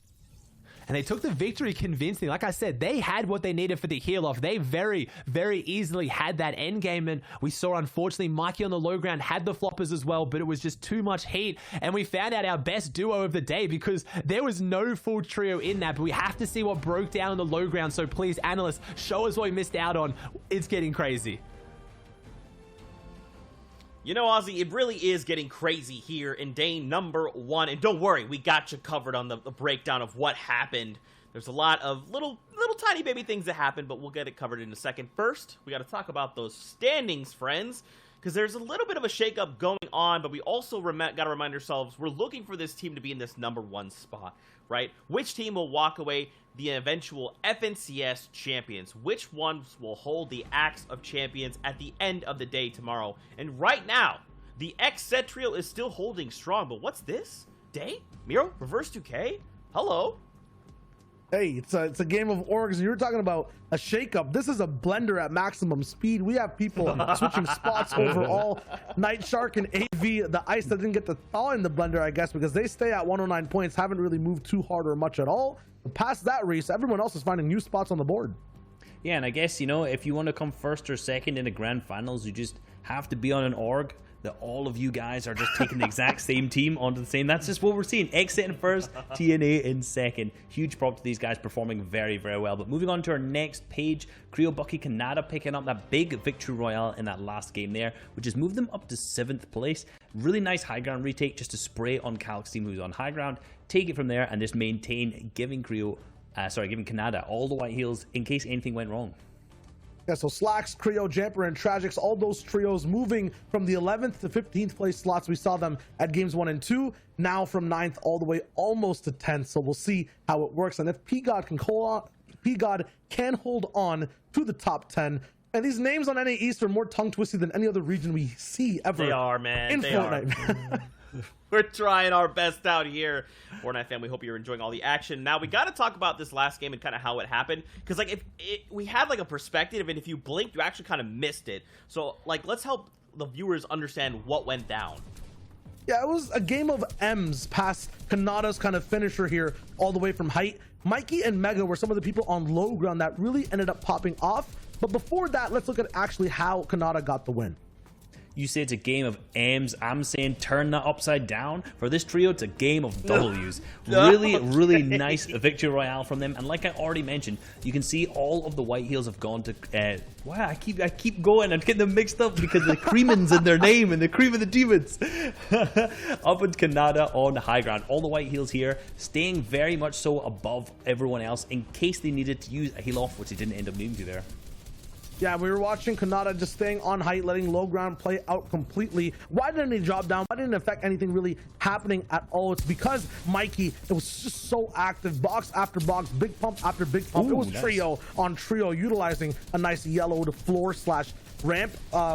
and they took the victory convincingly. Like I said, they had what they needed for the heal off. They very, very easily had that end game, and we saw, unfortunately, Mikey on the low ground had the floppers as well, but it was just too much heat, and we found out our best duo of the day because there was no full trio in that, but we have to see what broke down on the low ground. So please, analysts, show us what we missed out on. It's getting crazy. You know, Ozzy, it really is getting crazy here in day number 1. And don't worry, we got you covered on the breakdown of what happened. There's a lot of little tiny baby things that happened, but we'll get it covered in a second. First, we got to talk about those standings, friends, because there's a little bit of a shakeup going on, but we also got to remind ourselves we're looking for this team to be in this number 1 spot, right? Which team will walk away the eventual FNCS champions? Which ones will hold the Axe of Champions at the end of the day tomorrow? And right now, the X-Set trio is still holding strong, but what's this? Day? Miro? Reverse 2K? Hello? Hey, it's a game of orgs. You were talking about a shakeup. This is a blender at maximum speed. We have people switching spots overall. Night Shark and AV, the ice that didn't get to thaw in the blender, I guess, because they stay at 109 points, haven't really moved too hard or much at all. But past that race, everyone else is finding new spots on the board. Yeah, and I guess, you know, if you want to come first or second in the grand finals, you just have to be on an org that all of you guys are just taking the exact same team onto the same. That's just what we're seeing. Exit in first, TNA in second. Huge prop to these guys performing very, very well. But moving on to our next page, Creo Bucky Canada picking up that big victory royale in that last game there, which has moved them up to 7th place. Really nice high ground retake just to spray on Calc's team who's on high ground, take it from there and just maintain, giving Canada all the white heals in case anything went wrong. Yeah, so Slacks, Creo, Jamper, and Tragics, all those trios moving from the 11th to 15th place slots. We saw them at games 1 and 2, now from 9th all the way almost to 10th. So we'll see how it works. And if P-God can hold on to the top 10. And these names on NA East are more tongue-twisted than any other region we see ever. They are, man. In they Fortnite. Are. We're trying our best out here. Fortnite fam, we hope you're enjoying all the action. Now, we got to talk about this last game and kind of how it happened. Because, like, we had, like, a perspective, and if you blinked, you actually kind of missed it. So, like, let's help the viewers understand what went down. Yeah, it was a game of M's past Kanada's kind of finisher here, all the way from height. Mikey and Mega were some of the people on low ground that really ended up popping off. But before that, let's look at actually how Kanada got the win. You say it's a game of M's. I'm saying turn that upside down. For this trio, it's a game of W's. Really nice victory royale from them. And like I already mentioned, you can see all of the white heels have gone to... wow, I keep going. I'm getting them mixed up because the Creamans in their name and the Cream of the Demons. Up in Canada on the high ground. All the white heels here, staying very much so above everyone else in case they needed to use a heal off, which they didn't end up needing to there. Yeah, we were watching Kanada just staying on height, letting low ground play out completely. Why didn't he drop down? Why didn't it affect anything really happening at all? It's because Mikey, it was just so active. Box after box, big pump after big pump. Ooh, it was nice. trio on trio, utilizing a nice yellow to floor / ramp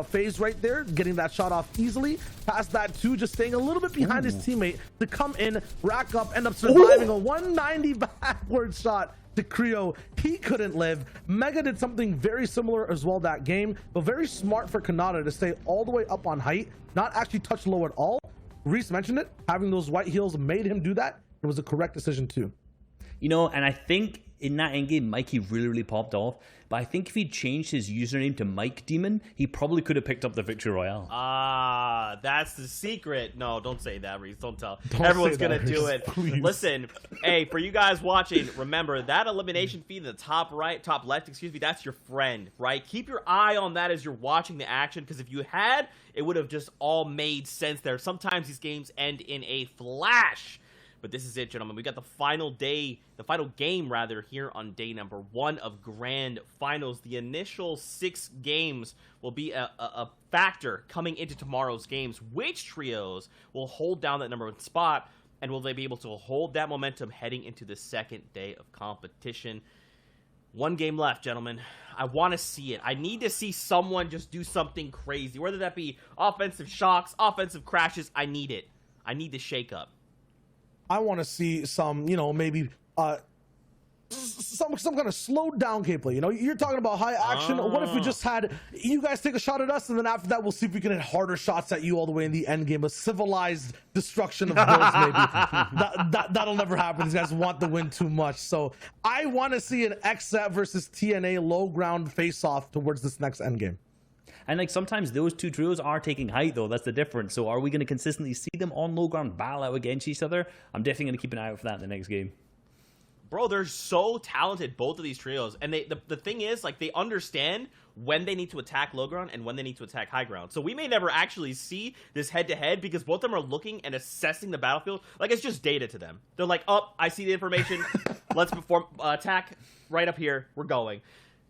phase right there, getting that shot off easily. Past that too, just staying a little bit behind his teammate to come in, rack up, end up surviving a 190 backward shot to Creo. He couldn't live. Mega did something very similar as well that game, but very smart for Kanada to stay all the way up on height, not actually touch low at all. Reese mentioned it, having those white heels made him do that. It was a correct decision too. You know, and I think in that endgame, Mikey really popped off. But I think if he changed his username to Mike Demon, he probably could have picked up the victory royale. Ah, that's the secret. No, don't say that, Reese. Don't tell. Don't Everyone's say that, gonna do Reese, it. please. Listen, hey, for you guys watching, remember that elimination feed in the top left, excuse me, that's your friend, right? Keep your eye on that as you're watching the action, because if you had, it would have just all made sense there. Sometimes these games end in a flash. But this is it, gentlemen. We got the final game here on day number 1 of Grand Finals. The initial 6 games will be a factor coming into tomorrow's games. Which trios will hold down that number 1 spot, and will they be able to hold that momentum heading into the second day of competition? 1 game left, gentlemen. I want to see it. I need to see someone just do something crazy, whether that be offensive shocks, offensive crashes. I need it. I need the shake up. I want to see some, maybe some kind of slowed down gameplay. You know, you're talking about high action. What if we just had you guys take a shot at us, and then after that we'll see if we can hit harder shots at you all the way in the end game, a civilized destruction of worlds maybe. That'll never happen. These guys want the win too much. So I want to see an XSET versus TNA low ground face off towards this next end game. And like sometimes those two trios are taking height though. That's the difference. So are we going to consistently see them on low ground battle out against each other? I'm definitely going to keep an eye out for that in the next game. Bro, they're so talented, both of these trios. And the thing is, like, they understand when they need to attack low ground and when they need to attack high ground. So we may never actually see this head-to-head because both of them are looking and assessing the battlefield. Like, it's just data to them. They're like, oh, I see the information. Let's perform attack right up here. We're going.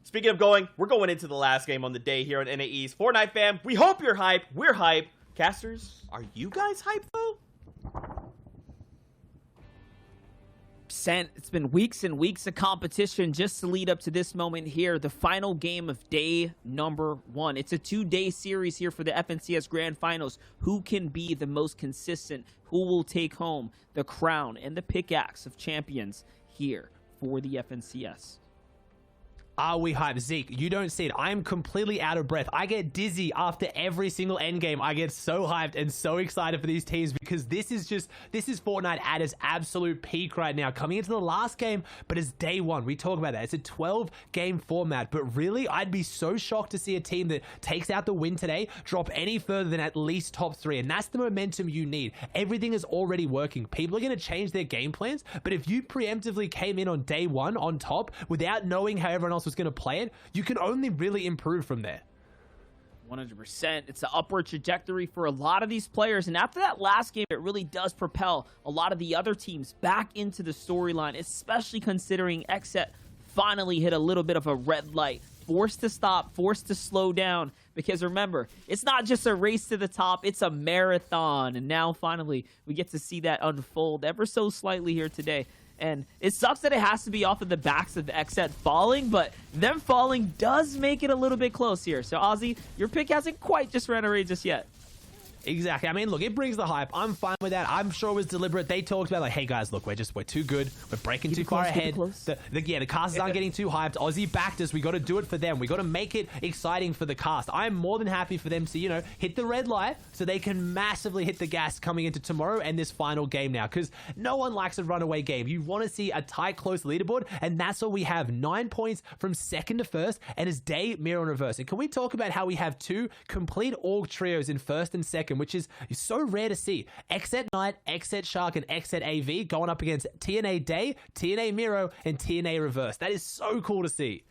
Speaking of going, we're going into the last game on the day here on NAE's Fortnite fam. We hope you're hyped. We're hyped. Casters, are you guys hyped, though? It's been weeks and weeks of competition just to lead up to this moment here, the final game of day number 1. It's a 2-day series here for the FNCS Grand Finals. Who can be the most consistent? Who will take home the crown and the pickaxe of champions here for the FNCS? Are we hyped? Zeke, you don't see it. I am completely out of breath. I get dizzy after every single endgame. I get so hyped and so excited for these teams because this is Fortnite at its absolute peak right now. Coming into the last game, but it's day 1. We talk about that. It's a 12-game format, but really, I'd be so shocked to see a team that takes out the win today drop any further than at least top 3, and that's the momentum you need. Everything is already working. People are going to change their game plans, but if you preemptively came in on day 1 on top without knowing how everyone else was going to play it, you can only really improve from there. 100%. It's an upward trajectory for a lot of these players, and after that last game, it really does propel a lot of the other teams back into the storyline, especially considering XSET finally hit a little bit of a red light, forced to stop, forced to slow down, because remember, it's not just a race to the top, it's a marathon, and now finally we get to see that unfold ever so slightly here today. And it sucks that it has to be off of the backs of the XSET falling, but them falling does make it a little bit close here. So, Ozzy, your pick hasn't quite just ran away just yet. Exactly. I mean, look, it brings the hype. I'm fine with that. I'm sure it was deliberate. They talked about, like, hey, guys, look, we're too good. We're breaking too far ahead. The casters aren't getting too hyped. Aussie backed us. We got to do it for them. We got to make it exciting for the cast. I'm more than happy for them to, you know, hit the red light so they can massively hit the gas coming into tomorrow and this final game now, because no one likes a runaway game. You want to see a tight, close leaderboard, and that's what we have. 9 points from second to first, and it's day, mirror, and reverse. And can we talk about how we have 2 complete org trios in first and second, which is so rare to see. XSET Knight, XSET Shark, and XSET AV going up against TNA Day, TNA Miro, and TNA Reverse. That is so cool to see.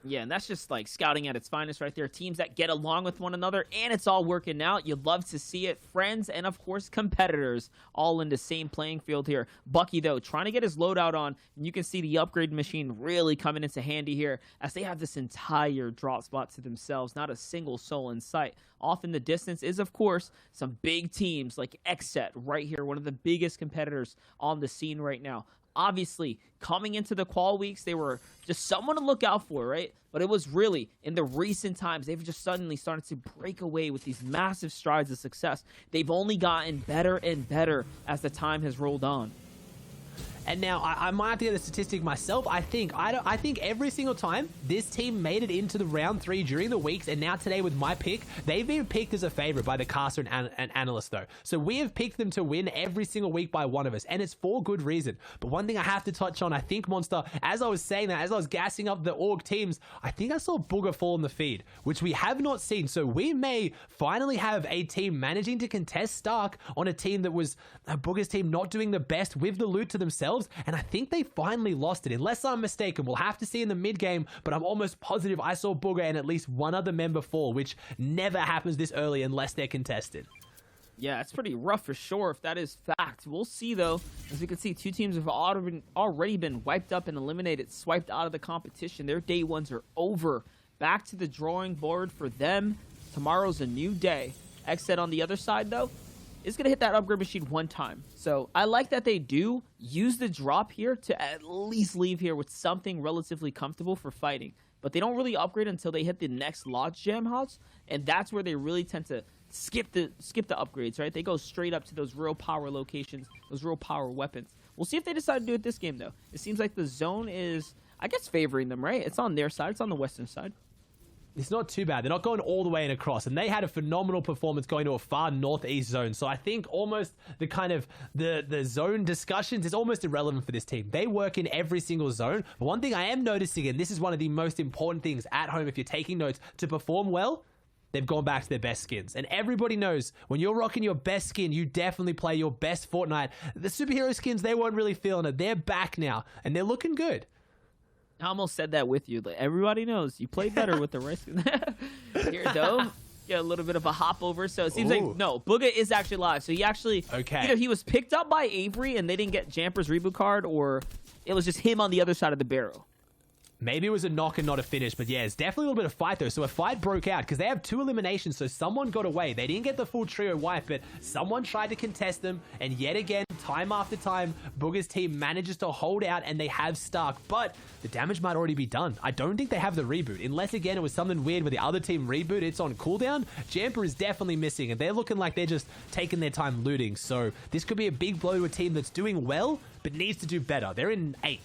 Yeah, and that's just like scouting at its finest right there. Teams that get along with one another, and it's all working out. You'd love to see it. Friends and, of course, competitors all in the same playing field here. Bucky, though, trying to get his loadout on, and you can see the upgrade machine really coming into handy here as they have this entire drop spot to themselves, not a single soul in sight. Off in the distance is, of course, some big teams like XSET right here, one of the biggest competitors on the scene right now. Obviously, coming into the qual weeks, they were just someone to look out for, right? But it was really, in the recent times, they've just suddenly started to break away with these massive strides of success. They've only gotten better and better as the time has rolled on. And now I might have to get a statistic myself. I think every single time this team made it into the round 3 during the weeks, and now today with my pick, they've been picked as a favorite by the caster and analyst though. So we have picked them to win every single week by one of us, and it's for good reason. But one thing I have to touch on, I think, Monster, as I was saying that, as I was gassing up the org teams, I think I saw Booger fall in the feed, which we have not seen. So we may finally have a team managing to contest Stark on a team that was Booger's team not doing the best with the loot to themselves. And I think they finally lost it, unless I'm mistaken. We'll have to see in the mid game, but I'm almost positive I saw Booger and at least one other member fall, which never happens this early unless they're contested. Yeah, it's pretty rough for sure if that is fact. We'll see, though. As we can see, 2 teams have already been wiped up and eliminated, swiped out of the competition. Their day 1s are over. Back to the drawing board for them. Tomorrow's a new day. XSET on the other side, though, is going to hit that upgrade machine 1 time. So I like that they do use the drop here to at least leave here with something relatively comfortable for fighting. But they don't really upgrade until they hit the next Lodge Jam house, and that's where they really tend to skip the upgrades, right? They go straight up to those real power locations, those real power weapons. We'll see if they decide to do it this game, though. It seems like the zone is I guess favoring them, right? It's on their side. It's on the western side. It's not too bad. They're not going all the way and across, and they had a phenomenal performance going to a far northeast zone. So I think almost the kind of the zone discussions is almost irrelevant for this team. They work in every single zone. But one thing I am noticing, and this is one of the most important things at home if you're taking notes, to perform well, they've gone back to their best skins. And everybody knows when you're rocking your best skin, you definitely play your best Fortnite. The superhero skins, they weren't really feeling it. They're back now, and they're looking good. I almost said that with you. Like, everybody knows you play better with the right skin. Here, though, get a little bit of a hop over. So it seems like, no, Booga is actually live. So he actually, either he was picked up by Avery and they didn't get Jamper's reboot card, or it was just him on the other side of the barrel. Maybe it was a knock and not a finish, but yeah, it's definitely a little bit of fight though. So a fight broke out because they have 2 eliminations, so someone got away. They didn't get the full trio wipe, but someone tried to contest them, and yet again, time after time, Booger's team manages to hold out, and they have Stark, but the damage might already be done. I don't think they have the reboot, unless again it was something weird where the other team reboot, it's on cooldown. Jamper is definitely missing, and they're looking like they're just taking their time looting, so this could be a big blow to a team that's doing well, but needs to do better. They're in 8th.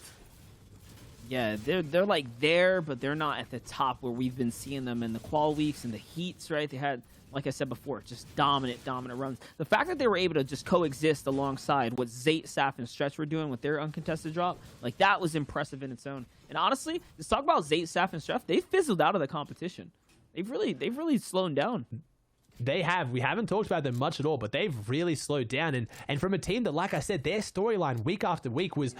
Yeah, they're like there, but they're not at the top where we've been seeing them in the qual weeks and the heats, right? They had, like I said before, just dominant runs. The fact that they were able to just coexist alongside what Zayt, Saf, and Stretch were doing with their uncontested drop, like that was impressive in its own. And honestly, let's talk about Zayt, Saf, and Stretch. They fizzled out of the competition. They've really slowed down. They have. We haven't talked about them much at all, but they've really slowed down. And from a team that, like I said, their storyline week after week was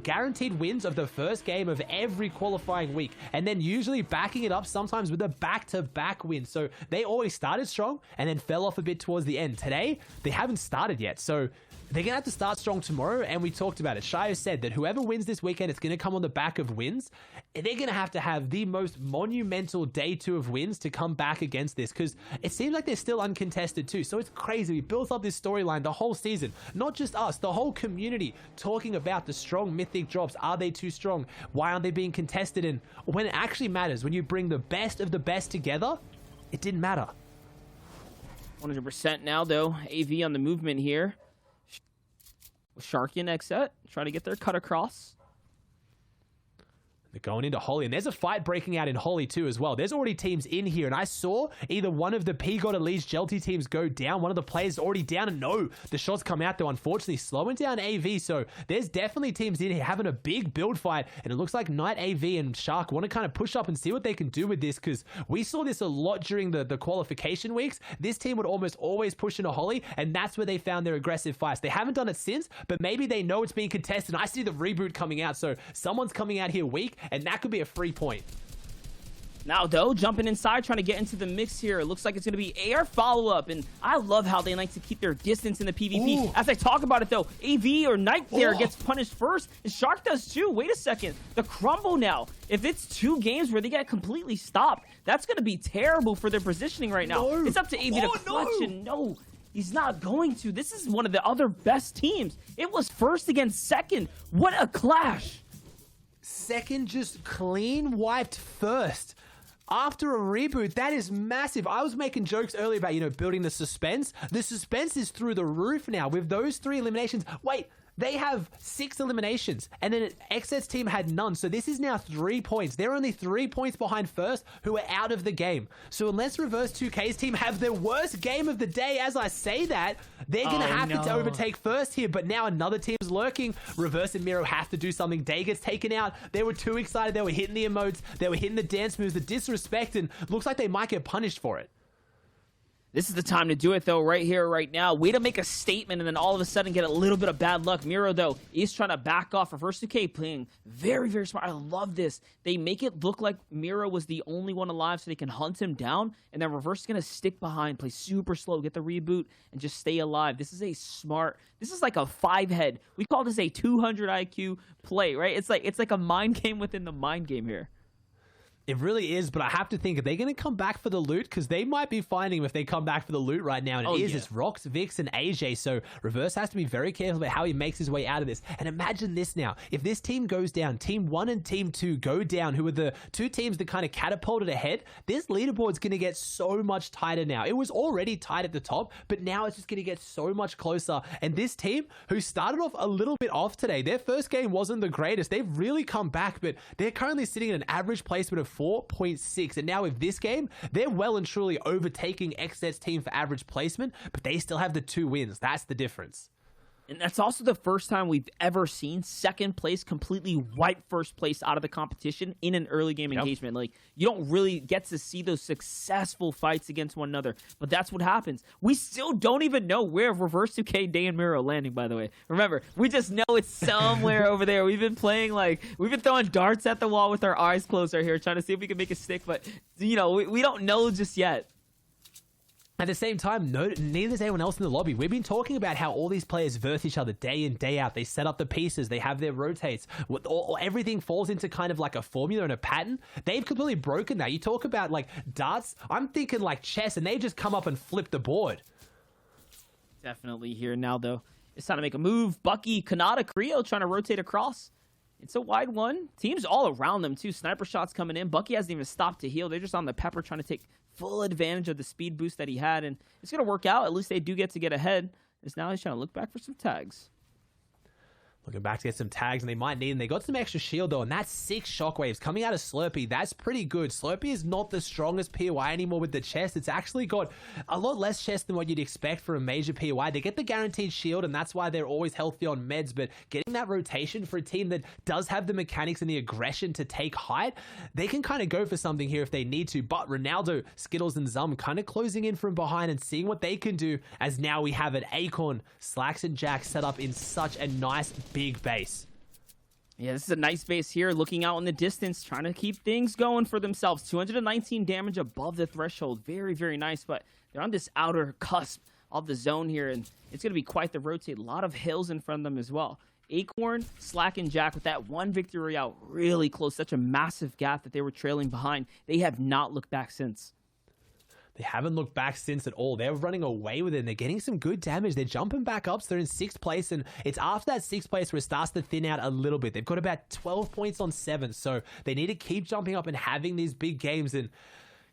guaranteed wins of the first game of every qualifying week, and then usually backing it up sometimes with a back-to-back win. So they always started strong and then fell off a bit towards the end. Today, they haven't started yet. So they're going to have to start strong tomorrow, and we talked about it. Shio said that whoever wins this weekend, it's going to come on the back of wins. And they're going to have the most monumental day 2 of wins to come back against this, because it seems like they're still uncontested too. So it's crazy. We built up this storyline the whole season. Not just us, the whole community talking about the strong mythic drops. Are they too strong? Why aren't they being contested? And when it actually matters, when you bring the best of the best together, it didn't matter. 100% now, though. AV on the movement here. Sharky and Xset trying to get their cut across. They're going into Holly, and there's a fight breaking out in Holly too as well. There's already teams in here, and I saw either one of the P-God Elite Jelty teams go down. One of the players is already down, and no, the shots come out though, unfortunately, slowing down AV. So there's definitely teams in here having a big build fight, and it looks like Knight, AV, and Shark want to kind of push up and see what they can do with this, because we saw this a lot during the qualification weeks. This team would almost always push into Holly, and that's where they found their aggressive fights. They haven't done it since, but maybe they know it's being contested. I see the reboot coming out, so someone's coming out here weak, and that could be a free point. Now, though, jumping inside, trying to get into the mix here. It looks like it's going to be AR follow-up, and I love how they like to keep their distance in the PvP. Ooh. As I talk about it, though, AV or Knight there gets punished first, and Shark does too. Wait a second. The crumble now. If it's 2 games where they get completely stopped, that's going to be terrible for their positioning right now. No. It's up to AV to clutch, and no. He's not going to. This is one of the other best teams. It was first against second. What a clash. Second just clean wiped first after a reboot. That is massive. I was making jokes earlier about, building the suspense. The suspense is through the roof now with those 3 eliminations. Wait, they have 6 eliminations, and then XS's team had none. So this is now 3 points. They're only 3 points behind first, who are out of the game. So unless Reverse 2K's team have their worst game of the day, as I say that, they're going to have to overtake first here. But now another team's lurking. Reverse and Miro have to do something. Day gets taken out. They were too excited. They were hitting the emotes. They were hitting the dance moves, the disrespect, and looks like they might get punished for it. This is the time to do it, though, right here, right now. Way to make a statement and then all of a sudden get a little bit of bad luck. Miro, though, is trying to back off. Reverse 2K playing very, very smart. I love this. They make it look like Miro was the only one alive so they can hunt him down, and then Reverse is going to stick behind, play super slow, get the reboot, and just stay alive. This is a smart... This is like a 5-head. We call this a 200 IQ play, right? It's like a mind game within the mind game here. It really is, but I have to think, are they going to come back for the loot? Because they might be finding him if they come back for the loot right now. And it's Rox, Vix, and AJ. So Reverse has to be very careful about how he makes his way out of this. And imagine this now. If this team goes down, Team 1 and Team 2 go down, who are the two teams that kind of catapulted ahead, this leaderboard's going to get so much tighter now. It was already tight at the top, but now it's just going to get so much closer. And this team, who started off a little bit off today, their first game wasn't the greatest. They've really come back, but they're currently sitting at an average placement of 4.6, and now with this game, they're well and truly overtaking XZ's team for average placement, but they still have the 2 wins. That's the difference. And that's also the first time we've ever seen second place completely wipe first place out of the competition in an early game engagement. Like, you don't really get to see those successful fights against one another, but that's what happens. We still don't even know where Reverse 2K, Day and Mirror are landing, by the way. Remember, we just know it's somewhere over there. We've been playing, we've been throwing darts at the wall with our eyes closed right here, trying to see if we can make it stick, but, we don't know just yet. At the same time, neither is anyone else in the lobby. We've been talking about how all these players verse each other day in, day out. They set up the pieces. They have their rotates. Everything falls into kind of like a formula and a pattern. They've completely broken that. You talk about darts. I'm thinking like chess, and they just come up and flip the board. Definitely here now, though. It's time to make a move. Bucky, Kanata, Creo trying to rotate across. It's a wide one. Teams all around them, too. Sniper shots coming in. Bucky hasn't even stopped to heal. They're just on the pepper trying to take full advantage of the speed boost that he had. And it's going to work out. At least they do get to get ahead. As now he's trying to look back for some tags. Looking back to get some tags, and they might need them. They got some extra shield, though, and that's 6 shockwaves coming out of Slurpee. That's pretty good. Slurpee is not the strongest POI anymore with the chest. It's actually got a lot less chest than what you'd expect for a major POI. They get the guaranteed shield, and that's why they're always healthy on meds, but getting that rotation for a team that does have the mechanics and the aggression to take height, they can kind of go for something here if they need to. But Ronaldo, Skittles, and Zum kind of closing in from behind and seeing what they can do, as now we have an Acorn, Slacks, and Jack set up in such a nice big base. Yeah, this is a nice base here, looking out in the distance, trying to keep things going for themselves. 219 damage above the threshold. Very, very nice, but they're on this outer cusp of the zone here, and it's going to be quite the rotate. A lot of hills in front of them as well. Acorn, Slack, and Jack with that one victory royale really close. Such a massive gap that they were trailing behind. They have not looked back since. They haven't looked back since at all. They're running away with it, and they're getting some good damage. They're jumping back up, so they're in 6th place, and it's after that 6th place where it starts to thin out a little bit. They've got about 12 points on 7, so they need to keep jumping up and having these big games. And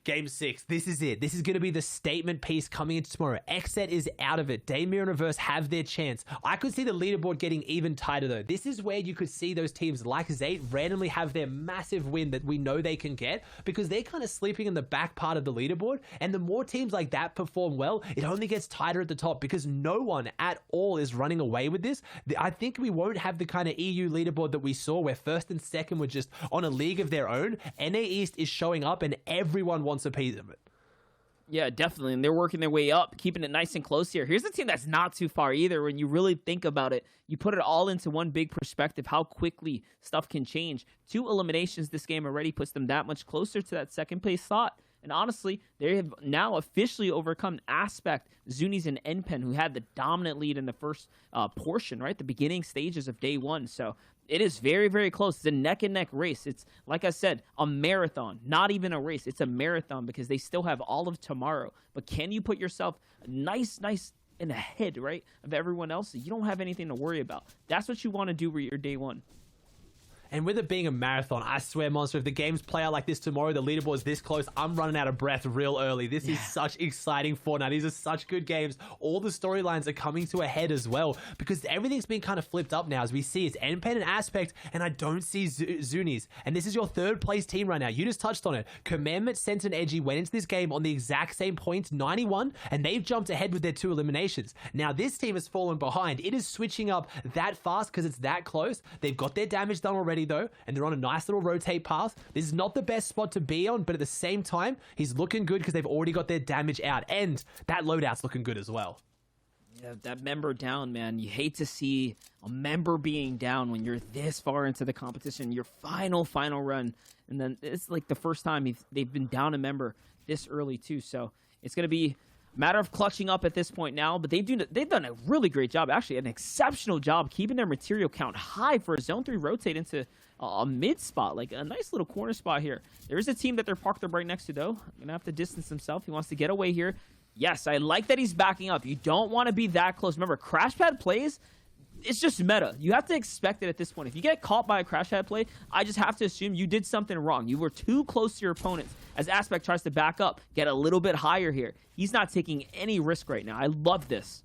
Game 6, this is it. This is going to be the statement piece coming into tomorrow. XZ is out of it. Daymir and Reverse have their chance. I could see the leaderboard getting even tighter, though. This is where you could see those teams like Zayt randomly have their massive win that we know they can get, because they're kind of sleeping in the back part of the leaderboard, and the more teams like that perform well, it only gets tighter at the top, because no one at all is running away with this. I think we won't have the kind of EU leaderboard that we saw where 1st and 2nd were just on a league of their own. NA East is showing up, and everyone wants a piece of it. Yeah, definitely. And they're working their way up, keeping it nice and close here. Here's a team that's not too far either. When you really think about it, you put it all into one big perspective, how quickly stuff can change. 2 eliminations this game already puts them that much closer to that 2nd place slot. And honestly, they have now officially overcome Aspect, Zunies, and Npen, who had the dominant lead in the first portion, right? The beginning stages of day 1. So it is very, very close. It's a neck-and-neck race. It's, like I said, a marathon, not even a race. It's a marathon because they still have all of tomorrow. But can you put yourself nice in ahead, right, of everyone else? You don't have anything to worry about. That's what you want to do with your day 1. And with it being a marathon, I swear, Monster, if the games play out like this tomorrow, the leaderboard's this close, I'm running out of breath real early. This is such exciting Fortnite. These are such good games. All the storylines are coming to a head as well, because everything's been kind of flipped up now. As we see, it's Npen and Aspect, and I don't see Zunies. And this is your 3rd place team right now. You just touched on it. Commandment, Sense, and Edgy went into this game on the exact same points, 91, and they've jumped ahead with their 2 eliminations. Now, this team has fallen behind. It is switching up that fast because it's that close. They've got their damage done already, though, and they're on a nice little rotate path. This is not the best spot to be on, but at the same time, he's looking good because they've already got their damage out, and that loadout's looking good as well. Yeah, that member down, man. You hate to see a member being down when you're this far into the competition, your final run, and then it's like the first time they've been down a member this early too. So it's going to be Matter of clutching up at this point now, but they've done a really great job, actually an exceptional job keeping their material count high for a zone 3 rotate into a mid spot, like a nice little corner spot here. There is a team that they're parked up right next to, though. Gonna have to distance himself. He wants to get away here. Yes, I like that he's backing up. You don't want to be that close. Remember, crash pad plays, it's just meta. You have to expect it at this point. If you get caught by a crash pad play, I just have to assume you did something wrong. You were too close to your opponents. As Aspect tries to back up, get a little bit higher here. He's not taking any risk right now. I love this.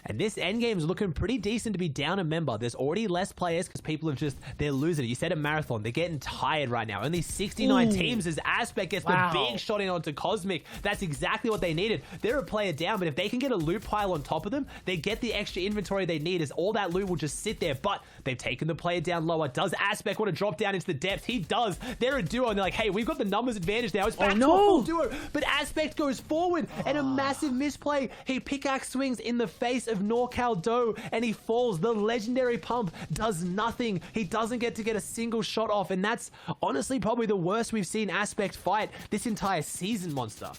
And this endgame is looking pretty decent to be down a member. There's already less players because people have they're losing it. You said a marathon. They're getting tired right now. Only 69 teams as Aspect gets the big shot in onto Cosmic. That's exactly what they needed. They're a player down, but if they can get a loot pile on top of them, they get the extra inventory they need as all that loot will just sit there. But they've taken the player down lower. Does Aspect want to drop down into the depths? He does. They're a duo, and they're like, hey, we've got the numbers advantage now. It's back to a full duo. But Aspect goes forward, and a massive misplay. He pickaxe swings in the face of NorCal Doe, and he falls. The legendary pump does nothing. He doesn't get a single shot off, and that's honestly probably the worst we've seen Aspect fight this entire season, Monster.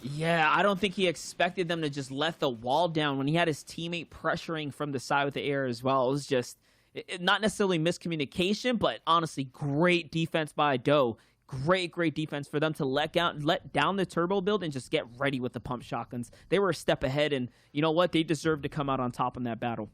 Yeah, I don't think he expected them to just let the wall down when he had his teammate pressuring from the side with the air as well. It was just not necessarily miscommunication, but honestly, great defense by Doe. Great defense for them to let down the turbo build and just get ready with the pump shotguns. They were a step ahead, and you know what? They deserve to come out on top in that battle.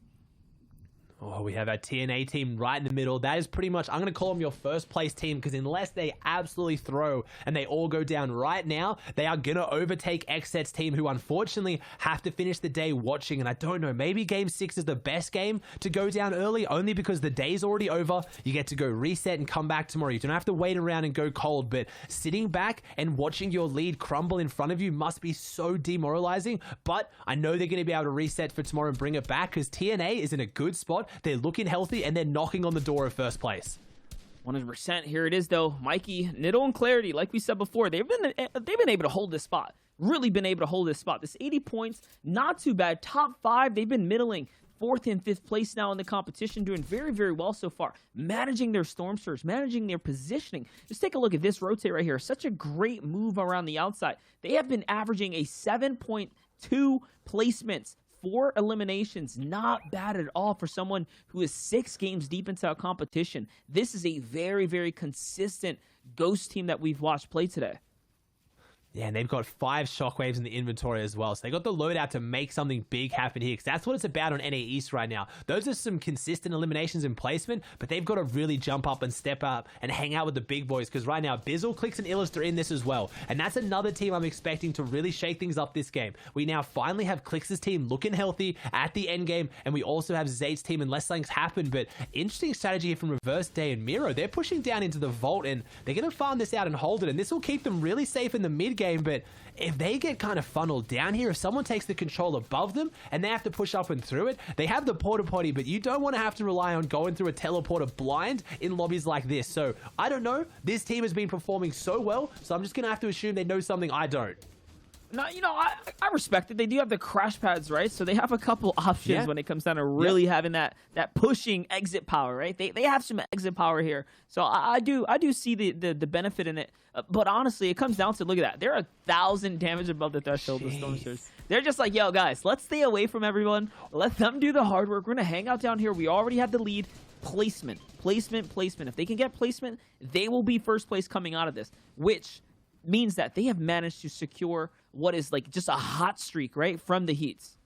Oh, we have our TNA team right in the middle. That is pretty much, I'm going to call them your first place team, because unless they absolutely throw and they all go down right now, they are going to overtake XSET's team, who unfortunately have to finish the day watching. And I don't know, maybe Game 6 is the best game to go down early, only because the day's already over. You get to go reset and come back tomorrow. You don't have to wait around and go cold, but sitting back and watching your lead crumble in front of you must be so demoralizing. But I know they're going to be able to reset for tomorrow and bring it back, because TNA is in a good spot. They're looking healthy, and they're knocking on the door of first place. 100%. Here it is, though. Mikey, Niddle, and Clarity, like we said before, they've been able to hold this spot. Really been able to hold this spot. This 80 points, not too bad. Top 5, they've been middling. 4th and 5th place now in the competition, doing very, very well so far. Managing their storm surge, managing their positioning. Just take a look at this rotate right here. Such a great move around the outside. They have been averaging a 7.2 placements. 4 eliminations, not bad at all for someone who is 6 games deep into a competition. This is a very, very consistent Ghost team that we've watched play today. Yeah, and they've got 5 shockwaves in the inventory as well. So they got the loadout to make something big happen here, because that's what it's about on NA East right now. Those are some consistent eliminations in placement, but they've got to really jump up and step up and hang out with the big boys, because right now, Bizzle, Clix, and Illust are in this as well. And that's another team I'm expecting to really shake things up this game. We now finally have Clix's team looking healthy at the end game, and we also have Zate's team unless something's happened. But interesting strategy here from Reverse Day and Miro. They're pushing down into the vault, and they're going to farm this out and hold it, and this will keep them really safe in the mid game. But if they get kind of funneled down here, if someone takes the control above them and they have to push up and through it, they have the porta potty, but you don't want to have to rely on going through a teleporter blind in lobbies like this. So I don't know. This team has been performing so well, so I'm just going to have to assume they know something I don't. No, you know, I respect it. They do have the crash pads, right? So they have a couple options when it comes down to really having that pushing exit power, right? They have some exit power here. So I do see the benefit in it. But honestly, it comes down to, look at that. They're 1,000 damage above the threshold of Storm Surge. They're just like, yo, guys, let's stay away from everyone. Let them do the hard work. We're going to hang out down here. We already have the lead. Placement. If they can get placement, they will be first place coming out of this, which means that they have managed to secure what is like just a hot streak, right, from the Heats.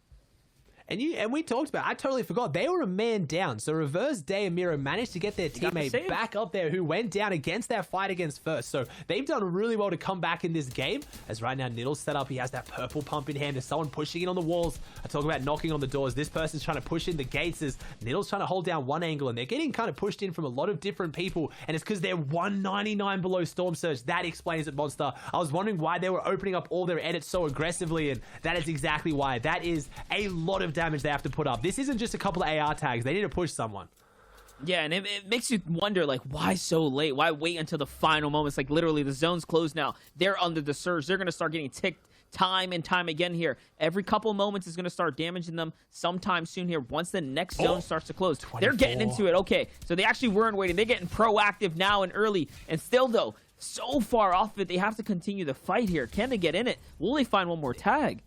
And we talked about it. I totally forgot. They were a man down. So Reverse Day and Miro managed to get their teammate back up there, who went down against that fight against First. So they've done really well to come back in this game. As right now, Niddle's set up. He has that purple pump in hand. There's someone pushing in on the walls. I talk about knocking on the doors. This person's trying to push in the gates as Niddle's trying to hold down one angle. And they're getting kind of pushed in from a lot of different people. And it's because they're 199 below Storm Surge. That explains it, Monster. I was wondering why they were opening up all their edits so aggressively. And that is exactly why. That is a lot of damage they have to put up. This isn't just a couple of AR tags. They need to push someone. Yeah, and it makes you wonder, like, why so late? Why wait until the final moments? Like, literally, the zone's closed now. They're under the surge. They're going to start getting ticked time and time again here. Every couple moments is going to start damaging them sometime soon here once the next zone starts to close. 24. They're getting into it. Okay, so they actually weren't waiting. They're getting proactive now and early. And still, though, so far off of it, they have to continue the fight here. Can they get in it? Will they find one more tag?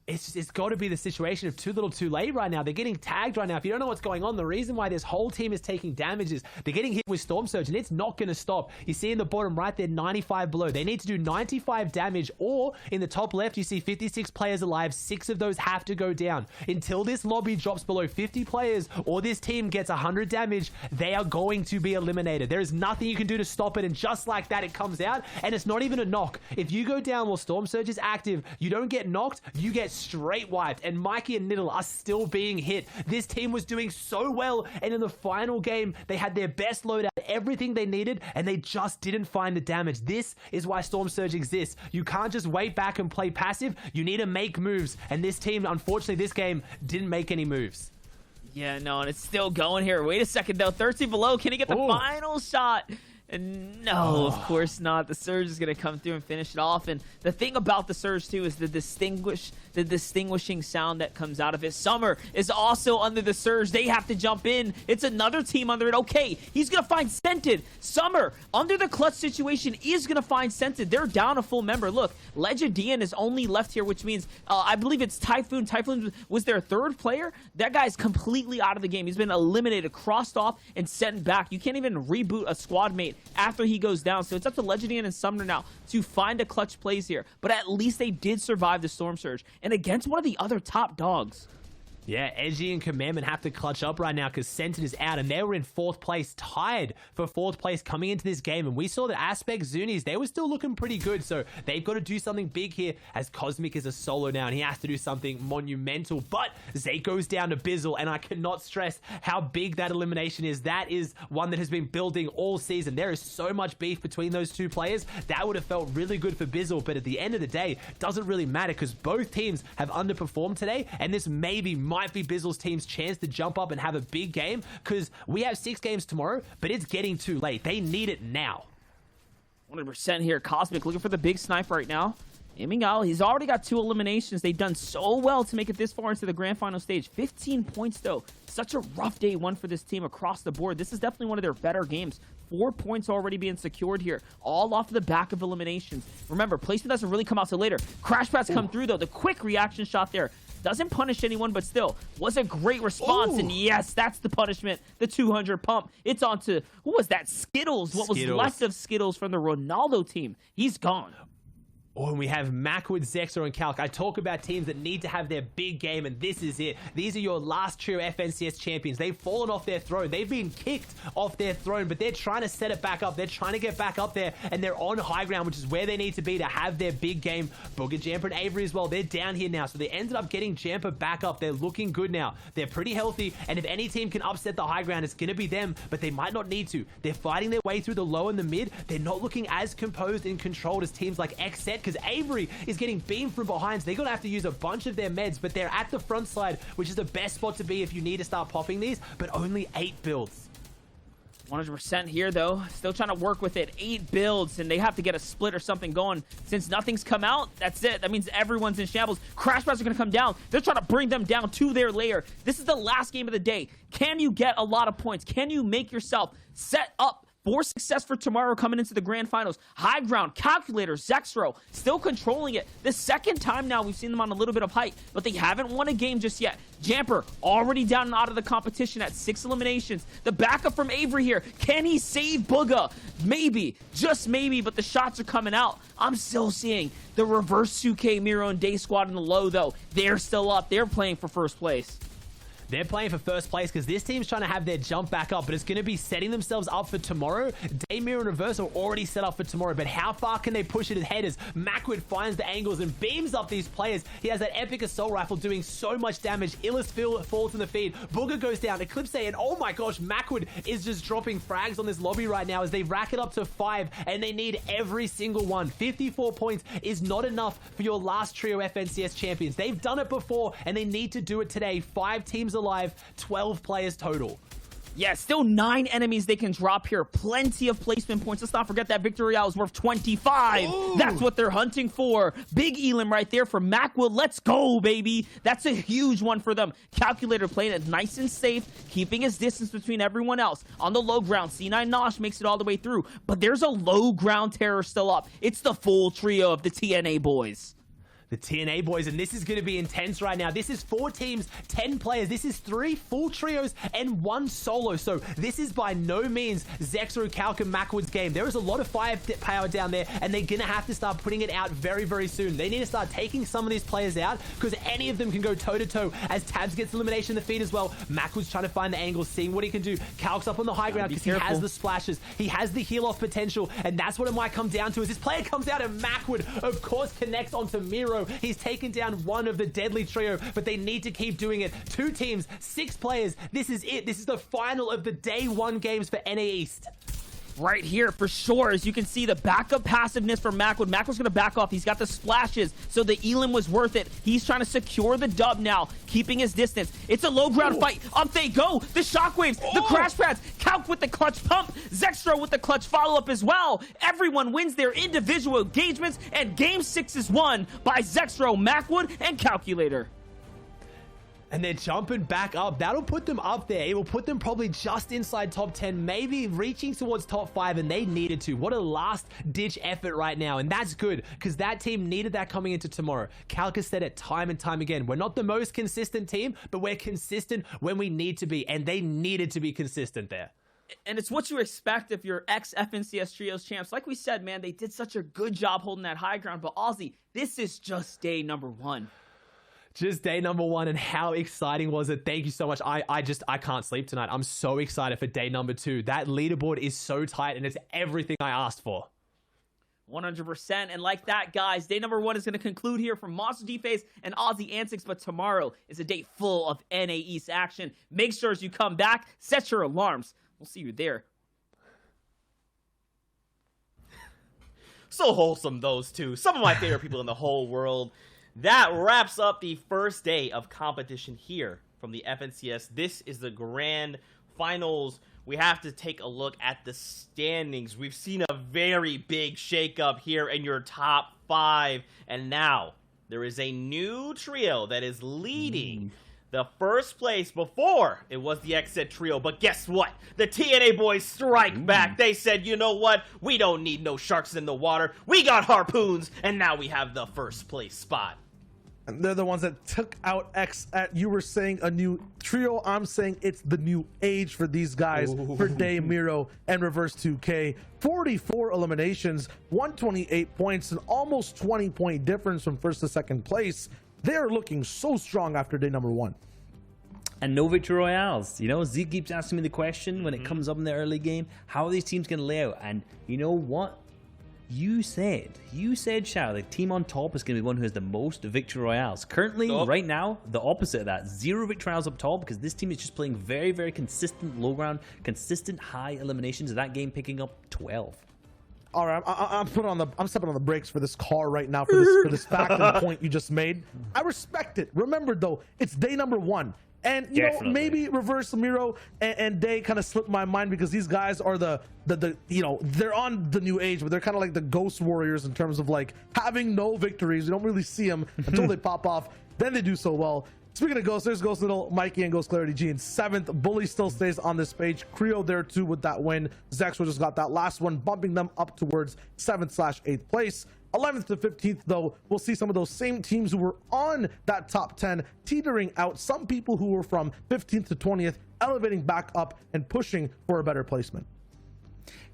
it's got to be the situation of too little too late right now. They're getting tagged right now. If you don't know what's going on, the reason why this whole team is taking damage is they're getting hit with Storm Surge, and it's not going to stop. You see in the bottom right there, 95 below. They need to do 95 damage, or in the top left, you see 56 players alive. 6 of those have to go down. Until this lobby drops below 50 players, or this team gets 100 damage, they are going to be eliminated. There is nothing you can do to stop it, and just like that, it comes out, and it's not even a knock. If you go down while Storm Surge is active, you don't get knocked, you get straight wiped, and Mikey and Niddle are still being hit. This team was doing so well, and in the final game, they had their best loadout, everything they needed, and they just didn't find the damage. This is why Storm Surge exists. You can't just wait back and play passive. You need to make moves, and this team, unfortunately, this game didn't make any moves. Yeah, no, and it's still going here. Wait a second, though. 13 below. Can he get the final shot? And no, of course not. The Surge is going to come through and finish it off. And the thing about the Surge, too, is the distinguishing sound that comes out of it. Summer is also under the Surge. They have to jump in. It's another team under it. Okay, he's going to find Scented. Summer, under the clutch situation, is going to find Scented. They're down a full member. Look, Legendian is only left here, which means I believe it's Typhoon. Typhoon was their 3rd player. That guy's completely out of the game. He's been eliminated, crossed off, and sent back. You can't even reboot a squad mate after he goes down. So it's up to Legendian and Sumner now to find a clutch plays here. But at least they did survive the Storm Surge. And against one of the other top dogs. Yeah, Edgy and Commandment have to clutch up right now because Scented is out, and they were in 4th place, tied for 4th place coming into this game. And we saw that Aspect Zunis, they were still looking pretty good. So they've got to do something big here as Cosmic is a solo now, and he has to do something monumental. But Zay goes down to Bizzle, and I cannot stress how big that elimination is. That is one that has been building all season. There is so much beef between those two players. That would have felt really good for Bizzle, but at the end of the day, doesn't really matter because both teams have underperformed today, and this might be Bizzle's team's chance to jump up and have a big game because we have 6 games tomorrow, but it's getting too late. They need it now. 100% here. Cosmic looking for the big snipe right now. Aiming out. He's already got 2 eliminations. They've done so well to make it this far into the grand final stage. 15 points, though. Such a rough day 1 for this team across the board. This is definitely one of their better games. 4 points already being secured here, all off the back of eliminations. Remember, placement doesn't really come out till later. Crash pads come through, though. The quick reaction shot there doesn't punish anyone, but still was a great response. And yes, that's the punishment. The 200 pump. It's on to, who was that? Skittles. What was left of Skittles from the Ronaldo team? He's gone. Oh, and we have Macwood, Zexor, and Calc. I talk about teams that need to have their big game, and this is it. These are your last trio FNCS champions. They've fallen off their throne. They've been kicked off their throne, but they're trying to set it back up. They're trying to get back up there, and they're on high ground, which is where they need to be to have their big game. Booger, Jamper, and Avery as well. They're down here now, so they ended up getting Jamper back up. They're looking good now. They're pretty healthy, and if any team can upset the high ground, it's going to be them, but they might not need to. They're fighting their way through the low and the mid. They're not looking as composed and controlled as teams like XSET, because Avery is getting beamed from behind, so they're going to have to use a bunch of their meds, but they're at the front side, which is the best spot to be if you need to start popping these, but only 8 builds. 100% here, though. Still trying to work with it. 8 builds, and they have to get a split or something going. Since nothing's come out, that's it. That means everyone's in shambles. Crash pads are going to come down. They're trying to bring them down to their lair. This is the last game of the day. Can you get a lot of points? Can you make yourself set up for success for tomorrow coming into the grand finals? High ground, Calculator, Zexro, still controlling it. The second time now we've seen them on a little bit of height, but they haven't won a game just yet. Jamper already down and out of the competition at 6 eliminations. The backup from Avery here. Can he save Booga? Maybe, just maybe, but the shots are coming out. I'm still seeing the reverse 2K Miro and Day Squad in the low, though. They're still up. They're playing for first place. They're playing for first place because this team's trying to have their jump back up, but it's going to be setting themselves up for tomorrow. Daymir and Reverse are already set up for tomorrow, but how far can they push it ahead as Macwood finds the angles and beams up these players? He has that epic assault rifle doing so much damage. Illis falls in the feed. Booger goes down. Eclipse, and oh my gosh, Macwood is just dropping frags on this lobby right now as they rack it up to 5, and they need every single one. 54 points is not enough for your last trio FNCS champions. They've done it before, and they need to do it today. 5 teams alive, 12 players total. Yeah, still 9 enemies they can drop here. Plenty of placement points. Let's not forget that Victory Royale is worth 25. Ooh. That's what they're hunting for. Big Elam right there for Macwood. Let's go, baby. That's a huge one for them. Calculator playing it nice and safe, keeping his distance between everyone else. On the low ground, C9 Nosh makes it all the way through, but there's a low ground terror still up. It's the full trio of the TNA boys. The TNA boys, and this is going to be intense right now. This is 4 teams, 10 players. This is 3 full trios and 1 solo. So this is by no means Zexro, Calc, and Macwood's game. There is a lot of firepower down there, and they're going to have to start putting it out very, very soon. They need to start taking some of these players out because any of them can go toe-to-toe as Tabs gets elimination in the feed as well. Macwood's trying to find the angle, seeing what he can do. Calc's up on the high ground because he has the splashes. He has the heal-off potential, and that's what it might come down to. As this player comes out and Macwood, of course, connects onto Miro. He's taken down one of the deadly trio, but they need to keep doing it. 2 teams, 6 players. This is it. This is the final of the day 1 games for NA East. Right here for sure, as you can see the backup passiveness from Macwood. Macwood's gonna back off. He's got the splashes, so the Elim was worth it. He's trying to secure the dub now, keeping his distance. It's a low ground fight. Up they go. The shockwaves, the crash pads. Calc with the clutch pump. Zexro with the clutch follow-up as well. Everyone wins their individual engagements, and game 6 is won by Zexro, Macwood, and Calculator. And they're jumping back up. That'll put them up there. It will put them probably just inside top 10, maybe reaching towards top 5, and they needed to. What a last-ditch effort right now, and that's good because that team needed that coming into tomorrow. Calc has said it time and time again. We're not the most consistent team, but we're consistent when we need to be, and they needed to be consistent there. And it's what you expect if you're ex-FNCS Trios champs. Like we said, man, they did such a good job holding that high ground, but Aussie, this is just day number 1. Just day number 1, and how exciting was it? Thank you so much. I can't sleep tonight. I'm so excited for day number 2. That leaderboard is so tight, and it's everything I asked for. 100%. And like that, guys, day number 1 is going to conclude here from Monster D-Face and Aussie Antics, but tomorrow is a day full of NA East action. Make sure as you come back, set your alarms. We'll see you there. So wholesome, those two. Some of my favorite people in the whole world. That wraps up the first day of competition here from the FNCS. This is the grand finals. We have to take a look at the standings. We've seen a very big shakeup here in your top 5. And now there is a new trio that is leading the first place. Before it was the XZ trio, but guess what? The TNA boys strike back. They said, you know what? We don't need no sharks in the water. We got harpoons, and now we have the first place spot. And they're the ones that took out XZ. You were saying a new trio. I'm saying it's the new age for these guys. For Day, Miro, and Reverse 2K. 44 eliminations, 128 points, an almost 20-point difference from first to second place. They're looking so strong after day number 1. And no victory royales. You know, Zeke keeps asking me the question when it comes up in the early game, how are these teams going to lay out? And you know what? You said, Shao, the team on top is going to be one who has the most victory royales. Currently, right now, the opposite of that. 0 victory royales up top because this team is just playing very, very consistent low ground, consistent high eliminations. That game picking up 12. All right, I'm stepping on the brakes for this car right now for this fact and point you just made. I respect it. Remember though, it's day number 1. And you know, maybe Reverse Miro and Day kind of slipped my mind because these guys are the you know, they're on the new age, but they're kind of like the ghost warriors in terms of like having no victories. You don't really see them until they pop off. Then they do so well. Speaking of Ghost, there's Ghost Little, Mikey, and Ghost Clarity G in 7th. Bully still stays on this page. Creo there too with that win. Zexro just got that last one, bumping them up towards 7th/8th place. 11th to 15th, though, we'll see some of those same teams who were on that top 10 teetering out. Some people who were from 15th to 20th elevating back up and pushing for a better placement.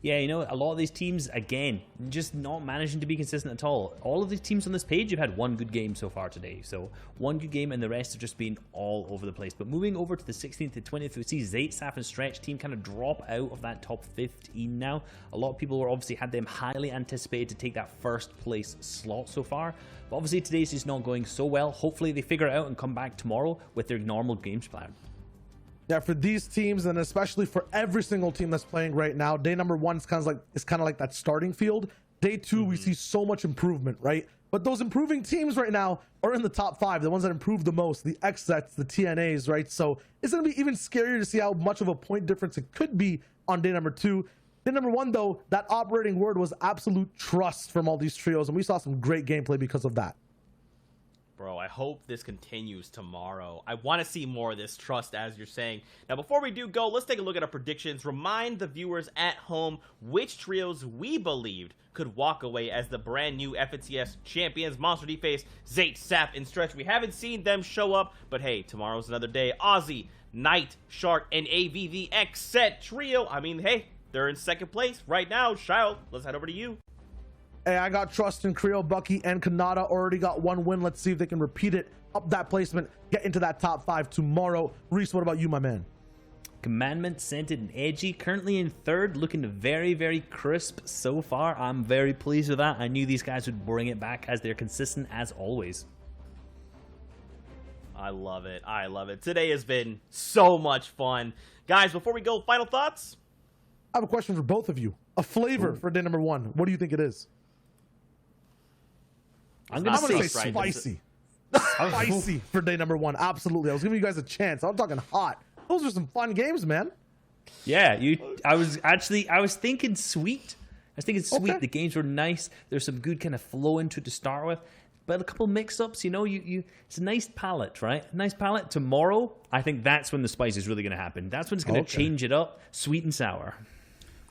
Yeah, you know, a lot of these teams, again, just not managing to be consistent at all. All of these teams on this page have had one good game so far today. So one good game and the rest have just been all over the place. But moving over to the 16th to 20th, we see Zayt, Saf, and Stretch team kind of drop out of that top 15 now. A lot of people were obviously had them highly anticipated to take that first place slot so far. But obviously today's just not going so well. Hopefully they figure it out and come back tomorrow with their normal games plan. Yeah, for these teams, and especially for every single team that's playing right now, day number 1 is kind of like that starting field. Day 2, we see so much improvement, right? But those improving teams right now are in the top 5, the ones that improved the most, the XZs, the TNAs, right? So it's going to be even scarier to see how much of a point difference it could be on day number 2. Day number 1, though, that operating word was absolute trust from all these trios, and we saw some great gameplay because of that. Bro, I hope this continues tomorrow. I want to see more of this trust, as you're saying. Now, before we do go, let's take a look at our predictions. Remind the viewers at home which trios we believed could walk away as the brand new FNCS champions. Monster D Face, Zayt, Sap, and Stretch. We haven't seen them show up, but hey, tomorrow's another day. Aussie, Knight, Shark, and AVVX set trio. I mean, hey, they're in second place right now. Shio, let's head over to you. Hey, I got trust in Creo, Bucky, and Kanata. Already got one win. Let's see if they can repeat it. Up that placement, get into that top 5 tomorrow. Reese, what about you, my man? Commandment, Scented, and Edgy, currently in third, looking very, very crisp so far. I'm very pleased with that. I knew these guys would bring it back as they're consistent as always. I love it. I love it. Today has been so much fun. Guys, before we go, final thoughts? I have a question for both of you. A flavor for day number 1. What do you think it is? I'm gonna say spicy. Spicy for day number 1. Absolutely. I was giving you guys a chance. I'm talking hot. Those are some fun games, man. Yeah, I was thinking sweet. Okay. The games were nice. There's some good kind of flow into it to start with. But a couple mix-ups, you know, it's a nice palette, right? Nice palette. Tomorrow, I think that's when the spice is really going to happen. That's when it's going to change it up, sweet and sour.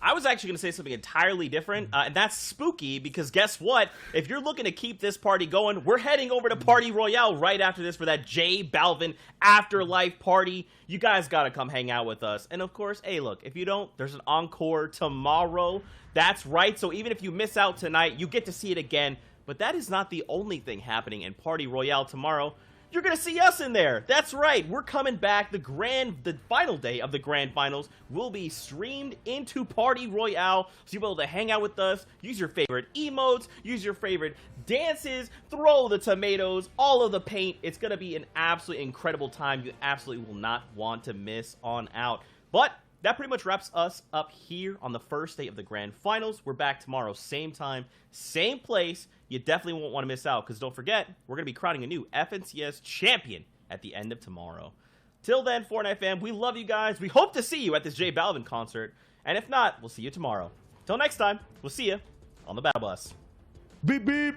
I was actually going to say something entirely different, and that's spooky, because guess what? If you're looking to keep this party going, we're heading over to Party Royale right after this for that J Balvin Afterlife party. You guys got to come hang out with us. And of course, hey, look, if you don't, there's an encore tomorrow. That's right. So even if you miss out tonight, you get to see it again. But that is not the only thing happening in Party Royale tomorrow. You're going to see us in there. That's right. We're coming back. The final day of the Grand Finals will be streamed into Party Royale. So you'll be able to hang out with us, use your favorite emotes, use your favorite dances, throw the tomatoes, all of the paint. It's going to be an absolutely incredible time. You absolutely will not want to miss on out. But that pretty much wraps us up here on the first day of the Grand Finals. We're back tomorrow, same time, same place. You definitely won't want to miss out, because don't forget, we're going to be crowning a new FNCS champion at the end of tomorrow. Till then, Fortnite fam, we love you guys. We hope to see you at this J Balvin concert. And if not, we'll see you tomorrow. Till next time, we'll see you on the Battle Bus. Beep, beep.